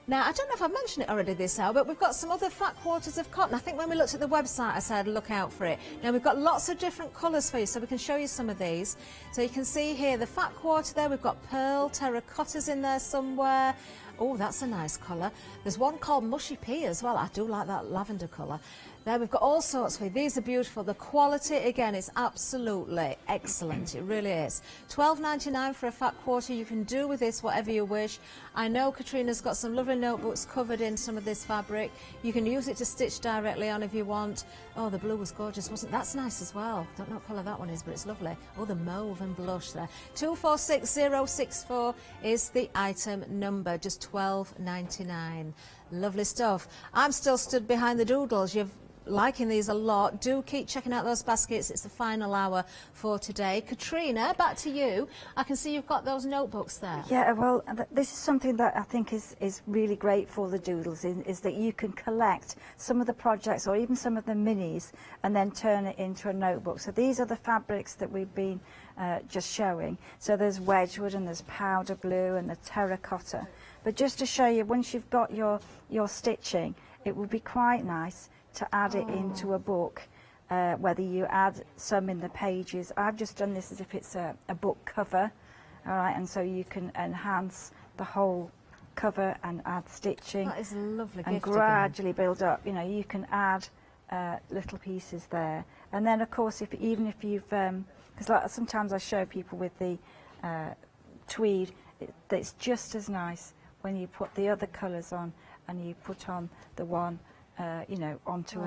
[SPEAKER 15] Now, I don't know if I've mentioned it already this hour, but we've got some other fat quarters of cotton. I think when we looked at the website, I said look out for it. Now, we've got lots of different colours for you, so we can show you some of these. So you can see here the fat quarter there. We've got pearl terracottas in there somewhere. Oh, that's a nice colour. There's one called Mushy Pea as well. I do like that lavender colour. There we've got all sorts for you. These are beautiful. The quality, again, is absolutely excellent. It really is. $12.99 for a fat quarter. You can do with this whatever you wish. I know Katrina's got some lovely notebooks covered in some of this fabric. You can use it to stitch directly on if you want. Oh, the blue was gorgeous, wasn't it? That's nice as well. Don't know what colour that one is, but it's lovely. Oh, the mauve and blush there. 246064 is the item number, just $12.99. Lovely stuff. I'm still stood behind the doodles. You've liking these a lot. Do keep checking out those baskets. It's the final hour for today. Katrina, back to you. I can see you've got those notebooks there.
[SPEAKER 23] Yeah, well, this is something that I think is really great for the doodles, is that you can collect some of the projects or even some of the minis and then turn it into a notebook. So these are the fabrics that we've been just showing. So there's Wedgwood and there's powder blue and the terracotta. But just to show you, once you've got your stitching, it would be quite nice to add it into a book, whether you add some in the pages. I've just done this as if it's a book cover, all right, and so you can enhance the whole cover and add stitching.
[SPEAKER 15] That is a lovely
[SPEAKER 23] and
[SPEAKER 15] gift
[SPEAKER 23] gradually build up. You know, you can add little pieces there, and then of course even if you've because like sometimes I show people with the tweed, it's just as nice when you put the other colours on and you put on the one you know, onto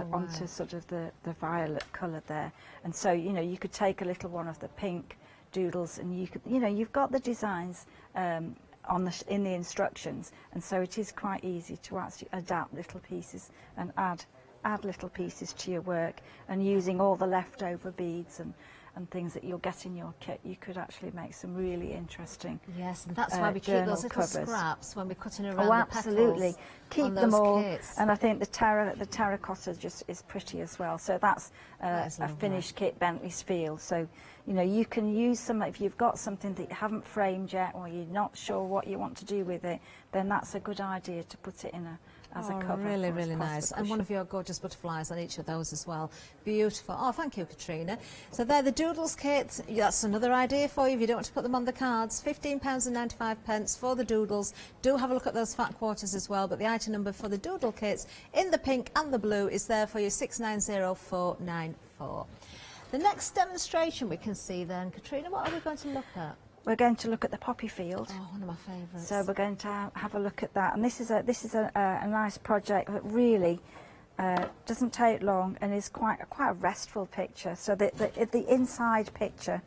[SPEAKER 23] sort of the violet colour there. And so, you know, you could take a little one of the pink doodles and you could, you know, you've got the designs in the instructions, and so it is quite easy to actually adapt little pieces and add little pieces to your work, and using all the leftover beads and things that you'll get in your kit, you could actually make some really interesting.
[SPEAKER 15] Yes, and that's why we keep those little
[SPEAKER 23] covers.
[SPEAKER 15] Scraps when we're cutting around
[SPEAKER 23] the
[SPEAKER 15] absolutely.
[SPEAKER 23] petals. Keep
[SPEAKER 15] on
[SPEAKER 23] them
[SPEAKER 15] those
[SPEAKER 23] all,
[SPEAKER 15] kits.
[SPEAKER 23] and I think the terracotta just is pretty as well. So that's a finished kit, Bentley's Field. So you know, you can use some if you've got something that you haven't framed yet, or you're not sure what you want to do with it. Then that's a good idea to put it in as a cover.
[SPEAKER 15] Really, really nice. And one of your gorgeous butterflies on each of those as well. Beautiful. Oh, thank you, Katrina. So they're the Doodles kit. That's another idea for you if you don't want to put them on the cards. £15.95 for the Doodles. Do have a look at those fat quarters as well, but the item number for the Doodle kits in the pink and the blue is there for you, 690494. The next demonstration we can see then, Katrina, what are we going to look at?
[SPEAKER 23] We're going to look at the poppy field.
[SPEAKER 15] Oh, one of my favourites.
[SPEAKER 23] So we're going to have a look at that, and this is a nice project that really doesn't take long and is quite a restful picture. So the inside picture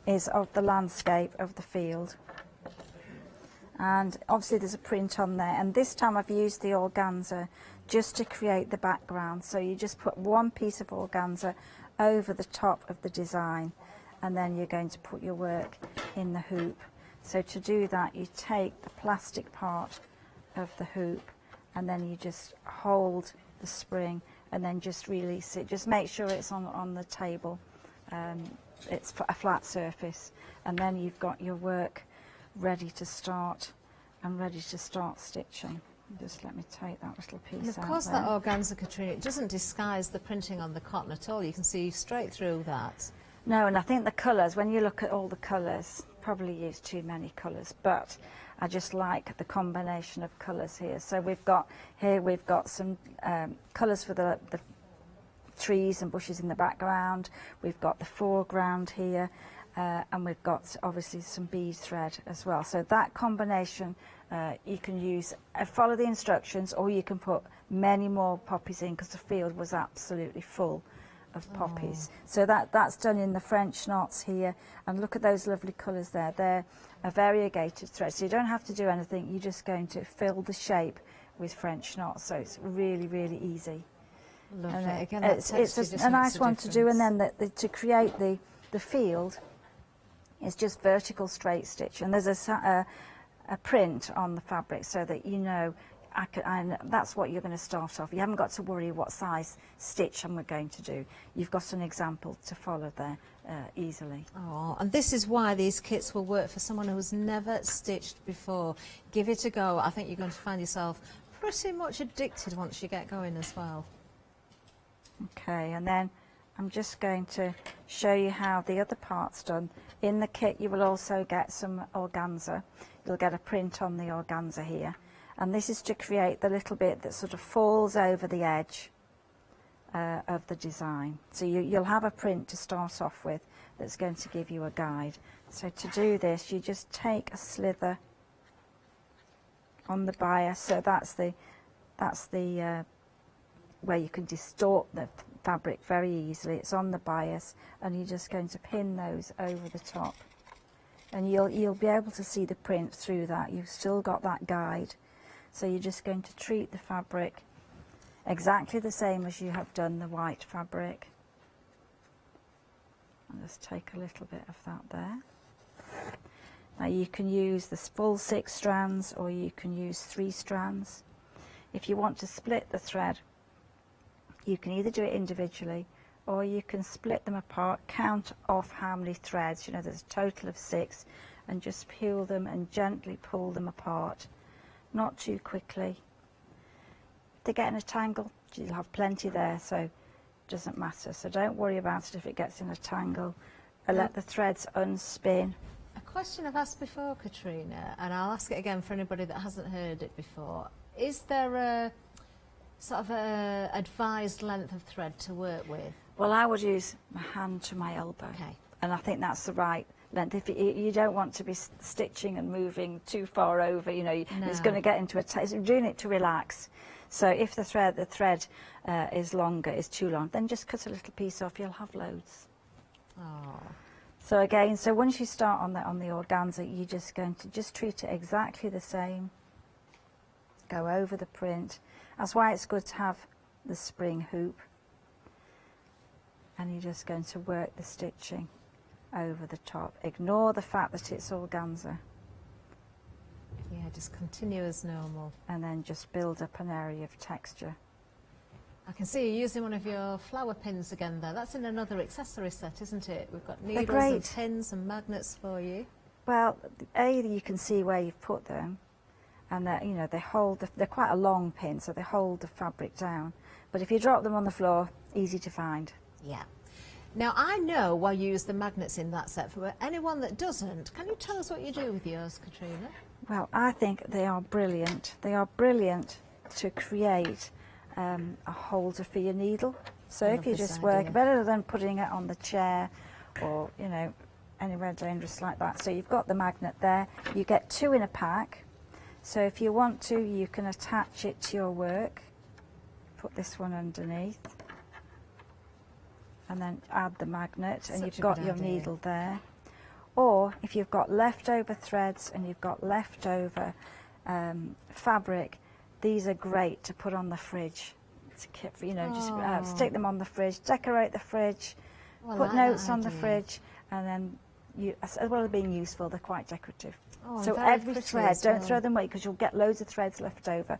[SPEAKER 23] is of the landscape of the field, and obviously there's a print on there. And this time I've used the organza just to create the background. So you just put one piece of organza over the top of the design, and then you're going to put your work in the hoop. So to do that, you take the plastic part of the hoop and then you just hold the spring and then just release it. Just make sure it's on the table, it's a flat surface, and then you've got your work ready to start and ready to start stitching. Just let me take that little piece
[SPEAKER 15] And of
[SPEAKER 23] out
[SPEAKER 15] course
[SPEAKER 23] there.
[SPEAKER 15] that organza, Katrina, it doesn't disguise the printing on the cotton at all. You can see straight through that.
[SPEAKER 23] No, and I think the colours, when you look at all the colours, probably use too many colours, but I just like the combination of colours here. So we've got some colours for the trees and bushes in the background. We've got the foreground here, and we've got obviously some bead thread as well. So that combination, you can use, follow the instructions, or you can put many more poppies in, because the field was absolutely full of poppies. So that's done in the French knots here, and look at those lovely colours there. They're a variegated thread, so you don't have to do anything. You're just going to fill the shape with French knots, so it's really, really easy.
[SPEAKER 15] Lovely.
[SPEAKER 23] And
[SPEAKER 15] Again,
[SPEAKER 23] it's a nice one to do, and then to create the field, it's just vertical straight stitch, and there's a print on the fabric so that you know that's what you're going to start off. You haven't got to worry what size stitch I'm going to do. You've got an example to follow there easily.
[SPEAKER 15] Oh, and this is why these kits will work for someone who's never stitched before. Give it a go. I think you're going to find yourself pretty much addicted once you get going as well.
[SPEAKER 23] Okay, and then I'm just going to show you how the other part's done. In the kit you will also get some organza. You'll get a print on the organza here, and this is to create the little bit that sort of falls over the edge of the design. So you'll have a print to start off with that's going to give you a guide. So to do this, you just take a slither on the bias. So that's the where you can distort the fabric very easily. It's on the bias, and you're just going to pin those over the top, and you'll be able to see the print through that. You've still got that guide. So you're just going to treat the fabric exactly the same as you have done the white fabric. I'll just take a little bit of that there. Now you can use the full 6 strands, or you can use 3 strands. If you want to split the thread, you can either do it individually, or you can split them apart, count off how many threads, you know, there's a total of 6, and just peel them and gently pull them apart, not too quickly. If they get in a tangle, you'll have plenty there, so it doesn't matter. So don't worry about it if it gets in a tangle. Let the threads unspin.
[SPEAKER 15] A question I've asked before, Katrina, and I'll ask it again for anybody that hasn't heard it before. Is there a sort of a advised length of thread to work with?
[SPEAKER 23] Well, I would use my hand to my elbow, and I think that's the right length. If you don't want to be stitching and moving too far over, you know, it's going to get into you're doing it to relax. So if the thread is longer, is too long, then just cut a little piece off. You'll have loads.
[SPEAKER 15] Oh.
[SPEAKER 23] So again, so once you start on the organza, you're just going to just treat it exactly the same. Go over the print. That's why it's good to have the spring hoop. And you're just going to work the stitching over the top. Ignore the fact that it's organza.
[SPEAKER 15] Yeah, just continue as normal.
[SPEAKER 23] And then just build up an area of texture.
[SPEAKER 15] I can see you're using one of your flower pins again there. That's in another accessory set, isn't it? We've got needles and pins and magnets for you.
[SPEAKER 23] Well, you can see where you've put them, and you know, they hold. They're quite a long pin, so they hold the fabric down. But if you drop them on the floor, easy to find.
[SPEAKER 15] Yeah. Now I know why you use the magnets in that set. For anyone that doesn't, can you tell us what you do with yours, Katrina?
[SPEAKER 23] Well, I think they are brilliant. They are brilliant to create a holder for your needle. So if you just work, better than putting it on the chair or, you know, anywhere dangerous like that. So you've got the magnet there. You get 2 in a pack. So if you want to, you can attach it to your work. Put this one underneath. And then add the magnet, and you've got your needle there. Or if you've got leftover threads and you've got leftover fabric, these are great to put on the fridge. You know, just stick them on the fridge, decorate the fridge, put notes on the fridge, and then as well as being useful, they're quite decorative. So every thread, don't throw them away because you'll get loads of threads left over.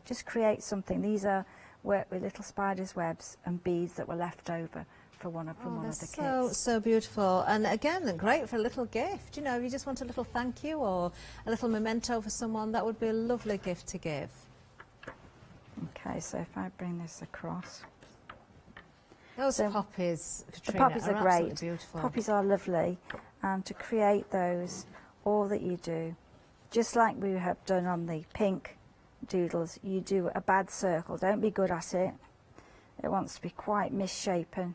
[SPEAKER 23] Just create something. These are work with little spiders' webs and beads that were left over for one of the kits.
[SPEAKER 15] So beautiful, and again, great for a little gift. You know, if you just want a little thank you or a little memento for someone, that would be a lovely gift to give.
[SPEAKER 23] Okay, so if I bring this across.
[SPEAKER 15] Those poppies, Katrina,
[SPEAKER 23] the poppies are great.
[SPEAKER 15] absolutely beautiful.
[SPEAKER 23] Poppies are lovely, and to create those, all that you do, just like we have done on the pink doodles, you do a bad circle. Don't be good at it. It wants to be quite misshapen.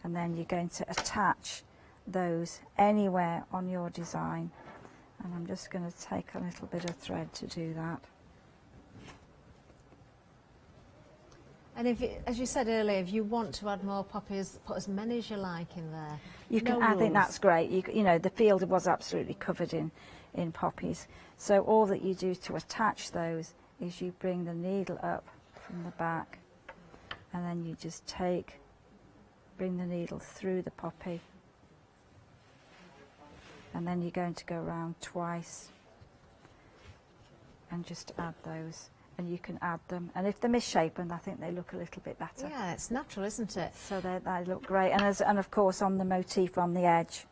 [SPEAKER 23] And then you're going to attach those anywhere on your design. And I'm just going to take a little bit of thread to do that.
[SPEAKER 15] And if, as you said earlier, if you want to add more poppies, put as many as you like in there.
[SPEAKER 23] You can. I think that's great. You know, the field was absolutely covered in poppies. So all that you do to attach those is you bring the needle up from the back, and then you just bring the needle through the poppy, and then you're going to go around twice and just add those. And you can add them, and if they're misshapen, I think they look a little bit better.
[SPEAKER 15] Yeah, it's natural, isn't it?
[SPEAKER 23] So they look great, and of course on the motif on the edge,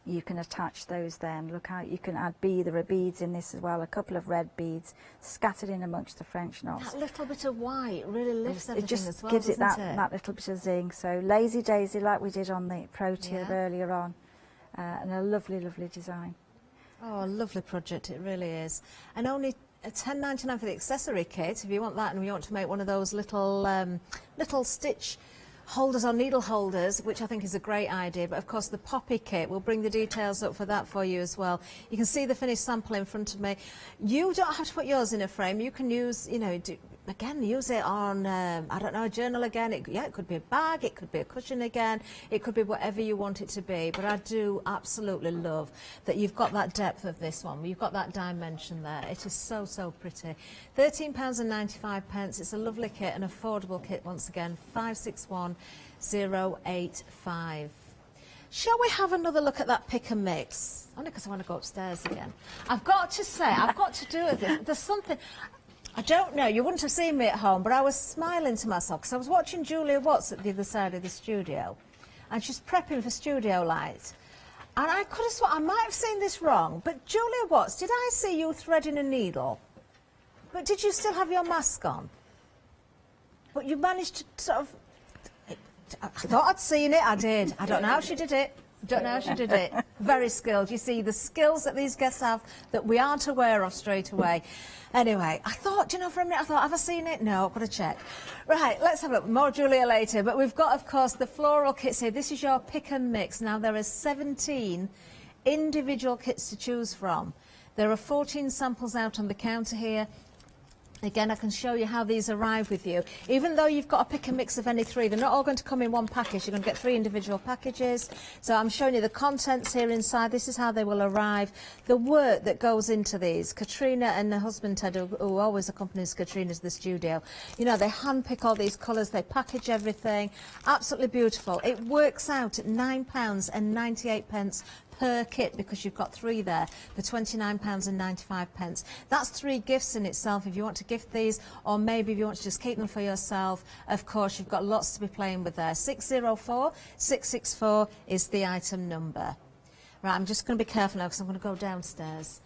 [SPEAKER 23] you can attach those then. Look how you can add there are beads in this as well, a couple of red beads scattered in amongst the French knots.
[SPEAKER 15] That little bit of white really lifts everything
[SPEAKER 23] it just
[SPEAKER 15] as well,
[SPEAKER 23] gives it
[SPEAKER 15] doesn't
[SPEAKER 23] that little bit of zing. So lazy daisy, like we did on the Protea earlier on, and a lovely, lovely design.
[SPEAKER 15] Oh, a lovely project, it really is. And only £10.99 for the accessory kit, if you want that and you want to make one of those little little stitch holders or needle holders, which I think is a great idea. But of course the poppy kit, we'll bring the details up for that for you as well. You can see the finished sample in front of me. You don't have to put yours in a frame. You can use, you know, again, use it on, I don't know, a journal again. It could be a bag, it could be a cushion again, it could be whatever you want it to be. But I do absolutely love that you've got that depth of this one. You've got that dimension there. It is so, so pretty. £13.95. It's a lovely kit, an affordable kit once again. 561085. Shall we have another look at that pick and mix? Only because I want to go upstairs again. I've got to say, I've got to do with this. There's something... I don't know, you wouldn't have seen me at home, but I was smiling to myself because I was watching Julia Watts at the other side of the studio, and she's prepping for studio light. And I could have sworn, I might have seen this wrong, but Julia Watts, did I see you threading a needle? But did you still have your mask on? But you managed to sort of... I thought I'd seen it, I did. I don't know how she did it. Don't know how she did it. Very skilled. You see, the skills that these guests have that we aren't aware of straight away. Anyway, I thought, you know, for a minute, I thought, have I seen it? No, I've got to check. Right, let's have a look. More Julia later. But we've got, of course, the floral kits here. This is your pick and mix. Now, there are 17 individual kits to choose from. There are 14 samples out on the counter here. Again, I can show you how these arrive with you. Even though you've got a pick and mix of any three, they're not all going to come in one package. You're going to get 3 individual packages. So I'm showing you the contents here inside. This is how they will arrive. The work that goes into these. Katrina and her husband Ted, who always accompanies Katrina to the studio, you know, they hand-pick all these colours. They package everything. Absolutely beautiful. It works out at £9.98 per kit, because you've got 3 there for £29.95. That's 3 gifts in itself if you want to gift these, or maybe if you want to just keep them for yourself. Of course, you've got lots to be playing with there. 604664 is the item number. Right, I'm just going to be careful now because I'm going to go downstairs.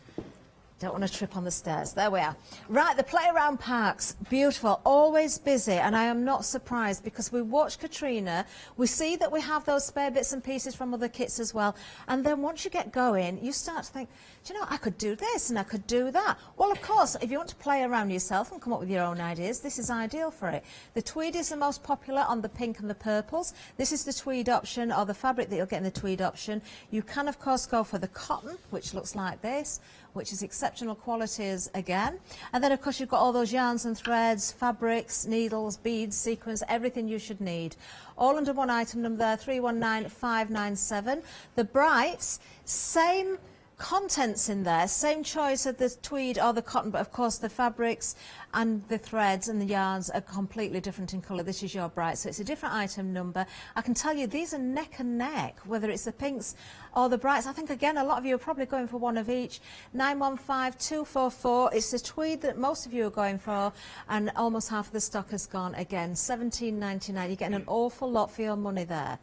[SPEAKER 15] Don't want to trip on the stairs. There we are. Right, the Playground Parks, beautiful, always busy, and I am not surprised because we watch Katrina, we see that we have those spare bits and pieces from other kits as well, and then once you get going, you start to think, do you know, I could do this and I could do that. Well, of course, if you want to play around yourself and come up with your own ideas, this is ideal for it. The tweed is the most popular on the pink and the purples. This is the tweed option, or the fabric that you'll get in the tweed option. You can, of course, go for the cotton, which looks like this, which is exceptional qualities again. And then, of course, you've got all those yarns and threads, fabrics, needles, beads, sequins, everything you should need. All under one item number there, 319597. The brights, same contents in there, same choice of the tweed or the cotton, but of course the fabrics and the threads and the yarns are completely different in colour. This is your bright, so it's a different item number. I can tell you these are neck and neck, whether it's the pinks or the brights. I think again a lot of you are probably going for one of each. 915244, it's the tweed that most of you are going for, and almost half of the stock has gone again. £17.99, you're getting an awful lot for your money there.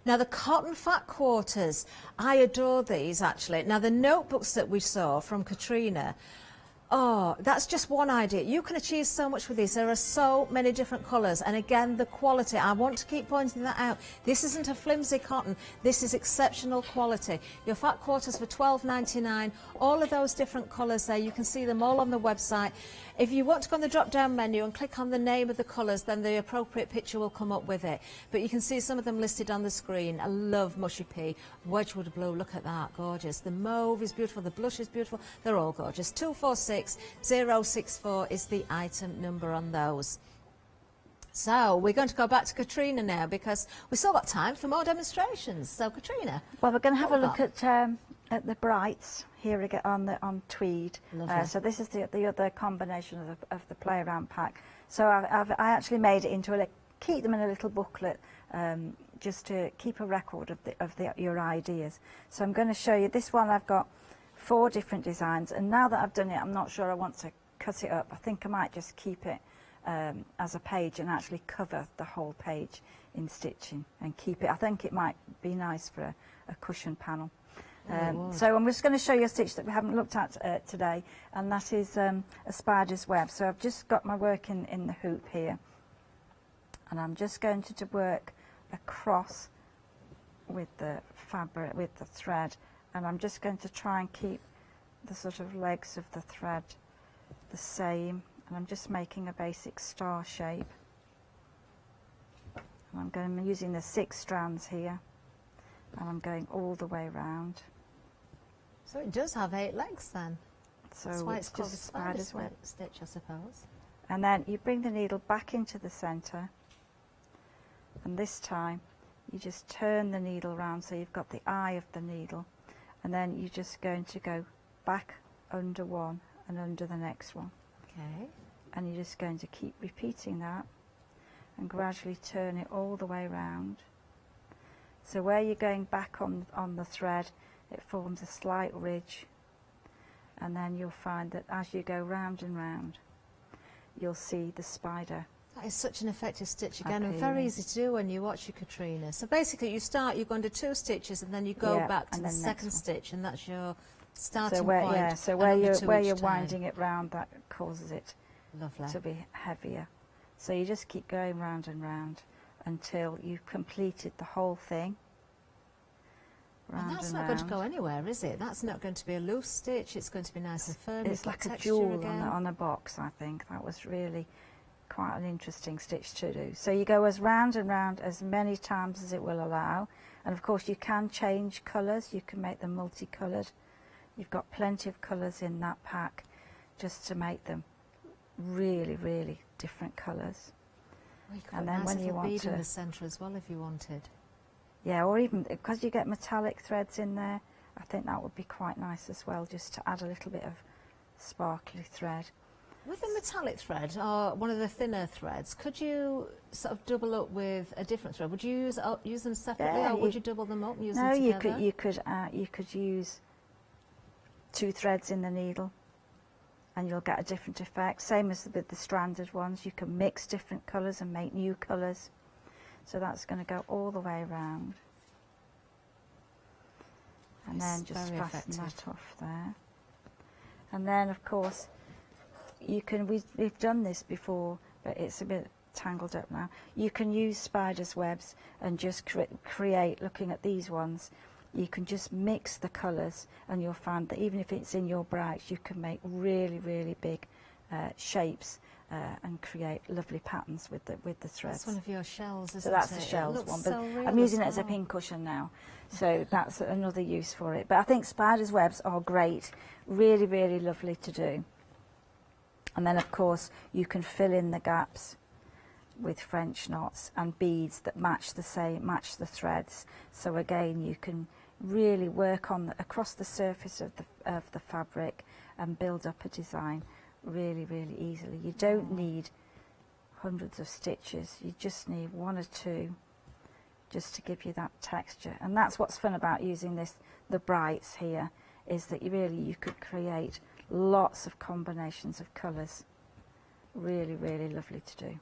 [SPEAKER 15] Now, the cotton fat quarters, I adore these, actually. Now, the notebooks that we saw from Katrina, Oh, that's just one idea. You can achieve so much with these. There are so many different colours, and again, the quality. I want to keep pointing that out. This isn't a flimsy cotton. This is exceptional quality. Your fat quarters for $12.99. All of those different colours there, you can see them all on the website. If you want to go on the drop-down menu and click on the name of the colours, then the appropriate picture will come up with it. But you can see some of them listed on the screen. I love Mushy Pea, Wedgwood Blue. Look at that, gorgeous. The mauve is beautiful. The blush is beautiful. They're all gorgeous. 246064 is the item number on those. So we're going to go back to Katrina now because we've still got time for more demonstrations. So Katrina,
[SPEAKER 23] well, we're going to have a look at the brights here again on tweed. So this is the other combination of the play around pack. So I actually made it into keep them in a little booklet just to keep a record of your ideas. So I'm going to show you this one. I've got 4 different designs, and now that I've done it, I'm not sure I want to cut it up. I think I might just keep it as a page and actually cover the whole page in stitching and keep it. I think it might be nice for a cushion panel. So I'm just going to show you a stitch that we haven't looked at today, and that is a spider's web. So I've just got my work in the hoop here, and I'm just going to work across with the fabric, with the thread, and I'm just going to try and keep the sort of legs of the thread the same, and I'm just making a basic star shape. And I'm using the 6 strands here, and I'm going all the way around.
[SPEAKER 15] So it does have 8 legs then.
[SPEAKER 23] So
[SPEAKER 15] that's why it's called a
[SPEAKER 23] just
[SPEAKER 15] spider's web stitch, I suppose.
[SPEAKER 23] And then you bring the needle back into the centre, and this time you just turn the needle round so you've got the eye of the needle, and then you're just going to go back under one and under the next one.
[SPEAKER 15] Okay.
[SPEAKER 23] And you're just going to keep repeating that and gradually turn it all the way round. So where you're going back on the thread, it forms a slight ridge, and then you'll find that as you go round and round, you'll see the spider.
[SPEAKER 15] That is such an effective stitch again, and very easy to do when you watch your Katrina. So basically you go under 2 stitches, and then you go back to the second stitch, and that's your starting point.
[SPEAKER 23] Yeah, so where you're winding it round, that causes it to be heavier. So you just keep going round and round until you've completed the whole thing.
[SPEAKER 15] And that's not going to go anywhere, is it? That's not going to be a loose stitch. It's going to be nice and firm.
[SPEAKER 23] It's like a jewel on a box, I think. That was really quite an interesting stitch to do. So you go as round and round as many times as it will allow. And of course you can change colours. You can make them multicoloured. You've got plenty of colours in that pack just to make them really, really different colours.
[SPEAKER 15] Well, you could put a nice little bead in the centre as well if you wanted.
[SPEAKER 23] Yeah, or even because you get metallic threads in there, I think that would be quite nice as well, just to add a little bit of sparkly thread.
[SPEAKER 15] With the metallic thread, or one of the thinner threads, could you sort of double up with a different thread? Would you use them separately, or would you double them up and use them together?
[SPEAKER 23] No, you could use 2 threads in the needle, and you'll get a different effect. Same as with the stranded ones, you can mix different colours and make new colours. So that's going to go all the way around. And then just fasten that off there. And then, of course, you can, we've done this before, but it's a bit tangled up now. You can use spider's webs and just create, looking at these ones, you can just mix the colours, and you'll find that even if it's in your brights, you can make really, really big shapes and create lovely patterns with the threads.
[SPEAKER 15] That's one of your shells, isn't it?
[SPEAKER 23] So that's the shells one, but I'm using it as a pin cushion now, so that's another use for it. But I think spider's webs are great, really, really lovely to do. And then of course you can fill in the gaps with French knots and beads that match the threads. So again, you can really work on across the surface of the fabric and build up a design really, really easily. You don't need hundreds of stitches, you just need 1 or 2 just to give you that texture. And that's what's fun about using the brights here, is that you could create lots of combinations of colours. Really, really lovely to do.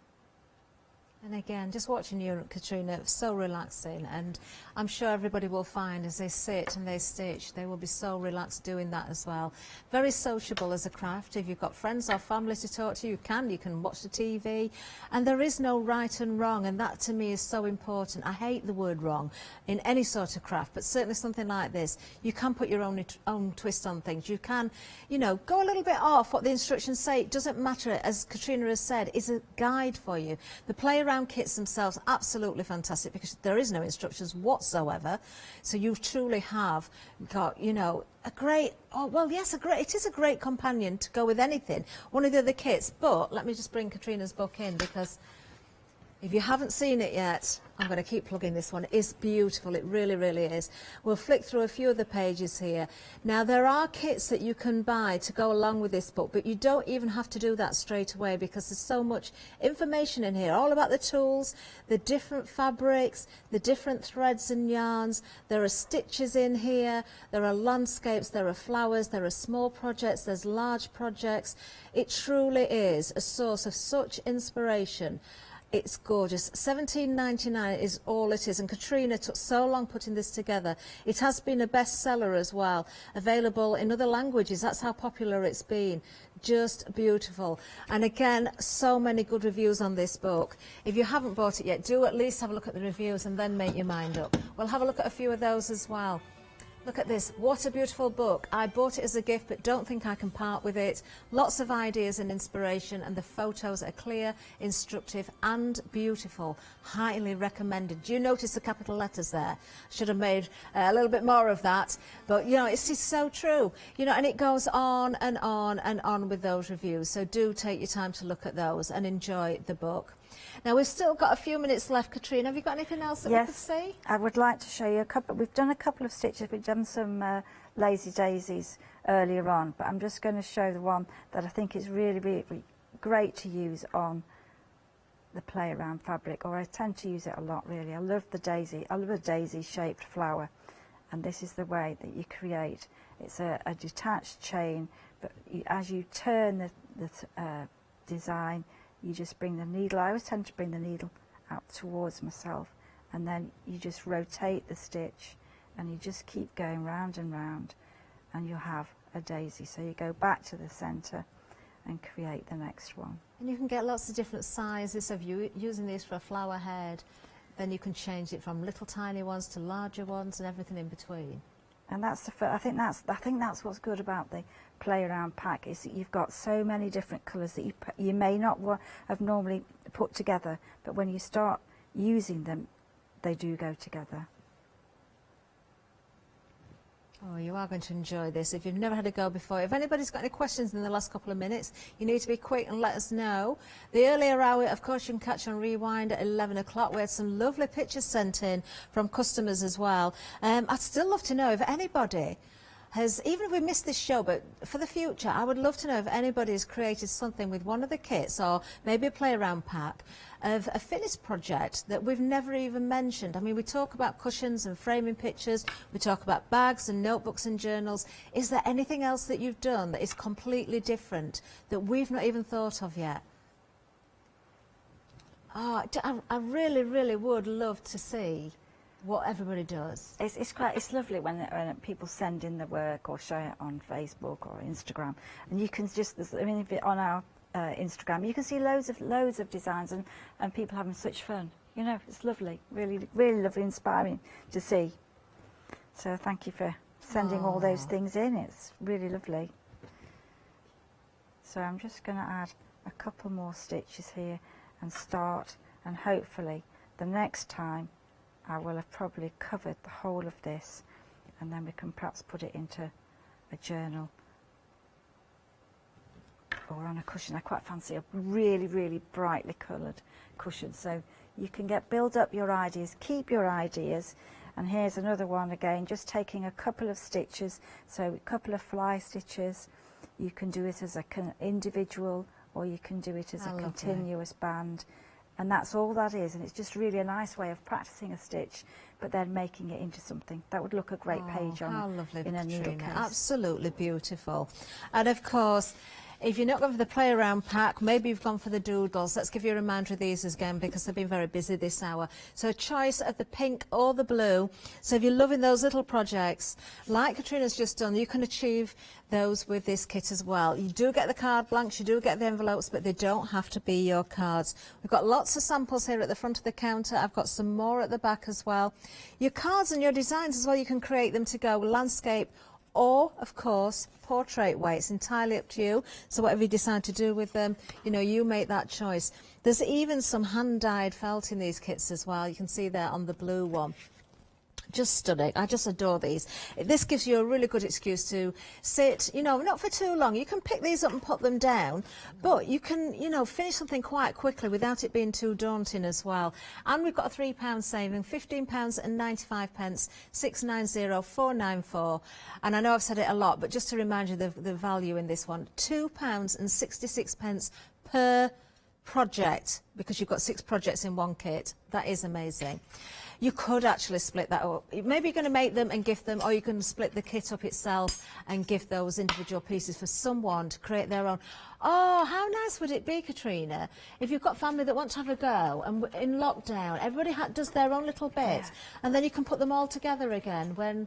[SPEAKER 15] And again, just watching you, Katrina, so relaxing, and I'm sure everybody will find as they sit and they stitch, they will be so relaxed doing that as well. Very sociable as a craft. If you've got friends or family to talk to, you can watch the TV, and there is no right and wrong, and that to me is so important. I hate the word wrong in any sort of craft, but certainly something like this, you can put your own twist on things. You can, you know, go a little bit off what the instructions say. It doesn't matter, as Katrina has said, it's a guide for you. The play around kits themselves absolutely fantastic because there is no instructions whatsoever, so you truly have got, you know, a great, oh well, yes, it is a great companion to go with anything, one of the other kits. But let me just bring Katrina's book in, because if you haven't seen it yet, I'm going to keep plugging this one. It's beautiful, it really, really is. We'll flick through a few of the pages here. Now, there are kits that you can buy to go along with this book, but you don't even have to do that straight away because there's so much information in here, all about the tools, the different fabrics, the different threads and yarns. There are stitches in here, there are landscapes, there are flowers, there are small projects, there's large projects. It truly is a source of such inspiration. It's gorgeous. $17.99 is all it is, and Katrina took so long putting this together. It has been a bestseller as well, available in other languages. That's how popular it's been. Just beautiful. And again, so many good reviews on this book. If you haven't bought it yet, do at least have a look at the reviews and then make your mind up. We'll have a look at a few of those as well. Look at this, what a beautiful book. I bought it as a gift, but don't think I can part with it. Lots of ideas and inspiration, and the photos are clear, instructive and beautiful. Highly recommended. Do you notice the capital letters there? Should have made a little bit more of that, but you know, it's just so true. You know, and it goes on and on and on with those reviews, so do take your time to look at those and enjoy the book. Now, we've still got a few minutes left. Katrina, have you got anything else that we could see?
[SPEAKER 23] I would like to show you a couple. We've done a couple of stitches. We've done some lazy daisies earlier on, but I'm just going to show the one that I think is really, really great to use on the play around fabric, or I tend to use it a lot, really. I love the daisy. I love a daisy shaped flower, and this is the way that you create. It's a detached chain, but as you turn the design, you just bring the needle. I always tend to bring the needle out towards myself, and then you just rotate the stitch, and you just keep going round and round, and you'll have a daisy. So you go back to the centre and create the next one.
[SPEAKER 15] And you can get lots of different sizes of you using this for a flower head. Then you can change it from little tiny ones to larger ones and everything in between.
[SPEAKER 23] And that's I think that's what's good about the play around pack, is that you've got so many different colours that you may not have normally put together, but when you start using them, they do go together.
[SPEAKER 15] Oh, you are going to enjoy this if you've never had a go before. If anybody's got any questions in the last couple of minutes, you need to be quick and let us know. The earlier hour, of course, you can catch on Rewind at 11 o'clock. We had some lovely pictures sent in from customers as well. I'd still love to know if anybody has, even if we missed this show, but for the future, I would love to know if anybody has created something with one of the kits, or maybe a play around pack, of a finished project that we've never even mentioned. I mean, we talk about cushions and framing pictures, we talk about bags and notebooks and journals. Is there anything else that you've done that is completely different that we've not even thought of yet? Oh, I really, really would love to see what everybody does.
[SPEAKER 23] It's lovely when people send in the work or share it on Facebook or Instagram, and you can just, I mean, if it on our Instagram, you can see loads of designs and people having such fun. You know, it's lovely, really, really lovely, inspiring to see. So thank you for sending all those things in. It's really lovely. So I'm just going to add a couple more stitches here and start, and hopefully the next time I will have probably covered the whole of this, and then we can perhaps put it into a journal or on a cushion. I quite fancy a really, really brightly coloured cushion, so you can build up your ideas, keep your ideas. And here's another one again, just taking a couple of stitches, so a couple of fly stitches. You can do it as an individual, or you can do it as a continuous band. And that's all that is, and it's just really a nice way of practicing a stitch, but then making it into something. That would look a great page on
[SPEAKER 15] how lovely,
[SPEAKER 23] in a needle case.
[SPEAKER 15] Absolutely beautiful. And of course, If you're not going for the play around pack, maybe you've gone for the doodles. Let's give you a reminder of these again because they've been very busy this hour. So a choice of the pink or the blue. So if you're loving those little projects, like Katrina's just done, you can achieve those with this kit as well. You do get the card blanks, you do get the envelopes, but they don't have to be your cards. We've got lots of samples here at the front of the counter. I've got some more at the back as well. Your cards and your designs as well, you can create them to go landscape or, of course, portrait way. It's entirely up to you. So whatever you decide to do with them, you know, you make that choice. There's even some hand-dyed felt in these kits as well. You can see there on the blue one. Just stunning. I just adore these. This gives you a really good excuse to sit, you know, not for too long. You can pick these up and put them down, but you can, you know, finish something quite quickly without it being too daunting as well. And we've got a £3 saving, £15.95, 690494. And I know I've said it a lot, but just to remind you the value in this one, £2.66 per project, because you've got 6 projects in one kit. That is amazing. You could actually split that up. Maybe you're going to make them and gift them, or you can split the kit up itself and give those individual pieces for someone to create their own. Oh, how nice would it be, Katrina, if you've got family that want to have a go and in lockdown, everybody does their own little bit, and then you can put them all together again when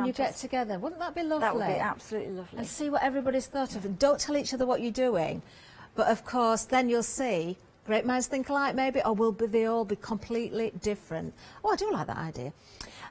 [SPEAKER 15] you get together. Wouldn't that be lovely?
[SPEAKER 23] That would be absolutely lovely.
[SPEAKER 15] And see what everybody's thought of. And don't tell each other what you're doing, but of course then you'll see great minds think alike, maybe, or will they all be completely different? Oh, I do like that idea.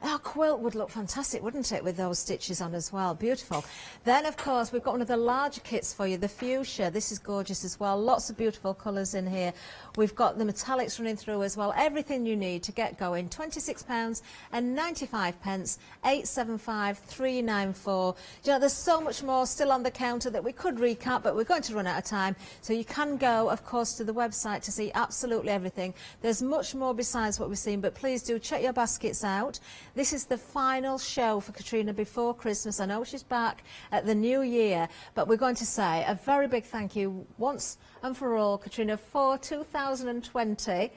[SPEAKER 15] Our quilt would look fantastic, wouldn't it, with those stitches on as well? Beautiful. Then, of course, we've got one of the larger kits for you, the fuchsia. This is gorgeous as well. Lots of beautiful colours in here. We've got the metallics running through as well. Everything you need to get going. £26.95, 875394. You know, there's so much more still on the counter that we could recap, but we're going to run out of time. So you can go, of course, to the website to see absolutely everything. There's much more besides what we've seen, but please do check your baskets out. This is the final show for Katrina before Christmas. I know she's back at the new year, but we're going to say a very big thank you once and for all, Katrina, for 2020.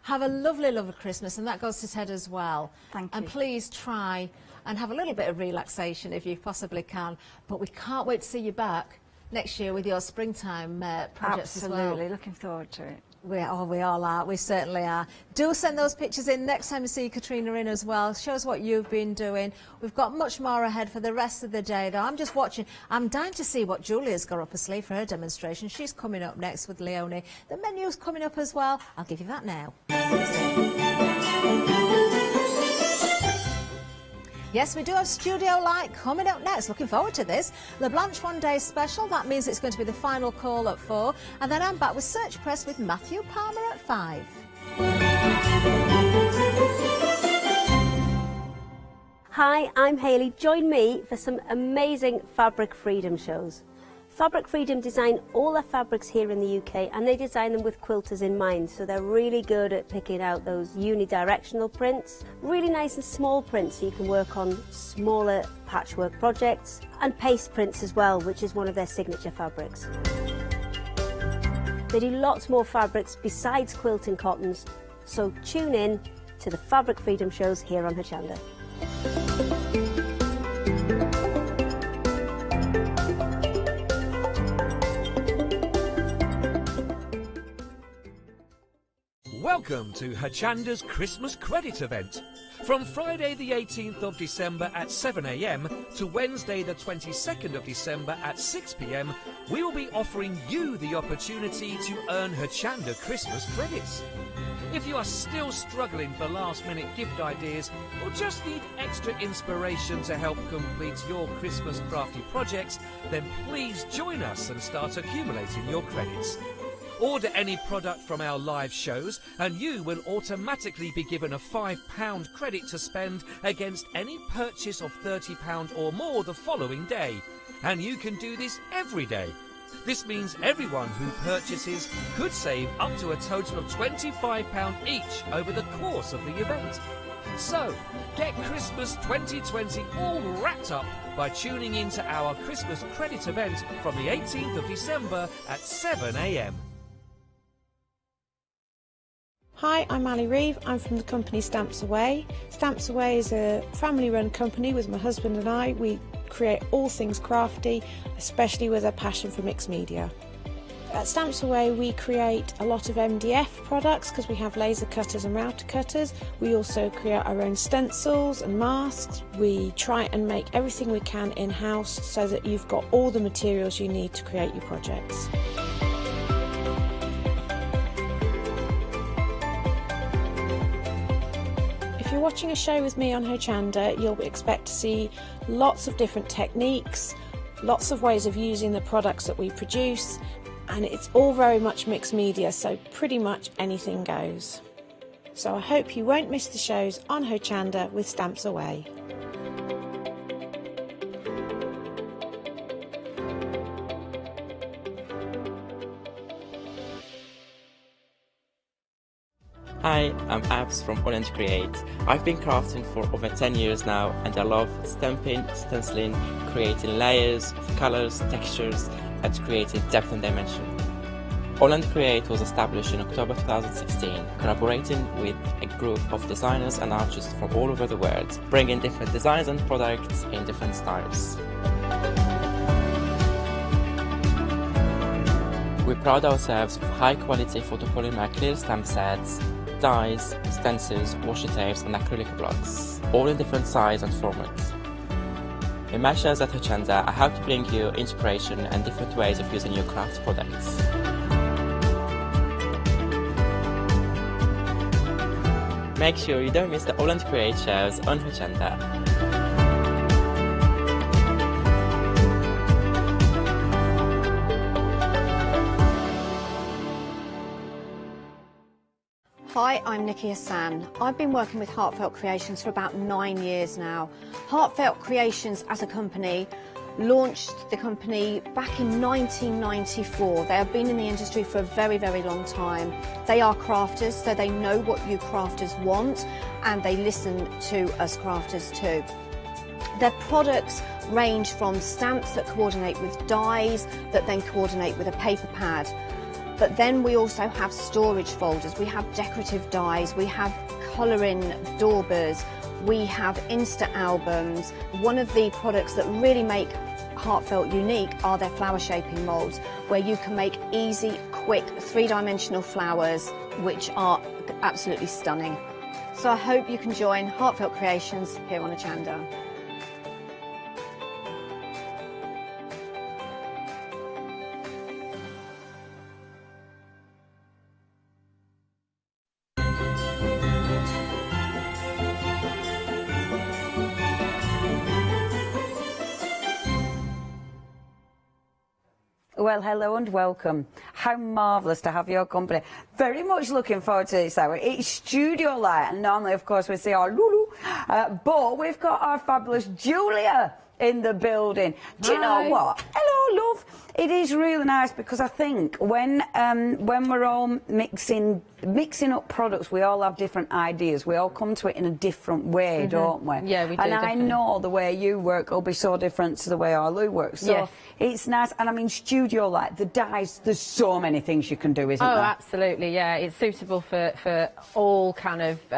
[SPEAKER 15] Have a lovely, lovely Christmas, and that goes to Ted as well.
[SPEAKER 23] Thank you.
[SPEAKER 15] And please try and have a little bit of relaxation if you possibly can. But we can't wait to see you back next year with your springtime projects as well.
[SPEAKER 23] Absolutely, looking forward to it.
[SPEAKER 15] We all are. We certainly are. Do send those pictures in next time you see Katrina in as well. Show us what you've been doing. We've got much more ahead for the rest of the day, though. I'm just watching. I'm dying to see what Julia's got up her sleeve for her demonstration. She's coming up next with Leonie. The menu's coming up as well. I'll give you that now. Yes, we do have Studio Light coming up next. Looking forward to this. The Blanche One Day special. That means it's going to be the final call at 4. And then I'm back with Search Press with Matthew Palmer at 5.
[SPEAKER 7] Hi, I'm Hayley. Join me for some amazing Fabric Freedom shows. Fabric Freedom design all their fabrics here in the UK, and they design them with quilters in mind, so they're really good at picking out those unidirectional prints, really nice and small prints so you can work on smaller patchwork projects, and paste prints as well, which is one of their signature fabrics. They do lots more fabrics besides quilting cottons, so tune in to the Fabric Freedom shows here on Hochanda.
[SPEAKER 3] Welcome to Hochanda's Christmas Credit event. From Friday the 18th of December at 7 AM to Wednesday the 22nd of December at 6 PM, we will be offering you the opportunity to earn Hochanda Christmas credits. If you are still struggling for last-minute gift ideas or just need extra inspiration to help complete your Christmas crafty projects, then please join us and start accumulating your credits. Order any product from our live shows and you will automatically be given a £5 credit to spend against any purchase of £30 or more the following day. And you can do this every day. This means everyone who purchases could save up to a total of £25 each over the course of the event. So, get Christmas 2020 all wrapped up by tuning in to our Christmas credit event from the 18th of December at 7 AM.
[SPEAKER 5] Hi, I'm Ali Reeve. I'm from the company Stamps Away. Stamps Away is a family-run company with my husband and I. We create all things crafty, especially with a passion for mixed media. At Stamps Away we create a lot of MDF products because we have laser cutters and router cutters. We also create our own stencils and masks. We try and make everything we can in-house so that you've got all the materials you need to create your projects. If you're watching a show with me on Hochanda, you'll expect to see lots of different techniques, lots of ways of using the products that we produce, and it's all very much mixed media, so pretty much anything goes. So I hope you won't miss the shows on Hochanda with Stamps Away.
[SPEAKER 6] Hi, I'm Abs from Holland Create. I've been crafting for over 10 years now and I love stamping, stenciling, creating layers of colours, textures and creating depth and dimension. Holland Create was established in October 2016, collaborating with a group of designers and artists from all over the world, bringing different designs and products in different styles. We pride ourselves of high quality photopolymer clear stamp sets, dies, stencils, washi tapes and acrylic blocks, all in different size and formats. In my shows at Hochanda, I hope to bring you inspiration and different ways of using your craft products. Make sure you don't miss the Holland Create shows on Hochanda.
[SPEAKER 1] Hi, I'm Nikki Hassan. I've been working with Heartfelt Creations for about 9 years now. Heartfelt Creations as a company launched the company back in 1994. They have been in the industry for a very, very long time. They are crafters, so they know what you crafters want and they listen to us crafters too. Their products range from stamps that coordinate with dies that then coordinate with a paper pad. But then we also have storage folders, we have decorative dies, we have colouring daubers, we have Insta albums. One of the products that really make Heartfelt unique are their flower shaping moulds, where you can make easy, quick, three-dimensional flowers, which are absolutely stunning. So I hope you can join Heartfelt Creations here on Hochanda.
[SPEAKER 17] Well, hello and welcome. How marvellous to have your company. Very much looking forward to this hour. It's studio light, and normally, of course, we see our Lulu, but we've got our fabulous Julia in the building. Do you know what? Hello, love. It is really nice because I think when we're all mixing up products, we all have different ideas. We all come to it in a different way, don't we?
[SPEAKER 9] Yeah, we do.
[SPEAKER 17] And
[SPEAKER 9] definitely.
[SPEAKER 17] I know the way you work will be so different to the way our Lou works. So
[SPEAKER 9] yes.
[SPEAKER 17] It's nice. And I mean, studio light, the dies, there's so many things you can do, isn't there?
[SPEAKER 9] Oh, absolutely, yeah. It's suitable for all kind of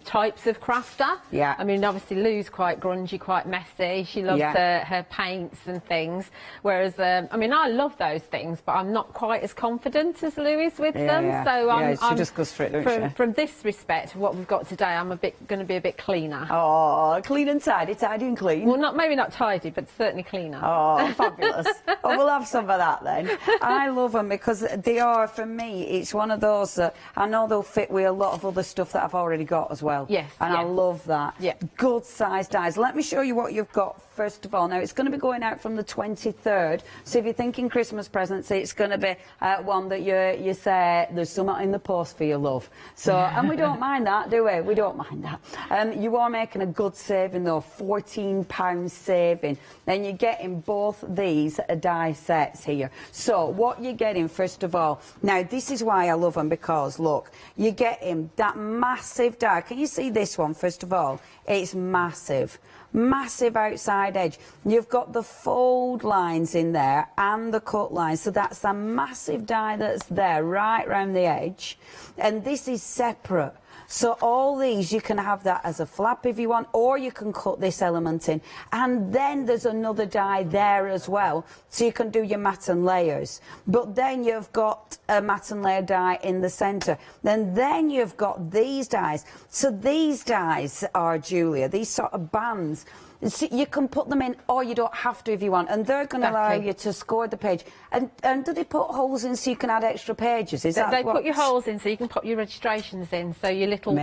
[SPEAKER 9] types of crafter.
[SPEAKER 17] Yeah.
[SPEAKER 9] I mean, obviously, Lou's quite grungy, quite messy. She loves her paints and things. Whereas, I mean, I love those things, but I'm not quite as confident as Lou is with them.
[SPEAKER 17] Yeah.
[SPEAKER 9] So
[SPEAKER 17] she just goes for it, don't she?
[SPEAKER 9] From this respect, what we've got today, I'm going to be a bit cleaner.
[SPEAKER 17] Oh, clean and tidy, tidy and clean.
[SPEAKER 9] Well, maybe not tidy, but certainly cleaner.
[SPEAKER 17] Oh, fabulous. Oh, we'll have some of that then. I love them because they are, for me, it's one of those that I know they'll fit with a lot of other stuff that I've already got as well.
[SPEAKER 9] Yes.
[SPEAKER 17] And I love that.
[SPEAKER 9] Yeah.
[SPEAKER 17] Good size dies. Let me show you what you've got first of all. Now, it's going to be going out from the 23rd. So if you're thinking Christmas presents, it's going to be one that you say, there's something in the post for your love. So, and we don't mind that, do we? We don't mind that. You are making a good saving, though, £14 saving. Then you're getting both these die sets here. So what you're getting, first of all, now this is why I love them, because look, you're getting that massive die. Can you see this one, first of all? It's massive. Massive outside edge. You've got the fold lines in there and the cut lines, so that's a massive die that's there right round the edge, and this is separate. So all these, you can have that as a flap if you want, or you can cut this element in. And then there's another die there as well, so you can do your matte and layers. But then you've got a matte and layer die in the centre. Then you've got these dies. So these dies are, Julia, these sort of bands. So you can put them in, or you don't have to if you want, and they're going to allow you to score the page. And do they put holes in so you can add extra pages? Is that
[SPEAKER 9] they put your holes in so you can put your registrations in, so your little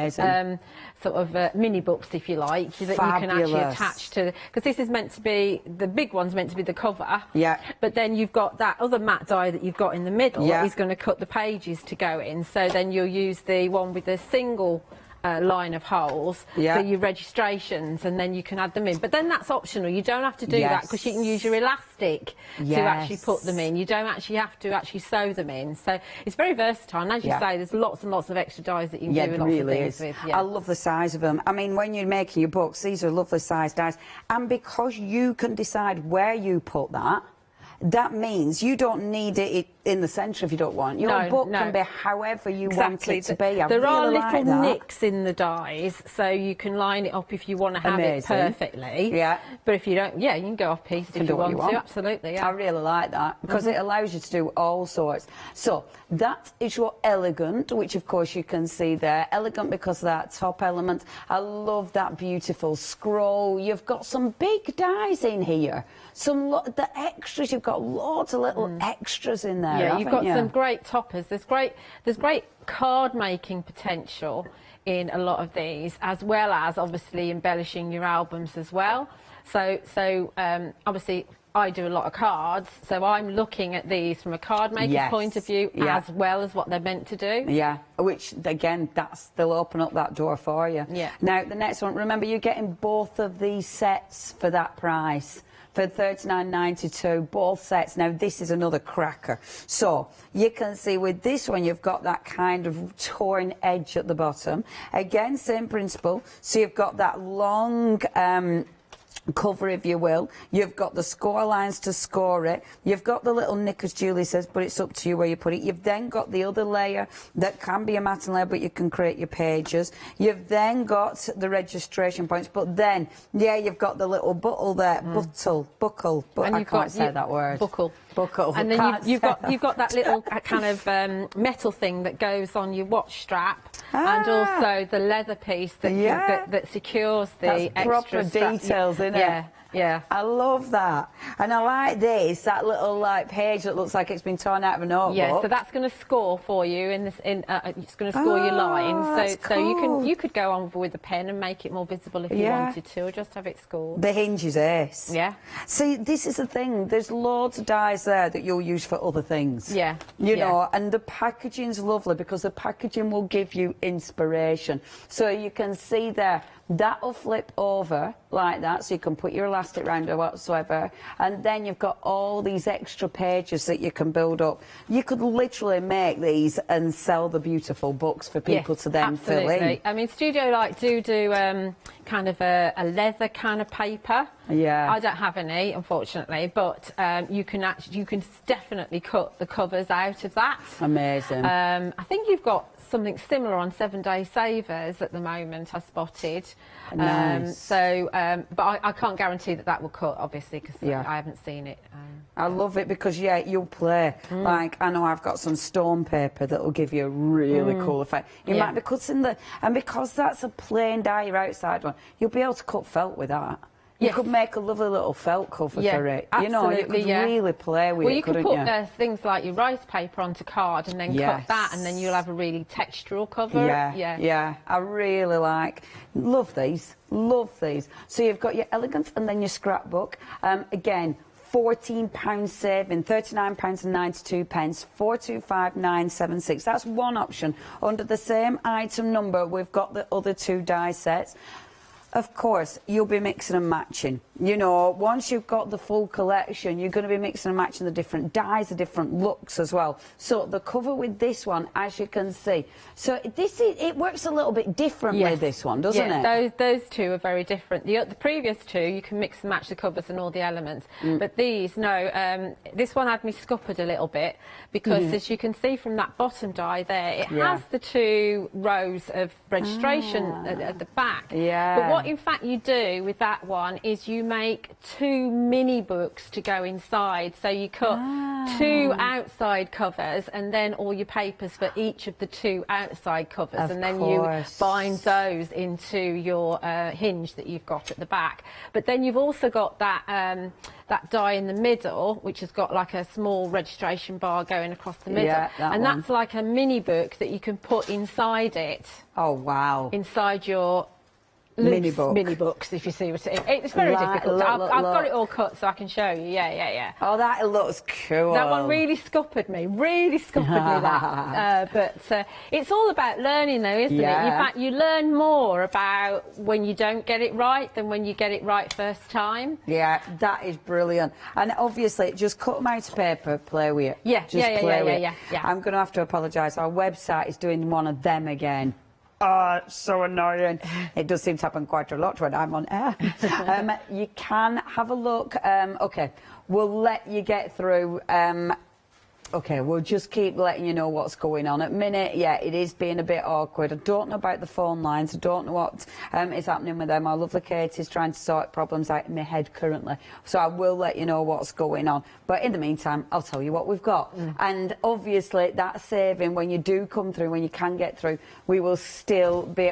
[SPEAKER 9] sort of mini books, if you like, that you can actually attach to. Because this is meant to be, the big one's meant to be the cover.
[SPEAKER 17] Yeah.
[SPEAKER 9] But then you've got that other matte die that you've got in the middle that is going to cut the pages to go in. So then you'll use the one with the single line of holes for your registrations, and then you can add them in. But then that's optional. You don't have to do that, because you can use your elastic to actually put them in. You don't actually have to actually sew them in. So it's very versatile. And as you say, there's lots and lots of extra dies that you can do lots of things with.
[SPEAKER 17] I love the size of them. I mean, when you're making your books, these are lovely sized dies. And because you can decide where you put that, that means you don't need it in the centre if you don't want. Your book can be however you want it to be.
[SPEAKER 9] There are little nicks in the dies, so you can line it up if you want to have it perfectly.
[SPEAKER 17] Yeah.
[SPEAKER 9] But if you don't, you can go off piece if you want to. Absolutely,
[SPEAKER 17] I really like that, because it allows you to do all sorts. So that is your elegant, which of course you can see there. Elegant because of that top element. I love that beautiful scroll. You've got some big dies in here. The extras, you've got loads of little extras in there.
[SPEAKER 9] Yeah, you've got some great toppers. There's great card making potential in a lot of these, as well as obviously embellishing your albums as well. So obviously I do a lot of cards, so I'm looking at these from a card maker's point of view as well as what they're meant to do. Yeah,
[SPEAKER 17] which again, they'll open up that door for you.
[SPEAKER 9] Yeah.
[SPEAKER 17] Now the next one, remember you're getting both of these sets for that price. For $39.92, both sets. Now, this is another cracker. So, you can see with this one, you've got that kind of torn edge at the bottom. Again, same principle. So, you've got that long cover, if you will. You've got the score lines to score it. You've got the little nick, as Julie says, but it's up to you where you put it. You've then got the other layer that can be a matte layer, but you can create your pages. You've then got the registration points, but then, you've got the little buckle there. Buckle. But I can't say that word.
[SPEAKER 9] Buckle.
[SPEAKER 17] And
[SPEAKER 9] then you've got that little kind of metal thing that goes on your watch strap, and also the leather piece that that secures the extra
[SPEAKER 17] proper details in it.
[SPEAKER 9] Yeah,
[SPEAKER 17] I love that. And I like this, that little page that looks like it's been torn out of a notebook.
[SPEAKER 9] Yeah, so that's going to score for you it's going to score your lines. So you could go on with a pen and make it more visible if you wanted to, or just have it scored.
[SPEAKER 17] The hinge is ace.
[SPEAKER 9] Yeah.
[SPEAKER 17] See, this is the thing. There's loads of dies there that you'll use for other things.
[SPEAKER 9] Yeah.
[SPEAKER 17] You know, and the packaging's lovely because the packaging will give you inspiration. So you can see there, that'll flip over like that, so you can put your elastic round or whatsoever, and then you've got all these extra pages that you can build up. You could literally make these and sell the beautiful books for people to then fill in.
[SPEAKER 9] I mean, Studio Light do kind of a leather kind of paper.
[SPEAKER 17] Yeah.
[SPEAKER 9] I don't have any, unfortunately, but you can definitely cut the covers out of that.
[SPEAKER 17] Amazing.
[SPEAKER 9] I think you've got something similar on 7 Day Savers at the moment, I spotted.
[SPEAKER 17] Nice.
[SPEAKER 9] But I can't guarantee that will cut, obviously, because I haven't seen it.
[SPEAKER 17] I love it because, you'll play. Like, I know I've got some stone paper that will give you a really cool effect. You might be cutting and because that's a plain die, your outside one, you'll be able to cut felt with that. You could make a lovely little felt cover for it.
[SPEAKER 9] Absolutely,
[SPEAKER 17] you know, you could really play with it, couldn't you?
[SPEAKER 9] Well, you could put things like your rice paper onto card and then cut that, and then you'll have a really textural cover.
[SPEAKER 17] Yeah. I really love these. So you've got your elegance and then your scrapbook. Again, £14 saving, £39.92, £425,976. That's one option. Under the same item number, we've got the other two die sets. of course, you'll be mixing and matching. You know, once you've got the full collection, you're going to be mixing and matching the different dyes, the different looks as well. So the cover with this one, as you can see, so it works a little bit differently, this one, doesn't it?
[SPEAKER 9] Those two are very different. The previous two, you can mix and match the covers and all the elements, but these, no. This one had me scuppered a little bit because, as you can see from that bottom die there, it has the 2 rows of registration at the back.
[SPEAKER 17] Yeah.
[SPEAKER 9] But what, in fact, you do with that one is you make 2 mini books to go inside. So you cut 2 outside covers and then all your papers for each of the 2 outside covers, and then you bind those into your hinge that you've got at the back. But then you've also got that that die in the middle, which has got like a small registration bar going across the middle, that's like a mini book that you can put inside it.
[SPEAKER 17] Oh wow!
[SPEAKER 9] Inside your
[SPEAKER 17] mini
[SPEAKER 9] books, if you see what it's very difficult. I've got it all cut so I can show you. Yeah.
[SPEAKER 17] Oh, that looks cool.
[SPEAKER 9] That one really scuppered me. That. But it's all about learning, though, isn't it? In fact, you learn more about when you don't get it right than when you get it right first time.
[SPEAKER 17] Yeah, that is brilliant. And obviously, just cut them out of paper, play with it.
[SPEAKER 9] Yeah.
[SPEAKER 17] I'm going to have to apologise. Our website is doing one of them again. So annoying. It does seem to happen quite a lot when I'm on air. You can have a look. Okay, we'll let you get through. Okay, we'll just keep letting you know what's going on. At minute, it is being a bit awkward. I don't know about the phone lines. I don't know what is happening with them. Our lovely Kate is trying to sort problems out in my head currently. So I will let you know what's going on. But in the meantime, I'll tell you what we've got. And obviously, that saving, when you do come through, when you can get through, we will still be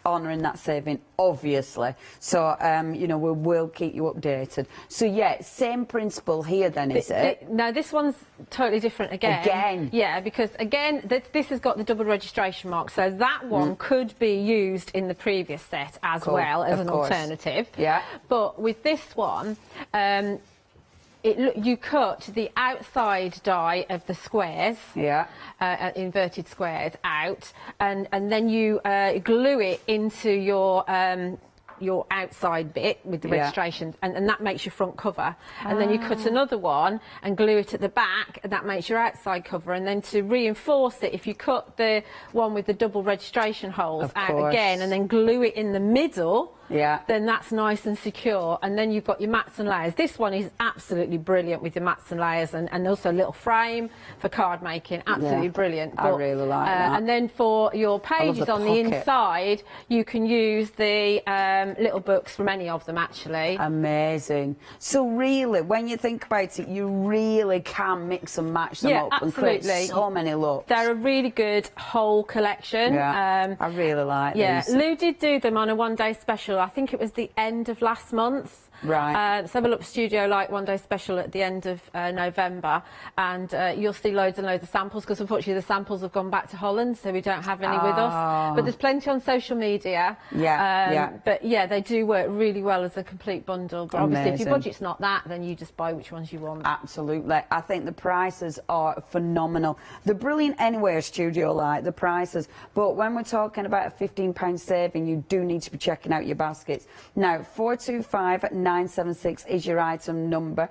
[SPEAKER 17] honouring that saving, obviously. So, you know, we will keep you updated. So, same principle here then, is it?
[SPEAKER 9] No, this one's totally different again. Yeah, because again, this has got the double registration mark, so that one could be used in the previous set as well as an alternative.
[SPEAKER 17] Yeah.
[SPEAKER 9] But with this one, you cut the outside die of the squares, inverted squares, out, and then you glue it into your outside bit with the registrations, and that makes your front cover. And then you cut another one and glue it at the back, and that makes your outside cover. And then to reinforce it, if you cut the one with the double registration holes out again and then glue it in the middle, then that's nice and secure. And then you've got your mats and layers. This one is absolutely brilliant with your mats and layers, and also a little frame for card making. Absolutely brilliant.
[SPEAKER 17] I really like that.
[SPEAKER 9] And then for your pages on the inside, you can use the little books from any of them, actually.
[SPEAKER 17] Amazing. So really, when you think about it, you really can mix and match them up and create so many looks.
[SPEAKER 9] They're a really good whole collection.
[SPEAKER 17] I really like these.
[SPEAKER 9] Lou did do them on a one-day special. I think it was the end of last month.
[SPEAKER 17] Right.
[SPEAKER 9] Let's have a look at Studio Light one day special at the end of November, and you'll see loads and loads of samples, because unfortunately the samples have gone back to Holland, so we don't have any with us. But there's plenty on social media. But they do work really well as a complete bundle. But obviously if your budget's not that, then you just buy which ones you want.
[SPEAKER 17] Absolutely. I think the prices are phenomenal. They're brilliant anywhere, Studio Light, the prices. But when we're talking about a £15 saving, you do need to be checking out your baskets. Now, 425-976 is your item number.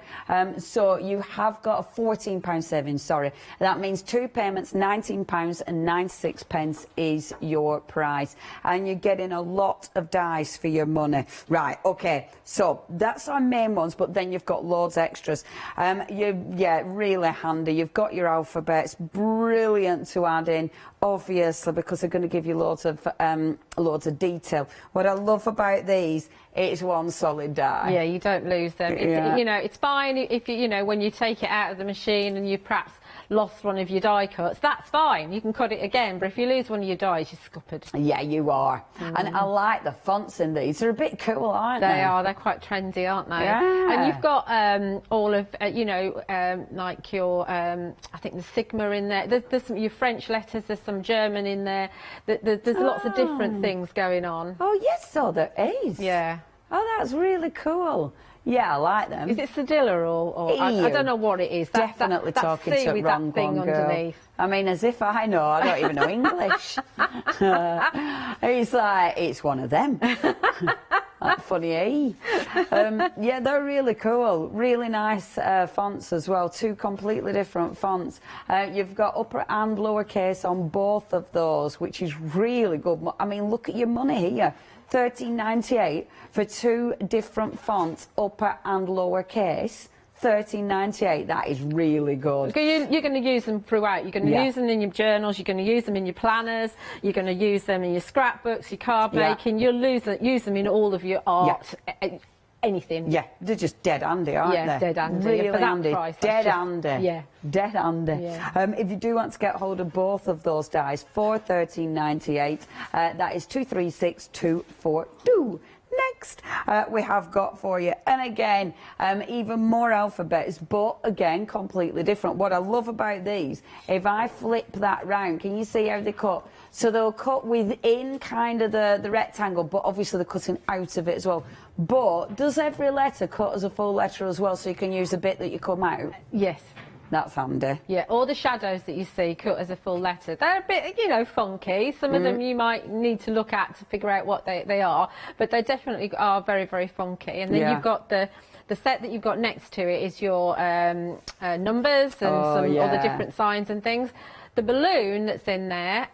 [SPEAKER 17] So you have got a £14 saving, sorry. That means 2 payments, £19.96 is your price. And you're getting a lot of dies for your money. Right, okay, so that's our main ones, but then you've got loads extras. Really handy. You've got your alphabets, brilliant to add in, obviously, because they're going to give you loads of detail. What I love about these, it's one solid die.
[SPEAKER 9] Yeah, you don't lose them. You know, it's fine if you know, when you take it out of the machine and you perhaps lost one of your die cuts, that's fine. You can cut it again, but if you lose one of your dies, you're scuppered.
[SPEAKER 17] Yeah, you are. And I like the fonts in these. They're a bit cool, aren't they?
[SPEAKER 9] They are. They're quite trendy, aren't they?
[SPEAKER 17] Yeah.
[SPEAKER 9] And you've got all of, like your, I think the Sigma in there. There's some your French letters. There's some German in there. There's lots of different things going on.
[SPEAKER 17] Oh, yes, so there is.
[SPEAKER 9] Yeah.
[SPEAKER 17] Oh, that's really cool. Yeah, I like them.
[SPEAKER 9] Is it Sedilla or I don't know what it is.
[SPEAKER 17] Definitely talking to the wrong one, girl. I mean, as if I know. I don't even know English. It's like, it's one of them. That's funny, eh? Yeah, they're really cool. Really nice fonts as well. 2 completely different fonts. You've got upper and lowercase on both of those, which is really good. I mean, look at your money here. $13.98 for 2 different fonts, upper and lowercase. $13.98. That is really good.
[SPEAKER 9] You're going to use them throughout. You're going to use them in your journals. You're going to use them in your planners. You're going to use them in your scrapbooks, your card making. You'll use them in all of your art. Anything.
[SPEAKER 17] Yeah, they're just dead handy, aren't they?
[SPEAKER 9] Yeah, dead handy.
[SPEAKER 17] Really
[SPEAKER 9] for
[SPEAKER 17] handy.
[SPEAKER 9] That price,
[SPEAKER 17] dead handy.
[SPEAKER 9] Yeah.
[SPEAKER 17] Dead handy.
[SPEAKER 9] Yeah.
[SPEAKER 17] If you do want to get hold of both of those dies for $13.98, that is 236242. Next, we have got for you, and again, even more alphabets, but again, completely different. What I love about these, if I flip that round, can you see how they cut? So they'll cut within kind of the rectangle, but obviously they're cutting out of it as well. But does every letter cut as a full letter as well, so you can use the bit that you come out?
[SPEAKER 9] Yes.
[SPEAKER 17] That's handy.
[SPEAKER 9] Yeah, all the shadows that you see cut as a full letter. They're a bit, you know, funky. Some of them you might need to look at to figure out what they are, but they definitely are very, very funky. And then you've got the set that you've got next to it is your numbers and some other different signs and things. The balloon that's in there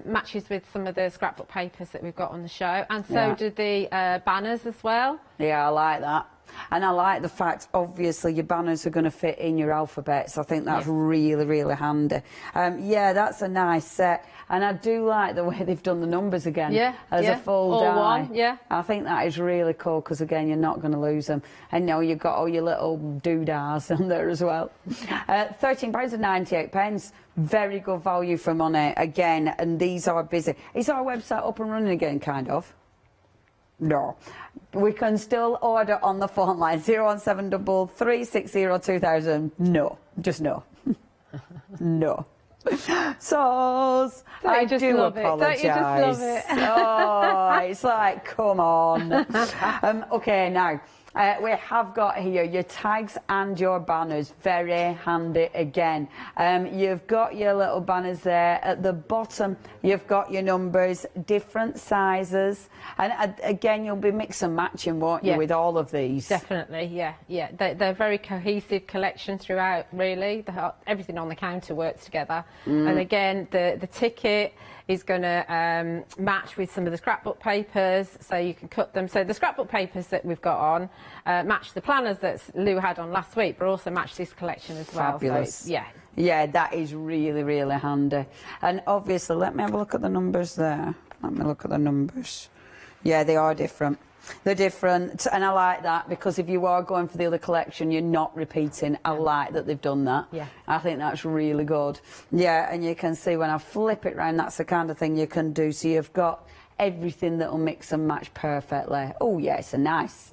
[SPEAKER 9] matches with some of the scrapbook papers that we've got on the show, and so do the banners as well.
[SPEAKER 17] Yeah, I like that. And I like the fact, obviously, your banners are going to fit in your alphabets. I think that's really, really handy. Yeah, that's a nice set. And I do like the way they've done the numbers again as a full die.
[SPEAKER 9] One,
[SPEAKER 17] I think that is really cool because, again, you're not going to lose them. And now you've got all your little doodahs on there as well. £13.98. Very good value for money, again, and these are busy. Is our website up and running again, kind of? No. We can still order on the phone line 01733 360 2000. No, just no. No. So I do apologise.
[SPEAKER 9] Don't you just love it?
[SPEAKER 17] Oh, it's like, come on. Okay, now. We have got here your tags and your banners, very handy again. You've got your little banners there. At the bottom, you've got your numbers, different sizes. And again, you'll be mix and matching, won't you, with all of these?
[SPEAKER 9] Definitely, yeah. They're very cohesive collection throughout, really. Everything on the counter works together. And again, the ticket is going to match with some of the scrapbook papers, so you can cut them. So the scrapbook papers that we've got on match the planners that Lou had on last week, but also match this collection as well.
[SPEAKER 17] Fabulous.
[SPEAKER 9] So,
[SPEAKER 17] yeah, that is really, really handy. And obviously, let me have a look at the numbers there. Let me look at the numbers. Yeah, they are different. They're different, and I like that, because if you are going for the other collection, you're not repeating. I like that they've done that.
[SPEAKER 9] Yeah.
[SPEAKER 17] I think that's really good. Yeah, and you can see when I flip it round, that's the kind of thing you can do. So you've got everything that will mix and match perfectly. Oh, yeah, it's a nice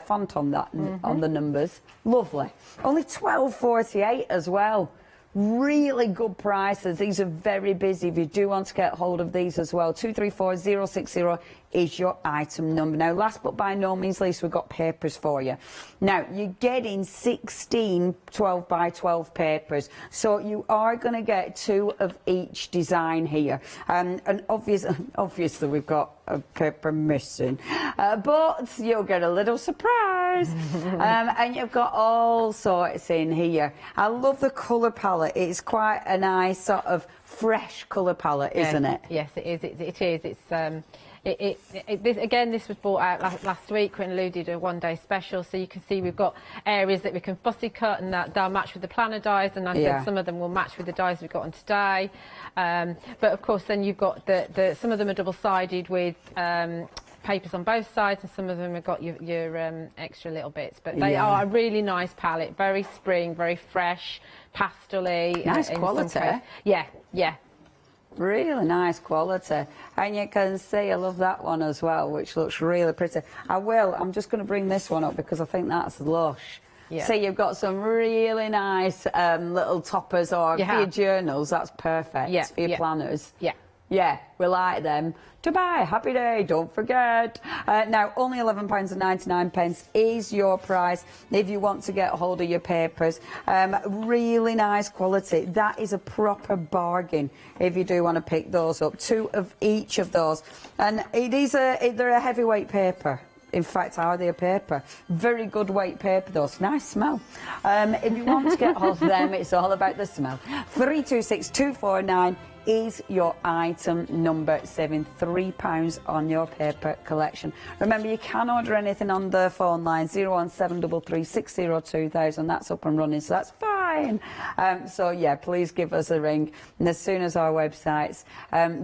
[SPEAKER 17] font on that, on the numbers. Lovely. Only $12.48 as well. Really good prices. These are very busy. If you do want to get hold of these as well, 234060 is your item number. Now, last but by no means least, we've got papers for you. Now, you're getting 16 12 by 12 papers, so you are going to get 2 of each design here. And obviously, we've got a paper missing, but you'll get a little surprise. And you've got all sorts in here. I love the colour palette. It's quite a nice sort of fresh colour palette, isn't it?
[SPEAKER 9] Yes, it is. It is. This was brought out last week when Lou did a one-day special, so you can see we've got areas that we can fussy cut and that they'll match with the planner dies, and I said some of them will match with the dies we've got on today. But of course, then you've got some of them are double-sided with papers on both sides, and some of them have got your extra little bits. But they are a really nice palette, very spring, very fresh, pastel-y.
[SPEAKER 17] Nice quality.
[SPEAKER 9] Yeah.
[SPEAKER 17] Really nice quality. And you can see I love that one as well, which looks really pretty. I'm just going to bring this one up because I think that's lush. Yeah. So you've got some really nice little toppers, or for your journals, that's perfect. For your planners. Yeah, we like them. To buy, happy day, don't forget. Now, only £11.99 is your price if you want to get hold of your papers. Really nice quality. That is a proper bargain if you do want to pick those up. 2 of each of those. And they're a heavyweight paper. In fact, Idea paper. Very good weight paper, though. It's nice smell. If you want to get hold of them, it's all about the smell. 326249 is your item number, saving £3 on your paper collection. Remember, you can order anything on the phone line 01733602000. That's up and running, so that's fine. So yeah, please give us a ring, and as soon as our website's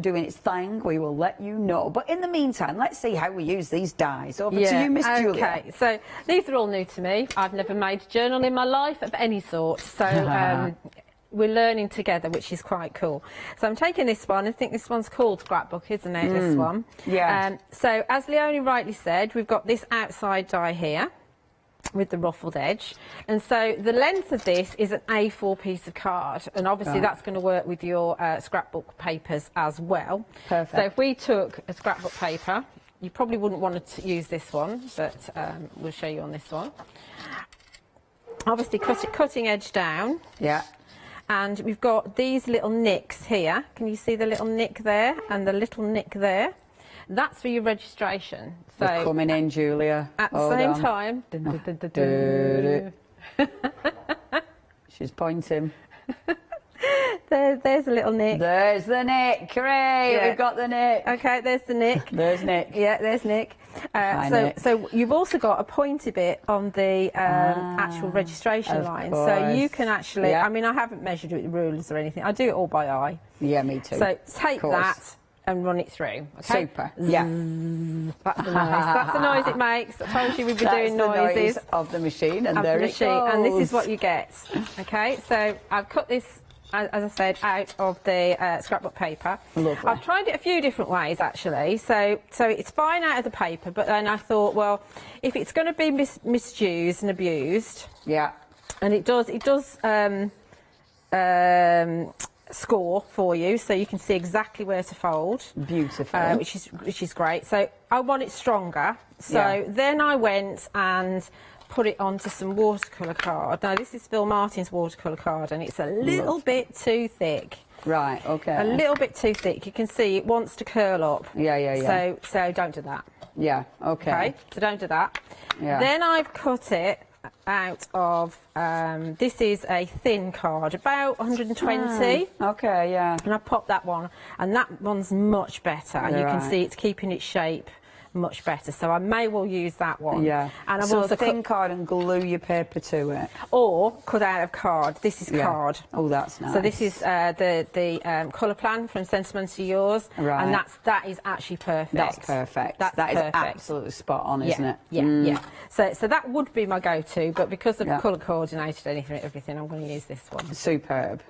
[SPEAKER 17] doing its thing, we will let you know. But in the meantime, let's see how we use these dies. Over to you, Miss Julia.
[SPEAKER 9] Okay, so these are all new to me. I've never made a journal in my life of any sort, so we're learning together, which is quite cool. So I'm taking this one. I think this one's called Scrapbook, isn't it, this one?
[SPEAKER 17] Yeah.
[SPEAKER 9] So as Leonie rightly said, we've got this outside die here with the ruffled edge, and so the length of this is an A4 piece of card, and obviously that's going to work with your scrapbook papers as well.
[SPEAKER 17] Perfect.
[SPEAKER 9] So if we took a scrapbook paper, you probably wouldn't want to use this one, but we'll show you on this one. Obviously cutting edge down.
[SPEAKER 17] Yeah.
[SPEAKER 9] And we've got these little nicks here. Can you see the little nick there and the little nick there? That's for your registration. So
[SPEAKER 17] we're coming in, Julia.
[SPEAKER 9] At the same time.
[SPEAKER 17] She's pointing.
[SPEAKER 9] There's a little nick.
[SPEAKER 17] There's the nick. Hooray!
[SPEAKER 9] Yeah.
[SPEAKER 17] We've got the nick.
[SPEAKER 9] Okay, there's the nick.
[SPEAKER 17] There's Nick.
[SPEAKER 9] Yeah, there's Nick. So you've also got a pointy bit on the actual registration line.
[SPEAKER 17] Course.
[SPEAKER 9] So you can actually, I mean, I haven't measured it with rulers or anything. I do it all by eye.
[SPEAKER 17] Yeah, me too.
[SPEAKER 9] So take that and run it through. Okay?
[SPEAKER 17] Super. Yeah.
[SPEAKER 9] That's the noise. That's the noise it makes. I told you we'd be doing noises.
[SPEAKER 17] Noise of the machine, and
[SPEAKER 9] of
[SPEAKER 17] there
[SPEAKER 9] the
[SPEAKER 17] it
[SPEAKER 9] machine.
[SPEAKER 17] goes.
[SPEAKER 9] And this is what you get. Okay, so I've cut this, as I said, out of the scrapbook paper.
[SPEAKER 17] Lovely.
[SPEAKER 9] I've tried it a few different ways, actually. So it's fine out of the paper, but then I thought, well, if it's going to be misused and abused, and it does score for you, so you can see exactly where to fold.
[SPEAKER 17] Beautiful.
[SPEAKER 9] Which is great. So I want it stronger. So then I went and put it onto some watercolour card. Now this is Phil Martin's watercolour card, and it's a little bit too thick.
[SPEAKER 17] Right, okay.
[SPEAKER 9] A little bit too thick. You can see it wants to curl up.
[SPEAKER 17] Yeah.
[SPEAKER 9] So don't do that.
[SPEAKER 17] Yeah, okay.
[SPEAKER 9] So don't do that.
[SPEAKER 17] Yeah.
[SPEAKER 9] Then I've cut it out of, this is a thin card, about 120.
[SPEAKER 17] Okay, yeah.
[SPEAKER 9] And I popped that one, and that one's much better, and you can see it's keeping its shape much better, so I may well use that one.
[SPEAKER 17] Yeah.
[SPEAKER 9] And I've
[SPEAKER 17] so
[SPEAKER 9] also
[SPEAKER 17] thin card and glue your paper to it.
[SPEAKER 9] Or cut out of card. This is card.
[SPEAKER 17] Oh, that's nice.
[SPEAKER 9] So this is the colour plan from Sentiments to Yours,
[SPEAKER 17] right.
[SPEAKER 9] and that is actually perfect.
[SPEAKER 17] That's perfect. That is absolutely spot on, isn't it?
[SPEAKER 9] Yeah. So that would be my go-to, but because of colour coordinated everything, I'm going to use this one.
[SPEAKER 17] Superb.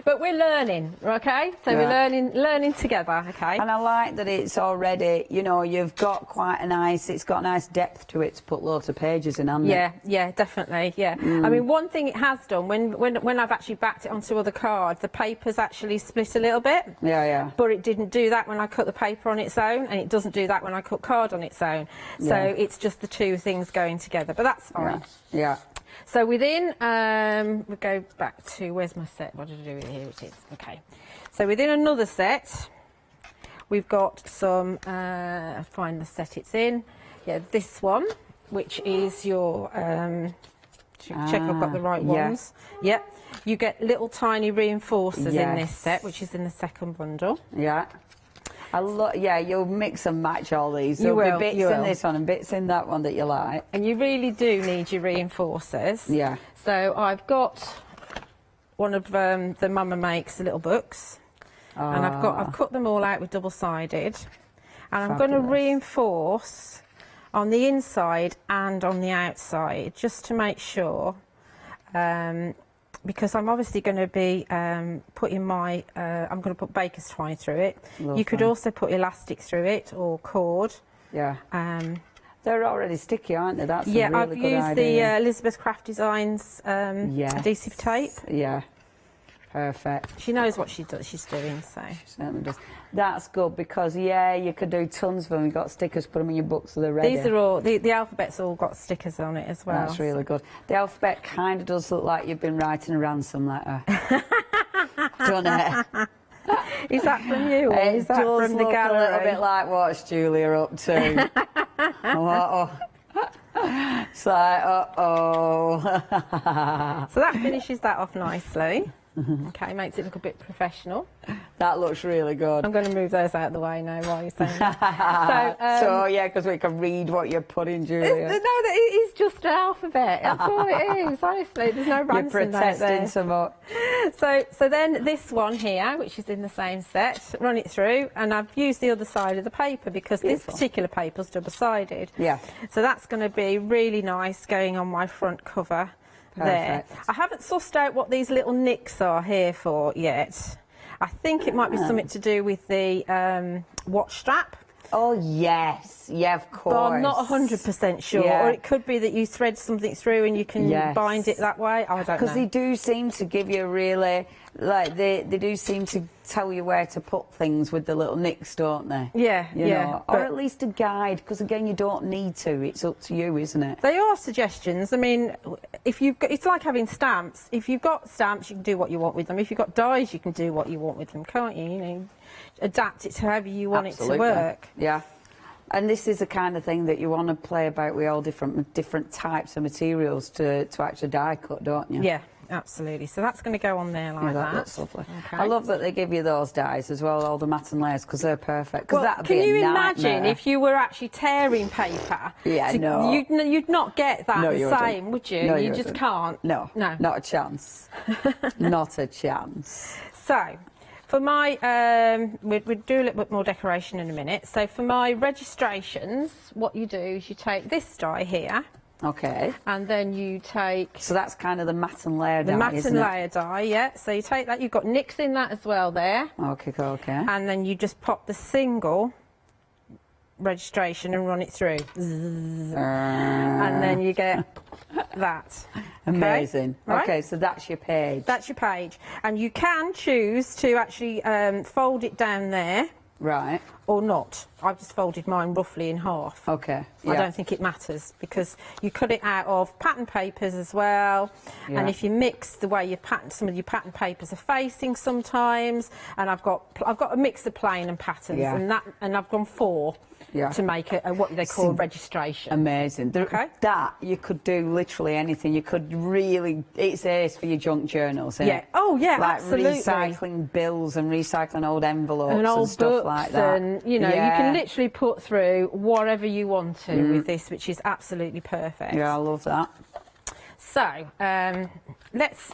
[SPEAKER 9] But we're learning, okay? So we're learning together, okay?
[SPEAKER 17] And I like that it's already, you know, you've got quite a nice, it's got a nice depth to it to put loads of pages in, hasn't it?
[SPEAKER 9] Yeah, definitely, yeah. I mean, one thing it has done, when I've actually backed it onto other cards, the paper's actually split a little bit.
[SPEAKER 17] Yeah.
[SPEAKER 9] But it didn't do that when I cut the paper on its own, and it doesn't do that when I cut card on its own. So it's just the two things going together, but that's fine.
[SPEAKER 17] Yeah.
[SPEAKER 9] So within, we go back to, where's my set? What did I do with it? Here it is. Okay. So within another set, we've got some, find the set it's in. Yeah, this one, which is your, check I've got the right ones. Yep. You get little tiny reinforcers in this set, which is in the second bundle.
[SPEAKER 17] Yeah. You'll mix and match all these.
[SPEAKER 9] There'll
[SPEAKER 17] be bits in this one and bits in that one that you like.
[SPEAKER 9] And you really do need your reinforcers.
[SPEAKER 17] Yeah.
[SPEAKER 9] So I've got one of the Mama Makes little books, and I've cut them all out with double-sided, and I'm going to reinforce on the inside and on the outside just to make sure. Because I'm obviously going to be putting my, I'm going to put baker's twine through it.
[SPEAKER 17] Lovely.
[SPEAKER 9] You could also put elastic through it or cord.
[SPEAKER 17] Yeah. They're already sticky, aren't they? That's a really
[SPEAKER 9] I've
[SPEAKER 17] good
[SPEAKER 9] used
[SPEAKER 17] idea.
[SPEAKER 9] the Elizabeth Craft Designs adhesive tape.
[SPEAKER 17] Yeah. Perfect.
[SPEAKER 9] She knows what she's doing, so.
[SPEAKER 17] She certainly does. That's good because, you could do tons of them. You've got stickers, put them in your books so they're ready.
[SPEAKER 9] These are all, the alphabet's all got stickers on it as well.
[SPEAKER 17] That's really good. The alphabet kind of does look like you've been writing a ransom letter. Doesn't it?
[SPEAKER 9] Is that from you, or is that from the gallery?
[SPEAKER 17] A little bit like what's Julia up to. It's like,
[SPEAKER 9] So that finishes that off nicely. Okay, makes it look a bit professional.
[SPEAKER 17] That looks really good.
[SPEAKER 9] I'm going to move those out of the way now while you're saying that.
[SPEAKER 17] So yeah, because we can read what you're putting, Julia.
[SPEAKER 9] No, it is just an alphabet. That's all it is, honestly. There's no ransom
[SPEAKER 17] You're protesting so much.
[SPEAKER 9] So then this one here, which is in the same set, run it through, and I've used the other side of the paper because this particular paper's double-sided.
[SPEAKER 17] Yeah.
[SPEAKER 9] So that's going to be really nice going on my front cover. There. I haven't sussed out what these little nicks are here for yet. I think it might be something to do with the watch strap.
[SPEAKER 17] Oh, yes. Yeah, of course.
[SPEAKER 9] But I'm not 100% sure.
[SPEAKER 17] Yeah.
[SPEAKER 9] Or it could be that you thread something through and you can bind it that way. I don't know.
[SPEAKER 17] Because they do seem to give you really, like, they do seem to tell you where to put things with the little nicks, don't they?
[SPEAKER 9] Yeah,
[SPEAKER 17] you know? Or at least a guide, because, again, you don't need to. It's up to you, isn't it?
[SPEAKER 9] They are suggestions. I mean, if you've got, it's like having stamps. If you've got stamps, you can do what you want with them. If you've got dies, you can do what you want with them, can't you? You know, adapt it to however you want it to work.
[SPEAKER 17] Yeah. And this is the kind of thing that you want to play about with all different types of materials to actually die cut, don't you?
[SPEAKER 9] Yeah, absolutely. So that's going to go on there like
[SPEAKER 17] that looks lovely. Okay. I love that they give you those dies as well, all the matte and layers, because they're perfect.
[SPEAKER 9] Well,
[SPEAKER 17] that'd
[SPEAKER 9] can
[SPEAKER 17] be a
[SPEAKER 9] you
[SPEAKER 17] nightmare.
[SPEAKER 9] imagine if you were actually tearing paper?
[SPEAKER 17] Yeah, no.
[SPEAKER 9] You'd not get that the same, would you?
[SPEAKER 17] No,
[SPEAKER 9] you just can't.
[SPEAKER 17] No, not a chance. Not a chance.
[SPEAKER 9] So, for my, we'll do a little bit more decoration in a minute. So for my registrations, what you do is you take this die here.
[SPEAKER 17] Okay.
[SPEAKER 9] And then you take...
[SPEAKER 17] So that's kind of the matte and layer die,
[SPEAKER 9] the matte
[SPEAKER 17] isn't
[SPEAKER 9] and
[SPEAKER 17] it?
[SPEAKER 9] layer die, yeah. So you take that, you've got nicks in that as well there.
[SPEAKER 17] Okay, okay.
[SPEAKER 9] And then you just pop the single registration and run it through. And then you get that.
[SPEAKER 17] Amazing.
[SPEAKER 9] Right?
[SPEAKER 17] Okay, so that's your page.
[SPEAKER 9] That's your page. And you can choose to actually fold it down there.
[SPEAKER 17] Right.
[SPEAKER 9] Or not. I've just folded mine roughly in half.
[SPEAKER 17] Okay.
[SPEAKER 9] I don't think it matters because you cut it out of pattern papers as well.
[SPEAKER 17] Yeah.
[SPEAKER 9] And if you mix the way your pattern, some of your pattern papers are facing sometimes, and I've got a mix of plain and patterns, and I've gone 4 to make a what they call a registration.
[SPEAKER 17] Amazing. That you could do literally anything. You could really, it's ace for your junk journals, isn't it?
[SPEAKER 9] Oh yeah,
[SPEAKER 17] like
[SPEAKER 9] absolutely.
[SPEAKER 17] recycling bills and recycling old envelopes
[SPEAKER 9] and old
[SPEAKER 17] stuff
[SPEAKER 9] books
[SPEAKER 17] like that.
[SPEAKER 9] And you know, you can literally put through whatever you want to with this, which is absolutely perfect.
[SPEAKER 17] Yeah, I love that.
[SPEAKER 9] So let's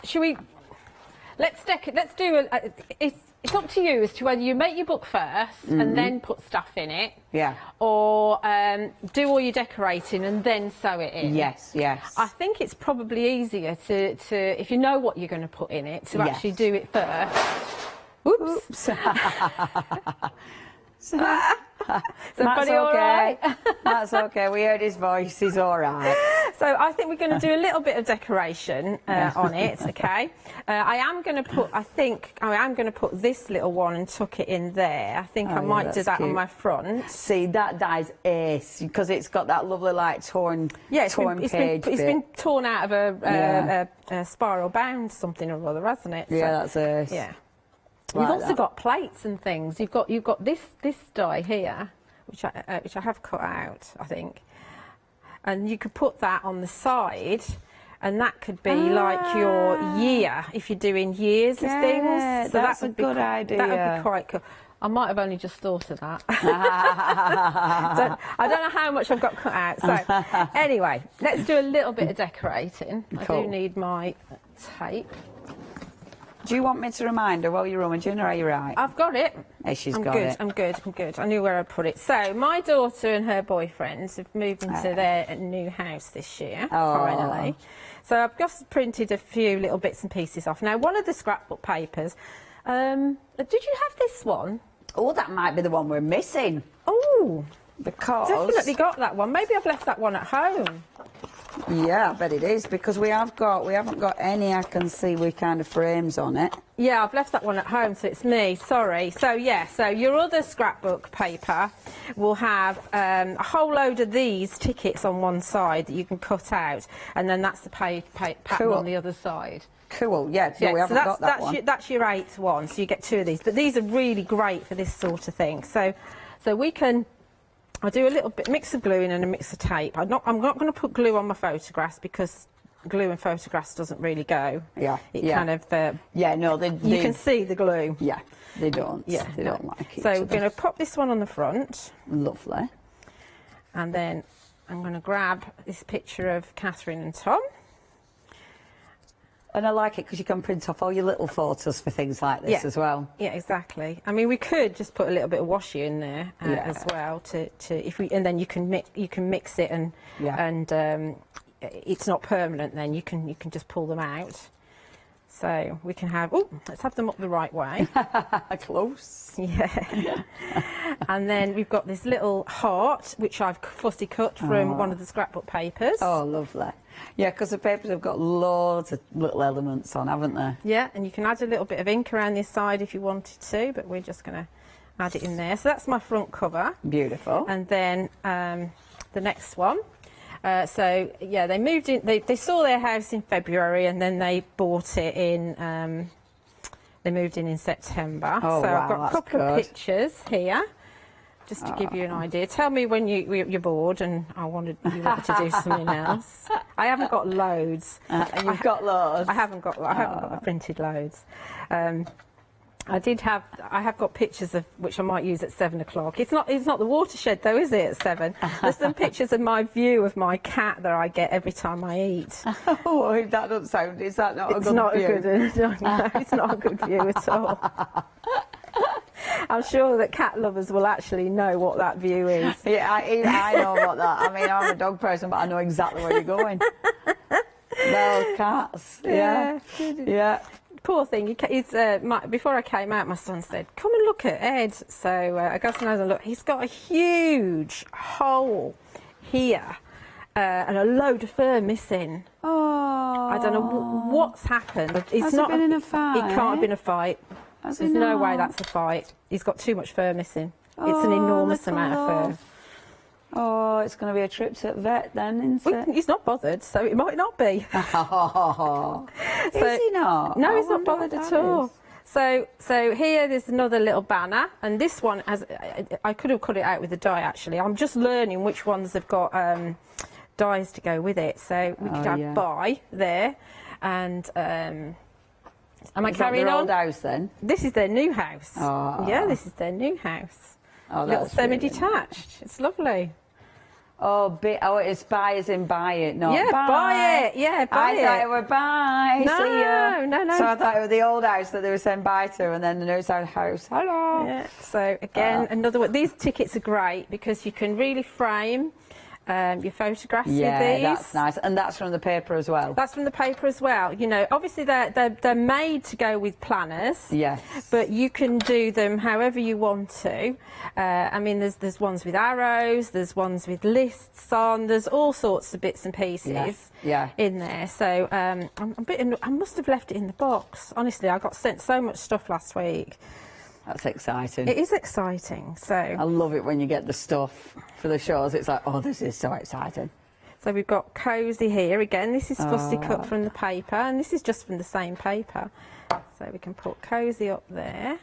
[SPEAKER 9] do a. It's up to you as to whether you make your book first and then put stuff in it.
[SPEAKER 17] Yeah.
[SPEAKER 9] Or do all your decorating and then sew it in.
[SPEAKER 17] Yes, yes.
[SPEAKER 9] I think it's probably easier to if you know what you're going to put in it, to actually do it first. Oops.
[SPEAKER 17] That's okay. That's okay. We heard his voice. He's all right.
[SPEAKER 9] So I think we're going to do a little bit of decoration on it. Okay. I am going to put this little one and tuck it in there. I think I might do that on my front.
[SPEAKER 17] See, that die's ace because it's got that lovely like torn. Yeah, it's
[SPEAKER 9] been torn out of a spiral bound something or other, hasn't it?
[SPEAKER 17] Yeah, that's ace.
[SPEAKER 9] Yeah. You've also got plates and things. You've got this die here, which I have cut out, I think, and you could put that on the side, and that could be like your year if you're doing years of things. So
[SPEAKER 17] that's a good idea.
[SPEAKER 9] That would be quite cool. I might have only just thought of that. I don't know how much I've got cut out. So anyway, let's do a little bit of decorating.
[SPEAKER 17] Cool.
[SPEAKER 9] I do need my tape.
[SPEAKER 17] Do you want me to remind her while you're rummaging, or are you right?
[SPEAKER 9] I've got it.
[SPEAKER 17] Hey, she's got it.
[SPEAKER 9] I'm good. I knew where I'd put it. So, my daughter and her boyfriend have moved into their new house this year, finally. So, I've just printed a few little bits and pieces off. Now, one of the scrapbook papers, did you have this one?
[SPEAKER 17] Oh, that might be the one we're missing.
[SPEAKER 9] Oh,
[SPEAKER 17] because...
[SPEAKER 9] Definitely got that one. Maybe I've left that one at home.
[SPEAKER 17] Yeah, I bet it is, because we haven't got any I can see with kind of frames on it.
[SPEAKER 9] Yeah, I've left that one at home, so it's me, sorry. So yeah, so your other scrapbook paper will have a whole load of these tickets on one side that you can cut out, and then that's the pattern on the other side.
[SPEAKER 17] Cool, yeah, so we haven't got that one.
[SPEAKER 9] That's your 8th one, so you get 2 of these. But these are really great for this sort of thing. So we can... I'll do a little bit mix of glue in and a mix of tape. I'm not going to put glue on my photographs because glue and photographs doesn't really go.
[SPEAKER 17] Yeah,
[SPEAKER 9] it kind of.
[SPEAKER 17] No,
[SPEAKER 9] you can see the glue.
[SPEAKER 17] Yeah, they don't.
[SPEAKER 9] Yeah,
[SPEAKER 17] they don't like it.
[SPEAKER 9] So we're going to pop this one on the front.
[SPEAKER 17] Lovely.
[SPEAKER 9] And then I'm going to grab this picture of Catherine and Tom.
[SPEAKER 17] And I like it because you can print off all your little photos for things like this as well.
[SPEAKER 9] Yeah, exactly. I mean, we could just put a little bit of washi in there as well and then you can mix it and it's not permanent. Then you can just pull them out. So we can have. Oh, let's have them up the right way.
[SPEAKER 17] Close.
[SPEAKER 9] Yeah. And then we've got this little heart which I've fussy cut from one of the scrapbook papers.
[SPEAKER 17] Oh, lovely. Yeah, because the papers have got loads of little elements on, haven't they?
[SPEAKER 9] Yeah, and you can add a little bit of ink around this side if you wanted to, but we're just going to add it in there. So that's my front cover.
[SPEAKER 17] Beautiful.
[SPEAKER 9] And then the next one. So, yeah, they moved in, they saw their house in February and then they bought it in, they moved in September.
[SPEAKER 17] Oh,
[SPEAKER 9] so
[SPEAKER 17] wow,
[SPEAKER 9] I've got a couple of pictures here. Just to give you an idea. Tell me when you're bored and you want to do something else. I haven't got loads.
[SPEAKER 17] You've got loads?
[SPEAKER 9] I haven't got printed loads. I have got pictures of which I might use at 7 o'clock. It's not the watershed though, is it, at 7? There's some pictures of my view of my cat that I get every time I eat.
[SPEAKER 17] Oh, that doesn't sound, is that not a good view?
[SPEAKER 9] No, it's not a good view at all. I'm sure that cat lovers will actually know what that view is.
[SPEAKER 17] Yeah, I know what that. I mean, I'm a dog person, but I know exactly where you're going. No, cats. Yeah.
[SPEAKER 9] Poor thing. Before I came out, my son said, "Come and look at Ed." So I got to look. He's got a huge hole here and a load of fur missing.
[SPEAKER 17] Oh.
[SPEAKER 9] I don't know what's happened.
[SPEAKER 17] Has it been in a fight?
[SPEAKER 9] It can't have been a fight. There's no way that's a fight. He's got too much fur missing. It's an enormous amount of fur.
[SPEAKER 17] Oh, it's going to be a trip to the vet then, isn't it?
[SPEAKER 9] He's not bothered, so it might not be.
[SPEAKER 17] Is he not?
[SPEAKER 9] No, he's not bothered at all. So here there's another little banner, and this one I could have cut it out with a die actually. I'm just learning which ones have got dies to go with it. So we could have buy there, and am I carrying on?
[SPEAKER 17] Old house then?
[SPEAKER 9] This is their new house.
[SPEAKER 17] Oh.
[SPEAKER 9] Yeah, this is their new house.
[SPEAKER 17] Oh,
[SPEAKER 9] little semi-detached. It's lovely.
[SPEAKER 17] Oh, it's buy as in buy it, not
[SPEAKER 9] buy it. Yeah, buy it.
[SPEAKER 17] I thought it were buy.
[SPEAKER 9] No.
[SPEAKER 17] So I thought it was the old house that they were saying buy to, and then the new house. Hello.
[SPEAKER 9] Yeah. So again, another one. These tickets are great because you can really frame your photographs with these.
[SPEAKER 17] Yeah, that's nice, and that's from the paper as well.
[SPEAKER 9] That's from the paper as well. You know, obviously they're made to go with planners.
[SPEAKER 17] Yes.
[SPEAKER 9] But you can do them however you want to. I mean, there's ones with arrows, there's ones with lists on, there's all sorts of bits and pieces in there. So I must have left it in the box. Honestly, I got sent so much stuff last week.
[SPEAKER 17] That's exciting.
[SPEAKER 9] It is exciting. So
[SPEAKER 17] I love it when you get the stuff for the shows. It's like, oh, this is so exciting.
[SPEAKER 9] So we've got cosy here again. This is fussy cut from the paper, and this is just from the same paper. So we can put cosy up there.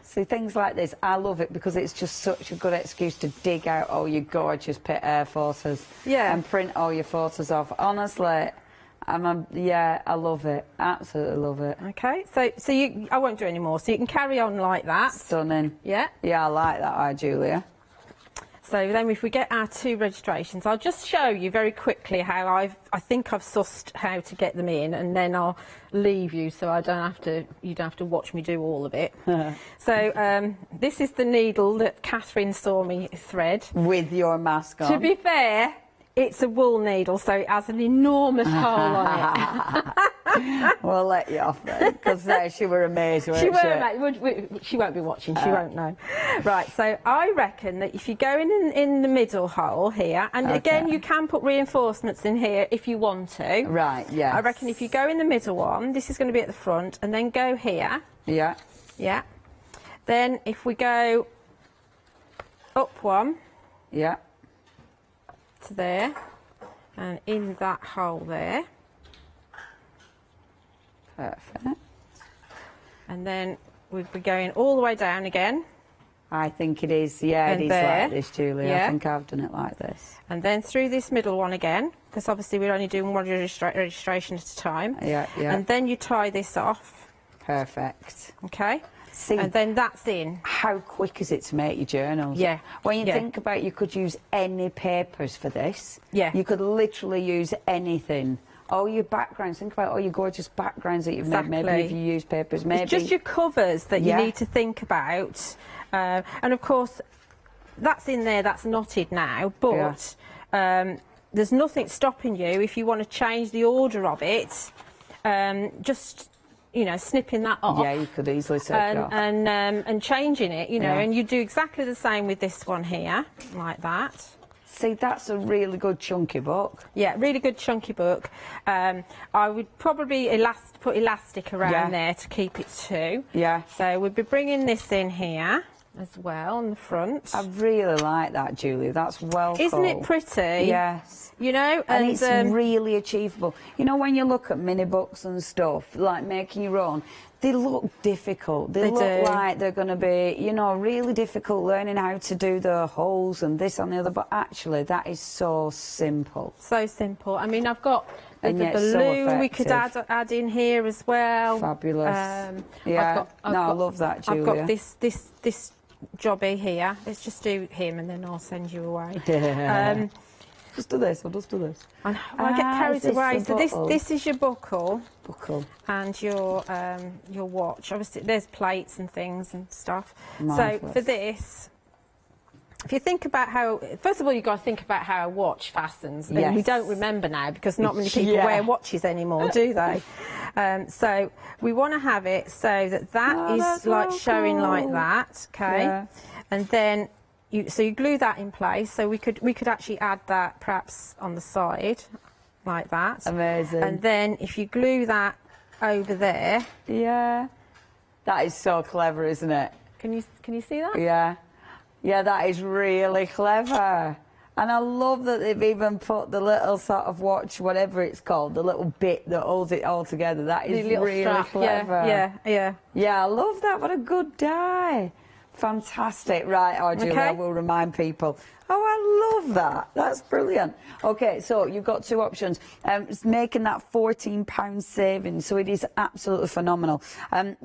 [SPEAKER 17] See, things like this, I love it because it's just such a good excuse to dig out all your gorgeous Air Forces and print all your photos off. Honestly, I love it. Absolutely love it.
[SPEAKER 9] Okay, so I won't do any more. So you can carry on like that.
[SPEAKER 17] Stunning.
[SPEAKER 9] Yeah.
[SPEAKER 17] Yeah, I like that, Julia.
[SPEAKER 9] So then if we get our 2 registrations, I'll just show you very quickly how I think I've sussed how to get them in, and then I'll leave you so you don't have to watch me do all of it. So this is the needle that Catherine saw me thread.
[SPEAKER 17] With your mask on.
[SPEAKER 9] To be fair, it's a wool needle, so it has an enormous hole on it.
[SPEAKER 17] We'll let you off then, because she were amazed, weren't she?
[SPEAKER 9] She won't be watching, she won't know. Right, so I reckon that if you go in the middle hole here, and again you can put reinforcements in here if you want to.
[SPEAKER 17] Right, yeah.
[SPEAKER 9] I reckon if you go in the middle one, this is going to be at the front, and then go here.
[SPEAKER 17] Yeah.
[SPEAKER 9] Yeah. Then if we go up one.
[SPEAKER 17] Yeah.
[SPEAKER 9] To there, and in that hole there.
[SPEAKER 17] Perfect.
[SPEAKER 9] And then we'd be going all the way down again.
[SPEAKER 17] I think it is, yeah, it is like this, Julie.
[SPEAKER 9] Yeah.
[SPEAKER 17] I think I've done it like this.
[SPEAKER 9] And then through this middle one again, because obviously we're only doing one registration at a time.
[SPEAKER 17] Yeah, yeah.
[SPEAKER 9] And then you tie this off.
[SPEAKER 17] Perfect.
[SPEAKER 9] Okay.
[SPEAKER 17] See,
[SPEAKER 9] and then that's in.
[SPEAKER 17] How quick is it to make your journals?
[SPEAKER 9] Yeah.
[SPEAKER 17] When you think about it, you could use any papers for this.
[SPEAKER 9] Yeah.
[SPEAKER 17] You could literally use anything. All your backgrounds, think about all your gorgeous backgrounds that you've made. Maybe if you use papers, maybe.
[SPEAKER 9] It's just your covers that you need to think about. And of course, that's in there, that's knotted now, but there's nothing stopping you if you want to change the order of it, just, you know, snipping that off.
[SPEAKER 17] Yeah, you could easily take it off.
[SPEAKER 9] And changing it, you know, and you do exactly the same with this one here, like that.
[SPEAKER 17] See, that's a really good chunky book.
[SPEAKER 9] Yeah, really good chunky book. I would probably put elastic around there to keep it to.
[SPEAKER 17] Yeah.
[SPEAKER 9] So we'd be bringing this in here as well on the front.
[SPEAKER 17] I really like that, Julie. That's well
[SPEAKER 9] Isn't it pretty?
[SPEAKER 17] Yes.
[SPEAKER 9] You know,
[SPEAKER 17] and it's really achievable. You know, when you look at mini books and stuff, like making your own, they look difficult. They look like they're going to be, you know, really difficult learning how to do the holes and this and the other, but actually that is so simple.
[SPEAKER 9] So simple. I mean, I've got the
[SPEAKER 17] balloon
[SPEAKER 9] so we could add in here as well.
[SPEAKER 17] Fabulous. I love that, Julia.
[SPEAKER 9] I've got this jobby here. Let's just do him and then I'll send you away.
[SPEAKER 17] Just do this, I'll just do this.
[SPEAKER 9] I get carried away. So this is your buckle. And your watch. Obviously there's plates and things and stuff.
[SPEAKER 17] Marvellous.
[SPEAKER 9] So for this, if you think about how, first of all, you've got to think about how a watch fastens. And we don't remember now because not many people wear watches anymore, do they? So we want to have it so that is like showing like that, okay? Yeah. And then you glue that in place. So we could actually add that perhaps on the side, like that.
[SPEAKER 17] Amazing.
[SPEAKER 9] And then if you glue that over there.
[SPEAKER 17] Yeah. That is so clever, isn't it?
[SPEAKER 9] Can you see that?
[SPEAKER 17] Yeah. Yeah, that is really clever. And I love that they've even put the little sort of watch, whatever it's called, the little bit that holds it all together. That is really clever.
[SPEAKER 9] Yeah.
[SPEAKER 17] Yeah, I love that. What a good die. Fantastic. Right, Julie, I will remind people. Oh, I love that. That's brilliant. Okay, so you've got two options. It's making that £14 saving, so it is absolutely phenomenal.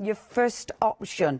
[SPEAKER 17] Your first option,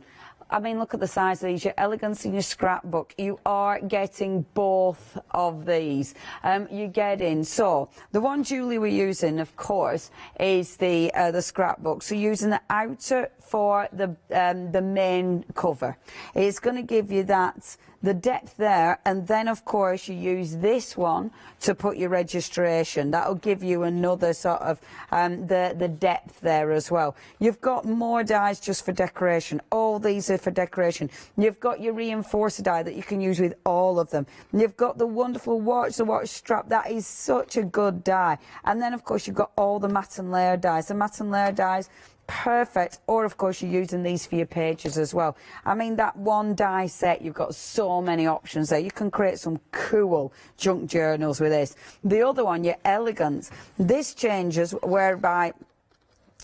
[SPEAKER 17] I mean, look at the size of these. Your elegance in your scrapbook. You are getting both of these. You're getting, so the one Julie we're using, of course, is the scrapbook. So using the outer for the main cover. It's going to give you the depth there, and then of course you use this one to put your registration. That'll give you another sort of the depth there as well. You've got more dies just for decoration. All these are for decoration. You've got your reinforcer die that you can use with all of them. You've got the wonderful watch, the watch strap. That is such a good die. And then of course you've got all the matte and layer dies. The matte and layer dies, perfect. Or of course you're using these for your pages as well. I mean, that one die set, you've got so many options there. You can create some cool junk journals with this. The other one, your elegance, this changes whereby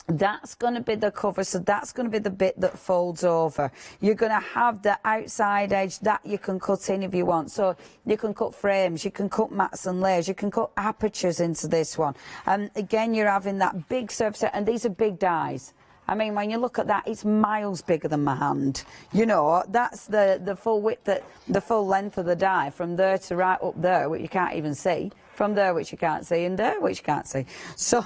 [SPEAKER 17] that's going to be the cover, so that's going to be the bit that folds over. You're going to have the outside edge that you can cut in if you want. So you can cut frames, you can cut mats and layers, you can cut apertures into this one. And again, you're having that big surface, and these are big dies. I mean, when you look at that, it's miles bigger than my hand. You know, that's the full width, the full length of the die from there to right up there, which you can't even see. from there, which you can't see, and there, which you can't see. So,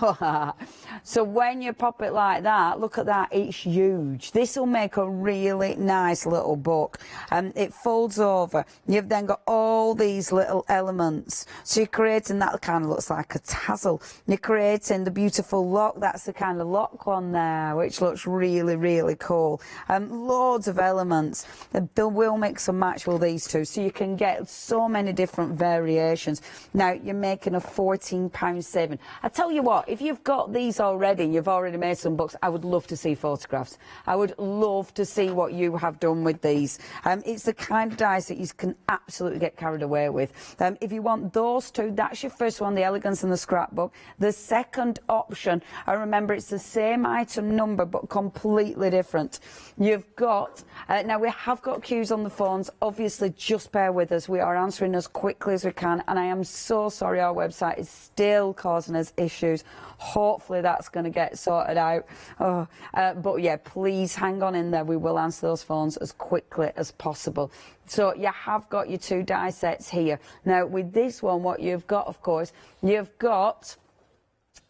[SPEAKER 17] so when you pop it like that, look at that, it's huge. This will make a really nice little book. It folds over. You've then got all these little elements. So you're creating, that kind of looks like a tassel. You're creating the beautiful lock. That's the kind of lock one there, which looks really, really cool. Loads of elements. They will mix and match with these two, so you can get so many different variations. Now, you're making a £14 saving. I tell you what, if you've got these already, you've already made some books, I would love to see photographs. I would love to see what you have done with these. It's the kind of dies that you can absolutely get carried away with. If you want those two, that's your first one, the Elegance and the Scrapbook. The second option, I remember it's the same item number but completely different. You've got, now we have got queues on the phones, obviously just bear with us, we are answering as quickly as we can, and I am so sorry our website is still causing us issues. Hopefully that's going to get sorted out. But yeah, please hang on in there, we will answer those phones as quickly as possible. So you have got your two die sets here. Now with this one, what you've got, of course, you've got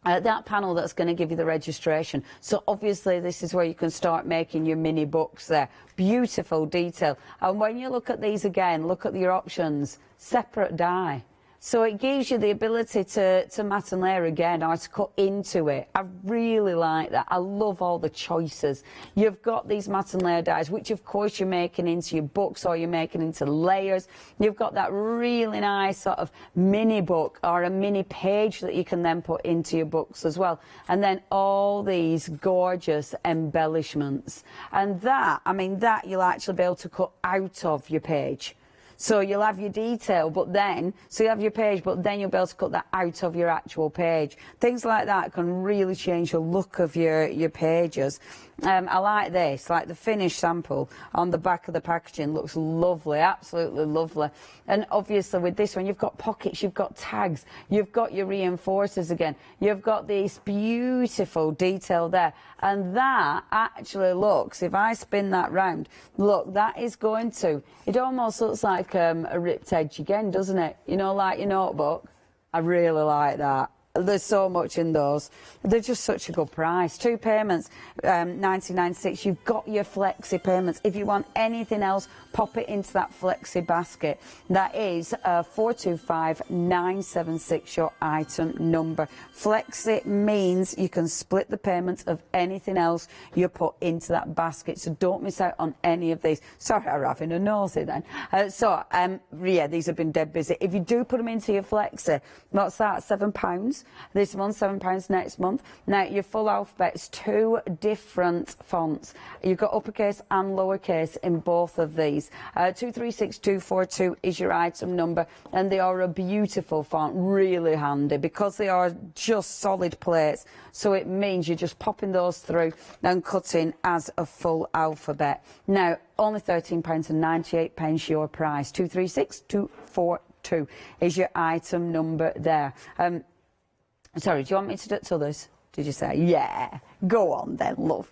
[SPEAKER 17] that panel that's going to give you the registration. So obviously this is where you can start making your mini books there. Beautiful detail. And when you look at these again, look at your options. Separate die. So it gives you the ability to mat and layer again, or to cut into it. I really like that. I love all the choices. You've got these mat and layer dies, which of course you're making into your books or you're making into layers. You've got that really nice sort of mini book or a mini page that you can then put into your books as well. And then all these gorgeous embellishments. And that, I mean, that you'll actually be able to cut out of your page. So you'll have your detail, but then, so you have your page, but then you'll be able to cut that out of your actual page. Things like that can really change the look of your pages. I like this, like the finished sample on the back of the packaging looks lovely, absolutely lovely. And obviously with this one, you've got pockets, you've got tags, you've got your reinforcers again, you've got this beautiful detail there. And that actually looks, if I spin that round, look, that is going to, it almost looks like a ripped edge again, doesn't it? You know, like your notebook. I really like that. There's so much in those. They're just such a good price. 2 payments, 99.6. You've got your flexi payments. If you want anything else, pop it into that flexi basket. That is 425976, your item number. Flexi means you can split the payments of anything else you put into that basket. So don't miss out on any of these. Sorry, I'm having a nosy then. Yeah, these have been dead busy. If you do put them into your flexi, what's that? £7. This month, £7 next month. Now, your full alphabet's 2 different fonts. You've got uppercase and lowercase in both of these. 236242 is your item number, and they are a beautiful font, really handy, because they are just solid plates. So it means you're just popping those through and cutting as a full alphabet. Now, only £13.98 your price. 236242 is your item number there. Sorry, do you want me to do it to others? Did you say? Yeah. Go on then, love.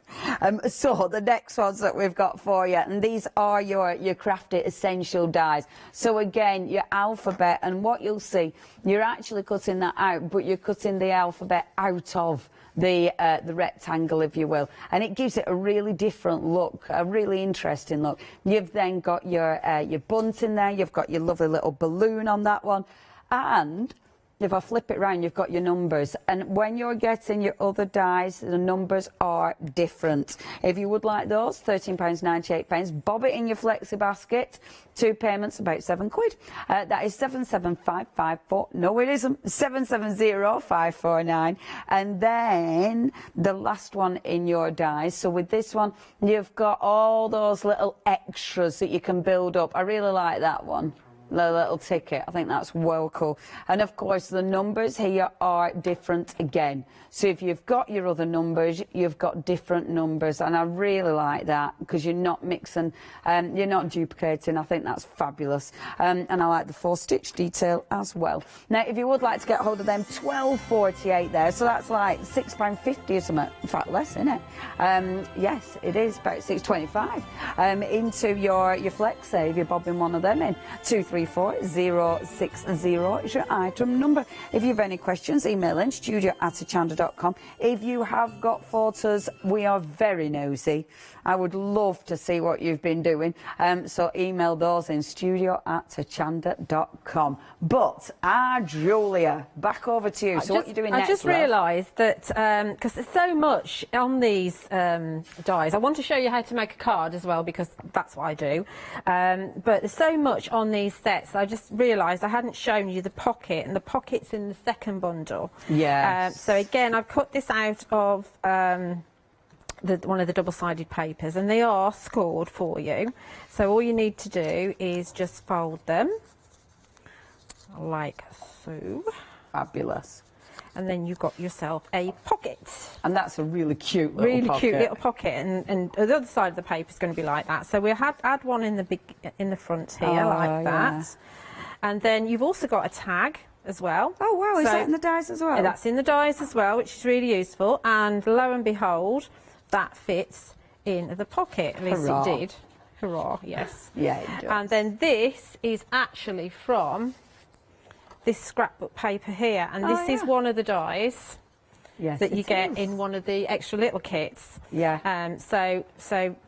[SPEAKER 17] So the next ones that we've got for you, and these are your Crafty essential dies. So again, your alphabet, and what you'll see, you're actually cutting that out, but you're cutting the alphabet out of the rectangle, if you will, and it gives it a really different look, a really interesting look. You've then got your bunt in there, you've got your lovely little balloon on that one, and if I flip it round, you've got your numbers. And when you're getting your other dies, the numbers are different. If you would like those, £13.98. Bob it in your flexi basket. 2 payments, about £7. That is 77554. No, it isn't. 770549. And then the last one in your dies. So with this one, you've got all those little extras that you can build up. I really like that one. The little ticket, I think that's well cool. And of course the numbers here are different again. So if you've got your other numbers, you've got different numbers, and I really like that because you're not mixing, you're not duplicating. I think that's fabulous. And I like the 4-stitch detail as well. Now if you would like to get hold of them, £12.48 there, so that's like £6.50 or something, in fact less, isn't it? Yes, it is about £6.25 into your flexi if you're bobbing one of them in. 236242 134060 is your item number. If you have any questions, email in studio@hochanda.com. If you have got photos, we are very nosy. I would love to see what you've been doing. So email those in studio@hochanda.com. But Julia, back over to you. So what are you doing next?
[SPEAKER 9] I just realised that because there's so much on these dies, I want to show you how to make a card as well, because that's what I do. But there's so much on these sets. I just realised I hadn't shown you the pocket, and the pocket's in the second bundle.
[SPEAKER 17] Yes.
[SPEAKER 9] So again, I've cut this out of one of the double-sided papers, and they are scored for you. So all you need to do is just fold them like so.
[SPEAKER 17] Fabulous.
[SPEAKER 9] And then you've got yourself a pocket.
[SPEAKER 17] And that's a really cute little pocket.
[SPEAKER 9] Really cute little pocket, and the other side of the paper is going to be like that. So we'll add one in the front here, like that. And then you've also got a tag as well.
[SPEAKER 17] Oh wow, is that in the dies as well?
[SPEAKER 9] That's in the dies as well, which is really useful. And lo and behold, that fits in the pocket. At least it did. Hurrah, yes.
[SPEAKER 17] Yeah, it does.
[SPEAKER 9] And then this is actually from this scrapbook paper here, and this is one of the dies that you get in one of the extra little kits.
[SPEAKER 17] Yeah.
[SPEAKER 9] So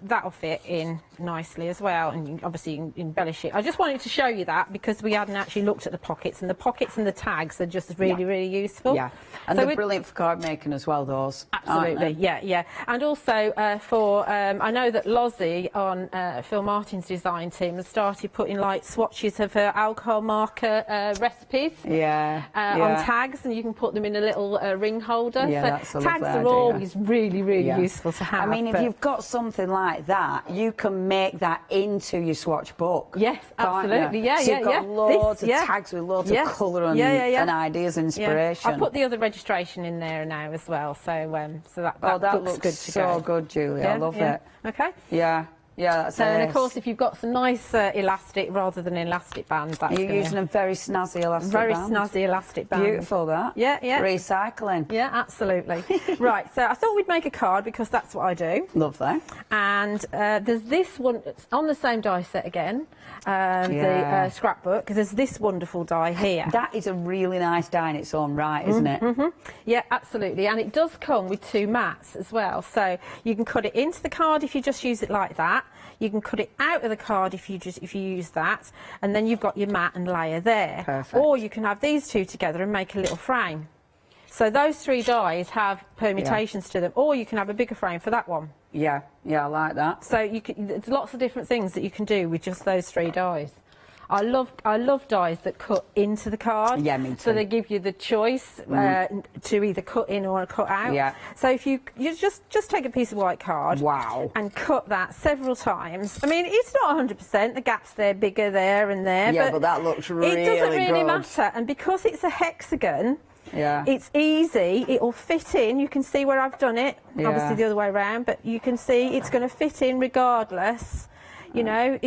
[SPEAKER 9] that'll fit in nicely as well, and you obviously you can embellish it. I just wanted to show you that because we hadn't actually looked at the pockets, and the pockets and the tags are just really, really useful.
[SPEAKER 17] Yeah. And they're brilliant for card making as well, those.
[SPEAKER 9] Absolutely, yeah. And also for, I know that Lozzie on Phil Martin's design team has started putting like swatches of her alcohol marker recipes on tags, and you can put them in a little ring holder.
[SPEAKER 17] Yeah,
[SPEAKER 9] so
[SPEAKER 17] that's a
[SPEAKER 9] tags
[SPEAKER 17] lovely
[SPEAKER 9] are always really, really useful to have.
[SPEAKER 17] I mean, if you've got something like that, you can make that into your swatch book.
[SPEAKER 9] Yes, absolutely,
[SPEAKER 17] So you've got loads of tags with loads of colour and ideas and inspiration.
[SPEAKER 9] I put the other registration in there now as well, so that looks good to
[SPEAKER 17] so
[SPEAKER 9] go.
[SPEAKER 17] good, Julia. I love it.
[SPEAKER 9] Okay.
[SPEAKER 17] Yeah. Yeah, that's
[SPEAKER 9] and of course, if you've got some nice elastic rather than elastic bands, that's
[SPEAKER 17] you're using a very snazzy elastic band.
[SPEAKER 9] Very snazzy elastic band.
[SPEAKER 17] Beautiful, that.
[SPEAKER 9] Yeah.
[SPEAKER 17] Recycling.
[SPEAKER 9] Yeah, absolutely. Right, so I thought we'd make a card because that's what I do.
[SPEAKER 17] Lovely.
[SPEAKER 9] And there's this one on the same die set again, the scrapbook. There's this wonderful die here.
[SPEAKER 17] That is a really nice die in its own right, isn't it?
[SPEAKER 9] Yeah, absolutely. And it does come with two mats as well. So you can cut it into the card if you just use it like that. You can cut it out of the card if you use that, and then you've got your mat and layer there.
[SPEAKER 17] Perfect.
[SPEAKER 9] Or you can have these two together and make a little frame. So those three dies have permutations to them, or you can have a bigger frame for that one.
[SPEAKER 17] Yeah, I like that.
[SPEAKER 9] So there's lots of different things that you can do with just those three dies. I love dies that cut into the card.
[SPEAKER 17] Yeah, me too.
[SPEAKER 9] So they give you the choice to either cut in or cut out.
[SPEAKER 17] Yeah.
[SPEAKER 9] So if you just take a piece of white card.
[SPEAKER 17] Wow.
[SPEAKER 9] And cut that several times. I mean, it's not 100%. The gaps there bigger there and there.
[SPEAKER 17] Yeah, but that looks really good.
[SPEAKER 9] It doesn't really matter. And because it's a hexagon.
[SPEAKER 17] Yeah.
[SPEAKER 9] It's easy, it'll fit in, you can see where I've done it, obviously the other way around, but you can see it's going to fit in regardless. You know,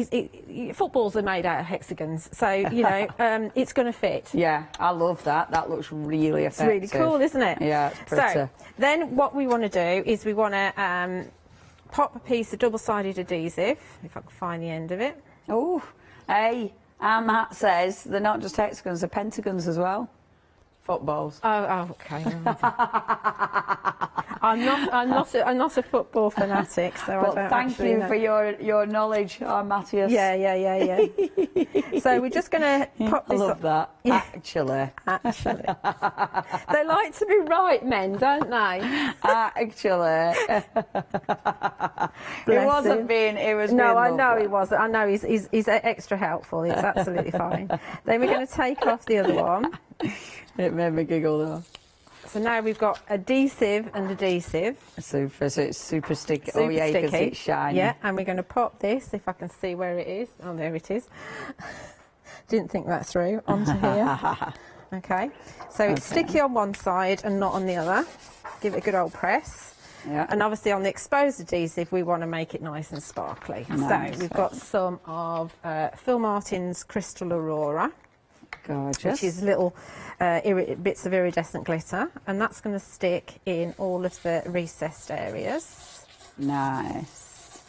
[SPEAKER 9] footballs are made out of hexagons, so, you know, it's going to fit.
[SPEAKER 17] Yeah, I love that. That looks really effective.
[SPEAKER 9] It's really cool, isn't it?
[SPEAKER 17] Yeah, it's pretty.
[SPEAKER 9] So, then what we want to do is we want to pop a piece of double-sided adhesive, if I can find the end of it.
[SPEAKER 17] Oh, hey, our Matt says they're not just hexagons, they're pentagons as well. Footballs.
[SPEAKER 9] Oh, okay. I'm not a football fanatic, so
[SPEAKER 17] but
[SPEAKER 9] I don't
[SPEAKER 17] thank
[SPEAKER 9] actually
[SPEAKER 17] you
[SPEAKER 9] know.
[SPEAKER 17] for your knowledge, Matthias.
[SPEAKER 9] Yeah. So we're just going to pop this
[SPEAKER 17] I love
[SPEAKER 9] up.
[SPEAKER 17] that.
[SPEAKER 9] Yeah.
[SPEAKER 17] Actually.
[SPEAKER 9] They like to be right, men, don't they?
[SPEAKER 17] Actually. He wasn't being. He was.
[SPEAKER 9] No,
[SPEAKER 17] being
[SPEAKER 9] I know
[SPEAKER 17] lovely.
[SPEAKER 9] he wasn't. I know he's extra helpful. It's absolutely fine. Then we're going to take off the other one.
[SPEAKER 17] It made me giggle though.
[SPEAKER 9] So now we've got adhesive and adhesive.
[SPEAKER 17] Super, so it's super sticky.
[SPEAKER 9] Super
[SPEAKER 17] oh yeah,
[SPEAKER 9] sticky.
[SPEAKER 17] you can see it's shiny.
[SPEAKER 9] Yeah, and we're going to pop this, if I can see where it is. Oh, there it is. Didn't think that through. Onto here. Okay. So it's sticky on one side and not on the other. Give it a good old press.
[SPEAKER 17] Yeah.
[SPEAKER 9] And obviously on the exposed adhesive, we want to make it nice and sparkly.
[SPEAKER 17] Nice.
[SPEAKER 9] So we've got some of Phil Martin's Crystal Aurora.
[SPEAKER 17] Gorgeous.
[SPEAKER 9] Which is little bits of iridescent glitter, and that's going to stick in all of the recessed areas.
[SPEAKER 17] Nice.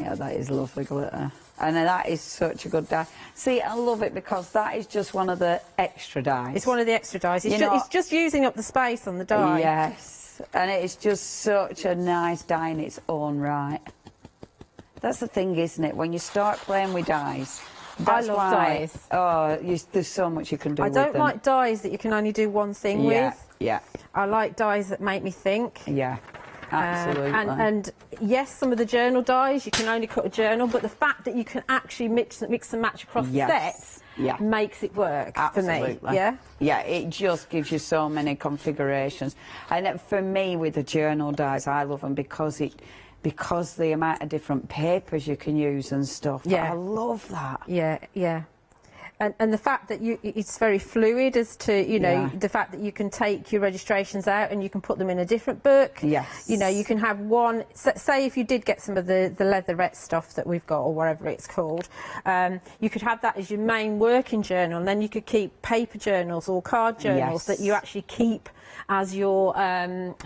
[SPEAKER 17] Yeah, that is lovely glitter. And that is such a good die. See, I love it because that is just one of the extra dies.
[SPEAKER 9] It's one of the extra dies. It's just using up the space on the die.
[SPEAKER 17] Yes, and it's just such a nice die in its own right. That's the thing, isn't it? When you start playing with dies, that's
[SPEAKER 9] I love
[SPEAKER 17] why,
[SPEAKER 9] dies.
[SPEAKER 17] Oh, there's so much you can do with them.
[SPEAKER 9] I don't like dies that you can only do one thing with.
[SPEAKER 17] Yeah.
[SPEAKER 9] I like dies that make me think.
[SPEAKER 17] Yeah. Absolutely.
[SPEAKER 9] And yes, some of the journal dies, you can only cut a journal, but the fact that you can actually mix and match across sets makes it work for me. Yeah?
[SPEAKER 17] Yeah, it just gives you so many configurations. And for me, with the journal dies, I love them because the amount of different papers you can use and stuff.
[SPEAKER 9] Yeah.
[SPEAKER 17] I love that.
[SPEAKER 9] Yeah, yeah. And the fact that it's very fluid as to, you know, the fact that you can take your registrations out and you can put them in a different book.
[SPEAKER 17] Yes.
[SPEAKER 9] You know, you can have one, say if you did get some of the leatherette stuff that we've got or whatever it's called, you could have that as your main working journal, and then you could keep paper journals or card journals that you actually keep as your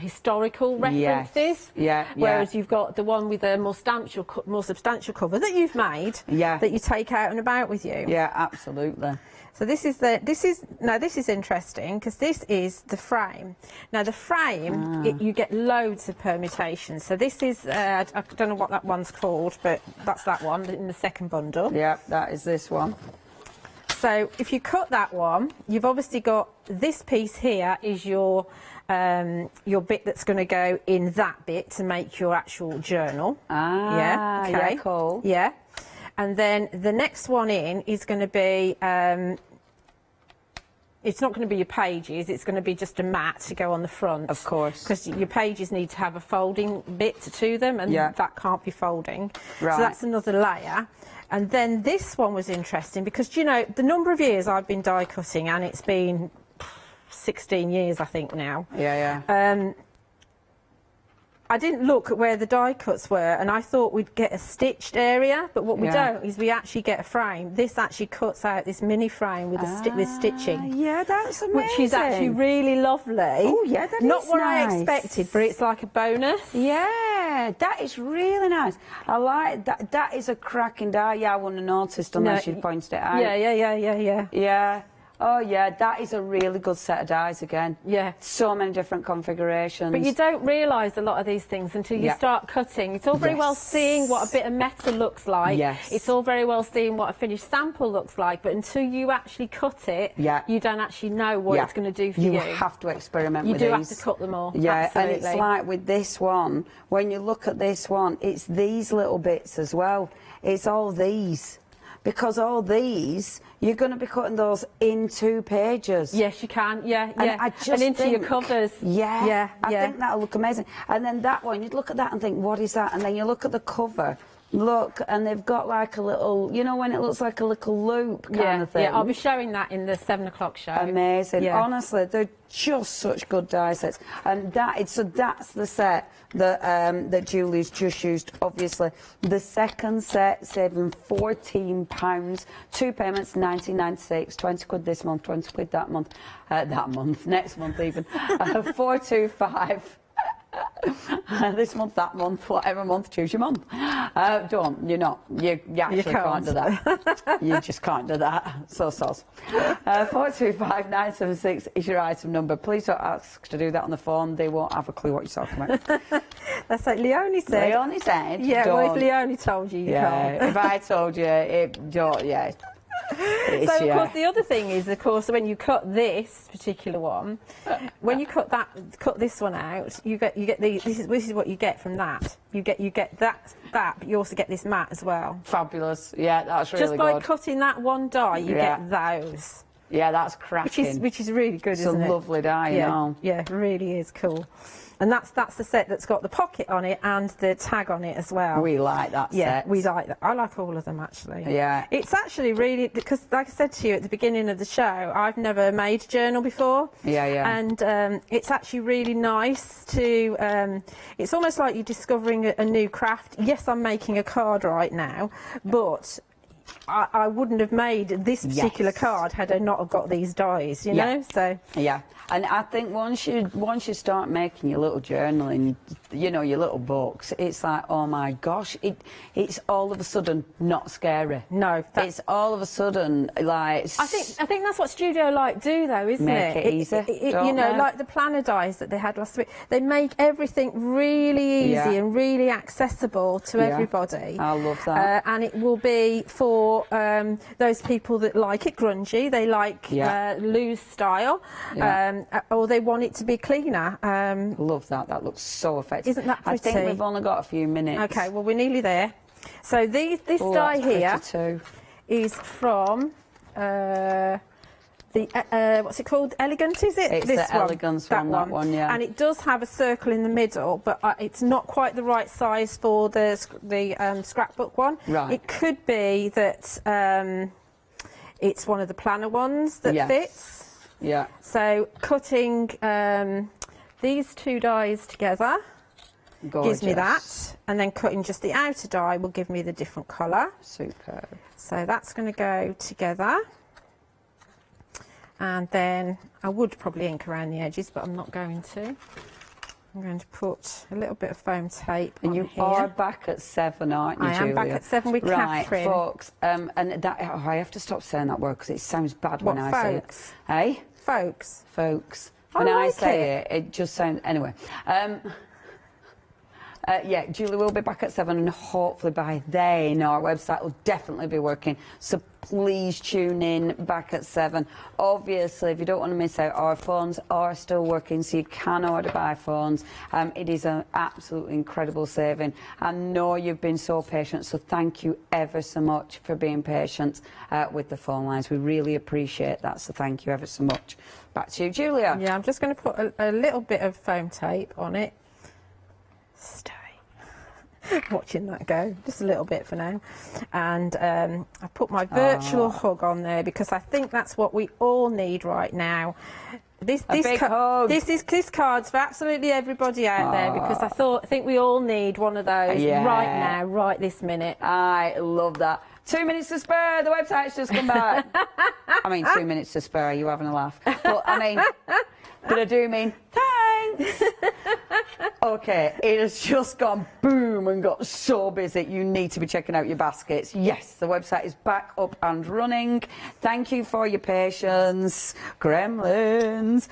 [SPEAKER 9] historical references. Whereas you've got the one with a more substantial cover that you've made that you take out and about with you.
[SPEAKER 17] Yeah, absolutely.
[SPEAKER 9] So this is interesting because this is the frame. Now the frame, you get loads of permutations. So this is I don't know what that one's called, but that's that one in the second bundle.
[SPEAKER 17] Yeah, that is this one.
[SPEAKER 9] So if you cut that one, you've obviously got this piece here is your bit that's going to go in that bit to make your actual journal.
[SPEAKER 17] Yeah, cool.
[SPEAKER 9] Yeah. And then the next one in is going to be, it's not going to be your pages, it's going to be just a mat to go on the front.
[SPEAKER 17] Of course.
[SPEAKER 9] Because your pages need to have a folding bit to them, and that can't be folding.
[SPEAKER 17] Right.
[SPEAKER 9] So that's another layer. And then this one was interesting because, you know, the number of years I've been die cutting, and it's been 16 years, I think, now.
[SPEAKER 17] Yeah.
[SPEAKER 9] I didn't look at where the die cuts were, and I thought we'd get a stitched area, but what we don't is we actually get a frame. This actually cuts out this mini frame with with stitching.
[SPEAKER 17] Yeah, that's amazing.
[SPEAKER 9] Which is actually really lovely.
[SPEAKER 17] Oh, yeah, that
[SPEAKER 9] Not
[SPEAKER 17] is
[SPEAKER 9] what
[SPEAKER 17] nice.
[SPEAKER 9] I expected, but it's like a bonus.
[SPEAKER 17] Yeah, that is really nice. I like that. That is a cracking die. Yeah, I wouldn't have noticed unless you pointed it out.
[SPEAKER 9] Yeah.
[SPEAKER 17] Yeah. Oh, yeah, that is a really good set of dies again.
[SPEAKER 9] Yeah.
[SPEAKER 17] So many different configurations.
[SPEAKER 9] But you don't realise a lot of these things until you start cutting. It's all very well seeing what a bit of metal looks like.
[SPEAKER 17] Yes.
[SPEAKER 9] It's all very well seeing what a finished sample looks like, but until you actually cut it, you don't actually know what it's going to do for you.
[SPEAKER 17] You have to experiment with
[SPEAKER 9] these.
[SPEAKER 17] these.
[SPEAKER 9] You do have to cut them all.
[SPEAKER 17] Yeah,
[SPEAKER 9] absolutely.
[SPEAKER 17] and it's like with this one, when you look at this one, it's these little bits as well. It's all these. Because all these, you're going to be cutting those in 2 pages.
[SPEAKER 9] Yes, you can. Yeah.
[SPEAKER 17] And
[SPEAKER 9] into your covers.
[SPEAKER 17] I think that'll look amazing. And then that one, you'd look at that and think, what is that? And then you look at the cover. Look, and they've got like a little, you know, when it looks like a little loop kind of thing.
[SPEAKER 9] Yeah, I'll be showing that in the 7 o'clock show.
[SPEAKER 17] Amazing.
[SPEAKER 9] Yeah.
[SPEAKER 17] Honestly, they're just such good die sets. And that's the set that that Julie's just used, obviously. The second set, saving £14, 2 payments, 19.96, 20 quid this month, 20 quid that month, next month even, 425. This month, that month, whatever month, choose your month. You actually can't do that. You just can't do that. So sauce. 425976 is your item number. Please don't ask to do that on the phone. They won't have a clue what you're talking about.
[SPEAKER 9] That's like Leonie said.
[SPEAKER 17] Leonie said.
[SPEAKER 9] Yeah,
[SPEAKER 17] don't.
[SPEAKER 9] well, if Leonie told you, you can't.
[SPEAKER 17] If I told you, don't. Yeah.
[SPEAKER 9] So of course the other thing is, of course, when you cut this particular one, when you cut this one out, you get this is what you get from that. You get that, but you also get this mat as well.
[SPEAKER 17] Fabulous. Yeah, that's really good.
[SPEAKER 9] Just by cutting that one die, you get those.
[SPEAKER 17] Yeah, that's cracking.
[SPEAKER 9] Which is really good, isn't it?
[SPEAKER 17] It's a lovely die, you know.
[SPEAKER 9] Yeah, it really is cool. And that's the set that's got the pocket on it and the tag on it as well.
[SPEAKER 17] We like that set.
[SPEAKER 9] Yeah, we like that. I like all of them, actually.
[SPEAKER 17] Yeah.
[SPEAKER 9] It's actually really, because like I said to you at the beginning of the show, I've never made a journal before.
[SPEAKER 17] Yeah.
[SPEAKER 9] And it's actually really nice to, it's almost like you're discovering a new craft. Yes, I'm making a card right now, but I wouldn't have made this particular card had I not have got these dies, you know. So
[SPEAKER 17] yeah, and I think once you start making your little journaling, you know, your little books, it's like, oh my gosh, it's all of a sudden not scary.
[SPEAKER 9] No,
[SPEAKER 17] it's all of a sudden like.
[SPEAKER 9] I think that's what Studio Light do, though, isn't it?
[SPEAKER 17] Make it easy.
[SPEAKER 9] You know, like the planner dies that they had last week. They make everything really easy and really accessible to everybody.
[SPEAKER 17] I love that.
[SPEAKER 9] And it will be for those people that like it grungy, they like loose style, or they want it to be cleaner.
[SPEAKER 17] Love that. That looks so effective.
[SPEAKER 9] Isn't that pretty?
[SPEAKER 17] I think we've only got a few minutes.
[SPEAKER 9] Okay, well, we're nearly there. So this die here is from the what's it called? Elegant, is it?
[SPEAKER 17] It's
[SPEAKER 9] this
[SPEAKER 17] the Elegance one, that one, yeah.
[SPEAKER 9] And it does have a circle in the middle, but it's not quite the right size for the scrapbook one.
[SPEAKER 17] Right.
[SPEAKER 9] It could be that it's one of the planner ones that fits.
[SPEAKER 17] Yeah.
[SPEAKER 9] So cutting these two dies together gives me that, and then cutting just the outer die will give me the different colour.
[SPEAKER 17] Superb.
[SPEAKER 9] So that's going to go together. And then I would probably ink around the edges, but I'm not going to. I'm going to put a little bit of foam tape on here.
[SPEAKER 17] And you are back at 7, aren't you, Julia?
[SPEAKER 9] I am back at 7 with Catherine.
[SPEAKER 17] Right, folks. And that, I have to stop saying that word because it sounds bad when I say it. Hey?
[SPEAKER 9] Folks.
[SPEAKER 17] Folks. When I say it, it just sounds... Anyway. Yeah, Julie will be back at 7, and hopefully by then our website will definitely be working. So please tune in back at 7. Obviously, if you don't want to miss out, our phones are still working, so you can order by phones. It is an absolutely incredible saving. I know you've been so patient, so thank you ever so much for being patient with the phone lines. We really appreciate that, so thank you ever so much. Back to you, Julia.
[SPEAKER 9] Yeah, I'm just going to put a little bit of foam tape on it. Stay. Watching that go, just a little bit for now, and I put my virtual hug on there because I think that's what we all need right now. This card's for absolutely everybody out there because I think we all need one of those right now, right this minute.
[SPEAKER 17] I love that. 2 minutes to spare. The website's just come back. I mean, 2 minutes to spare. Are you having a laugh? But I mean, but I do mean thanks. Okay, it has just gone boom and got so busy. You need to be checking out your baskets. Yes, the website is back up and running. Thank you for your patience, gremlins.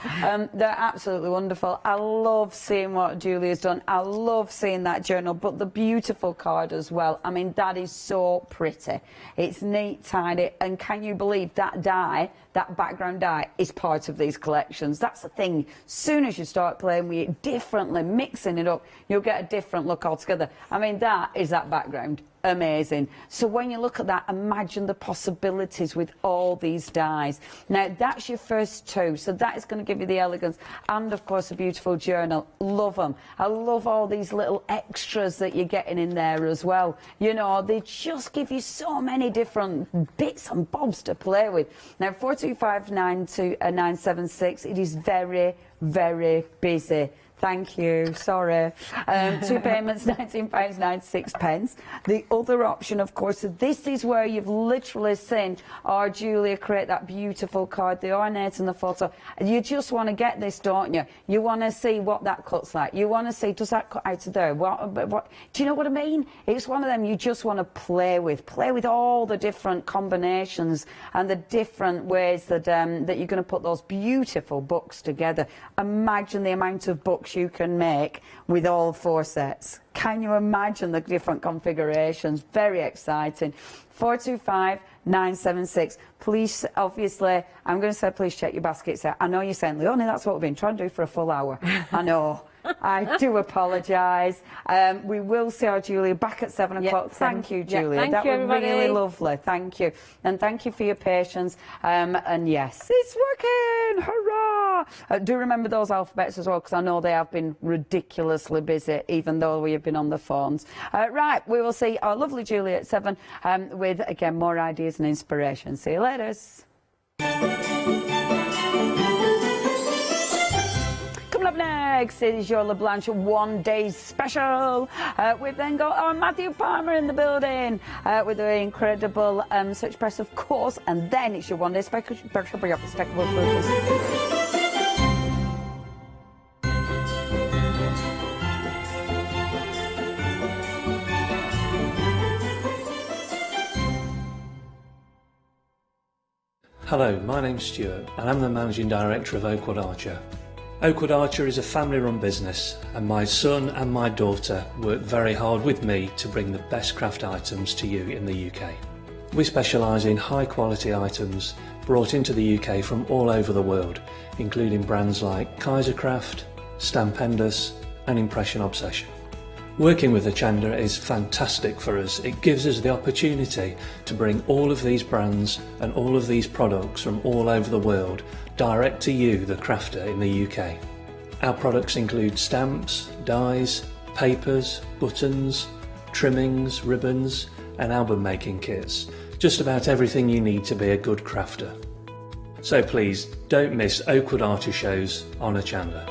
[SPEAKER 17] They're absolutely wonderful. I love seeing what Julia's done. I love seeing that journal, but the beautiful card as well. I mean, that is so pretty. It's neat, tidy, and can you believe that die, that background die, is part of these collections? That's the thing. As soon as you start playing with it differently, mixing it up, you'll get a different look altogether. I mean, that is that background. Amazing. So when you look at that, imagine the possibilities with all these dies. Now, that's your first two, so that is going to give you the elegance and, of course, a beautiful journal. Love them. I love all these little extras that you're getting in there as well. You know, they just give you so many different bits and bobs to play with. Now, 425-976, it is very, very busy. Thank you, sorry. 2 payments, £19.96. The other option, of course, this is where you've literally seen our Julia create that beautiful card, the ornate and the photo. You just want to get this, don't you? You want to see what that cuts like. You want to see, does that cut out of there? What, do you know what I mean? It's one of them you just want to play with. Play with all the different combinations and the different ways that, that you're going to put those beautiful books together. Imagine the amount of books you can make with all 4 sets. Can you imagine the different configurations? Very exciting. 425-976. Please, obviously, I'm going to say please check your baskets out. I know you're saying, Leonie, that's what we've been trying to do for a full hour. I know. I do apologise. We will see our Julia back at 7 o'clock. Thank you, Julia.
[SPEAKER 9] Thank
[SPEAKER 17] that
[SPEAKER 9] you,
[SPEAKER 17] was
[SPEAKER 9] everybody.
[SPEAKER 17] really lovely. Thank you. And thank you for your patience. And yes, it's working. Hurrah! Do remember those alphabets as well, because I know they have been ridiculously busy, even though we have been on the phones. Right, we will see our lovely Julia at 7 with, again, more ideas and inspiration. See you later. Coming up next. next is your LeBlanche One Day Special. We've then got our Matthew Palmer in the building with the incredible Search Press, of course, and then it's your One Day Special.
[SPEAKER 10] Hello, my name's Stuart and I'm the Managing Director of Oakwood Archer. Oakwood Archer is a family-run business and my son and my daughter work very hard with me to bring the best craft items to you in the UK. We specialise in high-quality items brought into the UK from all over the world, including brands like Kaisercraft, Stampendous and Impression Obsession. Working with Hochanda is fantastic for us. It gives us the opportunity to bring all of these brands and all of these products from all over the world direct to you, the crafter in the UK. Our products include stamps, dies, papers, buttons, trimmings, ribbons and album making kits. Just about everything you need to be a good crafter. So please don't miss Oakwood Archer shows on Hochanda.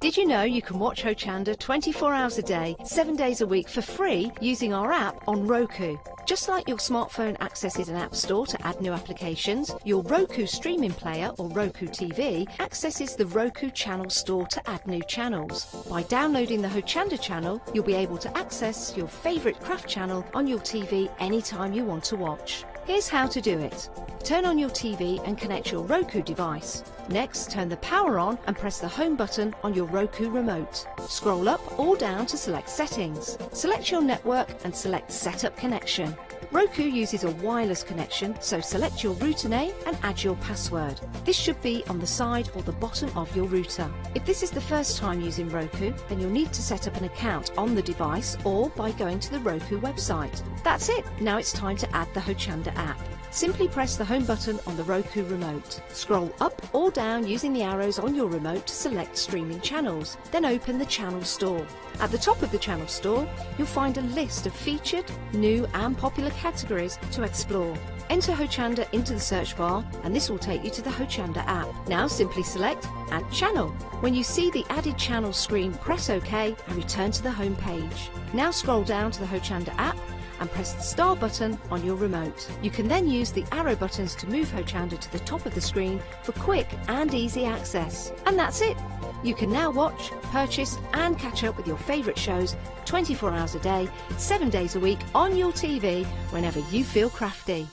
[SPEAKER 1] Did you know you can watch Hochanda 24 hours a day, 7 days a week for free using our app on Roku? Just like your smartphone accesses an app store to add new applications, your Roku streaming player or Roku TV accesses the Roku channel store to add new channels. By downloading the Hochanda channel, you'll be able to access your favourite craft channel on your TV anytime you want to watch. Here's how to do it. Turn on your TV and connect your Roku device. Next, turn the power on and press the home button on your Roku remote. Scroll up or down to select Settings. Select your network and select Setup Connection. Roku uses a wireless connection, so select your router name and add your password. This should be on the side or the bottom of your router. If this is the first time using Roku, then you'll need to set up an account on the device or by going to the Roku website. That's it. Now it's time to add the Hochanda app. Simply press the home button on the Roku remote. Scroll up or down using the arrows on your remote to select streaming channels. Then open the channel store. At the top of the channel store, you'll find a list of featured, new and popular categories to explore. Enter Hochanda into the search bar and this will take you to the Hochanda app. Now simply select Add Channel. When you see the added channel screen, press OK and return to the home page. Now scroll down to the Hochanda app and press the star button on your remote. You can then use the arrow buttons to move Hochanda to the top of the screen for quick and easy access. And that's it! You can now watch, purchase and catch up with your favourite shows 24 hours a day, 7 days a week on your TV whenever you feel crafty.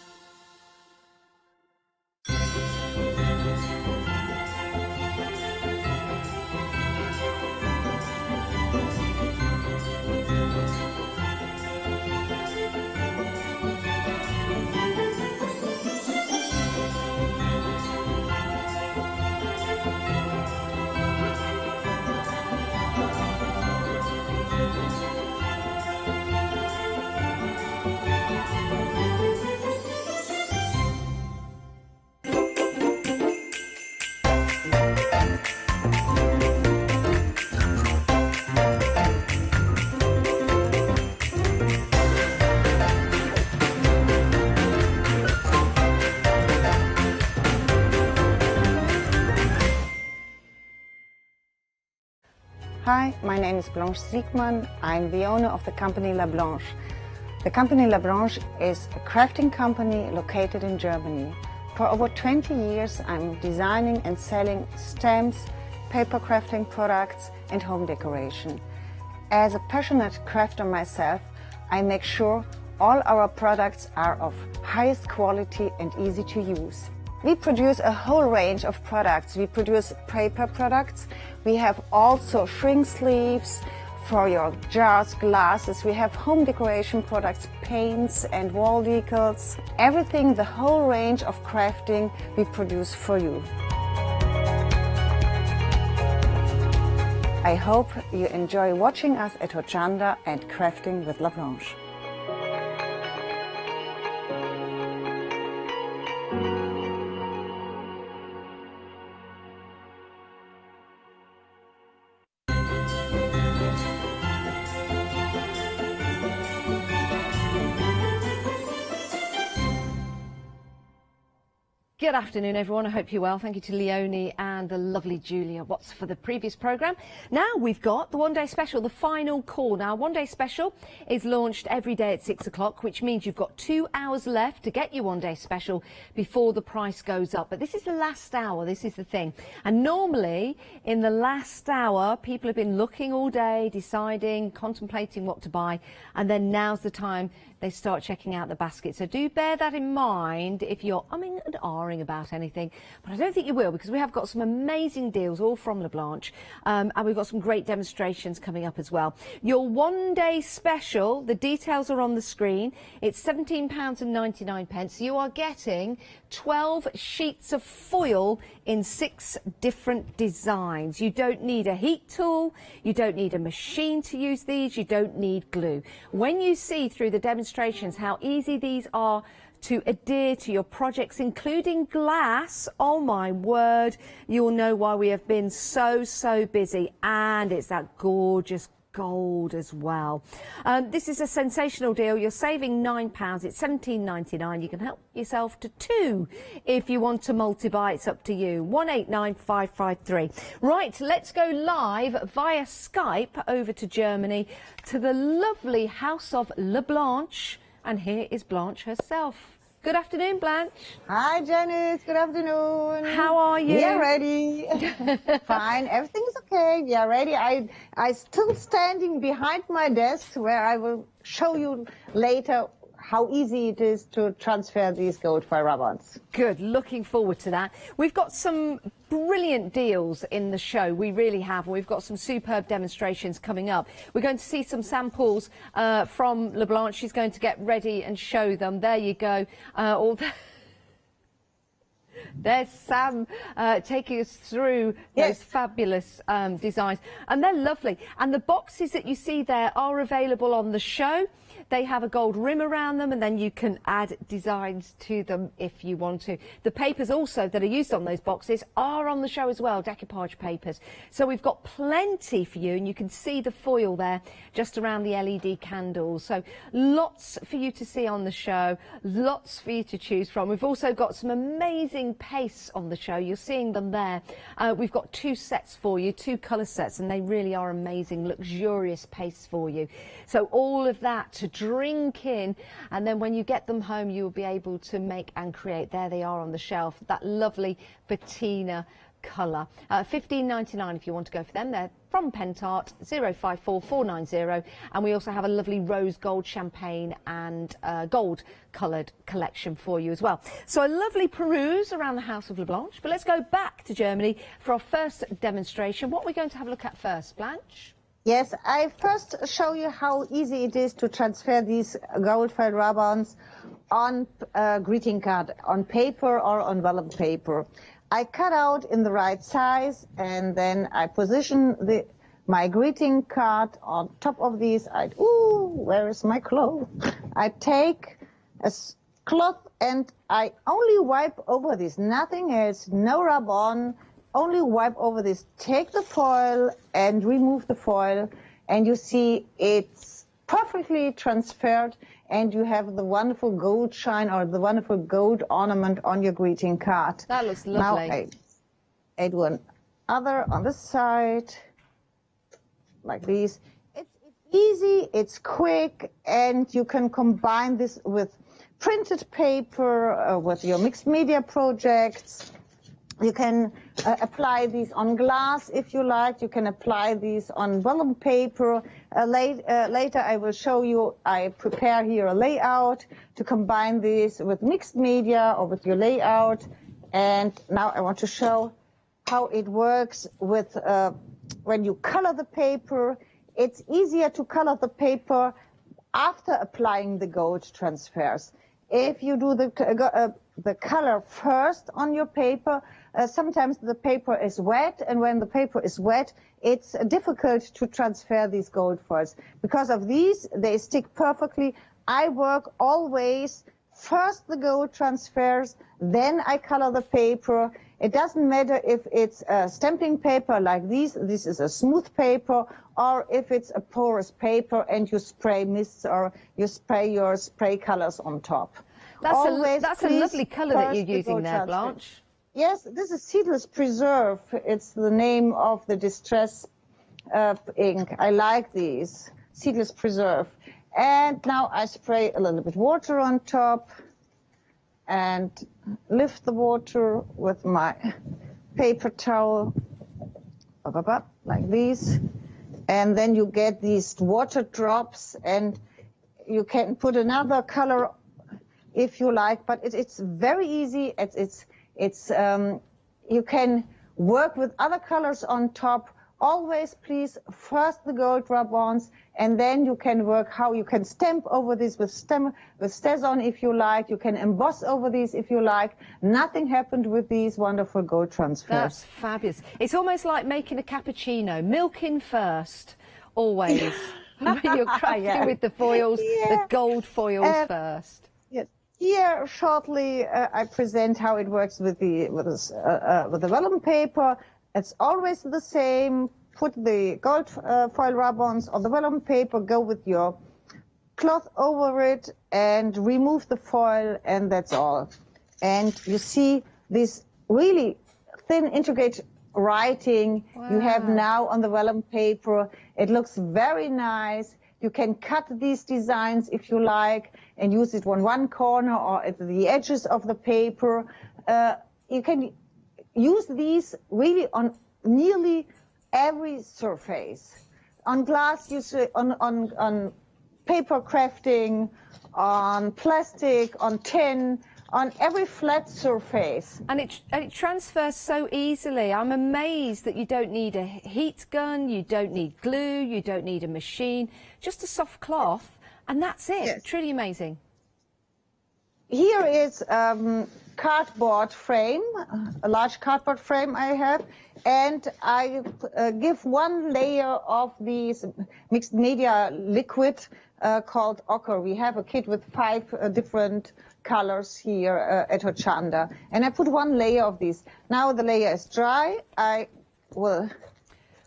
[SPEAKER 11] Hi, my name is Blanche Siegmann. I'm the owner of the company La Blanche. The company La Blanche is a crafting company located in Germany. For over 20 years I'm designing and selling stamps, paper crafting products and home decoration. As a passionate crafter myself, I make sure all our products are of highest quality and easy to use. We produce a whole range of products. We produce paper products. We have also shrink sleeves for your jars, glasses. We have home decoration products, paints and wall decals. Everything, the whole range of crafting we produce for you. I hope you enjoy watching us at Hochanda and crafting with La Blanche.
[SPEAKER 1] Good afternoon, everyone. I hope you're well. Thank you to Leonie and the lovely Julia Watts for the previous programme. Now we've got the One Day Special, the final call. Now, One Day Special is launched every day at 6 o'clock, which means you've got 2 hours left to get your One Day Special before the price goes up. But this is the last hour. This is the thing. And normally, in the last hour, people have been looking all day, deciding, contemplating what to buy, and then now's the time they start checking out the basket. So do bear that in mind if you're umming and ahhing about anything. But I don't think you will, because we have got some amazing deals all from LeBlanche, and we've got some great demonstrations coming up as well. Your One Day Special, the details are on the screen. It's £17.99. You are getting 12 sheets of foil in 6 different designs. You don't need a heat tool, you don't need a machine to use these, you don't need glue. When you see through the demonstrations how easy these are to adhere to your projects, including glass, oh my word, you'll know why we have been so busy. And it's that gorgeous gold as well. This is a sensational deal. You're saving £9. It's £17.99. You can help yourself to 2 if you want to multi-buy. It's up to you. 189553. Right, let's go live via Skype over to Germany to the lovely house of LeBlanche, and here is Blanche herself. Good afternoon, Blanche.
[SPEAKER 12] Hi, Janice. Good afternoon.
[SPEAKER 1] How are you?
[SPEAKER 12] We are ready. Fine. Everything is okay. We are ready. I still standing behind my desk, where I will show you later how easy it is to transfer these gold foil rub-ons.
[SPEAKER 1] Good. Looking forward to that. We've got some brilliant deals in the show. We really have. We've got some superb demonstrations coming up. We're going to see some samples from LeBlanche. She's going to get ready and show them. There you go. There's Sam taking us through those fabulous designs. And they're lovely. And the boxes that you see there are available on the show. They have a gold rim around them, and then you can add designs to them if you want to. The papers also that are used on those boxes are on the show as well, decoupage papers. So we've got plenty for you, and you can see the foil there just around the LED candles. So lots for you to see on the show, lots for you to choose from. We've also got some amazing pastes on the show. You're seeing them there. We've got 2 sets for you, 2 colour sets, and they really are amazing, luxurious pastes for you. So all of that to drink in, and then when you get them home you will be able to make and create. There they are on the shelf, that lovely patina colour. £15.99 if you want to go for them. They're from Pentart, 054490, and we also have a lovely rose gold champagne and gold coloured collection for you as well. So a lovely peruse around the house of LeBlanche, but let's go back to Germany for our first demonstration. What are we going to have a look at first, Blanche?
[SPEAKER 12] Yes, I first show you how easy it is to transfer these gold foil rub-ons on greeting card, on paper or on vellum paper. I cut out in the right size, and then I position my greeting card on top of these. Where is my cloth? I take a cloth and I only wipe over this, nothing else, no rub-on. Only wipe over this, take the foil and remove the foil, and you see it's perfectly transferred, and you have the wonderful gold shine or the wonderful gold ornament on your greeting card.
[SPEAKER 1] That looks lovely.
[SPEAKER 12] Now I do another on this side, like these. It's easy, it's quick, and you can combine this with printed paper, with your mixed media projects. You can apply these on glass if you like. You can apply these on vellum paper. Later I will show you, I prepare here a layout to combine these with mixed media or with your layout. And now I want to show how it works with when you color the paper. It's easier to color the paper after applying the gold transfers. If you do the color first on your paper, sometimes the paper is wet, and when the paper is wet, it's difficult to transfer these gold foils. Because of these, they stick perfectly. I work always first the gold transfers, then I color the paper. It doesn't matter if it's a stamping paper like this is a smooth paper, or if it's a porous paper and you spray mists or you spray your spray colors on top.
[SPEAKER 1] That's a lovely colour that you're using there, Blanche.
[SPEAKER 12] Yes, this is Seedless Preserve. It's the name of the distress ink. I like these, Seedless Preserve. And now I spray a little bit water on top and lift the water with my paper towel, like these. And then you get these water drops, and you can put another color if you like, but it's very easy. You can work with other colors on top. Always, please, first the gold rub-ons, and then you can work how you can stamp over this with StazOn if you like. You can emboss over these if you like. Nothing happened with these wonderful gold transfers.
[SPEAKER 1] That's fabulous. It's almost like making a cappuccino. Milk in first, always. When you're crafting with the foils, the gold foils first.
[SPEAKER 12] Yes. Here, shortly, I present how it works with the vellum paper. It's always the same. Put the gold foil rub-ons on the vellum paper, go with your cloth over it, and remove the foil, and that's all. And you see this really thin, intricate writing you have now on the vellum paper. It looks very nice. You can cut these designs if you like and use it on one corner or at the edges of the paper. You can use these really on nearly every surface. On glass, on paper crafting, on plastic, on tin, on every flat surface.
[SPEAKER 1] And it transfers so easily. I'm amazed that you don't need a heat gun, you don't need glue, you don't need a machine, just a soft cloth, and that's it. Yes. Truly amazing.
[SPEAKER 12] Here is cardboard frame, a large cardboard frame I have, and I give one layer of these mixed media liquid called ochre. We have a kit with 5 different colors here at Hochanda, and I put one layer of these. Now the layer is dry.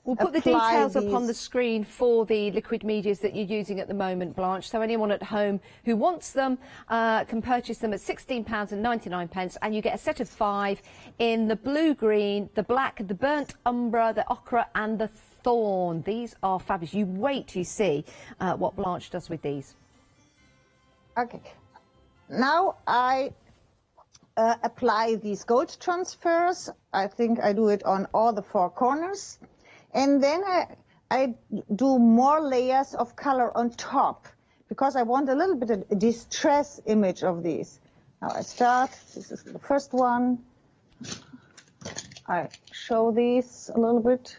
[SPEAKER 1] We'll put the details up on the screen for the liquid medias that you're using at the moment, Blanche, so anyone at home who wants them can purchase them at £16.99, and you get a set of 5 in the blue-green, the black, the burnt umber, the ochre and the thorn. These are fabulous. You wait to see what Blanche does with these.
[SPEAKER 12] Okay. Now I apply these gold transfers. I think I do it on all the 4 corners. And then I do more layers of color on top because I want a little bit of a distress image of these. Now I start, this is the first one. I show these a little bit.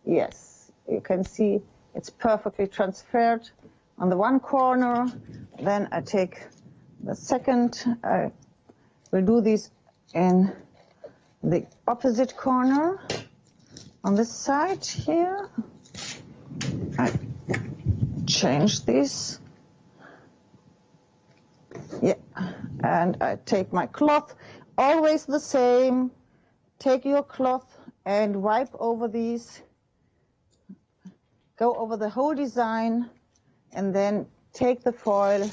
[SPEAKER 12] Yes, you can see it's perfectly transferred on the one corner. Then I take the second, I will do this in the opposite corner. On this side here, I change this. Yeah, and I take my cloth, always the same. Take your cloth and wipe over these. Go over the whole design, and then take the foil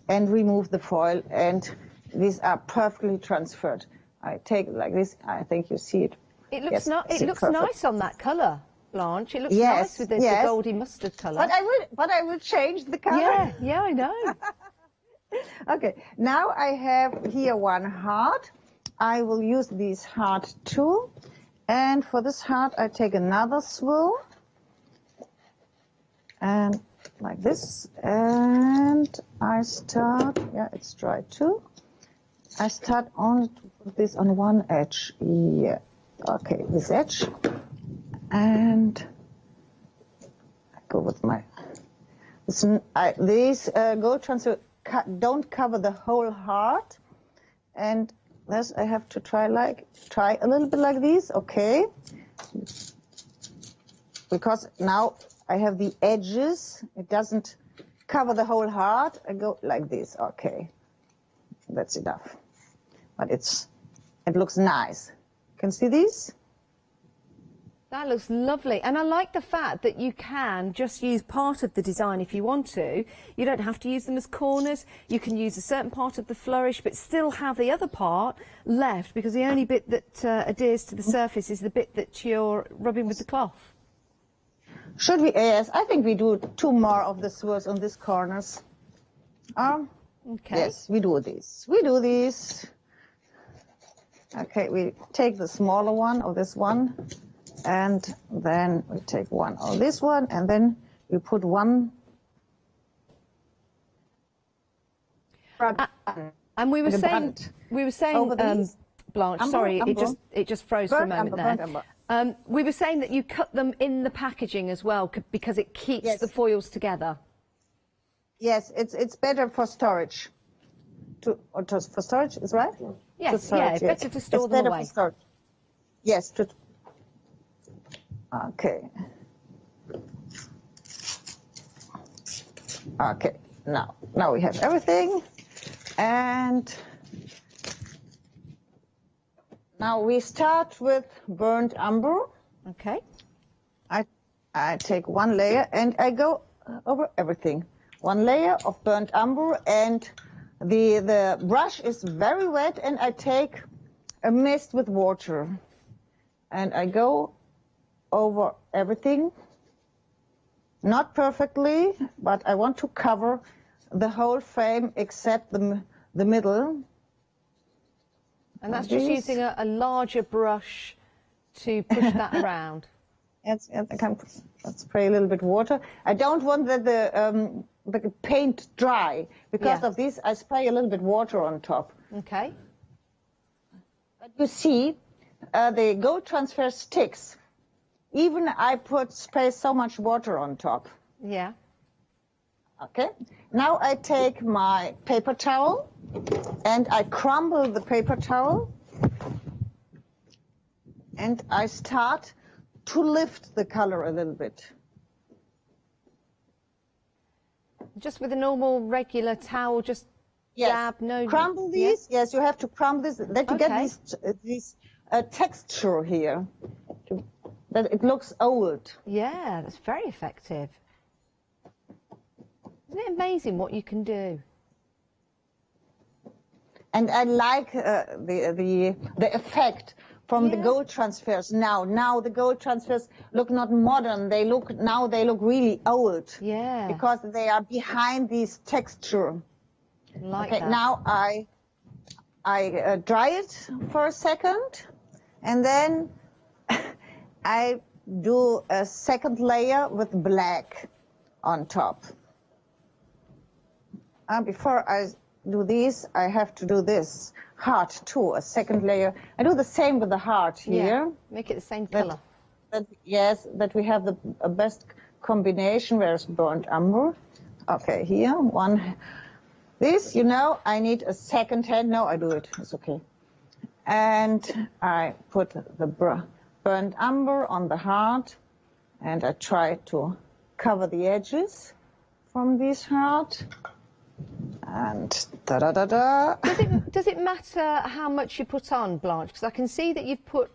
[SPEAKER 12] and remove the foil, and these are perfectly transferred. I take it like this. I think you see it.
[SPEAKER 1] It looks, it looks nice on that colour, Blanche. It looks nice with the goldy mustard colour.
[SPEAKER 12] But I will change the colour.
[SPEAKER 1] Yeah, I know.
[SPEAKER 12] Okay, now I have here one heart. I will use this heart too. And for this heart, I take another swivel. And like this. And I start, it's dry too. I start only to put this on one edge. Yeah. Okay, this edge, and I go with my. These gold transfer don't cover the whole heart, and this I have to try a little bit like this. Okay, because now I have the edges. It doesn't cover the whole heart. I go like this. Okay, that's enough, but it looks nice. Can see these?
[SPEAKER 1] That looks lovely, and I like the fact that you can just use part of the design if you want to. You don't have to use them as corners. You can use a certain part of the flourish but still have the other part left, because the only bit that adheres to the surface is the bit that you're rubbing with the cloth.
[SPEAKER 12] Should we? Yes, I think we do 2 more of the swirls on these corners.
[SPEAKER 1] Okay.
[SPEAKER 12] Yes, we do this. We do this. Okay, we take the smaller one of this one, and then we take one of this one, and then we put one.
[SPEAKER 1] And we were saying, Blanche, sorry, it just froze for a moment there. We were saying that you cut them in the packaging as well, because it keeps the foils together.
[SPEAKER 12] Yes, it's better for storage. For storage, is right?
[SPEAKER 1] Yes, yeah, better to store them away.
[SPEAKER 12] For storage. Yes. Okay. Okay. Now we have everything, and now we start with burnt umber.
[SPEAKER 1] Okay.
[SPEAKER 12] I take one layer and I go over everything. One layer of burnt umber, and the brush is very wet, and I take a mist with water and I go over everything. Not perfectly, but I want to cover the whole frame except the middle.
[SPEAKER 1] And that's just using a larger brush to push that around.
[SPEAKER 12] Yes, I can spray a little bit water. I don't want that the paint dry. Because of this, I spray a little bit water on top.
[SPEAKER 1] Okay.
[SPEAKER 12] But you see, the gold transfer sticks. Even I spray so much water on top.
[SPEAKER 1] Yeah.
[SPEAKER 12] Okay. Now I take my paper towel and I crumble the paper towel, and I start to lift the color a little bit.
[SPEAKER 1] Just with a normal, regular towel, just dab, no...
[SPEAKER 12] Crumble these. Yes, you have to crumble this. That you get this texture here. That it looks old.
[SPEAKER 1] Yeah, that's very effective. Isn't it amazing what you can do?
[SPEAKER 12] And I like the effect from the gold transfers now. Now the gold transfers look not modern. They look really old.
[SPEAKER 1] Yeah.
[SPEAKER 12] Because they are behind this texture.
[SPEAKER 1] Like
[SPEAKER 12] that. Now I dry it for a second, and then I do a second layer with black on top. Before I do this, I have to do this heart too, a second layer. I do the same with the heart here.
[SPEAKER 1] Yeah, make it the same color.
[SPEAKER 12] Yes, that we have the best combination. Where's burnt umber? Okay, here, one. This, I need a second hand. No, I do it. It's okay. And I put the burnt umber on the heart, and I try to cover the edges from this heart. And da-da-da-da.
[SPEAKER 1] Does it matter how much you put on, Blanche? Because I can see that you've put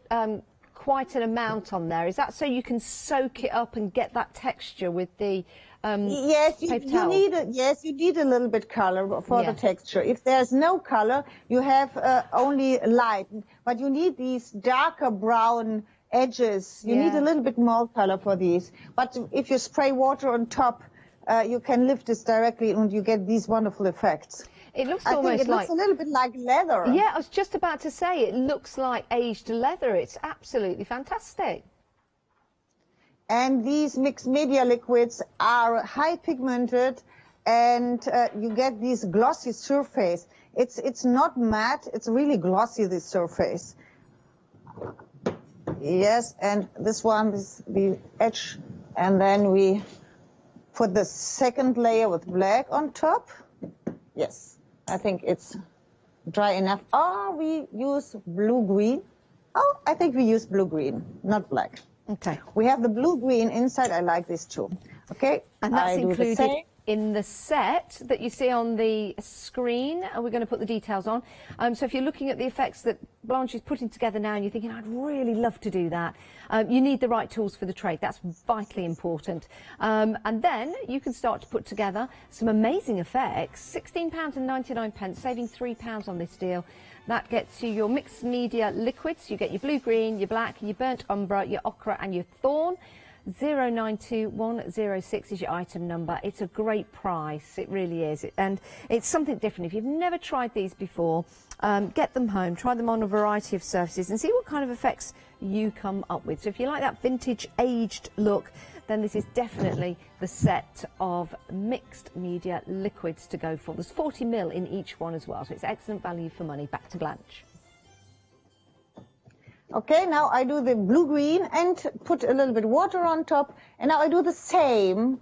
[SPEAKER 1] quite an amount on there. Is that so you can soak it up and get that texture with the paper towel?
[SPEAKER 12] You need a little bit color for the texture. If there's no color, you have only light. But you need these darker brown edges. You need a little bit more color for these. But if you spray water on top, you can lift this directly and you get these wonderful effects.
[SPEAKER 1] It looks
[SPEAKER 12] looks a little bit like leather.
[SPEAKER 1] Yeah, I was just about to say, it looks like aged leather. It's absolutely fantastic.
[SPEAKER 12] And these mixed media liquids are high pigmented, and you get this glossy surface. It's not matte, it's really glossy, this surface. Yes, and this one is the edge, and then we put the second layer with black on top. Yes, I think it's dry enough. Or we use blue-green. Oh, I think we use blue-green, not black.
[SPEAKER 1] Okay.
[SPEAKER 12] We have the blue-green inside. I like this too. Okay.
[SPEAKER 1] And that's included in the set that you see on the screen, and we're going to put the details on. So if you're looking at the effects that Blanche is putting together now and you're thinking, I'd really love to do that, you need the right tools for the trade. That's vitally important. And then you can start to put together some amazing effects. £16.99, saving £3 on this deal. That gets you your mixed media liquids. You get your blue, green, your black, your burnt umber, your ochre and your thorn. 092106 is your item number. It's a great price, it really is, and it's something different. If you've never tried these before, get them home, try them on a variety of surfaces and see what kind of effects you come up with. So if you like that vintage aged look, then this is definitely the set of mixed media liquids to go for. There's 40 ml in each one as well, so it's excellent value for money. Back to Blanche.
[SPEAKER 12] Okay, now I do the blue-green and put a little bit of water on top. And now I do the same.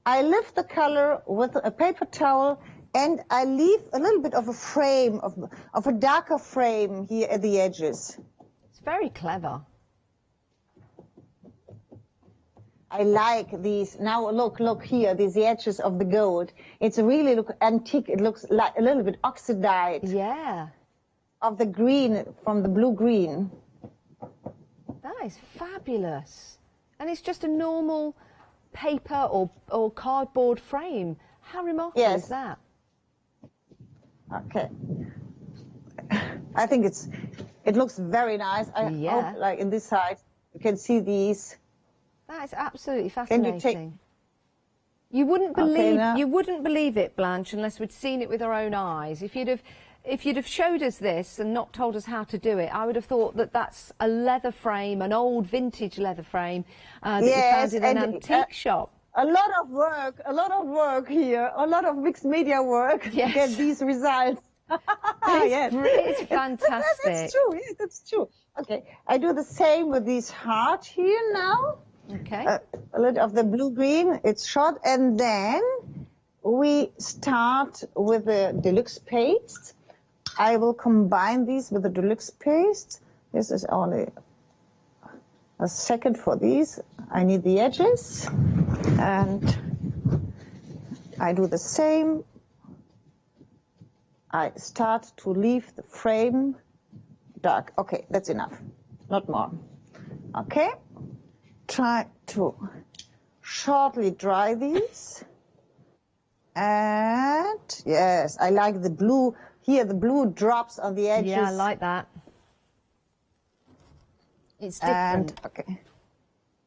[SPEAKER 12] I lift the color with a paper towel and I leave a little bit of a frame, of a darker frame here at the edges.
[SPEAKER 1] It's very clever.
[SPEAKER 12] I like these. Now look here, these edges of the gold. It's really look antique. It looks like a little bit oxidized.
[SPEAKER 1] Yeah.
[SPEAKER 12] Of the green, from the blue-green.
[SPEAKER 1] That is fabulous. And it's just a normal paper or cardboard frame. How remarkable is that?
[SPEAKER 12] Okay. I think it looks very nice. I hope, like in this side, you can see these.
[SPEAKER 1] That is absolutely fascinating. You wouldn't believe it, Blanche, unless we'd seen it with our own eyes. If you'd have showed us this and not told us how to do it, I would have thought that that's a leather frame, an old vintage leather frame that you found in an antique shop.
[SPEAKER 12] A lot of work here, a lot of mixed media work to get these results.
[SPEAKER 1] It's fantastic.
[SPEAKER 12] That's true. Yeah, that's true. Okay, I do the same with these heart here now.
[SPEAKER 1] Okay.
[SPEAKER 12] A little of the blue-green. It's short, and then we start with the deluxe paste. I will combine these with the deluxe paste. This is only a second for these. I need the edges. And I do the same. I start to leave the frame dark. Okay, that's enough. Not more. Okay. Try to shortly dry these. And yes, I like the blue. Here, the blue drops on the edges.
[SPEAKER 1] Yeah, I like that. It's different.
[SPEAKER 12] Okay.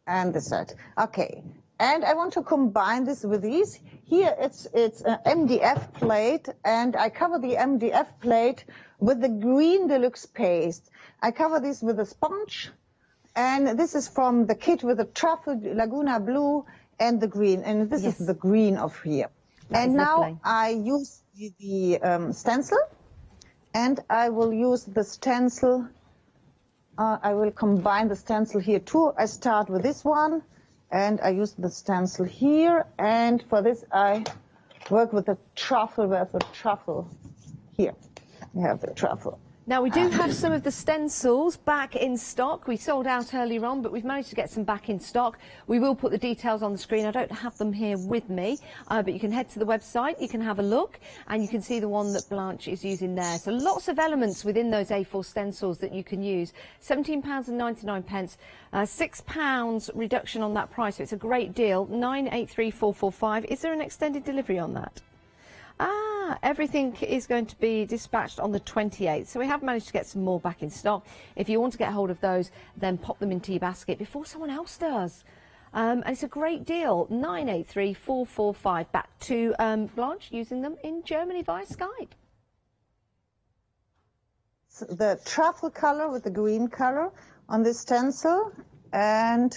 [SPEAKER 12] And this side. Okay. And I want to combine this with these. Here, it's an MDF plate, and I cover the MDF plate with the green deluxe paste. I cover this with a sponge, and this is from the kit with the truffle, Laguna blue, and the green. And this is the green of here. And now I use the stencil, and I will use the stencil. I will combine the stencil here too. I start with this one, and I use the stencil here. And for this, I work with the truffle. Where's the truffle? Here, we have the truffle.
[SPEAKER 1] Now, we do have some of the stencils back in stock. We sold out earlier on, but we've managed to get some back in stock. We will put the details on the screen. I don't have them here with me, but you can head to the website, you can have a look, and you can see the one that Blanche is using there. So lots of elements within those A4 stencils that you can use. £17.99, £6 reduction on that price, so it's a great deal. 983445. Is there an extended delivery on that? Everything is going to be dispatched on the 28th, so we have managed to get some more back in stock. If you want to get hold of those, then pop them into your basket before someone else does. And it's a great deal. 983445. Back to Blanche using them in Germany via Skype.
[SPEAKER 12] So the truffle color with the green color on this stencil, and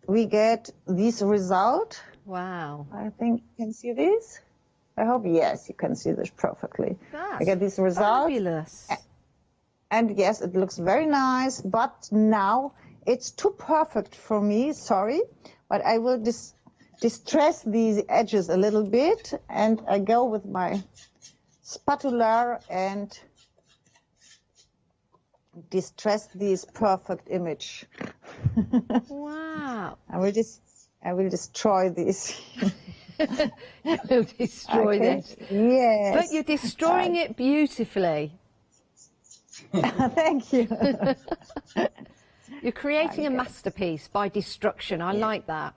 [SPEAKER 12] we get this result.
[SPEAKER 1] Wow.
[SPEAKER 12] I think you can see this. I hope, yes, you can see this perfectly.
[SPEAKER 1] That's
[SPEAKER 12] I get this result.
[SPEAKER 1] Fabulous.
[SPEAKER 12] And yes, it looks very nice, but now it's too perfect for me, sorry. But I will distress these edges a little bit, and I go with my spatula and distress this perfect image.
[SPEAKER 1] Wow.
[SPEAKER 12] I will destroy this.
[SPEAKER 1] You'll destroy this.
[SPEAKER 12] Yes.
[SPEAKER 1] But you're destroying it beautifully.
[SPEAKER 12] Thank you.
[SPEAKER 1] You're creating a masterpiece by destruction. I like that.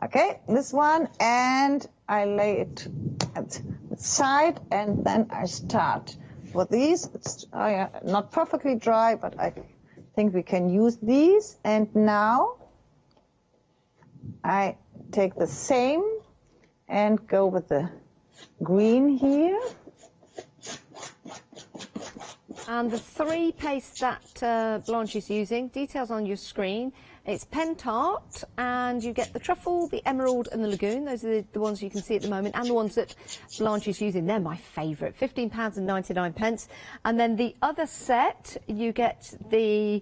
[SPEAKER 12] Okay, this one, and I lay it at the side, and then I start with these. It's not perfectly dry, but I think we can use these. And now I take the same and go with the green here.
[SPEAKER 1] And the 3 pastes that Blanche is using, details on your screen. It's Pentart, and you get the truffle, the emerald and the lagoon. Those are the ones you can see at the moment, and the ones that Blanche is using. They're my favourite, £15.99. And then the other set, you get the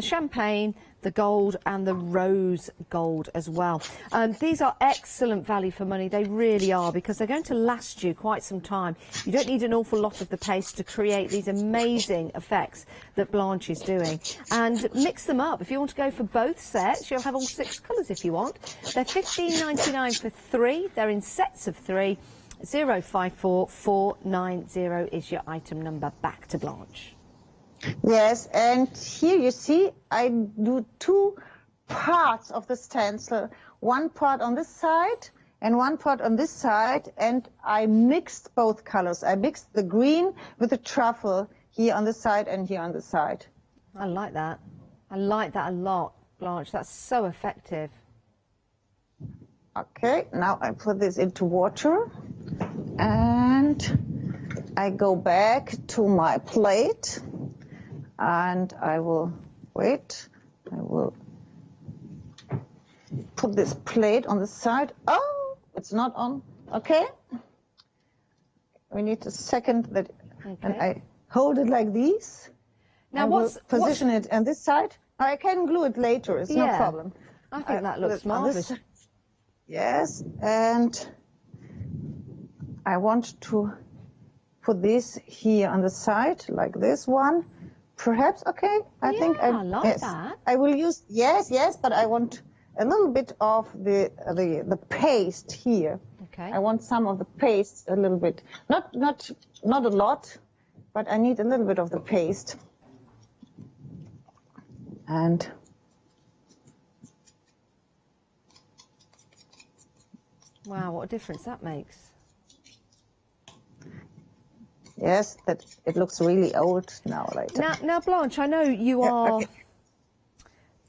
[SPEAKER 1] champagne, the gold and the rose gold as well. These are excellent value for money. They really are, because they're going to last you quite some time. You don't need an awful lot of the paste to create these amazing effects that Blanche is doing. And mix them up. If you want to go for both sets, you'll have all 6 colours if you want. They're £15.99 for 3. They're in sets of 3. 054490 is your item number. Back to Blanche.
[SPEAKER 12] Yes, and here you see I do 2 parts of the stencil. One part on this side and one part on this side, and I mixed both colors. I mixed the green with the truffle here on the side and here on the side.
[SPEAKER 1] I like that. I like that a lot, Blanche. That's so effective.
[SPEAKER 12] Okay, now I put this into water and I go back to my plate. And I will put this plate on the side. Oh, it's not on. Okay. We need a second that, and I hold it like this. Now position it on this side. I can glue it later. It's no problem.
[SPEAKER 1] I think that looks marvelous.
[SPEAKER 12] Yes, and I want to put this here on the side like this one. Perhaps, okay, I think
[SPEAKER 1] I like that.
[SPEAKER 12] I will use, yes, but I want a little bit of the paste here.
[SPEAKER 1] Okay.
[SPEAKER 12] I want some of the paste a little bit. Not a lot, but I need a little bit of the paste. And
[SPEAKER 1] wow, what a difference that makes.
[SPEAKER 12] Yes, that it looks really old now later.
[SPEAKER 1] Now, Blanche, I know you are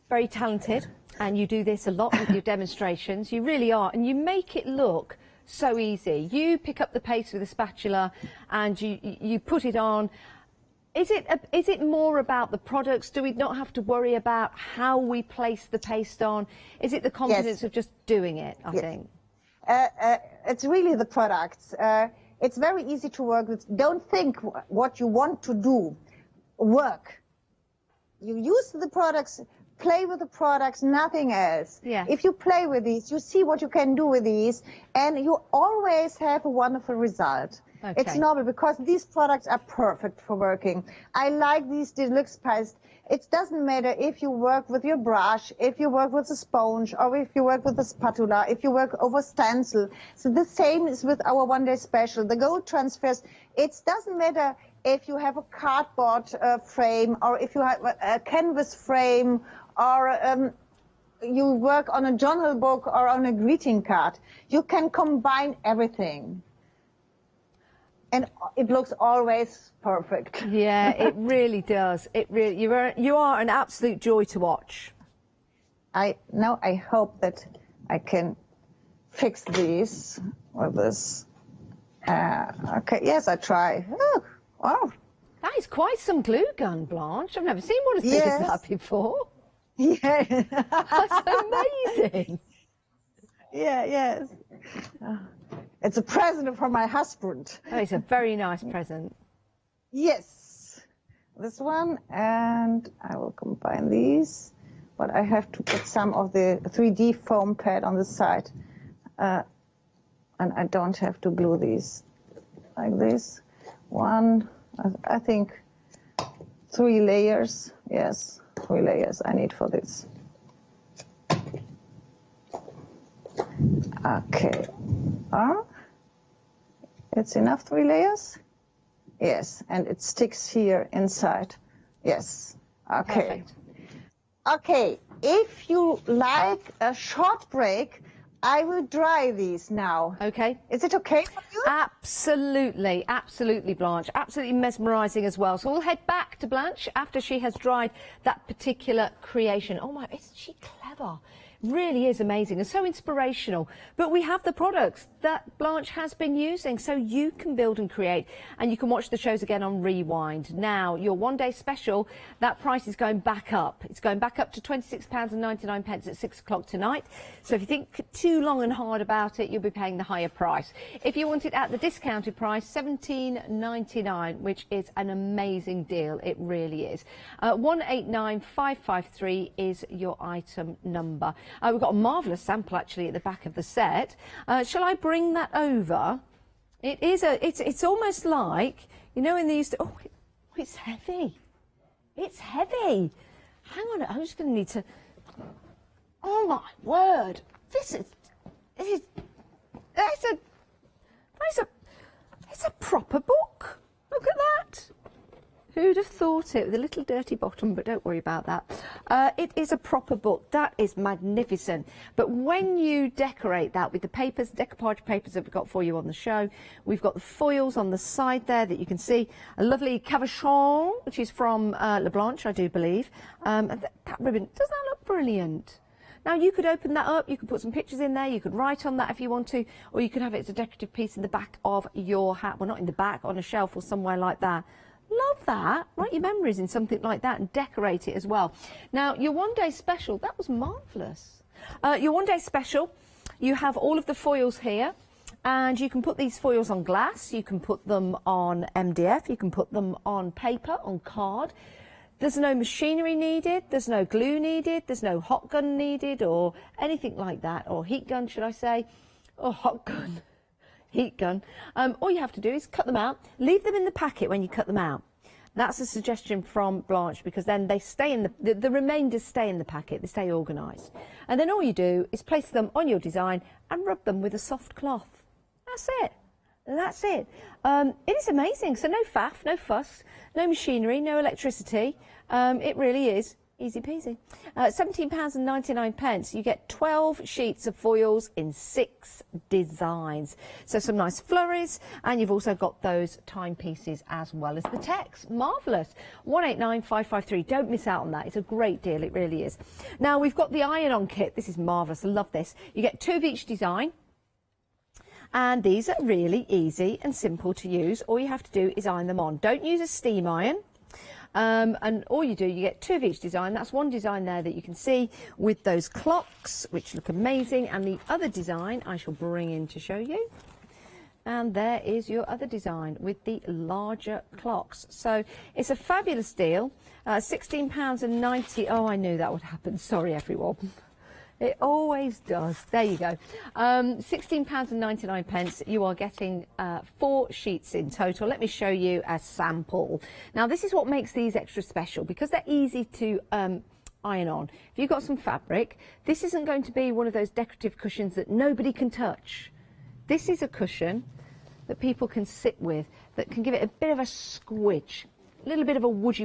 [SPEAKER 1] very talented and you do this a lot with your demonstrations. You really are, and you make it look so easy. You pick up the paste with a spatula and you put it on. Is it more about the products? Do we not have to worry about how we place the paste on? Is it the confidence of just doing it, I think?
[SPEAKER 12] It's really the products. It's very easy to work with. Don't think what you want to do. Work. You use the products, play with the products, nothing else.
[SPEAKER 1] Yeah.
[SPEAKER 12] If you play with these, you see what you can do with these, and you always have a wonderful result.
[SPEAKER 1] Okay.
[SPEAKER 12] It's normal because these products are perfect for working. I like these deluxe paste. It doesn't matter if you work with your brush, if you work with a sponge, or if you work with a spatula, if you work over stencil. So the same is with our one-day special. The gold transfers, it doesn't matter if you have a cardboard frame, or if you have a canvas frame, or you work on a journal book or on a greeting card. You can combine everything. And it looks always perfect.
[SPEAKER 1] Yeah, it really does. It really, you are an absolute joy to watch.
[SPEAKER 12] Now I hope that I can fix these with this. Okay, yes, I try. Oh, wow.
[SPEAKER 1] That is quite some glue gun, Blanche. I've never seen one as big as that before.
[SPEAKER 12] Yeah.
[SPEAKER 1] That's amazing.
[SPEAKER 12] Yeah, yes. It's a present from my husband.
[SPEAKER 1] Oh, it's a very nice present.
[SPEAKER 12] Yes. This one, and I will combine these, but I have to put some of the 3D foam pad on the side. And I don't have to glue these like this. One, I think 3 layers. Yes, 3 layers I need for this.
[SPEAKER 11] Okay. It's enough 3 layers? Yes, and it sticks here inside. Yes. Okay.
[SPEAKER 1] Perfect.
[SPEAKER 11] Okay, if you like a short break, I will dry these now.
[SPEAKER 1] Okay.
[SPEAKER 11] Is it okay for you?
[SPEAKER 1] Absolutely, absolutely, Blanche. Absolutely mesmerising as well. So we'll head back to Blanche after she has dried that particular creation. Oh my, isn't she clever? Really is amazing and so inspirational. But we have the products that Blanche has been using, so you can build and create, and you can watch the shows again on Rewind. Now, your one-day special, that price is going back up. It's going back up to £26.99 at 6 o'clock tonight. So if you think too long and hard about it, you'll be paying the higher price. If you want it at the discounted price, £17.99, which is an amazing deal. It really is. 189553 is your item number. We've got a marvellous sample actually at the back of the set. Shall I bring that over? It is it's almost like, you know, when they used to, oh, it's heavy. It's heavy. Hang on, I'm just going to need to, oh my word. It's a proper book. Look at that. Who'd have thought it, with a little dirty bottom, but don't worry about that. It is a proper book. That is magnificent. But when you decorate that with the papers, decoupage papers that we've got for you on the show, we've got the foils on the side there that you can see. A lovely cabochon, which is from La Blanche, I do believe. That ribbon, doesn't that look brilliant? Now, you could open that up, you could put some pictures in there, you could write on that if you want to, or you could have it as a decorative piece in the back of your hat. Well, not in the back, on a shelf or somewhere like that. Love that. Write your memories in something like that and decorate it as well. Now, your one-day special, that was marvellous. Your one-day special, you have all of the foils here, and you can put these foils on glass, you can put them on MDF, you can put them on paper, on card. There's no machinery needed, there's no glue needed, there's no hot gun needed or anything like that, or heat gun, should I say, or hot gun. Heat gun. All you have to do is cut them out, leave them in the packet when you cut them out. That's a suggestion from Blanche, because then they stay in the remainders stay in the packet, they stay organised. And then all you do is place them on your design and rub them with a soft cloth. That's it. That's it. It is amazing. So no faff, no fuss, no machinery, no electricity. It really is easy peasy. £17.99. You get 12 sheets of foils in 6 designs. So some nice flurries, and you've also got those timepieces as well as the text. Marvellous. 189553. Don't miss out on that. It's a great deal. It really is. Now, we've got the iron-on kit. This is marvellous. I love this. You get 2 of each design. And these are really easy and simple to use. All you have to do is iron them on. Don't use a steam iron. And all you do, you get 2 of each design. That's one design there that you can see with those clocks, which look amazing. And the other design I shall bring in to show you. And there is your other design with the larger clocks. So it's a fabulous deal. £16.90. Oh, I knew that would happen. Sorry, everyone. It always does. There you go. £16.99. You are getting 4 sheets in total. Let me show you a sample. Now, this is what makes these extra special, because they're easy to iron on. If you've got some fabric, this isn't going to be one of those decorative cushions that nobody can touch. This is a cushion that people can sit with, that can give it a bit of a squidge. A little bit of a woodgy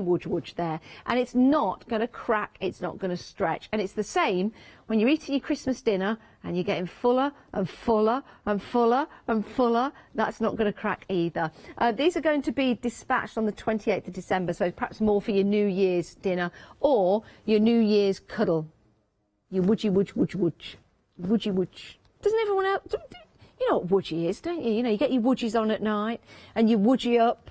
[SPEAKER 1] there, and it's not going to crack, it's not going to stretch. And it's the same when you're eating your Christmas dinner and you're getting fuller and fuller and fuller and fuller. That's not going to crack either. These are going to be dispatched on the 28th of December, so perhaps more for your New Year's dinner or your New Year's cuddle. Your woodgy. Doesn't everyone else? You know what woodgy is, don't you? You know, you get your woodgies on at night and you woodgy up.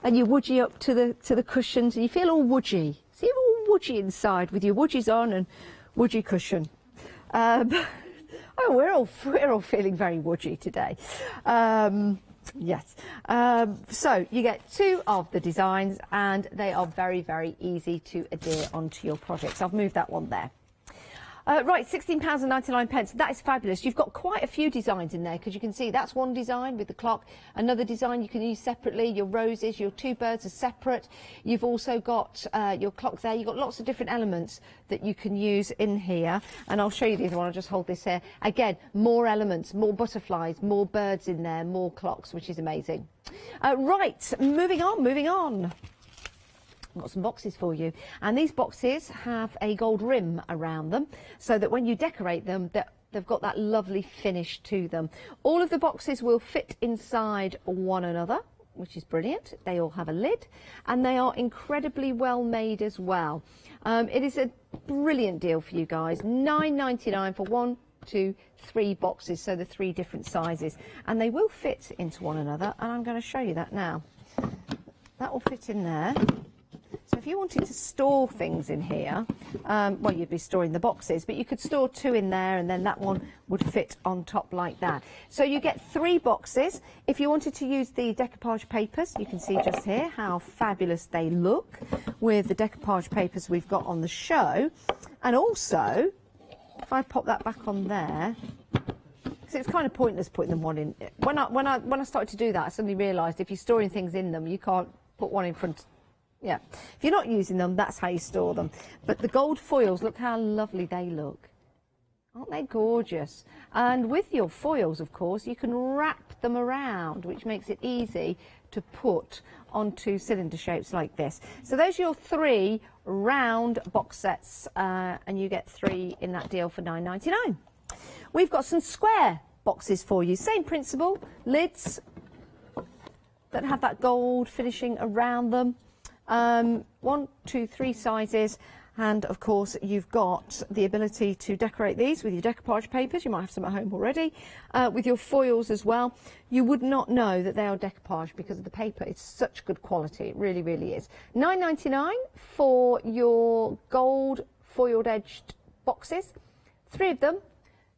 [SPEAKER 1] And you woodgy up to the cushions, and you feel all woodgy. So you're all woodgy inside with your woodgies on and woodgy cushion. Oh, we're all feeling very woodgy today. Yes. So you get 2 of the designs, and they are very, very easy to adhere onto your projects. I've moved that one there. Right, £16.99. That is fabulous. You've got quite a few designs in there because you can see that's one design with the clock. Another design you can use separately. Your roses, your two birds are separate. You've also got your clock there. You've got lots of different elements that you can use in here. And I'll show you the other one. I'll just hold this here. Again, more elements, more butterflies, more birds in there, more clocks, which is amazing. Right, moving on. I've got some boxes for you, and these boxes have a gold rim around them so that when you decorate them they've got that lovely finish to them. All of the boxes will fit inside one another, which is brilliant. They all have a lid and they are incredibly well made as well. It is a brilliant deal for you guys. £9.99 for 1, 2, 3 boxes, so the 3 different sizes, and they will fit into one another, and I'm going to show you that now. That will fit in there. So if you wanted to store things in here, well, you'd be storing the boxes, but you could store 2 in there, and then that one would fit on top like that. So you get 3 boxes. If you wanted to use the decoupage papers, you can see just here how fabulous they look with the decoupage papers we've got on the show. And also, if I pop that back on there, because it was kind of pointless putting them one in. When I started to do that, I suddenly realised if you're storing things in them, you can't put one in front. Yeah, if you're not using them, that's how you store them. But the gold foils, look how lovely they look. Aren't they gorgeous? And with your foils, of course, you can wrap them around, which makes it easy to put onto cylinder shapes like this. So those are your 3 round box sets, and you get 3 in that deal for £9.99. We've got some square boxes for you. Same principle, lids that have that gold finishing around them. 1, 2, 3 sizes, and of course you've got the ability to decorate these with your decoupage papers. You might have some at home already, with your foils as well. You would not know that they are decoupage because of the paper. It's such good quality, it really, really is. £9.99 for your gold foiled edged boxes, 3 of them.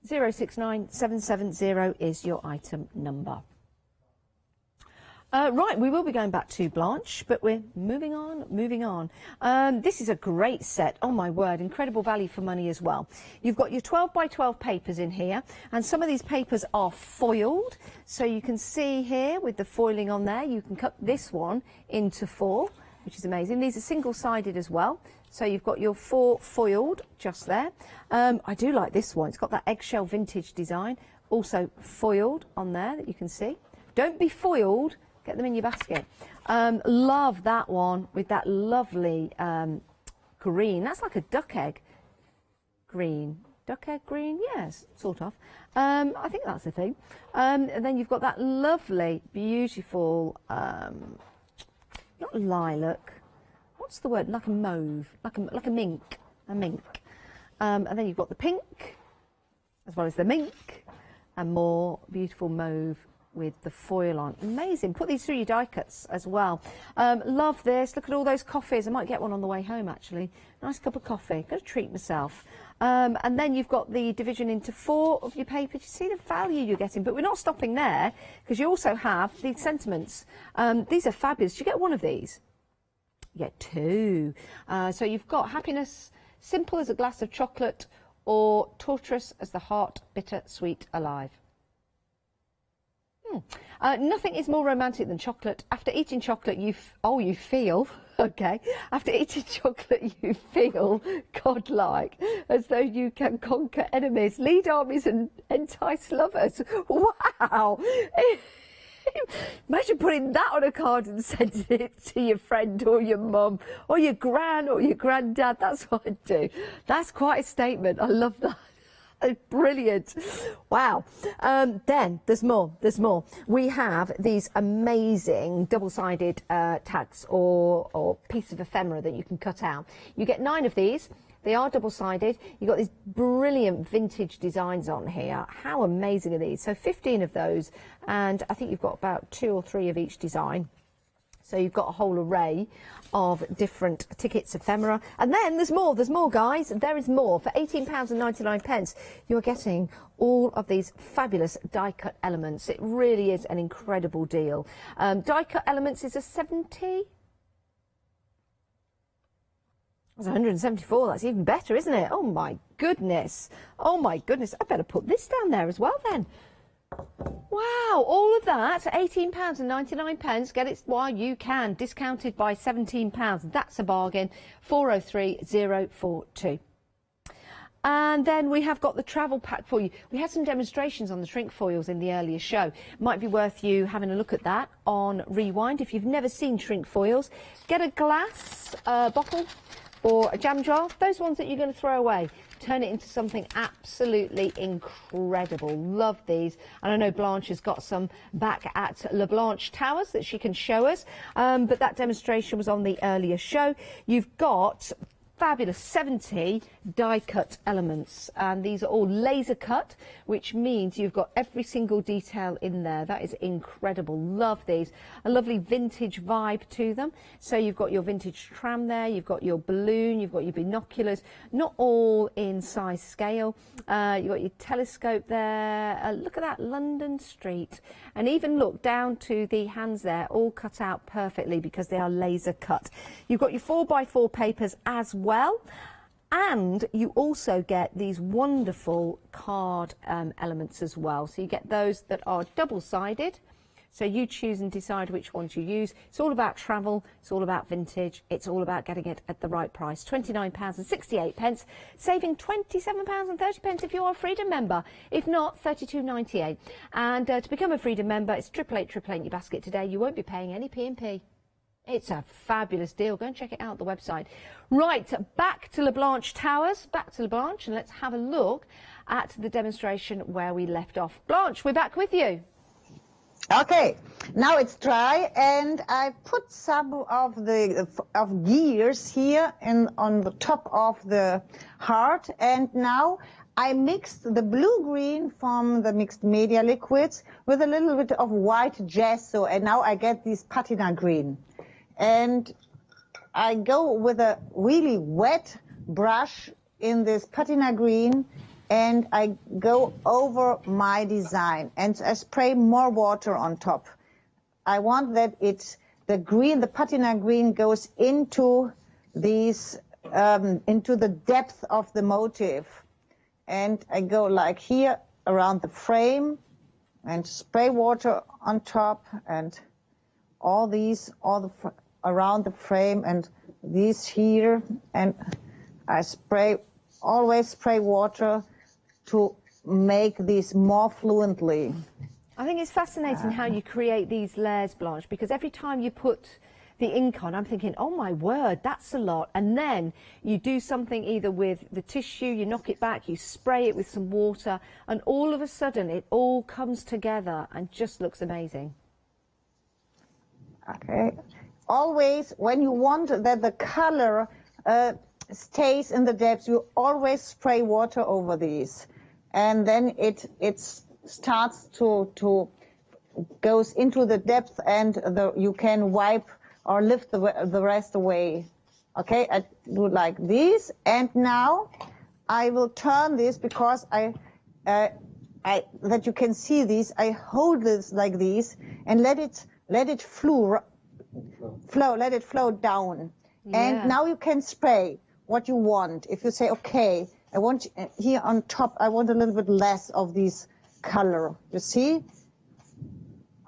[SPEAKER 1] 069770 is your item number. Right, we will be going back to Blanche, but we're moving on. This is a great set. Oh my word, incredible value for money as well. You've got your 12 by 12 papers in here, and some of these papers are foiled. So you can see here with the foiling on there, you can cut this one into 4, which is amazing. These are single-sided as well. So you've got your 4 foiled just there. I do like this one. It's got that eggshell vintage design, also foiled on there that you can see. Don't be foiled. Get them in your basket. Love that one with that lovely green. That's like a duck egg green. Duck egg green? Yes, sort of. I think that's the thing. And then you've got that lovely, beautiful, not lilac. What's the word? Like a mauve, like a mink. A mink. And then you've got the pink, as well as the mink, and more beautiful mauve with the foil on. Amazing. Put these through your die cuts as well. Love this. Look at all those coffees. I might get one on the way home, actually. Nice cup of coffee. Got to treat myself. And then you've got the division into 4 of your paper. You see the value you're getting. But we're not stopping there, because you also have these sentiments. These are fabulous. You get one of these. You get 2. So you've got happiness, simple as a glass of chocolate, or torturous as the heart, bitter, sweet, alive. Nothing is more romantic than chocolate. After eating chocolate, you feel, okay, after eating chocolate, you feel godlike, as though you can conquer enemies, lead armies and entice lovers. Wow! Imagine putting that on a card and sending it to your friend or your mum or your gran or your granddad. That's what I'd do. That's quite a statement. I love that. Brilliant. Wow. Then there's more. We have these amazing double-sided tags or piece of ephemera that you can cut out. You get 9 of these. They are double-sided. You've got these brilliant vintage designs on here. How amazing are these? So 15 of those, and I think you've got about 2 or 3 of each design. So you've got a whole array of different tickets, ephemera. And then there's more, guys. There is more. For £18.99, you're getting all of these fabulous die-cut elements. It really is an incredible deal. Die-cut elements is a 70. That's 174. That's even better, isn't it? Oh my goodness. Oh my goodness. I better put this down there as well then. Wow, all of that, £18.99. Get it while you can. Discounted by £17. That's a bargain. 403042. And then we have got the travel pack for you. We had some demonstrations on the shrink foils in the earlier show. Might be worth you having a look at that on Rewind. If you've never seen shrink foils, get a glass bottle or a jam jar, those ones that you're going to throw away. Turn it into something absolutely incredible. Love these. And I know Blanche has got some back at Le Blanche Towers that she can show us. But that demonstration was on the earlier show. You've got fabulous 70 die-cut elements, and these are all laser cut, which means you've got every single detail in there. That is incredible. Love these. A lovely vintage vibe to them. So you've got your vintage tram there, you've got your balloon, you've got your binoculars, not all in size scale. You've got your telescope there. Look at that, London Street. And even look down to the hands there, all cut out perfectly because they are laser cut. You've got your 4x4 papers as well. And you also get these wonderful card elements as well. So you get those that are double-sided. So you choose and decide which ones you use. It's all about travel. It's all about vintage. It's all about getting it at the right price. £29.68, saving £27.30 if you're a Freedom member. If not, £32.98. And to become a Freedom member, it's 888 in your basket today. You won't be paying any P&P. It's a fabulous deal. Go and check it out, the website. Right, back to Le Blanche Towers, back to Le Blanche, and let's have a look at the demonstration where we left off. Blanche, we're back with you.
[SPEAKER 12] Okay, now it's dry, and I put some of the gears here on the top of the heart, and now I mixed the blue-green from the mixed media liquids with a little bit of white gesso, and now I get this patina green. And I go with a really wet brush in this patina green, and I go over my design, and I spray more water on top. I want that the patina green goes into these, into the depth of the motif. And I go like here around the frame and spray water on top, and around the frame, and these here, and I always spray water to make these more fluently.
[SPEAKER 1] I think it's fascinating how you create these layers, Blanche, because every time you put the ink on, I'm thinking, oh my word, that's a lot. And then you do something either with the tissue, you knock it back, you spray it with some water, and all of a sudden it all comes together and just looks amazing.
[SPEAKER 12] Okay. Always, when you want that the color stays in the depths, you always spray water over these, and then it starts to goes into the depth, and you can wipe or lift the rest away. Okay, I do like this, and now I will turn this because that you can see these. I hold this like this and let it flow, let it flow down. Yeah. And now you can spray what you want. If you say, okay, I want here on top, I want a little bit less of this color. You see?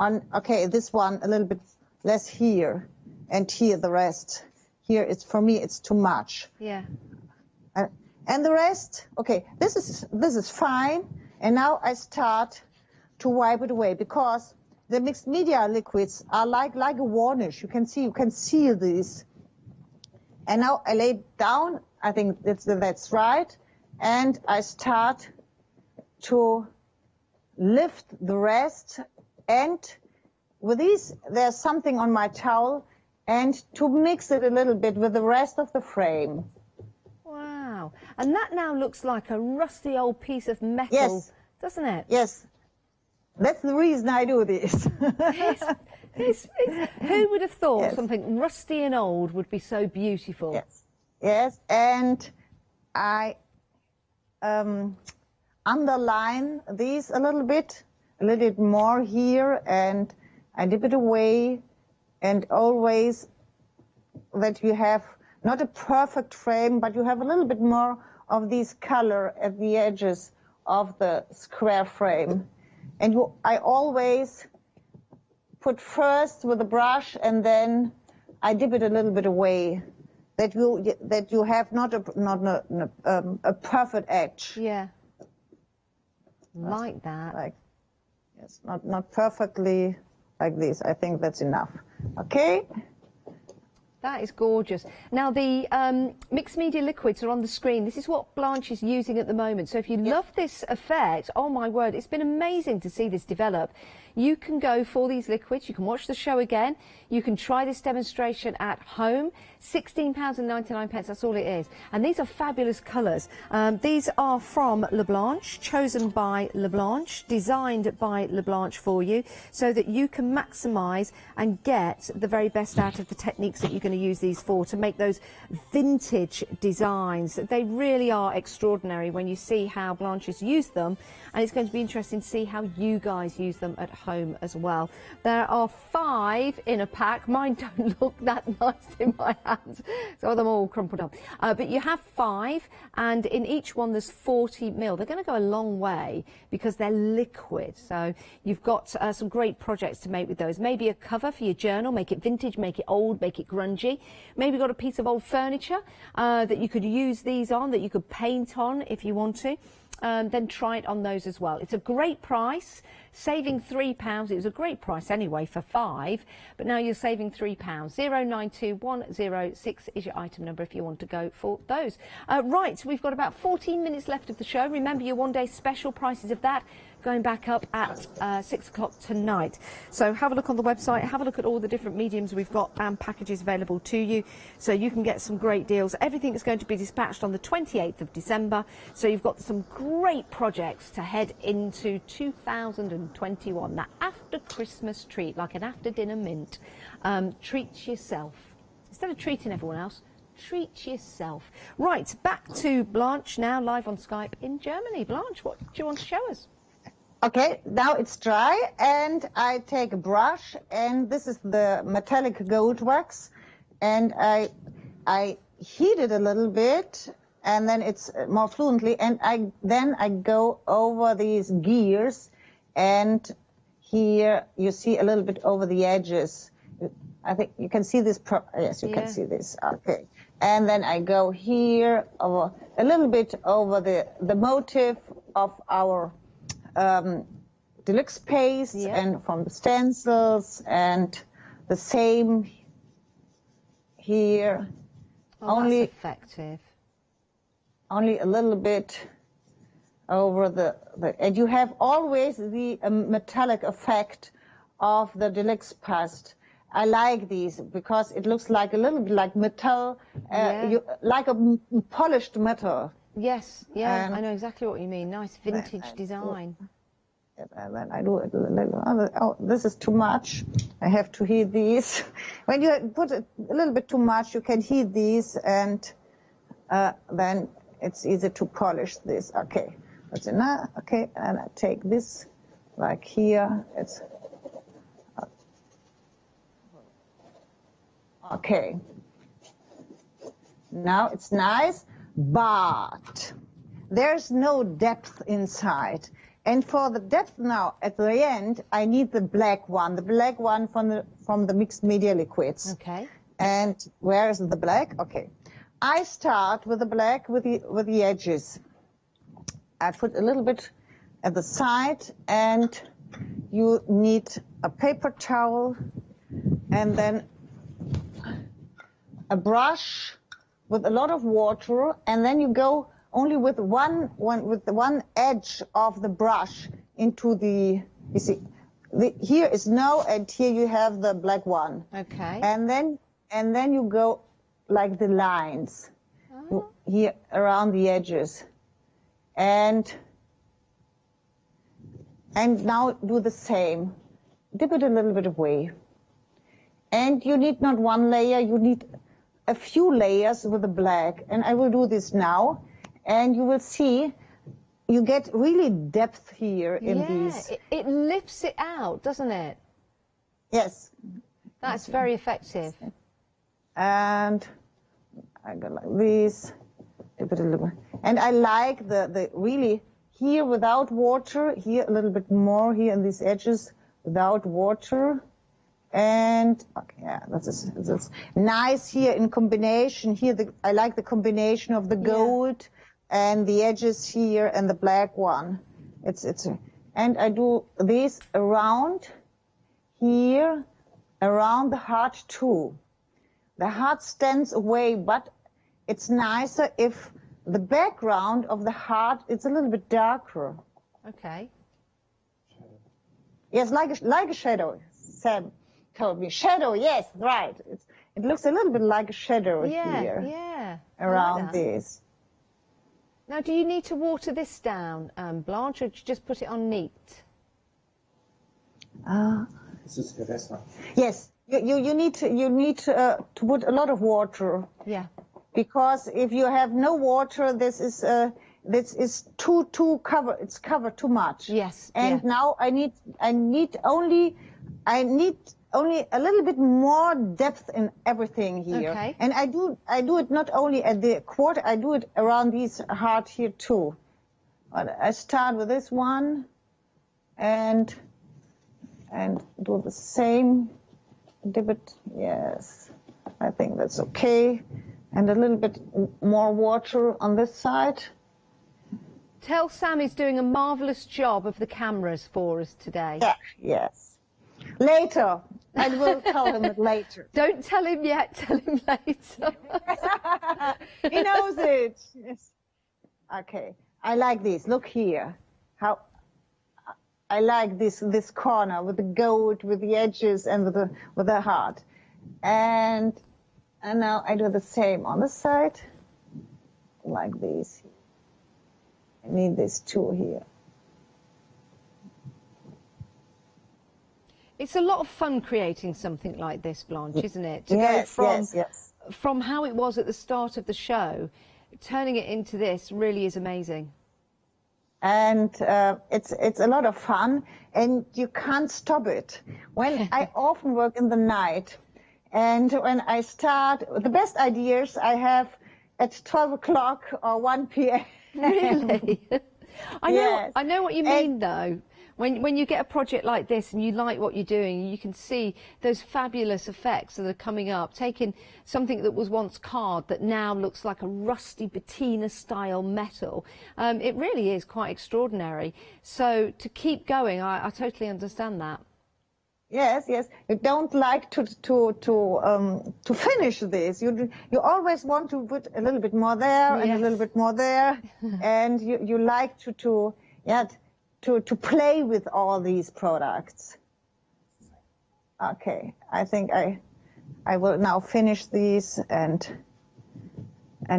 [SPEAKER 12] Okay, this one a little bit less here, and here the rest. Here for me it's too much.
[SPEAKER 1] Yeah.
[SPEAKER 12] And the rest, okay, this is fine. And now I start to wipe it away, because the mixed media liquids are like a varnish. You can see these. And now I lay it down. I think that's right. And I start to lift the rest. And with these, there's something on my towel, and to mix it a little bit with the rest of the frame.
[SPEAKER 1] Wow. And that now looks like a rusty old piece of metal, doesn't it?
[SPEAKER 12] Yes. That's the reason I do this.
[SPEAKER 1] Who would have thought something rusty and old would be so beautiful?
[SPEAKER 12] Yes. Yes, and I underline these a little bit more here, and I dip it away, and always that you have not a perfect frame, but you have a little bit more of these color at the edges of the square frame. And I always put first with a brush, and then I dip it a little bit away, that you have not a perfect edge.
[SPEAKER 1] Yeah. Like that.
[SPEAKER 12] Like, yes, not perfectly like this. I think that's enough. Okay.
[SPEAKER 1] That is gorgeous. Now, the mixed media liquids are on the screen. This is what Blanche is using at the moment. So if you love this effect, oh my word, it's been amazing to see this develop. You can go for these liquids. You can watch the show again. You can try this demonstration at home. £16.99, that's all it is. And these are fabulous colours. These are from Leblanche, chosen by Leblanche, designed by Leblanche for you, so that you can maximise and get the very best out of the techniques that you're going to use these for, to make those vintage designs. They really are extraordinary when you see how Blanche has used them, and it's going to be interesting to see how you guys use them at home as well. There are 5 in a pack. Mine don't look that nice in my hands, so them all crumpled up. But you have 5, and in each one there's 40 ml. They're going to go a long way because they're liquid. So you've got some great projects to make with those. Maybe a cover for your journal, make it vintage, make it old, make it grungy. Maybe got a piece of old furniture that you could use these on, that you could paint on if you want to. Then try it on those as well. It's a great price, saving £3. It was a great price anyway for 5, but now you're saving £3. 092106 is your item number if you want to go for those. Right, we've got about 14 minutes left of the show. Remember your one-day special prices of that going back up at 6 o'clock tonight. So have a look on the website, have a look at all the different mediums we've got and packages available to you, so you can get some great deals. Everything is going to be dispatched on the 28th of December, so you've got some great projects to head into 2021. That after Christmas treat, like an after dinner mint. Treat yourself. Instead of treating everyone else, treat yourself. Right, back to Blanche now, live on Skype in Germany. Blanche, what do you want to show us?
[SPEAKER 12] Okay, now it's dry, and I take a brush, and this is the metallic gold wax, and I heat it a little bit, and then it's more fluently, and then I go over these gears, and here you see a little bit over the edges. I think you can see this. Yes, you can see this. Okay, and then I go here over a little bit over the motif of our deluxe paste and from the stencils, and the same here.
[SPEAKER 1] Only that's effective.
[SPEAKER 12] Only a little bit over the and you have always the metallic effect of the deluxe paste. I like these because it looks like a little bit like metal, like a polished metal.
[SPEAKER 1] Yes, yeah, I know exactly what you mean. Nice vintage design.
[SPEAKER 12] And then I do it a little. Oh, this is too much. I have to heat these. When you put it a little bit too much, you can heat these, and then it's easy to polish this. Okay, that's enough. Okay, and I take this, like here. It's okay. Now it's nice. But there's no depth inside. And for the depth now, at the end, I need the black one from the mixed media liquids.
[SPEAKER 1] Okay.
[SPEAKER 12] And where is the black? Okay. I start with the black with the edges. I put a little bit at the side, and you need a paper towel, and then a brush with a lot of water, and then you go only with one edge of the brush into the, you see, here is no, and here you have the black one.
[SPEAKER 1] Okay.
[SPEAKER 12] And then you go like the lines here around the edges, and now do the same. Dip it a little bit away, and you need not one layer, you need a few layers with the black, and I will do this now, and you will see you get really depth here in these.
[SPEAKER 1] It lifts it out, doesn't it?
[SPEAKER 12] Yes.
[SPEAKER 1] That's very effective.
[SPEAKER 12] And I go like this, and I like the really here without water, here a little bit more here in these edges without water, and okay, yeah, that's nice here in combination. Here I like the combination of the gold and the edges here and the black one. And I do this around here, around the heart too. The heart stands away, but it's nicer if the background of the heart is a little bit darker.
[SPEAKER 1] Okay.
[SPEAKER 12] Yes, like a shadow. Sam told me shadow. Yes, right. It looks a little bit like a shadow here.
[SPEAKER 1] Yeah.
[SPEAKER 12] Around this.
[SPEAKER 1] Now, do you need to water this down, Blanche, or do you just put it on neat?
[SPEAKER 12] Yes, you need to put a lot of water.
[SPEAKER 1] Yeah. Because
[SPEAKER 12] if you have no water, this is too covered. It's covered too much.
[SPEAKER 1] Yes.
[SPEAKER 12] And now I need only a little bit more depth in everything here.
[SPEAKER 1] Okay.
[SPEAKER 12] And I do it not only at the quarter, I do it around these heart here too. But I start with this one and do the same. Dip it, yes. I think that's okay. And a little bit more water on this side.
[SPEAKER 1] Tell Sam he's doing a marvellous job of the cameras for us today.
[SPEAKER 12] Yeah, yes. Later. I will tell him it later.
[SPEAKER 1] Don't tell him yet, tell him later.
[SPEAKER 12] He knows it. Yes. Okay. I like this. Look here. How I like this corner with the gold, with the edges, and with the heart. And now I do the same on the side, like this. I need this too here.
[SPEAKER 1] It's a lot of fun creating something like this, Blanche, isn't it? To
[SPEAKER 12] yes,
[SPEAKER 1] go
[SPEAKER 12] yes.
[SPEAKER 1] from how it was at the start of the show, turning it into this really is amazing.
[SPEAKER 12] And it's a lot of fun, and you can't stop it. When I often work in the night, and when I start, the best ideas I have at 12 o'clock or 1 p.m.
[SPEAKER 1] Really?
[SPEAKER 12] Yes.
[SPEAKER 1] I know what you mean, though. When you get a project like this and you like what you're doing, you can see those fabulous effects that are coming up, taking something that was once card that now looks like a rusty patina-style metal. It really is quite extraordinary. So to keep going, I totally understand that.
[SPEAKER 12] Yes, yes. You don't like to finish this. You always want to put a little bit more there and a little bit more there, and you like to play with all these products. Okay, I think I will now finish these and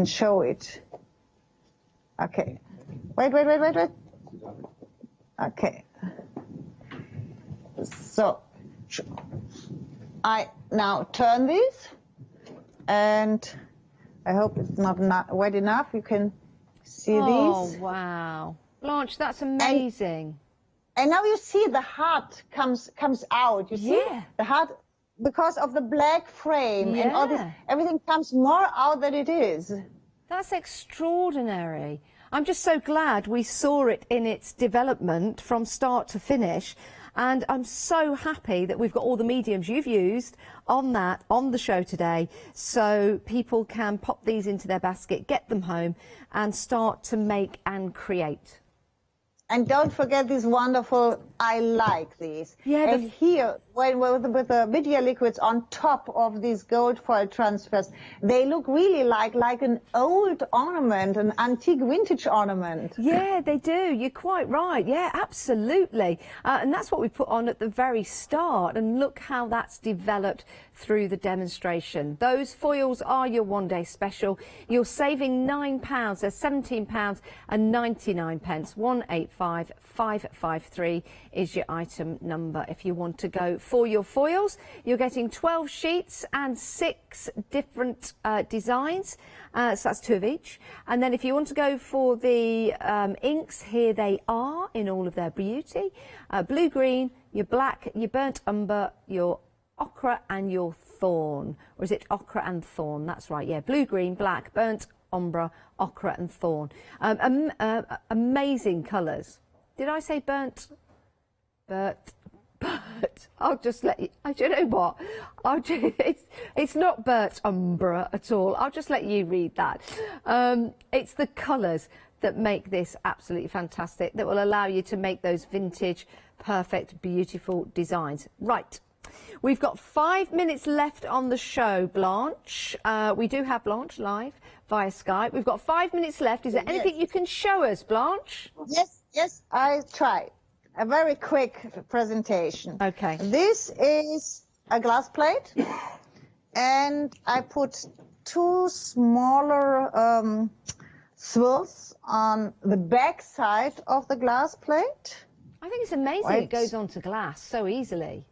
[SPEAKER 12] show it. Okay, wait. Okay, so I now turn these, and I hope it's not wet enough. You can see these.
[SPEAKER 1] Oh, wow. Blanche, that's amazing.
[SPEAKER 12] And now you see the heart comes out. You see the heart because of the black frame and all this. Everything comes more out than it is.
[SPEAKER 1] That's extraordinary. I'm just so glad we saw it in its development from start to finish. And I'm so happy that we've got all the mediums you've used on the show today, so people can pop these into their basket, get them home, and start to make and create.
[SPEAKER 12] And don't forget these wonderful, I like these.
[SPEAKER 1] Yeah,
[SPEAKER 12] and here, with the media liquids on top of these gold foil transfers, they look really like an old ornament, an antique vintage ornament.
[SPEAKER 1] Yeah, they do. You're quite right. Yeah, absolutely. And that's what we put on at the very start. And look how that's developed through the demonstration. Those foils are your one-day special. You're saving £9. They're £17 and 99 pence. 185553 is your item number if you want to go for your foils. You're getting 12 sheets and 6 different designs. So that's 2 of each. And then if you want to go for the inks, here they are in all of their beauty. Blue-green, your black, your burnt umber, your ochre and your thorn. Or is it ochre and thorn? That's right, yeah. Blue, green, black, burnt umber, ochre and thorn. Amazing colours. Did I say burnt? But I'll just let you. Do you know what? It's not burnt umber at all. I'll just let you read that. It's the colours that make this absolutely fantastic, that will allow you to make those vintage, perfect, beautiful designs. Right. We've got 5 minutes left on the show, Blanche. We do have Blanche live via Skype. We've got 5 minutes left. Is there anything you can show us, Blanche?
[SPEAKER 12] Yes, I try. A very quick presentation.
[SPEAKER 1] Okay.
[SPEAKER 12] This is a glass plate, and I put 2 smaller swirls on the back side of the glass plate.
[SPEAKER 1] I think it's amazing it goes onto glass so easily.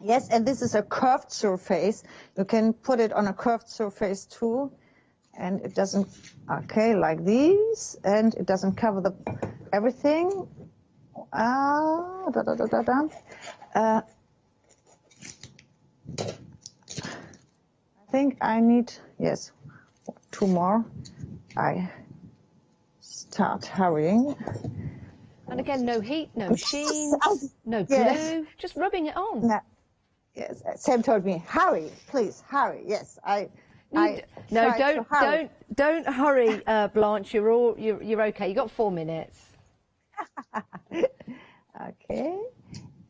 [SPEAKER 12] Yes, and this is a curved surface. You can put it on a curved surface too, and it doesn't, okay, like these, and it doesn't cover everything. I think I need, 2 more. I start hurrying.
[SPEAKER 1] And again, no heat, no machines, no glue, just rubbing it on.
[SPEAKER 12] No. Yes, Sam told me, hurry, please, hurry. Yes,
[SPEAKER 1] don't hurry, Blanche. You're okay. You got 4 minutes.
[SPEAKER 12] Okay,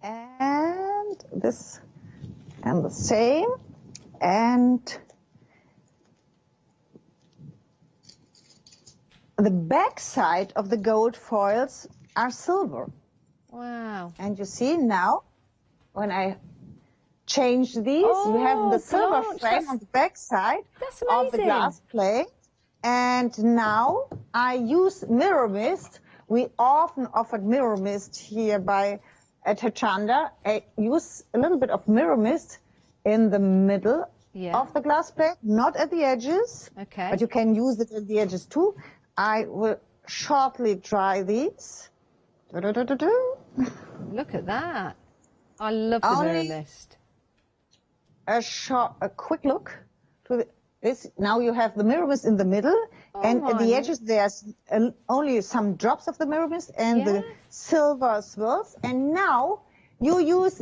[SPEAKER 12] and this and the same, and the back side of the gold foils are silver.
[SPEAKER 1] Wow!
[SPEAKER 12] And you see now, when I change these, you have the silver frame on the back side of the glass plate, and now I use mirror mist. We often offered mirror mist here at Hochanda. I use a little bit of mirror mist in the middle of the glass plate, not at the edges.
[SPEAKER 1] Okay.
[SPEAKER 12] But you can use it at the edges too. I will shortly dry these.
[SPEAKER 1] Look at that. I love the mirror mist.
[SPEAKER 12] A quick look to this. Now you have the mirror mist in the middle, and at the edges there's only some drops of the mirror mist and the silver swirls. And now you use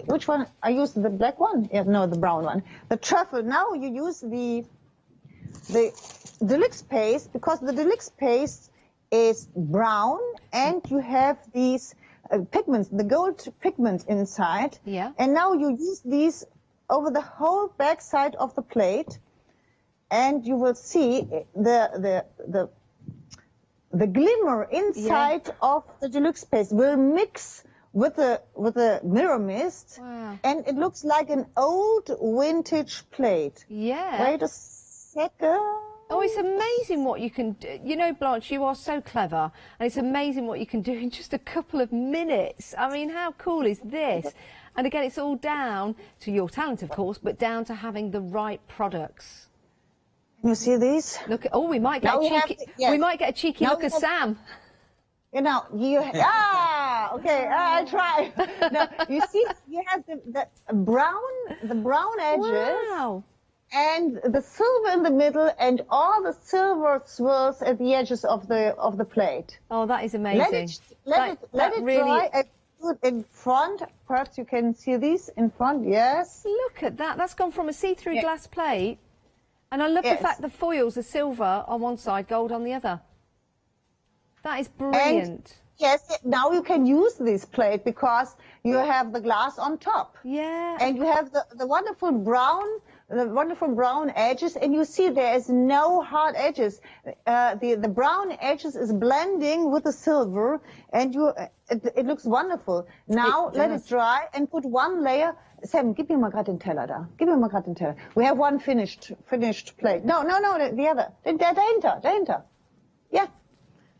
[SPEAKER 12] which one? I used the black one. Yeah, no, the brown one. The truffle. Now you use the deluxe paste, because the deluxe paste is brown, and you have these pigments, the gold pigment inside.
[SPEAKER 1] Yeah.
[SPEAKER 12] And now you use these over the whole back side of the plate, and you will see the glimmer inside of the deluxe paste will mix with the mirror mist.
[SPEAKER 1] Wow.
[SPEAKER 12] And it looks like an old vintage plate.
[SPEAKER 1] Yeah.
[SPEAKER 12] Wait a second.
[SPEAKER 1] Oh, it's amazing what you can do. You know, Blanche, you are so clever, and it's amazing what you can do in just a couple of minutes. I mean, how cool is this? And again, it's all down to your talent, of course, but down to having the right products.
[SPEAKER 12] You see these?
[SPEAKER 1] Look at, we might get we might get a cheeky look at Sam.
[SPEAKER 12] You know, okay, I try. Now, you see, you have the brown edges.
[SPEAKER 1] Wow.
[SPEAKER 12] And the silver in the middle, and all the silver swirls at the edges of the plate.
[SPEAKER 1] Oh, that is amazing.
[SPEAKER 12] Let it really dry. I do it in front. Perhaps you can see these in front. Yes.
[SPEAKER 1] Look at that. That's gone from a see-through glass plate, and I love the fact the foils are silver on one side, gold on the other. That is brilliant.
[SPEAKER 12] And yes. Now you can use this plate because you have the glass on top.
[SPEAKER 1] Yeah.
[SPEAKER 12] And you have the wonderful brown edges, and you see there is no hard edges. The brown edges is blending with the silver, and it looks wonderful. Now let it dry and put one layer. Sam, gib mir mal gerade den Teller da. Gib mir mal gerade den Teller. We have one finished plate. No, the other. Dahinter. Yeah.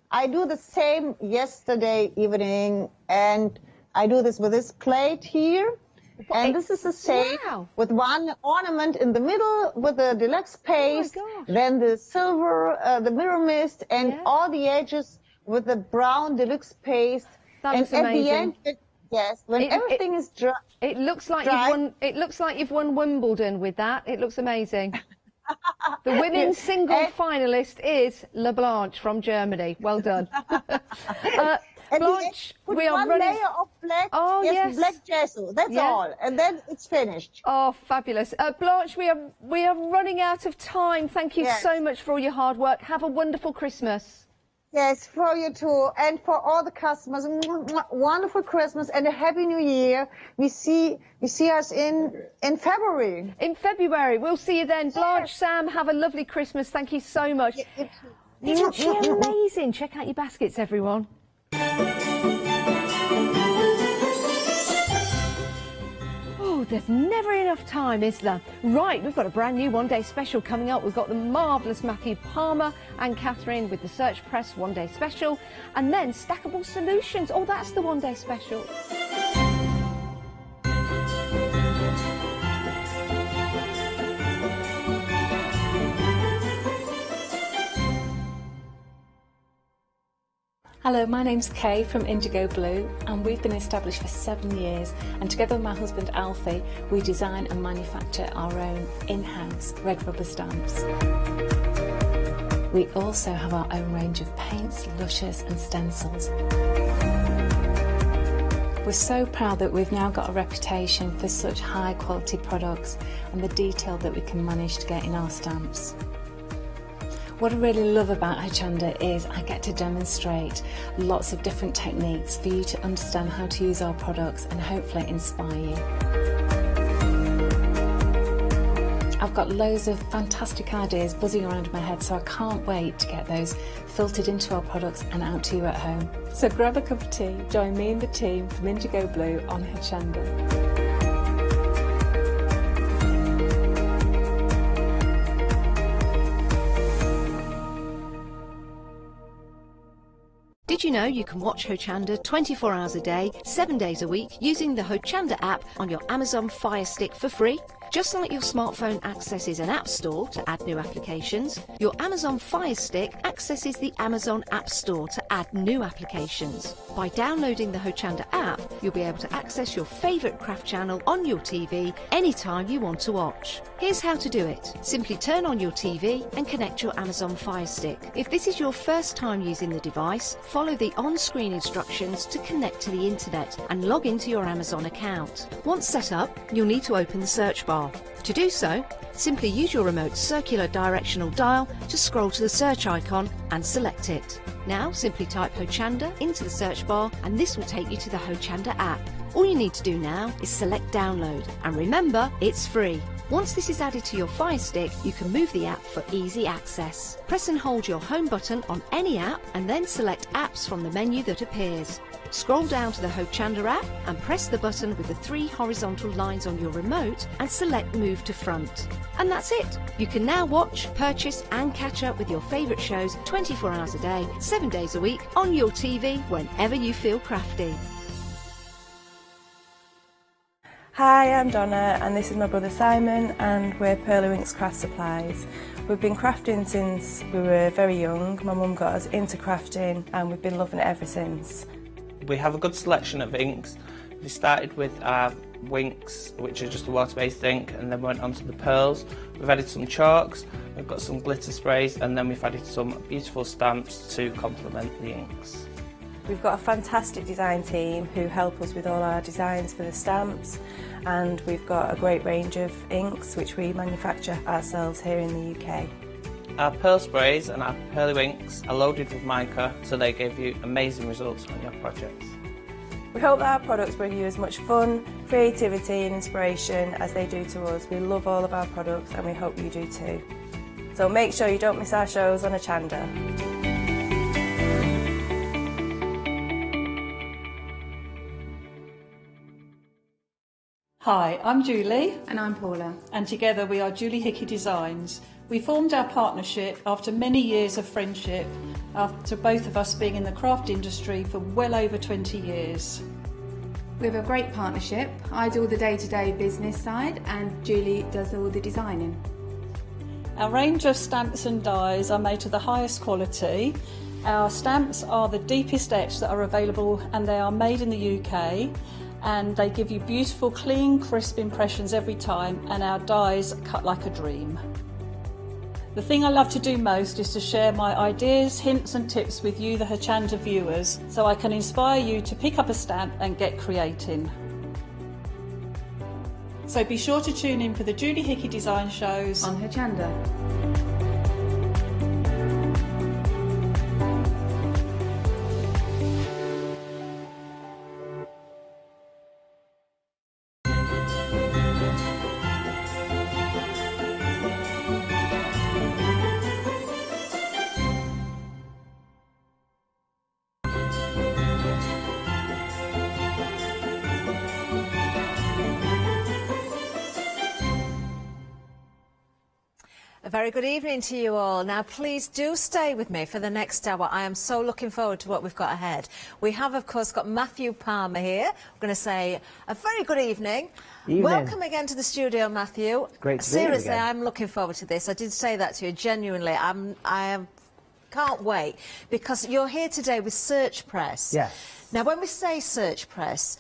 [SPEAKER 12] I do the same yesterday evening, and I do this with this plate here. And this is the same with one ornament in the middle with the deluxe paste, then the silver, the mirror mist, and all the edges with the brown deluxe paste.
[SPEAKER 1] That looks amazing.
[SPEAKER 12] At the end, Yes, when everything is dry.
[SPEAKER 1] It looks like you've won. It looks like you've won Wimbledon with that. It looks amazing. The women's single finalist is La Blanche from Germany. Well done. Blanche, we are
[SPEAKER 12] one
[SPEAKER 1] running.
[SPEAKER 12] layer of black,
[SPEAKER 1] yes,
[SPEAKER 12] black gesso. That's all, and then it's finished.
[SPEAKER 1] Oh, fabulous! Blanche, we are running out of time. Thank you so much for all your hard work. Have a wonderful Christmas.
[SPEAKER 12] Yes, for you too, and for all the customers. Wonderful Christmas and a Happy New Year. We see us in February.
[SPEAKER 1] In February, we'll see you then. Blanche, Sam, have a lovely Christmas. Thank you so much. Isn't she amazing? Check out your baskets, everyone. Oh, there's never enough time, is there? Right, we've got a brand new one-day special coming up. We've got the marvellous Matthew Palmer and Catherine with the Search Press one-day special, and then Stackable Solutions. Oh, that's the one-day special.
[SPEAKER 22] Hello, my name's Kay from Indigo Blue, and we've been established for 7 years, and together with my husband Alfie we design and manufacture our own in-house red rubber stamps. We also have our own range of paints, lushes and stencils. We're so proud that we've now got a reputation for such high quality products and the detail that we can manage to get in our stamps. What I really love about Hochanda is I get to demonstrate lots of different techniques for you to understand how to use our products and hopefully inspire you. I've got loads of fantastic ideas buzzing around in my head, so I can't wait to get those filtered into our products and out to you at home. So grab a cup of tea, join me and the team from Indigo Blue on Hochanda.
[SPEAKER 1] Did you know you can watch Hochanda 24 hours a day, 7 days a week using the Hochanda app on your Amazon Fire Stick for free? Just like your smartphone accesses an app store to add new applications, your Amazon Fire Stick accesses the Amazon App Store to add new applications. By downloading the Hochanda app, you'll be able to access your favourite craft channel on your TV anytime you want to watch. Here's how to do it. Simply turn on your TV and connect your Amazon Fire Stick. If this is your first time using the device, follow the on-screen instructions to connect to the internet and log into your Amazon account. Once set up, you'll need to open the search bar. To do so, simply use your remote circular directional dial to scroll to the search icon and select it. Now simply type Hochanda into the search bar and this will take you to the Hochanda app. All you need to do now is select download, and remember, it's free. Once this is added to your Fire Stick, you can move the app for easy access. Press and hold your home button on any app and then select apps from the menu that appears. Scroll down to the Hochanda app and press the button with the 3 horizontal lines on your remote and select Move to Front. And that's it! You can now watch, purchase and catch up with your favourite shows 24 hours a day, 7 days a week on your TV whenever you feel crafty.
[SPEAKER 13] Hi, I'm Donna and this is my brother Simon and we're Pearlywinks Craft Supplies. We've been crafting since we were very young. My mum got us into crafting and we've been loving it ever since.
[SPEAKER 14] We have a good selection of inks. We started with our Winks, which are just a water-based ink, and then went on to the pearls. We've added some chalks, we've got some glitter sprays, and then we've added some beautiful stamps to complement the inks.
[SPEAKER 13] We've got a fantastic design team who help us with all our designs for the stamps, and we've got a great range of inks which we manufacture ourselves here in the UK.
[SPEAKER 14] Our pearl sprays and our Pearlywinks are loaded with mica, so they give you amazing results on your projects.
[SPEAKER 13] We hope that our products bring you as much fun, creativity and inspiration as they do to us. We love all of our products and we hope you do too. So make sure you don't miss our shows on Hochanda.
[SPEAKER 21] Hi, I'm Julie.
[SPEAKER 24] And I'm Paula.
[SPEAKER 21] And together we are Julie Hickey Designs. We formed our partnership after many years of friendship, after both of us being in the craft industry for well over 20 years.
[SPEAKER 24] We have a great partnership. I do all the day-to-day business side and Julie does all the designing.
[SPEAKER 21] Our range of stamps and dies are made to the highest quality. Our stamps are the deepest etch that are available, and they are made in the UK, and they give you beautiful, clean, crisp impressions every time, and our dies cut like a dream. The thing I love to do most is to share my ideas, hints and tips with you, the Hochanda viewers, so I can inspire you to pick up a stamp and get creating. So be sure to tune in for the Julie Hickey design shows
[SPEAKER 24] on Hochanda.
[SPEAKER 15] A very good evening to you all. Now, please do stay with me for the next hour. I am so looking forward to what we've got ahead. We have, of course, got Matthew Palmer here. I'm going to say a very good evening. Welcome again to the studio, Matthew.
[SPEAKER 8] It's great to be here
[SPEAKER 15] Seriously,
[SPEAKER 8] again.
[SPEAKER 15] I'm looking forward to this. I did say that to you genuinely. I can't wait, because you're here today with Search Press.
[SPEAKER 8] Yes.
[SPEAKER 15] Now, when we say Search Press,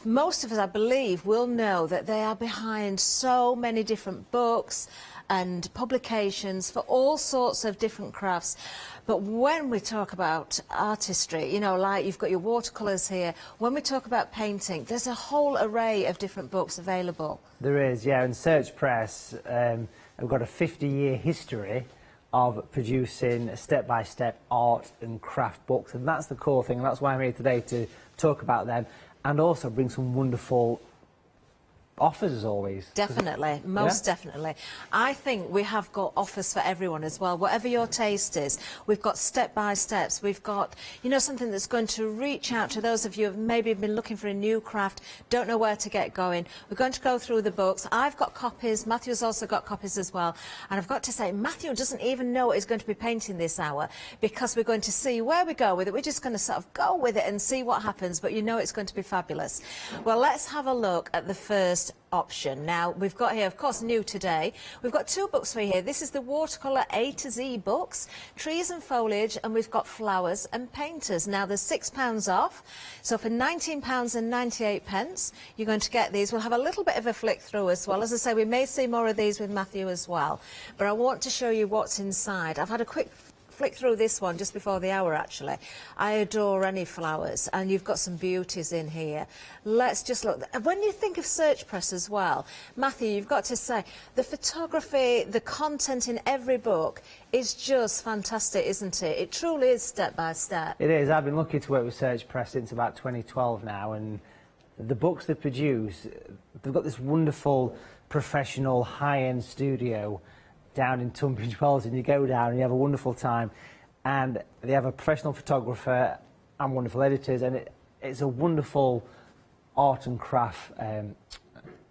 [SPEAKER 15] most of us, I believe, will know that they are behind so many different books and publications for all sorts of different crafts. But when we talk about artistry, you know, like you've got your watercolours here, when we talk about painting, there's a whole array of different books available.
[SPEAKER 8] There is, yeah, and Search Press have got a 50-year history of producing step-by-step art and craft books, and that's the core thing, and that's why I'm here today to talk about them, and also bring some wonderful offers as always.
[SPEAKER 15] Definitely, most definitely. I think we have got offers for everyone as well, whatever your taste is. We've got step-by-steps, we've got, you know, something that's going to reach out to those of you who have maybe been looking for a new craft, don't know where to get going. We're going to go through the books. I've got copies, Matthew's also got copies as well, and I've got to say, Matthew doesn't even know what he's going to be painting this hour, because we're going to see where we go with it. We're just going to sort of go with it and see what happens, but you know it's going to be fabulous. Well, let's have a look at the first option. Now, we've got here, of course, new today, we've got two books for you here. This is the watercolour A to Z books, trees and foliage, and we've got flowers and painters. Now, there's £6 off, so for £19.98 you're going to get these. We'll have a little bit of a flick through as well. As I say, we may see more of these with Matthew as well, but I want to show you what's inside. I've had a quick flick through this one just before the hour, actually. I adore any flowers, and you've got some beauties in here. Let's just look. When you think of Search Press as well, Matthew, you've got to say, the photography, the content in every book is just fantastic, isn't it? It truly is step by step.
[SPEAKER 8] It is. I've been lucky to work with Search Press since about 2012 now, and the books they produce, they've got this wonderful professional high-end studio down in Tunbridge Wells, and you go down and you have a wonderful time, and they have a professional photographer and wonderful editors, and it's a wonderful art and craft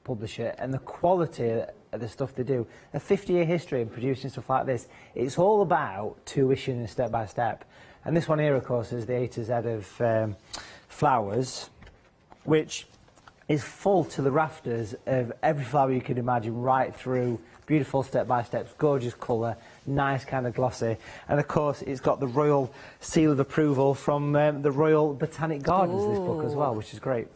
[SPEAKER 8] publisher, and the quality of the stuff they do, a 50-year history in producing stuff like this, it's all about tuition and step by step. And this one here, of course, is the A to Z of flowers, which is full to the rafters of every flower you can imagine, right through. Beautiful step-by-steps, gorgeous colour, nice kind of glossy, and of course it's got the royal seal of approval from the Royal Botanic Gardens, this book as well, which is great.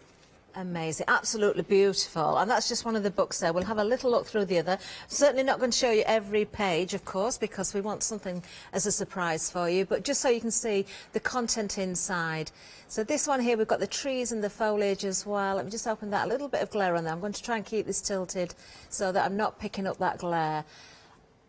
[SPEAKER 15] Amazing, absolutely beautiful, and that's just one of the books there. We'll have a little look through the other. Certainly not going to show you every page, of course, because we want something as a surprise for you, but just so you can see the content inside. So this one here, we've got the trees and the foliage as well. Let me just open that, a little bit of glare on there. I'm going to try and keep this tilted so that I'm not picking up that glare.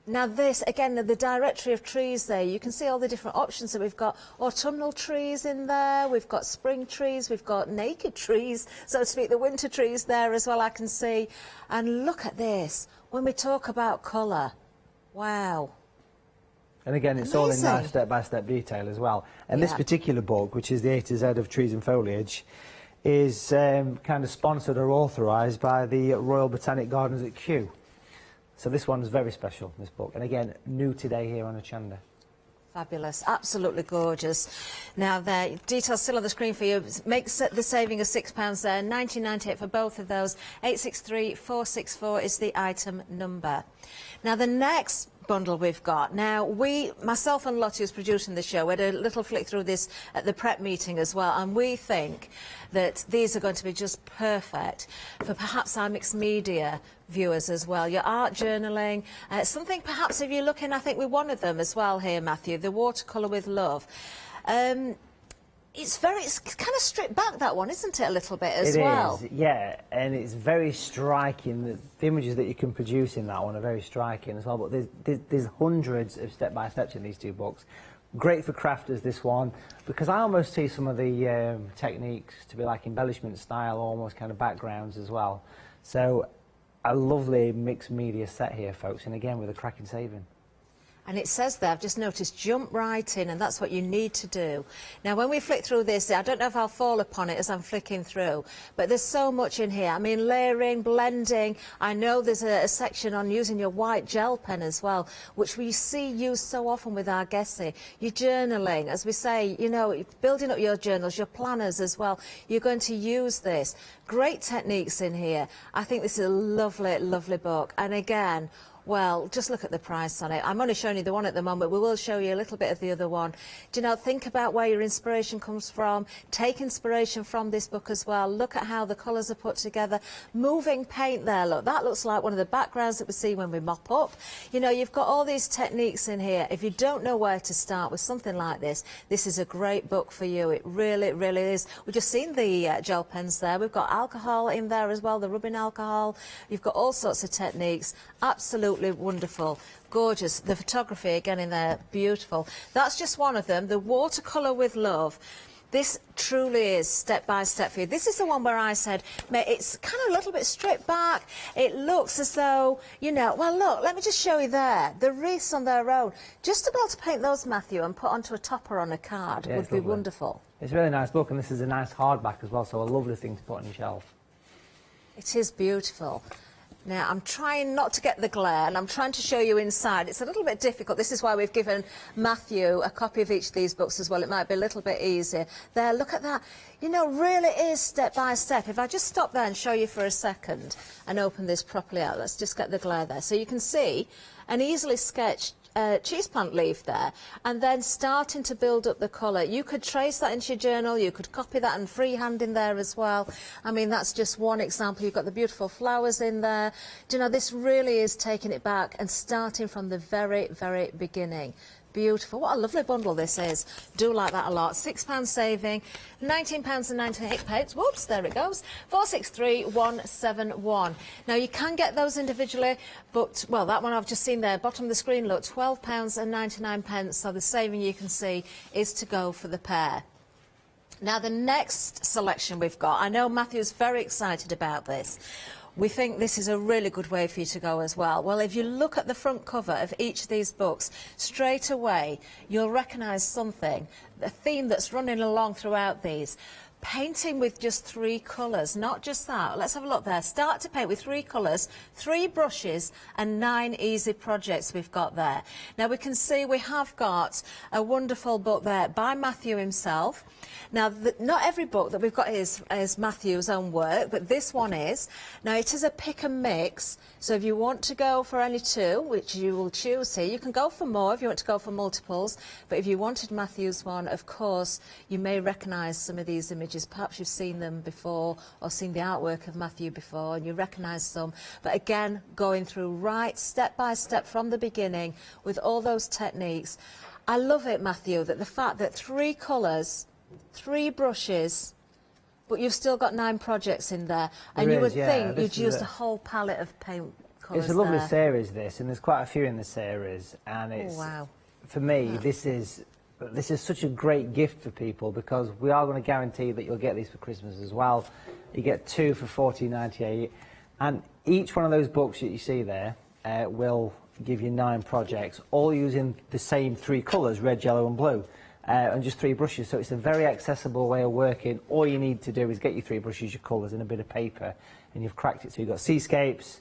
[SPEAKER 15] Now this, again, the directory of trees there, you can see all the different options. So we've got autumnal trees in there, we've got spring trees, we've got naked trees, so to speak, the winter trees there as well, I can see. And look at this, when we talk about colour, wow.
[SPEAKER 8] And again, it's all in nice step-by-step detail as well. And this particular book, which is the A to Z of trees and foliage, is kind of sponsored or authorised by the Royal Botanic Gardens at Kew. So this one's very special, this book. And again, new today here on Hochanda.
[SPEAKER 15] Fabulous, absolutely gorgeous. Now, the details still on the screen for you. Make the saving of £6 there, £19.98 for both of those. 863 464 is the item number. Now the next bundle we've got. Now, myself and Lottie, who's producing the show, we had a little flick through this at the prep meeting as well, and we think that these are going to be just perfect for perhaps our mixed media viewers as well. Your art journaling, something perhaps if you're looking, I think, with one of them as well here, Matthew, the Watercolour with Love. It's kind of stripped back, that one, isn't it, a little bit as well?
[SPEAKER 8] It is, yeah, and it's very striking. The images that you can produce in that one are very striking as well, but there's hundreds of step-by-steps in these two books. Great for crafters, this one, because I almost see some of the techniques to be like embellishment style, almost kind of backgrounds as well. So, a lovely mixed media set here, folks, and again with a cracking saving.
[SPEAKER 15] And it says there, I've just noticed, jump right in, and that's what you need to do. Now, when we flick through this, I don't know if I'll fall upon it as I'm flicking through, but there's so much in here. I mean, layering, blending. I know there's a section on using your white gel pen as well, which we see used so often with our Gessie. Your journaling, as we say, you know, building up your journals, your planners as well. You're going to use this. Great techniques in here. I think this is a lovely, lovely book. And again, well, just look at the price on it. I'm only showing you the one at the moment. We will show you a little bit of the other one. Do you know, think about where your inspiration comes from. Take inspiration from this book as well. Look at how the colours are put together. Moving paint there, look. That looks like one of the backgrounds that we see when we mop up. You know, you've got all these techniques in here. If you don't know where to start with something like this is a great book for you. It really, really is. We've just seen the gel pens there. We've got alcohol in there as well, the rubbing alcohol. You've got all sorts of techniques. Absolutely wonderful, gorgeous. The photography again in there, beautiful. That's just one of them. The Watercolour with Love. This truly is step by step for you. This is the one where I said, mate, it's kind of a little bit stripped back. It looks as though, you know, well, look, let me just show you there. The wreaths on their own. Just to be able to paint those, Matthew, and put onto a topper on a card would be wonderful.
[SPEAKER 8] It's a really nice book, and this is a nice hardback as well, so a lovely thing to put on your shelf.
[SPEAKER 15] It is beautiful. Now, I'm trying not to get the glare, and I'm trying to show you inside. It's a little bit difficult. This is why we've given Matthew a copy of each of these books as well. It might be a little bit easier. There, look at that. You know, really is step by step. If I just stop there and show you for a second and open this properly out, let's just get the glare there. So you can see an easily sketched cheese plant leaf there, and then starting to build up the colour. You could trace that into your journal, you could copy that and freehand in there as well. I mean, that's just one example. You've got the beautiful flowers in there. Do you know, this really is taking it back and starting from the very, very beginning. Beautiful. What a lovely bundle this is. Do like that a lot. £6 saving, £19.98. Whoops, there it goes. 463171. Now, you can get those individually, but, well, that one I've just seen there, bottom of the screen, look, £12.99. So the saving you can see is to go for the pair. Now, the next selection we've got, I know Matthew's very excited about this. We think this is a really good way for you to go as well. Well, if you look at the front cover of each of these books, straight away you'll recognise something, a theme that's running along throughout these. Painting with just 3 colours, not just that. Let's have a look there. Start to paint with 3 colours, 3 brushes and 9 easy projects we've got there. Now we can see we have got a wonderful book there by Matthew himself. Now, not every book that we've got is Matthew's own work, but this one is. Now, it is a pick and mix, so if you want to go for only 2, which you will choose here, you can go for more if you want to go for multiples, but if you wanted Matthew's one, of course, you may recognise some of these images. Perhaps you've seen them before or seen the artwork of Matthew before, and you recognise some. But again, going through right step by step from the beginning with all those techniques. I love it, Matthew, that the fact that 3 colours, 3 brushes, but you've still got 9 projects in there, and you would think you'd used a whole palette of paint colours.
[SPEAKER 8] It's a lovely series, this, and there's quite a few in the series, and it's, for me, this is such a great gift for people, because we are going to guarantee that you'll get these for Christmas as well. You get 2 for £14.98, and each one of those books that you see there will give you 9 projects, all using the same 3 colours, red, yellow and blue. And just 3 brushes, so it's a very accessible way of working. All you need to do is get your 3 brushes, your colours and a bit of paper, and you've cracked it. So you've got seascapes,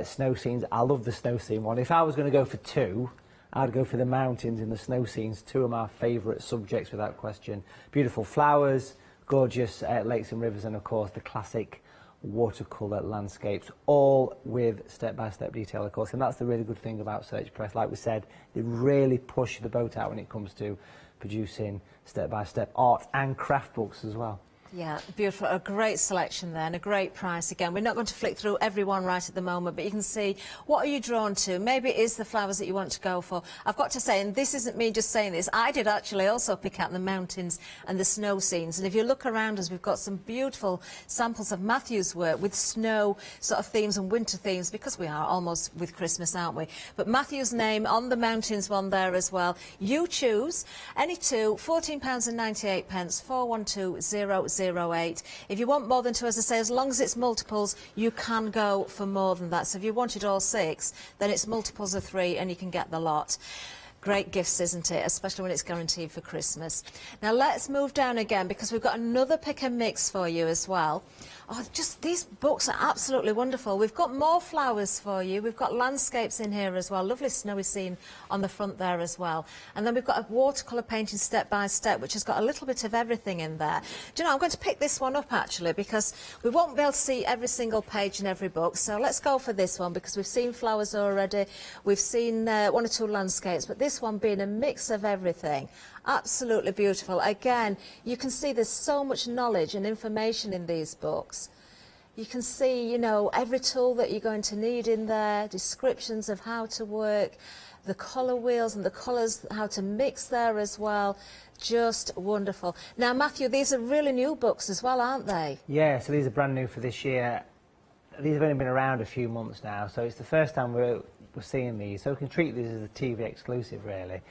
[SPEAKER 8] snow scenes. I love the snow scene one. If I was going to go for 2, I'd go for the mountains and the snow scenes, 2 of my favourite subjects without question. Beautiful flowers, gorgeous lakes and rivers, and of course the classic watercolour landscapes, all with step-by-step detail, of course. And that's the really good thing about Search Press. Like we said, they really push the boat out when it comes to producing step-by-step art and craft books as well.
[SPEAKER 15] Yeah, beautiful. A great selection there and a great price again. We're not going to flick through everyone right at the moment, but you can see what are you drawn to. Maybe it is the flowers that you want to go for. I've got to say, and this isn't me just saying this, I did actually also pick out the mountains and the snow scenes. And if you look around us, we've got some beautiful samples of Matthew's work with snow sort of themes and winter themes, because we are almost with Christmas, aren't we? But Matthew's name on the mountains one there as well. You choose any two, £14.98, 412008. If you want more than two, as I say, as long as it's multiples, you can go for more than that. So if you wanted all 6, then it's multiples of 3 and you can get the lot. Great gifts, isn't it? Especially when it's guaranteed for Christmas. Now let's move down again, because we've got another pick and mix for you as well. Oh, just these books are absolutely wonderful. We've got more flowers for you. We've got landscapes in here as well. Lovely snowy scene on the front there as well. And then we've got a watercolour painting step by step, which has got a little bit of everything in there. Do you know, I'm going to pick this one up actually, because we won't be able to see every single page in every book. So let's go for this one, because we've seen flowers already. We've seen 1 or 2 landscapes, but this one being a mix of everything. Absolutely beautiful. Again, you can see there's so much knowledge and information in these books. You can see, you know, every tool that you're going to need in there, descriptions of how to work, the colour wheels and the colours, how to mix there as well. Just wonderful. Now, Matthew, these are really new books as well, aren't they?
[SPEAKER 8] Yeah, so these are brand new for this year. These have only been around a few months now, so it's the first time we're seeing these. So we can treat these as a TV exclusive, really.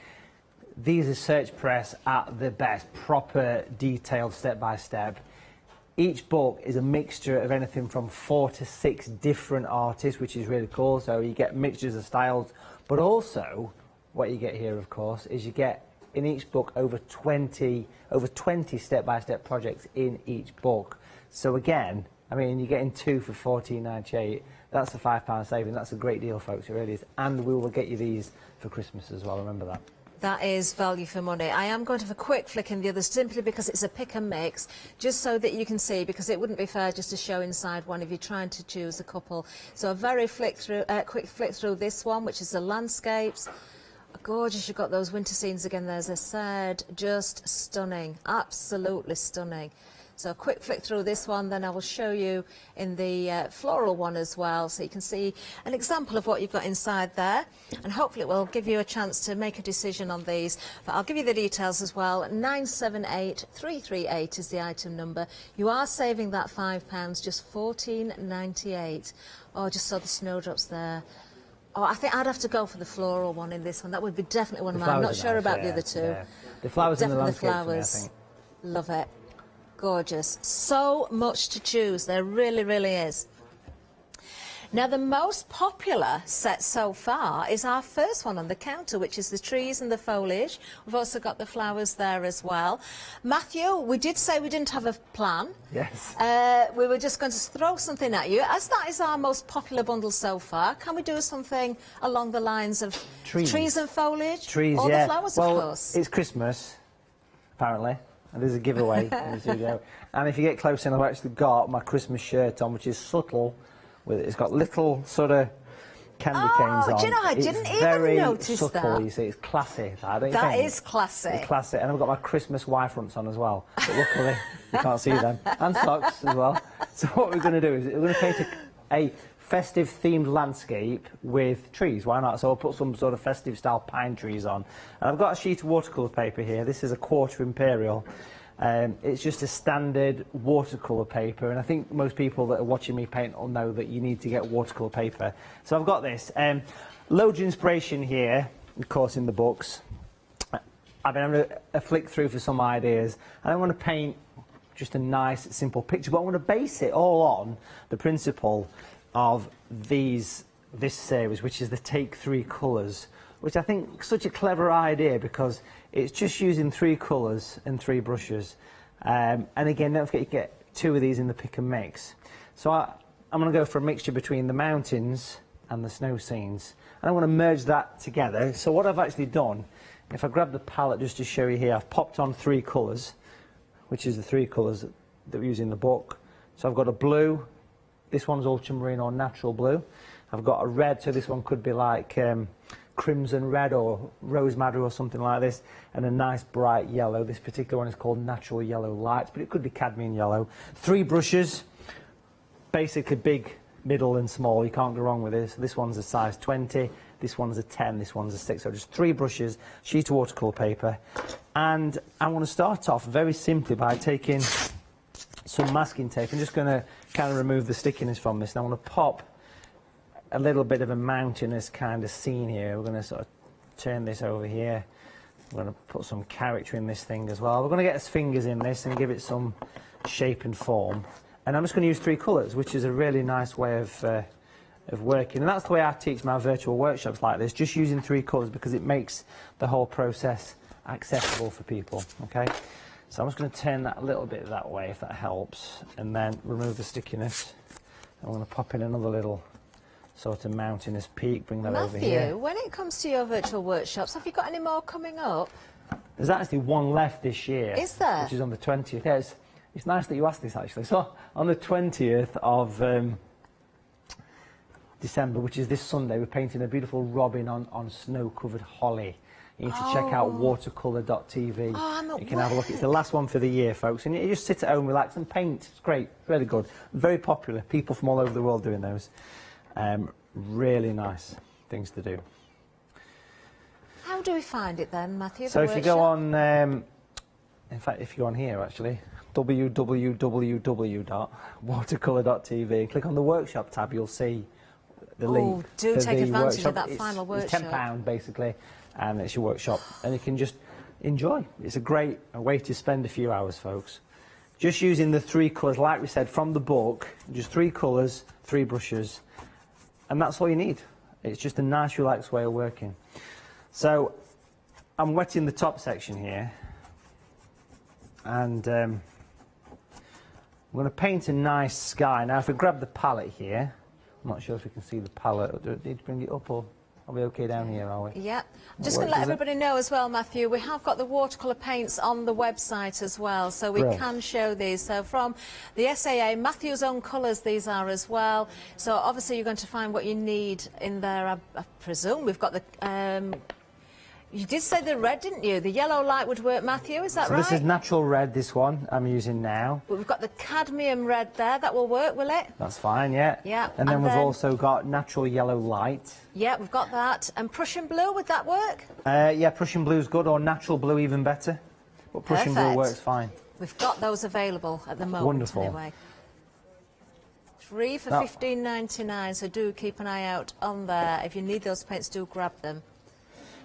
[SPEAKER 8] These are Search Press at the best, proper, detailed, step-by-step. Each book is a mixture of anything from 4 to 6 different artists, which is really cool. So you get mixtures of styles, but also what you get here, of course, is you get in each book over 20 step-by-step projects in each book. So again, I mean, you're getting 2 for £14.98. That's a £5 saving. That's a great deal, folks. It really is. And we will get you these for Christmas as well. Remember that.
[SPEAKER 15] That is value for money. I am going to have a quick flick in the others, simply because it's a pick and mix, just so that you can see, because it wouldn't be fair just to show inside one if you're trying to choose a couple. So a very quick flick through this one, which is the landscapes. Gorgeous. You've got those winter scenes again there, as I said. Just stunning. Absolutely stunning. So a quick flick through this one, then I will show you in the floral one as well, so you can see an example of what you've got inside there, and hopefully it will give you a chance to make a decision on these. But I'll give you the details as well. 978338 is the item number. You are saving that £5, just £14.98. Oh, I just saw the snowdrops there. Oh, I think I'd have to go for the floral one in this one. That would be definitely one of mine. I'm not sure about the other two.
[SPEAKER 8] Yeah. The flowers and the landscapes,
[SPEAKER 15] flowers.
[SPEAKER 8] for me, I think.
[SPEAKER 15] Love it. Gorgeous. So much to choose. There really, really is. Now, the most popular set so far is our first one on the counter, which is the trees and the foliage. We've also got the flowers there as well. Matthew, we did say we didn't have a plan.
[SPEAKER 8] Yes.
[SPEAKER 15] We were just going to throw something at you. As that is our most popular bundle so far, can we do something along the lines of trees and foliage?
[SPEAKER 8] Trees,
[SPEAKER 15] or
[SPEAKER 8] yeah.
[SPEAKER 15] the flowers,
[SPEAKER 8] well,
[SPEAKER 15] of course.
[SPEAKER 8] It's Christmas, apparently. And there's a giveaway in the studio. And if you get close in, I've actually got my Christmas shirt on, which is subtle. It's got little sort of candy canes on.
[SPEAKER 15] Do you know, I didn't even notice
[SPEAKER 8] subtle,
[SPEAKER 15] that.
[SPEAKER 8] You see, it's classy. Don't you
[SPEAKER 15] That
[SPEAKER 8] think?
[SPEAKER 15] is classy.
[SPEAKER 8] It's classy. And I've got my Christmas Y fronts on as well. But luckily, you can't see them. And socks as well. So what we're going to do is we're going to paint a festive themed landscape with trees. Why not? So I'll put some sort of festive style pine trees on. And I've got a sheet of watercolour paper here. This is a 1/4 imperial. It's just a standard watercolour paper, and I think most people that are watching me paint will know that you need to get watercolour paper. So I've got this. Loads of inspiration here, of course, in the books. I've been having a flick through for some ideas, and I want to paint just a nice, simple picture, but I want to base it all on the principle of this series, which is the Take 3 colours, which I think is such a clever idea because it's just using 3 colours and 3 brushes. And again, don't forget you get 2 of these in the pick and mix. So I'm going to go for a mixture between the mountains and the snow scenes. And I want to merge that together. So what I've actually done, if I grab the palette just to show you here, I've popped on 3 colours, which is the 3 colours that we use in the book. So I've got a blue, This one's ultramarine or natural blue. I've got a red, so this one could be like crimson red or rose madder or something like this, and a nice bright yellow. This particular one is called natural yellow light, but it could be cadmium yellow. 3 brushes, basically big, middle and small. You can't go wrong with this. This one's a size 20, this one's a 10, this one's a 6. So just 3 brushes, sheet of watercolour paper, and I want to start off very simply by taking some masking tape. I'm just going to kind of remove the stickiness from this, and I want to pop a little bit of a mountainous kind of scene here. We're going to sort of turn this over here. We're going to put some character in this thing as well. We're going to get his fingers in this and give it some shape and form. And I'm just going to use 3 colours, which is a really nice way of working. And that's the way I teach my virtual workshops like this, just using 3 colours, because it makes the whole process accessible for people, okay? So I'm just going to turn that a little bit that way, if that helps, and then remove the stickiness. I'm going to pop in another little sort of mountainous peak, bring that over here.
[SPEAKER 15] Matthew, when it comes to your virtual workshops, have you got any more coming up?
[SPEAKER 8] There's actually one left this year.
[SPEAKER 15] Is there?
[SPEAKER 8] Which is on the 20th. Yeah, it's nice that you asked this, actually. So on the 20th of December, which is this Sunday, we're painting a beautiful robin on snow-covered holly. You need to check out watercolour.tv.
[SPEAKER 15] Oh,
[SPEAKER 8] you can have a look. It's the last one for the year, folks. And you just sit at home, relax and paint. It's great. Really good. Very popular. People from all over the world doing those. Really nice things to do.
[SPEAKER 15] How do we find it then, Matthew?
[SPEAKER 8] So if you go on, in fact, if you go on here actually, www.watercolour.tv and click on the workshop tab, you'll see the link.
[SPEAKER 15] Oh, do take advantage of that final workshop.
[SPEAKER 8] It's £10 basically, and it's your workshop, and you can just enjoy. It's a great way to spend a few hours, folks. Just using the 3 colours, like we said, from the book, just 3 colours, 3 brushes, and that's all you need. It's just a nice, relaxed way of working. So I'm wetting the top section here, and I'm going to paint a nice sky. Now, if we grab the palette here, I'm not sure if we can see the palette. Do I need to bring it up, or are we okay down here, are we?
[SPEAKER 15] Yeah. I'm just going to let everybody know as well, Matthew, we have got the watercolour paints on the website as well, so we can show these. So from the SAA, Matthew's own colours these are as well. So obviously you're going to find what you need in there, I presume. We've got the... you did say the red, didn't you? The yellow light would work, Matthew, is that right?
[SPEAKER 8] So this is natural red, this one I'm using now.
[SPEAKER 15] But we've got the cadmium red there. That will work, will it?
[SPEAKER 8] That's fine, yeah.
[SPEAKER 15] Yeah.
[SPEAKER 8] And then we've also got natural yellow light.
[SPEAKER 15] Yeah, we've got that. And Prussian blue, would that work?
[SPEAKER 8] Yeah, Prussian blue's good, or natural blue even better. But Prussian blue works fine.
[SPEAKER 15] We've got those available at the moment.
[SPEAKER 8] Wonderful.
[SPEAKER 15] Anyway. 3 for $15.99, so do keep an eye out on there. If you need those paints, do grab them.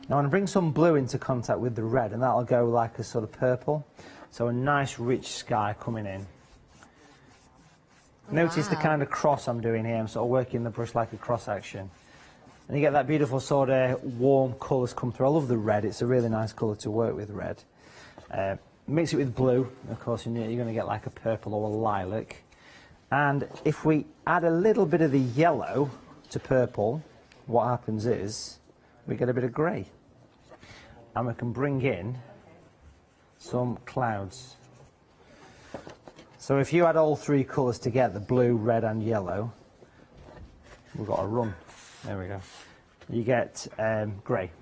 [SPEAKER 8] Now I'm going to bring some blue into contact with the red, and that'll go like a sort of purple. So a nice rich sky coming in. Notice the kind of cross I'm doing here. I'm sort of working the brush like a cross action. And you get that beautiful sort of warm colours come through. I love the red. It's a really nice colour to work with, red. Mix it with blue. Of course, you're going to get like a purple or a lilac. And if we add a little bit of the yellow to purple, what happens is we get a bit of grey. And we can bring in some clouds. So if you add all 3 colours together, blue, red and yellow, we've got a run. There we go. You get grey.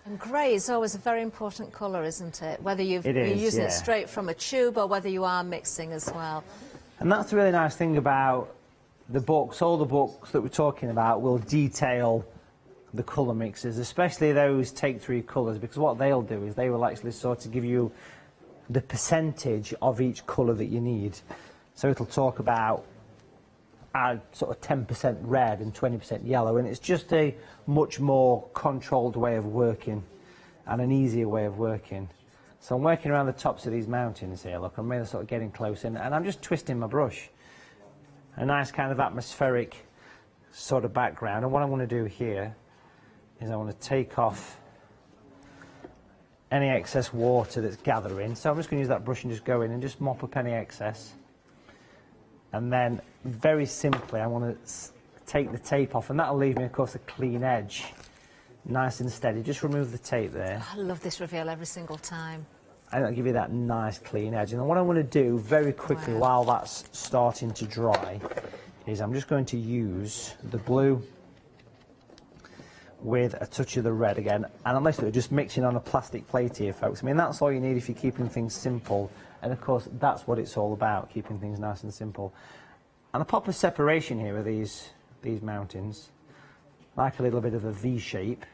[SPEAKER 15] And grey is always a very important colour, isn't it? Whether you're using it straight from a tube or whether you are mixing as well.
[SPEAKER 8] And that's the really nice thing about the books. All the books that we're talking about will detail the colour mixes, especially those take 3 colours, because what they'll do is they will actually sort of give you the percentage of each colour that you need. So it'll talk about add sort of 10% red and 20% yellow, and it's just a much more controlled way of working and an easier way of working. So I'm working around the tops of these mountains here. Look, I'm really sort of getting close in, and I'm just twisting my brush. A nice kind of atmospheric sort of background. And what I'm going to do here is I want to take off any excess water that's gathering. So I'm just going to use that brush and just go in and just mop up any excess. And then very simply I want to take the tape off, and that'll leave me, of course, a clean edge. Nice and steady. Just remove the tape there.
[SPEAKER 15] I love this reveal every single time.
[SPEAKER 8] And that'll give you that nice clean edge. And then what I'm going to do very quickly while that's starting to dry is I'm just going to use the blue with a touch of the red again, and I'm literally just mixing on a plastic plate here, folks. I mean, that's all you need if you're keeping things simple, and of course that's what it's all about, keeping things nice and simple. And a proper separation here of these mountains, like a little bit of a V shape.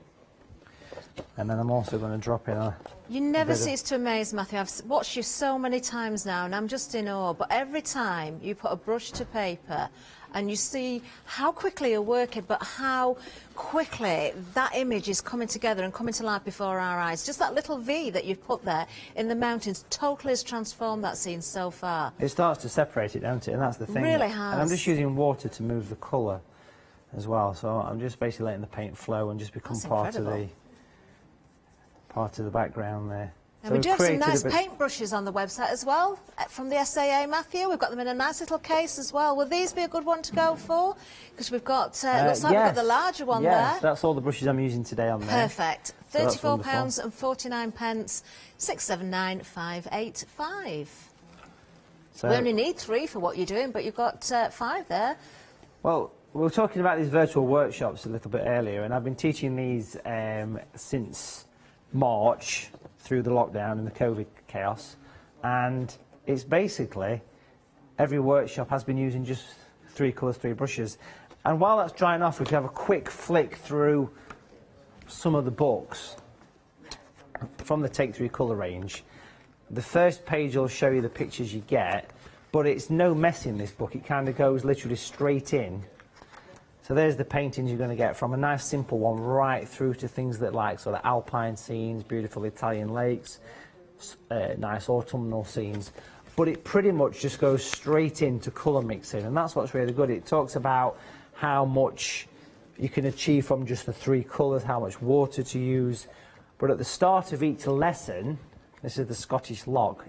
[SPEAKER 8] And then I'm also going to drop in a...
[SPEAKER 15] You never cease to amaze, Matthew. I've watched you so many times now, and I'm just in awe. But every time you put a brush to paper and you see how quickly you're working, but how quickly that image is coming together and coming to life before our eyes. Just that little V that you've put there in the mountains totally has transformed that scene so far.
[SPEAKER 8] It starts to separate it, don't it? And that's the thing.
[SPEAKER 15] Really has.
[SPEAKER 8] And I'm just using water to move the colour as well. So I'm just basically letting the paint flow and just become part of the background there.
[SPEAKER 15] And
[SPEAKER 8] so
[SPEAKER 15] we do have some nice paintbrushes on the website as well, from the SAA, Matthew. We've got them in a nice little case as well. Will these be a good one to go for? Because we've got, looks like we've got the larger one there.
[SPEAKER 8] Yes, that's all the brushes I'm using today on there.
[SPEAKER 15] Perfect. £34.49, 679,585.
[SPEAKER 8] So,
[SPEAKER 15] we only need 3 for what you're doing, but you've got 5 there.
[SPEAKER 8] Well, we were talking about these virtual workshops a little bit earlier, and I've been teaching these since March, through the lockdown and the COVID chaos, and it's basically every workshop has been using just 3 colours, 3 brushes. And while that's drying off, we can have a quick flick through some of the books from the Take 3 colour range. The first page will show you the pictures you get, but it's no mess in this book. It kind of goes literally straight in. So there's the paintings you're going to get, from a nice simple one right through to things that like sort of alpine scenes, beautiful Italian lakes, nice autumnal scenes. But it pretty much just goes straight into colour mixing, and that's what's really good. It talks about how much you can achieve from just the 3 colours, how much water to use. But at the start of each lesson, this is the Scottish log,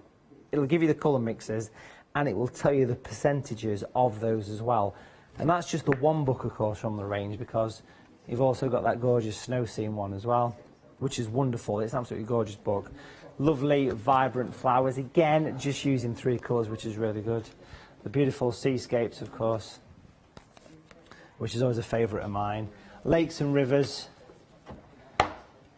[SPEAKER 8] it'll give you the colour mixes and it will tell you the percentages of those as well. And that's just the one book, of course, from the range, because you've also got that gorgeous snow scene one as well, which is wonderful. It's an absolutely gorgeous book. Lovely, vibrant flowers. Again, just using 3 colours, which is really good. The beautiful seascapes, of course, which is always a favourite of mine. Lakes and rivers.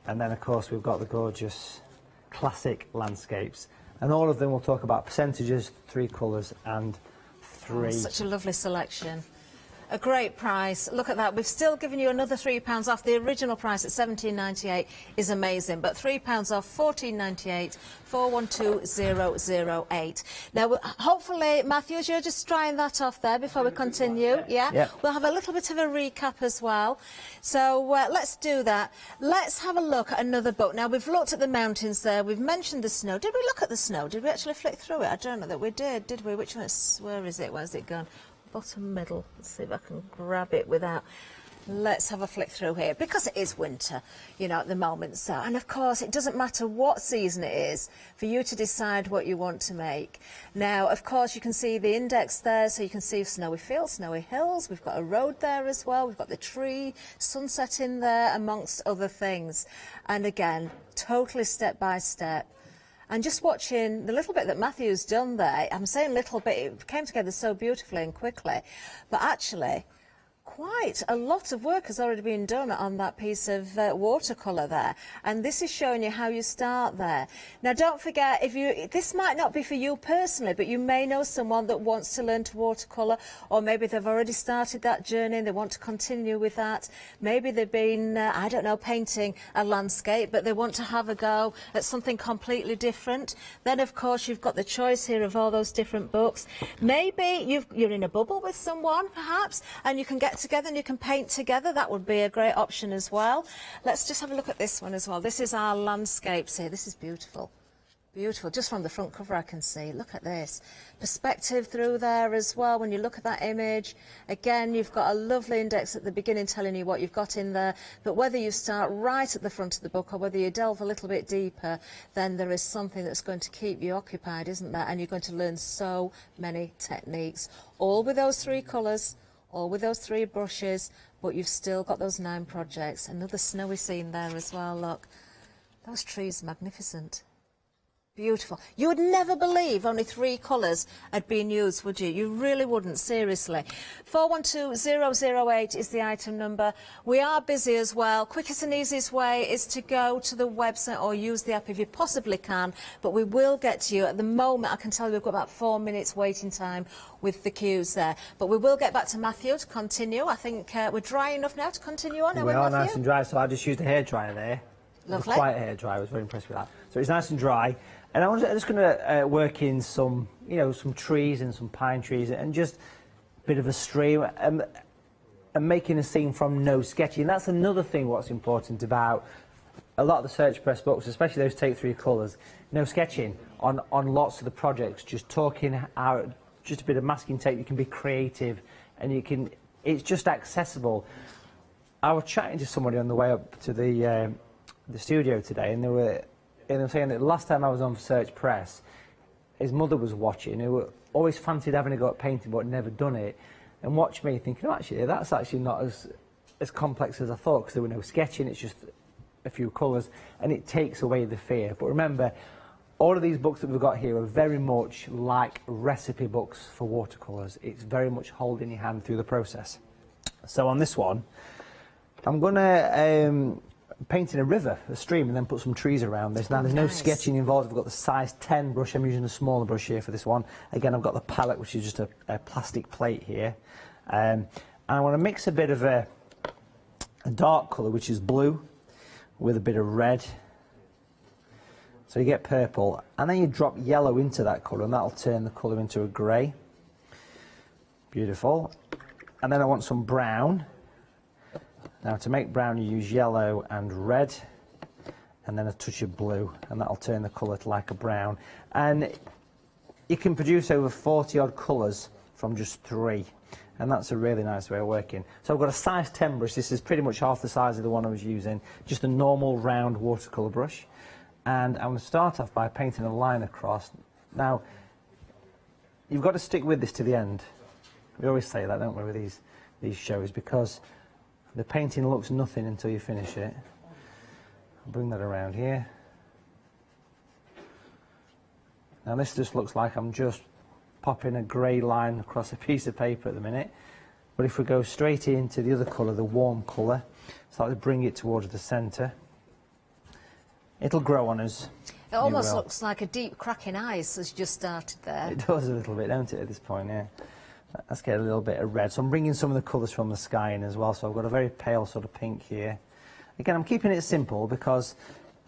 [SPEAKER 8] And then, of course, we've got the gorgeous classic landscapes. And all of them will talk about percentages, 3 colours, and 3.
[SPEAKER 15] Oh, such a lovely selection. A great price. Look at that. We've still given you another £3 off. The original price at £17.98 is amazing, but £3 off, £14.98, 412008. Now, hopefully, Matthew, you're just drying that off there before we continue. Yeah?
[SPEAKER 8] Yep.
[SPEAKER 15] We'll have a little bit of a recap as well. So let's do that. Let's have a look at another book. Now, we've looked at the mountains there. We've mentioned the snow. Did we look at the snow? Did we actually flick through it? I don't know that we did we? Which one is, where is it? Where's it gone? Bottom middle. Let's see if I can grab it without... Let's have a flick through here, because it is winter, you know, at the moment. So, and of course, it doesn't matter what season it is for you to decide what you want to make. Now, of course, you can see the index there, so you can see snowy fields, snowy hills. We've got a road there as well. We've got the tree, sunset in there, amongst other things. And again, totally step by step. And just watching the little bit that Matthew's done there, I'm saying little bit, it came together so beautifully and quickly, but actually quite a lot of work has already been done on that piece of watercolour there, and this is showing you how you start there. Now, don't forget, this might not be for you personally, but you may know someone that wants to learn to watercolour, or maybe they've already started that journey and they want to continue with that. Maybe they've been, I don't know, painting a landscape, but they want to have a go at something completely different. Then, of course, you've got the choice here of all those different books. Maybe you're in a bubble with someone, perhaps, and you can get together and you can paint together. That would be a great option as well. Let's just have a look at this one as well. This is our landscapes here. This is beautiful. Beautiful. Just from the front cover I can see. Look at this. Perspective through there as well when you look at that image. Again, you've got a lovely index at the beginning telling you what you've got in there. But whether you start right at the front of the book or whether you delve a little bit deeper, then there is something that's going to keep you occupied, isn't there? And you're going to learn so many techniques. All with those 3 colours. All with those 3 brushes, but you've still got those 9 projects. Another snowy scene there as well, look. Those trees are magnificent. Beautiful. You would never believe only 3 colours had been used, would you? You really wouldn't, seriously. 412008 is the item number. We are busy as well. Quickest and easiest way is to go to the website or use the app if you possibly can, but we will get to you. At the moment, I can tell you we've got about 4 minutes waiting time with the queues there. But we will get back to Matthew to continue. I think we're dry enough now to continue on.
[SPEAKER 8] We are nice and dry, so I just used a hairdryer there.
[SPEAKER 15] Lovely.
[SPEAKER 8] A quiet hairdryer. I was very impressed with that. So it's nice and dry. And I'm just going to work in some, you know, some trees and some pine trees and just a bit of a stream and making a scene from no sketching. And that's another thing what's important about a lot of the Search Press books, especially those Take 3 colours. No sketching on lots of the projects, just talking out, just a bit of masking tape. You can be creative and you can, it's just accessible. I was chatting to somebody on the way up to the studio today, and they were saying that the last time I was on Search Press, his mother was watching, who always fancied having a go at painting but never done it, and watched me thinking, oh, actually, that's actually not as complex as I thought, because there were no sketching, it's just a few colours, and it takes away the fear. But remember, all of these books that we've got here are very much like recipe books for watercolours. It's very much holding your hand through the process. So on this one, I'm going to painting a river, a stream, and then put some trees around this. Now, there's no sketching involved. I've got the size 10 brush. I'm using a smaller brush here for this one. Again, I've got the palette, which is just a plastic plate here. And I want to mix a bit of a dark colour, which is blue, with a bit of red. So you get purple. And then you drop yellow into that colour, and that'll turn the colour into a grey. Beautiful. And then I want some brown. Now, to make brown, you use yellow and red, and then a touch of blue, and that'll turn the colour to like a brown. And you can produce over 40-odd colours from just 3, and that's a really nice way of working. So I've got a size 10 brush. This is pretty much half the size of the one I was using, just a normal round watercolour brush. And I'm going to start off by painting a line across. Now, you've got to stick with this to the end. We always say that, don't we, with these shows, because the painting looks nothing until you finish it. I'll bring that around here. Now this just looks like I'm just popping a grey line across a piece of paper at the minute. But if we go straight into the other colour, the warm colour, start to bring it towards the centre, it'll grow on us.
[SPEAKER 15] It almost looks like a deep crack in ice has just started there.
[SPEAKER 8] It does a little bit, don't it, at this point, yeah. Let's get a little bit of red. So I'm bringing some of the colours from the sky in as well. So I've got a very pale sort of pink here. Again, I'm keeping it simple because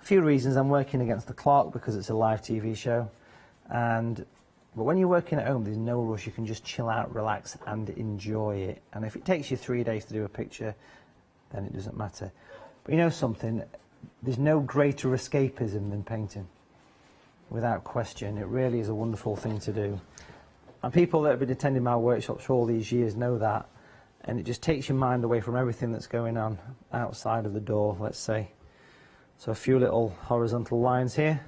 [SPEAKER 8] a few reasons. I'm working against the clock because it's a live TV show. But when you're working at home, there's no rush. You can just chill out, relax and enjoy it. And if it takes you 3 days to do a picture, then it doesn't matter. But you know something? There's no greater escapism than painting. Without question. It really is a wonderful thing to do. And people that have been attending my workshops for all these years know that, and it just takes your mind away from everything that's going on outside of the door, let's say. So a few little horizontal lines here,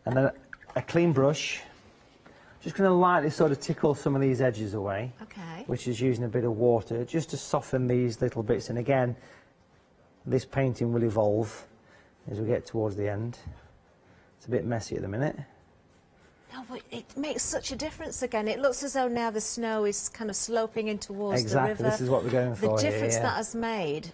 [SPEAKER 8] and then a clean brush. Just going to lightly sort of tickle some of these edges away, which is using a bit of water just to soften these little bits. And again, this painting will evolve as we get towards the end. It's a bit messy at the minute.
[SPEAKER 15] No, but it makes such a difference again. It looks as though now the snow is kind of sloping in towards the river.
[SPEAKER 8] Exactly, this is what we're going for
[SPEAKER 15] The difference
[SPEAKER 8] here, yeah.
[SPEAKER 15] that has made,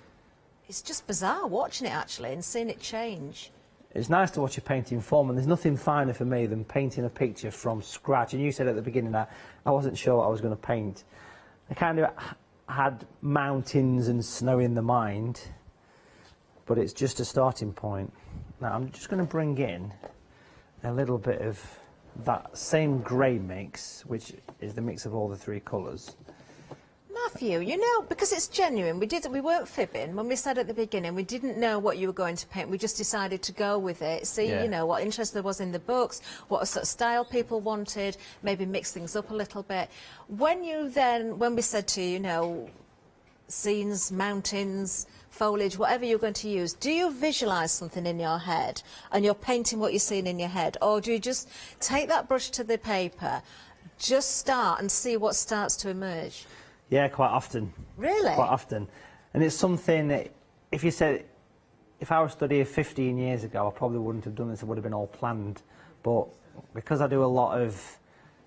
[SPEAKER 15] it's just bizarre watching it actually and seeing it change.
[SPEAKER 8] It's nice to watch a painting form, and there's nothing finer for me than painting a picture from scratch. And you said at the beginning that I wasn't sure what I was going to paint. I kind of had mountains and snow in the mind, but it's just a starting point. Now I'm just going to bring in a little bit of that same grey mix, which is the mix of all the 3 colours.
[SPEAKER 15] Matthew, you know, because it's genuine, we weren't fibbing when we said at the beginning we didn't know what you were going to paint. We just decided to go with it, see, you know, what interest there was in the books, what sort of style people wanted, maybe mix things up a little bit. When we said to you, you know, scenes, mountains, foliage, whatever you're going to use, do you visualise something in your head and you're painting what you're seeing in your head, or do you just take that brush to the paper, just start and see what starts to emerge?
[SPEAKER 8] Yeah, quite often.
[SPEAKER 15] Really?
[SPEAKER 8] Quite often. And it's something that, if you said, if I was studying 15 years ago, I probably wouldn't have done this. It would have been all planned. But because I do a lot of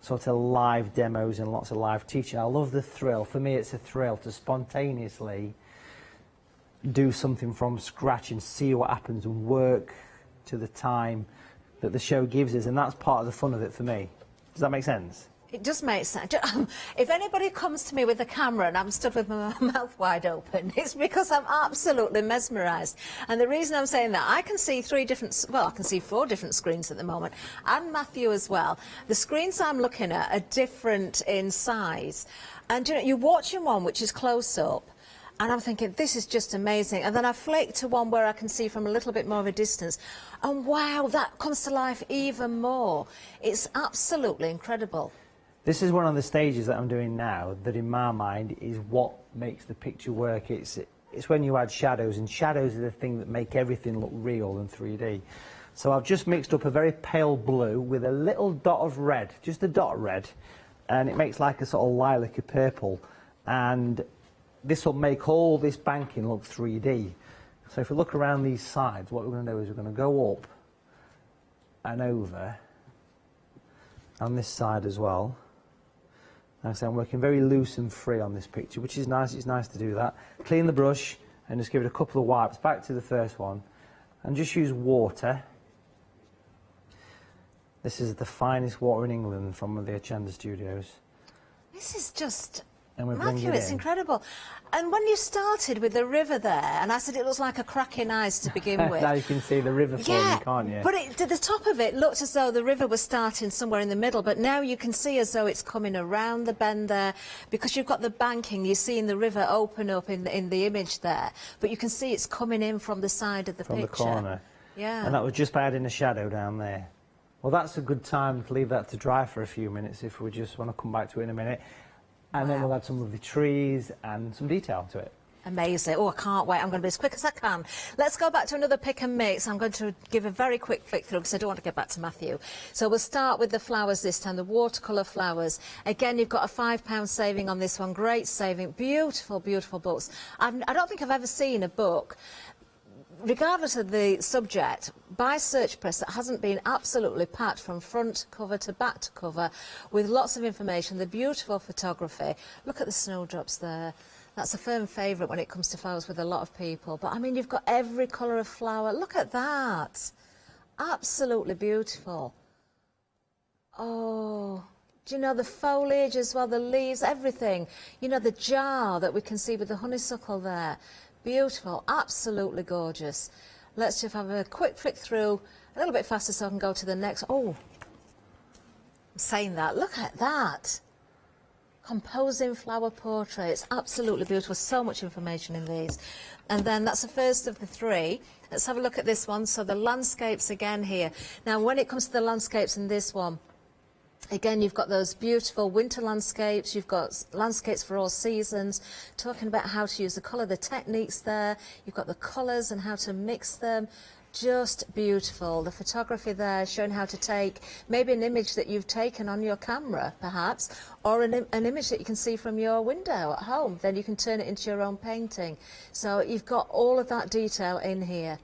[SPEAKER 8] sort of live demos and lots of live teaching, I love the thrill. For me, it's a thrill to spontaneously do something from scratch and see what happens and work to the time that the show gives us. And that's part of the fun of it for me. Does that make sense?
[SPEAKER 15] It does make sense. If anybody comes to me with a camera and I'm stood with my mouth wide open, it's because I'm absolutely mesmerised. And the reason I'm saying that, I can see I can see 4 different screens at the moment, and Matthew as well. The screens I'm looking at are different in size. And you know, you're watching one which is close up, and I'm thinking, this is just amazing. And then I flick to one where I can see from a little bit more of a distance, and wow, that comes to life even more. It's absolutely incredible.
[SPEAKER 8] This is one of the stages that I'm doing now that in my mind is what makes the picture work. It's when you add shadows, and shadows are the thing that make everything look real in 3D. So I've just mixed up a very pale blue with a little dot of red, just a dot of red, and it makes like a sort of lilac-y purple, and this will make all this banking look 3D. So if we look around these sides, what we're going to do is we're going to go up and over on this side as well. Like I say, I'm working very loose and free on this picture, which is nice. It's nice to do that. Clean the brush and just give it a couple of wipes back to the first one, and just use water. This is the finest water in England from the Hochanda studios.
[SPEAKER 15] This is just...
[SPEAKER 8] And we
[SPEAKER 15] Matthew, it's incredible. And when you started with the river there, and I said it looks like a cracking ice to begin with.
[SPEAKER 8] Now you can see the river forming, can't you?
[SPEAKER 15] But to the top of it looked as though the river was starting somewhere in the middle, but now you can see as though it's coming around the bend there, because you've got the banking, you're seeing the river open up in the image there, but you can see it's coming in from the side of the picture.
[SPEAKER 8] From the corner.
[SPEAKER 15] Yeah.
[SPEAKER 8] And that was just by adding a shadow down there. Well, that's a good time to leave that to dry for a few minutes if we just want to come back to it in a minute. And then we'll add some lovely trees and some detail to it.
[SPEAKER 15] Amazing. Oh, I can't wait. I'm going to be as quick as I can. Let's go back to another pick and mix. I'm going to give a very quick flick through because I don't want to get back to Matthew. So we'll start with the flowers this time, the watercolour flowers. Again, you've got a £5 saving on this one. Great saving. Beautiful, beautiful books. I don't think I've ever seen a book, regardless of the subject, by Search Press that hasn't been absolutely packed from front cover to back to cover with lots of information, the beautiful photography. Look at the snowdrops there. That's a firm favourite when it comes to flowers with a lot of people. But, I mean, you've got every colour of flower. Look at that. Absolutely beautiful. Oh, do you know the foliage as well, the leaves, everything. You know, the jar that we can see with the honeysuckle there. Beautiful, absolutely gorgeous. Let's just have a quick flick through, a little bit faster so I can go to the next. Oh, I'm saying that. Look at that. Composing flower portraits, absolutely beautiful. So much information in these. And then that's the first of the 3. Let's have a look at this one. So the landscapes again here. Now, when it comes to the landscapes in this one, again, you've got those beautiful winter landscapes, you've got landscapes for all seasons, talking about how to use the colour, the techniques there, you've got the colours and how to mix them. Just beautiful. The photography there showing how to take maybe an image that you've taken on your camera, perhaps, or an image that you can see from your window at home. Then you can turn it into your own painting. So you've got all of that detail in here.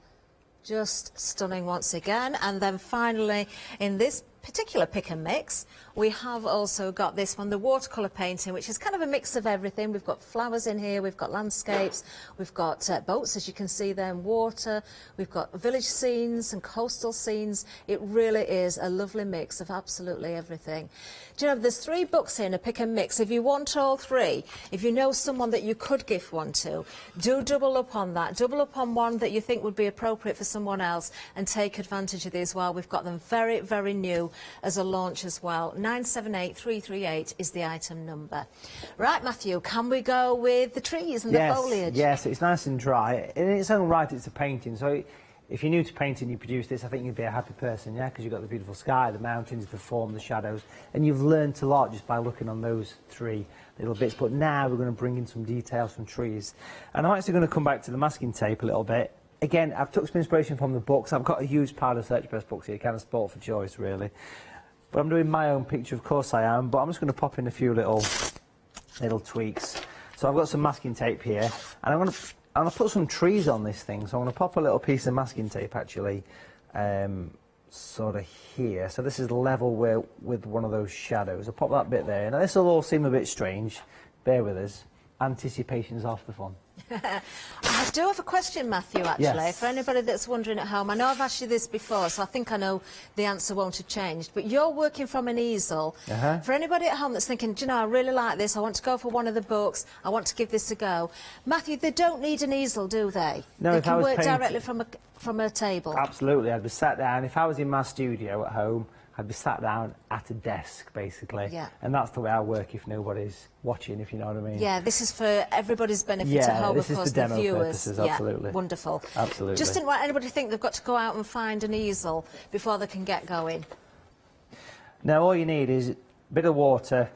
[SPEAKER 15] Just stunning once again. And then finally, in this particular pick and mix, we have also got this one, the watercolour painting, which is kind of a mix of everything. We've got flowers in here, we've got landscapes, we've got boats, as you can see there, in water, we've got village scenes and coastal scenes. It really is a lovely mix of absolutely everything. Do you know, there's 3 books here in a pick and mix. If you want all 3, if you know someone that you could gift one to, do double up on that. Double up on one that you think would be appropriate for someone else and take advantage of these while we've got them very, very new as a launch as well. 978338 is the item number. Right, Matthew, can we go with the trees and the foliage?
[SPEAKER 8] Yes, it's nice and dry. In its own right, it's a painting. So if you're new to painting, you produce this, I think you'd be a happy person, yeah, because you've got the beautiful sky, the mountains, the form, the shadows, and you've learnt a lot just by looking on those 3 little bits. But now we're going to bring in some details from trees. And I'm actually going to come back to the masking tape a little bit. Again, I've took some inspiration from the books. I've got a huge pile of Search Press books here, kind of sport for choice, really. But I'm doing my own picture, of course I am, but I'm just going to pop in a few little tweaks. So I've got some masking tape here, and I'm going to And I'll put some trees on this thing, so I'm going to pop a little piece of masking tape actually sort of here. So this is level with one of those shadows. I'll pop that bit there. Now this will all seem a bit strange. Bear with us. Anticipation's half the fun.
[SPEAKER 15] I do have a question, Matthew, actually,
[SPEAKER 8] yes.
[SPEAKER 15] for anybody that's wondering at home. I know I've asked you this before, so I think I know the answer won't have changed. But you're working from an easel. For anybody at home that's thinking, do you know, I really like this, I want to go for one of the books, I want to give this a go. Matthew, they don't need an easel, do they?
[SPEAKER 8] No,
[SPEAKER 15] they can work directly from a table.
[SPEAKER 8] Absolutely. I'd be sat down. If I was in my studio at home, I'd be sat down at a desk, basically.
[SPEAKER 15] Yeah.
[SPEAKER 8] And that's the way I work if nobody's watching, if you know what I mean.
[SPEAKER 15] Yeah, this is for everybody's benefit at home,
[SPEAKER 8] this
[SPEAKER 15] of course,
[SPEAKER 8] is for demo
[SPEAKER 15] the viewers.
[SPEAKER 8] purposes, absolutely.
[SPEAKER 15] Yeah, wonderful.
[SPEAKER 8] Absolutely.
[SPEAKER 15] Just didn't want anybody to think they've got to go out and find an easel before they can get going.
[SPEAKER 8] Now, all you need is a bit of water,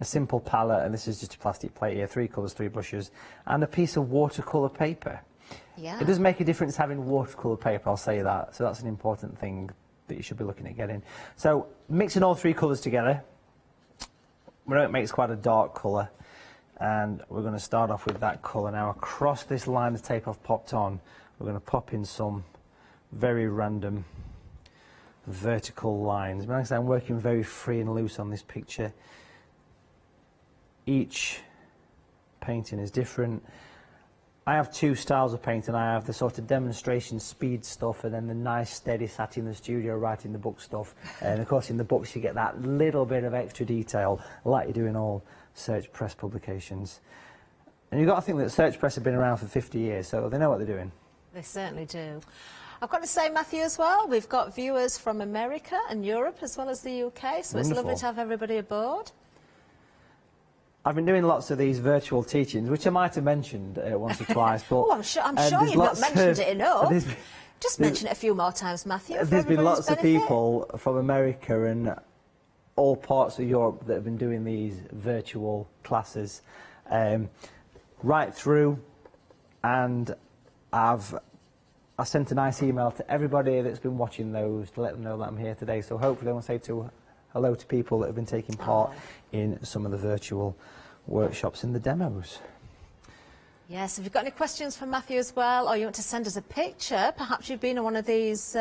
[SPEAKER 8] a simple palette, and this is just a plastic plate here, 3 colours, 3 brushes, and a piece of watercolour paper.
[SPEAKER 15] Yeah.
[SPEAKER 8] It does make a difference having watercolour paper, I'll say that. So that's an important thing that you should be looking at getting. So mixing all 3 colours together, we know it makes quite a dark colour, and we're going to start off with that colour. Now across this line of tape I've popped on, we're going to pop in some very random vertical lines. Like I say, I'm working very free and loose on this picture. Each painting is different. I have 2 styles of painting. I have the sort of demonstration speed stuff, and then the nice steady sat in the studio writing the book stuff. And of course in the books you get that little bit of extra detail like you do in all Search Press publications. And you've got to think that Search Press have been around for 50 years, so they know what they're doing.
[SPEAKER 15] They certainly do. I've got to say, Matthew, as well, we've got viewers from America and Europe as well as the UK, so It's lovely to have everybody aboard.
[SPEAKER 8] I've been doing lots of these virtual teachings, which I might have mentioned once or twice. But,
[SPEAKER 15] oh, I'm sure you've not mentioned it enough. Just mention it a few more times, Matthew.
[SPEAKER 8] There's been lots of people from America and all parts of Europe that have been doing these virtual classes right through, and I sent a nice email to everybody that's been watching those to let them know that I'm here today. So hopefully I will say hello to people that have been taking part in some of the virtual workshops and the demos.
[SPEAKER 15] Yes, if you've got any questions for Matthew as well, or you want to send us a picture, perhaps you've been on one of these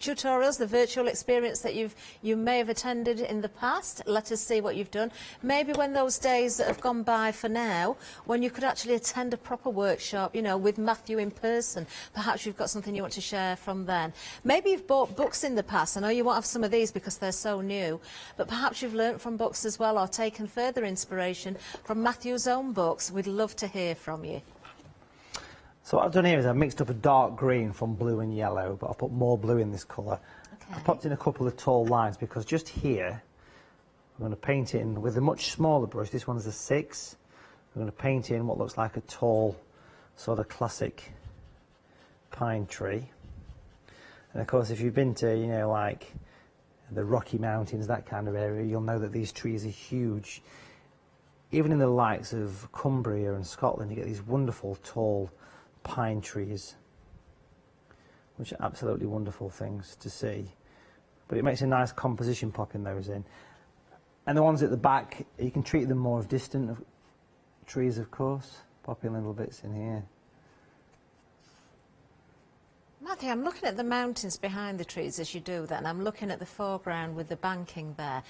[SPEAKER 15] tutorials, the virtual experience that you may have attended in the past, let us see what you've done. Maybe when those days that have gone by for now, when you could actually attend a proper workshop, you know, with Matthew in person, perhaps you've got something you want to share from then. Maybe you've bought books in the past. I know you won't have some of these because they're so new, but perhaps you've learnt from books as well, or taken further inspiration from Matthew's own books. We'd love to hear from you.
[SPEAKER 8] So what I've done here is I've mixed up a dark green from blue and yellow, but I've put more blue in this colour. I've popped in a couple of tall lines because just here I'm going to paint in with a much smaller brush. This one's a 6. I'm going to paint in what looks like a tall sort of classic pine tree. And of course if you've been to, you know, like the Rocky Mountains, that kind of area, you'll know that these trees are huge. Even in the likes of Cumbria and Scotland, you get these wonderful tall pine trees, which are absolutely wonderful things to see. But it makes a nice composition popping those in. And the ones at the back, you can treat them more of distant trees, of course. Pop in little bits in here.
[SPEAKER 15] Matthew, I'm looking at the mountains behind the trees as you do that, and I'm looking at the foreground with the banking there.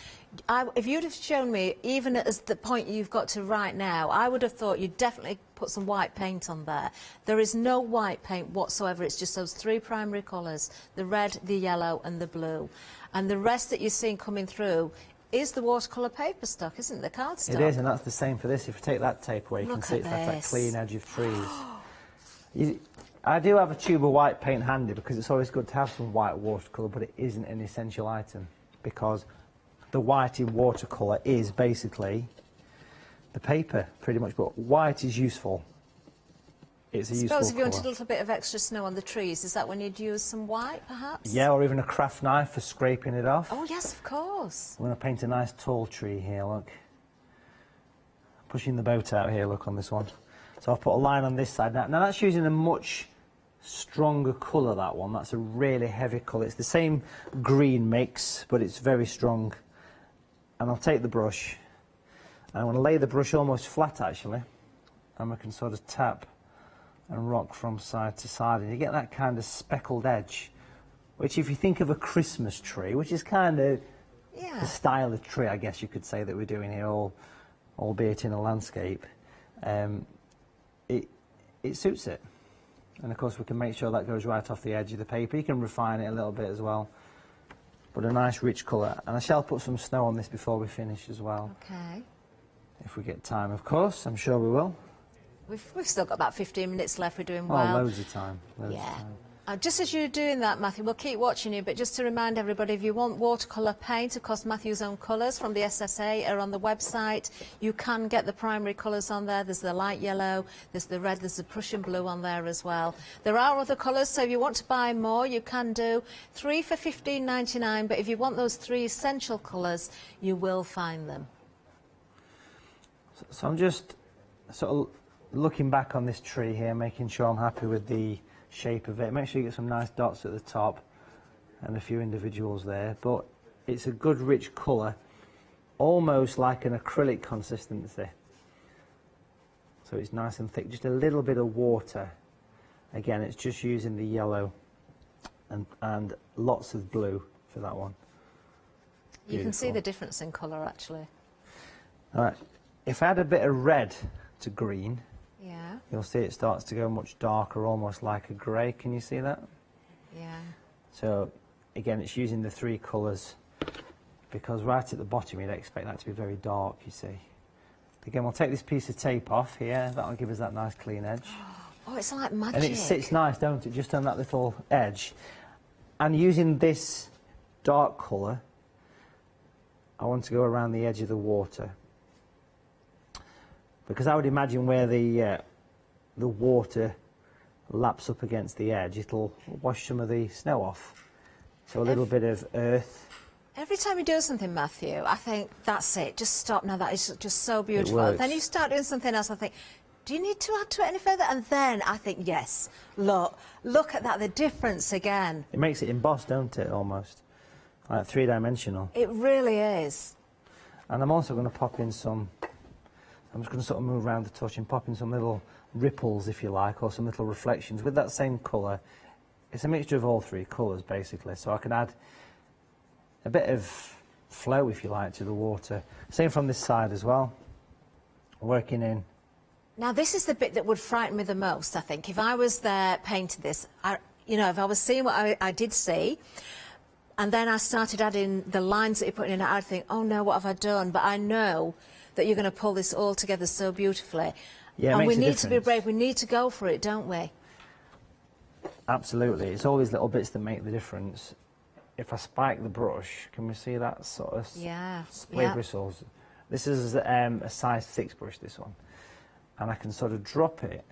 [SPEAKER 15] If you'd have shown me, even at the point you've got to right now, I would have thought you'd definitely put some white paint on there. There is no white paint whatsoever. It's just those 3 primary colours, the red, the yellow and the blue. And the rest that you're seeing coming through is the watercolour paper stock, isn't it? The cardstock.
[SPEAKER 8] It is, and that's the same for this. If you take that tape away, you can see it's like that clean edge of trees. I do have a tube of white paint handy because it's always good to have some white watercolour, but it isn't an essential item because the white in watercolour is basically the paper, pretty much, but white is useful. It's a useful colour.
[SPEAKER 15] I suppose if you wanted a little bit of extra snow on the trees, is that when you'd use some white, perhaps?
[SPEAKER 8] Yeah, or even a craft knife for scraping it off.
[SPEAKER 15] Oh, yes, of course.
[SPEAKER 8] I'm going to paint a nice tall tree here, look. Pushing the boat out here, look, on this one. So I've put a line on this side. Now that's using a much stronger colour, that one. That's a really heavy colour. It's the same green mix, but it's very strong. And I'll take the brush, and I want to lay the brush almost flat, actually, and we can sort of tap and rock from side to side, and you get that kind of speckled edge, which if you think of a Christmas tree, which is kind of the style of tree, I guess you could say, that we're doing here, albeit in a landscape, it suits it. And of course we can make sure that goes right off the edge of the paper. You can refine it a little bit as well, but a nice rich colour. And I shall put some snow on this before we finish as well.
[SPEAKER 15] Okay.
[SPEAKER 8] If we get time, of course. I'm sure we will.
[SPEAKER 15] We've still got about 15 minutes left. We're doing well.
[SPEAKER 8] Oh, loads of time. Loads of time.
[SPEAKER 15] Just as you're doing that, Matthew, we'll keep watching you, but just to remind everybody, if you want watercolour paint, of course, Matthew's own colours from the SSA are on the website. You can get the primary colours on there. There's the light yellow, there's the red, there's the Prussian blue on there as well. There are other colours, so if you want to buy more, you can do 3 for $15.99, but if you want those 3 essential colours, you will find them.
[SPEAKER 8] So I'm just sort of looking back on this tree here, making sure I'm happy with the shape of it. Make sure you get some nice dots at the top and a few individuals there, but it's a good rich colour, almost like an acrylic consistency. So it's nice and thick, just a little bit of water. Again, it's just using the yellow and lots of blue for that one.
[SPEAKER 15] Beautiful. You can see the difference in colour actually.
[SPEAKER 8] Alright, if I add a bit of red to green,
[SPEAKER 15] yeah,
[SPEAKER 8] you'll see it starts to go much darker, almost like a grey. Can you see that?
[SPEAKER 15] Yeah.
[SPEAKER 8] So again, it's using the 3 colours, because right at the bottom you'd expect that to be very dark, you see. Again, we'll take this piece of tape off here. That'll give us that nice clean edge.
[SPEAKER 15] Oh, it's like magic.
[SPEAKER 8] And it sits nice, don't it, just on that little edge. And using this dark colour, I want to go around the edge of the water, because I would imagine where the water laps up against the edge, it'll wash some of the snow off. So a little bit of earth.
[SPEAKER 15] Every time you do something, Matthew, I think, that's it, just stop now, that is just so beautiful. Then you start doing something else, I think, do you need to add to it any further? And then I think, yes, look at that, the difference again.
[SPEAKER 8] It makes it embossed, don't it, almost? Like 3-dimensional.
[SPEAKER 15] It really is.
[SPEAKER 8] And I'm also going to pop in some, I'm just going to sort of move around the touch and pop in some little ripples, if you like, or some little reflections with that same colour. It's a mixture of all 3 colours, basically, so I can add a bit of flow, if you like, to the water. Same from this side as well, working in.
[SPEAKER 15] Now, this is the bit that would frighten me the most, I think. If I was there painting this, you know, if I was seeing what I did see, and then I started adding the lines that you're putting in, I'd think, oh no, what have I done? But I know that you're going to pull this all together so beautifully.
[SPEAKER 8] Yeah,
[SPEAKER 15] and we need to be brave, we need to go for it, don't we?
[SPEAKER 8] Absolutely, it's all these little bits that make the difference. If I spike the brush, can we see that sort of split bristles? This is a size 6 brush, this one. And I can sort of drop it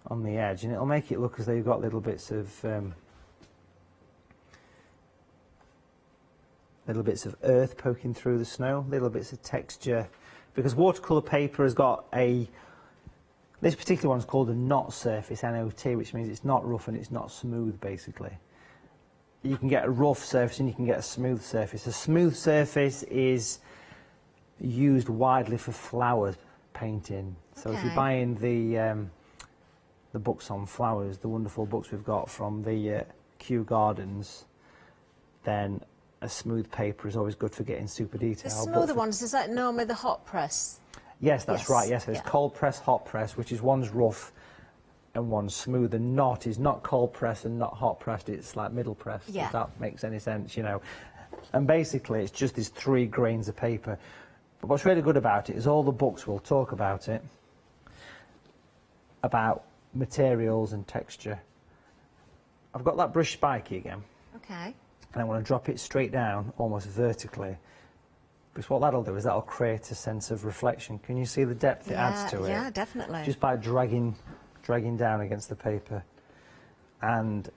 [SPEAKER 8] on the edge, and it'll make it look as though you've got little bits of earth poking through the snow, little bits of texture, because watercolour paper has got this particular one's called a knot surface, N-O-T, which means it's not rough and it's not smooth, basically. You can get a rough surface and you can get a smooth surface. A smooth surface is used widely for flower painting. So if you're buying the books on flowers, the wonderful books we've got from the Kew Gardens, then a smooth paper is always good for getting super detail.
[SPEAKER 15] The smoother ones, is that normally the hot press?
[SPEAKER 8] Yes, that's right, yes. There's cold press, hot press, which is one's rough and one's smooth. And knot is not cold press and not hot pressed, it's like middle pressed, if that makes any sense, you know. And basically it's just these 3 grains of paper. But what's really good about it is all the books will talk about it, about materials and texture. I've got that brush spiky again.
[SPEAKER 15] Okay.
[SPEAKER 8] And I want to drop it straight down, almost vertically. Because what that'll do is that'll create a sense of reflection. Can you see the depth it adds to it?
[SPEAKER 15] Yeah, definitely.
[SPEAKER 8] Just by dragging down against the paper. And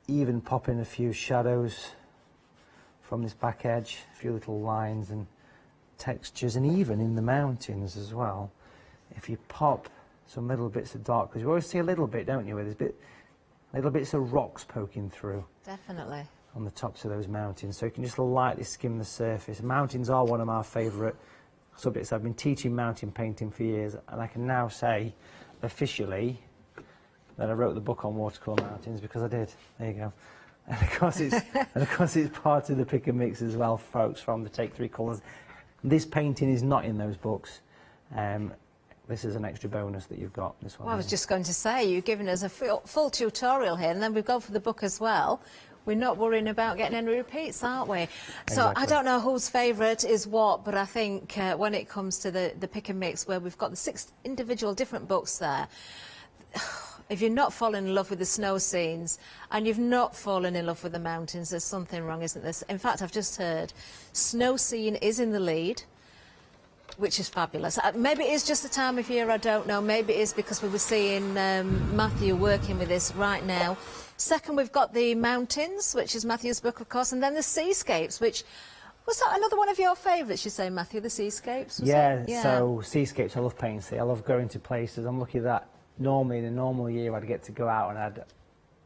[SPEAKER 8] even pop in a few shadows from this back edge, a few little lines and textures, and even in the mountains as well. If you pop some little bits of dark, because you always see a little bit, don't you, where there's little bits of rocks poking through.
[SPEAKER 15] Definitely.
[SPEAKER 8] On the tops of those mountains, so you can just lightly skim the surface. Mountains are one of my favourite subjects. I've been teaching mountain painting for years, and I can now say officially that I wrote the book on watercolour mountains, because I did. There you go. And of course it's part of the pick and mix as well, folks, from the Take 3 colours. This painting is not in those books. This is an extra bonus that you've got, this one.
[SPEAKER 15] Well, I was just going to say, you've given us a full tutorial here, and then we've gone for the book as well. We're not worrying about getting any repeats, aren't we? So
[SPEAKER 8] Exactly.
[SPEAKER 15] I don't know whose favourite is what, but I think when it comes to the pick and mix, where we've got the 6 individual different books there, if you're not falling in love with the snow scenes and you've not fallen in love with the mountains, there's something wrong, isn't there? In fact, I've just heard snow scene is in the lead, which is fabulous. Maybe it is just the time of year, I don't know. Maybe it is because we were seeing Matthew working with this right now. Second, we've got the mountains, which is Matthew's book, of course, and then the seascapes, which... Was that another one of your favourites, you say, Matthew, the seascapes?
[SPEAKER 8] Yeah, so seascapes, I love painting. I love going to places. I'm lucky that normally in a normal year I'd get to go out and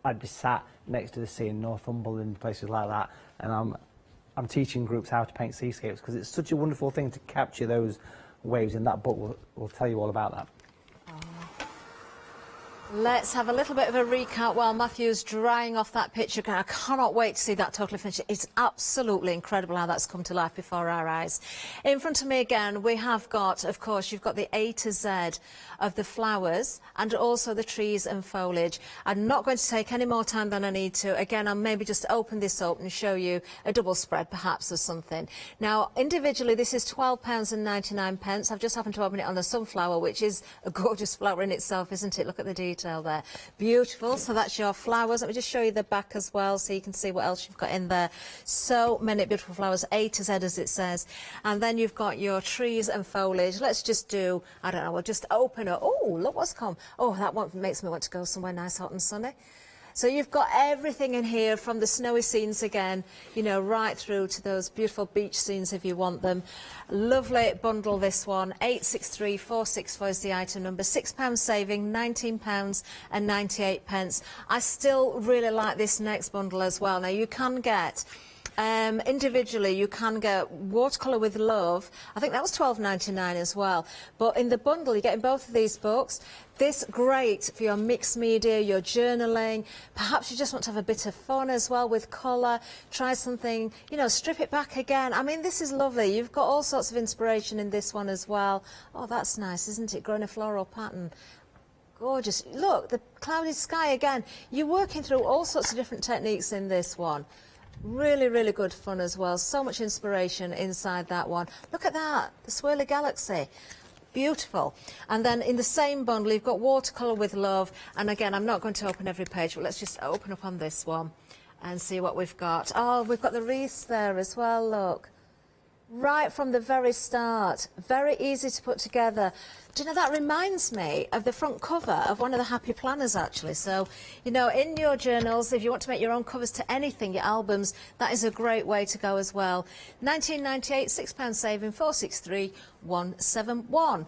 [SPEAKER 8] I'd be sat next to the sea in Northumberland, places like that, and I'm teaching groups how to paint seascapes, because it's such a wonderful thing to capture those waves, and that book will tell you all about that.
[SPEAKER 15] Let's have a little bit of a recap while Matthew's drying off that picture. I cannot wait to see that totally finished. It's absolutely incredible how that's come to life before our eyes. In front of me again, we have got, of course, you've got the A to Z of the flowers and also the trees and foliage. I'm not going to take any more time than I need to. Again, I'll maybe just open this up and show you a double spread, perhaps, or something. Now, individually, this is £12.99. I've just happened to open it on the sunflower, which is a gorgeous flower in itself, isn't it? Look at the detail there. Beautiful. So that's your flowers. Let me just show you the back as well, so you can see what else you've got in there. So many beautiful flowers, A to Z, as it says. And then you've got your trees and foliage. Let's just do, I don't know, we'll just open it. Oh, look what's come. Oh, that one makes me want to go somewhere nice, hot and sunny. So you've got everything in here, from the snowy scenes again, you know, right through to those beautiful beach scenes if you want them. Lovely bundle, this one. 863464 is the item number. £6 saving, £19.98. I still really like this next bundle as well. Now, you can get... individually, you can get Watercolour with Love. I think that was £12.99 as well. But in the bundle, you're getting both of these books. This great for your mixed media, your journaling. Perhaps you just want to have a bit of fun as well with colour. Try something, you know, strip it back again. I mean, this is lovely. You've got all sorts of inspiration in this one as well. Oh, that's nice, isn't it? Growing a floral pattern. Gorgeous. Look, the cloudy sky again. You're working through all sorts of different techniques in this one. Really, really good fun as well. So much inspiration inside that one. Look at that, the swirly galaxy. Beautiful. And then in the same bundle, you've got Watercolour with Love. And again, I'm not going to open every page, but let's just open up on this one and see what we've got. Oh, we've got the wreaths there as well, look. Right from the very start. Very easy to put together. Do you know, that reminds me of the front cover of one of the Happy Planners, actually. So, you know, in your journals, if you want to make your own covers to anything, your albums, that is a great way to go as well. £19.98, £6 saving, 463 171.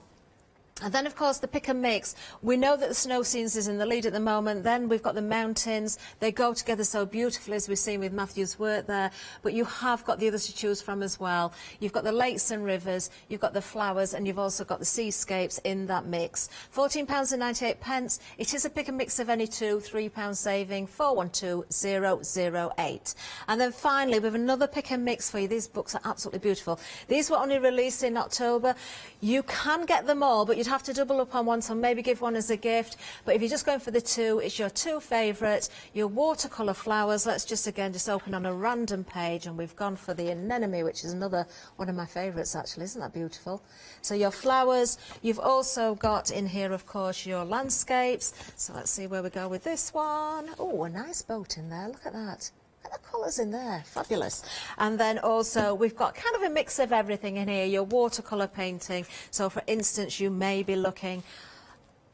[SPEAKER 15] And then, of course, the pick and mix. We know that the snow scenes is in the lead at the moment. Then we've got the mountains. They go together so beautifully, as we've seen with Matthew's work there. But you have got the others to choose from as well. You've got the lakes and rivers, you've got the flowers, and you've also got the seascapes in that mix. £14.98. It is a pick and mix of any two. £3 saving, 412008. And then finally, we have another pick and mix for you. These books are absolutely beautiful. These were only released in October. You can get them all, but you'd have to double up on one, so maybe give one as a gift. But if you're just going for the two, it's your two favourite, your watercolour flowers. Let's just open on a random page, and we've gone for the anemone, which is another one of my favourites, actually. Isn't that beautiful? So your flowers. You've also got in here, of course, your landscapes. So let's see where we go with this one. Oh, a nice boat in there. Look at that. The colours in there, fabulous. And then also we've got kind of a mix of everything in here, your watercolour painting. So for instance, you may be looking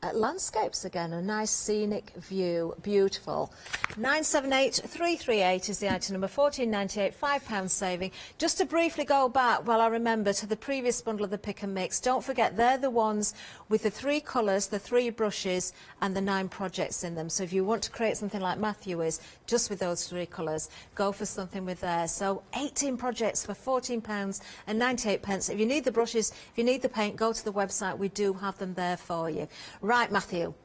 [SPEAKER 15] at landscapes again, a nice scenic view, beautiful. 978338 is the item number, 14.98, £5 saving. Just to briefly go back, while I remember, to the previous bundle of the pick and mix, don't forget they're the ones with the 3 colours, the 3 brushes and the 9 projects in them. So if you want to create something like Matthew is, just with those 3 colours, go for something with there. So 18 projects for £14.98. If you need the brushes, if you need the paint, go to the website, we do have them there for you. Right, Matthew.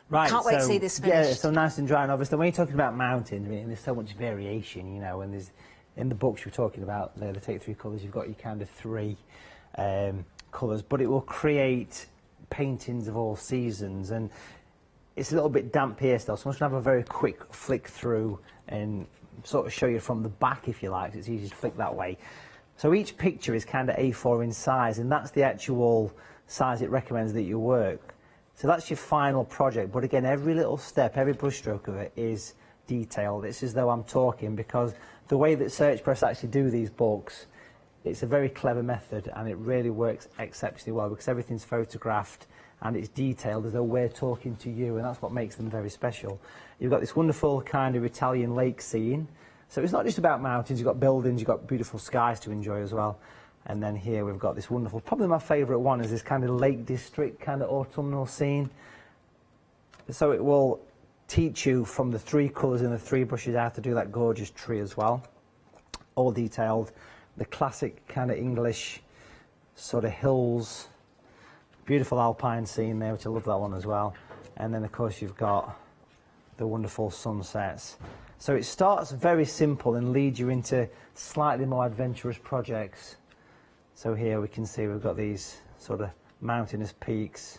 [SPEAKER 8] Right,
[SPEAKER 15] Can't wait to see this finished.
[SPEAKER 8] Yeah, it's so nice and dry. And obviously, when you're talking about mountains, I mean, there's so much variation, you know, and there's, in the books you're talking about, the Take 3 colours, you've got your kind of 3 colours, but it will create paintings of all seasons, and it's a little bit damp here still, so I'm just going to have a very quick flick through and sort of show you from the back, if you like. It's easy to flick that way. So each picture is kind of A4 in size, and that's the actual size it recommends that you work. So that's your final project, but again, every little step, every brushstroke of it is detailed. It's as though I'm talking, because the way that Search Press actually do these books, it's a very clever method, and it really works exceptionally well, because everything's photographed and it's detailed as though we're talking to you, and that's what makes them very special. You've got this wonderful kind of Italian lake scene, so it's not just about mountains, you've got buildings, you've got beautiful skies to enjoy as well. And then here we've got this wonderful, probably my favourite one is this kind of Lake District kind of autumnal scene. So it will teach you from the 3 colours and the 3 brushes how to do that gorgeous tree as well. All detailed. The classic kind of English sort of hills. Beautiful alpine scene there, which I love that one as well. And then of course you've got the wonderful sunsets. So it starts very simple and leads you into slightly more adventurous projects. So here we can see we've got these sort of mountainous peaks,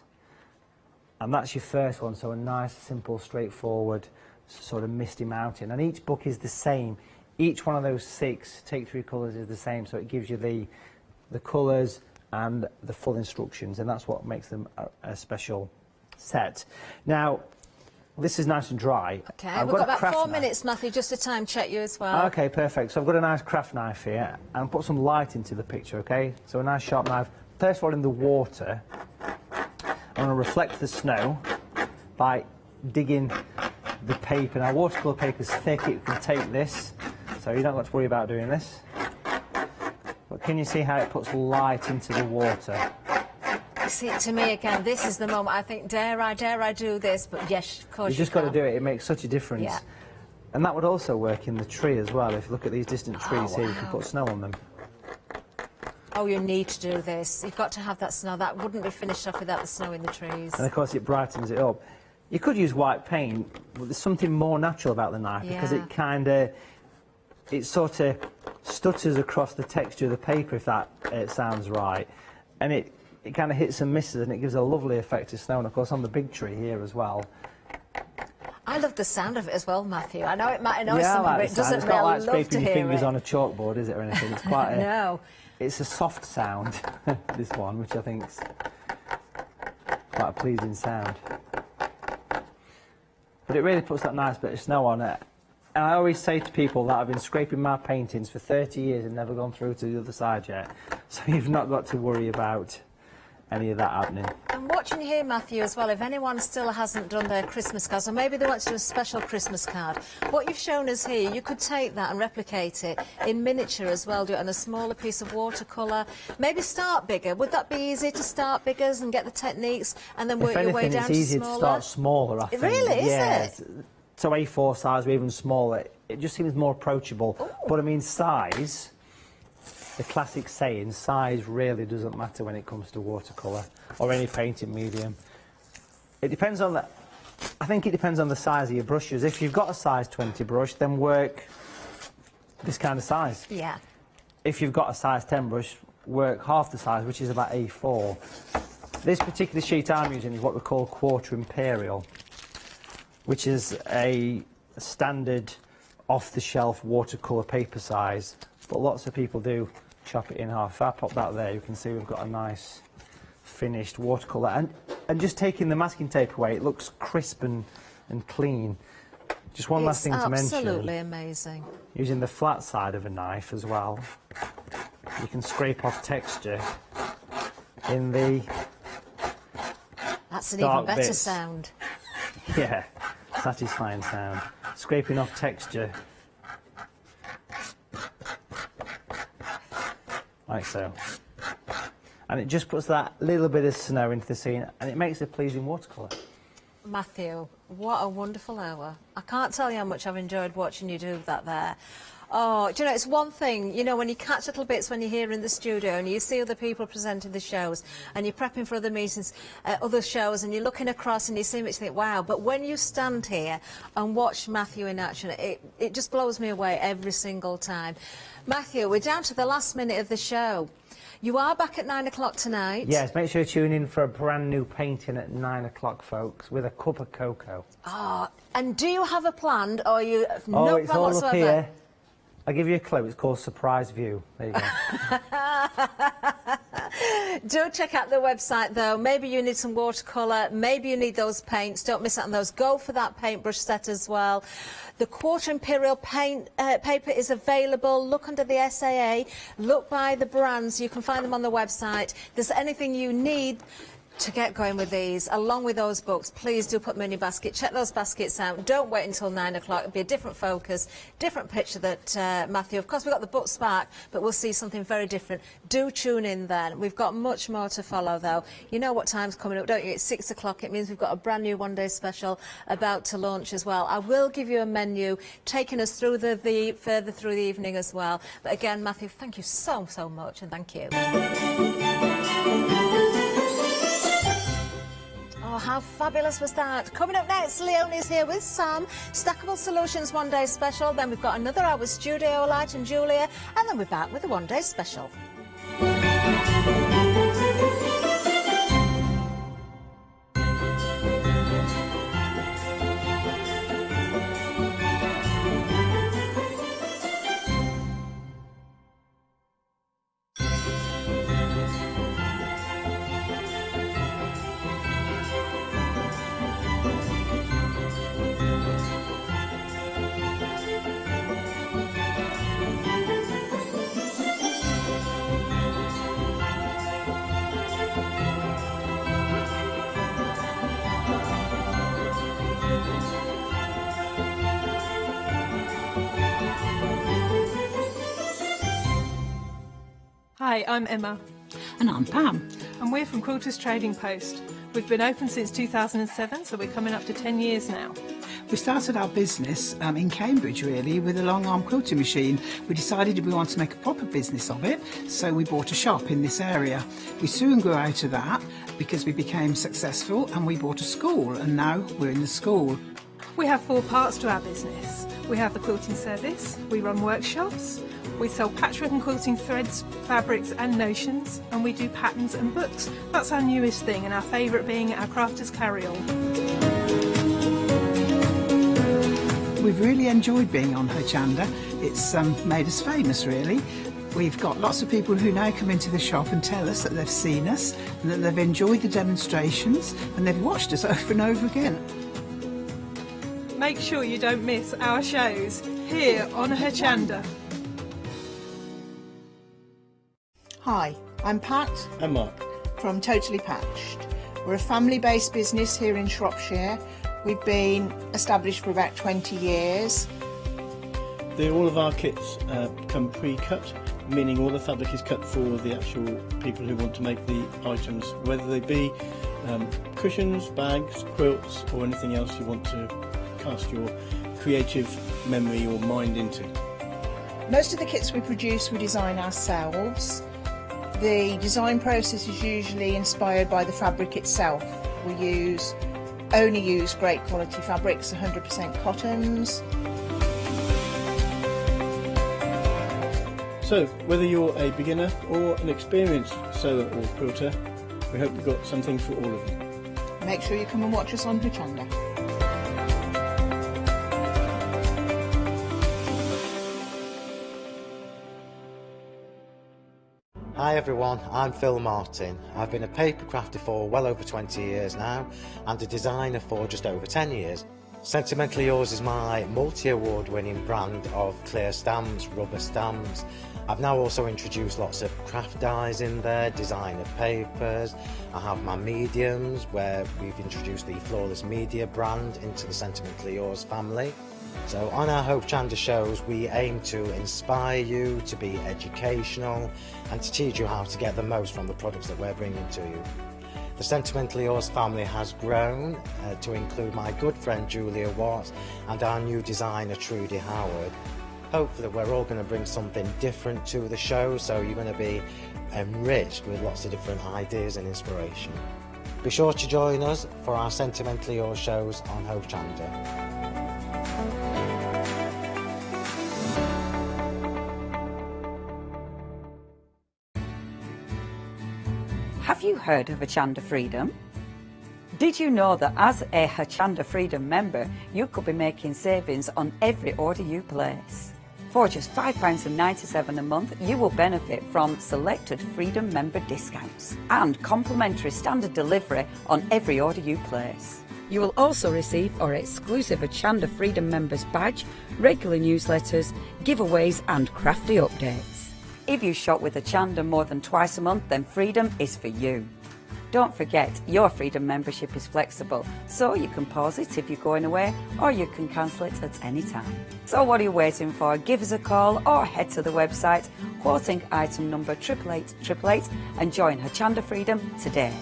[SPEAKER 8] and that's your first one, so a nice, simple, straightforward sort of misty mountain. And each book is the same. Each one of those 6 Take 3 colours is the same, so it gives you the colours and the full instructions, and that's what makes them a special set. Now, this is nice and dry.
[SPEAKER 15] Okay, we've got about 4 minutes, Matthew, just to time check you as well.
[SPEAKER 8] Okay, perfect. So I've got a nice craft knife here, and put some light into the picture, okay? So a nice sharp knife. First of all, in the water, I'm going to reflect the snow by digging the paper. Now, watercolour paper is thick, it can take this, so you don't have to worry about doing this. But can you see how it puts light into the water?
[SPEAKER 15] See, to me, again, this is the moment I think, dare I do this? But yes, of course
[SPEAKER 8] You've just got to do it. It makes such a difference.
[SPEAKER 15] Yeah.
[SPEAKER 8] And that would also work in the tree as well. If you look at these distant trees here, you can put snow on them.
[SPEAKER 15] Oh, you need to do this. You've got to have that snow. That wouldn't be finished off without the snow in the trees.
[SPEAKER 8] And of course, it brightens it up. You could use white paint, but there's something more natural about the knife, because it kind of, it sort of stutters across the texture of the paper, if that sounds right. And it kind of hits and misses, and it gives a lovely effect to snow. And of course on the big tree here as well.
[SPEAKER 15] I love the sound of it as well, Matthew. I know it might annoy some
[SPEAKER 8] like
[SPEAKER 15] of it doesn't.
[SPEAKER 8] It's not like
[SPEAKER 15] love
[SPEAKER 8] scraping your fingers on a chalkboard, is it, or anything? It's quite a,
[SPEAKER 15] no.
[SPEAKER 8] It's a soft sound, this one, which I think's quite a pleasing sound. But it really puts that nice bit of snow on it. And I always say to people that I've been scraping my paintings for 30 years and never gone through to the other side yet. So you've not got to worry about any of that happening.
[SPEAKER 15] I'm watching you here, Matthew, as well. If anyone still hasn't done their Christmas cards, or maybe they want to do a special Christmas card, what you've shown us here, you could take that and replicate it in miniature as well, do it on a smaller piece of watercolour. Maybe start bigger. Would that be easy to start bigger and get the techniques and then work your way down to smaller?
[SPEAKER 8] It's easier to start smaller, I think.
[SPEAKER 15] Really, is it?
[SPEAKER 8] So A4 size or even smaller, it just seems more approachable. Ooh. But I mean, size, the classic saying, size really doesn't matter when it comes to watercolour or any painting medium. It depends on the, I think it depends on the size of your brushes. If you've got a size 20 brush, then work this kind of size.
[SPEAKER 15] Yeah.
[SPEAKER 8] If you've got a size 10 brush, work half the size, which is about A4. This particular sheet I'm using is what we call quarter imperial, which is a standard off-the-shelf watercolour paper size, but lots of people do chop it in half. If I pop that there, you can see we've got a nice finished watercolour. And just taking the masking tape away, it looks crisp and clean. Just one last thing to mention.
[SPEAKER 15] Absolutely amazing.
[SPEAKER 8] Using the flat side of a knife as well, you can scrape off texture in the
[SPEAKER 15] That's an even better sound.
[SPEAKER 8] Yeah, satisfying sound. Scraping off texture. Like so. And it just puts that little bit of snow into the scene, and it makes a pleasing watercolour.
[SPEAKER 15] Matthew, what a wonderful hour. I can't tell you how much I've enjoyed watching you do that there. Oh, do you know, it's one thing, you know, when you catch little bits when you're here in the studio and you see other people presenting the shows and you're prepping for other meetings, other shows, and you're looking across and you see them, you think, wow. But when you stand here and watch Matthew in action, it just blows me away every single time. Matthew, we're down to the last minute of the show. You are back at 9 o'clock tonight.
[SPEAKER 8] Yes, make sure you tune in for a brand new painting at 9 o'clock, folks, with a cup of cocoa.
[SPEAKER 15] Oh, and do you have a plan, or you
[SPEAKER 8] Oh,
[SPEAKER 15] no
[SPEAKER 8] it's
[SPEAKER 15] plan
[SPEAKER 8] all
[SPEAKER 15] whatsoever?
[SPEAKER 8] up here. I'll give you a clue. It's called Surprise View. There you go.
[SPEAKER 15] Do check out the website, though. Maybe you need some watercolour. Maybe you need those paints. Don't miss out on those. Go for that paintbrush set as well. The Quarter Imperial paint paper is available. Look under the SAA. Look by the brands. You can find them on the website. If there's anything you need to get going with these, along with those books, please do put them in your basket. Check those baskets out. Don't wait until 9 o'clock. It'll be a different focus, different picture that Matthew. Of course, we've got the books back, but we'll see something very different. Do tune in then. We've got much more to follow, though. You know what time's coming up, don't you? It's 6 o'clock. It means we've got a brand new one-day special about to launch as well. I will give you a menu, taking us through the further through the evening as well. But again, Matthew, thank you so much, and thank you. Oh, how fabulous was that? Coming up next, Leonie's here with Sam. Stackable Solutions one-day special. Then we've got another hour with Studio Light and Julia. And then we're back with a one-day special.
[SPEAKER 2] Hi, I'm Emma.
[SPEAKER 16] And I'm Pam.
[SPEAKER 2] And we're from Quilters Trading Post. We've been open since 2007, so we're coming up to 10 years now.
[SPEAKER 4] We started our business in Cambridge, really, with a long-arm quilting machine. We decided we wanted to make a proper business of it, so we bought a shop in this area. We soon grew out of that because we became successful, and we bought a school, and now we're in the school.
[SPEAKER 2] We have 4 parts to our business. We have the quilting service, we run workshops, we sell patchwork and quilting threads, fabrics and notions, and we do patterns and books. That's our newest thing, and our favourite being our Crafters Carry-All.
[SPEAKER 4] We've really enjoyed being on Hochanda. It's made us famous, really. We've got lots of people who now come into the shop and tell us that they've seen us, and that they've enjoyed the demonstrations, and they've watched us over and over again.
[SPEAKER 2] Make sure you don't miss our shows here on Hochanda.
[SPEAKER 18] Hi, I'm Pat.
[SPEAKER 19] And Mark.
[SPEAKER 18] From Totally Patched. We're a family-based business here in Shropshire. We've been established for about 20 years.
[SPEAKER 19] All of our kits come pre-cut, meaning all the fabric is cut for the actual people who want to make the items, whether they be cushions, bags, quilts, or anything else you want to cast your creative memory or mind into.
[SPEAKER 18] Most of the kits we produce we design ourselves. The design process is usually inspired by the fabric itself. We only use great quality fabrics, 100% cottons.
[SPEAKER 19] So, whether you're a beginner or an experienced sewer or quilter, we hope we've got something for all of you.
[SPEAKER 18] Make sure you come and watch us on Hochanda.
[SPEAKER 20] Hi everyone, I'm Phil Martin. I've been a paper crafter for well over 20 years now and a designer for just over 10 years. Sentimentally Yours is my multi-award winning brand of clear stamps, rubber stamps. I've now also introduced lots of craft dies in there, designer papers. I have my mediums where we've introduced the Flawless Media brand into the Sentimentally Yours family. So on our Hochanda shows we aim to inspire you, to be educational and to teach you how to get the most from the products that we're bringing to you. The Sentimentally Yours family has grown to include my good friend Julia Watt and our new designer Trudy Howard. Hopefully we're all going to bring something different to the show, so you're going to be enriched with lots of different ideas and inspiration. Be sure to join us for our Sentimentally Yours shows on Hochanda.
[SPEAKER 17] Have you heard of Hochanda Freedom? Did you know that as a Hochanda Freedom member, you could be making savings on every order you place? For just £5.97 a month, you will benefit from selected Freedom member discounts and complimentary standard delivery on every order you place. You will also receive our exclusive Hochanda Freedom members badge, regular newsletters, giveaways and crafty updates. If you shop with Hochanda more than twice a month, then Freedom is for you. Don't forget, your Freedom membership is flexible, so you can pause it if you're going away, or you can cancel it at any time. So what are you waiting for? Give us a call or head to the website, quoting item number 88888, and join Hochanda Freedom today.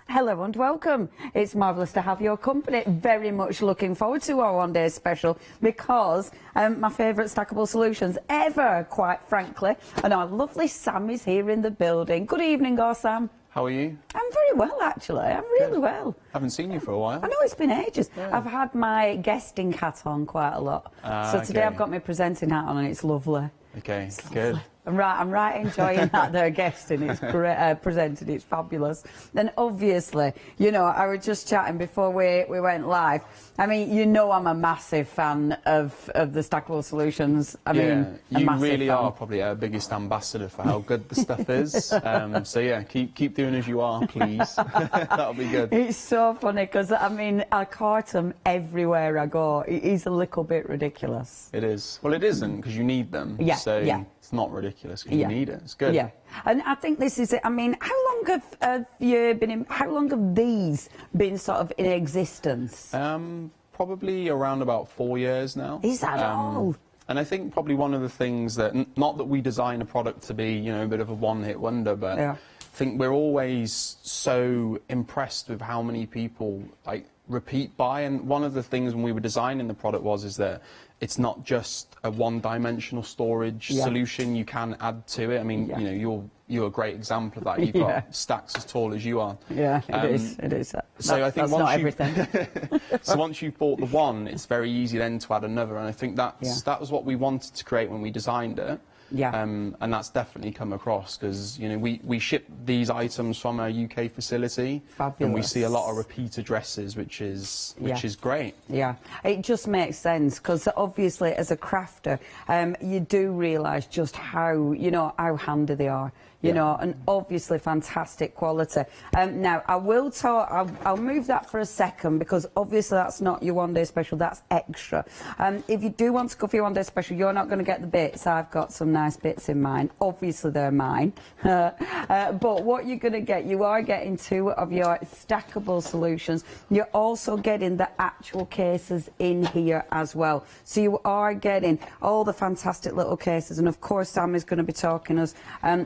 [SPEAKER 17] Hello and welcome. It's marvellous to have your company. Very much looking forward to our one day special because my favourite stackable solutions ever, quite frankly. And our lovely Sam is here in the building. Good evening, Sam.
[SPEAKER 3] How are you?
[SPEAKER 17] I'm very well, actually. I'm really well.
[SPEAKER 3] Haven't seen you for a while.
[SPEAKER 17] I know, it's been ages.
[SPEAKER 3] Yeah.
[SPEAKER 17] I've had my guesting hat on quite a lot. So today
[SPEAKER 3] okay.
[SPEAKER 17] I've got my presenting hat on and it's lovely.
[SPEAKER 3] Okay,
[SPEAKER 17] It's
[SPEAKER 3] good.
[SPEAKER 17] lovely. I'm right enjoying that they're guesting. It's great, presented, it's fabulous. Then obviously, you know, I was just chatting before we went live. I mean, you know I'm a massive fan of the stackable solutions. I mean,
[SPEAKER 3] you really are probably our biggest ambassador for how good the stuff is. So yeah, keep doing as you are, please. That'll be good.
[SPEAKER 17] It's so funny because, I mean, I cart them everywhere I go. It is a little bit ridiculous.
[SPEAKER 3] It is. Well, it isn't because you need them.
[SPEAKER 17] Yeah,
[SPEAKER 3] so
[SPEAKER 17] yeah.
[SPEAKER 3] It's not ridiculous because you need it. It's good.
[SPEAKER 17] Yeah, and I think this is it. I mean, how long have you been in? How long have these been sort of in existence?
[SPEAKER 3] Probably around about 4 years now.
[SPEAKER 17] Is that all?
[SPEAKER 3] And I think probably one of the things that, not that we design a product to be, you know, a bit of a one-hit wonder, but I think we're always so impressed with how many people like repeat buy. And one of the things when we were designing the product is that it's not just a one-dimensional storage solution. You can add to it. I mean, you know, you're a great example of that. You've got stacks as tall as you are.
[SPEAKER 17] Yeah, it is. It is.
[SPEAKER 3] So I think
[SPEAKER 17] that's not everything.
[SPEAKER 3] So once you've bought the one, it's very easy then to add another. And I think that was what we wanted to create when we designed it.
[SPEAKER 17] Yeah.
[SPEAKER 3] And that's definitely come across because, you know, we ship these items from our UK facility.
[SPEAKER 17] Fabulous.
[SPEAKER 3] And we see a lot of repeat addresses, which is great.
[SPEAKER 17] Yeah, it just makes sense because obviously as a crafter, you do realise just how, you know, how handy they are. You know, and obviously fantastic quality. Now, I will talk, I'll move that for a second because obviously that's not your one day special, that's extra. If you do want to go for your one day special, you're not going to get the bits. I've got some nice bits in mine. Obviously they're mine. But what you're going to get, you are getting 2 of your stackable solutions. You're also getting the actual cases in here as well. So you are getting all the fantastic little cases. And of course, Sam is going to be talking us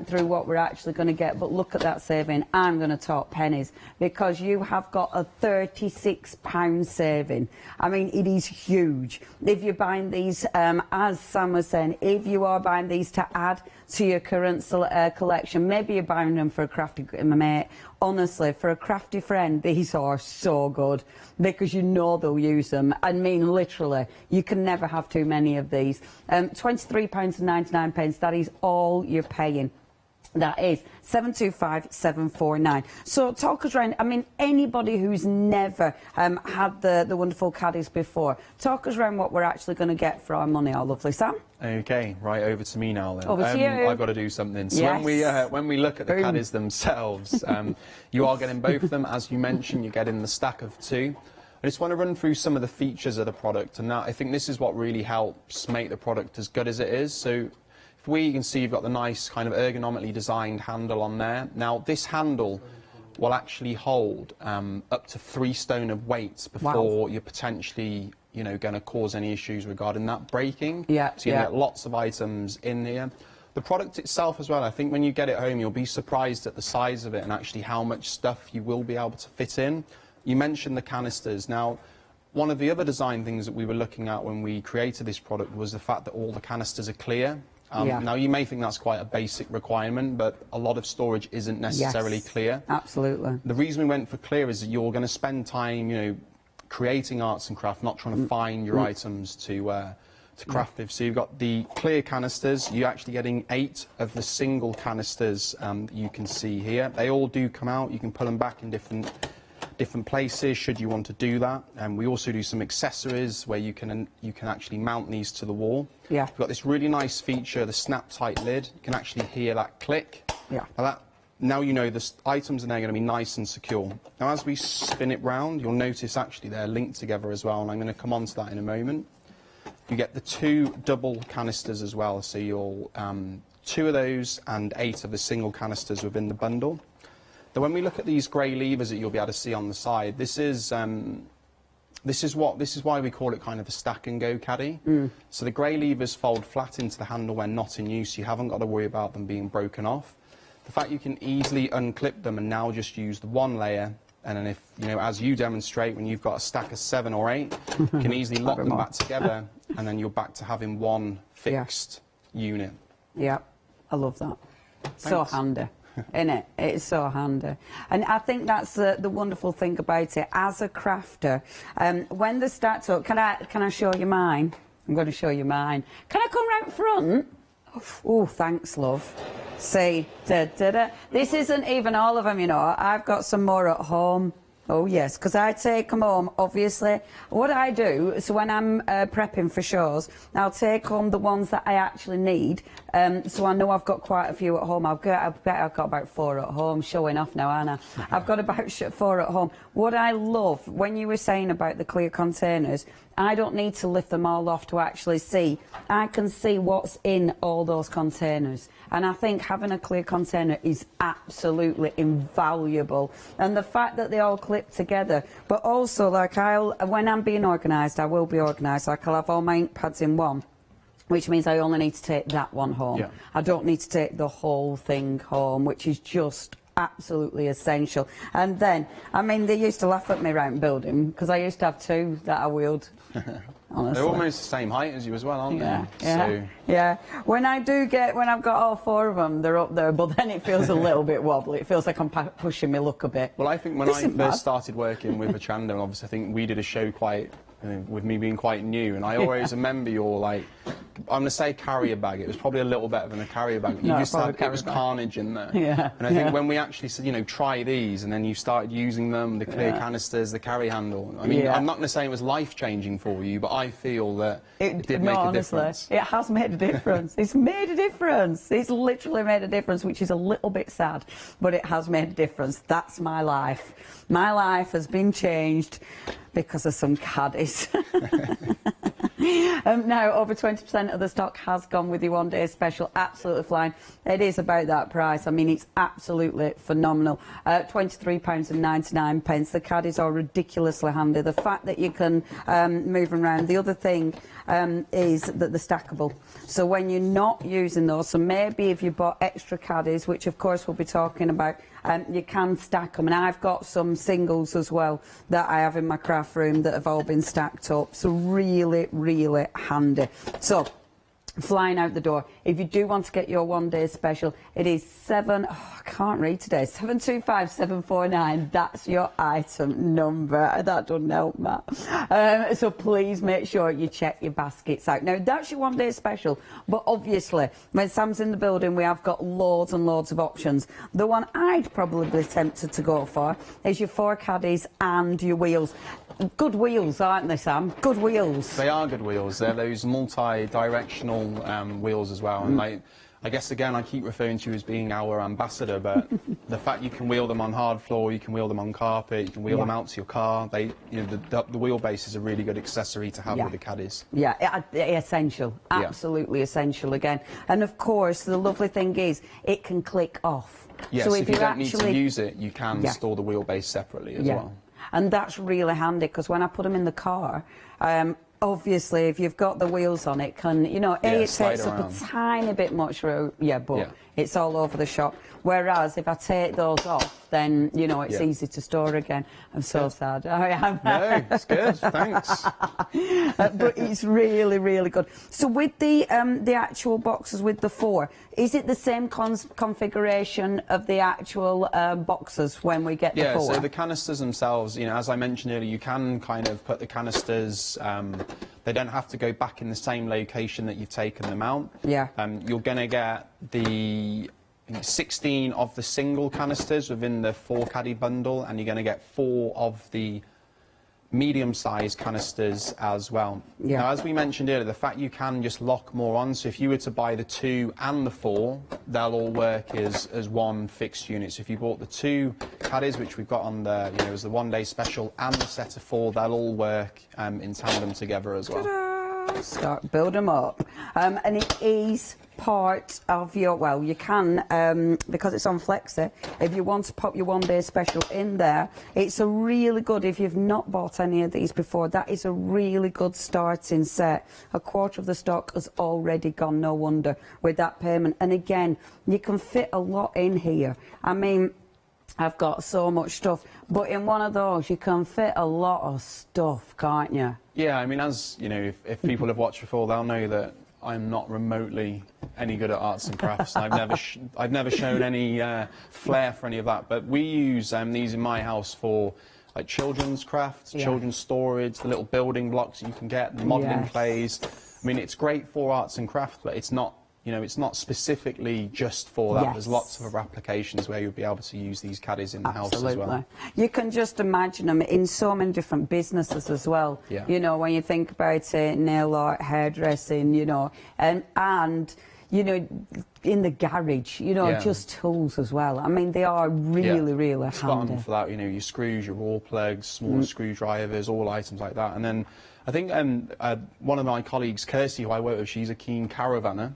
[SPEAKER 17] through what we're actually going to get, but look at that saving. I'm going to talk pennies because you have got a £36 saving. I mean, it is huge. If you're buying these, as Sam was saying, if you are buying these to add to your current collection, maybe you're buying them for a crafty mate. Honestly, for a crafty friend, these are so good because you know they'll use them. I mean, literally, you can never have too many of these. £23.99, that is all you're paying. That is 725,749. So talk us around, I mean, anybody who's never had the wonderful caddies before, talk us around what we're actually going to get for our money, our lovely Sam.
[SPEAKER 3] Okay, right, over to me now then.
[SPEAKER 17] Over to you.
[SPEAKER 3] I've got to do something. So when we look at the caddies themselves, you are getting both of them. As you mentioned, you're getting the stack of 2. I just want to run through some of the features of the product, and I think this is what really helps make the product as good as it is. So you can see you've got the nice kind of ergonomically designed handle on there. Now this handle, will actually hold up to 3 stone of weight before you're potentially, you know, going to cause any issues regarding that breaking.
[SPEAKER 17] Yeah.
[SPEAKER 3] So you get lots of items in here. The product itself as well, I think when you get it home, you'll be surprised at the size of it and actually how much stuff you will be able to fit in. You mentioned the canisters. Now, one of the other design things that we were looking at when we created this product was the fact that all the canisters are clear. Now, you may think that's quite a basic requirement, but a lot of storage isn't necessarily clear.
[SPEAKER 17] Absolutely.
[SPEAKER 3] The reason we went for clear is that you're going to spend time, you know, creating arts and craft, not trying to find your items to craft with. So you've got the clear canisters. You're actually getting 8 of the single canisters you can see here. They all do come out. You can put them back in different places should you want to do that. And we also do some accessories where you can actually mount these to the wall.
[SPEAKER 17] Yeah.
[SPEAKER 3] We've got this really nice feature, the snap tight lid. You can actually hear that click.
[SPEAKER 17] Yeah.
[SPEAKER 3] Now you know the items in there are going to be nice and secure. Now as we spin it round, you'll notice actually they're linked together as well, and I'm going to come on to that in a moment. You get the 2 double canisters as well, so you'll 2 of those and 8 of the single canisters within the bundle. Then when we look at these grey levers that you'll be able to see on the side, this is why we call it kind of a stack and go caddy. So the grey levers fold flat into the handle when not in use. You haven't got to worry about them being broken off. The fact you can easily unclip them and now just use the 1 layer, and then if, you know, as you demonstrate, when you've got a stack of 7 or 8, you can easily lock them back together, and then you're back to having 1 fixed unit.
[SPEAKER 17] Yeah, I love that. So handy. Isn't it? It's so handy. And I think that's the wonderful thing about it. As a crafter, when they start to... Can I show you mine? I'm going to show you mine. Can I come round front? Oh, thanks, love. See, this isn't even all of them, you know. I've got some more at home. Oh, yes, because I take them home, obviously. What I do, so when I'm prepping for shows, I'll take home the ones that I actually need. So I know I've got quite a few at home. I've got about 4 at home, showing off now, aren't I? I've got about 4 at home. What I love, when you were saying about the clear containers, I don't need to lift them all off to actually see. I can see what's in all those containers. And I think having a clear container is absolutely invaluable. And the fact that they all clip together, but also, like, when I'm being organised, I will be organised. Like, I'll have all my ink pads in one, which means I only need to take that one home. Yeah. I don't need to take the whole thing home, which is just absolutely essential. And then, I mean, they used to laugh at me around building because I used to have 2 that I wheeled. Honestly.
[SPEAKER 3] They're almost the same height as you as well, aren't they?
[SPEAKER 17] Yeah. When I've got all 4 of them, they're up there, but then it feels a little bit wobbly. It feels like I'm pushing my luck a bit.
[SPEAKER 3] Well, I think when I first started working with Hochanda, obviously I think we did a show with me being quite new, and I always remember your, like, I'm going to say carrier bag. It was probably a little better than a carrier bag. You just had, it was carnage in there.
[SPEAKER 17] Yeah.
[SPEAKER 3] And I think when we actually said, you know, try these, and then you started using them, the clear canisters, the carry handle. I mean, I'm not going to say it was life-changing for you, but I feel that it did make a difference.
[SPEAKER 17] It has made a difference. It's made a difference. It's literally made a difference, which is a little bit sad, but it has made a difference. That's my life. My life has been changed because of some caddies. Now, over 20% of the stock has gone with your one-day special. Absolutely flying. It is about that price. I mean, it's absolutely phenomenal. £23.99. The caddies are ridiculously handy. The fact that you can move them around. The other thing is that they're stackable. So when you're not using those, so maybe if you bought extra caddies, which of course we'll be talking about, you can stack them. And I've got some singles as well that I have in my craft room that have all been stacked up. So really, really handy. So, flying out the door. If you do want to get your one-day special, it is I can't read today, 725749. That's your item number. That doesn't help, Matt. So please make sure you check your baskets out. Now, that's your one-day special, but obviously, when Sam's in the building, we have got loads and loads of options. The one I'd probably be tempted to go for is your 4 caddies and your wheels. Good wheels, aren't they, Sam? Good wheels.
[SPEAKER 3] They are good wheels. They're those multi-directional wheels as well. And like, I guess, again, I keep referring to you as being our ambassador, but the fact you can wheel them on hard floor, you can wheel them on carpet, you can wheel them out to your car, the wheelbase is a really good accessory to have with the caddies.
[SPEAKER 17] Yeah, essential, absolutely essential again. And of course, the lovely thing is, it can click off.
[SPEAKER 3] Yes,
[SPEAKER 17] so
[SPEAKER 3] if you don't need to use it, you can store the wheelbase separately as well.
[SPEAKER 17] And that's really handy, because when I put them in the car, obviously, if you've got the wheels on, it can, you know, it takes up a tiny bit much room, but it's all over the shop. Whereas if I take those off, then, you know, it's easy to store again. I'm so sad. I am.
[SPEAKER 3] No, it's good, thanks.
[SPEAKER 17] But it's really, really good. So with the actual boxes with the 4, is it the same configuration of the actual boxes when we get the 4?
[SPEAKER 3] Yeah, so the canisters themselves, you know, as I mentioned earlier, you can kind of put the canisters, they don't have to go back in the same location that you've taken them out.
[SPEAKER 17] Yeah.
[SPEAKER 3] You're going to get the 16 of the single canisters within the 4 caddy bundle, and you're going to get 4 of the medium-sized canisters as well.
[SPEAKER 17] Yeah.
[SPEAKER 3] Now, as we mentioned earlier, the fact you can just lock more on, so if you were to buy the 2 and the 4, they'll all work as one fixed unit. So if you bought the 2 caddies, which we've got on the, you know, as the one-day special, and the set of 4, they'll all work in tandem together as well.
[SPEAKER 17] Start build them up, and it is part of your, well, you can, because it's on Flexi, if you want to pop your one-day special in there, it's a really good, if you've not bought any of these before, that is a really good starting set. A quarter of the stock has already gone, no wonder, with that payment. And again, you can fit a lot in here. I mean, I've got so much stuff, but in one of those you can fit a lot of stuff, can't you?
[SPEAKER 3] Yeah, I mean, as you know, if people have watched before, they'll know that I'm not remotely any good at arts and crafts. I've never shown any flair for any of that. But we use these in my house for like children's crafts, children's storage, the little building blocks you can get, the modelling clays. I mean, it's great for arts and crafts, but it's not. You know, it's not specifically just for that. There's lots of other applications where you'll be able to use these caddies in the house as well.
[SPEAKER 17] You can just imagine them in so many different businesses as well.
[SPEAKER 3] Yeah.
[SPEAKER 17] You know, when you think about it, nail art, hairdressing, you know, and you know, in the garage, you know, just tools as well. I mean, they are really, really handy.
[SPEAKER 3] Spot on for that, you know, your screws, your raw plugs, smaller screwdrivers, all items like that. And then I think one of my colleagues, Kirsty, who I work with, she's a keen caravaner.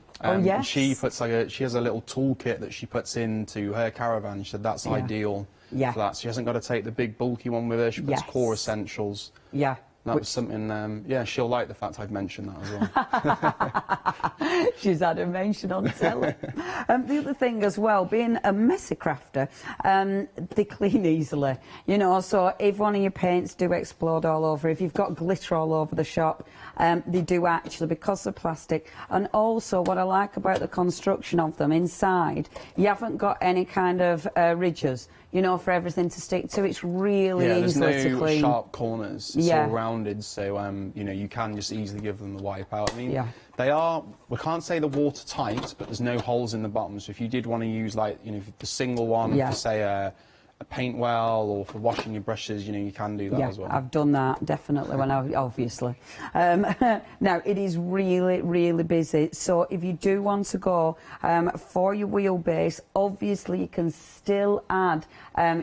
[SPEAKER 3] She puts she has a little toolkit that she puts into her caravan. She said that's ideal for that. She hasn't got to take the big bulky one with her. She puts core essentials.
[SPEAKER 17] Yeah.
[SPEAKER 3] That was something, she'll like the fact I've mentioned that as well.
[SPEAKER 17] She's had a mention on telly. The other thing as well, being a messy crafter, they clean easily. You know, so if one of your paints do explode all over, if you've got glitter all over the shop, they do actually, because of plastic. And also, what I like about the construction of them inside, you haven't got any kind of ridges, you know, for everything to stick to. It's really easy to clean.
[SPEAKER 3] There's no sharp corners. It's all rounded, so you know, you can just easily give them the wipe out. I mean, they are, we can't say they're watertight, but there's no holes in the bottom. So if you did want to use, like, you know, the single one for, say, a paint well or for washing your brushes, you know, you can do that as well.
[SPEAKER 17] I've done that, definitely, when I, obviously. Now, it is really, really busy, so if you do want to go for your wheelbase, obviously you can still add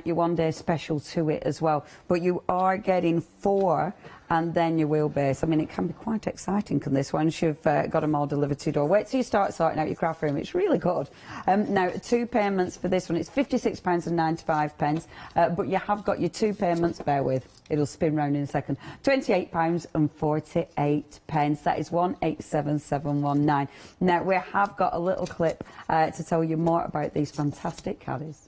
[SPEAKER 17] your one-day special to it as well, but you are getting 4 and then your wheelbase. I mean, it can be quite exciting, can this, once you've got them all delivered to your door. Wait till you start sorting out your craft room. It's really good. Now, 2 payments for this one. It's £56.95, but you have got your 2 payments. Bear with. It'll spin round in a second. £28.48. That is 187719. Now, we have got a little clip to tell you more about these fantastic caddies.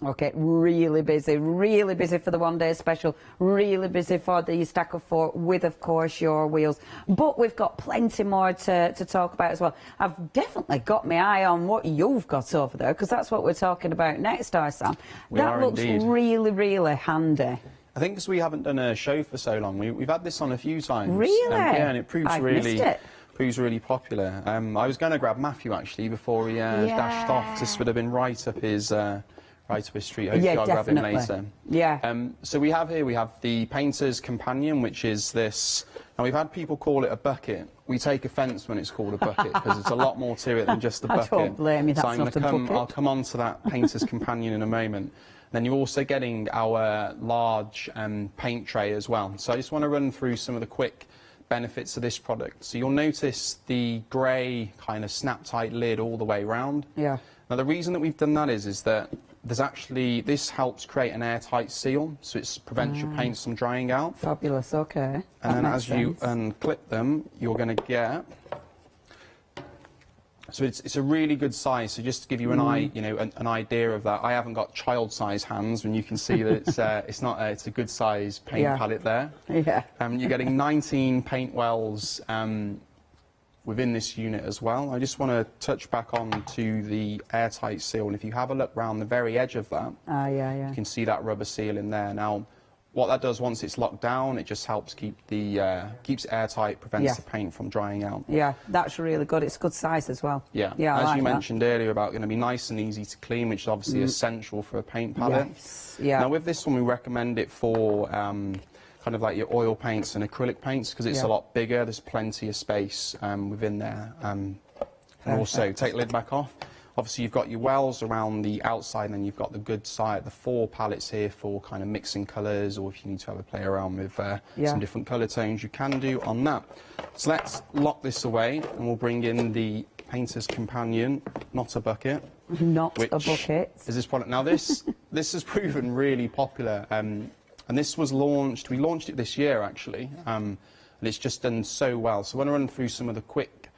[SPEAKER 17] Okay, really busy for the one-day special, really busy for the stack of 4 with, of course, your wheels. But we've got plenty more to talk about as well. I've definitely got my eye on what you've got over there, because that's what we're talking about next, Sam. That looks really, really handy.
[SPEAKER 3] I think because we haven't done a show for so long, we've had this on a few times.
[SPEAKER 17] Really?
[SPEAKER 3] Yeah, and it proves
[SPEAKER 17] I've
[SPEAKER 3] really popular. I was going to grab Matthew, actually, before he dashed off. This would have been right up his street. Hopefully I'll grab him later.
[SPEAKER 17] Yeah.
[SPEAKER 3] So we have the Painter's Companion, which is this. Now, we've had people call it a bucket. We take offence when it's called a bucket, because it's a lot more to it than just a bucket.
[SPEAKER 17] I don't blame you, that's not a bucket.
[SPEAKER 3] I'll come on to that Painter's Companion in a moment. Then you're also getting our large paint tray as well. So I just want to run through some of the quick benefits of this product. So you'll notice the grey kind of snap-tight lid all the way around.
[SPEAKER 17] Yeah.
[SPEAKER 3] Now, the reason that we've done that is that there's actually, this helps create an airtight seal, so it prevents your paints from drying out.
[SPEAKER 17] Fabulous, okay.
[SPEAKER 3] And then as you unclip them, you're going to get... So it's a really good size. So just to give you an an idea of that, I haven't got child-size hands, and you can see that it's a good size paint palette there.
[SPEAKER 17] Yeah.
[SPEAKER 3] You're getting 19 paint wells within this unit as well. I just want to touch back on to the airtight seal, and if you have a look around the very edge of that, you can see that rubber seal in there. Now, what that does, once it's locked down, it just helps keep keeps it airtight, prevents the paint from drying out.
[SPEAKER 17] Yeah, that's really good. It's good size as well.
[SPEAKER 3] Yeah, as you mentioned earlier about going to be nice and easy to clean, which is obviously essential for a paint palette.
[SPEAKER 17] Yes. Yeah.
[SPEAKER 3] Now, with this one, we recommend it for kind of like your oil paints and acrylic paints, because it's a lot bigger. There's plenty of space within there. And also, take the lid back off. Obviously, you've got your wells around the outside, and then you've got the good side, the 4 palettes here for kind of mixing colours, or if you need to have a play around with some different colour tones, you can do on that. So let's lock this away, and we'll bring in the Painter's Companion, not a bucket.
[SPEAKER 17] Not a bucket.
[SPEAKER 3] Is this product. Now, this has proven really popular, and this was launched, we launched it this year, actually, and it's just done so well. So I want to run through some of the quick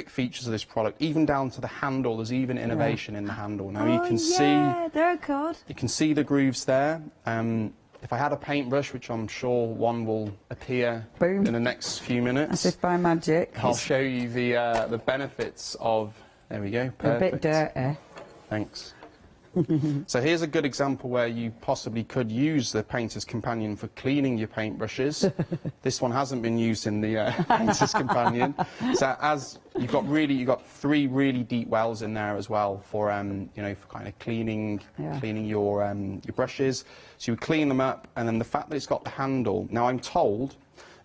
[SPEAKER 3] features of this product, even down to the handle. There's even innovation in the handle. Now you can see
[SPEAKER 17] they're good.
[SPEAKER 3] You can see the grooves there. If I had a paintbrush, which I'm sure one will appear in the next few minutes,
[SPEAKER 17] as if by magic,
[SPEAKER 3] I'll show you the benefits of. There we go. Perfect.
[SPEAKER 17] A bit dirty.
[SPEAKER 3] Thanks. So here's a good example where you possibly could use the Painter's Companion for cleaning your paintbrushes. This one hasn't been used in the Painter's Companion. So as you've got 3 really deep wells in there as well for for kind of cleaning your brushes. So you would clean them up, and then the fact that it's got the handle. Now, I'm told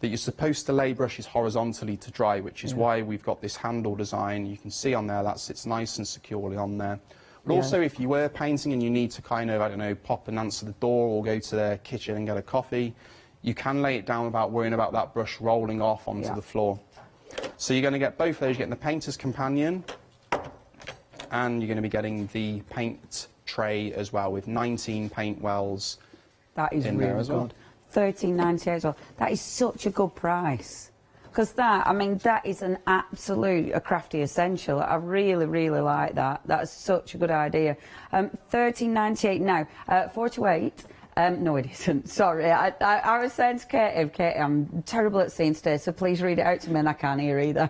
[SPEAKER 3] that you're supposed to lay brushes horizontally to dry, which is why we've got this handle design. You can see on there that sits nice and securely on there. But also, if you were painting and you need to kind of, I don't know, pop and answer the door or go to the kitchen and get a coffee, you can lay it down without worrying about that brush rolling off onto the floor. So you're going to get both of those. You're getting the Painter's Companion, and you're going to be getting the paint tray as well, with 19 paint wells in there as well.
[SPEAKER 17] £13.98 as well. That is such a good price. Because that is an absolute crafty essential. I really, really like that. That's such a good idea. £13.98 now. 48. No, it isn't. Sorry. I was saying to Katie, I'm terrible at seeing today, so please read it out to me, and I can't hear either.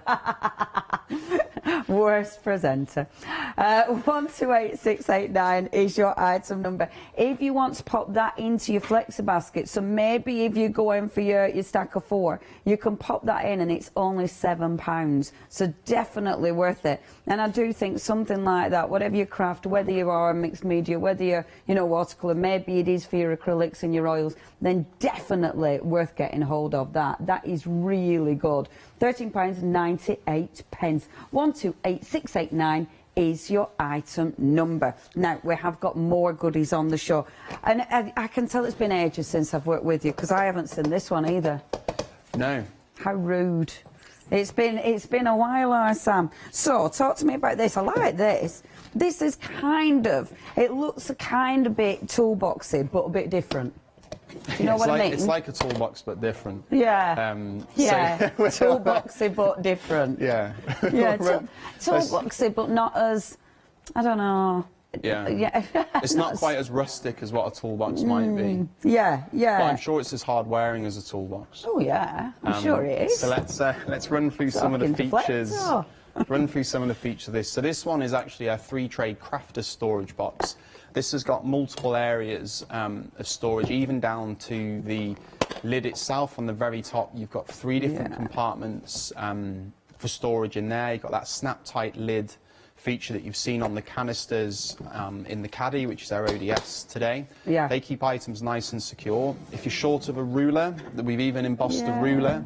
[SPEAKER 17] Worst presenter. 128689 is your item number. If you want to pop that into your flexi basket, so maybe if you go in for your stack of 4, you can pop that in, and it's only £7. So definitely worth it. And I do think something like that, whatever you craft, whether you are a mixed media, whether you're, watercolour, maybe it is for your acrylics and your oils, then definitely worth getting hold of that. That is really good. £13.98. 128689 is your item number. Now, we have got more goodies on the show, and I can tell it's been ages since I've worked with you, because I haven't seen this one either.
[SPEAKER 3] No.
[SPEAKER 17] How rude. It's been a while, Sam. So, talk to me about this. I like this. This is it looks a kind of bit toolboxy, but a bit different. Do you know what I mean?
[SPEAKER 3] It's like a toolbox, but different.
[SPEAKER 17] Yeah. Toolboxy, but different.
[SPEAKER 3] Yeah.
[SPEAKER 17] Yeah, toolboxy, but not as, I don't know. Yeah.
[SPEAKER 3] It's not quite as rustic as what a toolbox might be.
[SPEAKER 17] Yeah, yeah.
[SPEAKER 3] But I'm sure it's as hard wearing as a toolbox.
[SPEAKER 17] Oh yeah, I'm sure it is.
[SPEAKER 3] So let's run through some of the features. Run through some of the features of this. So this one is actually a 3-tray crafter storage box. This has got multiple areas of storage, even down to the lid itself. On the very top, you've got 3 different compartments for storage in there. You've got that snap-tight lid feature that you've seen on the canisters in the caddy, which is our ODS today.
[SPEAKER 17] Yeah.
[SPEAKER 3] They keep items nice and secure. If you're short of a ruler, we've even embossed a ruler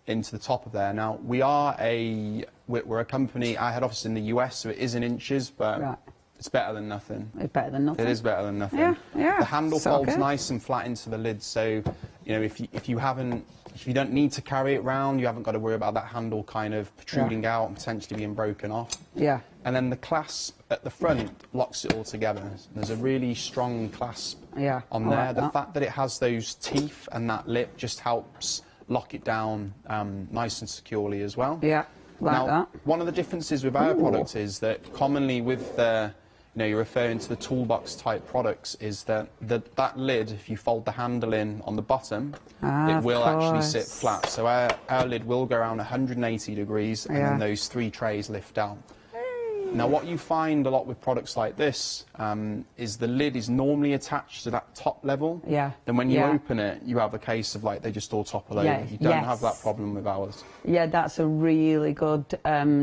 [SPEAKER 3] into the top of there. Now, we're a company, our head office in the US, so it is in inches, but it's better than nothing.
[SPEAKER 17] It's better than nothing.
[SPEAKER 3] It is better than nothing.
[SPEAKER 17] Yeah, yeah.
[SPEAKER 3] The handle folds nice and flat into the lid, so you know if you don't need to carry it round, you haven't got to worry about that handle kind of protruding out and potentially being broken off.
[SPEAKER 17] Yeah.
[SPEAKER 3] And then the clasp at the front locks it all together. There's a really strong clasp on there. The fact that it has those teeth and that lip just helps lock it down nice and securely as well.
[SPEAKER 17] Yeah, like that.
[SPEAKER 3] One of the differences with our products is that commonly with the, you know, you're referring to the toolbox type products, is that that lid, if you fold the handle in on the bottom, it will actually sit flat. So our lid will go around 180 degrees and then those 3 trays lift out. Now, what you find a lot with products like this is the lid is normally attached to that top level.
[SPEAKER 17] Yeah.
[SPEAKER 3] Then when you open it, you have a case of like they just all topple over. You don't have that problem with ours.
[SPEAKER 17] Yeah, that's a really good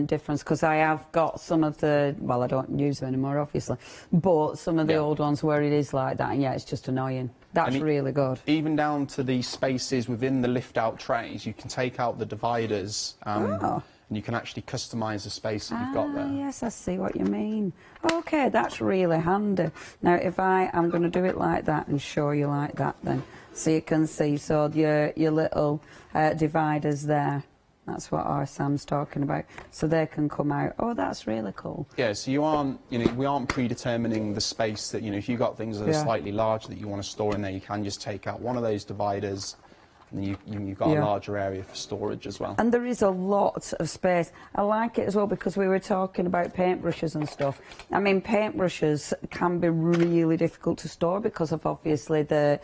[SPEAKER 17] difference, because I have got some of the, well, I don't use them anymore, obviously, but some of the old ones where it is like that, and it's just annoying. That's really good.
[SPEAKER 3] Even down to the spaces within the lift-out trays, you can take out the dividers. And you can actually customise the space that you've got there.
[SPEAKER 17] Yes, I see what you mean. OK, that's really handy. Now, if I'm going to do it like that and show you like that then, so you can see, so your little dividers there, that's what Sam's talking about, so they can come out. Oh, that's really cool.
[SPEAKER 3] Yeah, so you aren't, we aren't predetermining the space that, if you've got things that are slightly larger that you want to store in there, you can just take out one of those dividers. And you've got a larger area for storage as well.
[SPEAKER 17] And there is a lot of space. I like it as well because we were talking about paintbrushes and stuff. I mean, paintbrushes can be really difficult to store because of obviously the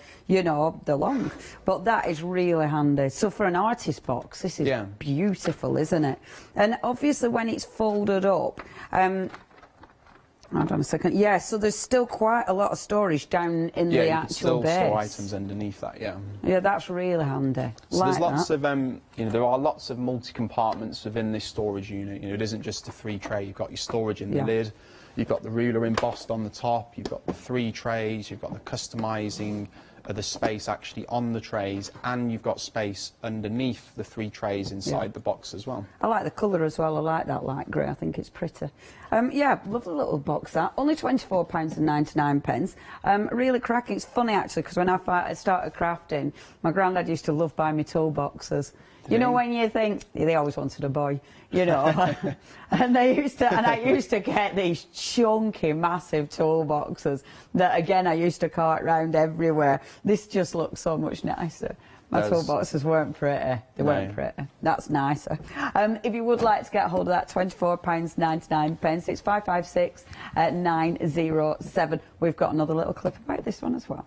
[SPEAKER 17] long. But that is really handy. So for an artist box, this is beautiful, isn't it? And obviously when it's folded up, hold on a second. Yeah, so there's still quite a lot of storage down in the actual base. Yeah, you can still store
[SPEAKER 3] items underneath that,
[SPEAKER 17] Yeah, that's really handy.
[SPEAKER 3] So there's lots of, there are lots of multi-compartments within this storage unit. It isn't just a 3-tray. You've got your storage in the lid, you've got the ruler embossed on the top, you've got the 3 trays, you've got the customising of the space actually on the trays, and you've got space underneath the 3 trays inside the box as well.
[SPEAKER 17] I like the colour as well. I like that light grey. I think it's pretty. Yeah, lovely little box that. Only £24.99. Really cracking. It's funny actually because when I started crafting, my granddad used to love buying me toolboxes. You know, when you think they always wanted a boy, and I used to get these chunky, massive toolboxes that again I used to cart around everywhere. This just looks so much nicer. My toolboxes weren't pretty. They weren't pretty. That's nicer. If you would like to get hold of that, £24.99. It's 556 907. We've got another little clip about this one as well.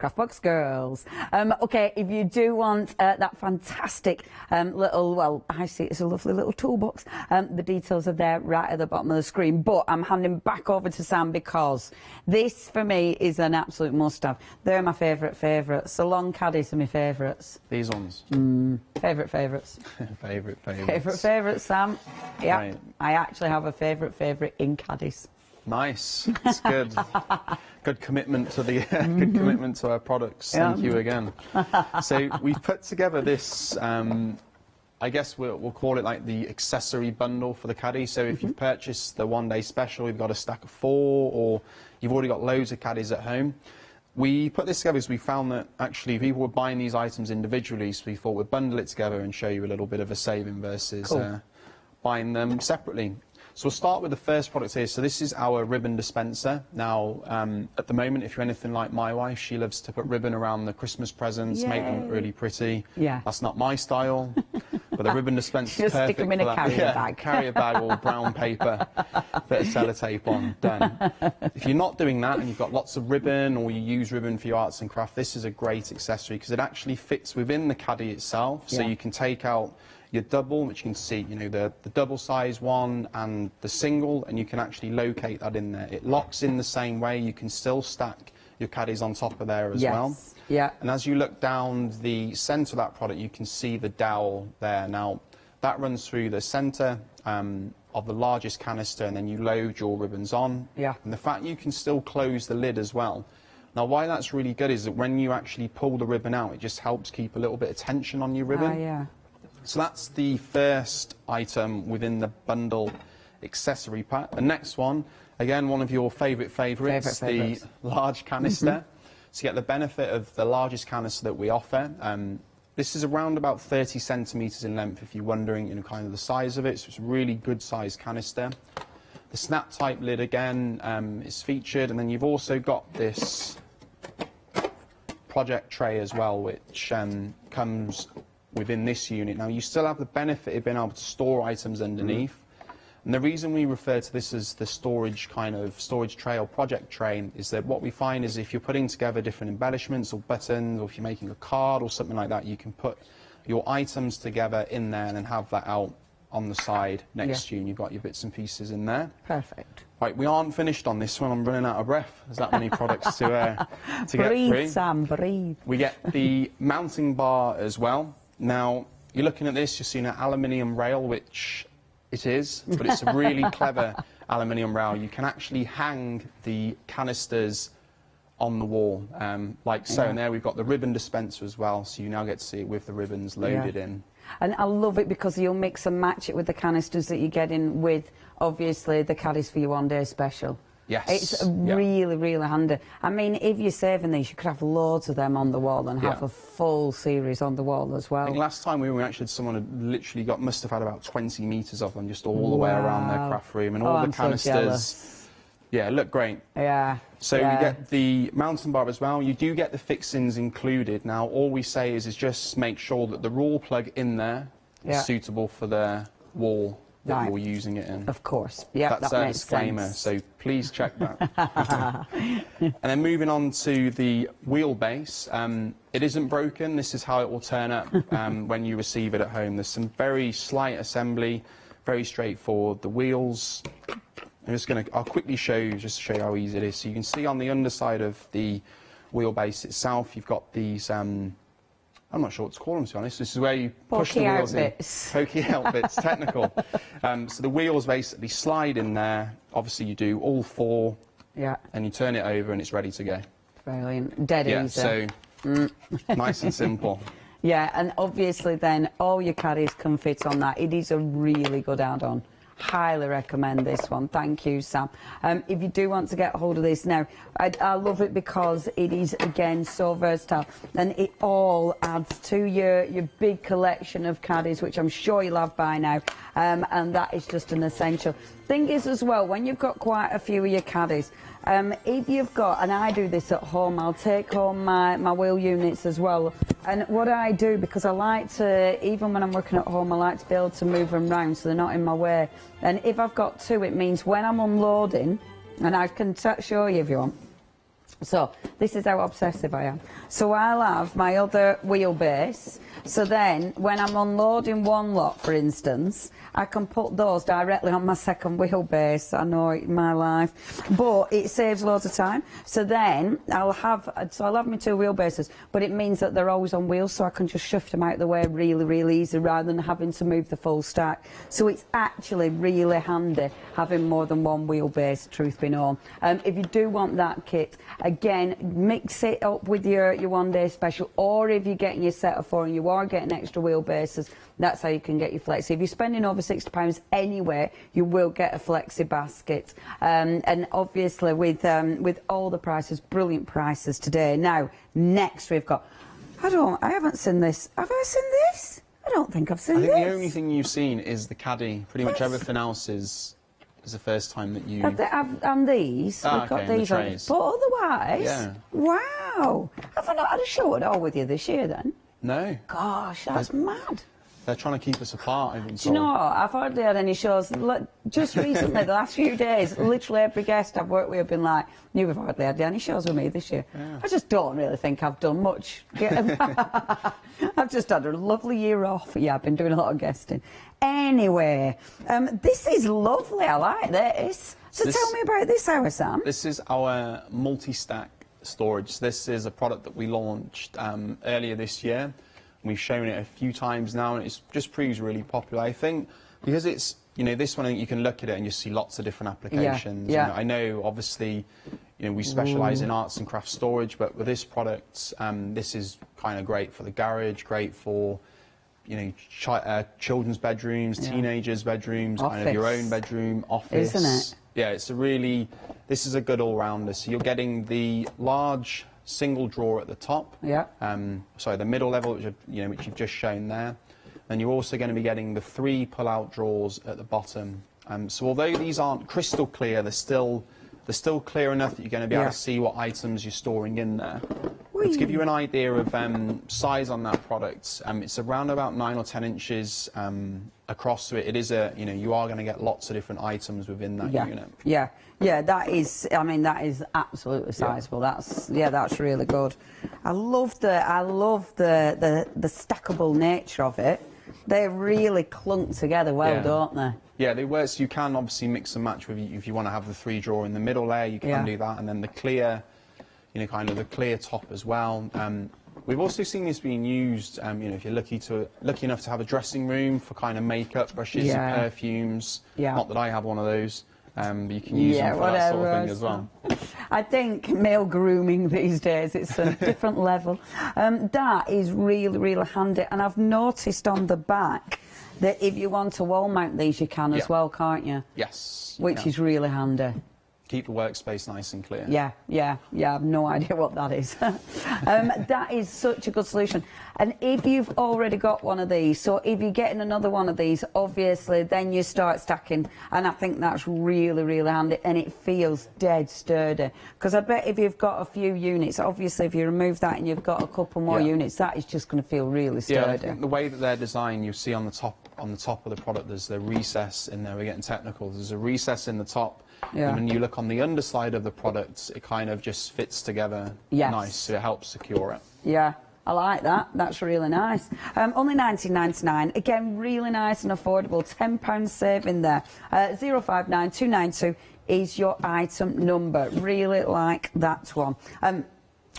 [SPEAKER 17] Craftbox girls. Okay, if you do want that fantastic little, well, I see it's a lovely little toolbox. The details are there right at the bottom of the screen. But I'm handing back over to Sam because this, for me, is an absolute must-have. They're my favourites. The long caddies are my favourites.
[SPEAKER 3] These ones?
[SPEAKER 17] Favourites.
[SPEAKER 3] Favourites,
[SPEAKER 17] Sam. Yeah,
[SPEAKER 3] right.
[SPEAKER 17] I actually have a favourite in caddies.
[SPEAKER 3] Nice, that's good. Good commitment to the good commitment to our products. Thank you again. So we've put together this. I guess we'll call it like the accessory bundle for the caddy. So if you've purchased the one-day special, you've got a stack of 4, or you've already got loads of caddies at home. We put this together because we found that actually people were buying these items individually, so we thought we'd bundle it together and show you a little bit of a saving versus buying them separately. So we'll start with the first product here. So this is our ribbon dispenser. Now, at the moment, if you're anything like my wife, she loves to put ribbon around the Christmas presents, make them look really pretty. Yeah. That's not my style, but the ribbon dispenser is perfect. Just stick them in a carrier bag. Carrier bag or brown paper, bit of sellotape on, done. If you're not doing that and you've got lots of ribbon or you use ribbon for your arts and craft, this is a great accessory because it actually fits within the caddy itself. So you can take out your double, which you can see, you know, the double size one and the single, and you can actually locate that in there. It locks in the same way. You can still stack your caddies on top of there as well. Yeah. And as you look down the centre of that product, you can see the dowel there. Now, that runs through the centre of the largest canister, and then you load your ribbons on. Yeah. And the fact you can still close the lid as well. Now, why that's really good is that when you actually pull the ribbon out, it just helps keep a little bit of tension on your ribbon.
[SPEAKER 17] Yeah.
[SPEAKER 3] So that's the first item within the bundle accessory pack. The next one, again, one of your favourites, the large canister. So you get the benefit of the largest canister that we offer. This is around about 30 centimetres in length, if you're wondering, you know, kind of the size of it. So it's a really good sized canister. The snap type lid, again, is featured. And then you've also got this project tray as well, which comes within this unit. Now, you still have the benefit of being able to store items underneath. And the reason we refer to this as the storage tray or project tray is that what we find is if you're putting together different embellishments or buttons, or if you're making a card or something like that, you can put your items together in there and then have that out on the side next to you, and you've got your bits and pieces in there.
[SPEAKER 17] Perfect.
[SPEAKER 3] Right, we aren't finished on this one. I'm running out of breath. There's that many products to get through.
[SPEAKER 17] Breathe, Sam, breathe.
[SPEAKER 3] We get the mounting bar as well. Now, you're looking at this, you're seeing an aluminium rail, which it is, but it's a really clever aluminium rail. You can actually hang the canisters on the wall, like so. And there we've got the ribbon dispenser as well, so you now get to see it with the ribbons loaded in.
[SPEAKER 17] And I love it because you'll mix and match it with the canisters that you get in with, obviously, the caddies for your one-day special.
[SPEAKER 3] Yes.
[SPEAKER 17] It's really, really handy. I mean, if you're saving these, you could have loads of them on the wall and have a full series on the wall as well.
[SPEAKER 3] I think last time we were actually, someone had literally must have had about 20 metres of them just all the way around their craft room, and all the canisters. Yeah, look great.
[SPEAKER 17] Yeah.
[SPEAKER 3] So you get the mountain bar as well. You do get the fixings included. Now, all we say is just make sure that the raw plug in there is suitable for the wall that you're using it in.
[SPEAKER 17] Of course. Yeah,
[SPEAKER 3] that's a disclaimer, so please check that. And then moving on to the wheelbase. It isn't broken. This is how it will turn up when you receive it at home. There's some very slight assembly, very straightforward. The wheels, I'll quickly show you, just to show you how easy it is. So you can see on the underside of the wheelbase itself, you've got these, I'm not sure what to call them, to be honest. This is where you push the wheels in. Pokey out bits, technical. So the wheels basically slide in there. Obviously, you do all 4, and you turn it over, and it's ready to go.
[SPEAKER 17] Brilliant. Dead easy.
[SPEAKER 3] So nice and simple.
[SPEAKER 17] Yeah, and obviously then all your caddies can fit on that. It is a really good add-on. Highly recommend this one. Thank you, Sam. If you do want to get hold of this now, I love it because it is, again, so versatile, and it all adds to your big collection of caddies, which I'm sure you'll have by now, and that is just an essential. Thing is as well, when you've got quite a few of your caddies, if you've got, and I do this at home, I'll take home my wheel units as well, and what I do, because I like to, even when I'm working at home, I like to be able to move them round so they're not in my way, and if I've got 2, it means when I'm unloading, and I can show you if you want, So this is how obsessive I am. So I'll have my other wheelbase. So then when I'm unloading one lot, for instance, I can put those directly on my second wheelbase. I know it in my life, but it saves loads of time. So then I'll have my two wheelbases, but it means that they're always on wheels, so I can just shift them out of the way really, really easy rather than having to move the full stack. So it's actually really handy having more than one wheelbase, truth be known. If you do want that kit, again, mix it up with your one-day special, or if you're getting your set of 4 and you are getting extra wheelbases, that's how you can get your flexi. If you're spending over £60 anyway, you will get a flexi basket. And obviously with all the prices, brilliant prices today. Now, next we've got, I haven't seen this. Have I seen this? I don't think I've seen this.
[SPEAKER 3] I think the only thing you've seen is the caddy. Pretty much everything else is the first time that you...
[SPEAKER 17] And these, we've got these on. But otherwise, wow. Have I not had a show at all with you this year then?
[SPEAKER 3] No.
[SPEAKER 17] Gosh, that's mad.
[SPEAKER 3] They're trying to keep us apart, I've been told.
[SPEAKER 17] Do you know, I've hardly had any shows. Just recently, the last few days, literally every guest I've worked with have been like, you've hardly had any shows with me this year. Yeah. I just don't really think I've done much. I've just had a lovely year off. Yeah, I've been doing a lot of guesting. Anyway, this is lovely. I like this. So tell me about this, Sam.
[SPEAKER 3] This is our multi-stack storage. This is a product that we launched earlier this year. We've shown it a few times now, and it just proves really popular. I think because it's, you know, this one, I think you can look at it and you see lots of different applications.
[SPEAKER 17] Yeah.
[SPEAKER 3] You know, I know, obviously, you know, we specialise in arts and crafts storage, but with this product, this is kind of great for the garage, great for, you know, children's bedrooms, teenagers' bedrooms, kind of your own bedroom, office.
[SPEAKER 17] Isn't it?
[SPEAKER 3] Yeah, it's a really, this is a good all-rounder. So you're getting the large single drawer at the top.
[SPEAKER 17] Yeah.
[SPEAKER 3] Sorry, the middle level, which you've just shown there. And you're also going to be getting the 3 pull-out drawers at the bottom. So although these aren't crystal clear, they're still clear enough that you're going to be able to see what items you're storing in there. But to give you an idea of size on that product, it's around about 9 or 10 inches across. So it is a, you know, you are going to get lots of different items within that unit.
[SPEAKER 17] Yeah, that is. I mean, that is absolutely sizable. That's really good. I love the stackable nature of it. They really clunk together well, don't they?
[SPEAKER 3] Yeah, they work. So you can obviously mix and match with if you want to have the 3 drawer in the middle layer, you can do that, and then the clear, you know, kind of the clear top as well. We've also seen this being used, you know, if you're lucky enough to have a dressing room for kind of makeup, brushes, perfumes. Not that I have one of those. But you can use them for that sort of thing as well.
[SPEAKER 17] I think male grooming these days, it's a different level. That is really, really handy. And I've noticed on the back that if you want to wall mount these, you can as well, can't you?
[SPEAKER 3] Yes.
[SPEAKER 17] Which is really handy.
[SPEAKER 3] Keep the workspace nice and clear.
[SPEAKER 17] Yeah, I have no idea what that is. That is such a good solution. And if you've already got one of these, so if you're getting another one of these, obviously, then you start stacking. And I think that's really, really handy. And it feels dead sturdy. Because I bet if you've got a few units, obviously, if you remove that and you've got a couple more units, that is just going to feel really sturdy.
[SPEAKER 3] Yeah, I think the way that they're designed, you see on the top of the product, there's the recess in there. We're getting technical. There's a recess in the top. And when you look on the underside of the product, it kind of just fits together nice, so it helps secure it.
[SPEAKER 17] Yeah, I like that. That's really nice. Only £19.99. Again, really nice and affordable. £10 saving there. 059292 is your item number. Really like that one.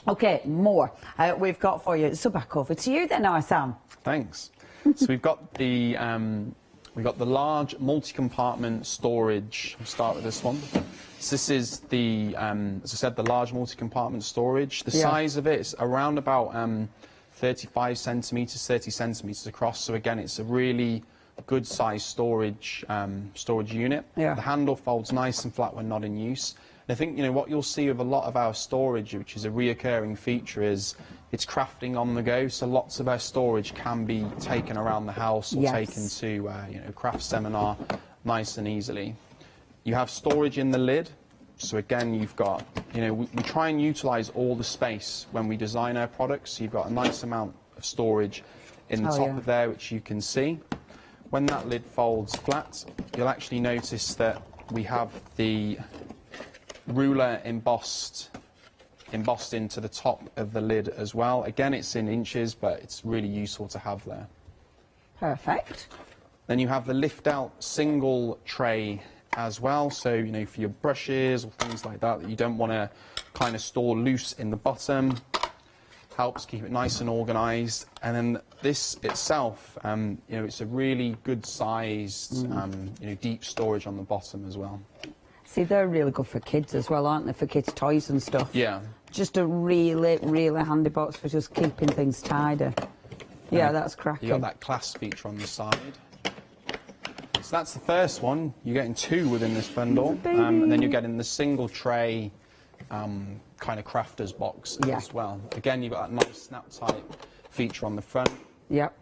[SPEAKER 17] OK, more we've got for you. So back over to you then, Sam.
[SPEAKER 3] Thanks. So we've got the large multi-compartment storage. We'll start with this one. So this is the, as I said, the large multi-compartment storage. The size of it is around about 35 centimetres, 30 centimetres across. So again, it's a really good size storage unit. The handle folds nice and flat when not in use. And I think, you know, what you'll see with a lot of our storage, which is a reoccurring feature, is it's crafting on the go. So lots of our storage can be taken around the house or taken to, you know, craft seminar nice and easily. You have storage in the lid. So again, you've got, you know, we try and utilise all the space when we design our products. So you've got a nice amount of storage in the top of there, which you can see. When that lid folds flat, you'll actually notice that we have the ruler embossed embossed into the top of the lid as well. Again, it's in inches, but it's really useful to have there.
[SPEAKER 17] Perfect.
[SPEAKER 3] Then you have the lift-out single tray as well, so, you know, for your brushes or things like that that you don't want to kind of store loose in the bottom. Helps keep it nice and organised. And then this itself, you know, it's a really good sized, you know, deep storage on the bottom as well.
[SPEAKER 17] See, they're really good for kids as well, aren't they? For kids' toys and stuff.
[SPEAKER 3] Yeah.
[SPEAKER 17] Just a really, really handy box for just keeping things tidy. Yeah, that's cracking.
[SPEAKER 3] You got that clasp feature on the side. So that's the first one. You're getting 2 within this bundle, and then you're getting the single tray kind of crafter's box as well. Again, you've got that nice snap type feature on the front.
[SPEAKER 17] Yep.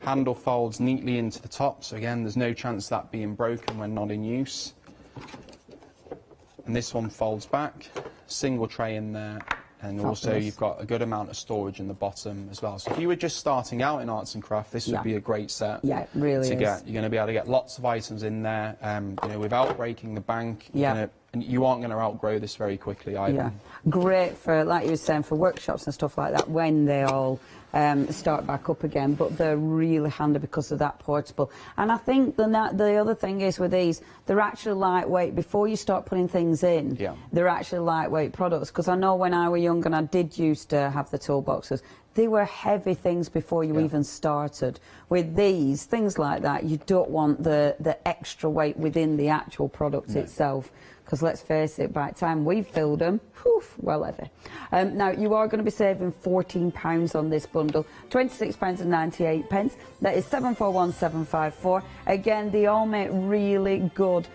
[SPEAKER 3] Handle folds neatly into the top, so again, there's no chance of that being broken when not in use. And this one folds back, single tray in there, and also you've got a good amount of storage in the bottom as well. So if you were just starting out in arts and craft, this would be a great set.
[SPEAKER 17] Yeah, it really
[SPEAKER 3] to
[SPEAKER 17] is.
[SPEAKER 3] get. You're going to be able to get lots of items in there, you know, without breaking the bank. And you aren't going to outgrow this very quickly either.
[SPEAKER 17] Yeah, great for, like you were saying, for workshops and stuff like that when they all start back up again, but they're really handy because of that portable. And I think the other thing is with these, they're actually lightweight. Before you start putting things in, they're actually lightweight products, because I know when I was young and I did used to have the toolboxes, they were heavy things before you even started. With these, things like that, you don't want the extra weight within the actual product itself. Because let's face it, by the time we've filled them, whew, well heavy. Now, you are going to be saving £14 on this bundle, £26.98. That is 741754. Again, they all make really good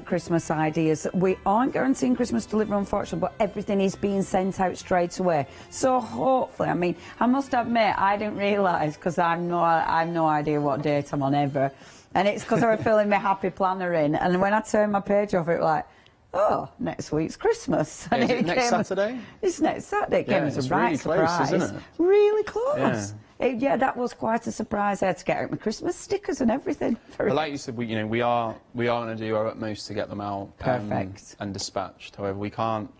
[SPEAKER 17] Christmas ideas. We aren't guaranteeing Christmas delivery, unfortunately, but everything is being sent out straight away. So hopefully, I mean, I must admit, I didn't realise, because I've no idea what date I'm on ever. And it's because I was filling my happy planner in, and when I turned my page off, it was like, oh, next week's Christmas. And
[SPEAKER 3] is it next Saturday?
[SPEAKER 17] It's next Saturday. It came as a right surprise.
[SPEAKER 3] Isn't it?
[SPEAKER 17] Really close. Yeah, that was quite a surprise. I had to get out my Christmas stickers and everything.
[SPEAKER 3] But like you said, we are going to do our utmost to get them out and dispatched. However, we can't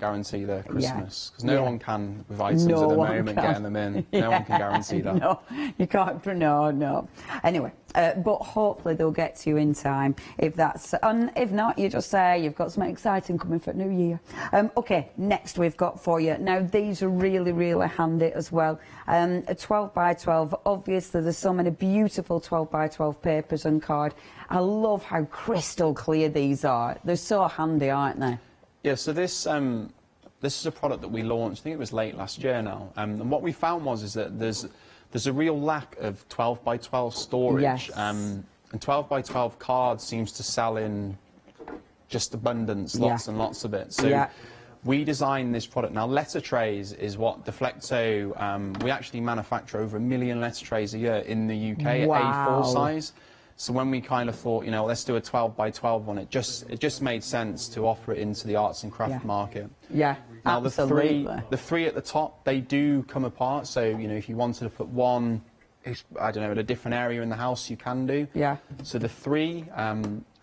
[SPEAKER 3] guarantee their Christmas, because no one can with items at the moment getting them in. No one can guarantee that.
[SPEAKER 17] No, you can't. No. Anyway, but hopefully they'll get to you in time. If not, you just say you've got something exciting coming for New Year. Okay, next we've got for you. Now these are really, really handy as well. A 12 by 12. Obviously, there's so many beautiful 12 by 12 papers and card. I love how crystal clear these are. They're so handy, aren't they?
[SPEAKER 3] Yeah. So this is a product that we launched. I think it was late last year now. And what we found is that there's a real lack of 12 by 12 storage.
[SPEAKER 17] Yes.
[SPEAKER 3] And 12 by 12 cards seems to sell in just abundance, lots and lots of it. So. We designed this product. Now, letter trays is what Deflecto, we actually manufacture over 1 million letter trays a year in the UK at A4 size. So when we kind of thought, you know, let's do a 12 by 12 one, it just made sense to offer it into the arts and craft market.
[SPEAKER 17] Yeah,
[SPEAKER 3] now,
[SPEAKER 17] absolutely.
[SPEAKER 3] the three at the top, they do come apart. So, you know, if you wanted to put one, I don't know, at a different area in the house, you can do.
[SPEAKER 17] Yeah.
[SPEAKER 3] So the 3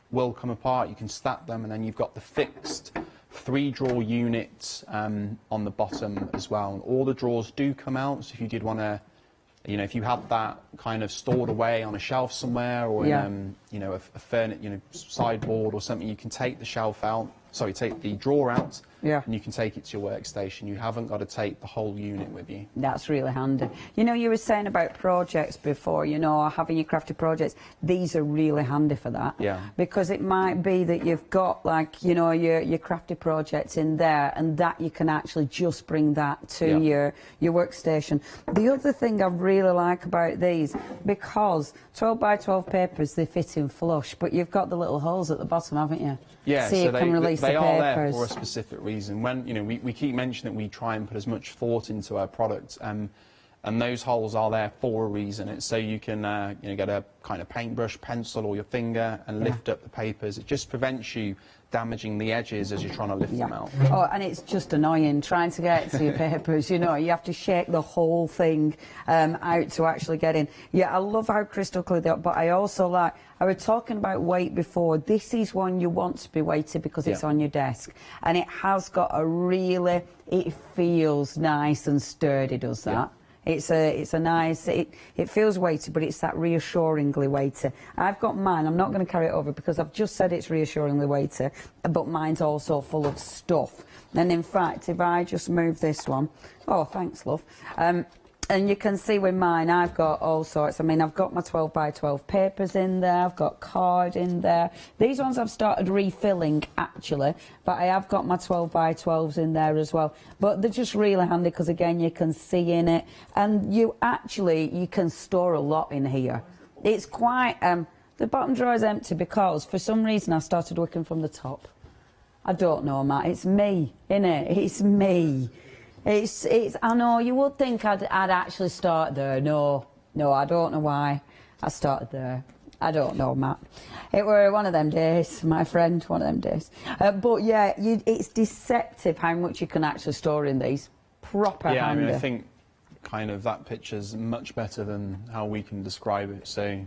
[SPEAKER 3] will come apart. You can stack them, and then you've got the fixed 3 drawer units on the bottom as well, and all the drawers do come out. So if you did want to, you know, if you had that kind of stored away on a shelf somewhere, or in, you know, a sideboard or something, you can take the shelf out. Sorry, take the drawer out, and you can take it to your workstation. You haven't got to take the whole unit with you.
[SPEAKER 17] That's really handy. You know, you were saying about projects before, you know, having your crafty projects. These are really handy for that.
[SPEAKER 3] Yeah.
[SPEAKER 17] Because it might be that you've got, like, you know, your crafty projects in there, and that you can actually just bring that to your workstation. The other thing I really like about these, because 12 by 12 papers, they fit in flush, but you've got the little holes at the bottom, haven't you?
[SPEAKER 3] Yeah,
[SPEAKER 17] so you can release
[SPEAKER 3] they
[SPEAKER 17] the
[SPEAKER 3] are
[SPEAKER 17] papers.
[SPEAKER 3] there for a specific reason. When, you know, we keep mentioning that we try and put as much thought into our product, and those holes are there for a reason. It's so you can you know, get a kind of paintbrush, pencil, or your finger and lift up the papers. It just prevents you damaging the edges as you're trying to lift them out.
[SPEAKER 17] Oh, and it's just annoying trying to get to your papers, you know, you have to shake the whole thing out to actually get in. Yeah, I love how crystal clear they are, but I also like, I was talking about weight before, this is one you want to be weighted because it's on your desk, and it has got a really, it feels nice and sturdy, does that? It's a nice, it feels weighted, but it's that reassuringly weighted. I've got mine, I'm not going to carry it over because I've just said it's reassuringly weighted, but mine's also full of stuff. And in fact, if I just move this one, oh, thanks, love. And you can see with mine, I've got all sorts. I mean, I've got my 12 by 12 papers in there. I've got card in there. These ones I've started refilling, actually, but I have got my 12 by 12s in there as well. But they're just really handy because, again, you can see in it. And you can store a lot in here. It's quite... the bottom drawer is empty because, for some reason, I started working from the top. I don't know, Matt. It's me, innit? It's me. It's. I know you would think I'd actually start there. No, I don't know why I started there. I don't know, Matt. It were one of them days, my friend. One of them days. But yeah, it's deceptive how much you can actually store in these. Proper handy.
[SPEAKER 3] I mean, I think kind of that picture's much better than how we can describe it. So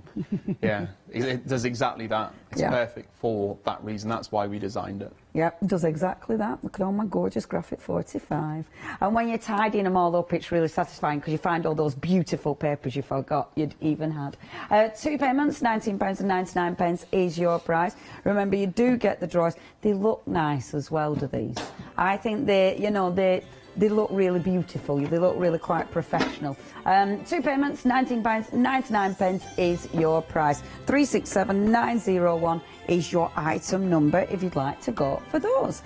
[SPEAKER 3] yeah, it does exactly that. It's perfect for that reason. That's why we designed it.
[SPEAKER 17] Yep, it does exactly that. Look at all my gorgeous Graphic 45. And when you're tidying them all up, it's really satisfying because you find all those beautiful papers you forgot you'd even had. 2 payments, £19.99 is your price. Remember, you do get the drawers. They look nice as well, do these? I think they look really beautiful. They look really quite professional. 2 payments, £19.99 is your price. 367901 is your item number if you'd like to go for those.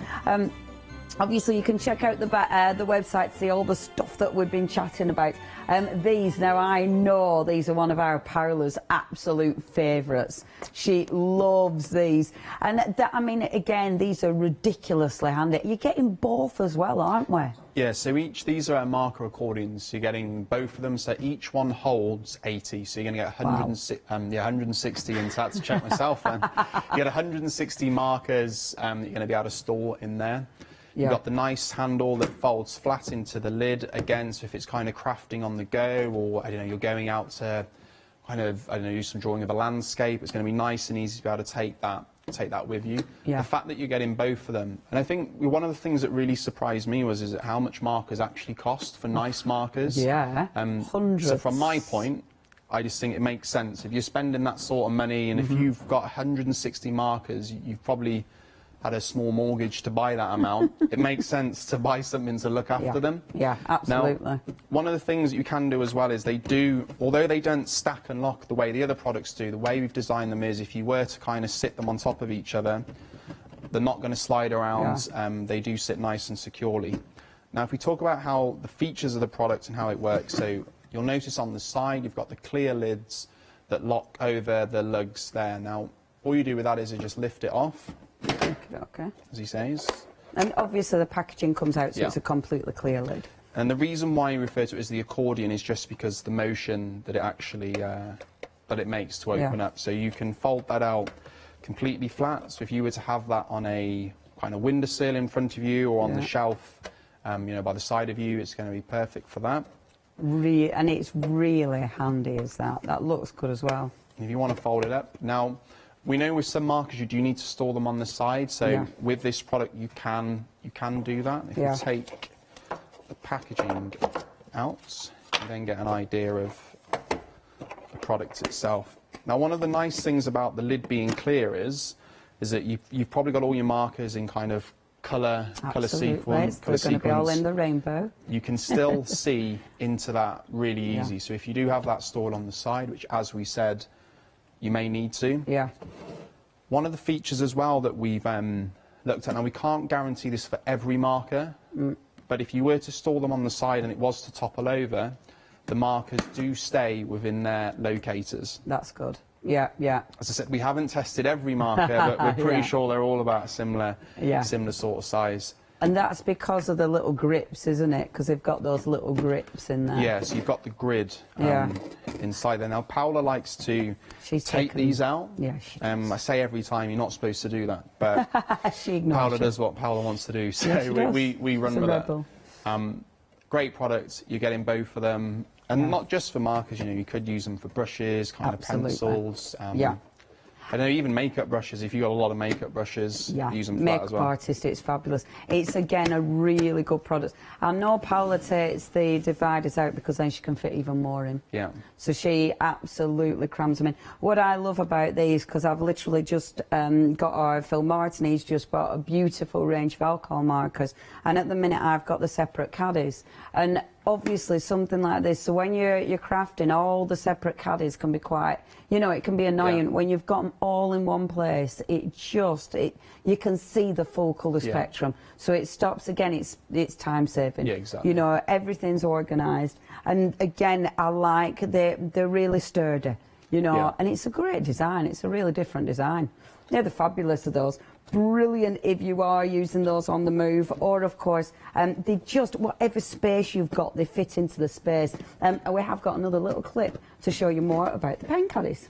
[SPEAKER 17] Obviously, you can check out the website, see all the stuff that we've been chatting about. These, now I know these are one of our Parlour's absolute favourites. She loves these. And I mean, again, these are ridiculously handy. You're getting both as well, aren't we?
[SPEAKER 3] Yeah, so these are our marker accordions. You're getting both of them, so each one holds 80. So you're going to get 160, and so I had to check myself then. You get 160 markers that you're going to be able to store in there. You've got the nice handle that folds flat into the lid again, so if it's kind of crafting on the go, or I don't know, you're going out to kind of, I don't know, do some drawing of a landscape, it's going to be nice and easy to be able to take that with you. The fact that you're getting both of them, and I think one of the things that really surprised me is how much markers actually cost for nice markers.
[SPEAKER 17] Hundreds.
[SPEAKER 3] So from my point, I just think it makes sense. If you're spending that sort of money, and if you've got 160 markers, you've probably had a small mortgage to buy that amount, it makes sense to buy something to look after them.
[SPEAKER 17] Yeah, absolutely.
[SPEAKER 3] Now, one of the things that you can do as well is although they don't stack and lock the way the other products do, the way we've designed them is if you were to kind of sit them on top of each other, they're not going to slide around, they do sit nice and securely. Now, if we talk about how the features of the product and how it works, so you'll notice on the side you've got the clear lids that lock over the lugs there. Now, all you do with that is you just lift it off.
[SPEAKER 17] Okay.
[SPEAKER 3] As he says.
[SPEAKER 17] And obviously the packaging comes out, so it's a completely clear lid.
[SPEAKER 3] And the reason why you refer to it as the accordion is just because the motion that it actually that it makes to open up. So you can fold that out completely flat. So if you were to have that on a kind of windowsill in front of you or on the shelf, you know, by the side of you, it's going to be perfect for that.
[SPEAKER 17] And it's really handy as that. That looks good as well.
[SPEAKER 3] And if you want to fold it up now. We know with some markers you do need to store them on the side, so with this product you can do that. If you take the packaging out, you then get an idea of the product itself. Now, one of the nice things about the lid being clear is that you've probably got all your markers in kind of colour sequence.
[SPEAKER 17] They're going to be all in the rainbow.
[SPEAKER 3] You can still see into that really easy. So if you do have that stored on the side, which as we said, you may need to. One of the features as well that we've looked at, now we can't guarantee this for every marker, but if you were to store them on the side and it was to topple over, the markers do stay within their locators.
[SPEAKER 17] That's good. Yeah.
[SPEAKER 3] As I said, we haven't tested every marker, but we're pretty sure they're all about a similar sort of size.
[SPEAKER 17] And that's because of the little grips, isn't it? Because they've got those little grips in there.
[SPEAKER 3] Yeah, so you've got the grid inside there. Now, Paola likes to take these out.
[SPEAKER 17] Yeah,
[SPEAKER 3] I say every time you're not supposed to do that, but Paola does what Paola wants to do, so we run with it. Great product, you're getting both of them, and not just for markers, you know, you could use them for brushes, kind of pencils. I know even makeup brushes, if you've got a lot of makeup brushes, use them for that as well.
[SPEAKER 17] Makeup artist, it's fabulous. It's, again, a really good product. I know Paola takes the dividers out because then she can fit even more in.
[SPEAKER 3] Yeah.
[SPEAKER 17] So she absolutely crams them in. What I love about these, because I've literally just got our Phil Martin, he's just bought a beautiful range of alcohol markers, and at the minute I've got the separate caddies. And obviously something like this, so when you're crafting, all the separate caddies can be quite, you know, it can be annoying. When you've got them all in one place, you can see the full colour spectrum. So it stops, again, it's time saving.
[SPEAKER 3] Yeah, exactly.
[SPEAKER 17] You know, everything's organised. And again, I like, they're really sturdy, you know, and it's a great design. It's a really different design. Yeah, they're fabulous, are those. Brilliant if you are using those on the move, or of course they just, whatever space you've got, they fit into the space. And we have got another little clip to show you more about the pen caddies.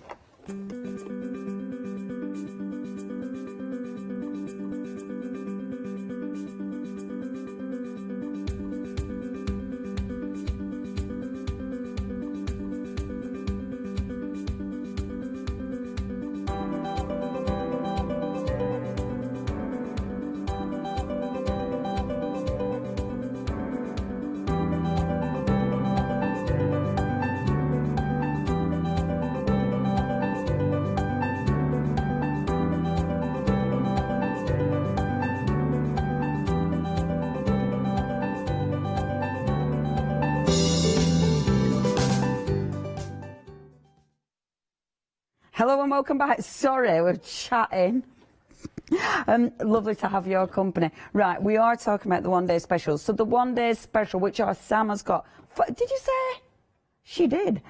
[SPEAKER 17] Hello and welcome back. Sorry, we're chatting. Lovely to have your company. Right, we are talking about the one-day specials. So the one-day special, which our Sam has got, did you say? She did.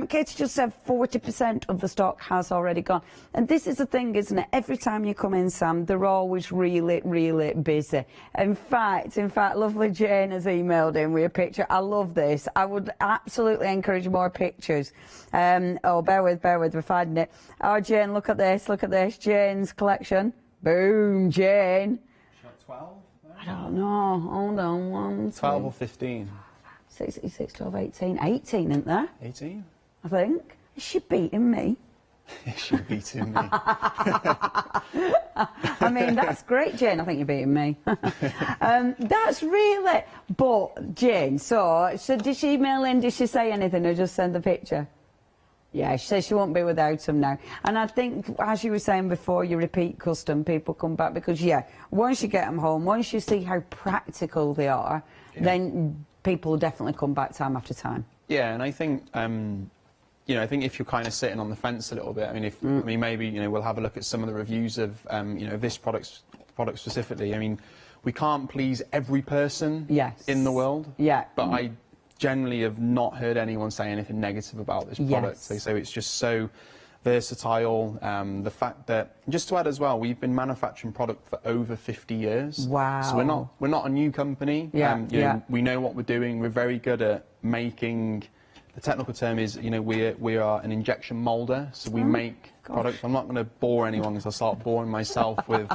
[SPEAKER 17] Katie just said 40% of the stock has already gone. And this is the thing, isn't it? Every time you come in, Sam, they're always really, really busy. In fact, lovely Jane has emailed in with a picture. I love this. I would absolutely encourage more pictures. Oh, bear with, we're finding it. Oh, Jane, look at this, Jane's collection. Boom, Jane.
[SPEAKER 3] 12?
[SPEAKER 17] I don't know. Hold on,
[SPEAKER 3] 12 or 15?
[SPEAKER 17] 66, 12, 18. 18, isn't there?
[SPEAKER 3] 18?
[SPEAKER 17] I think. Is she beating me?
[SPEAKER 3] She's beating me.
[SPEAKER 17] I mean, that's great, Jane. I think you're beating me. That's really... But, Jane, so did she email in, did she say anything or just send the picture? Yeah, she says she won't be without them now. And I think, as you were saying before, you repeat custom, people come back because, once you get them home, once you see how practical they are, then people definitely come back time after time. Yeah,
[SPEAKER 3] and I think, you know, I think if you're kind of sitting on the fence a little bit, I mean, maybe, you know, we'll have a look at some of the reviews of, you know, this product specifically. I mean, we can't please every person in the world. Yeah. But I generally have not heard anyone say anything negative about this product. They say it's just so versatile. The fact that, just to add as well, we've been manufacturing product for over 50 years. Wow. So we're not a new company. You know, we know what we're doing. We're very good at making, the technical term is, you know, we are an injection moulder. So we make product. I'm not going to bore anyone because I'll start boring myself with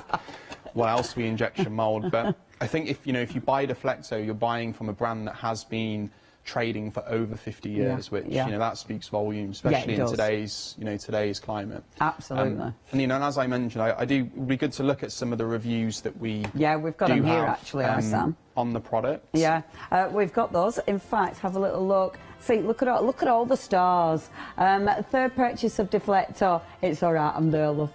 [SPEAKER 3] what else we injection mould. But I think if you buy Deflecto, you're buying from a brand that has been trading for over 50 years, which you know, that speaks volumes, especially in today's climate. Absolutely. And you know, and as I mentioned, it'd be good to look at some of the reviews that we've got them here actually, Sam, on the product. Yeah, we've got those. In fact, have a little look. See, look at all the stars. Third purchase of Deflector. It's all right, I'm there, love.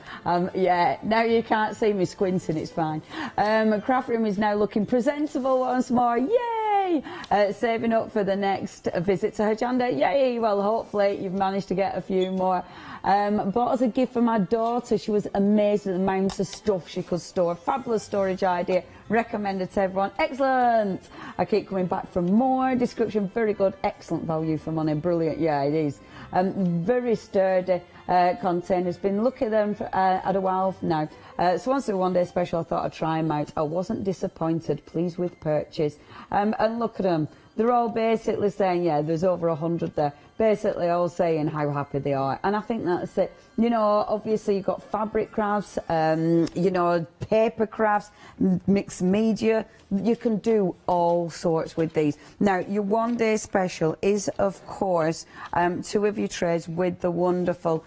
[SPEAKER 3] Yeah, now you can't see me squinting, it's fine. Craft room is now looking presentable once more. Yay! Saving up for the next visit to Hochanda. Yay! Well, hopefully you've managed to get a few more. Bought as a gift for my daughter. She was amazed at the amount of stuff she could store. Fabulous storage idea. Recommended to everyone. Excellent! I keep coming back for more. Description very good. Excellent value for money. Brilliant. Yeah, it is. Very sturdy containers. Been looking at them at a while now.
[SPEAKER 17] So once the one day special, I thought I'd try them out. I wasn't disappointed, pleased with purchase. And look at them. They're all basically saying, yeah, there's over 100 there. Basically all saying how happy they are. And I think that's it. You know, obviously you've got fabric crafts, you know, paper crafts, mixed media. You can do all sorts with these. Now, your one day special is, of course, 2 of your trays with the wonderful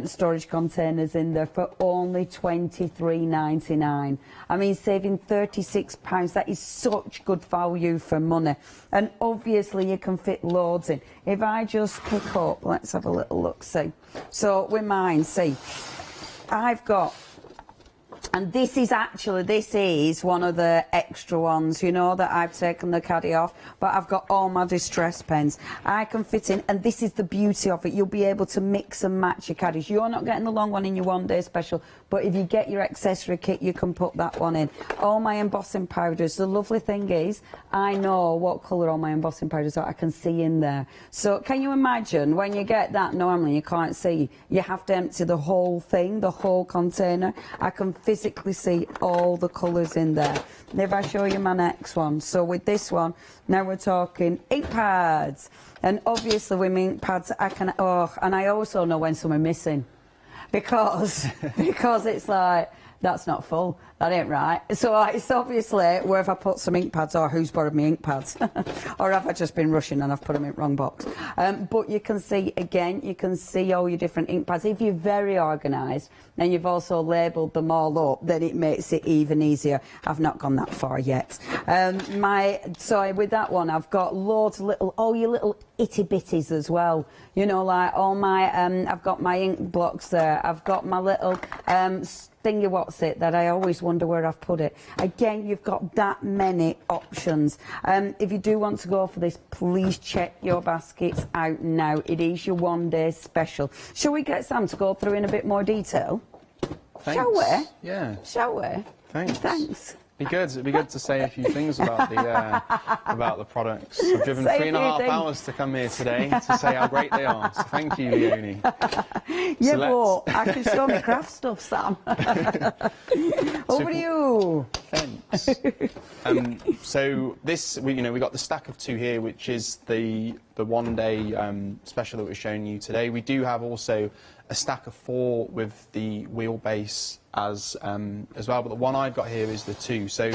[SPEAKER 17] storage containers in there for only £23.99. I mean, saving £36. That is such good value for money. And obviously you can fit loads in. If I just pick up, let's have a little look, see. So with mine, see, I've got, and this is one of the extra ones, you know, that I've taken the caddy off, but I've got all my distress pens. I can fit in, and this is the beauty of it. You'll be able to mix and match your caddies. You're not getting the long one in your one day special, but if you get your accessory kit, you can put that one in. All my embossing powders. The lovely thing is, I know what colour all my embossing powders are. I can see in there. So can you imagine when you get that normally you can't see? You have to empty the whole thing, the whole container. I can physically see all the colours in there. And if I show you my next one, so with this one, now we're talking ink pads. And obviously with my ink pads, I can, and I also know when some are missing. Because it's like, that's not full, that ain't right. So it's obviously where have I put some ink pads, or who's borrowed me ink pads, or have I just been rushing and I've put them in the wrong box. But you can see, again, you can see all your different ink pads. If you're very organised and you've also labelled them all up, then it makes it even easier. I've not gone that far yet. So with that one, I've got loads of little, all your little itty bitties as well. You know, like all my, I've got my ink blocks there. I've got my little thingy, what's it, that I always wonder where I've put it. Again, you've got that many options. If you do want to go for this, please check your baskets out now. It is your one day special. Shall we get Sam to go through in a bit more detail?
[SPEAKER 3] Thanks.
[SPEAKER 17] Shall we?
[SPEAKER 3] Yeah.
[SPEAKER 17] Shall we?
[SPEAKER 3] Thanks.
[SPEAKER 17] Thanks.
[SPEAKER 3] It'd be good to say a few things about the products. I've driven 3.5 hours to come here today to say how great they are. So thank you, Leonie.
[SPEAKER 17] Yeah, but I can show me craft stuff, Sam. Over to you.
[SPEAKER 3] Thanks. So this, we got the stack of 2 here, which is the one day special that we're showing you today. We do have also a stack of 4 with the wheelbase as well, but the one I've got here is the 2. So